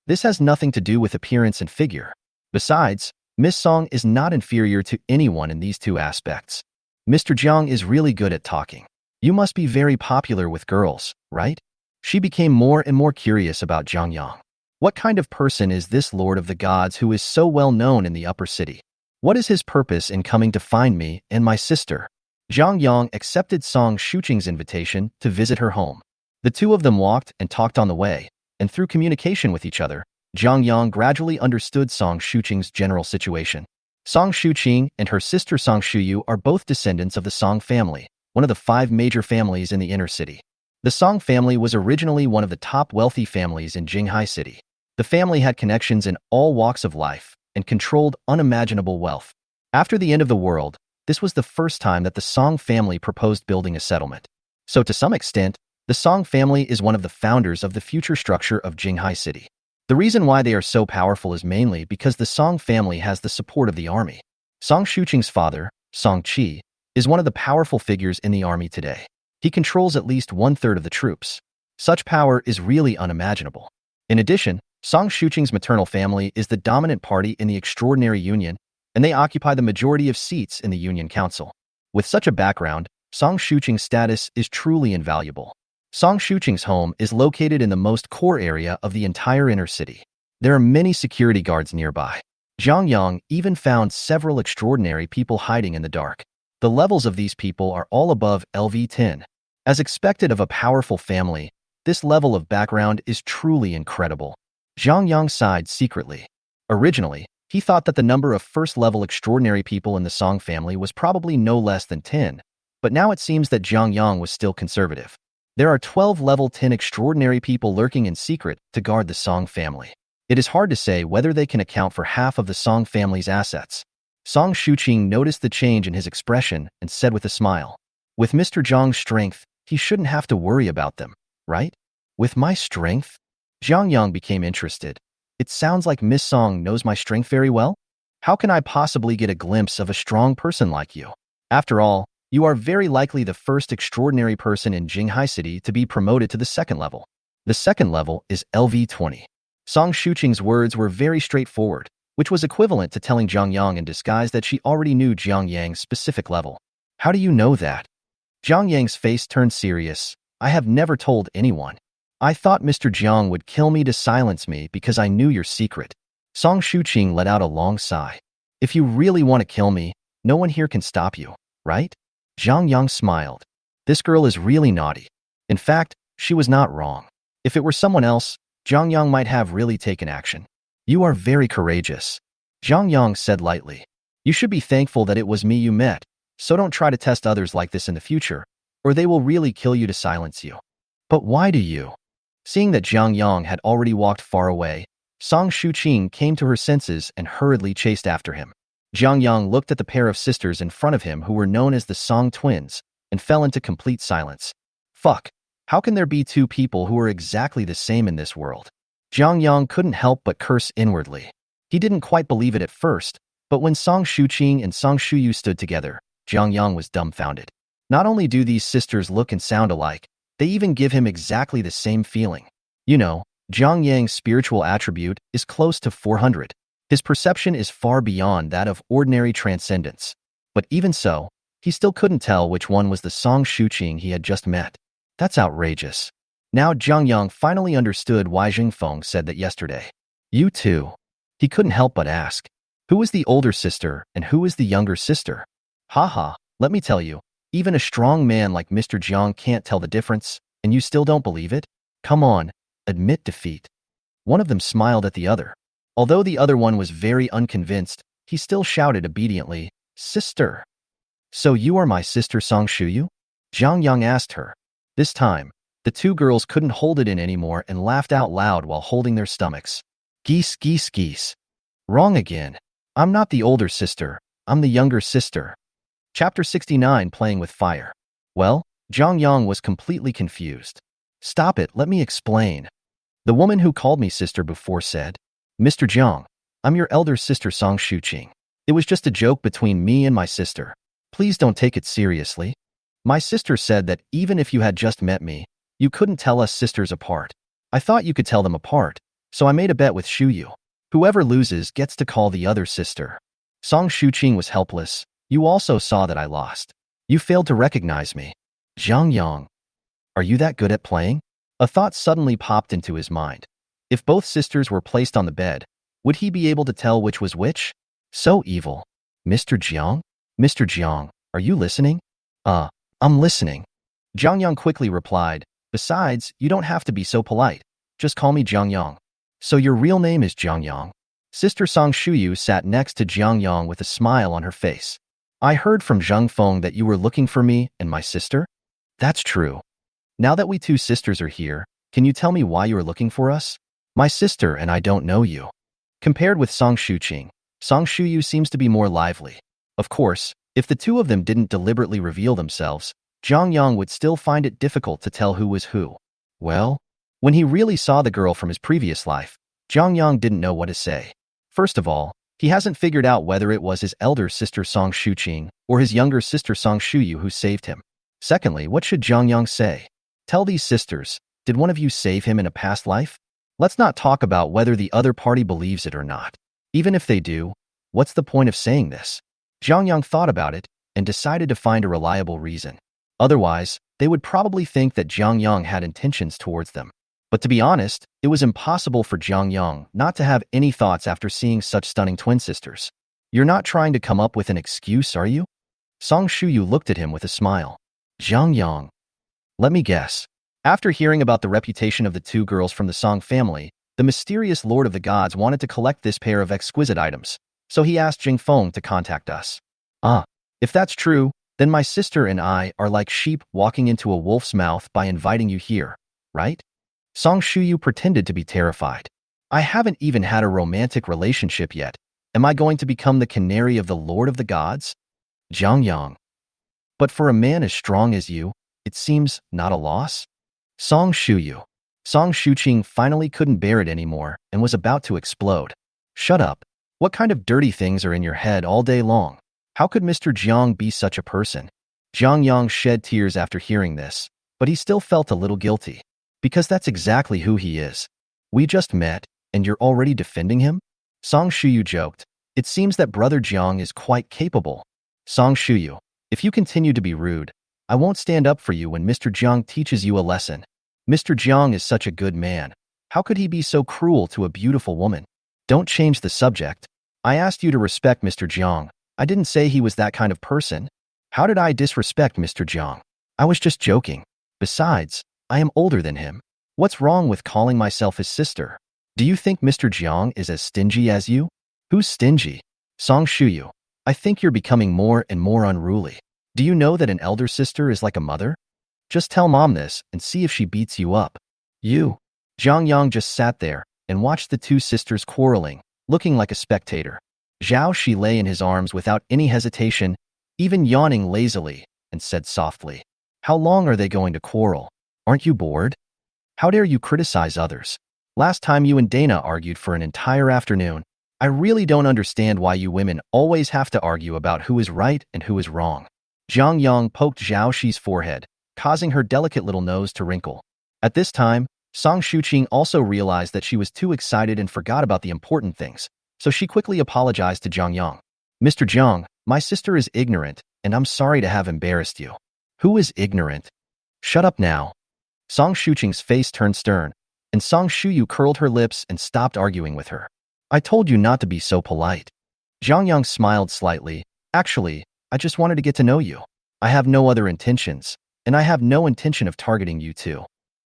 This has nothing to do with appearance and figure. Besides, Miss Song is not inferior to anyone in these two aspects. Mr. Jiang is really good at talking. You must be very popular with girls, right? She became more and more curious about Jiang Yang. What kind of person is this Lord of the Gods who is so well known in the upper city? What is his purpose in coming to find me and my sister? Jiang Yang accepted Song Shuqing's invitation to visit her home. The two of them walked and talked on the way, and through communication with each other, Jiang Yang gradually understood Song Shuqing's general situation. Song Shuqing and her sister Song Shuyu are both descendants of the Song family, one of the 5 major families in the inner city. The Song family was originally one of the top wealthy families in Jinghai City. The family had connections in all walks of life and controlled unimaginable wealth. After the end of the world, this was the first time that the Song family proposed building a settlement. So to some extent, the Song family is one of the founders of the future structure of Jinghai City. The reason why they are so powerful is mainly because the Song family has the support of the army. Song Shuqing's father, Song Qi, is one of the powerful figures in the army today. He controls at least 1/3 of the troops. Such power is really unimaginable. In addition, Song Shuqing's maternal family is the dominant party in the Extraordinary Union, and they occupy the majority of seats in the Union Council. With such a background, Song Shuqing's status is truly invaluable. Song Shuqing's home is located in the most core area of the entire inner city. There are many security guards nearby. Jiang Yang even found several extraordinary people hiding in the dark. The levels of these people are all above LV10. As expected of a powerful family, this level of background is truly incredible. Jiang Yang sighed secretly. Originally, he thought that the number of first-level extraordinary people in the Song family was probably no less than 10, but now it seems that Jiang Yang was still conservative. There are 12 level 10 extraordinary people lurking in secret to guard the Song family. It is hard to say whether they can account for half of the Song family's assets. Song Shuqing noticed the change in his expression and said with a smile, "With Mr. Jiang's strength, he shouldn't have to worry about them, right?" "With my strength?" Jiang Yang became interested. "It sounds like Miss Song knows my strength very well. How can I possibly get a glimpse of a strong person like you? After all, you are very likely the first extraordinary person in Jinghai City to be promoted to the second level. The second level is LV20. Song Shuqing's words were very straightforward, which was equivalent to telling Jiang Yang in disguise that she already knew Jiang Yang's specific level. "How do you know that?" Jiang Yang's face turned serious. "I have never told anyone. I thought Mr. Jiang would kill me to silence me because I knew your secret." Song Shuqing let out a long sigh. "If you really want to kill me, no one here can stop you, right?" Jiang Yang smiled. This girl is really naughty. In fact, she was not wrong. If it were someone else, Jiang Yang might have really taken action. "You are very courageous," Jiang Yang said lightly. "You should be thankful that it was me you met, so don't try to test others like this in the future, or they will really kill you to silence you." "But why do you?" Seeing that Jiang Yang had already walked far away, Song Shuqing came to her senses and hurriedly chased after him. Jiang Yang looked at the pair of sisters in front of him who were known as the Song twins and fell into complete silence. Fuck, how can there be two people who are exactly the same in this world? Jiang Yang couldn't help but curse inwardly. He didn't quite believe it at first, but when Song Shuqing and Song Shuyu stood together, Jiang Yang was dumbfounded. Not only do these sisters look and sound alike, they even give him exactly the same feeling. You know, Zhang Yang's spiritual attribute is close to 400. His perception is far beyond that of ordinary transcendence. But even so, he still couldn't tell which one was the Song Shuqing he had just met. That's outrageous. Now Zhang Yang finally understood why Jingfeng said that yesterday. You too. He couldn't help but ask. Who is the older sister and who is the younger sister? Haha, let me tell you, even a strong man like Mr. Jiang can't tell the difference, and you still don't believe it? Come on, admit defeat. One of them smiled at the other. Although the other one was very unconvinced, he still shouted obediently, Sister. So you are my sister Song Shuyu? Zhang Yang asked her. This time, the two girls couldn't hold it in anymore and laughed out loud while holding their stomachs. Geese, geese, geese. Wrong again. I'm not the older sister, I'm the younger sister. Chapter 69, Playing with Fire. Well, Zhang Yang was completely confused. Stop it, let me explain. The woman who called me sister before said, Mr. Jiang, I'm your elder sister Song Shuqing. It was just a joke between me and my sister. Please don't take it seriously. My sister said that even if you had just met me, you couldn't tell us sisters apart. I thought you could tell them apart, so I made a bet with Shuyu. Whoever loses gets to call the other sister. Song Shuqing was helpless. You also saw that I lost. You failed to recognize me. Zhang Yang. Are you that good at playing? A thought suddenly popped into his mind. If both sisters were placed on the bed, would he be able to tell which was which? So evil. Mr. Jiang? Mr. Jiang, are you listening? I'm listening. Zhang Yang quickly replied. Besides, you don't have to be so polite. Just call me Zhang Yang. So your real name is Zhang Yang? Sister Song Shuyu sat next to Zhang Yang with a smile on her face. I heard from Zhang Feng that you were looking for me and my sister? That's true. Now that we two sisters are here, can you tell me why you are looking for us? My sister and I don't know you. Compared with Song Shuqing, Song Shuyu seems to be more lively. Of course, if the two of them didn't deliberately reveal themselves, Zhang Yang would still find it difficult to tell who was who. Well, when he really saw the girl from his previous life, Zhang Yang didn't know what to say. First of all, he hasn't figured out whether it was his elder sister Song Shuqing or his younger sister Song Shuyu who saved him. Secondly, what should Zhang Yang say? Tell these sisters, did one of you save him in a past life? Let's not talk about whether the other party believes it or not. Even if they do, what's the point of saying this? Zhang Yang thought about it and decided to find a reliable reason. Otherwise, they would probably think that Zhang Yang had intentions towards them. But to be honest, it was impossible for Zhang Yang not to have any thoughts after seeing such stunning twin sisters. You're not trying to come up with an excuse, are you? Song Shuyu looked at him with a smile. Zhang Yang. Let me guess. After hearing about the reputation of the two girls from the Song family, the mysterious Lord of the Gods wanted to collect this pair of exquisite items, so he asked Jingfeng to contact us. If that's true, then my sister and I are like sheep walking into a wolf's mouth by inviting you here, right? Song Shuyu pretended to be terrified. I haven't even had a romantic relationship yet. Am I going to become the canary of the Lord of the Gods? Zhang Yang. But for a man as strong as you, it seems not a loss? Song Shuyu. Song Shuqing finally couldn't bear it anymore and was about to explode. Shut up. What kind of dirty things are in your head all day long? How could Mr. Jiang be such a person? Zhang Yang shed tears after hearing this, but he still felt a little guilty. Because that's exactly who he is. We just met, and you're already defending him? Song Shuyu joked. It seems that Brother Jiang is quite capable. Song Shuyu, if you continue to be rude, I won't stand up for you when Mr. Jiang teaches you a lesson. Mr. Jiang is such a good man. How could he be so cruel to a beautiful woman? Don't change the subject. I asked you to respect Mr. Jiang. I didn't say he was that kind of person. How did I disrespect Mr. Jiang? I was just joking. Besides, I am older than him. What's wrong with calling myself his sister? Do you think Mr. Jiang is as stingy as you? Who's stingy? Song Shuyu, I think you're becoming more and more unruly. Do you know that an elder sister is like a mother? Just tell mom this and see if she beats you up. You. Zhang Yang just sat there and watched the two sisters quarreling, looking like a spectator. Zhao Shi lay in his arms without any hesitation, even yawning lazily, and said softly, How long are they going to quarrel? Aren't you bored? How dare you criticize others? Last time you and Dana argued for an entire afternoon. I really don't understand why you women always have to argue about who is right and who is wrong. Jiang Yang poked Zhao Shi's forehead, causing her delicate little nose to wrinkle. At this time, Song Shuqing also realized that she was too excited and forgot about the important things, so she quickly apologized to Jiang Yang. Mr. Jiang, my sister is ignorant, and I'm sorry to have embarrassed you. Who is ignorant? Shut up now. Song Shuqing's face turned stern, and Song Shuyu curled her lips and stopped arguing with her. I told you not to be so polite. Jiang Yang smiled slightly. Actually, I just wanted to get to know you. I have no other intentions, and I have no intention of targeting you too.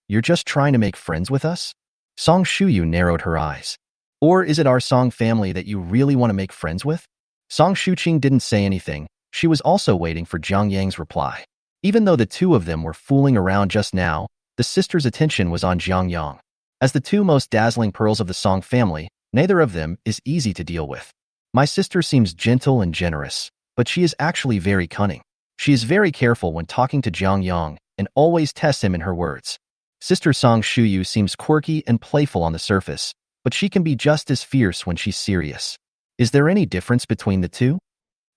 You're just trying to make friends with us? Song Shuyu narrowed her eyes. Or is it our Song family that you really want to make friends with? Song Shuqing didn't say anything. She was also waiting for Jiang Yang's reply. Even though the two of them were fooling around just now, the sisters' attention was on Jiang Yang. As the two most dazzling pearls of the Song family, neither of them is easy to deal with. My sister seems gentle and generous, but she is actually very cunning. She is very careful when talking to Jiang Yang and always tests him in her words. Sister Song Shuyu seems quirky and playful on the surface, but she can be just as fierce when she's serious. Is there any difference between the two?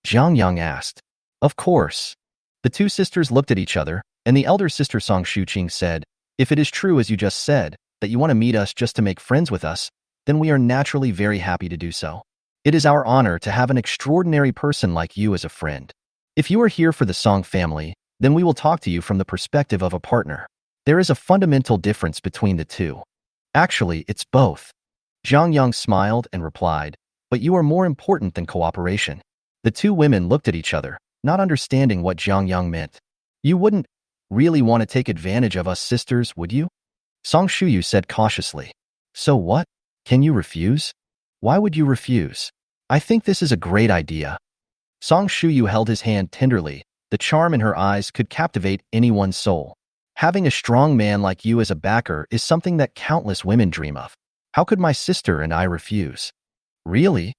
Jiang Yang asked. Of course. The two sisters looked at each other, and the elder sister Song Shuqing said, if it is true as you just said, that you want to meet us just to make friends with us, then we are naturally very happy to do so. It is our honor to have an extraordinary person like you as a friend. If you are here for the Song family, then we will talk to you from the perspective of a partner. There is a fundamental difference between the two. Actually, it's both. Jiang Yang smiled and replied, but you are more important than cooperation. The two women looked at each other, not understanding what Jiang Yang meant. You wouldn't really want to take advantage of us sisters, would you? Song Shuyu said cautiously. So what? Can you refuse? Why would you refuse? I think this is a great idea. Song Shuyu held his hand tenderly. The charm in her eyes could captivate anyone's soul. Having a strong man like you as a backer is something that countless women dream of. How could my sister and I refuse? Really?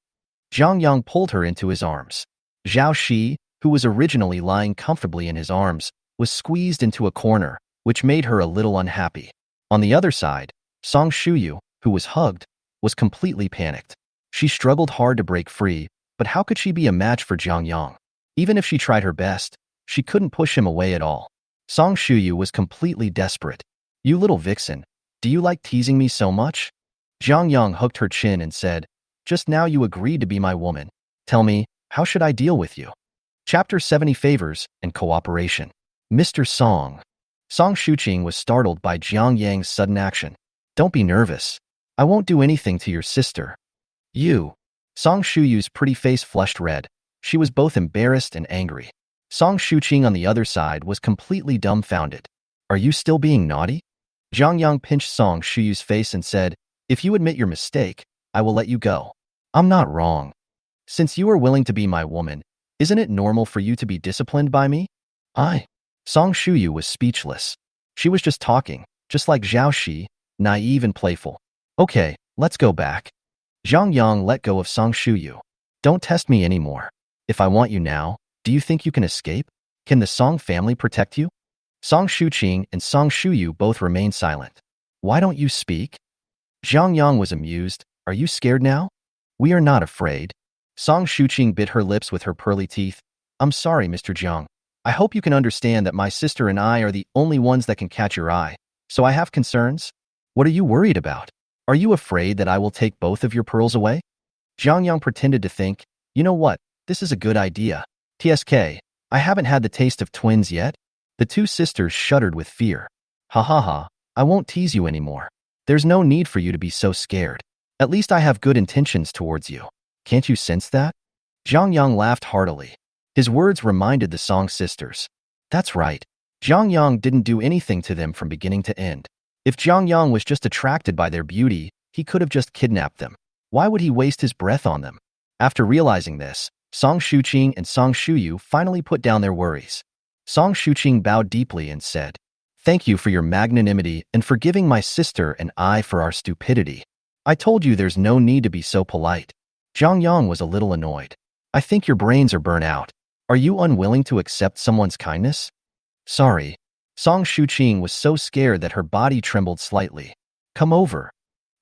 Jiang Yang pulled her into his arms. Zhao Shi, who was originally lying comfortably in his arms, was squeezed into a corner, which made her a little unhappy. On the other side, Song Shuyu, who was hugged, was completely panicked. She struggled hard to break free, but how could she be a match for Jiang Yang? Even if she tried her best, she couldn't push him away at all. Song Shuyu was completely desperate. You little vixen, do you like teasing me so much? Jiang Yang hooked her chin and said, just now you agreed to be my woman. Tell me, how should I deal with you? Chapter 70 Favors and Cooperation. Mr. Song. Song Shuqing was startled by Jiang Yang's sudden action. Don't be nervous. I won't do anything to your sister. You. Song Shuyu's pretty face flushed red. She was both embarrassed and angry. Song Shuqing on the other side was completely dumbfounded. Are you still being naughty? Jiang Yang pinched Song Shuyu's face and said, if you admit your mistake, I will let you go. I'm not wrong. Since you are willing to be my woman, isn't it normal for you to be disciplined by me? Song Shuyu was speechless. She was just talking, just like Zhao Shi, naive and playful. Okay, let's go back. Jiang Yang let go of Song Shuyu. Don't test me anymore. If I want you now, do you think you can escape? Can the Song family protect you? Song Shuqing and Song Shuyu both remained silent. Why don't you speak? Jiang Yang was amused. Are you scared now? We are not afraid. Song Shuqing bit her lips with her pearly teeth. I'm sorry, Mr. Jiang. I hope you can understand that my sister and I are the only ones that can catch your eye. So I have concerns. What are you worried about? Are you afraid that I will take both of your pearls away? Jiang Yang pretended to think, you know what, this is a good idea. TSK, I haven't had the taste of twins yet. The two sisters shuddered with fear. Ha ha ha, I won't tease you anymore. There's no need for you to be so scared. At least I have good intentions towards you. Can't you sense that? Jiang Yang laughed heartily. His words reminded the Song sisters. That's right. Jiang Yang didn't do anything to them from beginning to end. If Jiang Yang was just attracted by their beauty, he could have just kidnapped them. Why would he waste his breath on them? After realizing this, Song Shuqing and Song Shuyu finally put down their worries. Song Shuqing bowed deeply and said, thank you for your magnanimity and forgiving my sister and I for our stupidity. I told you there's no need to be so polite. Jiang Yang was a little annoyed. I think your brains are burnt out. Are you unwilling to accept someone's kindness? Sorry. Song Shuqing was so scared that her body trembled slightly. Come over.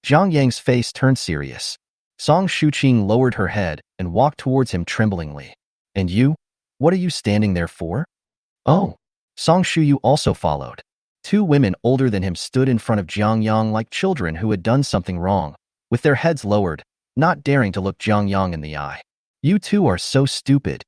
Jiang Yang's face turned serious. Song Shuqing lowered her head and walked towards him tremblingly. And you? What are you standing there for? Oh, Song Shuyu also followed. Two women older than him stood in front of Jiang Yang like children who had done something wrong, with their heads lowered, not daring to look Jiang Yang in the eye. You two are so stupid.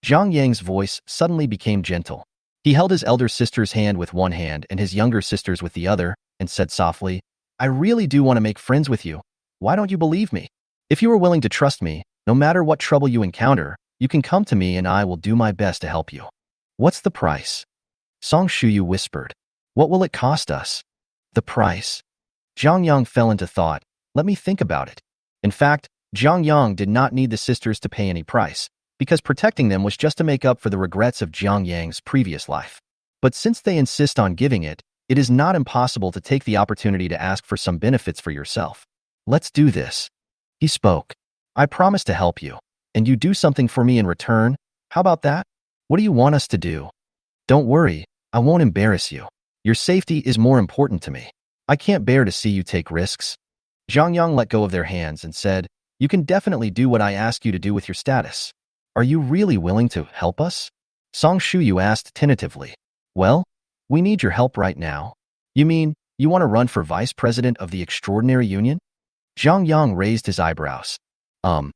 Jiang Yang's voice suddenly became gentle. He held his elder sister's hand with one hand and his younger sister's with the other, and said softly, I really do want to make friends with you. Why don't you believe me? If you are willing to trust me, no matter what trouble you encounter, you can come to me and I will do my best to help you. What's the price? Song Shuyu whispered. What will it cost us? The price. Jiang Yang fell into thought. Let me think about it. In fact, Jiang Yang did not need the sisters to pay any price, because protecting them was just to make up for the regrets of Jiang Yang's previous life. But since they insist on giving it, it is not impossible to take the opportunity to ask for some benefits for yourself. Let's do this. He spoke. I promise to help you, and you do something for me in return. How about that? What do you want us to do? Don't worry, I won't embarrass you. Your safety is more important to me. I can't bear to see you take risks. Jiang Yang let go of their hands and said, You can definitely do what I ask you to do with your status. Are you really willing to help us? Song Shuyu asked tentatively. Well, we need your help right now. You mean, you want to run for vice president of the Extraordinary Union? Jiang Yang raised his eyebrows. Song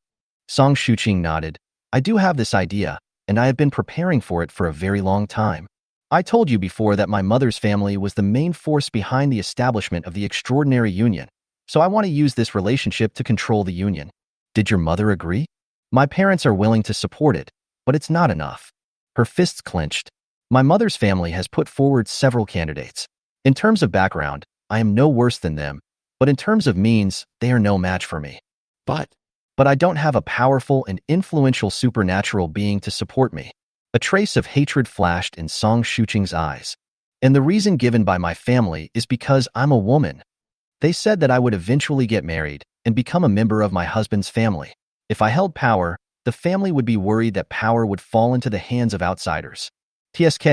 Shuqing nodded. I do have this idea, and I have been preparing for it for a very long time. I told you before that my mother's family was the main force behind the establishment of the Extraordinary Union, so I want to use this relationship to control the union. Did your mother agree? My parents are willing to support it, but it's not enough. Her fists clenched. My mother's family has put forward several candidates. In terms of background, I am no worse than them, but in terms of means, they are no match for me. But I don't have a powerful and influential supernatural being to support me. A trace of hatred flashed in Song Shuqing's eyes. And the reason given by my family is because I'm a woman. They said that I would eventually get married and become a member of my husband's family. If I held power, the family would be worried that power would fall into the hands of outsiders. TSK,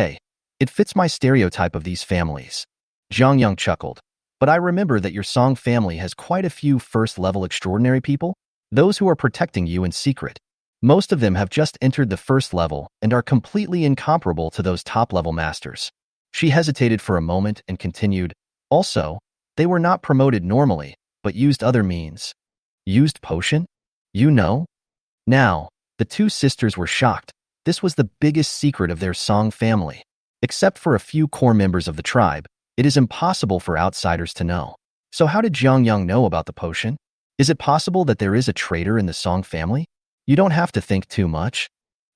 it fits my stereotype of these families. Jiang Yang chuckled. But I remember that your Song family has quite a few first-level extraordinary people, those who are protecting you in secret. Most of them have just entered the first level and are completely incomparable to those top-level masters. She hesitated for a moment and continued, Also, they were not promoted normally, but used other means. Used potion? You know? Now, the two sisters were shocked. This was the biggest secret of their Song family. Except for a few core members of the tribe, it is impossible for outsiders to know. So how did Jiang Yang know about the potion? Is it possible that there is a traitor in the Song family? You don't have to think too much.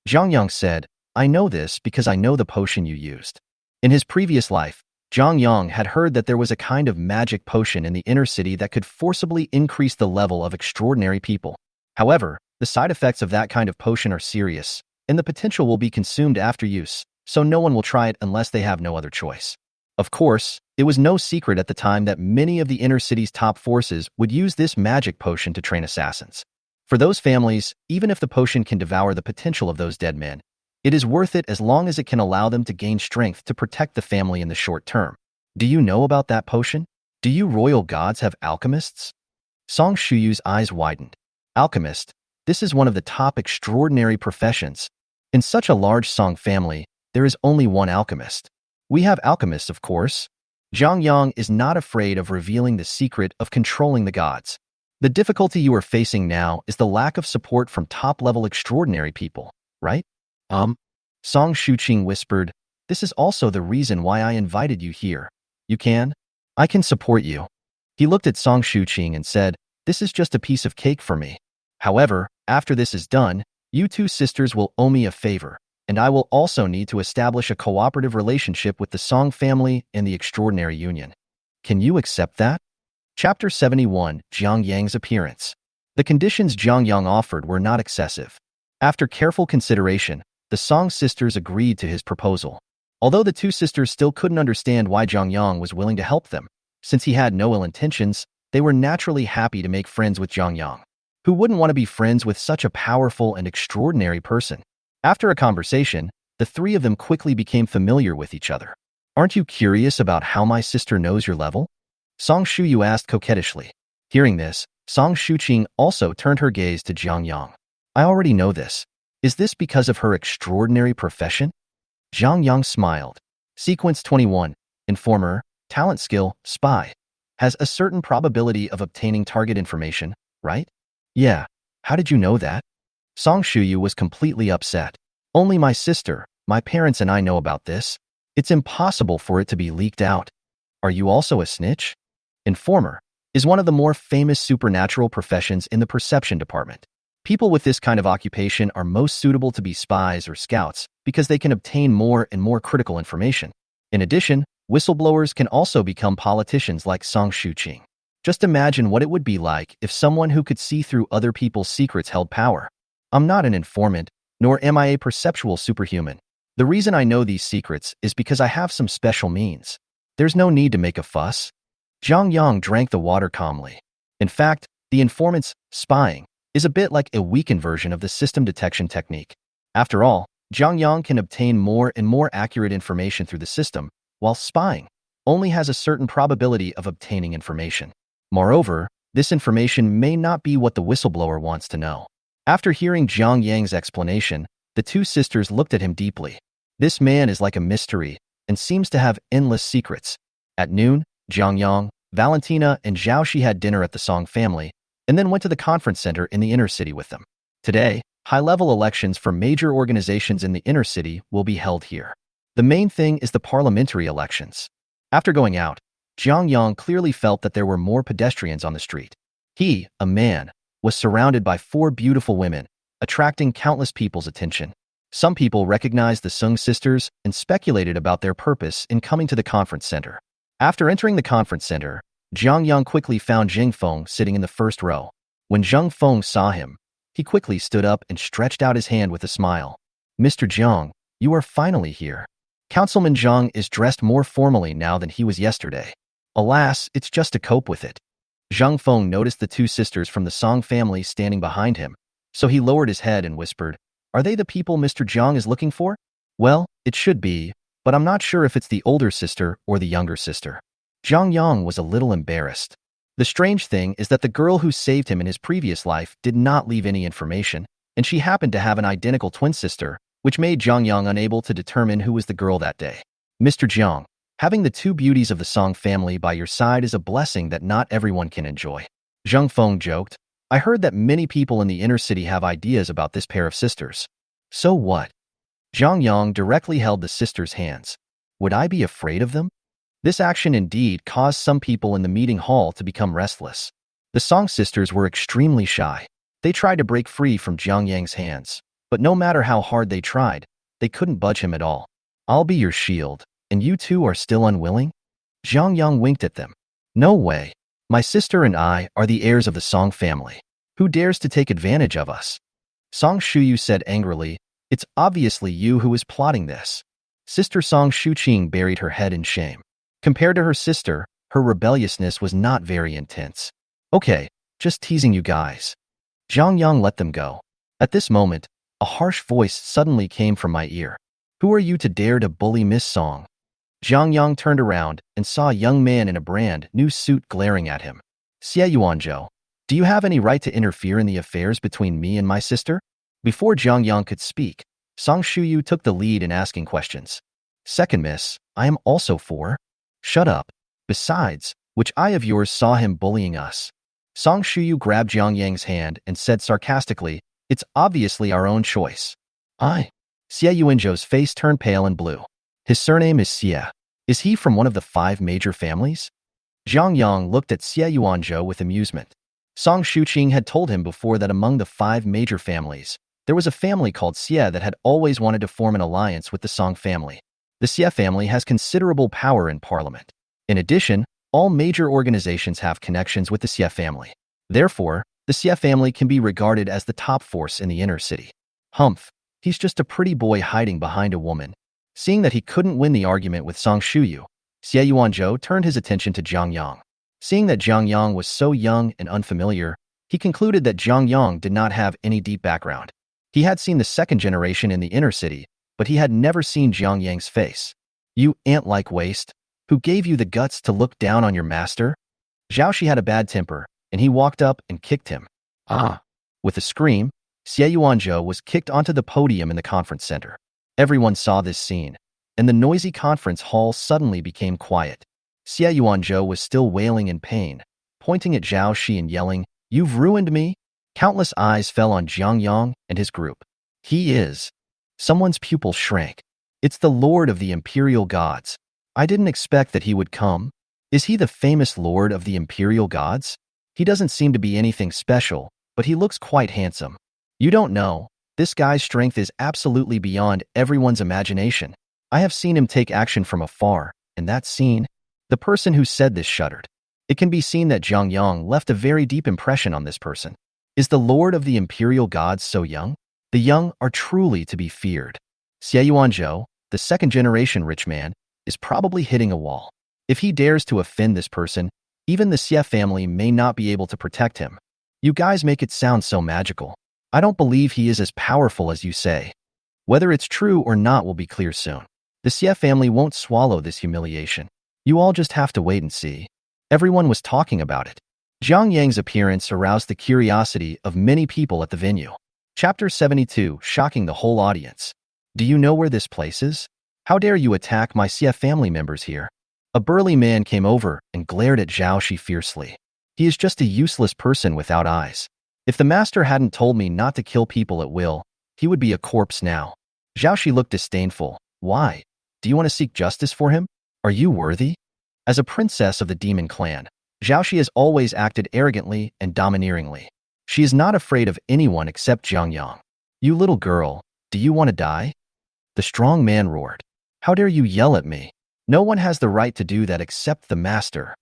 Jiang Yang said, I know this because I know the potion you used. In his previous life, Jiang Yang had heard that there was a kind of magic potion in the inner city that could forcibly increase the level of extraordinary people. However, the side effects of that kind of potion are serious, and the potential will be consumed after use, so no one will try it unless they have no other choice. Of course, it was no secret at the time that many of the inner city's top forces would use this magic potion to train assassins. For those families, even if the potion can devour the potential of those dead men, it is worth it as long as it can allow them to gain strength to protect the family in the short term. Do you know about that potion? Do you royal gods have alchemists? Song Shuyu's eyes widened. Alchemist, this is one of the top extraordinary professions. In such a large Song family, there is only one alchemist. We have alchemists, of course. Jiang Yang is not afraid of revealing the secret of controlling the gods. The difficulty you are facing now is the lack of support from top-level extraordinary people, right? Song Shuqing whispered, This is also the reason why I invited you here. You can? I can support you. He looked at Song Shuqing and said, This is just a piece of cake for me. However, after this is done, you two sisters will owe me a favor, and I will also need to establish a cooperative relationship with the Song family and the Extraordinary Union. Can you accept that? Chapter 71, Jiang Yang's appearance. The conditions Jiang Yang offered were not excessive. After careful consideration, the Song sisters agreed to his proposal. Although the two sisters still couldn't understand why Jiang Yang was willing to help them, since he had no ill intentions, they were naturally happy to make friends with Jiang Yang. Who wouldn't want to be friends with such a powerful and extraordinary person? After a conversation, the three of them quickly became familiar with each other. Aren't you curious about how my sister knows your level? Song Shuyu asked coquettishly. Hearing this, Song Shuqing also turned her gaze to Jiang Yang. I already know this. Is this because of her extraordinary profession? Zhang Yang smiled. Sequence 21, informer, talent skill, spy, has a certain probability of obtaining target information, right? Yeah. How did you know that? Song Shuyu was completely upset. Only my sister, my parents and I know about this. It's impossible for it to be leaked out. Are you also a snitch? Informer is one of the more famous supernatural professions in the perception department. People with this kind of occupation are most suitable to be spies or scouts because they can obtain more and more critical information. In addition, whistleblowers can also become politicians like Song Shuqing. Just imagine what it would be like if someone who could see through other people's secrets held power. I'm not an informant, nor am I a perceptual superhuman. The reason I know these secrets is because I have some special means. There's no need to make a fuss. Zhang Yang drank the water calmly. In fact, the informant's spying is a bit like a weakened version of the system detection technique. After all, Zhang Yang can obtain more and more accurate information through the system, while spying only has a certain probability of obtaining information. Moreover, this information may not be what the whistleblower wants to know. After hearing Zhang Yang's explanation, the two sisters looked at him deeply. This man is like a mystery and seems to have endless secrets. At noon, Zhang Yang, Valentina, and Zhao Shi had dinner at the Song family, and then went to the conference center in the inner city with them. Today, high-level elections for major organizations in the inner city will be held here. The main thing is the parliamentary elections. After going out, Zhang Yang clearly felt that there were more pedestrians on the street. He, a man, was surrounded by 4 beautiful women, attracting countless people's attention. Some people recognized the Sung sisters and speculated about their purpose in coming to the conference center. After entering the conference center, Zhang Yang quickly found Jing Feng sitting in the first row. When Zhang Feng saw him, he quickly stood up and stretched out his hand with a smile. Mr. Zhang, you are finally here. Councilman Zhang is dressed more formally now than he was yesterday. Alas, it's just to cope with it. Zhang Feng noticed the 2 sisters from the Song family standing behind him, so he lowered his head and whispered, "Are they the people Mr. Zhang is looking for?" "Well, it should be, but I'm not sure if it's the older sister or the younger sister." Zhang Yang was a little embarrassed. The strange thing is that the girl who saved him in his previous life did not leave any information, and she happened to have an identical twin sister, which made Zhang Yang unable to determine who was the girl that day. Mr. Zhang, having the 2 beauties of the Song family by your side is a blessing that not everyone can enjoy. Zhang Feng joked. I heard that many people in the inner city have ideas about this pair of sisters. So what? Zhang Yang directly held the sisters' hands. Would I be afraid of them? This action indeed caused some people in the meeting hall to become restless. The Song sisters were extremely shy. They tried to break free from Zhang Yang's hands, but no matter how hard they tried, they couldn't budge him at all. I'll be your shield, and you two are still unwilling? Zhang Yang winked at them. No way. My sister and I are the heirs of the Song family. Who dares to take advantage of us? Song Shuyu said angrily, it's obviously you who is plotting this. Sister Song Shuqing buried her head in shame. Compared to her sister, her rebelliousness was not very intense. Okay, just teasing you guys. Zhang Yang let them go. At this moment, a harsh voice suddenly came from my ear. Who are you to dare to bully Miss Song? Zhang Yang turned around and saw a young man in a brand new suit glaring at him. Xie Yuanzhou, do you have any right to interfere in the affairs between me and my sister? Before Zhang Yang could speak, Song Shuyu took the lead in asking questions. Second miss, I am also for. Shut up. Besides, which eye of yours saw him bullying us? Song Shuyu grabbed Zhang Yang's hand and said sarcastically, it's obviously our own choice. I. Xie Yuanzhou's face turned pale and blue. His surname is Xie. Is he from one of the 5 major families? Zhang Yang looked at Xie Yuanzhou with amusement. Song Shuqing had told him before that among the 5 major families, there was a family called Xie that had always wanted to form an alliance with the Song family. The Xie family has considerable power in parliament. In addition, all major organizations have connections with the Xie family. Therefore, the Xie family can be regarded as the top force in the inner city. Humph, he's just a pretty boy hiding behind a woman. Seeing that he couldn't win the argument with Song Shuyu, Xie Yuanzhou turned his attention to Zhang Yang. Seeing that Zhang Yang was so young and unfamiliar, he concluded that Zhang Yang did not have any deep background. He had seen the 2nd generation in the inner city, but he had never seen Zhang Yang's face. You ant-like waste, who gave you the guts to look down on your master? Zhao Shi had a bad temper, and he walked up and kicked him. Ah! With a scream, Xie Yuanzhou was kicked onto the podium in the conference center. Everyone saw this scene, and the noisy conference hall suddenly became quiet. Xie Yuanzhou was still wailing in pain, pointing at Zhao Shi and yelling, "You've ruined me!" Countless eyes fell on Jiang Yang and his group. He is. Someone's pupil shrank. It's the Lord of the Imperial Gods. I didn't expect that he would come. Is he the famous Lord of the Imperial Gods? He doesn't seem to be anything special, but he looks quite handsome. You don't know. This guy's strength is absolutely beyond everyone's imagination. I have seen him take action from afar, and that scene, the person who said this shuddered. It can be seen that Jiang Yang left a very deep impression on this person. Is the Lord of the Imperial Gods so young? The young are truly to be feared. Xie Yuanzhou, the second-generation rich man, is probably hitting a wall. If he dares to offend this person, even the Xie family may not be able to protect him. You guys make it sound so magical. I don't believe he is as powerful as you say. Whether it's true or not will be clear soon. The Xie family won't swallow this humiliation. You all just have to wait and see. Everyone was talking about it. Jiang Yang's appearance aroused the curiosity of many people at the venue. Chapter 72, shocking the whole audience. Do you know where this place is? How dare you attack my Xie family members here? A burly man came over and glared at Zhao Shi fiercely. He is just a useless person without eyes. If the master hadn't told me not to kill people at will, he would be a corpse now. Zhao Shi looked disdainful. Why? Do you want to seek justice for him? Are you worthy? As a princess of the demon clan, Zhao Shi has always acted arrogantly and domineeringly. She is not afraid of anyone except Jiang Yang. You little girl, do you want to die? The strong man roared. How dare you yell at me? No one has the right to do that except the master.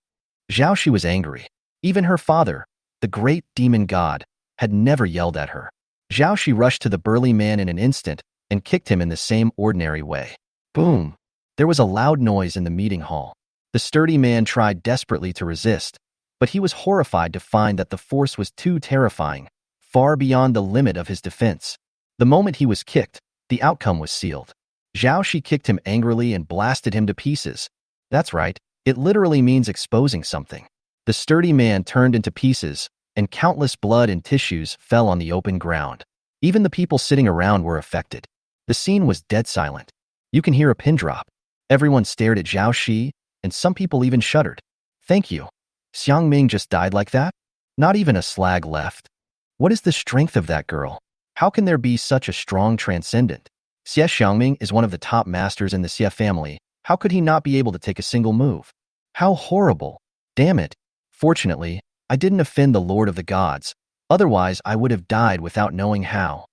Zhao Shi was angry. Even her father, the great demon god, had never yelled at her. Zhao Shi rushed to the burly man in an instant and kicked him in the same ordinary way. Boom! There was a loud noise in the meeting hall. The sturdy man tried desperately to resist, but he was horrified to find that the force was too terrifying, far beyond the limit of his defense. The moment he was kicked, the outcome was sealed. Zhao Shi kicked him angrily and blasted him to pieces. That's right, it literally means exposing something. The sturdy man turned into pieces, and countless blood and tissues fell on the open ground. Even the people sitting around were affected. The scene was dead silent. You can hear a pin drop. Everyone stared at Zhao Shi, and some people even shuddered. Thank you. Xiang Ming just died like that? Not even a slag left. What is the strength of that girl? How can there be such a strong transcendent? Xie Xiangming is one of the top masters in the Xie family. How could he not be able to take a single move? How horrible. Damn it. Fortunately, I didn't offend the Lord of the Gods. Otherwise, I would have died without knowing how.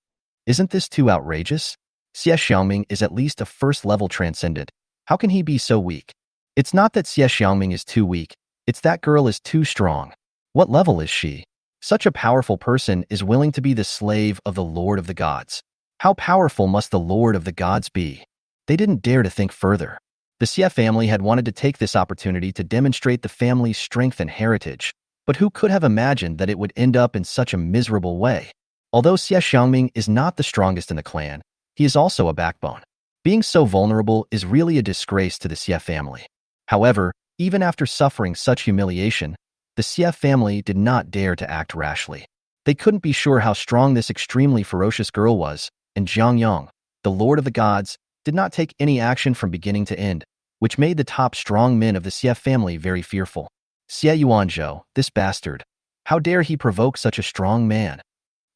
Isn't this too outrageous? Xie Xiangming is at least a first-level transcendent. How can he be so weak? It's not that Xie Xiangming is too weak. It's that girl is too strong. What level is she? Such a powerful person is willing to be the slave of the Lord of the Gods. How powerful must the Lord of the Gods be? They didn't dare to think further. The Xie family had wanted to take this opportunity to demonstrate the family's strength and heritage, but who could have imagined that it would end up in such a miserable way? Although Xie Xiangming is not the strongest in the clan, he is also a backbone. Being so vulnerable is really a disgrace to the Xie family. However, even after suffering such humiliation, the Xie family did not dare to act rashly. They couldn't be sure how strong this extremely ferocious girl was, and Jiang Yang, the Lord of the Gods, did not take any action from beginning to end, which made the top strong men of the Xie family very fearful. Xie Yuanzhou, this bastard. How dare he provoke such a strong man?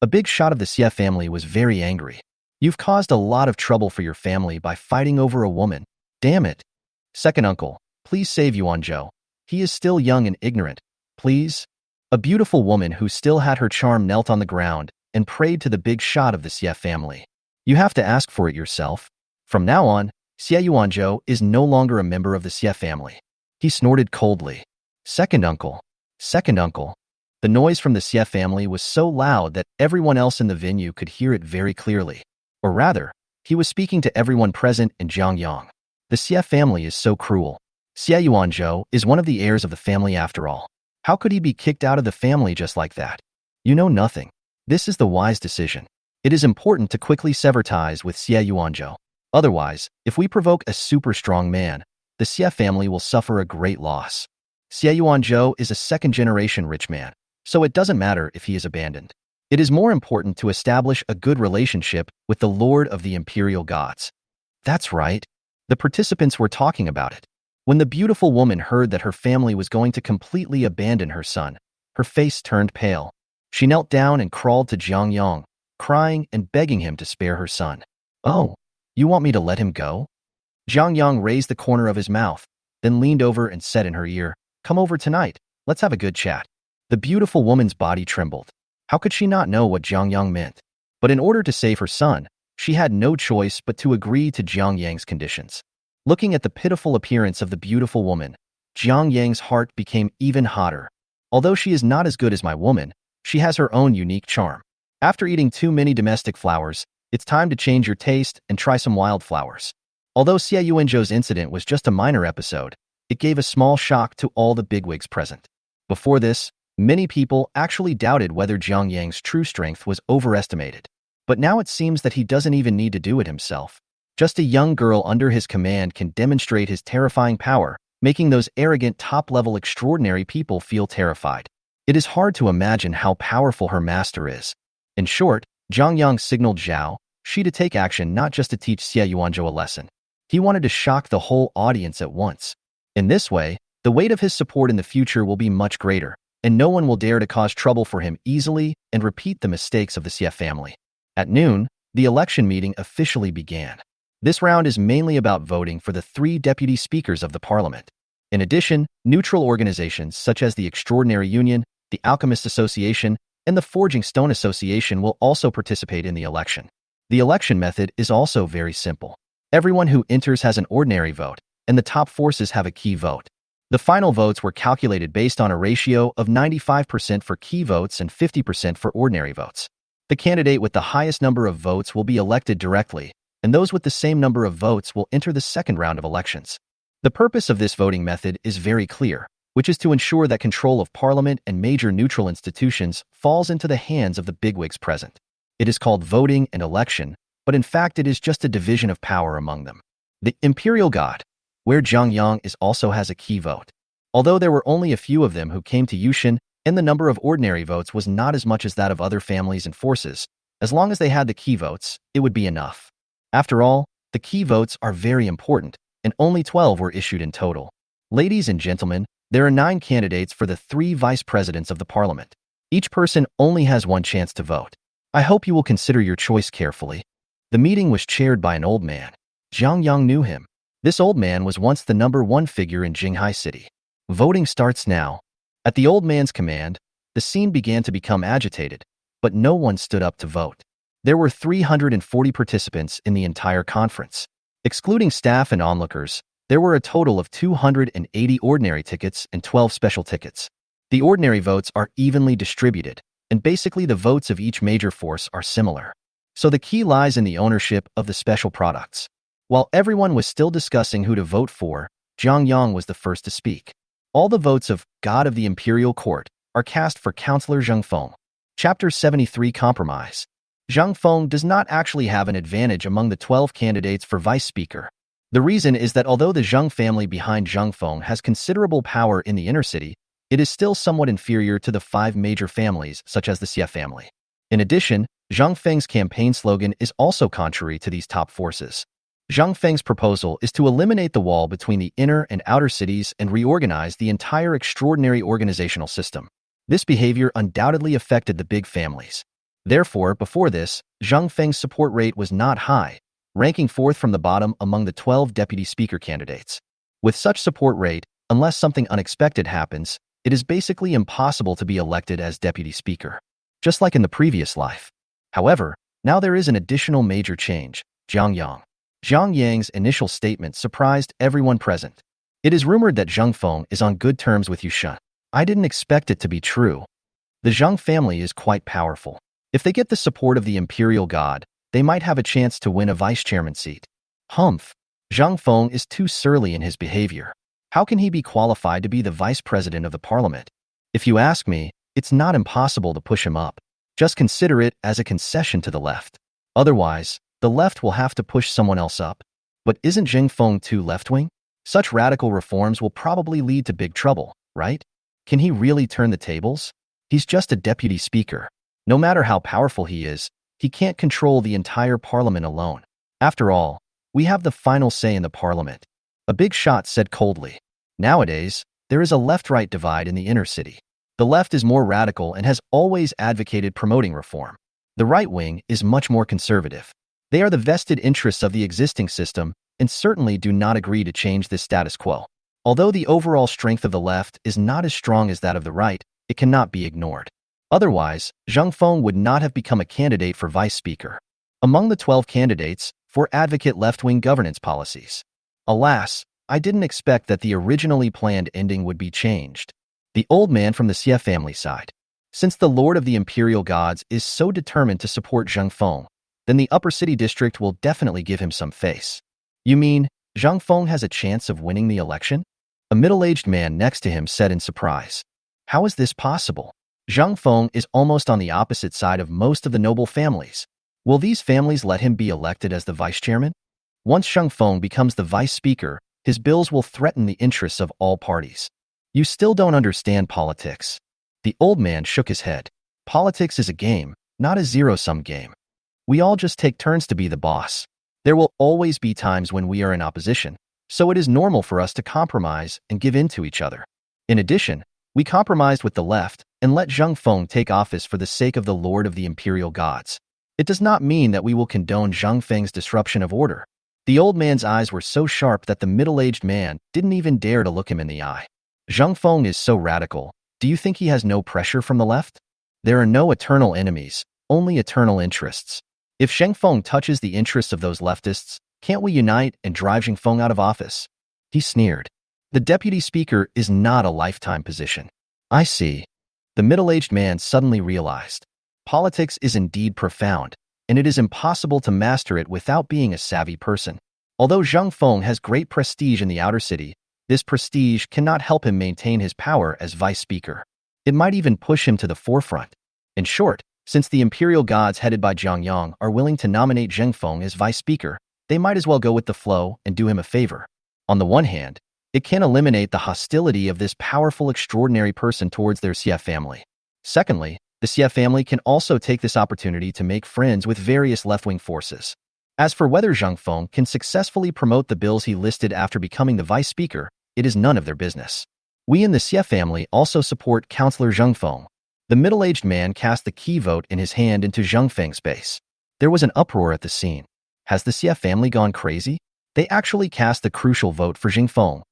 A big shot of the Xie family was very angry. You've caused a lot of trouble for your family by fighting over a woman. Damn it. Second uncle, please save Yuanzhou. He is still young and ignorant. Please? A beautiful woman who still had her charm knelt on the ground and prayed to the big shot of the Xie family. You have to ask for it yourself. From now on, Xie Yuanzhou is no longer a member of the Xie family. He snorted coldly. Second uncle. Second uncle. The noise from the Xie family was so loud that everyone else in the venue could hear it very clearly. Or rather, he was speaking to everyone present in Jiangyang. The Xie family is so cruel. Xie Yuanzhou is one of the heirs of the family after all. How could he be kicked out of the family just like that? You know nothing. This is the wise decision. It is important to quickly sever ties with Xie Yuanzhou. Otherwise, if we provoke a super strong man, the Xie family will suffer a great loss. Xie Yuanzhou is a second-generation rich man, so it doesn't matter if he is abandoned. It is more important to establish a good relationship with the Lord of the Imperial Gods. That's right. The participants were talking about it. When the beautiful woman heard that her family was going to completely abandon her son, her face turned pale. She knelt down and crawled to Jiang Yang, crying and begging him to spare her son. "Oh, you want me to let him go?" Jiang Yang raised the corner of his mouth, then leaned over and said in her ear, "Come over tonight. Let's have a good chat." The beautiful woman's body trembled. How could she not know what Jiang Yang meant? But in order to save her son, she had no choice but to agree to Jiang Yang's conditions. Looking at the pitiful appearance of the beautiful woman, Jiang Yang's heart became even hotter. Although she is not as good as my woman, she has her own unique charm. After eating too many domestic flowers, it's time to change your taste and try some wildflowers. Although Xie Yuanzhou's incident was just a minor episode, it gave a small shock to all the bigwigs present. Before this, many people actually doubted whether Jiang Yang's true strength was overestimated. But now it seems that he doesn't even need to do it himself. Just a young girl under his command can demonstrate his terrifying power, making those arrogant top-level extraordinary people feel terrified. It is hard to imagine how powerful her master is. In short, Jiang Yang signaled Zhao Shi to take action, not just to teach Xie Yuanzhou a lesson. He wanted to shock the whole audience at once. In this way, the weight of his support in the future will be much greater, and no one will dare to cause trouble for him easily and repeat the mistakes of the Xie family. At noon, the election meeting officially began. This round is mainly about voting for the 3 deputy speakers of the parliament. In addition, neutral organizations such as the Extraordinary Union, the Alchemist Association, and the Forging Stone Association will also participate in the election. The election method is also very simple. Everyone who enters has an ordinary vote, and the top forces have a key vote. The final votes were calculated based on a ratio of 95% for key votes and 50% for ordinary votes. The candidate with the highest number of votes will be elected directly, and those with the same number of votes will enter the second round of elections. The purpose of this voting method is very clear, which is to ensure that control of parliament and major neutral institutions falls into the hands of the bigwigs present. It is called voting and election, but in fact it is just a division of power among them. The Imperial God, where Jiang Yang also has a key vote. Although there were only a few of them who came to Yushin, and the number of ordinary votes was not as much as that of other families and forces, as long as they had the key votes, it would be enough. After all, the key votes are very important, and only 12 were issued in total. Ladies and gentlemen, there are 9 candidates for the 3 vice presidents of the parliament. Each person only has one chance to vote. I hope you will consider your choice carefully. The meeting was chaired by an old man. Jiang Yang knew him. This old man was once the #1 figure in Jinghai City. Voting starts now. At the old man's command, the scene began to become agitated, but no one stood up to vote. There were 340 participants in the entire conference. Excluding staff and onlookers, there were a total of 280 ordinary tickets and 12 special tickets. The ordinary votes are evenly distributed, and basically the votes of each major force are similar. So the key lies in the ownership of the special products. While everyone was still discussing who to vote for, Jiang Yang was the first to speak. All the votes of God of the Imperial Court are cast for Councillor Zheng Feng. Chapter 73 Compromise. Zheng Feng does not actually have an advantage among the 12 candidates for vice speaker. The reason is that although the Zheng family behind Zheng Feng has considerable power in the inner city, it is still somewhat inferior to the 5 major families such as the Xie family. In addition, Zheng Feng's campaign slogan is also contrary to these top forces. Zheng Feng's proposal is to eliminate the wall between the inner and outer cities and reorganize the entire extraordinary organizational system. This behavior undoubtedly affected the big families. Therefore, before this, Zheng Feng's support rate was not high, ranking 4th from the bottom among the 12 deputy speaker candidates. With such support rate, unless something unexpected happens, it is basically impossible to be elected as deputy speaker, just like in the previous life. However, now there is an additional major change: Jiang Yang. Jiang Yang's initial statement surprised everyone present. It is rumored that Zheng Feng is on good terms with Yushin. I didn't expect it to be true. The Zheng family is quite powerful. If they get the support of the Imperial God, they might have a chance to win a vice-chairman seat. Humph! Zheng Feng is too surly in his behavior. How can he be qualified to be the vice president of the parliament? If you ask me, it's not impossible to push him up. Just consider it as a concession to the left. Otherwise, the left will have to push someone else up. But isn't Zheng Feng too left-wing? Such radical reforms will probably lead to big trouble, right? Can he really turn the tables? He's just a deputy speaker. No matter how powerful he can't control the entire parliament alone. After all, we have the final say in the parliament. A big shot said coldly. Nowadays, there is a left-right divide in the inner city. The left is more radical and has always advocated promoting reform. The right wing is much more conservative. They are the vested interests of the existing system and certainly do not agree to change this status quo. Although the overall strength of the left is not as strong as that of the right, it cannot be ignored. Otherwise, Zhang Feng would not have become a candidate for vice speaker. Among the 12 candidates, 4 advocate left-wing governance policies. Alas, I didn't expect that the originally planned ending would be changed. The old man from the Xie family side. Since the Lord of the Imperial Gods is so determined to support Zhang Feng, then the upper city district will definitely give him some face. You mean, Zhang Feng has a chance of winning the election? A middle-aged man next to him said in surprise. How is this possible? Zhang Feng is almost on the opposite side of most of the noble families. Will these families let him be elected as the vice chairman? Once Zhang Feng becomes the vice speaker, his bills will threaten the interests of all parties. You still don't understand politics. The old man shook his head. Politics is a game, not a zero-sum game. We all just take turns to be the boss. There will always be times when we are in opposition, so it is normal for us to compromise and give in to each other. In addition, we compromised with the left and let Zhang Feng take office for the sake of the Lord of the Imperial Gods. It does not mean that we will condone Zhang Feng's disruption of order. The old man's eyes were so sharp that the middle-aged man didn't even dare to look him in the eye. Zhang Feng is so radical. Do you think he has no pressure from the left? There are no eternal enemies, only eternal interests. If Zhang Feng touches the interests of those leftists, can't we unite and drive Zhang Feng out of office? He sneered. The deputy speaker is not a lifetime position. I see. The middle-aged man suddenly realized. Politics is indeed profound, and it is impossible to master it without being a savvy person. Although Zhang Feng has great prestige in the outer city, this prestige cannot help him maintain his power as vice speaker. It might even push him to the forefront. In short, since the imperial gods headed by Zhang Yang are willing to nominate Zhang Feng as vice speaker, they might as well go with the flow and do him a favor. On the one hand, it can eliminate the hostility of this powerful, extraordinary person towards their Xie family. Secondly, the Xie family can also take this opportunity to make friends with various left-wing forces. As for whether Zhang Feng can successfully promote the bills he listed after becoming the vice speaker, it is none of their business. We in the Xie family also support Councillor Zhang Feng. The middle-aged man cast the key vote in his hand into Zhang Feng's base. There was an uproar at the scene. Has the Xie family gone crazy? They actually cast the crucial vote for Zhang Feng.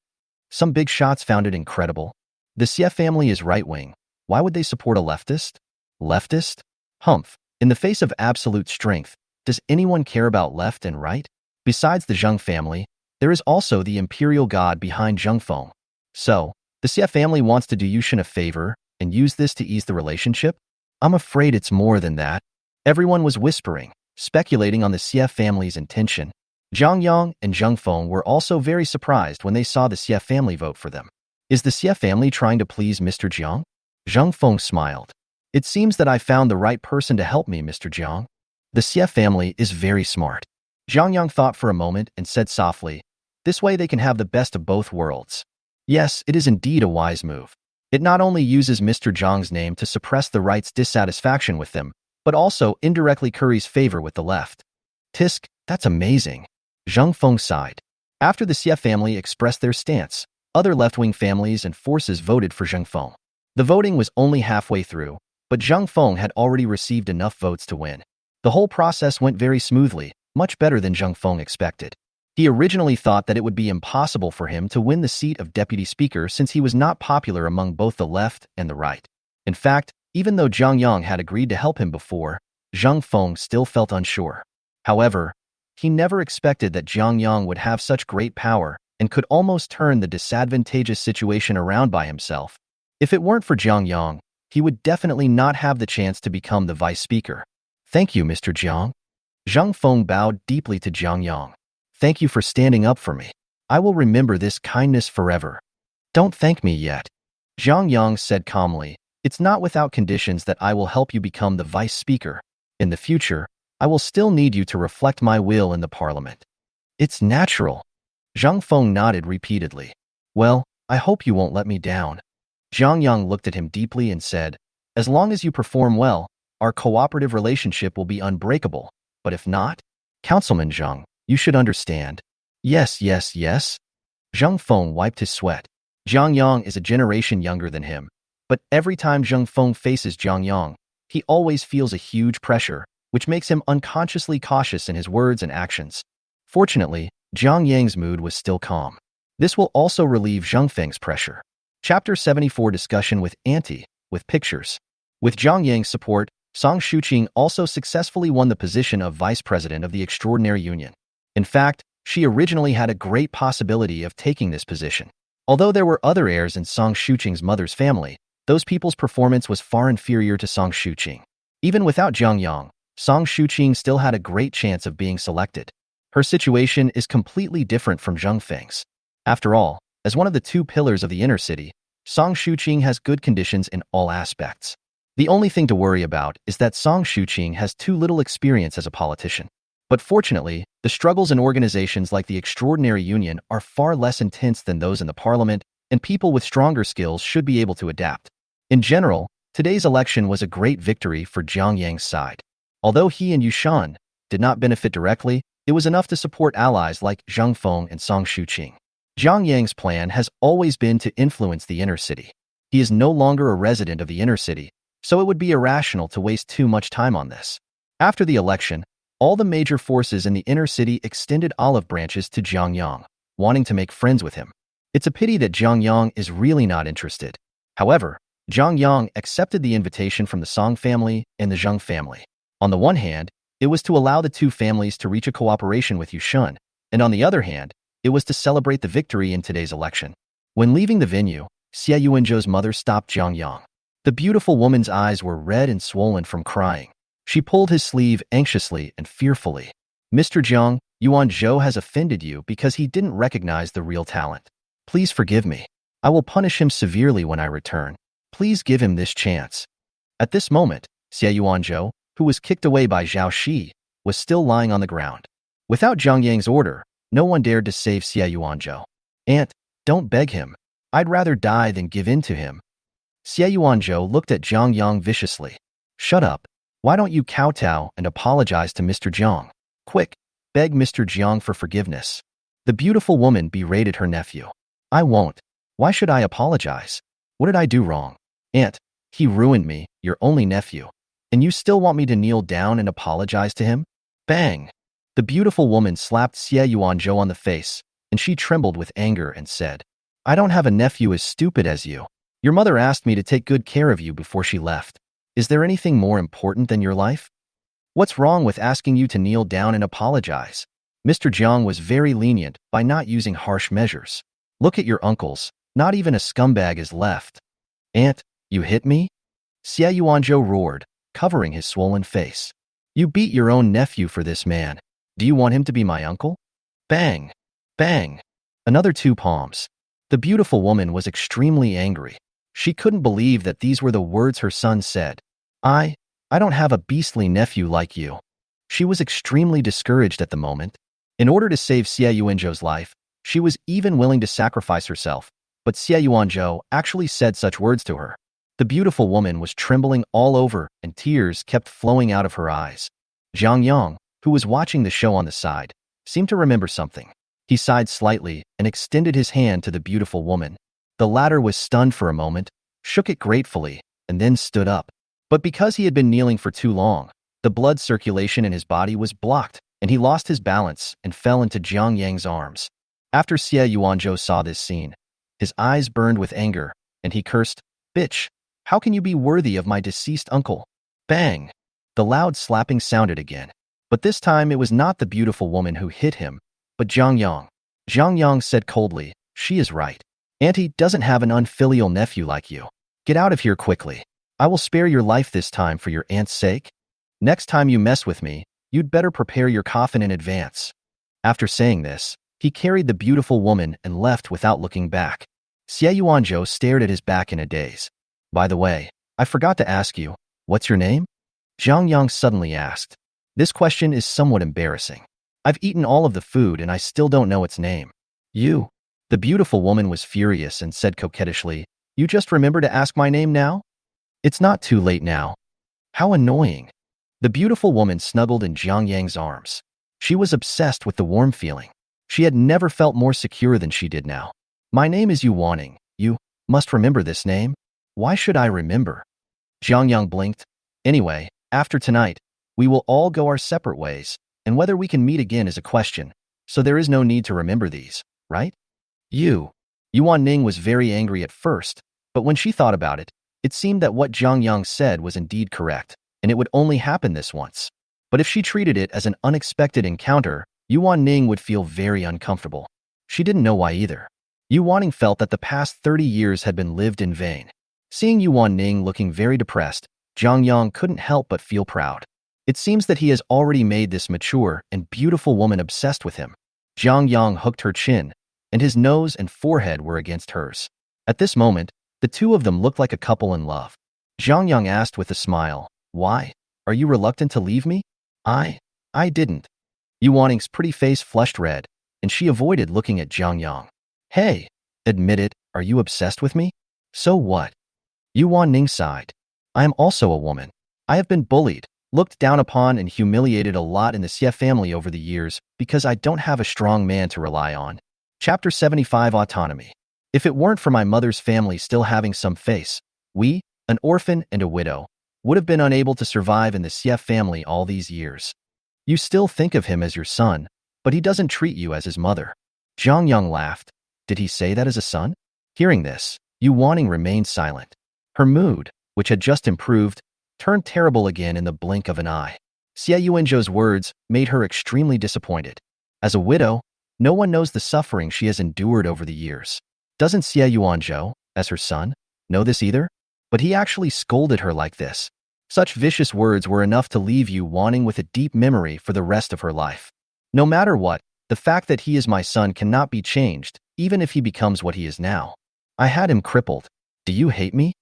Some big shots found it incredible. The Xie family is right-wing. Why would they support a leftist? Leftist? Humph. In the face of absolute strength, does anyone care about left and right? Besides the Zhang family, there is also the imperial god behind Zhang Feng. So, the Xie family wants to do Yushin a favor and use this to ease the relationship? I'm afraid it's more than that. Everyone was whispering, speculating on the Xie family's intention. Zhang Yang and Zhang Feng were also very surprised when they saw the Xie family vote for them. Is the Xie family trying to please Mr. Jiang? Zhang Feng smiled. It seems that I found the right person to help me, Mr. Jiang. The Xie family is very smart. Zhang Yang thought for a moment and said softly, this way they can have the best of both worlds. Yes, it is indeed a wise move. It not only uses Mr. Jiang's name to suppress the right's dissatisfaction with them, but also indirectly curries favor with the left. Tisk, that's amazing. Zhang Feng sighed. After the Xie family expressed their stance, other left-wing families and forces voted for Zhang Feng. The voting was only halfway through, but Zhang Feng had already received enough votes to win. The whole process went very smoothly, much better than Zhang Feng expected. He originally thought that it would be impossible for him to win the seat of deputy speaker since he was not popular among both the left and the right. In fact, even though Zhang Yang had agreed to help him before, Zhang Feng still felt unsure. However, he never expected that Zhang Yang would have such great power and could almost turn the disadvantageous situation around by himself. If it weren't for Zhang Yang, he would definitely not have the chance to become the vice speaker. Thank you, Mr. Jiang. Zhang Feng bowed deeply to Zhang Yang. Thank you for standing up for me. I will remember this kindness forever. Don't thank me yet. Zhang Yang said calmly, it's not without conditions that I will help you become the vice speaker. In the future, I will still need you to reflect my will in the parliament. It's natural. Zhang Feng nodded repeatedly. Well, I hope you won't let me down. Zhang Yang looked at him deeply and said, as long as you perform well, our cooperative relationship will be unbreakable. But if not, Councilman Zhang, you should understand. Yes, yes, yes. Zhang Feng wiped his sweat. Jiang Yang is a generation younger than him. But every time Zhang Feng faces Jiang Yang, he always feels a huge pressure, which makes him unconsciously cautious in his words and actions. Fortunately, Jiang Yang's mood was still calm. This will also relieve Zhang Feng's pressure. Chapter 74 Discussion with Auntie, with pictures. With Jiang Yang's support, Song Shuqing also successfully won the position of Vice President of the Extraordinary Union. In fact, she originally had a great possibility of taking this position. Although there were other heirs in Song Shuqing's mother's family, those people's performance was far inferior to Song Shuqing. Even without Jiang Yang, Song Shuqing still had a great chance of being selected. Her situation is completely different from Zhang Feng's. After all, as one of the two pillars of the inner city, Song Shuqing has good conditions in all aspects. The only thing to worry about is that Song Shuqing has too little experience as a politician. But fortunately, the struggles in organizations like the Extraordinary Union are far less intense than those in the parliament, and people with stronger skills should be able to adapt. In general, today's election was a great victory for Jiang Yang's side. Although he and Yushan did not benefit directly, it was enough to support allies like Zhang Feng and Song Shuqing. Jiang Yang's plan has always been to influence the inner city. He is no longer a resident of the inner city, so it would be irrational to waste too much time on this. After the election, all the major forces in the inner city extended olive branches to Jiang Yang, wanting to make friends with him. It's a pity that Jiang Yang is really not interested. However, Jiang Yang accepted the invitation from the Song family and the Zheng family. On the one hand, it was to allow the two families to reach a cooperation with Yushan, and on the other hand, it was to celebrate the victory in today's election. When leaving the venue, Xie Yuanzhou's mother stopped Jiang Yang. The beautiful woman's eyes were red and swollen from crying. She pulled his sleeve anxiously and fearfully. Mr. Jiang, Yuanzhou has offended you because he didn't recognize the real talent. Please forgive me. I will punish him severely when I return. Please give him this chance. At this moment, Xie Yuanzhou, who was kicked away by Zhao Shi, was still lying on the ground. Without Jiang Yang's order, no one dared to save Xie Yuanzhou. Aunt, don't beg him. I'd rather die than give in to him. Xie Yuanzhou looked at Jiang Yang viciously. Shut up. Why don't you kowtow and apologize to Mr. Jiang? Quick, beg Mr. Jiang for forgiveness. The beautiful woman berated her nephew. I won't. Why should I apologize? What did I do wrong? Aunt, he ruined me, your only nephew. And you still want me to kneel down and apologize to him? Bang! The beautiful woman slapped Xie Yuanzhou on the face, and she trembled with anger and said, I don't have a nephew as stupid as you. Your mother asked me to take good care of you before she left. Is there anything more important than your life? What's wrong with asking you to kneel down and apologize? Mr. Jiang was very lenient by not using harsh measures. Look at your uncles, not even a scumbag is left. Aunt, you hit me? Xie Yuanzhou roared, covering his swollen face. You beat your own nephew for this man. Do you want him to be my uncle? Bang! Bang! Another 2 palms. The beautiful woman was extremely angry. She couldn't believe that these were the words her son said. I don't have a beastly nephew like you. She was extremely discouraged at the moment. In order to save Xie Yuanzhou's life, she was even willing to sacrifice herself, but Xie Yuanzhou actually said such words to her. The beautiful woman was trembling all over and tears kept flowing out of her eyes. Jiang Yang, who was watching the show on the side, seemed to remember something. He sighed slightly and extended his hand to the beautiful woman. The latter was stunned for a moment, shook it gratefully, and then stood up. But because he had been kneeling for too long, the blood circulation in his body was blocked, and he lost his balance and fell into Jiang Yang's arms. After Xie Yuanzhou saw this scene, his eyes burned with anger, and he cursed, Bitch, how can you be worthy of my deceased uncle? Bang! The loud slapping sounded again. But this time it was not the beautiful woman who hit him, but Jiang Yang. Jiang Yang said coldly, She is right. Auntie doesn't have an unfilial nephew like you. Get out of here quickly. I will spare your life this time for your aunt's sake. Next time you mess with me, you'd better prepare your coffin in advance. After saying this, he carried the beautiful woman and left without looking back. Xie Yuanzhou stared at his back in a daze. By the way, I forgot to ask you, what's your name? Jiang Yang suddenly asked. This question is somewhat embarrassing. I've eaten all of the food and I still don't know its name. You. The beautiful woman was furious and said coquettishly, You just remember to ask my name now? It's not too late now. How annoying. The beautiful woman snuggled in Jiang Yang's arms. She was obsessed with the warm feeling. She had never felt more secure than she did now. My name is Yu Wanning. You must remember this name. Why should I remember? Jiang Yang blinked. Anyway, after tonight, we will all go our separate ways, and whether we can meet again is a question, so there is no need to remember these, right? Yuan Ning was very angry at first, but when she thought about it, it seemed that what Jiang Yang said was indeed correct, and it would only happen this once. But if she treated it as an unexpected encounter, Yuan Ning would feel very uncomfortable. She didn't know why either. Yuan Ning felt that the past 30 years had been lived in vain. Seeing Yuan Ning looking very depressed, Jiang Yang couldn't help but feel proud. It seems that he has already made this mature and beautiful woman obsessed with him. Jiang Yang hooked her chin, and his nose and forehead were against hers. At this moment, the two of them looked like a couple in love. Jiang Yang asked with a smile, "Why? Are you reluctant to leave me?" I didn't. Yuan Ning's pretty face flushed red, and she avoided looking at Jiang Yang. Hey, admit it, are you obsessed with me? So what? Yuan Ning sighed. I am also a woman. I have been bullied, looked down upon, and humiliated a lot in the Xie family over the years because I don't have a strong man to rely on. Chapter 75 Autonomy. If it weren't for my mother's family still having some face, we, an orphan and a widow, would have been unable to survive in the Xie family all these years. You still think of him as your son, but he doesn't treat you as his mother. Jiang Yang laughed. Did he say that as a son? Hearing this, Yuan Ning remained silent. Her mood, which had just improved, turned terrible again in the blink of an eye. Xie Yuanzhou's words made her extremely disappointed. As a widow, no one knows the suffering she has endured over the years. Doesn't Xie Yuanzhou, as her son, know this either? But he actually scolded her like this. Such vicious words were enough to leave Yuan Ning with a deep memory for the rest of her life. No matter what, the fact that he is my son cannot be changed, even if he becomes what he is now. I had him crippled. Do you hate me?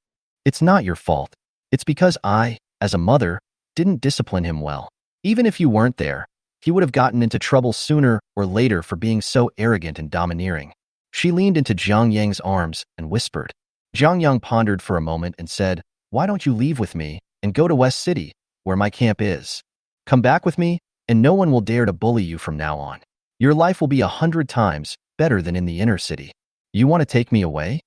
It's not your fault. It's because I, as a mother, didn't discipline him well. Even if you weren't there, he would have gotten into trouble sooner or later for being so arrogant and domineering. She leaned into Jiang Yang's arms and whispered. Jiang Yang pondered for a moment and said, Why don't you leave with me and go to West City, where my camp is? Come back with me, and no one will dare to bully you from now on. Your life will be 100 times better than in the inner city. You want to take me away?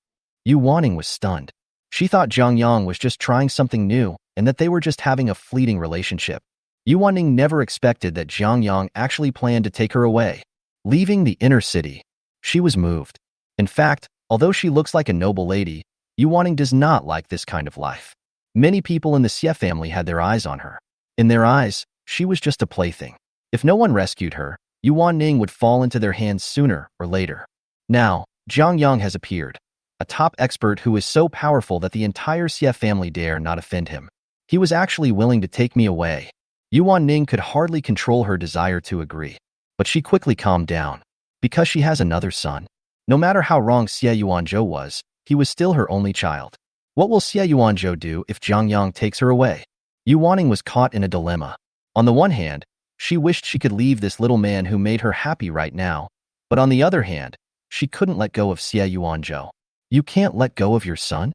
Yuan Ning was stunned. She thought Jiang Yang was just trying something new and that they were just having a fleeting relationship. Yuan Ning never expected that Jiang Yang actually planned to take her away. Leaving the inner city. She was moved. In fact, although she looks like a noble lady, Yuan Ning does not like this kind of life. Many people in the Xie family had their eyes on her. In their eyes, she was just a plaything. If no one rescued her, Yuan Ning would fall into their hands sooner or later. Now, Jiang Yang has appeared, a top expert who is so powerful that the entire Xie family dare not offend him. He was actually willing to take me away. Yuan Ning could hardly control her desire to agree, but she quickly calmed down. Because she has another son. No matter how wrong Xie Yuanzhou was, he was still her only child. What will Xie Yuanzhou do if Jiang Yang takes her away? Yuan Ning was caught in a dilemma. On the one hand, she wished she could leave this little man who made her happy right now, but on the other hand, she couldn't let go of Xie Yuanzhou. You can't let go of your son?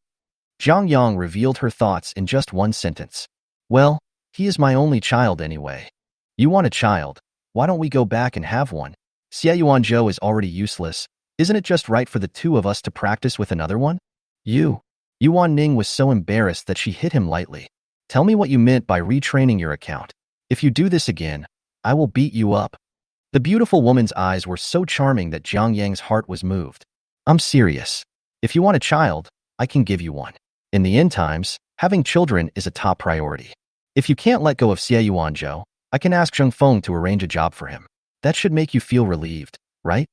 Jiang Yang revealed her thoughts in just one sentence. Well, he is my only child anyway. You want a child, why don't we go back and have one? Xie Yuanzhou is already useless. Isn't it just right for the two of us to practice with another one? Yuan Ning was so embarrassed that she hit him lightly. Tell me what you meant by retraining your account. If you do this again, I will beat you up. The beautiful woman's eyes were so charming that Jiang Yang's heart was moved. I'm serious. If you want a child, I can give you one. In the end times, having children is a top priority. If you can't let go of Xie Yuanzhou, I can ask Zheng Feng to arrange a job for him. That should make you feel relieved, right?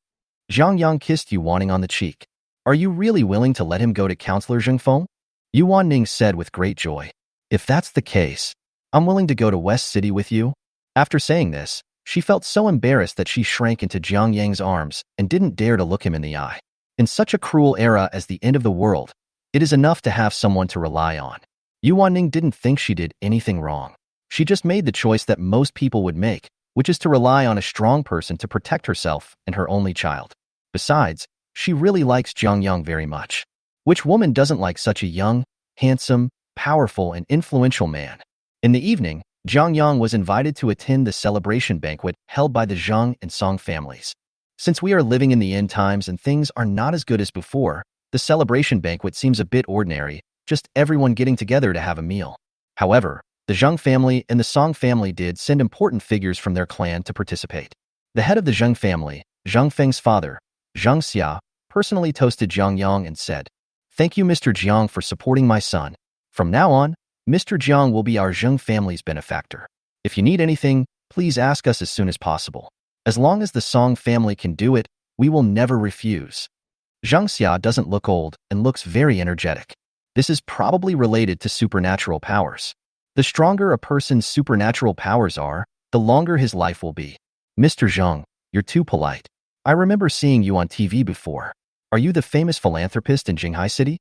Jiang Yang kissed Yuan Ning on the cheek. Are you really willing to let him go to Counselor Zheng Feng? Yuan Ning said with great joy. If that's the case, I'm willing to go to West City with you. After saying this, she felt so embarrassed that she shrank into Jiang Yang's arms and didn't dare to look him in the eye. In such a cruel era as the end of the world, it is enough to have someone to rely on. Yuan Ning didn't think she did anything wrong. She just made the choice that most people would make, which is to rely on a strong person to protect herself and her only child. Besides, she really likes Jiang Yang very much. Which woman doesn't like such a young, handsome, powerful, and influential man? In the evening, Zhang Yang was invited to attend the celebration banquet held by the Zhang and Song families. Since we are living in the end times and things are not as good as before, the celebration banquet seems a bit ordinary, just everyone getting together to have a meal. However, the Zhang family and the Song family did send important figures from their clan to participate. The head of the Zhang family, Zhang Feng's father, Zhang Xia, personally toasted Zhang Yang and said, "Thank you, Mr. Jiang, for supporting my son. From now on, Mr. Jiang will be our Zhang family's benefactor. If you need anything, please ask us as soon as possible. As long as the Song family can do it, we will never refuse." Zhang Xia doesn't look old and looks very energetic. This is probably related to supernatural powers. The stronger a person's supernatural powers are, the longer his life will be. "Mr. Zhang, you're too polite. I remember seeing you on TV before. Are you the famous philanthropist in Jinghai City?"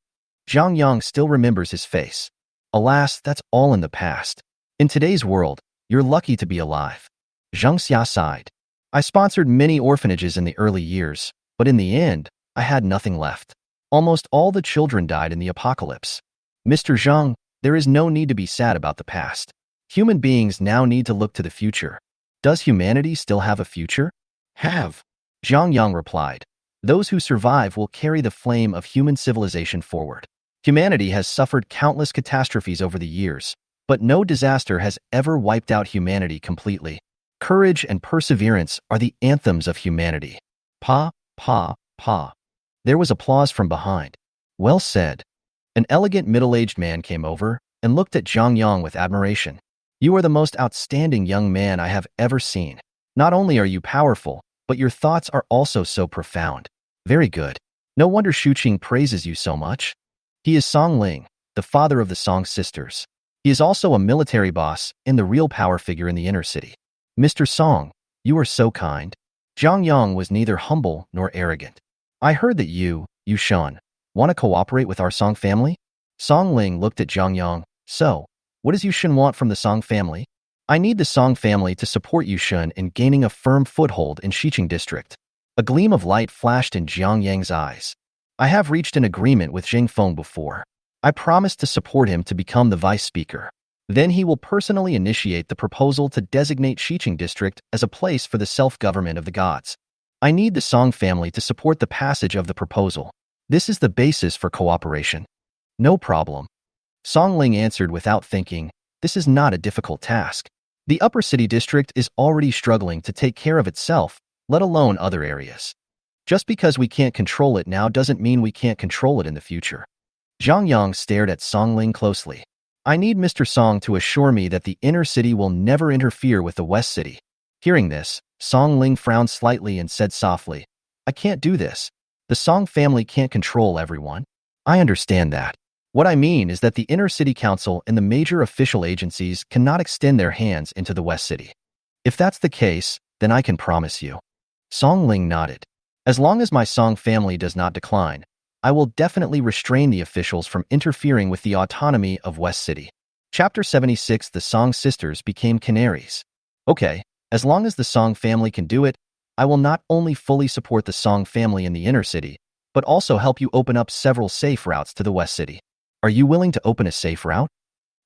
Zhang Yang still remembers his face. Alas, that's all in the past. In today's world, you're lucky to be alive. Zhang Xia sighed. "I sponsored many orphanages in the early years, but in the end, I had nothing left. Almost all the children died in the apocalypse. Mr. Zhang, there is no need to be sad about the past. Human beings now need to look to the future. Does humanity still have a future?" "Have," Zhang Yang replied. "Those who survive will carry the flame of human civilization forward. Humanity has suffered countless catastrophes over the years, but no disaster has ever wiped out humanity completely. Courage and perseverance are the anthems of humanity." Pa, pa, pa. There was applause from behind. "Well said." An elegant middle-aged man came over and looked at Zhang Yang with admiration. "You are the most outstanding young man I have ever seen. Not only are you powerful, but your thoughts are also so profound. Very good. No wonder Shuqing praises you so much. He is Song Ling, the father of the Song sisters. He is also a military boss and the real power figure in the inner city. Mr. Song, you are so kind." Zhang Yang was neither humble nor arrogant. "I heard that you, Yushan, want to cooperate with our Song family?" Song Ling looked at Zhang Yang. "So, what does Yushan want from the Song family?" "I need the Song family to support Yushan in gaining a firm foothold in Xiqing district." A gleam of light flashed in Zhang Yang's eyes. "I have reached an agreement with Jing Feng before. I promised to support him to become the vice speaker. Then he will personally initiate the proposal to designate Xiqing district as a place for the self-government of the gods. I need the Song family to support the passage of the proposal. This is the basis for cooperation." "No problem." Song Ling answered without thinking. This is not a difficult task. The upper city district is already struggling to take care of itself, let alone other areas. Just because we can't control it now doesn't mean we can't control it in the future. Zhang Yang stared at Song Ling closely. "I need Mr. Song to assure me that the inner city will never interfere with the west city." Hearing this, Song Ling frowned slightly and said softly, "I can't do this. The Song family can't control everyone. I understand that. What I mean is that the inner city council and the major official agencies cannot extend their hands into the west city. If that's the case, then I can promise you." Song Ling nodded. "As long as my Song family does not decline, I will definitely restrain the officials from interfering with the autonomy of West City." Chapter 76. The Song sisters became canaries. "Okay, as long as the Song family can do it, I will not only fully support the Song family in the inner city, but also help you open up several safe routes to the West City. Are you willing to open a safe route?"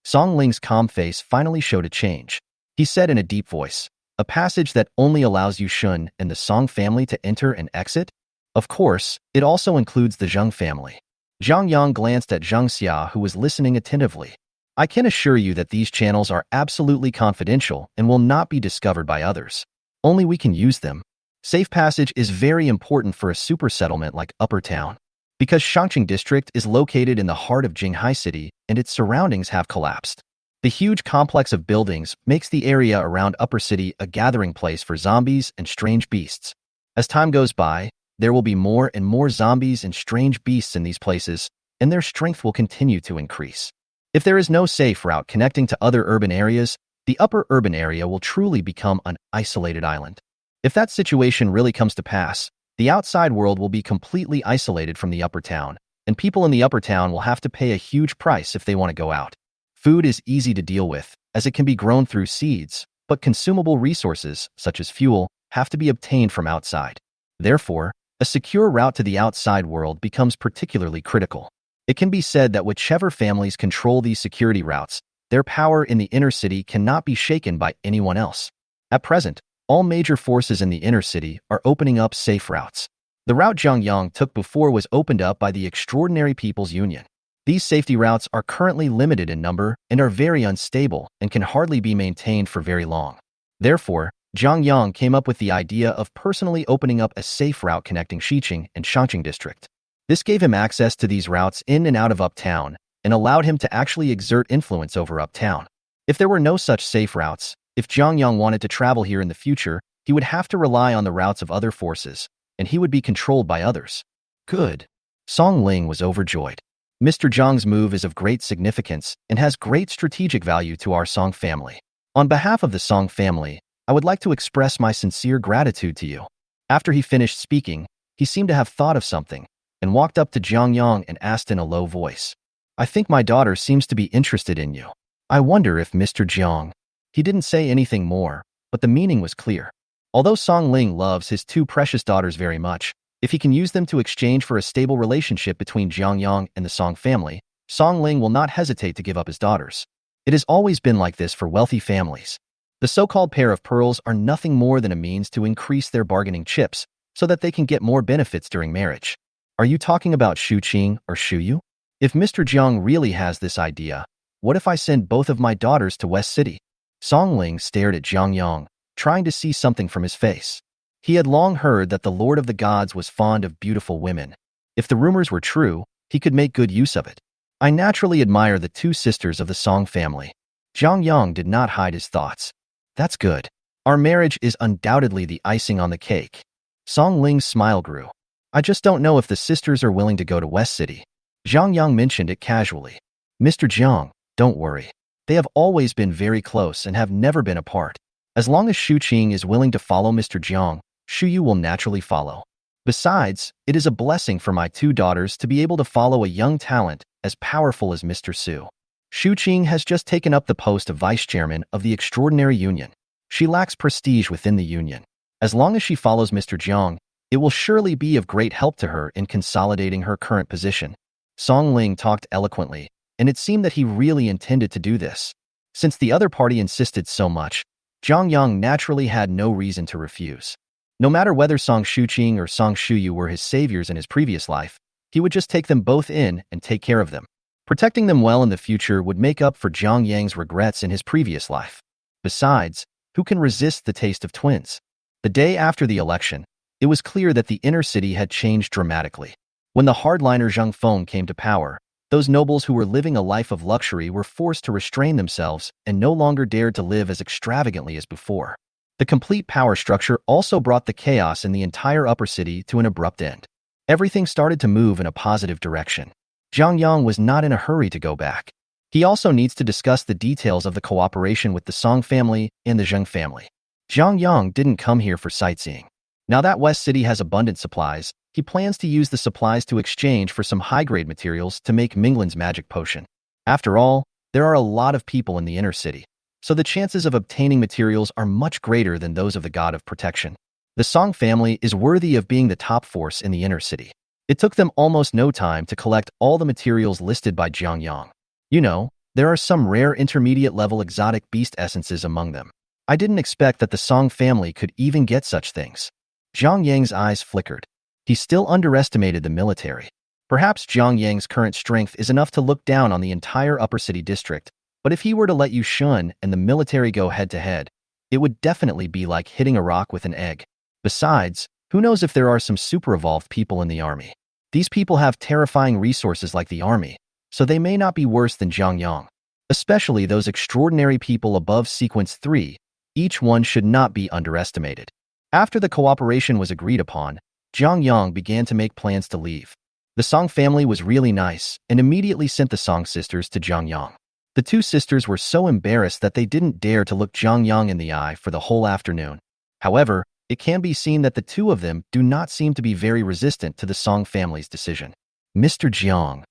Song Ling's calm face finally showed a change. He said in a deep voice, "A passage that only allows Yushun and the Song family to enter and exit? Of course, it also includes the Zhang family." Zhang Yang glanced at Zhang Xia, who was listening attentively. "I can assure you that these channels are absolutely confidential and will not be discovered by others. Only we can use them. Safe passage is very important for a super settlement like Upper Town. Because Shangqing district is located in the heart of Jinghai City and its surroundings have collapsed. The huge complex of buildings makes the area around Upper City a gathering place for zombies and strange beasts. As time goes by, there will be more and more zombies and strange beasts in these places, and their strength will continue to increase. If there is no safe route connecting to other urban areas, the upper urban area will truly become an isolated island. If that situation really comes to pass, the outside world will be completely isolated from the upper town, and people in the upper town will have to pay a huge price if they want to go out. Food is easy to deal with, as it can be grown through seeds, but consumable resources, such as fuel, have to be obtained from outside. Therefore, a secure route to the outside world becomes particularly critical. It can be said that whichever families control these security routes, Their power in the inner city cannot be shaken by anyone else. At present, all major forces in the inner city are opening up safe routes. The route Zhang Yang took before was opened up by the Extraordinary People's Union. These safety routes are currently limited in number and are very unstable and can hardly be maintained for very long. Therefore, Zhang Yang came up with the idea of personally opening up a safe route connecting Xiqing and Shangqing district. This gave him access to these routes in and out of Uptown and allowed him to actually exert influence over Uptown. If there were no such safe routes, if Zhang Yang wanted to travel here in the future, he would have to rely on the routes of other forces, and he would be controlled by others. Good. Song Ling was overjoyed. Mr. Zhang's move is of great significance and has great strategic value to our Song family. On behalf of the Song family, I would like to express my sincere gratitude to you. After he finished speaking, he seemed to have thought of something and walked up to Zhang Yang and asked in a low voice, I think my daughter seems to be interested in you. I wonder if Mr. Jiang. He didn't say anything more, but the meaning was clear. Although Song Ling loves his two precious daughters very much, if he can use them to exchange for a stable relationship between Zhang Yang and the Song family, Song Ling will not hesitate to give up his daughters. It has always been like this for wealthy families. The so-called pair of pearls are nothing more than a means to increase their bargaining chips so that they can get more benefits during marriage. Are you talking about Shu Qing or Shu Yu? If Mr. Jiang really has this idea, what if I send both of my daughters to West City? Song Ling stared at Zhang Yang, trying to see something from his face. He had long heard that the Lord of the Gods was fond of beautiful women. If the rumors were true, he could make good use of it. I naturally admire the two sisters of the Song family. Zhang Yang did not hide his thoughts. That's good. Our marriage is undoubtedly the icing on the cake. Song Ling's smile grew. I just don't know if the sisters are willing to go to West City. Zhang Yang mentioned it casually. Mr. Jiang, don't worry. They have always been very close and have never been apart. As long as Shu Qing is willing to follow Mr. Jiang, Shu Yu will naturally follow. Besides, it is a blessing for my two daughters to be able to follow a young talent as powerful as Mr. Su. Shu Qing has just taken up the post of vice chairman of the Extraordinary Union. She lacks prestige within the union. As long as she follows Mr. Jiang, it will surely be of great help to her in consolidating her current position. Song Ling talked eloquently, and it seemed that he really intended to do this. Since the other party insisted so much, Zhang Yang naturally had no reason to refuse. No matter whether Song Shuqing or Song Shuyu were his saviors in his previous life, he would just take them both in and take care of them. Protecting them well in the future would make up for Zhang Yang's regrets in his previous life. Besides, who can resist the taste of twins? The day after the election, it was clear that the inner city had changed dramatically. When the hardliner Zheng Feng came to power, those nobles who were living a life of luxury were forced to restrain themselves and no longer dared to live as extravagantly as before. The complete power structure also brought the chaos in the entire upper city to an abrupt end. Everything started to move in a positive direction. Zhang Yang was not in a hurry to go back. He also needs to discuss the details of the cooperation with the Song family and the Zheng family. Zhang Yang didn't come here for sightseeing. Now that West City has abundant supplies, he plans to use the supplies to exchange for some high-grade materials to make Minglan's magic potion. After all, there are a lot of people in the inner city, so the chances of obtaining materials are much greater than those of the god of protection. The Song family is worthy of being the top force in the inner city. It took them almost no time to collect all the materials listed by Zhang Yang. You know, there are some rare intermediate-level exotic beast essences among them. I didn't expect that the Song family could even get such things. Zhang Yang's eyes flickered. He still underestimated the military. Perhaps Zhang Yang's current strength is enough to look down on the entire upper city district, but if he were to let Yu Shun and the military go head-to-head, it would definitely be like hitting a rock with an egg. Besides, who knows if there are some super-evolved people in the army. These people have terrifying resources like the army, so they may not be worse than Zhang Yang. Especially those extraordinary people above Sequence 3, each one should not be underestimated. After the cooperation was agreed upon, Zhang Yang began to make plans to leave. The Song family was really nice and immediately sent the Song sisters to Zhang Yang. The two sisters were so embarrassed that they didn't dare to look Zhang Yang in the eye for the whole afternoon. However, it can be seen that the two of them do not seem to be very resistant to the Song family's decision. Mr. Jiang.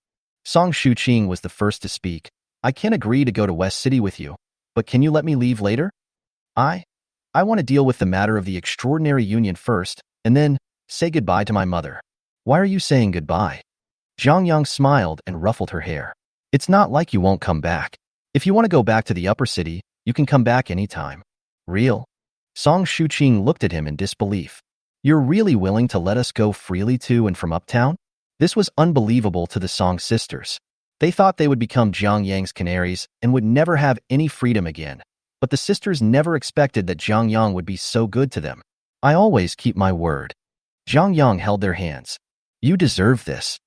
Song Shuqing was the first to speak. I can agree to go to West City with you, but can you let me leave later? I want to deal with the matter of the Extraordinary Union first, and then say goodbye to my mother. Why are you saying goodbye? Zhang Yang smiled and ruffled her hair. It's not like you won't come back. If you want to go back to the upper city, you can come back anytime. Real? Song Shuqing looked at him in disbelief. You're really willing to let us go freely to and from uptown? This was unbelievable to the Song sisters. They thought they would become Jiang Yang's canaries and would never have any freedom again. But the sisters never expected that Jiang Yang would be so good to them. I always keep my word. Jiang Yang held their hands. You deserve this.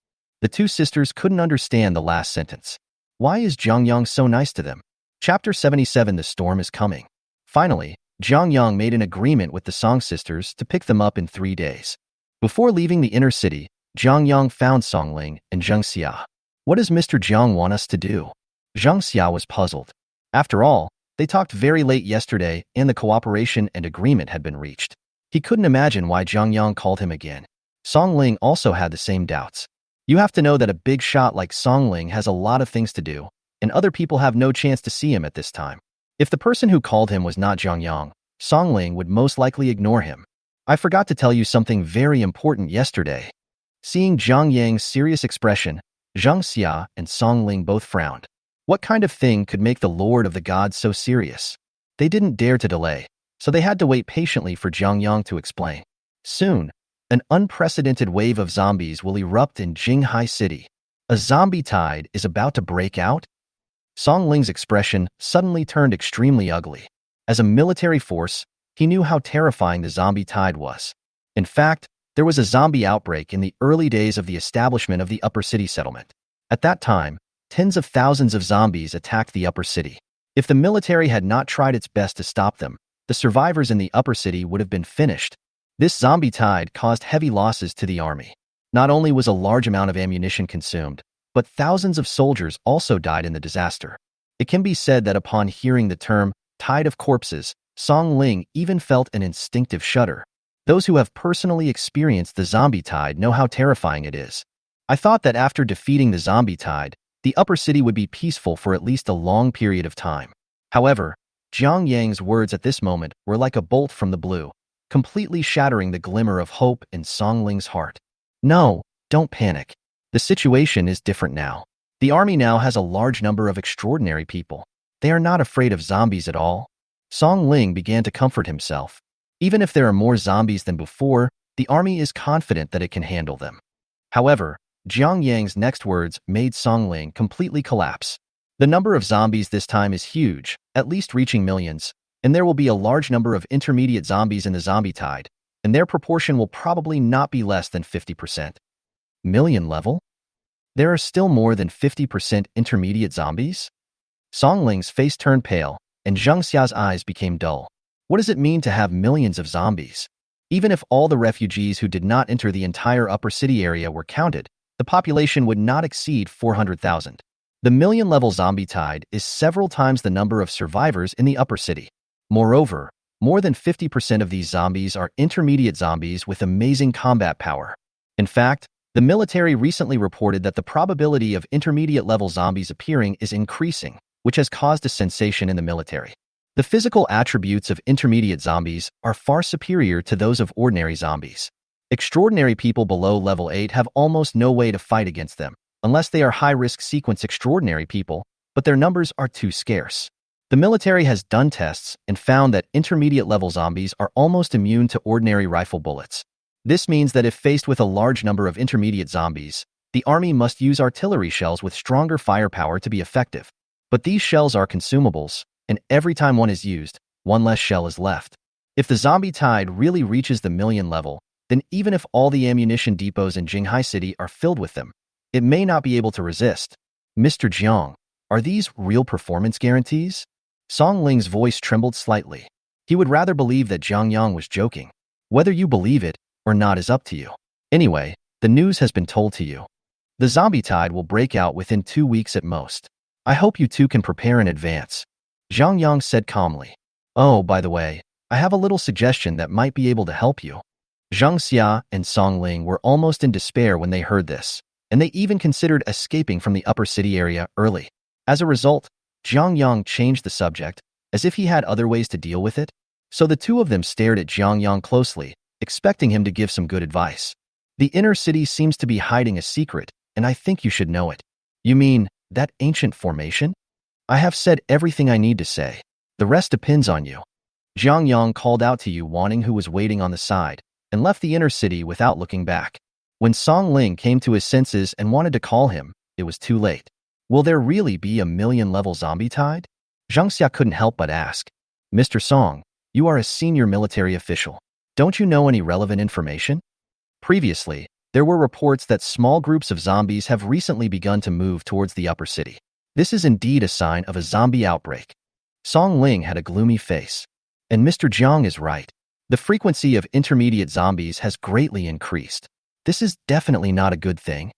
The two sisters couldn't understand the last sentence. Why is Jiang Yang so nice to them? Chapter 77. The storm is coming. Finally, Jiang Yang made an agreement with the Song sisters to pick them up in 3 days. Before leaving the inner city, Jiang Yang found Song Ling and Zheng Xia. What does Mr. Jiang want us to do? Zheng Xia was puzzled. After all, they talked very late yesterday and the cooperation and agreement had been reached. He couldn't imagine why Jiang Yang called him again. Song Ling also had the same doubts. You have to know that a big shot like Song Ling has a lot of things to do, and other people have no chance to see him at this time. If the person who called him was not Jiang Yang, Song Ling would most likely ignore him. I forgot to tell you something very important yesterday. Seeing Jiang Yang's serious expression, Zheng Xia and Song Ling both frowned. What kind of thing could make the Lord of the Gods so serious? They didn't dare to delay, so they had to wait patiently for Jiang Yang to explain. Soon, an unprecedented wave of zombies will erupt in Jinghai City. A zombie tide is about to break out? Song Ling's expression suddenly turned extremely ugly. As a military force, he knew how terrifying the zombie tide was. In fact, there was a zombie outbreak in the early days of the establishment of the upper city settlement. At that time, tens of thousands of zombies attacked the upper city. If the military had not tried its best to stop them, the survivors in the upper city would have been finished. This zombie tide caused heavy losses to the army. Not only was a large amount of ammunition consumed, but thousands of soldiers also died in the disaster. It can be said that upon hearing the term tide of corpses, Song Ling even felt an instinctive shudder. Those who have personally experienced the zombie tide know how terrifying it is. I thought that after defeating the zombie tide, the upper city would be peaceful for at least a long period of time. However, Jiang Yang's words at this moment were like a bolt from the blue, completely shattering the glimmer of hope in Song Ling's heart. No, don't panic. The situation is different now. The army now has a large number of extraordinary people. They are not afraid of zombies at all. Song Ling began to comfort himself. Even if there are more zombies than before, the army is confident that it can handle them. However, Jiang Yang's next words made Song Ling completely collapse. The number of zombies this time is huge, at least reaching millions, and there will be a large number of intermediate zombies in the zombie tide, and their proportion will probably not be less than 50%. Million level? There are still more than 50% intermediate zombies? Song Ling's face turned pale, and Zheng Xia's eyes became dull. What does it mean to have millions of zombies? Even if all the refugees who did not enter the entire upper city area were counted, the population would not exceed 400,000. The million-level zombie tide is several times the number of survivors in the upper city. Moreover, more than 50% of these zombies are intermediate zombies with amazing combat power. In fact, the military recently reported that the probability of intermediate-level zombies appearing is increasing, which has caused a sensation in the military. The physical attributes of intermediate zombies are far superior to those of ordinary zombies. Extraordinary people below level 8 have almost no way to fight against them, unless they are high-risk sequence extraordinary people, but their numbers are too scarce. The military has done tests and found that intermediate-level zombies are almost immune to ordinary rifle bullets. This means that if faced with a large number of intermediate zombies, the army must use artillery shells with stronger firepower to be effective. But these shells are consumables, and every time one is used, one less shell is left. If the zombie tide really reaches the million level, then even if all the ammunition depots in Jinghai City are filled with them, it may not be able to resist. Mr. Jiang, are these real performance guarantees? Song Ling's voice trembled slightly. He would rather believe that Jiang Yang was joking. Whether you believe it or not is up to you. Anyway, the news has been told to you. The zombie tide will break out within 2 weeks at most. I hope you two can prepare in advance. Jiang Yang said calmly. Oh, by the way, I have a little suggestion that might be able to help you. Zheng Xia and Song Ling were almost in despair when they heard this, and they even considered escaping from the upper city area early. As a result, Jiang Yang changed the subject, as if he had other ways to deal with it. So the two of them stared at Jiang Yang closely, expecting him to give some good advice. The inner city seems to be hiding a secret, and I think you should know it. You mean, that ancient formation? I have said everything I need to say. The rest depends on you. Jiang Yang called out to Yu Wanning, who was waiting on the side, and left the inner city without looking back. When Song Ling came to his senses and wanted to call him, it was too late. Will there really be a million-level zombie tide? Zhang Xia couldn't help but ask. Mr. Song, you are a senior military official. Don't you know any relevant information? Previously, there were reports that small groups of zombies have recently begun to move towards the upper city. This is indeed a sign of a zombie outbreak. Song Ling had a gloomy face. And Mr. Jiang is right. The frequency of intermediate zombies has greatly increased. This is definitely not a good thing.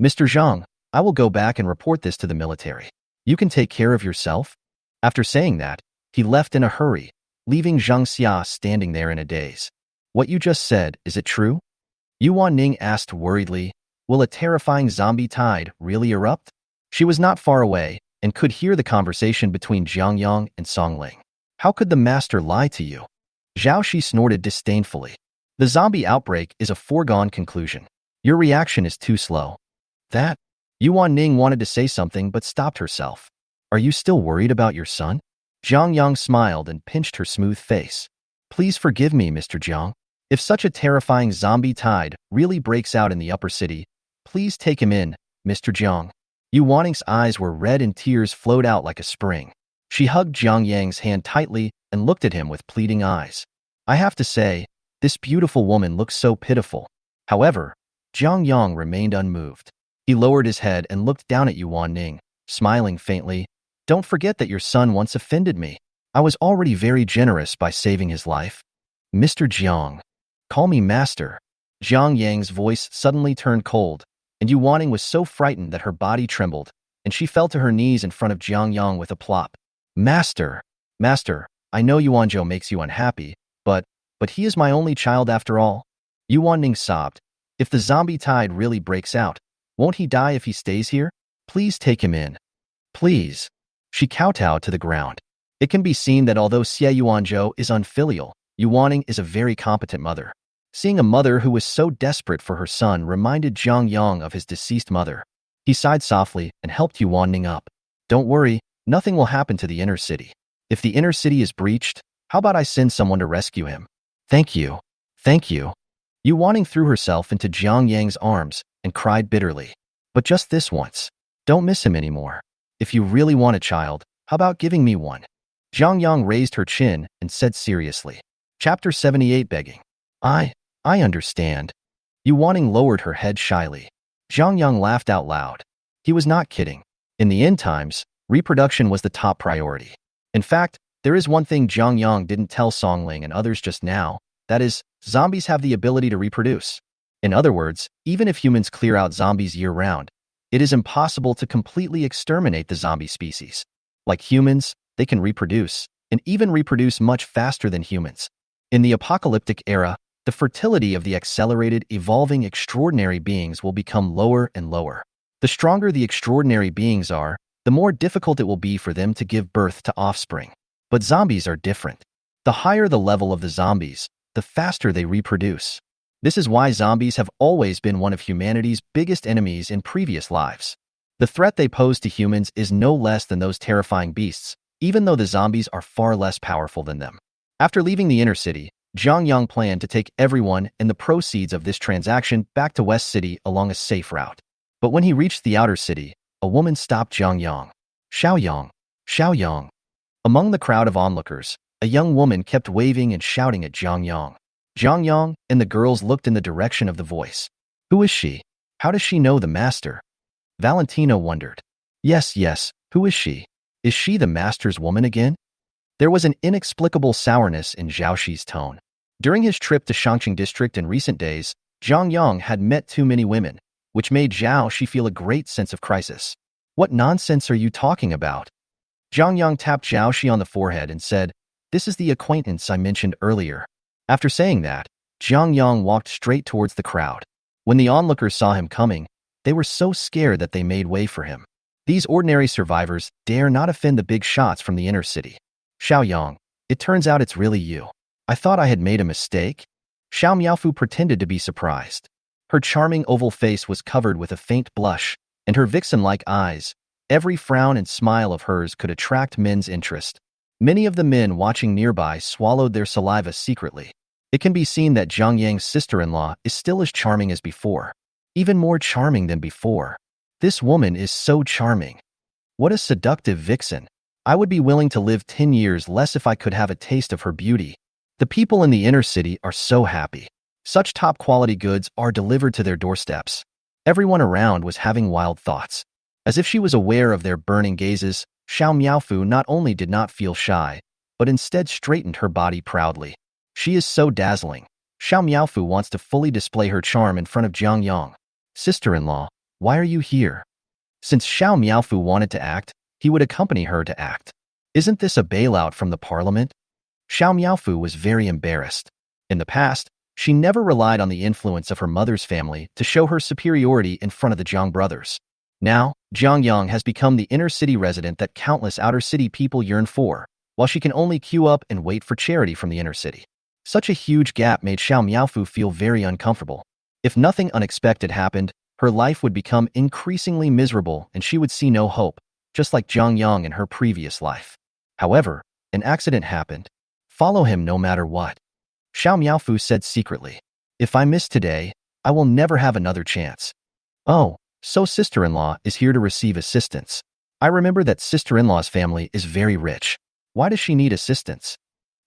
Mr. Jiang, I will go back and report this to the military. You can take care of yourself? After saying that, he left in a hurry, leaving Zhang Xia standing there in a daze. What you just said, is it true? Yuan Ning asked worriedly, will a terrifying zombie tide really erupt? She was not far away and could hear the conversation between Jiang Yang and Song Ling. How could the master lie to you? Zhao Shi snorted disdainfully. The zombie outbreak is a foregone conclusion. Your reaction is too slow. That? Yuan Ning wanted to say something but stopped herself. Are you still worried about your son? Jiang Yang smiled and pinched her smooth face. Please forgive me, Mr. Jiang. If such a terrifying zombie tide really breaks out in the upper city, please take him in, Mr. Jiang. Yu Wanning's eyes were red and tears flowed out like a spring. She hugged Jiang Yang's hand tightly and looked at him with pleading eyes. I have to say, this beautiful woman looks so pitiful. However, Jiang Yang remained unmoved. He lowered his head and looked down at Yu Wanning, smiling faintly. Don't forget that your son once offended me. I was already very generous by saving his life. Mr. Jiang. Call me master. Jiang Yang's voice suddenly turned cold, and Yu Wanning was so frightened that her body trembled, and she fell to her knees in front of Jiang Yang with a plop. Master. Master, I know Yuanzhou makes you unhappy, but he is my only child after all. Yu Wanning sobbed. If the zombie tide really breaks out, won't he die if he stays here? Please take him in. Please. She kowtowed to the ground. It can be seen that although Xie Yuanzhou is unfilial, Yu Wanning is a very competent mother. Seeing a mother who was so desperate for her son reminded Jiang Yang of his deceased mother. He sighed softly and helped Yu Wanning up. Don't worry, nothing will happen to the inner city. If the inner city is breached, how about I send someone to rescue him? Thank you. Thank you. Yu Wanning threw herself into Jiang Yang's arms and cried bitterly. But just this once. Don't miss him anymore. If you really want a child, how about giving me one? Jiang Yang raised her chin and said seriously. Chapter 78 Begging. I understand. Yu Wanning lowered her head shyly. Jiang Yang laughed out loud. He was not kidding. In the end times, reproduction was the top priority. In fact, there is one thing Jiang Yang didn't tell Song Ling and others just now, that is, zombies have the ability to reproduce. In other words, even if humans clear out zombies year-round, it is impossible to completely exterminate the zombie species. Like humans, they can reproduce, and even reproduce much faster than humans. In the apocalyptic era, the fertility of the accelerated, evolving extraordinary beings will become lower and lower. The stronger the extraordinary beings are, the more difficult it will be for them to give birth to offspring. But zombies are different. The higher the level of the zombies, the faster they reproduce. This is why zombies have always been one of humanity's biggest enemies in previous lives. The threat they pose to humans is no less than those terrifying beasts, even though the zombies are far less powerful than them. After leaving the inner city, Jiang Yang planned to take everyone and the proceeds of this transaction back to West City along a safe route. But when he reached the outer city, a woman stopped Jiang Yang. Xiao Yang. Xiao Yang. Among the crowd of onlookers, a young woman kept waving and shouting at Jiang Yang. Jiang Yang and the girls looked in the direction of the voice. Who is she? How does she know the master? Valentina wondered. Yes, who is she? Is she the master's woman again? There was an inexplicable sourness in Zhao Shi's tone. During his trip to Shangqing district in recent days, Jiang Yang had met too many women, which made Zhao Shi feel a great sense of crisis. What nonsense are you talking about? Jiang Yang tapped Zhao Shi on the forehead and said, This is the acquaintance I mentioned earlier. After saying that, Jiang Yang walked straight towards the crowd. When the onlookers saw him coming, they were so scared that they made way for him. These ordinary survivors dare not offend the big shots from the inner city. Xiao Yang, it turns out it's really you. I thought I had made a mistake. Xiao Miaofu pretended to be surprised. Her charming oval face was covered with a faint blush, and her vixen-like eyes, Every frown and smile of hers could attract men's interest. Many of the men watching nearby swallowed their saliva secretly. It can be seen that Zhang Yang's sister-in-law is still as charming as before. Even more charming than before. This woman is so charming. What a seductive vixen. I would be willing to live 10 years less if I could have a taste of her beauty. The people in the inner city are so happy. Such top-quality goods are delivered to their doorsteps. Everyone around was having wild thoughts. As if she was aware of their burning gazes, Xiao Miaofu not only did not feel shy, but instead straightened her body proudly. She is so dazzling. Xiao Miaofu wants to fully display her charm in front of Jiang Yang. Sister-in-law, why are you here? Since Xiao Miaofu wanted to act, he would accompany her to act. Isn't this a bailout from the parliament? Xiao Miaofu was very embarrassed. In the past, she never relied on the influence of her mother's family to show her superiority in front of the Jiang brothers. Now, Jiang Yang has become the inner-city resident that countless outer-city people yearn for, while she can only queue up and wait for charity from the inner city. Such a huge gap made Xiao Miaofu feel very uncomfortable. If nothing unexpected happened, her life would become increasingly miserable and she would see no hope, just like Jiang Yang in her previous life. However, an accident happened. Follow him no matter what. Xiao Miaofu said secretly. If I miss today, I will never have another chance. Oh, so sister-in-law is here to receive assistance. I remember that sister-in-law's family is very rich. Why does she need assistance?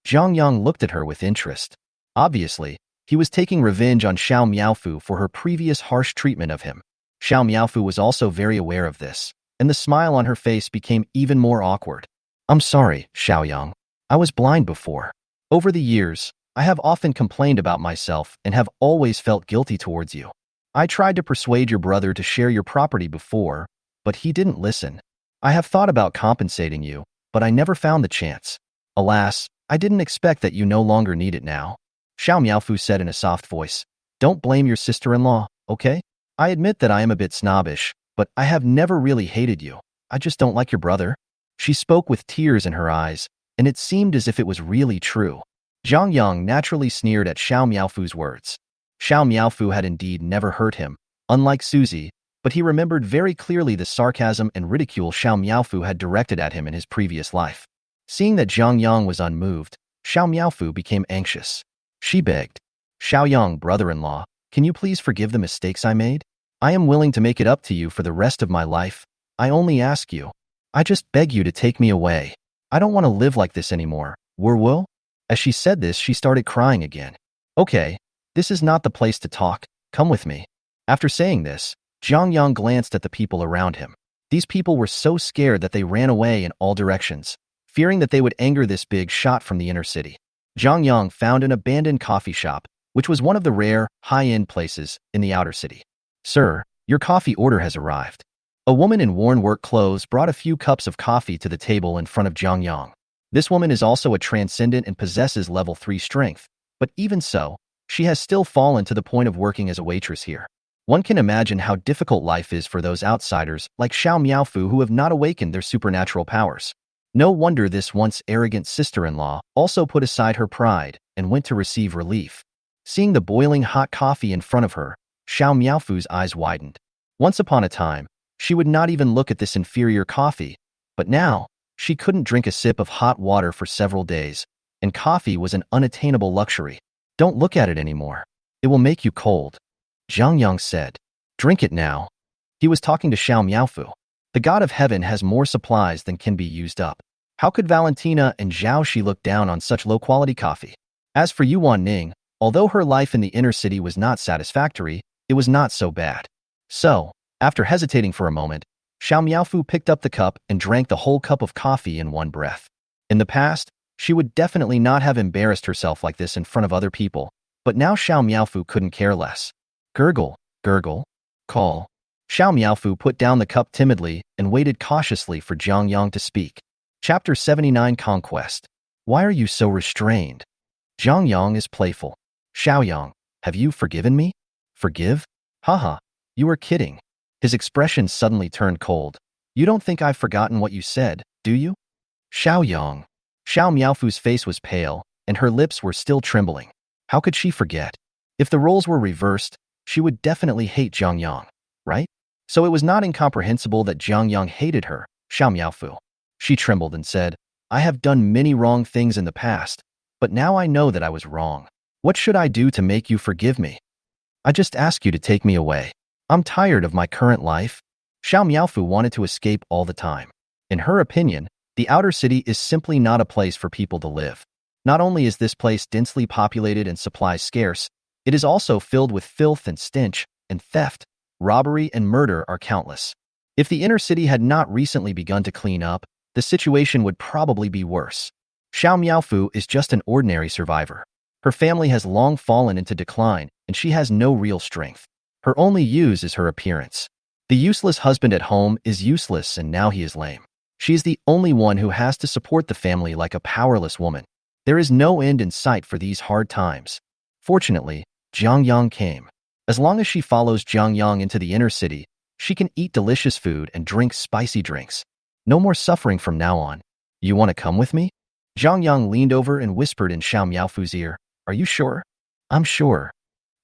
Jiang Yang looked at her with interest. Obviously, he was taking revenge on Xiao Miaofu for her previous harsh treatment of him. Xiao Miaofu was also very aware of this, and the smile on her face became even more awkward. I'm sorry, Xiao Yang. I was blind before. Over the years, I have often complained about myself and have always felt guilty towards you. I tried to persuade your brother to share your property before, but he didn't listen. I have thought about compensating you, but I never found the chance. Alas, I didn't expect that you no longer need it now. Xiao Miaofu said in a soft voice. Don't blame your sister-in-law, okay? I admit that I am a bit snobbish, but I have never really hated you. I just don't like your brother. She spoke with tears in her eyes, and it seemed as if it was really true. Jiang Yang naturally sneered at Xiao Miaofu's words. Xiao Miaofu had indeed never hurt him, unlike Suzy, but he remembered very clearly the sarcasm and ridicule Xiao Miaofu had directed at him in his previous life. Seeing that Jiang Yang was unmoved, Xiao Miaofu became anxious. She begged, Xiao Yang, brother-in-law, can you please forgive the mistakes I made? I am willing to make it up to you for the rest of my life. I only ask you. I just beg you to take me away. I don't want to live like this anymore. Wu? As she said this, she started crying again. Okay, this is not the place to talk. Come with me. After saying this, Jiang Yang glanced at the people around him. These people were so scared that they ran away in all directions, fearing that they would anger this big shot from the inner city. Jiang Yang found an abandoned coffee shop, which was one of the rare, high-end places in the outer city. Sir, your coffee order has arrived. A woman in worn work clothes brought a few cups of coffee to the table in front of Jiang Yang. This woman is also a transcendent and possesses level 3 strength, but even so, she has still fallen to the point of working as a waitress here. One can imagine how difficult life is for those outsiders like Xiao Miaofu who have not awakened their supernatural powers. No wonder this once arrogant sister-in-law also put aside her pride and went to receive relief. Seeing the boiling hot coffee in front of her, Xiao Miaofu's eyes widened. Once upon a time, she would not even look at this inferior coffee, but now, she couldn't drink a sip of hot water for several days, and coffee was an unattainable luxury. Don't look at it anymore. It will make you cold. Jiang Yang said. Drink it now. He was talking to Xiao Miaofu. The god of heaven has more supplies than can be used up. How could Valentina and Zhao Shi look down on such low-quality coffee? As for Yuan Ning, although her life in the inner city was not satisfactory, it was not so bad. So, after hesitating for a moment, Xiao Miaofu picked up the cup and drank the whole cup of coffee in one breath. In the past, she would definitely not have embarrassed herself like this in front of other people, but now Xiao Miaofu couldn't care less. Gurgle, gurgle, call. Xiao Miaofu put down the cup timidly and waited cautiously for Jiang Yang to speak. Chapter 79 Conquest. Why are you so restrained? Jiang Yang is playful. Xiao Yang, have you forgiven me? Forgive? Haha, you are kidding. His expression suddenly turned cold. You don't think I've forgotten what you said, do you? Xiao Yang. Xiao Miaofu's face was pale, and her lips were still trembling. How could she forget? If the roles were reversed, she would definitely hate Jiang Yang, right? So it was not incomprehensible that Jiang Yang hated her, Xiao Miaofu. She trembled and said, I have done many wrong things in the past, but now I know that I was wrong. What should I do to make you forgive me? I just ask you to take me away. I'm tired of my current life. Xiao Miaofu wanted to escape all the time. In her opinion, the outer city is simply not a place for people to live. Not only is this place densely populated and supplies scarce, it is also filled with filth and stench, and theft, robbery, and murder are countless. If the inner city had not recently begun to clean up, the situation would probably be worse. Xiao Miaofu is just an ordinary survivor. Her family has long fallen into decline, and she has no real strength. Her only use is her appearance. The useless husband at home is useless, and now he is lame. She is the only one who has to support the family like a powerless woman. There is no end in sight for these hard times. Fortunately, Jiang Yang came. As long as she follows Jiang Yang into the inner city, she can eat delicious food and drink spicy drinks. No more suffering from now on. You want to come with me? Jiang Yang leaned over and whispered in Xiao Miaofu's ear, Are you sure? I'm sure.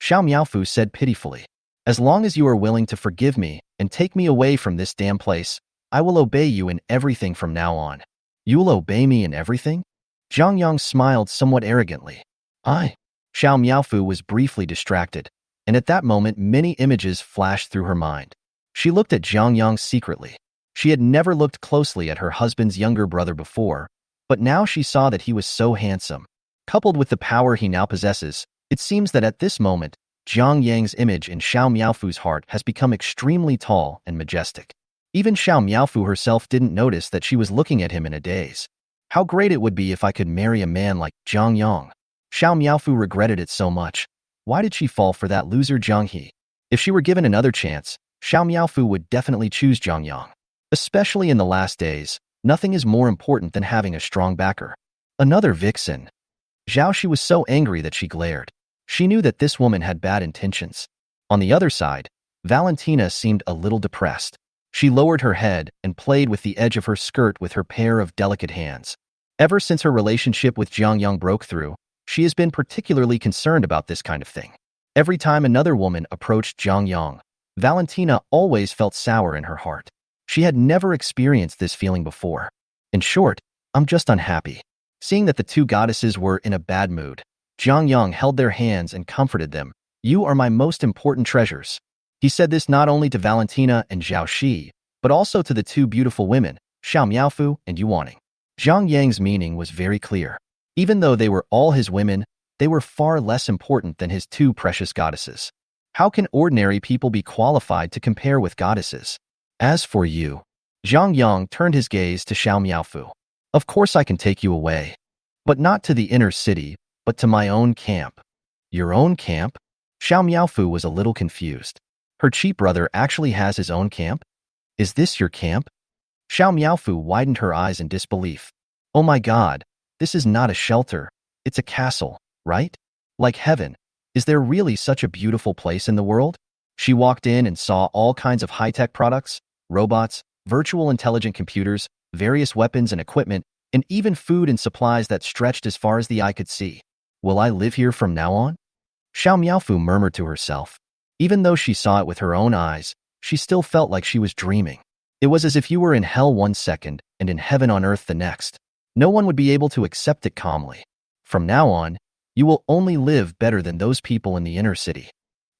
Xiao Miaofu said pitifully. As long as you are willing to forgive me and take me away from this damn place, I will obey you in everything from now on. You will obey me in everything? Jiang Yang smiled somewhat arrogantly. I. Xiao Miaofu was briefly distracted, and at that moment many images flashed through her mind. She looked at Jiang Yang secretly. She had never looked closely at her husband's younger brother before, but now she saw that he was so handsome. Coupled with the power he now possesses, it seems that at this moment, Jiang Yang's image in Xiao Miaofu's heart has become extremely tall and majestic. Even Xiao Miaofu herself didn't notice that she was looking at him in a daze. How great it would be if I could marry a man like Jiang Yang. Xiao Miaofu regretted it so much. Why did she fall for that loser Jiang He? If she were given another chance, Xiao Miaofu would definitely choose Jiang Yang. Especially in the last days, nothing is more important than having a strong backer. Another vixen. Zhao Shi was so angry that she glared. She knew that this woman had bad intentions. On the other side, Valentina seemed a little depressed. She lowered her head and played with the edge of her skirt with her pair of delicate hands. Ever since her relationship with Jiang Yang broke through, she has been particularly concerned about this kind of thing. Every time another woman approached Jiang Yang, Valentina always felt sour in her heart. She had never experienced this feeling before. In short, I'm just unhappy. Seeing that the two goddesses were in a bad mood, Jiang Yang held their hands and comforted them. You are my most important treasures. He said this not only to Valentina and Zhao Shi, but also to the two beautiful women, Xiao Miaofu and Yuaning. Jiang Yang's meaning was very clear. Even though they were all his women, they were far less important than his two precious goddesses. How can ordinary people be qualified to compare with goddesses? As for you, Jiang Yang turned his gaze to Xiao Miaofu. Of course I can take you away, but not to the inner city, but to my own camp. Your own camp? Xiao Miaofu was a little confused. Her cheap brother actually has his own camp? Is this your camp? Xiao Miaofu widened her eyes in disbelief. Oh my god, this is not a shelter, it's a castle, right? Like heaven. Is there really such a beautiful place in the world? She walked in and saw all kinds of high-tech products, robots, virtual intelligent computers, various weapons and equipment, and even food and supplies that stretched as far as the eye could see. Will I live here from now on? Xiao Miaofu murmured to herself. Even though she saw it with her own eyes, she still felt like she was dreaming. It was as if you were in hell one second and in heaven on earth the next. No one would be able to accept it calmly. From now on, you will only live better than those people in the inner city.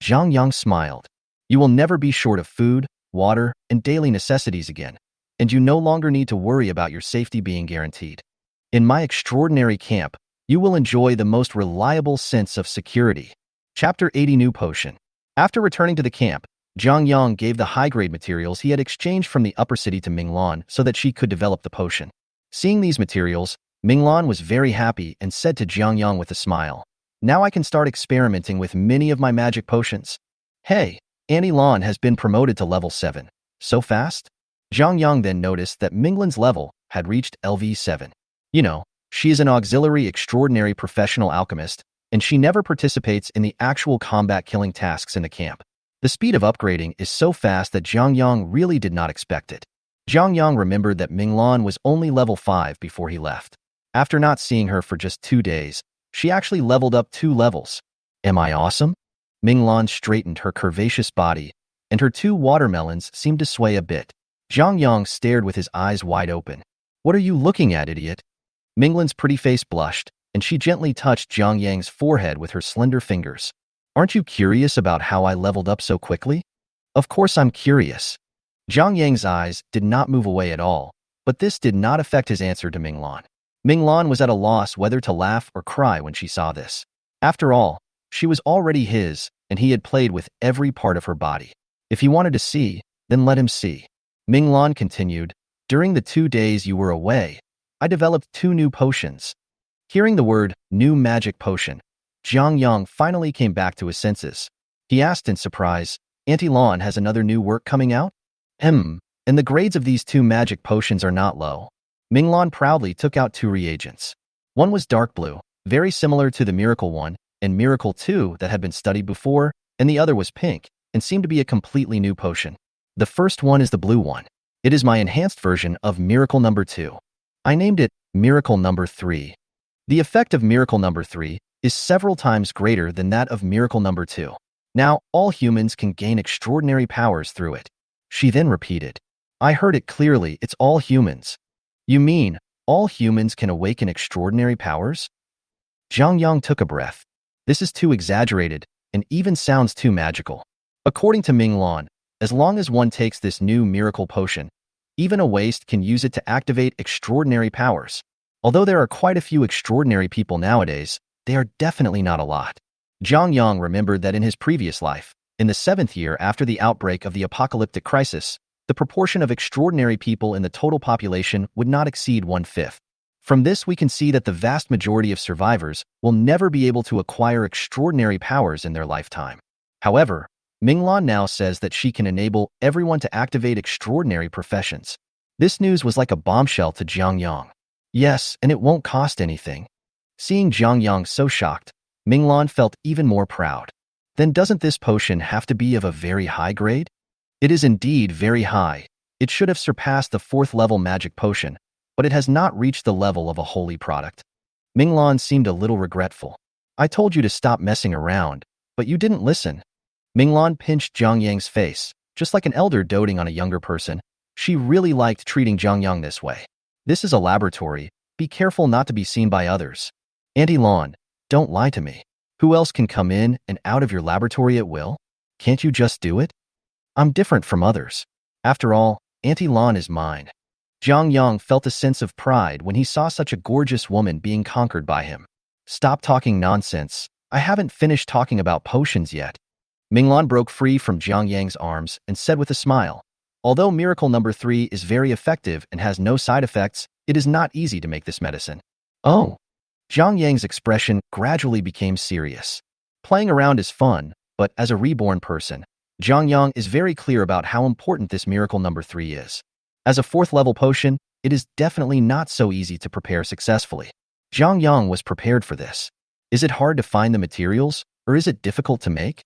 Jiang Yang smiled. You will never be short of food, water, and daily necessities again, and you no longer need to worry about your safety being guaranteed. In my extraordinary camp, you will enjoy the most reliable sense of security. Chapter 80 New Potion. After returning to the camp, Jiang Yang gave the high-grade materials he had exchanged from the upper city to Minglan so that she could develop the potion. Seeing these materials, Minglan was very happy and said to Jiang Yang with a smile, Now I can start experimenting with many of my magic potions. Hey, Annie Lan has been promoted to level 7. So fast? Jiang Yang then noticed that Minglan's level had reached LV7. You know, she is an auxiliary extraordinary professional alchemist, and she never participates in the actual combat killing tasks in the camp. The speed of upgrading is so fast that Jiang Yang really did not expect it. Jiang Yang remembered that Minglan was only level 5 before he left. After not seeing her for just 2 days, she actually leveled up 2 levels. Am I awesome? Minglan straightened her curvaceous body, and her two watermelons seemed to sway a bit. Zhang Yang stared with his eyes wide open. "What are you looking at, idiot?" Minglan's pretty face blushed, and she gently touched Zhang Yang's forehead with her slender fingers. "Aren't you curious about how I leveled up so quickly?" "Of course I'm curious." Zhang Yang's eyes did not move away at all, but this did not affect his answer to Minglan. Minglan was at a loss whether to laugh or cry when she saw this. After all, she was already his, and he had played with every part of her body. If he wanted to see, then let him see. Minglan continued, "During the 2 days you were away, I developed 2 new potions." Hearing the word, new magic potion, Zhang Yang finally came back to his senses. He asked in surprise, "Auntie Lan has another new work coming out?" And the grades of these 2 magic potions are not low." Minglan proudly took out 2 reagents. One was dark blue, very similar to the Miracle 1 and Miracle 2 that had been studied before, and the other was pink and seemed to be a completely new potion. The first one is the blue one. It is my enhanced version of Miracle number 2. I named it Miracle number 3. The effect of Miracle number 3 is several times greater than that of Miracle number 2. Now, all humans can gain extraordinary powers through it. She then repeated, "I heard it clearly, it's all humans." "You mean, all humans can awaken extraordinary powers?" Zhang Yang took a breath. "This is too exaggerated, and even sounds too magical." According to Minglan, as long as one takes this new miracle potion, even a waste can use it to activate extraordinary powers. Although there are quite a few extraordinary people nowadays, they are definitely not a lot. Zhang Yang remembered that in his previous life, in the 7th year after the outbreak of the apocalyptic crisis, the proportion of extraordinary people in the total population would not exceed 1/5. From this, we can see that the vast majority of survivors will never be able to acquire extraordinary powers in their lifetime. However, Minglan now says that she can enable everyone to activate extraordinary professions. This news was like a bombshell to Zhang Yang. "Yes, and it won't cost anything." Seeing Zhang Yang so shocked, Minglan felt even more proud. "Then doesn't this potion have to be of a very high grade?" "It is indeed very high. It should have surpassed the 4th level magic potion, but it has not reached the level of a holy product." Minglan seemed a little regretful. "I told you to stop messing around, but you didn't listen." Minglan pinched Zhang Yang's face, just like an elder doting on a younger person. She really liked treating Zhang Yang this way. "This is a laboratory. Be careful not to be seen by others." "Auntie Lan, don't lie to me. Who else can come in and out of your laboratory at will? Can't you just do it?" "I'm different from others. After all, Auntie Lan is mine." Zhang Yang felt a sense of pride when he saw such a gorgeous woman being conquered by him. "Stop talking nonsense. I haven't finished talking about potions yet." Minglan broke free from Zhang Yang's arms and said with a smile, "Although Miracle number 3 is very effective and has no side effects, it is not easy to make this medicine." "Oh." Zhang Yang's expression gradually became serious. Playing around is fun, but as a reborn person, Zhang Yang is very clear about how important this Miracle number 3 is. As a 4th level potion, it is definitely not so easy to prepare successfully. Zhang Yang was prepared for this. Is it hard to find the materials, or is it difficult to make?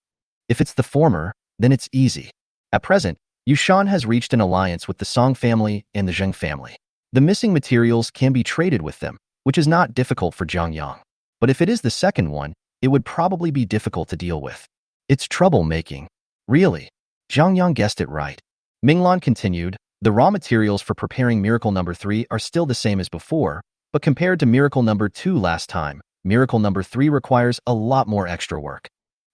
If it's the former, then it's easy. At present, Yushan has reached an alliance with the Song family and the Zheng family. The missing materials can be traded with them, which is not difficult for Zhang Yang. But if it is the second one, it would probably be difficult to deal with. It's troublemaking. Really? Zhang Yang guessed it right. Minglan continued, "The raw materials for preparing Miracle number 3 are still the same as before, but compared to Miracle number 2 last time, Miracle number 3 requires a lot more extra work.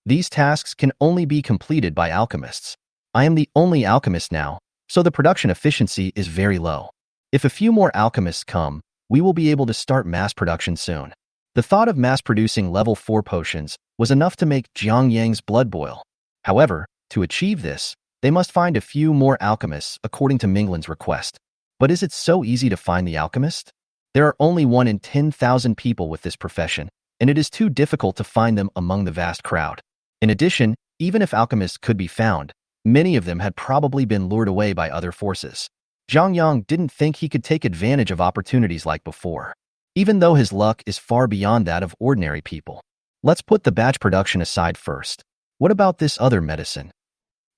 These tasks can only be completed by alchemists. I am the only alchemist now, so the production efficiency is very low. If a few more alchemists come, we will be able to start mass production soon." The thought of mass-producing level 4 potions was enough to make Zhang Yang's blood boil. However, to achieve this, they must find a few more alchemists according to Minglan's request. But is it so easy to find the alchemist? There are only 1 in 10,000 people with this profession, and it is too difficult to find them among the vast crowd. In addition, even if alchemists could be found, many of them had probably been lured away by other forces. Zhang Yang didn't think he could take advantage of opportunities like before, even though his luck is far beyond that of ordinary people. "Let's put the batch production aside first. What about this other medicine?"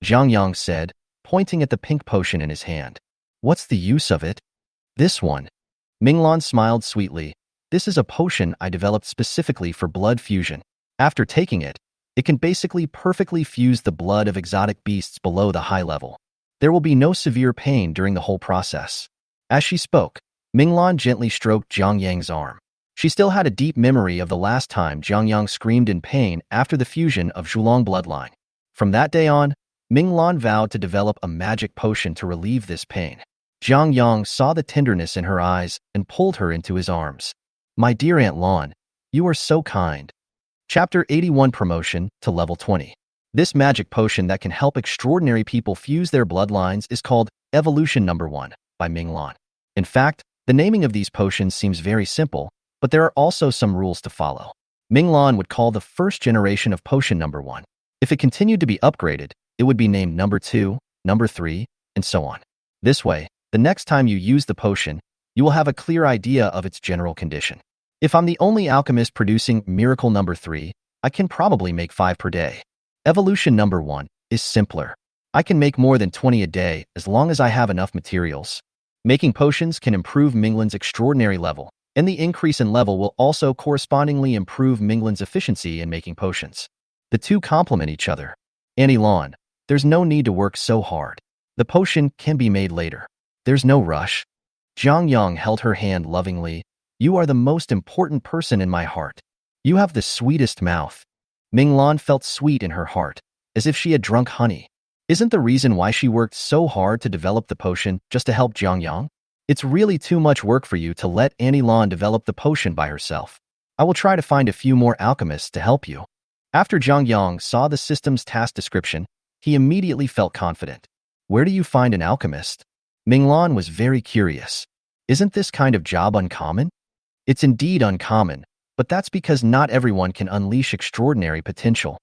Zhang Yang said, pointing at the pink potion in his hand. "What's the use of it?" "This one." Minglan smiled sweetly. "This is a potion I developed specifically for blood fusion. After taking it, It can basically perfectly fuse the blood of exotic beasts below the high level. There will be no severe pain during the whole process. As she spoke, Minglan gently stroked Jiang Yang's arm. She still had a deep memory of the last time Jiang Yang screamed in pain after the fusion of Zhulong bloodline. From that day on, Minglan vowed to develop a magic potion to relieve this pain. Jiang Yang saw the tenderness in her eyes and pulled her into his arms. "My dear Aunt Lan, you are so kind." Chapter 81 Promotion to Level 20. This magic potion that can help extraordinary people fuse their bloodlines is called Evolution Number 1 by Minglan. In fact, the naming of these potions seems very simple, but there are also some rules to follow. Minglan would call the first generation of potion number 1. If it continued to be upgraded, it would be named number 2, number 3, and so on. This way, the next time you use the potion, you will have a clear idea of its general condition. If I'm the only alchemist producing miracle number 3, I can probably make 5 per day. Evolution number 1 is simpler. I can make more than 20 a day as long as I have enough materials. Making potions can improve Minglan's extraordinary level, and the increase in level will also correspondingly improve Minglan's efficiency in making potions. The two complement each other. Annie Lan, there's no need to work so hard. The potion can be made later. There's no rush. Jiang Yang held her hand lovingly. You are the most important person in my heart. You have the sweetest mouth. Minglan felt sweet in her heart, as if she had drunk honey. Isn't the reason why she worked so hard to develop the potion just to help Jiang Yang? It's really too much work for you to let Annie Lan develop the potion by herself. I will try to find a few more alchemists to help you. After Jiang Yang saw the system's task description, he immediately felt confident. Where do you find an alchemist? Minglan was very curious. Isn't this kind of job uncommon? It's indeed uncommon, but that's because not everyone can unleash extraordinary potential.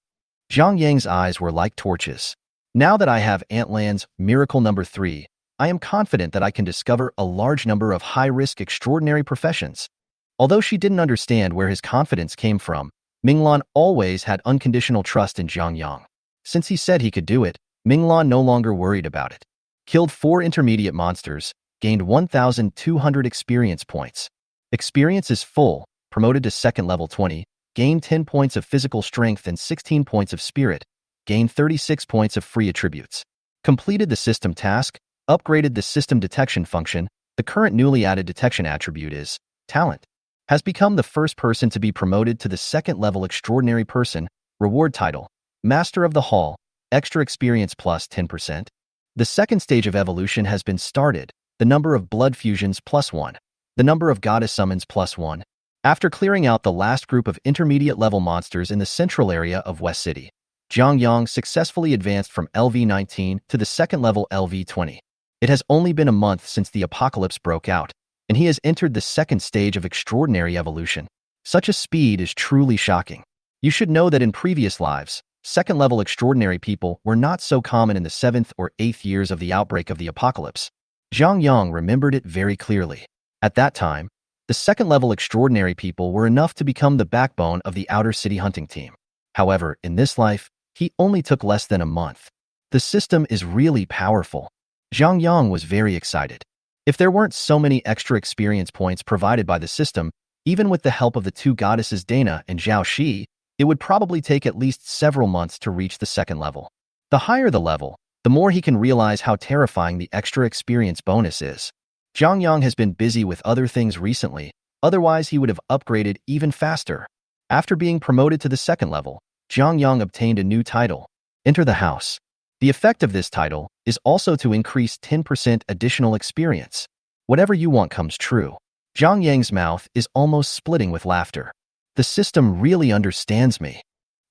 Jiang Yang's eyes were like torches. Now that I have Aunt Lan's miracle number 3, I am confident that I can discover a large number of high-risk extraordinary professions. Although she didn't understand where his confidence came from, Minglan always had unconditional trust in Jiang Yang. Since he said he could do it, Minglan no longer worried about it. Killed 4 intermediate monsters, gained 1,200 experience points. Experience is full, promoted to second level 20, gained 10 points of physical strength and 16 points of spirit, gained 36 points of free attributes. Completed the system task, upgraded the system detection function. The current newly added detection attribute is talent. Has become the first person to be promoted to the second level extraordinary person. Reward title, Master of the Hall, extra experience plus 10%. The second stage of evolution has been started. The number of blood fusions plus 1. The number of goddess summons plus 1. After clearing out the last group of intermediate level monsters in the central area of West City, Jiang Yang successfully advanced from LV-19 to the second level LV-20. It has only been a month since the apocalypse broke out, and he has entered the second stage of extraordinary evolution. Such a speed is truly shocking. You should know that in previous lives, second-level extraordinary people were not so common in the 7th or 8th years of the outbreak of the apocalypse. Jiang Yang remembered it very clearly. At that time, the second-level extraordinary people were enough to become the backbone of the outer city hunting team. However, in this life, he only took less than a month. The system is really powerful. Jiang Yang was very excited. If there weren't so many extra experience points provided by the system, even with the help of the 2 goddesses Dana and Zhao Shi, it would probably take at least several months to reach the second level. The higher the level, the more he can realize how terrifying the extra experience bonus is. Jiang Yang has been busy with other things recently, otherwise he would have upgraded even faster. After being promoted to the second level, Jiang Yang obtained a new title, Enter the House. The effect of this title is also to increase 10% additional experience. Whatever you want comes true. Jiang Yang's mouth is almost splitting with laughter. The system really understands me.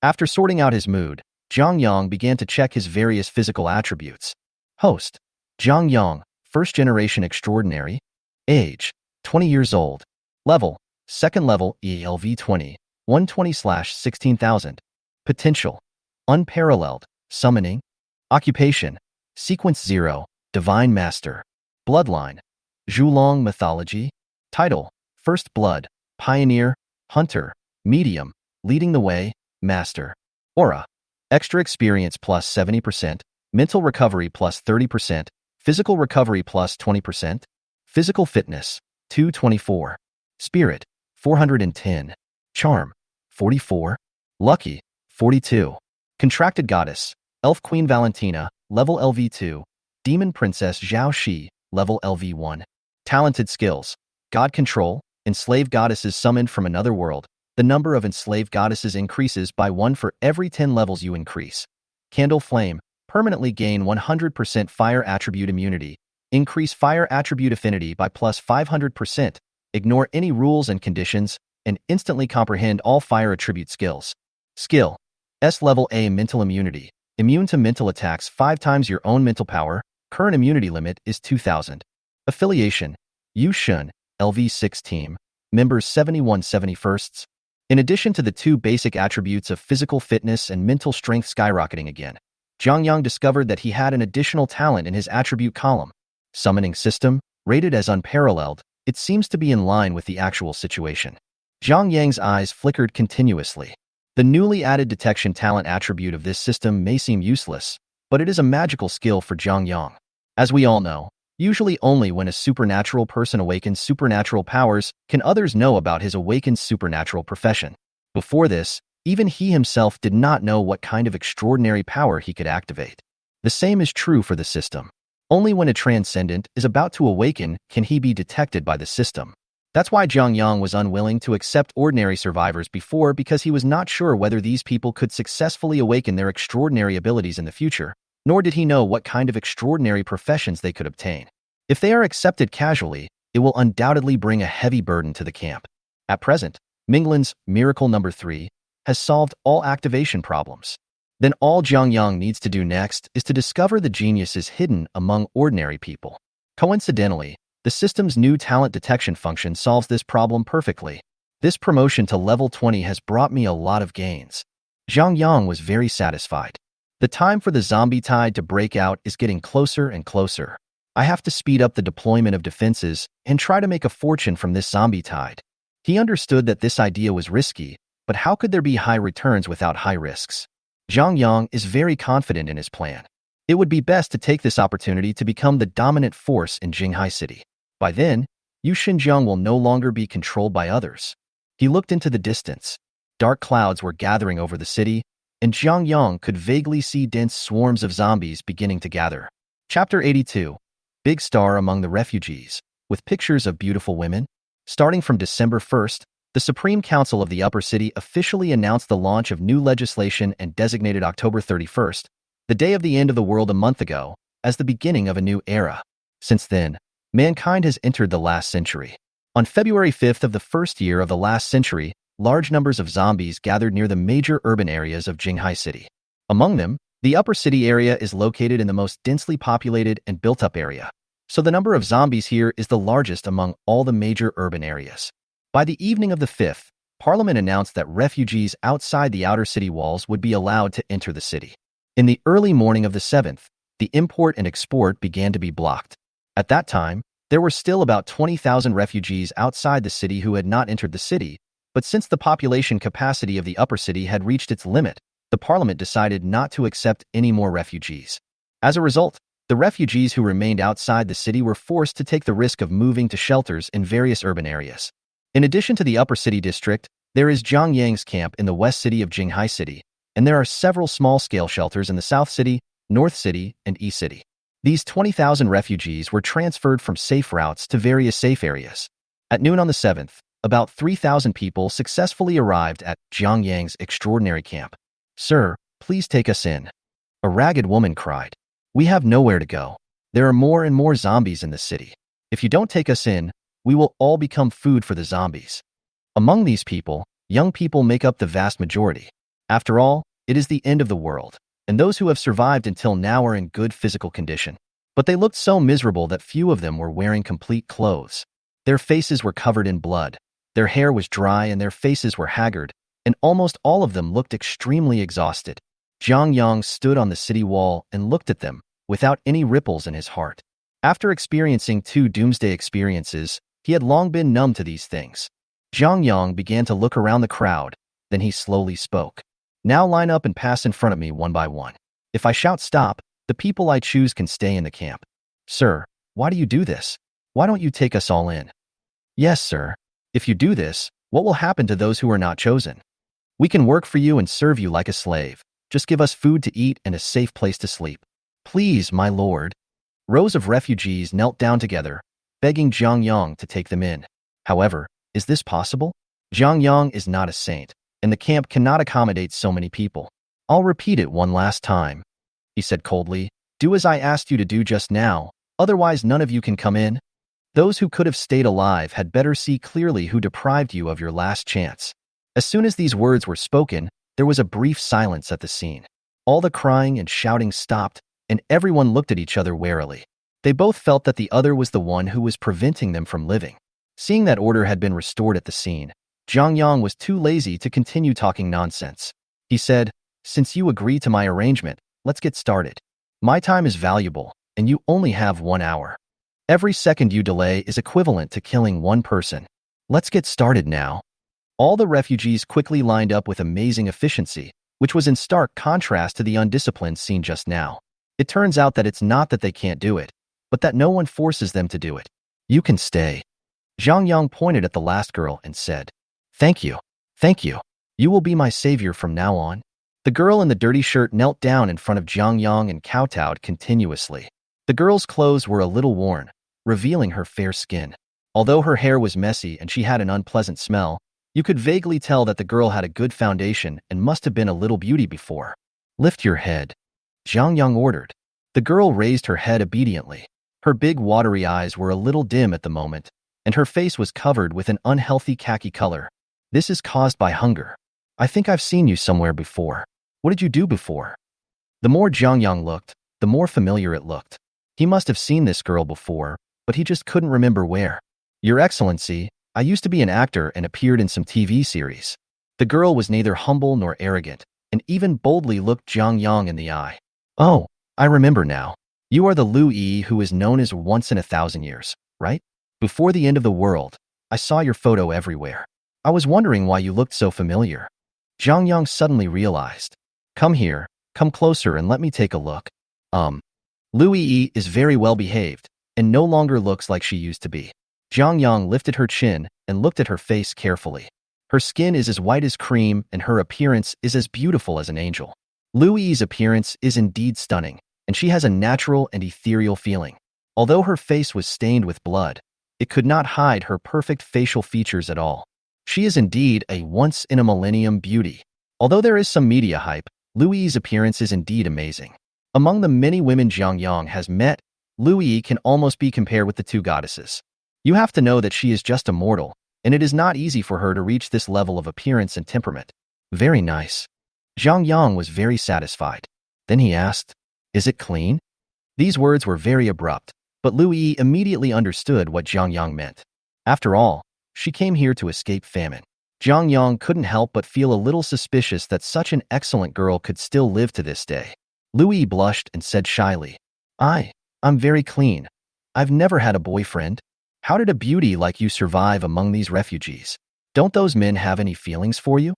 After sorting out his mood, Jiang Yang began to check his various physical attributes. Host, Jiang Yang, first generation extraordinary. Age, 20 years old. Level, second level ELV 20, 120/16,000. Potential, unparalleled, summoning. Occupation, Sequence 0, Divine Master. Bloodline, Zhulong Mythology. Title, First Blood, Pioneer, Hunter, Medium, Leading the Way, Master. Aura, Extra Experience plus 70%, Mental Recovery plus 30%, Physical Recovery plus 20%, Physical Fitness, 224. Spirit, 410. Charm, 44. Lucky, 42. Contracted Goddess, Elf Queen Valentina, level LV2. Demon Princess Zhao Shi, level LV1. Talented skills. God Control, enslaved goddesses summoned from another world. The number of enslaved goddesses increases by 1 for every 10 levels you increase. Candle Flame, permanently gain 100% fire attribute immunity. Increase fire attribute affinity by plus 500%. Ignore any rules and conditions, and instantly comprehend all fire attribute skills. Skill. S level A mental immunity. Immune to mental attacks 5 times your own mental power. Current immunity limit is 2000. Affiliation. Yu Shun, LV6 team. Members 7171st. In addition to the 2 basic attributes of physical fitness and mental strength skyrocketing again, Zhang Yang discovered that he had an additional talent in his attribute column. Summoning system, rated as unparalleled, it seems to be in line with the actual situation. Zhang Yang's eyes flickered continuously. The newly added detection talent attribute of this system may seem useless, but it is a magical skill for Zhang Yang. As we all know, usually only when a supernatural person awakens supernatural powers can others know about his awakened supernatural profession. Before this, even he himself did not know what kind of extraordinary power he could activate. The same is true for the system. Only when a transcendent is about to awaken can he be detected by the system. That's why Zhang Yang was unwilling to accept ordinary survivors before, because he was not sure whether these people could successfully awaken their extraordinary abilities in the future, nor did he know what kind of extraordinary professions they could obtain. If they are accepted casually, it will undoubtedly bring a heavy burden to the camp. At present, Minglan's Miracle Number 3 has solved all activation problems. Then all Zhang Yang needs to do next is to discover the geniuses hidden among ordinary people. Coincidentally, the system's new talent detection function solves this problem perfectly. This promotion to level 20 has brought me a lot of gains. Zhang Yang was very satisfied. The time for the zombie tide to break out is getting closer and closer. I have to speed up the deployment of defenses and try to make a fortune from this zombie tide. He understood that this idea was risky, but how could there be high returns without high risks? Zhang Yang is very confident in his plan. It would be best to take this opportunity to become the dominant force in Jinghai City. By then, Yu Xinjiang will no longer be controlled by others. He looked into the distance. Dark clouds were gathering over the city, and Zhang Yang could vaguely see dense swarms of zombies beginning to gather. Chapter 82. Big Star Among the Refugees, with pictures of beautiful women. Starting from December 1st, the Supreme Council of the Upper City officially announced the launch of new legislation and designated October 31st, the day of the end of the world a month ago, as the beginning of a new era. Since then, mankind has entered the last century. On February 5th of the first year of the last century, large numbers of zombies gathered near the major urban areas of Jinghai City. Among them, the Upper City area is located in the most densely populated and built-up area, so the number of zombies here is the largest among all the major urban areas. By the evening of the 5th, Parliament announced that refugees outside the outer city walls would be allowed to enter the city. In the early morning of the 7th, the import and export began to be blocked. At that time, there were still about 20,000 refugees outside the city who had not entered the city, but since the population capacity of the upper city had reached its limit, the parliament decided not to accept any more refugees. As a result, the refugees who remained outside the city were forced to take the risk of moving to shelters in various urban areas. In addition to the upper city district, there is Zhang Yang's camp in the west city of Jinghai City, and there are several small-scale shelters in the south city, north city, and east city. These 20,000 refugees were transferred from safe routes to various safe areas. At noon on the 7th, about 3,000 people successfully arrived at Zhang Yang's extraordinary camp. "Sir, please take us in," a ragged woman cried. "We have nowhere to go. There are more and more zombies in the city. If you don't take us in, we will all become food for the zombies." Among these people, young people make up the vast majority. After all, it is the end of the world, and those who have survived until now are in good physical condition. But they looked so miserable that few of them were wearing complete clothes. Their faces were covered in blood, their hair was dry, and their faces were haggard, and almost all of them looked extremely exhausted. Zhang Yang stood on the city wall and looked at them, without any ripples in his heart. After experiencing 2 doomsday experiences, he had long been numb to these things. Zhang Yang began to look around the crowd, then he slowly spoke. "Now line up and pass in front of me one by one. If I shout stop, the people I choose can stay in the camp." "Sir, why do you do this? Why don't you take us all in?" "Yes, sir. If you do this, what will happen to those who are not chosen?" We can work for you and serve you like a slave. Just give us food to eat and a safe place to sleep. Please, my lord. Rows of refugees knelt down together, begging Jiang Yang to take them in. However, is this possible? Jiang Yang is not a saint, and the camp cannot accommodate so many people. I'll repeat it one last time, he said coldly. Do as I asked you to do just now, otherwise none of you can come in. Those who could have stayed alive had better see clearly who deprived you of your last chance. As soon as these words were spoken, there was a brief silence at the scene. All the crying and shouting stopped, and everyone looked at each other warily. They both felt that the other was the one who was preventing them from living. Seeing that order had been restored at the scene, Jiang Yang was too lazy to continue talking nonsense. He said, "Since you agree to my arrangement, let's get started. My time is valuable, and you only have 1 hour. Every second you delay is equivalent to killing one person. Let's get started now." All the refugees quickly lined up with amazing efficiency, which was in stark contrast to the undisciplined seen just now. It turns out that it's not that they can't do it, but that no one forces them to do it. You can stay. Jiang Yang pointed at the last girl and said, Thank you. Thank you. You will be my savior from now on." The girl in the dirty shirt knelt down in front of Jiang Yang and kowtowed continuously. The girl's clothes were a little worn, revealing her fair skin. Although her hair was messy and she had an unpleasant smell, you could vaguely tell that the girl had a good foundation and must have been a little beauty before. "Lift your head," Jiang Yang ordered. The girl raised her head obediently. Her big watery eyes were a little dim at the moment, and her face was covered with an unhealthy khaki color. "This is caused by hunger. I think I've seen you somewhere before. What did you do before?" The more Jiang Yang looked, the more familiar it looked. He must have seen this girl before, but he just couldn't remember where. "Your Excellency, I used to be an actor and appeared in some TV series." The girl was neither humble nor arrogant, and even boldly looked Jiang Yang in the eye. "Oh, I remember now. You are the Lu Yi who is known as Once in a Thousand Years, right? Before the end of the world, I saw your photo everywhere. I was wondering why you looked so familiar." Jiang Yang suddenly realized. "Come here, come closer and let me take a look." Lu Yi is very well behaved and no longer looks like she used to be. Jiang Yang lifted her chin and looked at her face carefully. Her skin is as white as cream and her appearance is as beautiful as an angel. Lu Yi's appearance is indeed stunning, and she has a natural and ethereal feeling. Although her face was stained with blood, it could not hide her perfect facial features at all. She is indeed a once-in-a-millennium beauty. Although there is some media hype, Lu Yi's appearance is indeed amazing. Among the many women Jiang Yang has met, Lu Yi can almost be compared with the two goddesses. You have to know that she is just a mortal, and it is not easy for her to reach this level of appearance and temperament. Very nice. Jiang Yang was very satisfied. Then he asked, "Is it clean?" These words were very abrupt, but Lu Yi immediately understood what Jiang Yang meant. After all, she came here to escape famine. Jiang Yang couldn't help but feel a little suspicious that such an excellent girl could still live to this day. Lu Yi blushed and said shyly, I'm very clean. I've never had a boyfriend. How did a beauty like you survive among these refugees? Don't those men have any feelings for you?"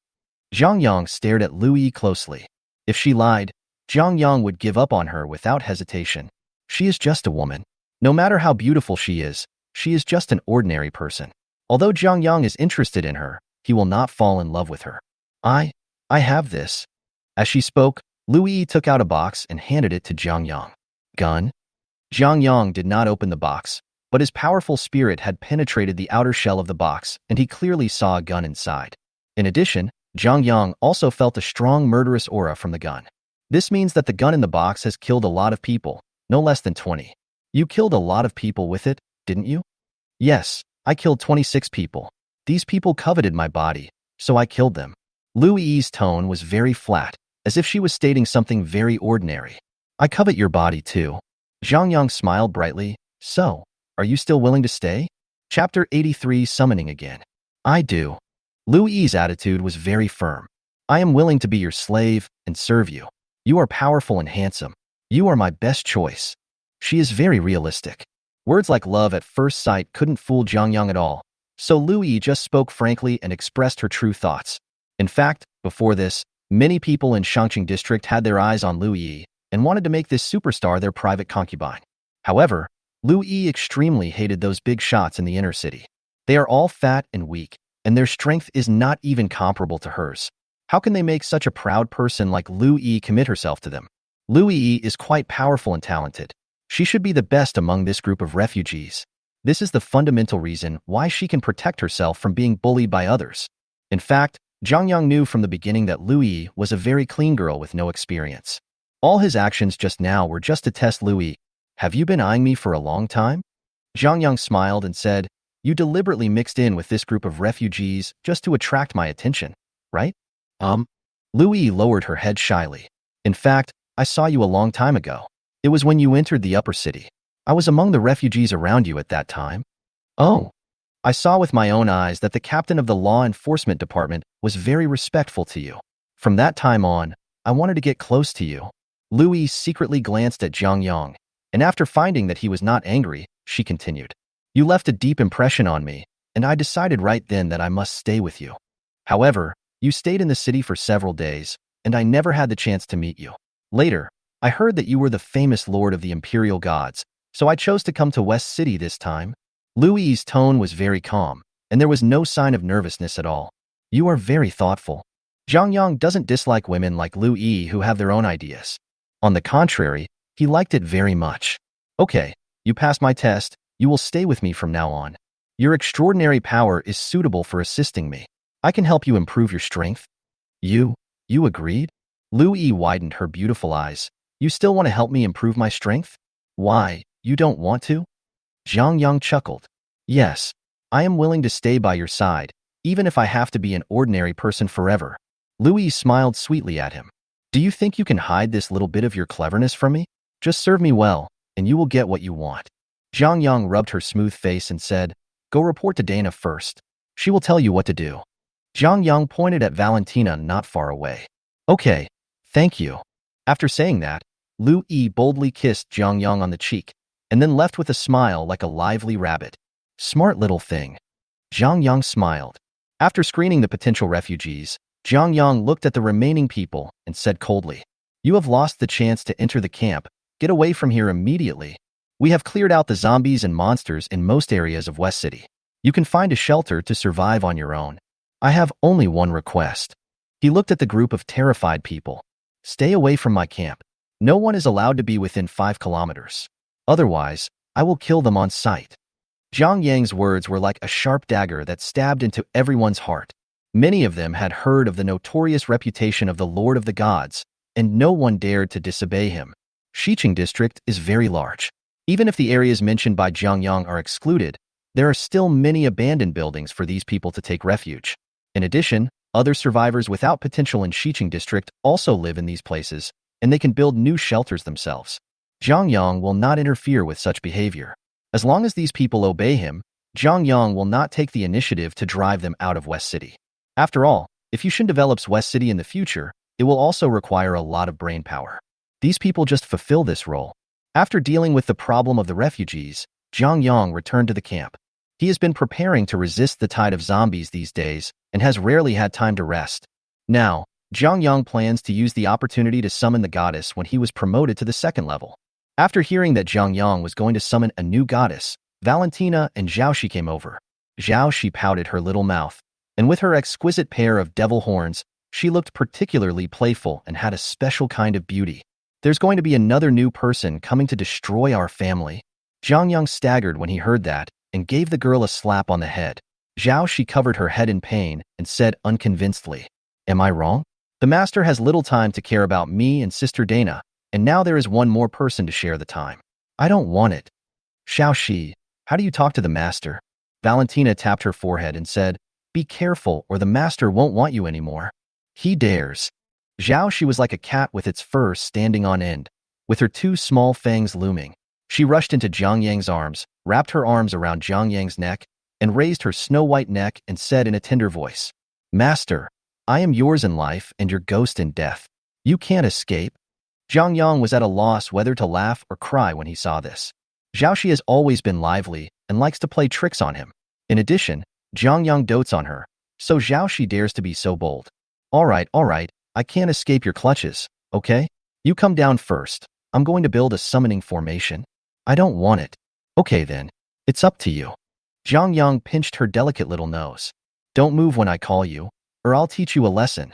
Jiang Yang stared at Lu Yi closely. If she lied, Jiang Yang would give up on her without hesitation. She is just a woman. No matter how beautiful she is just an ordinary person. Although Jiang Yang is interested in her, he will not fall in love with her. I have this." As she spoke, Lu Yi took out a box and handed it to Jiang Yang. "Gun?" Jiang Yang did not open the box, but his powerful spirit had penetrated the outer shell of the box, and he clearly saw a gun inside. In addition, Jiang Yang also felt a strong murderous aura from the gun. This means that the gun in the box has killed a lot of people, no less than 20. "You killed a lot of people with it, didn't you?" "Yes, I killed 26 people. These people coveted my body, so I killed them." Lu Yi's tone was very flat, as if she was stating something very ordinary. "I covet your body too." Jiang Yang smiled brightly. "So, are you still willing to stay?" Chapter 83, Summoning Again. "I do." Lu Yi's attitude was very firm. "I am willing to be your slave and serve you. You are powerful and handsome. You are my best choice." She is very realistic. Words like love at first sight couldn't fool Jiang Yang at all, so Lu Yi just spoke frankly and expressed her true thoughts. In fact, before this, many people in Shangqing district had their eyes on Lu Yi and wanted to make this superstar their private concubine. However, Lu Yi extremely hated those big shots in the inner city. They are all fat and weak, and their strength is not even comparable to hers. How can they make such a proud person like Lu Yi commit herself to them? Lu Yi is quite powerful and talented. She should be the best among this group of refugees. This is the fundamental reason why she can protect herself from being bullied by others. In fact, Zhang Yang knew from the beginning that Lu Yi was a very clean girl with no experience. All his actions just now were just to test Lu Yi. Have you been eyeing me for a long time? Zhang Yang smiled and said, you deliberately mixed in with this group of refugees just to attract my attention, right? Lu Yi lowered her head shyly. In fact, I saw you a long time ago. It was when you entered the upper city. I was among the refugees around you at that time. Oh. I saw with my own eyes that the captain of the law enforcement department was very respectful to you. From that time on, I wanted to get close to you. Lu Yi secretly glanced at Zhang Yang, and after finding that he was not angry, she continued. You left a deep impression on me, and I decided right then that I must stay with you. However, you stayed in the city for several days, and I never had the chance to meet you. Later, I heard that you were the famous lord of the imperial gods, so I chose to come to West City this time. Lu Yi's tone was very calm, and there was no sign of nervousness at all. You are very thoughtful. Zhang Yang doesn't dislike women like Lu Yi who have their own ideas. On the contrary, he liked it very much. Okay, you passed my test. You will stay with me from now on. Your extraordinary power is suitable for assisting me. I can help you improve your strength. You agreed? Lu Yi widened her beautiful eyes. You still want to help me improve my strength? Why, you don't want to? Zhang Yang chuckled. Yes, I am willing to stay by your side, even if I have to be an ordinary person forever. Lu Yi smiled sweetly at him. Do you think you can hide this little bit of your cleverness from me? Just serve me well, and you will get what you want. Zhang Yang rubbed her smooth face and said, Go report to Dana first. She will tell you what to do. Zhang Yang pointed at Valentina not far away. Okay, thank you. After saying that, Lu Yi boldly kissed Zhang Yang on the cheek, and then left with a smile like a lively rabbit. Smart little thing. Zhang Yang smiled. After screening the potential refugees, Zhang Yang looked at the remaining people and said coldly, You have lost the chance to enter the camp. Get away from here immediately. We have cleared out the zombies and monsters in most areas of West City. You can find a shelter to survive on your own. I have only one request. He looked at the group of terrified people. Stay away from my camp. No one is allowed to be within 5 kilometers. Otherwise, I will kill them on sight. Zhang Yang's words were like a sharp dagger that stabbed into everyone's heart. Many of them had heard of the notorious reputation of the Lord of the Gods, and no one dared to disobey him. Xiqing district is very large. Even if the areas mentioned by Zhang Yang are excluded, there are still many abandoned buildings for these people to take refuge. In addition, other survivors without potential in Xiqing district also live in these places, and they can build new shelters themselves. Zhang Yang will not interfere with such behavior. As long as these people obey him, Zhang Yang will not take the initiative to drive them out of West City. After all, if Yushin develops West City in the future, it will also require a lot of brain power. These people just fulfill this role. After dealing with the problem of the refugees, Zhang Yang returned to the camp. He has been preparing to resist the tide of zombies these days and has rarely had time to rest. Now, Zhang Yang plans to use the opportunity to summon the goddess when he was promoted to the 2nd level. After hearing that Zhang Yang was going to summon a new goddess, Valentina and Zhao came over. Zhao pouted her little mouth, and with her exquisite pair of devil horns, she looked particularly playful and had a special kind of beauty. There's going to be another new person coming to destroy our family. Zhang Yang staggered when he heard that and gave the girl a slap on the head. Zhao covered her head in pain and said unconvincedly, Am I wrong? The master has little time to care about me and Sister Dana, and now there is one more person to share the time. I don't want it. Xiao, how do you talk to the master? Valentina tapped her forehead and said, Be careful or the master won't want you anymore. He dares. Zhao was like a cat with its fur standing on end, with her 2 small fangs looming. She rushed into Zhang Yang's arms, wrapped her arms around Zhang Yang's neck, and raised her snow-white neck and said in a tender voice, Master, I am yours in life and your ghost in death. You can't escape. Zhang Yang was at a loss whether to laugh or cry when he saw this. Zhao has always been lively and likes to play tricks on him. In addition, Zhang Yang dotes on her, so Zhao dares to be so bold. All right, I can't escape your clutches, okay? You come down first. I'm going to build a summoning formation. I don't want it. Okay then, it's up to you. Zhang Yang pinched her delicate little nose. Don't move when I call you, or I'll teach you a lesson.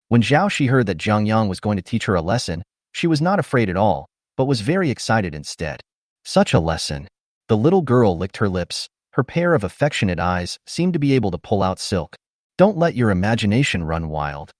When Zhao Shi heard that Zhang Yang was going to teach her a lesson, she was not afraid at all, but was very excited instead. Such a lesson. The little girl licked her lips. Her pair of affectionate eyes seemed to be able to pull out silk. Don't let your imagination run wild.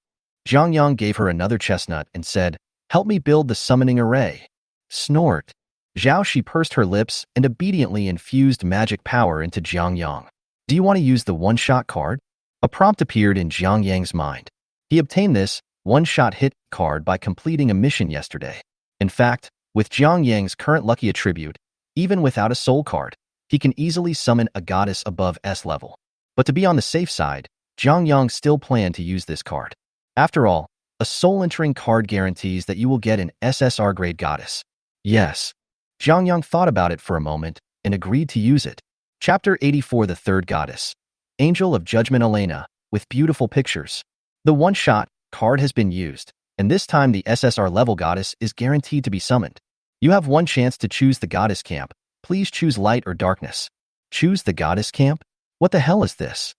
Zhang Yang gave her another chestnut and said, help me build the summoning array. Snort. Zhao Shi pursed her lips and obediently infused magic power into Zhang Yang. Do you want to use the one-shot card? A prompt appeared in Zhang Yang's mind. He obtained this one-shot hit card by completing a mission yesterday. In fact, with Zhang Yang's current lucky attribute, even without a soul card, he can easily summon a goddess above S level. But to be on the safe side, Zhang Yang still planned to use this card. After all, a soul-entering card guarantees that you will get an SSR grade goddess. Yes. Zhang Yang thought about it for a moment and agreed to use it. Chapter 84, the Third Goddess. Angel of Judgment Elena, with beautiful pictures. The one-shot card has been used, and this time the SSR level goddess is guaranteed to be summoned. You have one chance to choose the goddess camp. Please choose light or darkness. Choose the goddess camp? What the hell is this?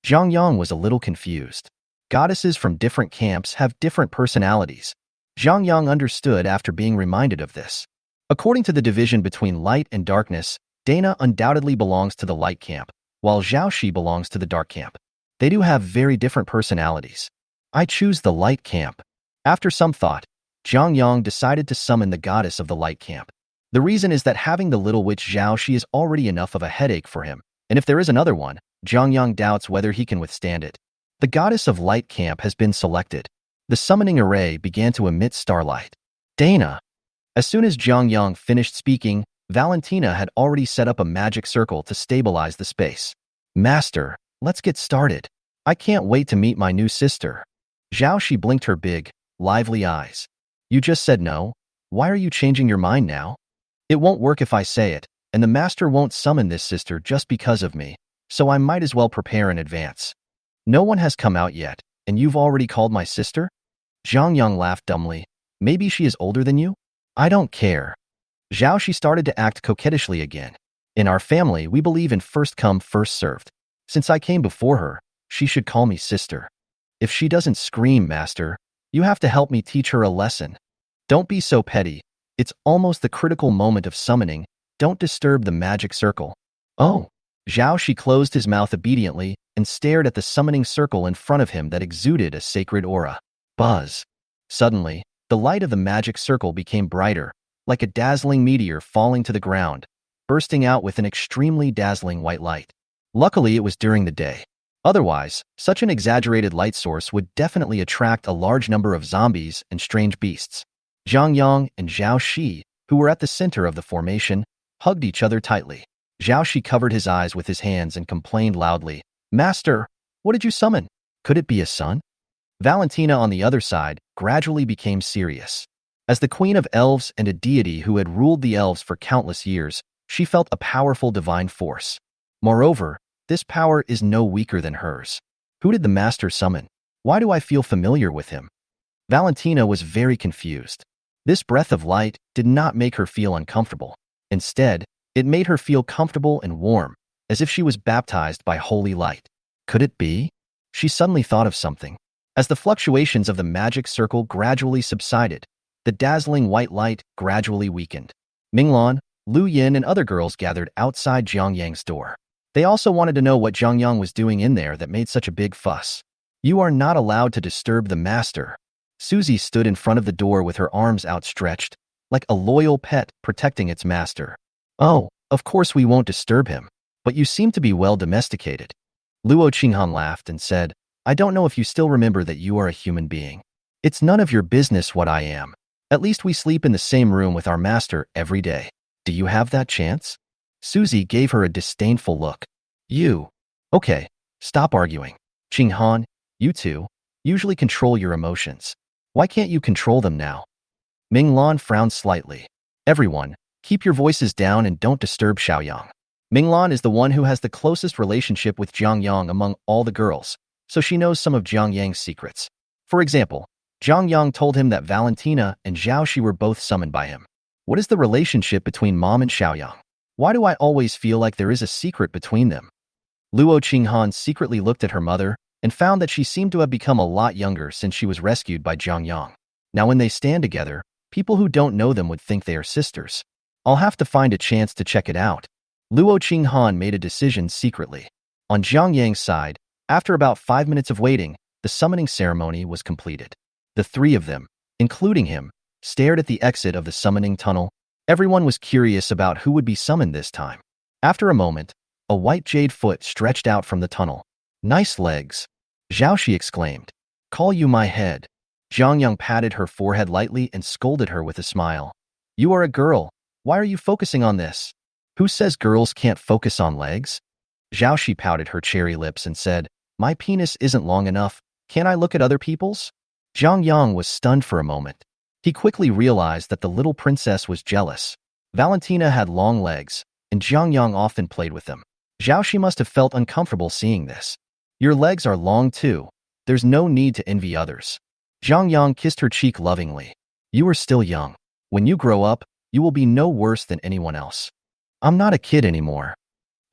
Zhang Yang was a little confused. Goddesses from different camps have different personalities. Zhang Yang understood after being reminded of this. According to the division between light and darkness, Dana undoubtedly belongs to the light camp, while Zhao Shi belongs to the dark camp. They do have very different personalities. I choose the light camp. After some thought, Zhang Yang decided to summon the goddess of the light camp. The reason is that having the little witch Zhao Shi is already enough of a headache for him, and if there is another one, Zhang Yang doubts whether he can withstand it. The goddess of light camp has been selected. The summoning array began to emit starlight. Dana. As soon as Zhang Yang finished speaking, Valentina had already set up a magic circle to stabilize the space. Master, let's get started. I can't wait to meet my new sister. Zhao Shi blinked her big, lively eyes. You just said no. Why are you changing your mind now? It won't work if I say it, and the master won't summon this sister just because of me, so I might as well prepare in advance. No one has come out yet, and you've already called my sister? Zhang Yang laughed dumbly. Maybe she is older than you? I don't care. Zhao Shi started to act coquettishly again. In our family, we believe in first come, first served. Since I came before her, she should call me sister. If she doesn't scream, master, you have to help me teach her a lesson. Don't be so petty. It's almost the critical moment of summoning. Don't disturb the magic circle. Oh. Zhao Shi closed his mouth obediently and stared at the summoning circle in front of him that exuded a sacred aura. Buzz. Suddenly, the light of the magic circle became brighter, like a dazzling meteor falling to the ground, bursting out with an extremely dazzling white light. Luckily, it was during the day. Otherwise, such an exaggerated light source would definitely attract a large number of zombies and strange beasts. Zhang Yang and Zhao Shi, who were at the center of the formation, hugged each other tightly. Zhao Shi covered his eyes with his hands and complained loudly, Master, what did you summon? Could it be a son? Valentina, on the other side, gradually became serious. As the queen of elves and a deity who had ruled the elves for countless years, she felt a powerful divine force. Moreover, this power is no weaker than hers. Who did the master summon? Why do I feel familiar with him? Valentina was very confused. This breath of light did not make her feel uncomfortable. Instead, it made her feel comfortable and warm, as if she was baptized by holy light. Could it be? She suddenly thought of something. As the fluctuations of the magic circle gradually subsided, the dazzling white light gradually weakened. Minglan, Lu Yin, and other girls gathered outside Zhang Yang's door. They also wanted to know what Zhang Yang was doing in there that made such a big fuss. You are not allowed to disturb the master. Susie stood in front of the door with her arms outstretched, like a loyal pet protecting its master. Oh, of course we won't disturb him, but you seem to be well domesticated. Luo Qinghan laughed and said, I don't know if you still remember that you are a human being. It's none of your business what I am. At least we sleep in the same room with our master every day. Do you have that chance? Susie gave her a disdainful look. You. Okay, stop arguing. Qinghan, you two, usually control your emotions. Why can't you control them now? Minglan frowned slightly. Everyone, keep your voices down and don't disturb Xiaoyang. Minglan is the one who has the closest relationship with Zhang Yang among all the girls, so she knows some of Zhang Yang's secrets. For example, Zhang Yang told him that Valentina and Zhao Shi were both summoned by him. What is the relationship between Mom and Xiaoyang? Why do I always feel like there is a secret between them? Luo Qinghan secretly looked at her mother and found that she seemed to have become a lot younger since she was rescued by Jiang Yang. Now when they stand together, people who don't know them would think they are sisters. I'll have to find a chance to check it out. Luo Qinghan made a decision secretly. On Jiang Yang's side, after about 5 minutes of waiting, the summoning ceremony was completed. The three of them, including him, stared at the exit of the summoning tunnel. Everyone was curious about who would be summoned this time. After a moment, a white jade foot stretched out from the tunnel. "Nice legs," Zhao Shi exclaimed. "Call you my head." Jiang Yang patted her forehead lightly and scolded her with a smile. "You are a girl. Why are you focusing on this? Who says girls can't focus on legs?" Zhao Shi pouted her cherry lips and said, "My penis isn't long enough. Can't I look at other people's?" Jiang Yang was stunned for a moment. He quickly realized that the little princess was jealous. Valentina had long legs, and Jiang Yang often played with them. Zhao Shi must have felt uncomfortable seeing this. "Your legs are long too. There's no need to envy others." Jiang Yang kissed her cheek lovingly. "You are still young. When you grow up, you will be no worse than anyone else." "I'm not a kid anymore."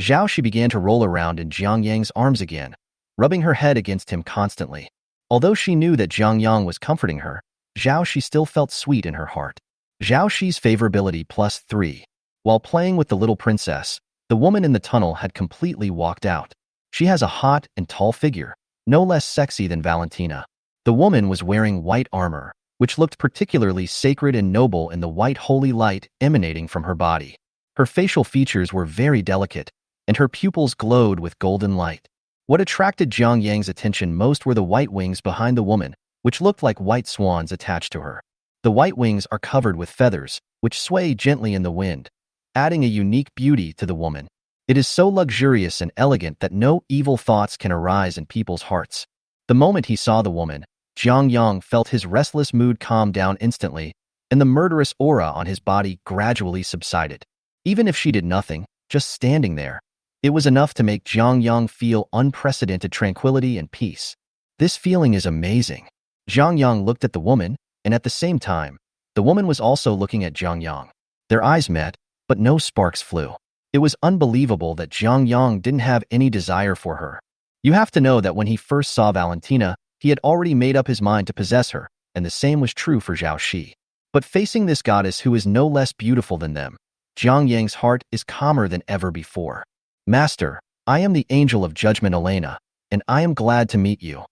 Zhao Shi began to roll around in Jiang Yang's arms again, rubbing her head against him constantly. Although she knew that Jiang Yang was comforting her, Zhao Shi still felt sweet in her heart. Zhao Shi's favorability +3. While playing with the little princess, the woman in the tunnel had completely walked out. She has a hot and tall figure, no less sexy than Valentina. The woman was wearing white armor, which looked particularly sacred and noble in the white holy light emanating from her body. Her facial features were very delicate, and her pupils glowed with golden light. What attracted Jiang Yang's attention most were the white wings behind the woman, which looked like white swans attached to her. The white wings are covered with feathers, which sway gently in the wind, adding a unique beauty to the woman. It is so luxurious and elegant that no evil thoughts can arise in people's hearts. The moment he saw the woman, Jiang Yang felt his restless mood calm down instantly, and the murderous aura on his body gradually subsided. Even if she did nothing, just standing there, it was enough to make Jiang Yang feel unprecedented tranquility and peace. This feeling is amazing. Jiang Yang looked at the woman, and at the same time, the woman was also looking at Jiang Yang. Their eyes met, but no sparks flew. It was unbelievable that Jiang Yang didn't have any desire for her. You have to know that when he first saw Valentina, he had already made up his mind to possess her, and the same was true for Zhao Shi. But facing this goddess who is no less beautiful than them, Jiang Yang's heart is calmer than ever before. "Master, I am the Angel of Judgment Elena, and I am glad to meet you."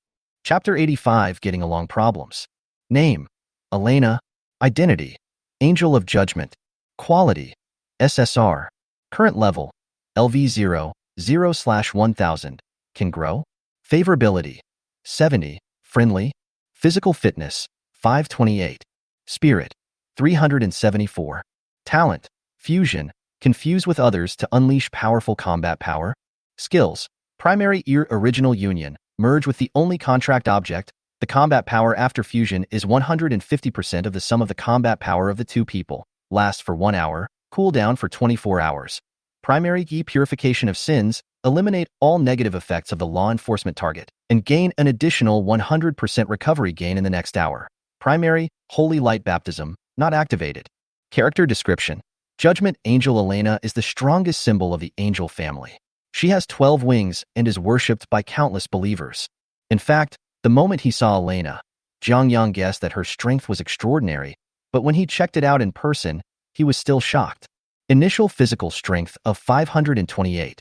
Chapter 85, Getting Along Problems. Name: Elena. Identity: Angel of Judgment. Quality: SSR. Current level: LV0, 0/1000. Can grow. Favorability: 70. Friendly. Physical fitness: 528. Spirit: 374. Talent: Fusion. Confuse with others to unleash powerful combat power. Skills: Primary ear original union. Merge with the only contract object. The combat power after fusion is 150% of the sum of the combat power of the two people. Lasts for 1 hour. Cooldown for 24 hours. Primary key purification of sins. Eliminate all negative effects of the law enforcement target and gain an additional 100% recovery gain in the next hour. Primary holy light baptism not activated. Character description: Judgment Angel Elena is the strongest symbol of the angel family. She has 12 wings and is worshipped by countless believers. In fact, the moment he saw Elena, Jiang Yang guessed that her strength was extraordinary, but when he checked it out in person, he was still shocked. Initial physical strength of 528.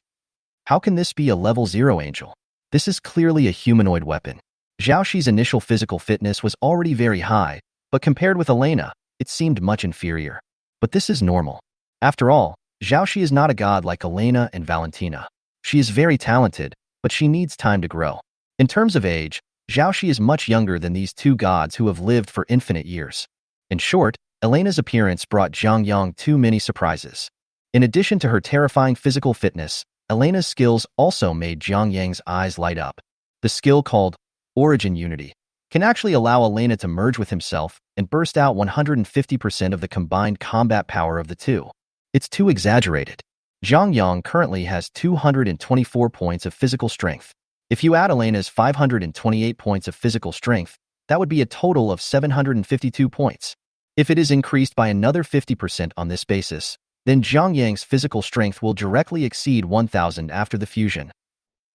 How can this be a level 0 angel? This is clearly a humanoid weapon. Zhao Shi's initial physical fitness was already very high, but compared with Elena, it seemed much inferior. But this is normal. After all, Zhao Shi is not a god like Elena and Valentina. She is very talented, but she needs time to grow. In terms of age, Zhao Shi is much younger than these two gods who have lived for infinite years. In short, Elena's appearance brought Jiang Yang too many surprises. In addition to her terrifying physical fitness, Elena's skills also made Jiang Yang's eyes light up. The skill called Origin Unity can actually allow Elena to merge with himself and burst out 150% of the combined combat power of the two. It's too exaggerated. Jiang Yang currently has 224 points of physical strength. If you add Elena's 528 points of physical strength, that would be a total of 752 points. If it is increased by another 50% on this basis, then Jiang Yang's physical strength will directly exceed 1,000 after the fusion.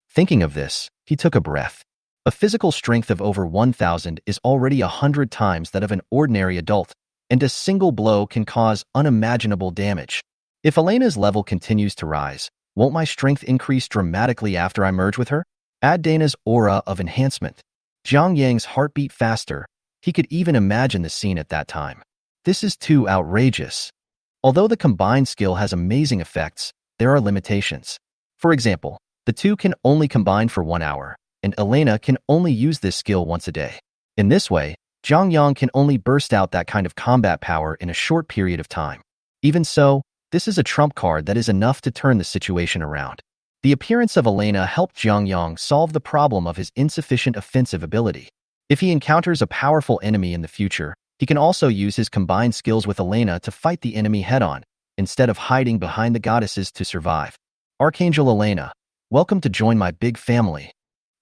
Thinking of this, he took a breath. A physical strength of over 1,000 is already 100 times that of an ordinary adult, and a single blow can cause unimaginable damage. If Elena's level continues to rise, won't my strength increase dramatically after I merge with her? Add Dana's aura of enhancement. Zhang Yang's heart beat faster. He could even imagine the scene at that time. This is too outrageous. Although the combined skill has amazing effects, there are limitations. For example, the two can only combine for 1 hour, and Elena can only use this skill once a day. In this way, Zhang Yang can only burst out that kind of combat power in a short period of time. Even so, this is a trump card that is enough to turn the situation around. The appearance of Elena helped Zhang Yang solve the problem of his insufficient offensive ability. If he encounters a powerful enemy in the future, he can also use his combined skills with Elena to fight the enemy head-on, instead of hiding behind the goddesses to survive. Archangel Elena, welcome to join my big family.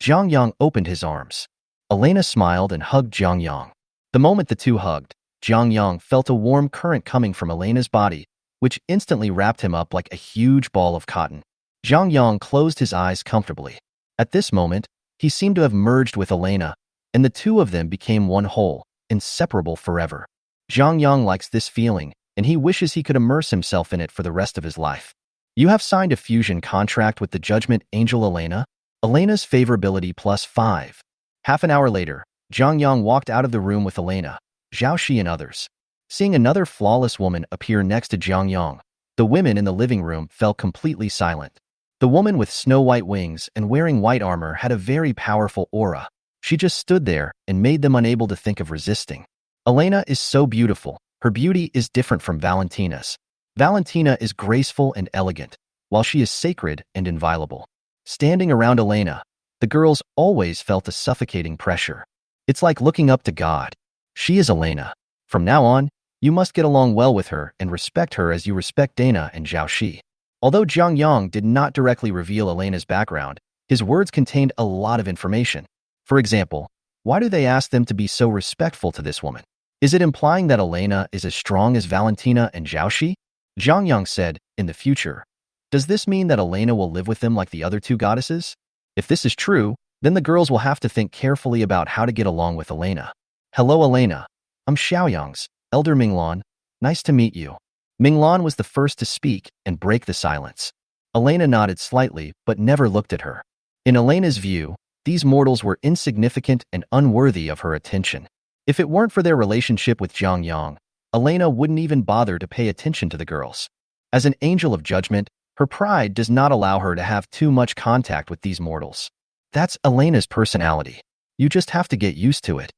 Zhang Yang opened his arms. Elena smiled and hugged Zhang Yang. The moment the two hugged, Zhang Yang felt a warm current coming from Elena's body, which instantly wrapped him up like a huge ball of cotton. Zhang Yang closed his eyes comfortably. At this moment, he seemed to have merged with Elena, and the two of them became one whole, inseparable forever. Zhang Yang likes this feeling, and he wishes he could immerse himself in it for the rest of his life. You have signed a fusion contract with the Judgment Angel Elena. Elena's favorability +5. Half an hour later, Zhang Yang walked out of the room with Elena, Xiaoxi and others. Seeing another flawless woman appear next to Zhang Yang, the women in the living room fell completely silent. The woman with snow-white wings and wearing white armor had a very powerful aura. She just stood there and made them unable to think of resisting. Elena is so beautiful. Her beauty is different from Valentina's. Valentina is graceful and elegant, while she is sacred and inviolable. Standing around Elena, the girls always felt a suffocating pressure. It's like looking up to God. She is Elena. From now on, you must get along well with her and respect her as you respect Dana and Xiaoxi. Although Zhang Yang did not directly reveal Elena's background, his words contained a lot of information. For example, why do they ask them to be so respectful to this woman? Is it implying that Elena is as strong as Valentina and Xiaoxi? Zhang Yang said, in the future. Does this mean that Elena will live with them like the other two goddesses? If this is true, then the girls will have to think carefully about how to get along with Elena. Hello, Elena. I'm Xiaoyang's elder Minglan. Nice to meet you. Minglan was the first to speak and break the silence. Elena nodded slightly, but never looked at her. In Elena's view, these mortals were insignificant and unworthy of her attention. If it weren't for their relationship with Zhang Yang, Elena wouldn't even bother to pay attention to the girls. As an angel of judgment, her pride does not allow her to have too much contact with these mortals. That's Elena's personality. You just have to get used to it.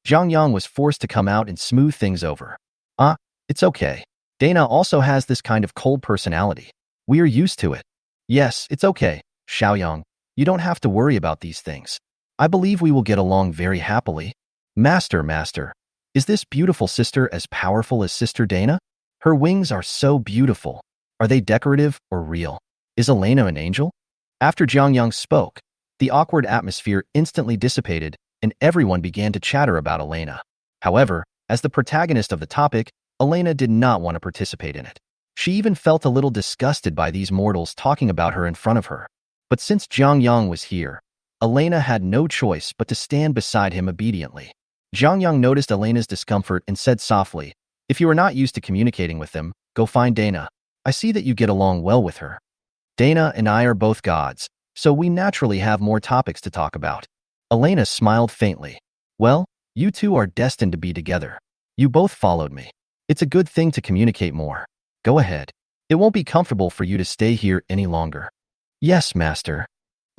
Zhang Yang was forced to come out and smooth things over. It's okay. Dana also has this kind of cold personality. We're used to it. Yes, it's okay, Xiaoyang. You don't have to worry about these things. I believe we will get along very happily. Master, is this beautiful sister as powerful as Sister Dana? Her wings are so beautiful. Are they decorative or real? Is Elena an angel? After Zhang Yang spoke, the awkward atmosphere instantly dissipated and everyone began to chatter about Elena. However, as the protagonist of the topic, Elena did not want to participate in it. She even felt a little disgusted by these mortals talking about her in front of her. But since Zhang Yang was here, Elena had no choice but to stand beside him obediently. Zhang Yang noticed Elena's discomfort and said softly, "If you are not used to communicating with them, go find Dana. I see that you get along well with her. Dana and I are both gods, so we naturally have more topics to talk about." Elena smiled faintly. "Well, you two are destined to be together. You both followed me. It's a good thing to communicate more. Go ahead. It won't be comfortable for you to stay here any longer." "Yes, master."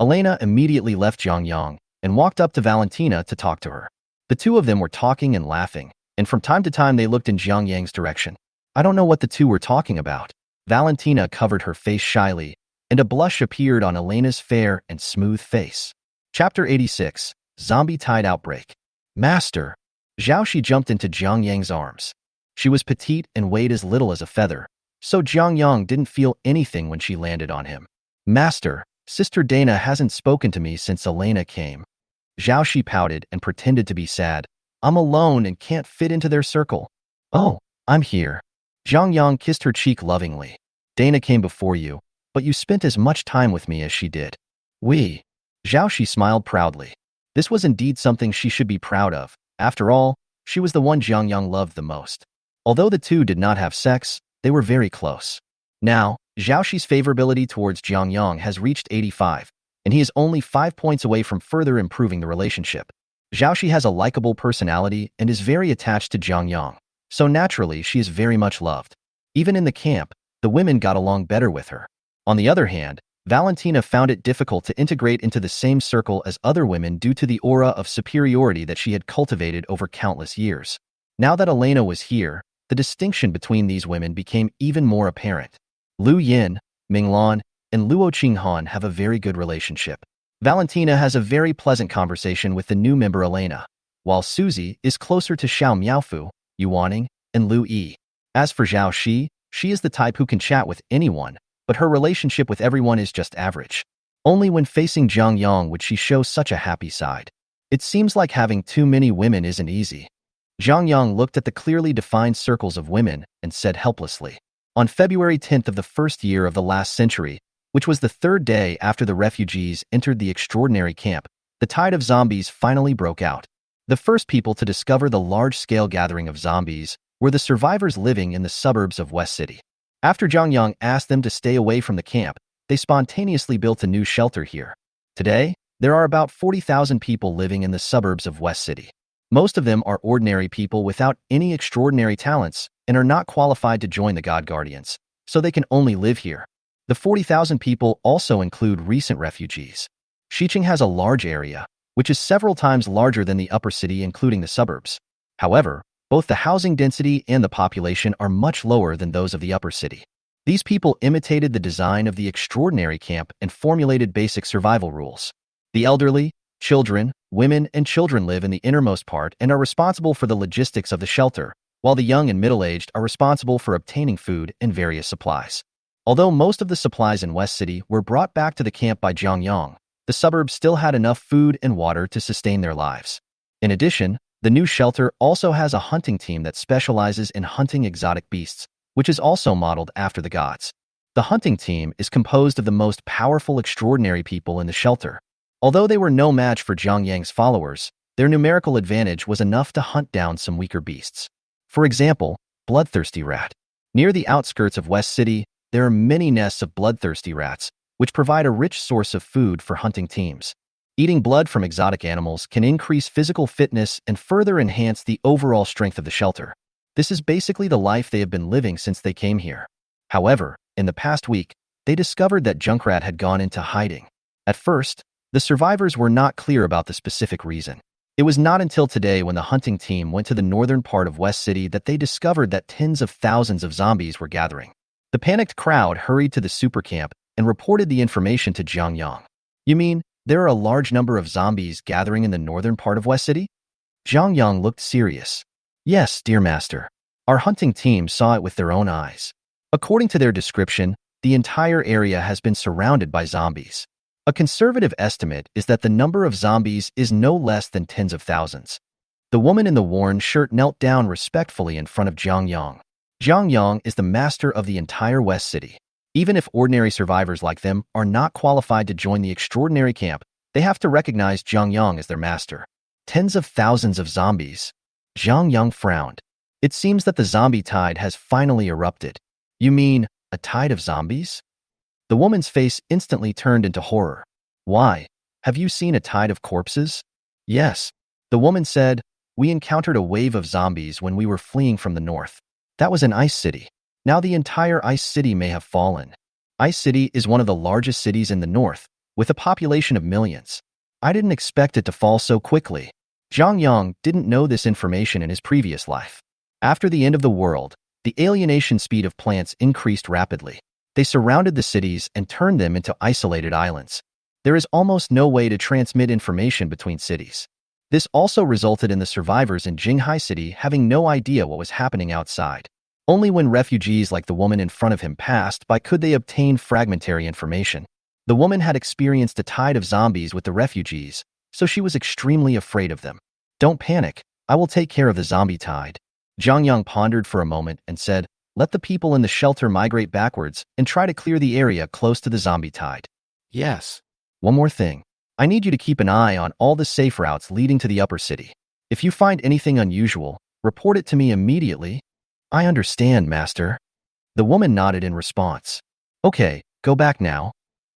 Elena immediately left Zhang Yang and walked up to Valentina to talk to her. The two of them were talking and laughing, and from time to time they looked in Zhang Yang's direction. I don't know what the two were talking about. Valentina covered her face shyly, and a blush appeared on Elena's fair and smooth face. Chapter 86, Zombie Tide Outbreak. Master. Xiaoxi jumped into Zhang Yang's arms. She was petite and weighed as little as a feather, so Zhang Yang didn't feel anything when she landed on him. "Master, Sister Dana hasn't spoken to me since Elena came." Xiaoxi pouted and pretended to be sad. "I'm alone and can't fit into their circle." "Oh, I'm here." Zhang Yang kissed her cheek lovingly. "Dana came before you, but you spent as much time with me as she did." "We." Xiaoxi smiled proudly. This was indeed something she should be proud of. After all, she was the one Jiang Yang loved the most. Although the two did not have sex, they were very close. Now, Zhao Shi's favorability towards Jiang Yang has reached 85, and he is only 5 points away from further improving the relationship. Zhao Shi has a likable personality and is very attached to Jiang Yang, so naturally she is very much loved. Even in the camp, the women got along better with her. On the other hand, Valentina found it difficult to integrate into the same circle as other women due to the aura of superiority that she had cultivated over countless years. Now that Elena was here, the distinction between these women became even more apparent. Lu Yin, Minglan, and Luo Qinghan have a very good relationship. Valentina has a very pleasant conversation with the new member Elena, while Suzy is closer to Xiao Miaofu, Yuaning, and Lu Yi. As for Zhao Shi, she is the type who can chat with anyone, but her relationship with everyone is just average. Only when facing Jiang Yang would she show such a happy side. It seems like having too many women isn't easy. Jiang Yang looked at the clearly defined circles of women and said helplessly. On February 10th of the first year of the last century, which was the third day after the refugees entered the extraordinary camp, the tide of zombies finally broke out. The first people to discover the large-scale gathering of zombies were the survivors living in the suburbs of West City. After Jiang Yang asked them to stay away from the camp, they spontaneously built a new shelter here. Today, there are about 40,000 people living in the suburbs of West City. Most of them are ordinary people without any extraordinary talents and are not qualified to join the God Guardians, so they can only live here. The 40,000 people also include recent refugees. Xiqing has a large area, which is several times larger than the upper city including the suburbs. However, both the housing density and the population are much lower than those of the upper city. These people imitated the design of the extraordinary camp and formulated basic survival rules. The elderly, children, women, and children live in the innermost part and are responsible for the logistics of the shelter, while the young and middle-aged are responsible for obtaining food and various supplies. Although most of the supplies in West City were brought back to the camp by Jiang Yang, the suburbs still had enough food and water to sustain their lives. In addition, the new shelter also has a hunting team that specializes in hunting exotic beasts, which is also modeled after the gods. The hunting team is composed of the most powerful extraordinary people in the shelter. Although they were no match for Jiang Yang's followers, their numerical advantage was enough to hunt down some weaker beasts. For example, bloodthirsty rat. Near the outskirts of West City, there are many nests of bloodthirsty rats, which provide a rich source of food for hunting teams. Eating blood from exotic animals can increase physical fitness and further enhance the overall strength of the shelter. This is basically the life they have been living since they came here. However, in the past week, they discovered that Junkrat had gone into hiding. At first, the survivors were not clear about the specific reason. It was not until today when the hunting team went to the northern part of West City that they discovered that tens of thousands of zombies were gathering. The panicked crowd hurried to the super camp and reported the information to Jiang Yang. You mean, there are a large number of zombies gathering in the northern part of West City? Jiang Yang looked serious. Yes, dear master. Our hunting team saw it with their own eyes. According to their description, the entire area has been surrounded by zombies. A conservative estimate is that the number of zombies is no less than tens of thousands. The woman in the worn shirt knelt down respectfully in front of Jiang Yang. Jiang Yang is the master of the entire West City. Even if ordinary survivors like them are not qualified to join the extraordinary camp, they have to recognize Jiang Yang as their master. Tens of thousands of zombies. Jiang Yang frowned. It seems that the zombie tide has finally erupted. You mean, a tide of zombies? The woman's face instantly turned into horror. Why? Have you seen a tide of corpses? Yes. The woman said, we encountered a wave of zombies when we were fleeing from the north. That was an ice city. Now the entire ice city may have fallen. Ice City is one of the largest cities in the north, with a population of millions. I didn't expect it to fall so quickly. Jiang Yang didn't know this information in his previous life. After the end of the world, the alienation speed of plants increased rapidly. They surrounded the cities and turned them into isolated islands. There is almost no way to transmit information between cities. This also resulted in the survivors in Jinghai City having no idea what was happening outside. Only when refugees like the woman in front of him passed by could they obtain fragmentary information. The woman had experienced a tide of zombies with the refugees, so she was extremely afraid of them. Don't panic, I will take care of the zombie tide. Jiang Yang pondered for a moment and said, let the people in the shelter migrate backwards and try to clear the area close to the zombie tide. Yes. One more thing. I need you to keep an eye on all the safe routes leading to the upper city. If you find anything unusual, report it to me immediately. I understand, Master. The woman nodded in response. Okay, go back now.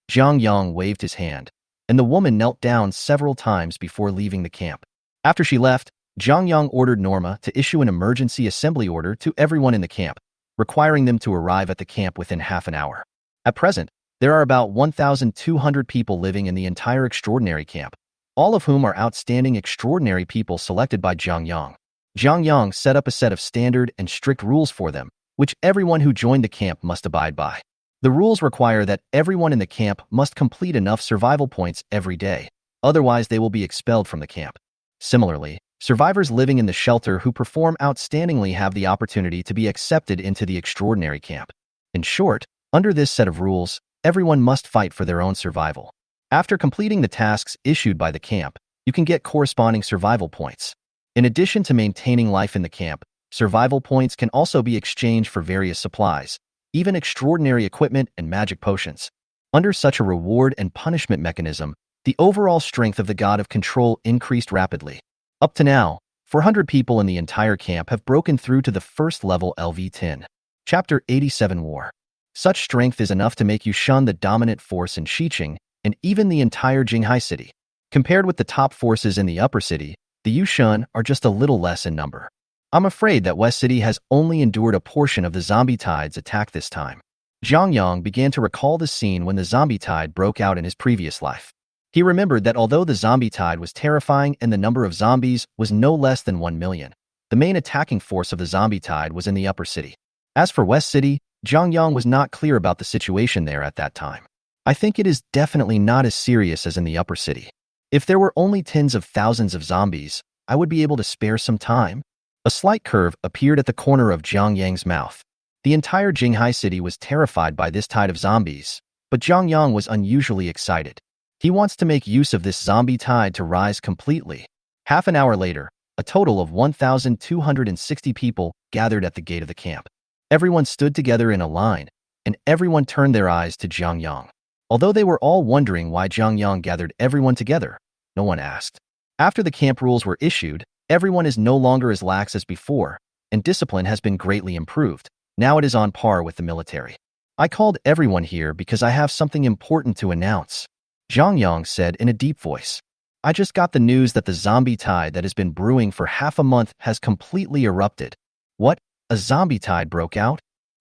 Zhang Yang waved his hand, and the woman knelt down several times before leaving the camp. After she left, Zhang Yang ordered Norma to issue an emergency assembly order to everyone in the camp, requiring them to arrive at the camp within half an hour. At present, there are about 1,200 people living in the entire extraordinary camp, all of whom are outstanding extraordinary people selected by Zhang Yang. Zhang Yang set up a set of standard and strict rules for them, which everyone who joined the camp must abide by. The rules require that everyone in the camp must complete enough survival points every day, otherwise they will be expelled from the camp. Similarly, survivors living in the shelter who perform outstandingly have the opportunity to be accepted into the extraordinary camp. In short, under this set of rules, everyone must fight for their own survival. After completing the tasks issued by the camp, you can get corresponding survival points. In addition to maintaining life in the camp, survival points can also be exchanged for various supplies, even extraordinary equipment and magic potions. Under such a reward and punishment mechanism, the overall strength of the God of Control increased rapidly. Up to now, 400 people in the entire camp have broken through to the first level LV10. Chapter 87 War. Such strength is enough to make you shun the dominant force in Xiqing and even the entire Jinghai city. Compared with the top forces in the upper city, the Yushun are just a little less in number. I'm afraid that West City has only endured a portion of the zombie tide's attack this time. Zhang Yang began to recall the scene when the zombie tide broke out in his previous life. He remembered that although the zombie tide was terrifying and the number of zombies was no less than 1 million, the main attacking force of the zombie tide was in the upper city. As for West City, Zhang Yang was not clear about the situation there at that time. I think it is definitely not as serious as in the upper city. If there were only tens of thousands of zombies, I would be able to spare some time. A slight curve appeared at the corner of Zhang Yang's mouth. The entire Jinghai city was terrified by this tide of zombies, but Zhang Yang was unusually excited. He wants to make use of this zombie tide to rise completely. Half an hour later, a total of 1,260 people gathered at the gate of the camp. Everyone stood together in a line, and everyone turned their eyes to Zhang Yang. Although they were all wondering why Zhang Yang gathered everyone together, no one asked. After the camp rules were issued, everyone is no longer as lax as before, and discipline has been greatly improved. Now it is on par with the military. I called everyone here because I have something important to announce. Zhang Yang said in a deep voice. I just got the news that the zombie tide that has been brewing for half a month has completely erupted. What? A zombie tide broke out?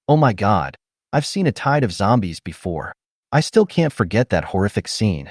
Oh my god, I've seen a tide of zombies before. I still can't forget that horrific scene.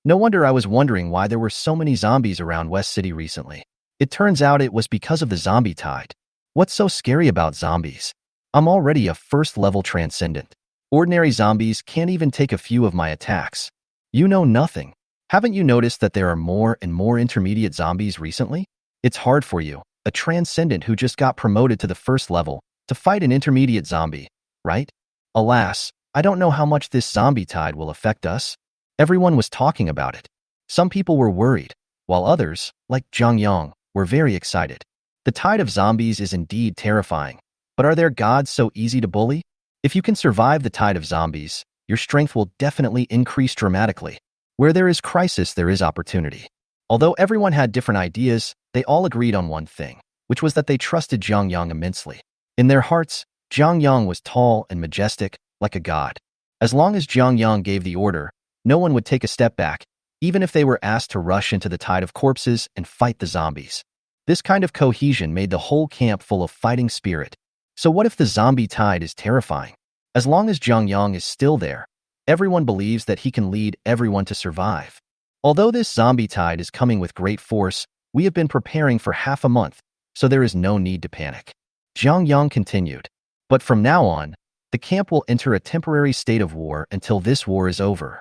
No wonder I was wondering why there were so many zombies around West City recently. It turns out it was because of the zombie tide. What's so scary about zombies? I'm already a first-level transcendent. Ordinary zombies can't even take a few of my attacks. You know nothing. Haven't you noticed that there are more and more intermediate zombies recently? It's hard for you, a transcendent who just got promoted to the first level, to fight an intermediate zombie, right? Alas, I don't know how much this zombie tide will affect us. Everyone was talking about it. Some people were worried, while others, like Zhang Yang, were very excited. The tide of zombies is indeed terrifying, but are their gods so easy to bully? If you can survive the tide of zombies, your strength will definitely increase dramatically. Where there is crisis, there is opportunity. Although everyone had different ideas, they all agreed on one thing, which was that they trusted Zhang Yang immensely. In their hearts, Zhang Yang was tall and majestic, like a god. As long as Zhang Yang gave the order, no one would take a step back, even if they were asked to rush into the tide of corpses and fight the zombies. This kind of cohesion made the whole camp full of fighting spirit. So what if the zombie tide is terrifying? As long as Zhang Yang is still there, everyone believes that he can lead everyone to survive. Although this zombie tide is coming with great force, we have been preparing for half a month, so there is no need to panic. Zhang Yang continued. But from now on, the camp will enter a temporary state of war until this war is over.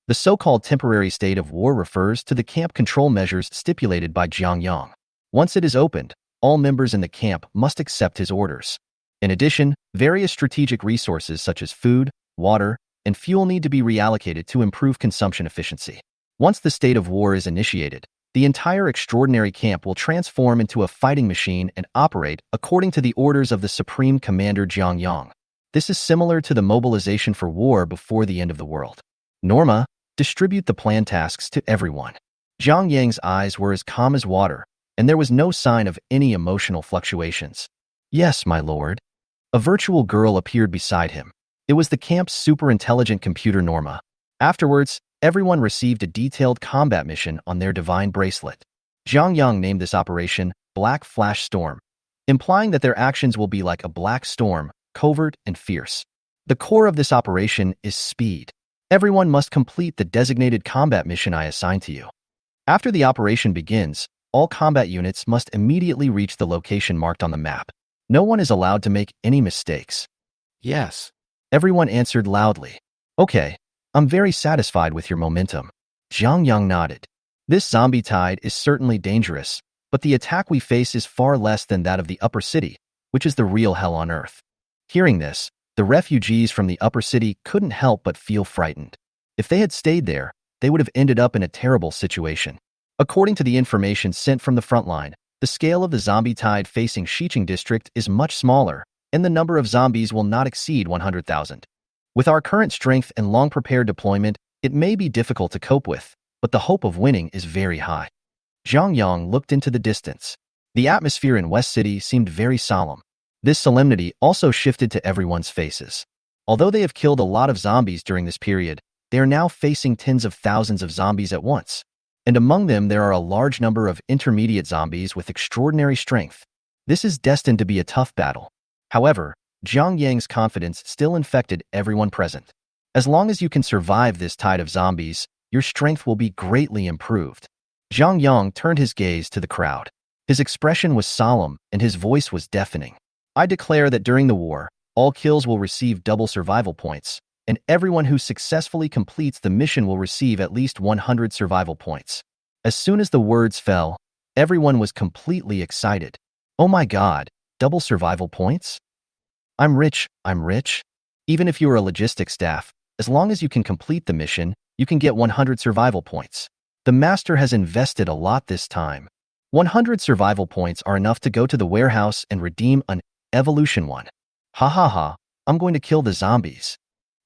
The so-called temporary state of war refers to the camp control measures stipulated by Zhang Yang. Once it is opened, all members in the camp must accept his orders. In addition, various strategic resources such as food, water, and fuel need to be reallocated to improve consumption efficiency. Once the state of war is initiated, the entire extraordinary camp will transform into a fighting machine and operate according to the orders of the Supreme Commander Zhang Yang. This is similar to the mobilization for war before the end of the world. Norma, Distribute the planned tasks to everyone. Zhang Yang's eyes were as calm as water, and there was no sign of any emotional fluctuations. Yes, my lord. A virtual girl appeared beside him. It was the camp's super-intelligent computer Norma. Afterwards, everyone received a detailed combat mission on their divine bracelet. Zhang Yang named this operation Black Flash Storm, implying that their actions will be like a black storm, covert and fierce. The core of this operation is speed. Everyone must complete the designated combat mission I assign to you. After the operation begins, all combat units must immediately reach the location marked on the map. No one is allowed to make any mistakes. Yes. Everyone answered loudly. Okay, I'm very satisfied with your momentum. Zhang Yang nodded. This zombie tide is certainly dangerous, but the attack we face is far less than that of the upper city, which is the real hell on earth. Hearing this, the refugees from the upper city couldn't help but feel frightened. If they had stayed there, they would have ended up in a terrible situation. According to the information sent from the front line, the scale of the zombie tide facing Xiqing district is much smaller, and the number of zombies will not exceed 100,000. With our current strength and long-prepared deployment, it may be difficult to cope with, but the hope of winning is very high. Zhang Yang looked into the distance. The atmosphere in West City seemed very solemn. This solemnity also shifted to everyone's faces. Although they have killed a lot of zombies during this period, they are now facing tens of thousands of zombies at once. And among them there are a large number of intermediate zombies with extraordinary strength. This is destined to be a tough battle. However, Zhang Yang's confidence still infected everyone present. As long as you can survive this tide of zombies, your strength will be greatly improved. Zhang Yang turned his gaze to the crowd. His expression was solemn and his voice was deafening. I declare that during the war, all kills will receive double survival points, and everyone who successfully completes the mission will receive at least 100 survival points. As soon as the words fell, everyone was completely excited. Oh my God, double survival points? I'm rich. Even if you are a logistics staff, as long as you can complete the mission, you can get 100 survival points. The master has invested a lot this time. 100 survival points are enough to go to the warehouse and redeem an Evolution 1. Ha ha ha, I'm going to kill the zombies.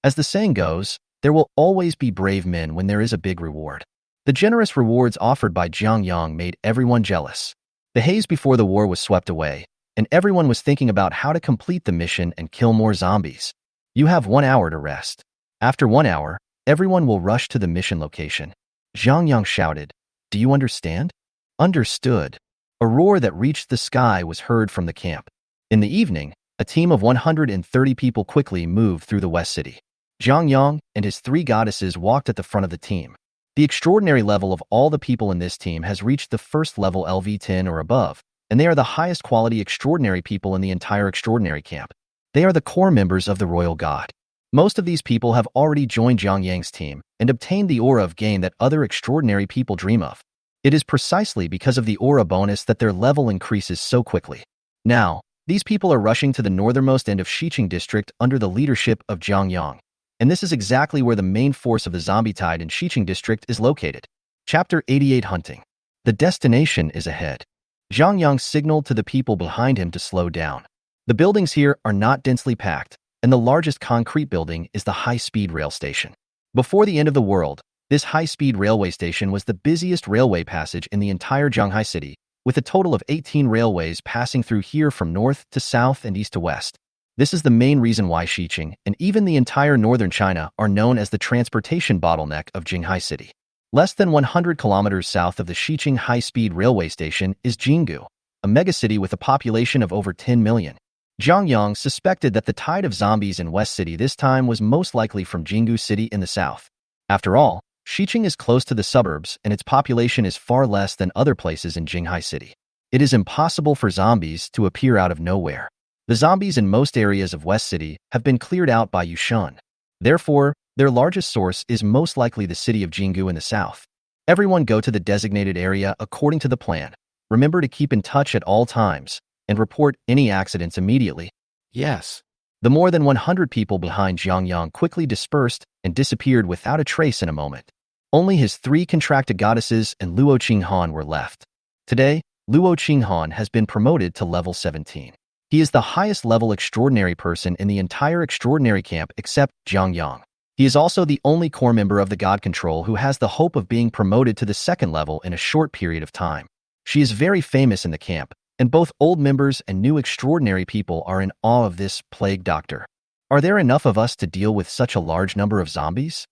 As the saying goes, there will always be brave men when there is a big reward. The generous rewards offered by Zhang Yang made everyone jealous. The haze before the war was swept away, and everyone was thinking about how to complete the mission and kill more zombies. You have 1 hour to rest. After 1 hour, everyone will rush to the mission location. Zhang Yang shouted, "Do you understand?" Understood. A roar that reached the sky was heard from the camp. In the evening, a team of 130 people quickly moved through the West City. Zhang Yang and his 3 goddesses walked at the front of the team. The extraordinary level of all the people in this team has reached the first level LV10 or above, and they are the highest quality extraordinary people in the entire extraordinary camp. They are the core members of the Royal God. Most of these people have already joined Zhang Yang's team and obtained the aura of gain that other extraordinary people dream of. It is precisely because of the aura bonus that their level increases so quickly. Now, these people are rushing to the northernmost end of Xiqing district under the leadership of Zhang Yang. And this is exactly where the main force of the zombie tide in Xiqing district is located. Chapter 88 Hunting. The destination is ahead. Zhang Yang signaled to the people behind him to slow down. The buildings here are not densely packed, and the largest concrete building is the high-speed rail station. Before the end of the world, this high-speed railway station was the busiest railway passage in the entire Zhanghai city, with a total of 18 railways passing through here from north to south and east to west. This is the main reason why Xiqing and even the entire northern China are known as the transportation bottleneck of Zhanghai city. Less than 100 kilometers south of the Xiqing high-speed railway station is Jinggu, a megacity with a population of over 10 million. Zhang Yang suspected that the tide of zombies in West City this time was most likely from Jinggu City in the south. After all, Xiqing is close to the suburbs and its population is far less than other places in Zhanghai City. It is impossible for zombies to appear out of nowhere. The zombies in most areas of West City have been cleared out by Yushan. Therefore, their largest source is most likely the city of Jinggu in the south. Everyone go to the designated area according to the plan. Remember to keep in touch at all times and report any accidents immediately. Yes. The more than 100 people behind Zhang Yang quickly dispersed and disappeared without a trace in a moment. Only his 3 contracted goddesses and Luo Qinghan were left. Today, Luo Qinghan has been promoted to level 17. He is the highest level extraordinary person in the entire extraordinary camp except Zhang Yang. He is also the only core member of the God Control who has the hope of being promoted to the second level in a short period of time. She is very famous in the camp, and both old members and new extraordinary people are in awe of this plague doctor. Are there enough of us to deal with such a large number of zombies?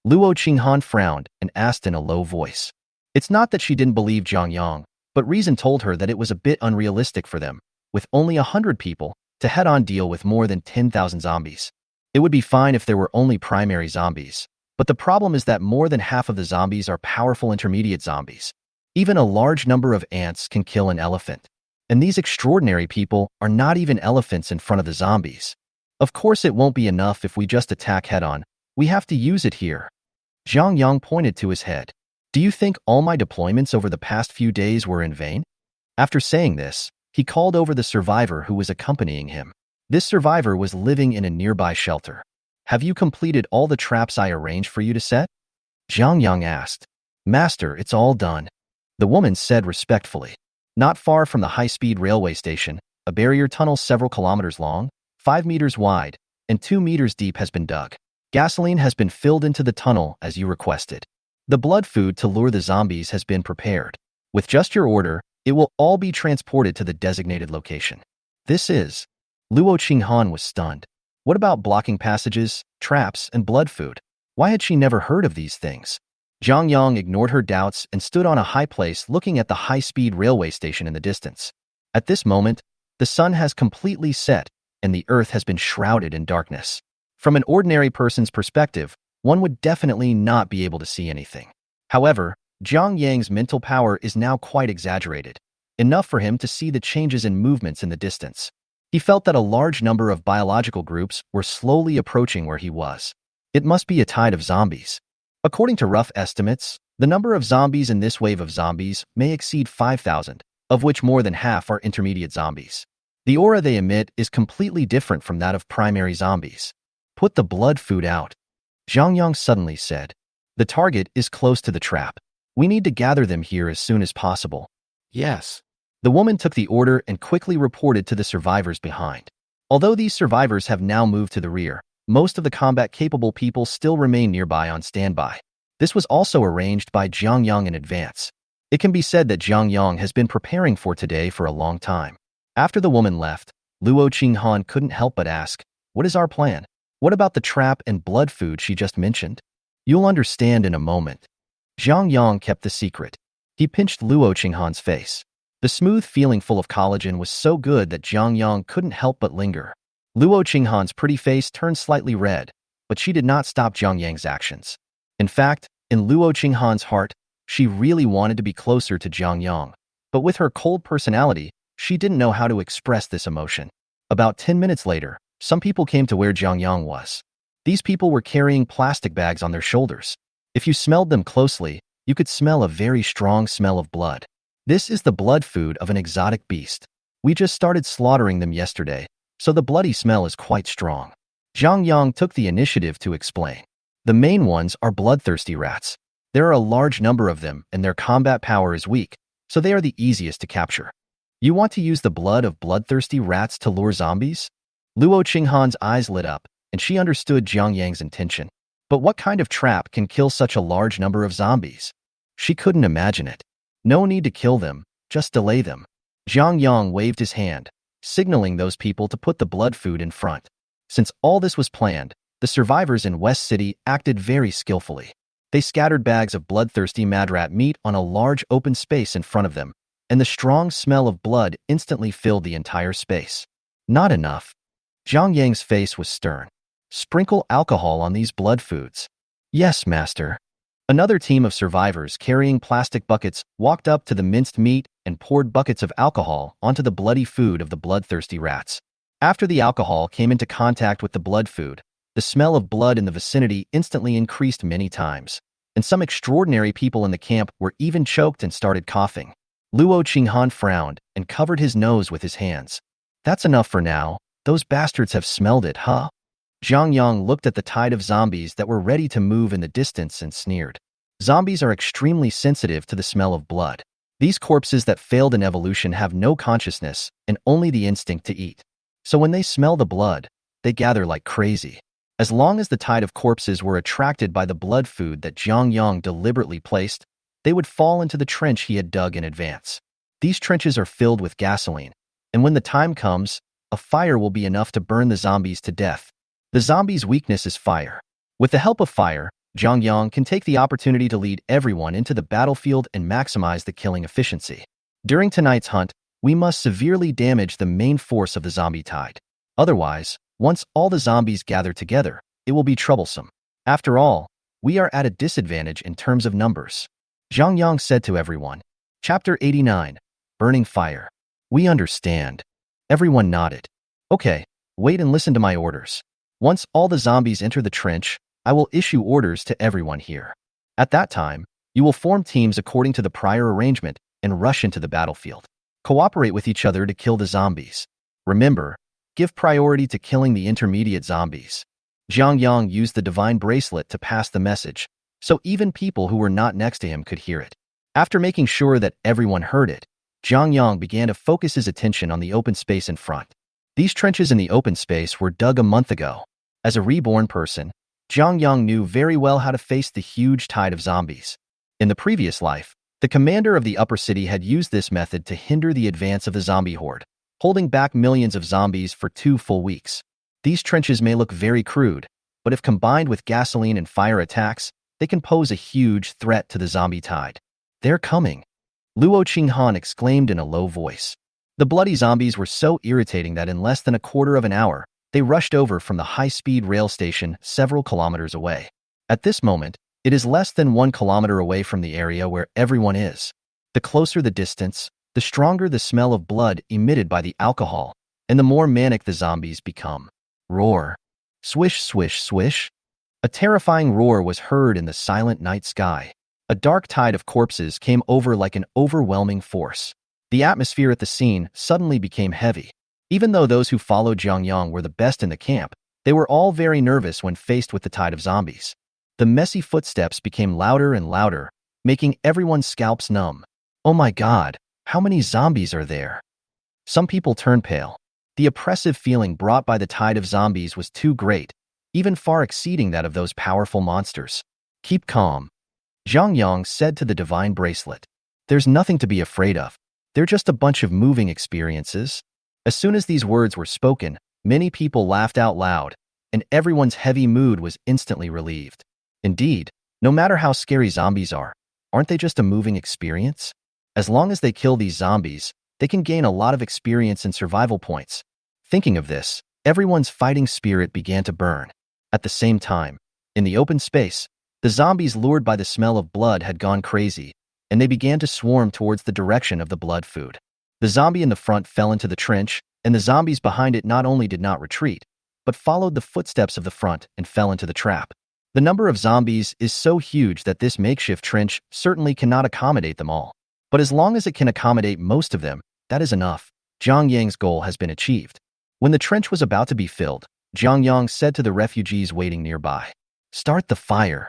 Luo Qinghan frowned and asked in a low voice. It's not that she didn't believe Zhang Yang, but reason told her that it was a bit unrealistic for them, with only 100 people, to head-on deal with more than 10,000 zombies. It would be fine if there were only primary zombies, but the problem is that more than half of the zombies are powerful intermediate zombies. Even a large number of ants can kill an elephant. And these extraordinary people are not even elephants in front of the zombies. Of course it won't be enough if we just attack head-on. We have to use it here. Zhang Yang pointed to his head. Do you think all my deployments over the past few days were in vain? After saying this, he called over the survivor who was accompanying him. This survivor was living in a nearby shelter. Have you completed all the traps I arranged for you to set? Zhang Yang asked. Master, it's all done. The woman said respectfully. Not far from the high-speed railway station, a barrier tunnel several kilometers long, 5 meters wide, and 2 meters deep has been dug. Gasoline has been filled into the tunnel as you requested. The blood food to lure the zombies has been prepared. With just your order, it will all be transported to the designated location. This is... Luo Qinghan was stunned. What about blocking passages, traps, and blood food? Why had she never heard of these things? Zhang Yang ignored her doubts and stood on a high place looking at the high-speed railway station in the distance. At this moment, the sun has completely set, and the earth has been shrouded in darkness. From an ordinary person's perspective, one would definitely not be able to see anything. However, Zhang Yang's mental power is now quite exaggerated, enough for him to see the changes in movements in the distance. He felt that a large number of biological groups were slowly approaching where he was. It must be a tide of zombies. According to rough estimates, the number of zombies in this wave of zombies may exceed 5,000, of which more than half are intermediate zombies. The aura they emit is completely different from that of primary zombies. Put the blood food out, Zhang Yang suddenly said. The target is close to the trap. We need to gather them here as soon as possible. Yes. The woman took the order and quickly reported to the survivors behind. Although these survivors have now moved to the rear, most of the combat-capable people still remain nearby on standby. This was also arranged by Zhang Yang in advance. It can be said that Zhang Yang has been preparing for today for a long time. After the woman left, Luo Qinghan couldn't help but ask, what is our plan? What about the trap and blood food she just mentioned? You'll understand in a moment. Zhang Yang kept the secret. He pinched Luo Qinghan's face. The smooth feeling full of collagen was so good that Zhang Yang couldn't help but linger. Luo Qinghan's pretty face turned slightly red, but she did not stop Zhang Yang's actions. In fact, in Luo Qinghan's heart, she really wanted to be closer to Zhang Yang. But with her cold personality, she didn't know how to express this emotion. About 10 minutes later, some people came to where Zhang Yang was. These people were carrying plastic bags on their shoulders. If you smelled them closely, you could smell a very strong smell of blood. This is the blood food of an exotic beast. We just started slaughtering them yesterday, so the bloody smell is quite strong. Zhang Yang took the initiative to explain. The main ones are bloodthirsty rats. There are a large number of them, and their combat power is weak, so they are the easiest to capture. You want to use the blood of bloodthirsty rats to lure zombies? Luo Qinghan's eyes lit up, and she understood Zhang Yang's intention. But what kind of trap can kill such a large number of zombies? She couldn't imagine it. No need to kill them, just delay them. Zhang Yang waved his hand, signaling those people to put the blood food in front. Since all this was planned, the survivors in West City acted very skillfully. They scattered bags of bloodthirsty madrat meat on a large open space in front of them, and the strong smell of blood instantly filled the entire space. Not enough. Zhang Yang's face was stern. Sprinkle alcohol on these blood foods. Yes, master. Another team of survivors carrying plastic buckets walked up to the minced meat and poured buckets of alcohol onto the bloody food of the bloodthirsty rats. After the alcohol came into contact with the blood food, the smell of blood in the vicinity instantly increased many times, and some extraordinary people in the camp were even choked and started coughing. Luo Qinghan frowned and covered his nose with his hands. That's enough for now. Those bastards have smelled it, huh? Zhang Yang looked at the tide of zombies that were ready to move in the distance and sneered. Zombies are extremely sensitive to the smell of blood. These corpses that failed in evolution have no consciousness and only the instinct to eat. So when they smell the blood, they gather like crazy. As long as the tide of corpses were attracted by the blood food that Jiang Yang deliberately placed, they would fall into the trench he had dug in advance. These trenches are filled with gasoline, and when the time comes, a fire will be enough to burn the zombies to death. The zombies' weakness is fire. With the help of fire, Jiang Yang can take the opportunity to lead everyone into the battlefield and maximize the killing efficiency. During tonight's hunt, we must severely damage the main force of the zombie tide. Otherwise, once all the zombies gather together, it will be troublesome. After all, we are at a disadvantage in terms of numbers. Jiang Yang said to everyone. Chapter 89. Burning Fire. We understand. Everyone nodded. Okay, wait and listen to my orders. Once all the zombies enter the trench, I will issue orders to everyone here. At that time, you will form teams according to the prior arrangement and rush into the battlefield. Cooperate with each other to kill the zombies. Remember, give priority to killing the intermediate zombies. Jiang Yang used the divine bracelet to pass the message, so even people who were not next to him could hear it. After making sure that everyone heard it, Jiang Yang began to focus his attention on the open space in front. These trenches in the open space were dug a month ago. As a reborn person, Jiang Yang knew very well how to face the huge tide of zombies. In the previous life, the commander of the upper city had used this method to hinder the advance of the zombie horde, holding back millions of zombies for 2 full weeks. These trenches may look very crude, but if combined with gasoline and fire attacks, they can pose a huge threat to the zombie tide. They're coming, Luo Qinghan exclaimed in a low voice. The bloody zombies were so irritating that in less than a quarter of an hour, they rushed over from the high-speed rail station several kilometers away. At this moment, it is less than 1 kilometer away from the area where everyone is. The closer the distance, the stronger the smell of blood emitted by the alcohol, and the more manic the zombies become. Roar. Swish, swish, swish. A terrifying roar was heard in the silent night sky. A dark tide of corpses came over like an overwhelming force. The atmosphere at the scene suddenly became heavy. Even though those who followed Jiang Yang were the best in the camp, they were all very nervous when faced with the tide of zombies. The messy footsteps became louder and louder, making everyone's scalps numb. Oh my God, how many zombies are there? Some people turned pale. The oppressive feeling brought by the tide of zombies was too great, even far exceeding that of those powerful monsters. Keep calm, Jiang Yang said to the divine bracelet. There's nothing to be afraid of. They're just a bunch of moving experiences. As soon as these words were spoken, many people laughed out loud, and everyone's heavy mood was instantly relieved. Indeed, no matter how scary zombies are, aren't they just a moving experience? As long as they kill these zombies, they can gain a lot of experience and survival points. Thinking of this, everyone's fighting spirit began to burn. At the same time, in the open space, the zombies lured by the smell of blood had gone crazy, and they began to swarm towards the direction of the blood food. The zombie in the front fell into the trench, and the zombies behind it not only did not retreat, but followed the footsteps of the front and fell into the trap. The number of zombies is so huge that this makeshift trench certainly cannot accommodate them all. But as long as it can accommodate most of them, that is enough. Jiang Yang's goal has been achieved. When the trench was about to be filled, Jiang Yang said to the refugees waiting nearby, "Start the fire."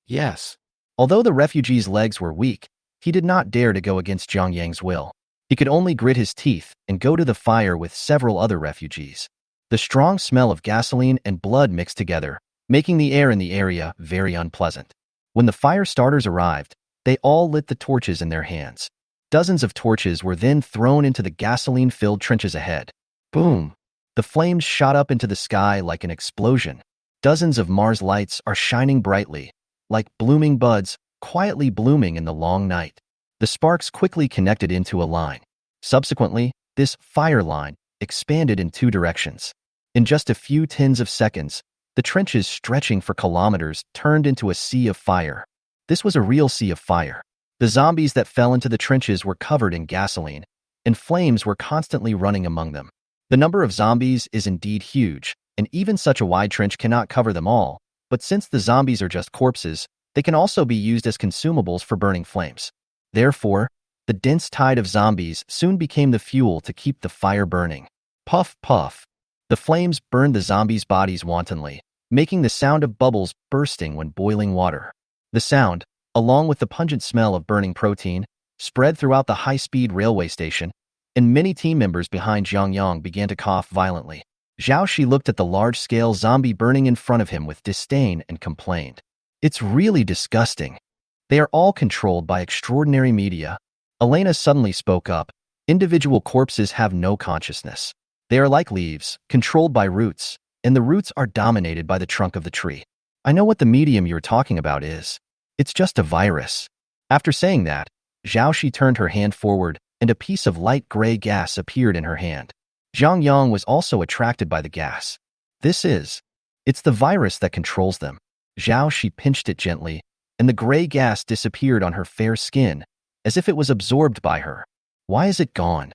Yes. Although the refugee's legs were weak, he did not dare to go against Jiang Yang's will. He could only grit his teeth and go to the fire with several other refugees. The strong smell of gasoline and blood mixed together, making the air in the area very unpleasant. When the fire starters arrived, they all lit the torches in their hands. Dozens of torches were then thrown into the gasoline-filled trenches ahead. Boom! The flames shot up into the sky like an explosion. Dozens of Mars lights are shining brightly, like blooming buds, quietly blooming in the long night. The sparks quickly connected into a line. Subsequently, this fire line expanded in 2 directions. In just a few tens of seconds, the trenches stretching for kilometers turned into a sea of fire. This was a real sea of fire. The zombies that fell into the trenches were covered in gasoline, and flames were constantly running among them. The number of zombies is indeed huge, and even such a wide trench cannot cover them all, but since the zombies are just corpses, they can also be used as consumables for burning flames. Therefore, the dense tide of zombies soon became the fuel to keep the fire burning. Puff, puff. The flames burned the zombies' bodies wantonly, making the sound of bubbles bursting when boiling water. The sound, along with the pungent smell of burning protein, spread throughout the high-speed railway station, and many team members behind Jiang Yang began to cough violently. Zhao Shi looked at the large-scale zombie burning in front of him with disdain and complained. It's really disgusting. They are all controlled by extraordinary media. Elena suddenly spoke up. Individual corpses have no consciousness. They are like leaves, controlled by roots, and the roots are dominated by the trunk of the tree. I know what the medium you're talking about is. It's just a virus. After saying that, Zhao Shi turned her hand forward, and a piece of light gray gas appeared in her hand. Zhang Yang was also attracted by the gas. It's the virus that controls them. Zhao Shi pinched it gently, and the gray gas disappeared on her fair skin, as if it was absorbed by her. Why is it gone?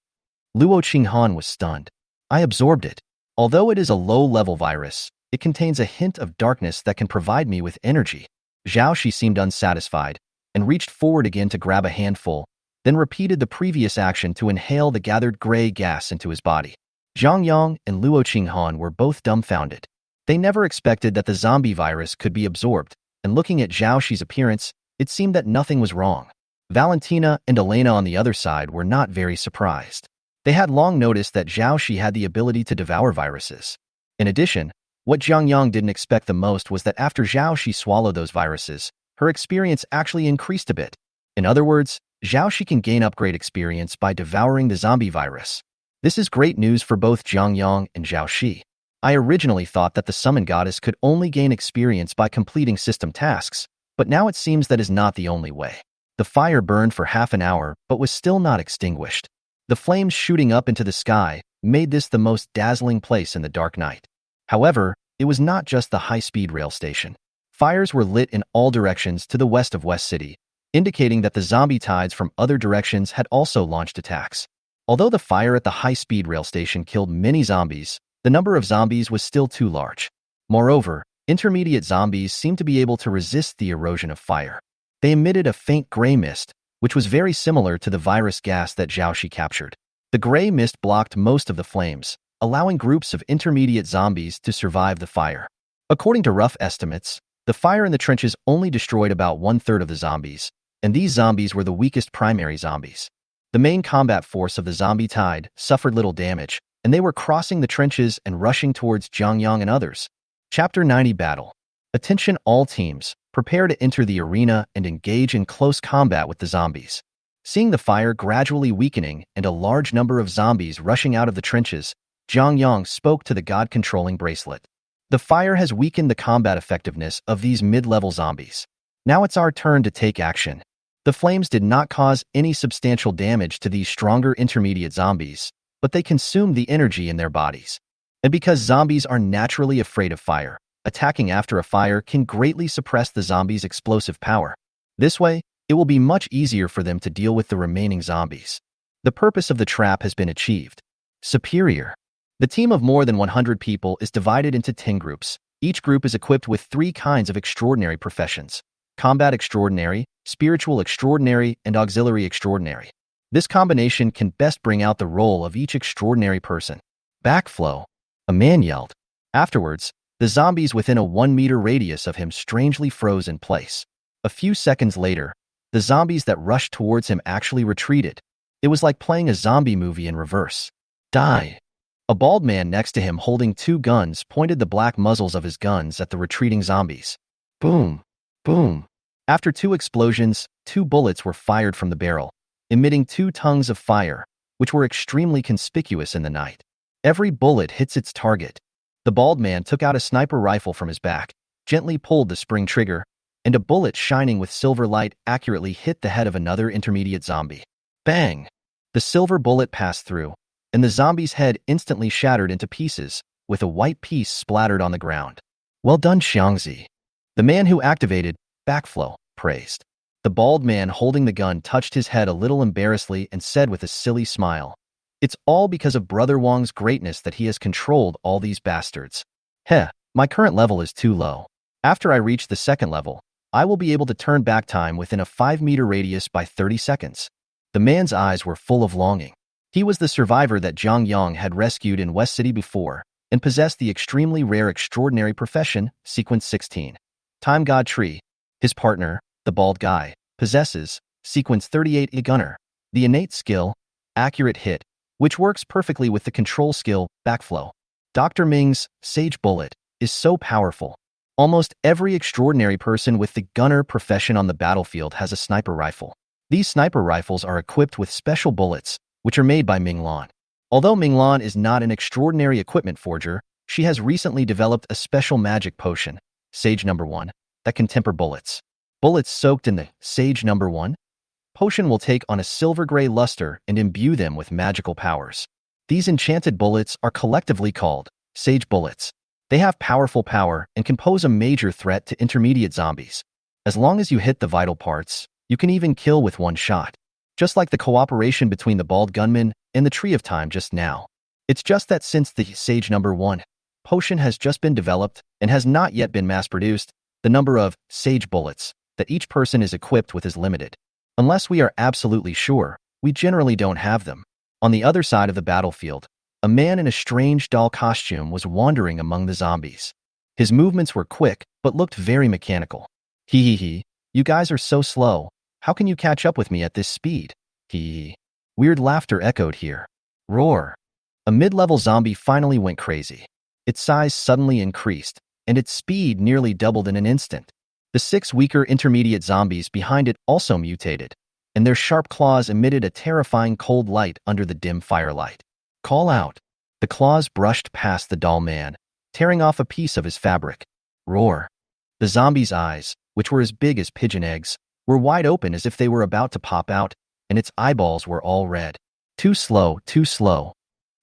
Luo Qinghan was stunned. I absorbed it. Although it is a low-level virus, it contains a hint of darkness that can provide me with energy. Zhao Shi seemed unsatisfied, and reached forward again to grab a handful, then repeated the previous action to inhale the gathered gray gas into his body. Zhang Yang and Luo Qinghan were both dumbfounded. They never expected that the zombie virus could be absorbed, and looking at Zhao Shi's appearance, it seemed that nothing was wrong. Valentina and Elena on the other side were not very surprised. They had long noticed that Zhao Shi had the ability to devour viruses. In addition, what Zhang Yang didn't expect the most was that after Zhao Shi swallowed those viruses, her experience actually increased a bit. In other words, Zhao Shi can gain upgrade experience by devouring the zombie virus. This is great news for both Zhang Yang and Zhao Shi. I originally thought that the summon goddess could only gain experience by completing system tasks, but now it seems that is not the only way. The fire burned for half an hour but was still not extinguished. The flames shooting up into the sky made this the most dazzling place in the dark night. However, it was not just the high-speed rail station. Fires were lit in all directions to the west of West City, indicating that the zombie tides from other directions had also launched attacks. Although the fire at the high-speed rail station killed many zombies, the number of zombies was still too large. Moreover, intermediate zombies seemed to be able to resist the erosion of fire. They emitted a faint gray mist, which was very similar to the virus gas that Zhao Shi captured. The gray mist blocked most of the flames, allowing groups of intermediate zombies to survive the fire. According to rough estimates, the fire in the trenches only destroyed about one-third of the zombies, and these zombies were the weakest primary zombies. The main combat force of the zombie tide suffered little damage, and they were crossing the trenches and rushing towards Zhang Yang and others. Chapter 90 Battle. Attention all teams, prepare to enter the arena and engage in close combat with the zombies. Seeing the fire gradually weakening and a large number of zombies rushing out of the trenches, Zhang Yang spoke to the God-controlling bracelet. The fire has weakened the combat effectiveness of these mid-level zombies. Now it's our turn to take action. The flames did not cause any substantial damage to these stronger intermediate zombies, but they consumed the energy in their bodies. And because zombies are naturally afraid of fire, attacking after a fire can greatly suppress the zombies' explosive power. This way, it will be much easier for them to deal with the remaining zombies. The purpose of the trap has been achieved. Superior. The team of more than 100 people is divided into 10 groups. Each group is equipped with 3 kinds of extraordinary professions: combat extraordinary, spiritual extraordinary, and auxiliary extraordinary. This combination can best bring out the role of each extraordinary person. Backflow. A man yelled. Afterwards, the zombies within a 1-meter radius of him strangely froze in place. A few seconds later, the zombies that rushed towards him actually retreated. It was like playing a zombie movie in reverse. Die. A bald man next to him holding 2 guns pointed the black muzzles of his guns at the retreating zombies. Boom. Boom. After 2 explosions, 2 bullets were fired from the barrel, emitting 2 tongues of fire, which were extremely conspicuous in the night. Every bullet hits its target. The bald man took out a sniper rifle from his back, gently pulled the spring trigger, and a bullet shining with silver light accurately hit the head of another intermediate zombie. Bang! The silver bullet passed through, and the zombie's head instantly shattered into pieces, with a white piece splattered on the ground. Well done, Xiangzi. The man who activated backflow praised. The bald man holding the gun touched his head a little embarrassedly and said with a silly smile, "It's all because of Brother Wang's greatness that he has controlled all these bastards. Heh, my current level is too low. After I reach the 2nd level, I will be able to turn back time within a 5-meter radius by 30 seconds. The man's eyes were full of longing. He was the survivor that Zhang Yang had rescued in West City before, and possessed the extremely rare extraordinary profession, Sequence 16. Time God Tree. His partner, the bald guy, possesses Sequence 38 a gunner, the innate skill, accurate hit, which works perfectly with the control skill, backflow. Dr. Ming's Sage Bullet is so powerful. Almost every extraordinary person with the gunner profession on the battlefield has a sniper rifle. These sniper rifles are equipped with special bullets, which are made by Minglan. Although Minglan is not an extraordinary equipment forger, she has recently developed a special magic potion, Sage No. 1, that can temper bullets. Bullets soaked in the Sage No. 1 potion will take on a silver-gray luster and imbue them with magical powers. These enchanted bullets are collectively called Sage Bullets. They have powerful power and can pose a major threat to intermediate zombies. As long as you hit the vital parts, you can even kill with one shot. Just like the cooperation between the bald gunman and the Tree of Time just now. It's just that since the Sage No. 1 potion has just been developed and has not yet been mass-produced, the number of Sage Bullets that each person is equipped with is limited. Unless we are absolutely sure, we generally don't have them. On the other side of the battlefield, a man in a strange doll costume was wandering among the zombies. His movements were quick, but looked very mechanical. Hee, you guys are so slow. How can you catch up with me at this speed? Hee. Weird laughter echoed here. Roar. A mid-level zombie finally went crazy. Its size suddenly increased, and its speed nearly doubled in an instant. The 6 weaker intermediate zombies behind it also mutated, and their sharp claws emitted a terrifying cold light under the dim firelight. Call out. The claws brushed past the doll man, tearing off a piece of his fabric. Roar. The zombie's eyes, which were as big as pigeon eggs, were wide open as if they were about to pop out, and its eyeballs were all red. Too slow, too slow.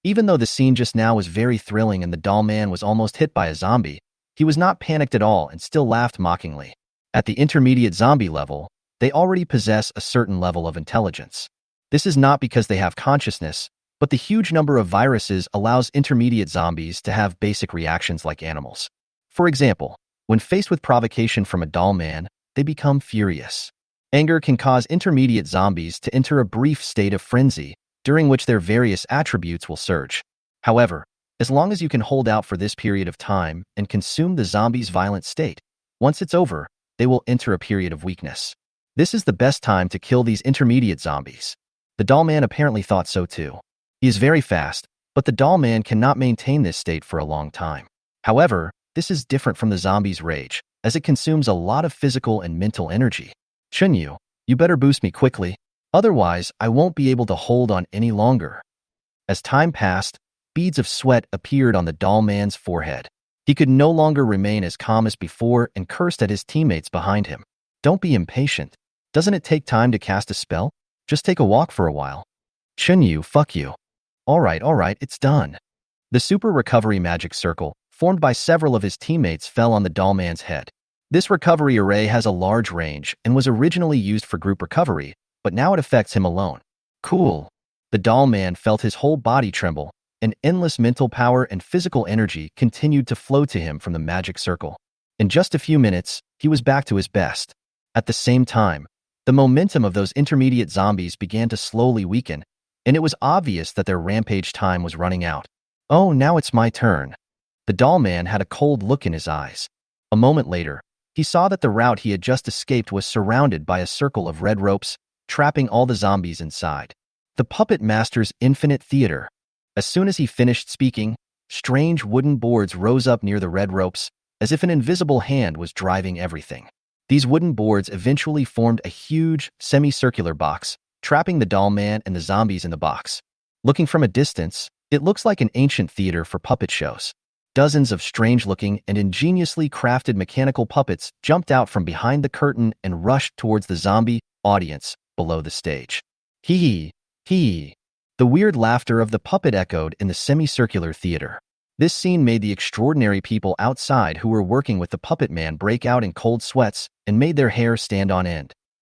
Even though the scene just now was very thrilling and the doll man was almost hit by a zombie, he was not panicked at all and still laughed mockingly. At the intermediate zombie level, they already possess a certain level of intelligence. This is not because they have consciousness, but the huge number of viruses allows intermediate zombies to have basic reactions like animals. For example, when faced with provocation from a doll man, they become furious. Anger can cause intermediate zombies to enter a brief state of frenzy, during which their various attributes will surge. However, as long as you can hold out for this period of time and consume the zombie's violent state, once it's over, they will enter a period of weakness. This is the best time to kill these intermediate zombies. The doll man apparently thought so too. He is very fast, but the doll man cannot maintain this state for a long time. However, this is different from the zombie's rage, as it consumes a lot of physical and mental energy. Chunyu, you better boost me quickly, otherwise I won't be able to hold on any longer. As time passed, beads of sweat appeared on the doll man's forehead. He could no longer remain as calm as before and cursed at his teammates behind him. Don't be impatient. Doesn't it take time to cast a spell? Just take a walk for a while. Chunyu, fuck you. Alright, it's done. The super recovery magic circle, formed by several of his teammates, fell on the doll man's head. This recovery array has a large range and was originally used for group recovery, but now it affects him alone. Cool. The doll man felt his whole body tremble, and endless mental power and physical energy continued to flow to him from the magic circle. In just a few minutes, he was back to his best. At the same time, the momentum of those intermediate zombies began to slowly weaken, and it was obvious that their rampage time was running out. Oh, now it's my turn. The doll man had a cold look in his eyes. A moment later, he saw that the route he had just escaped was surrounded by a circle of red ropes, trapping all the zombies inside. The puppet master's infinite theater. As soon as he finished speaking, strange wooden boards rose up near the red ropes, as if an invisible hand was driving everything. These wooden boards eventually formed a huge, semicircular box, trapping the doll man and the zombies in the box. Looking from a distance, it looks like an ancient theater for puppet shows. Dozens of strange-looking and ingeniously crafted mechanical puppets jumped out from behind the curtain and rushed towards the zombie audience below the stage. Hee. The weird laughter of the puppet echoed in the semicircular theater. This scene made the extraordinary people outside who were working with the puppet man break out in cold sweats and made their hair stand on end.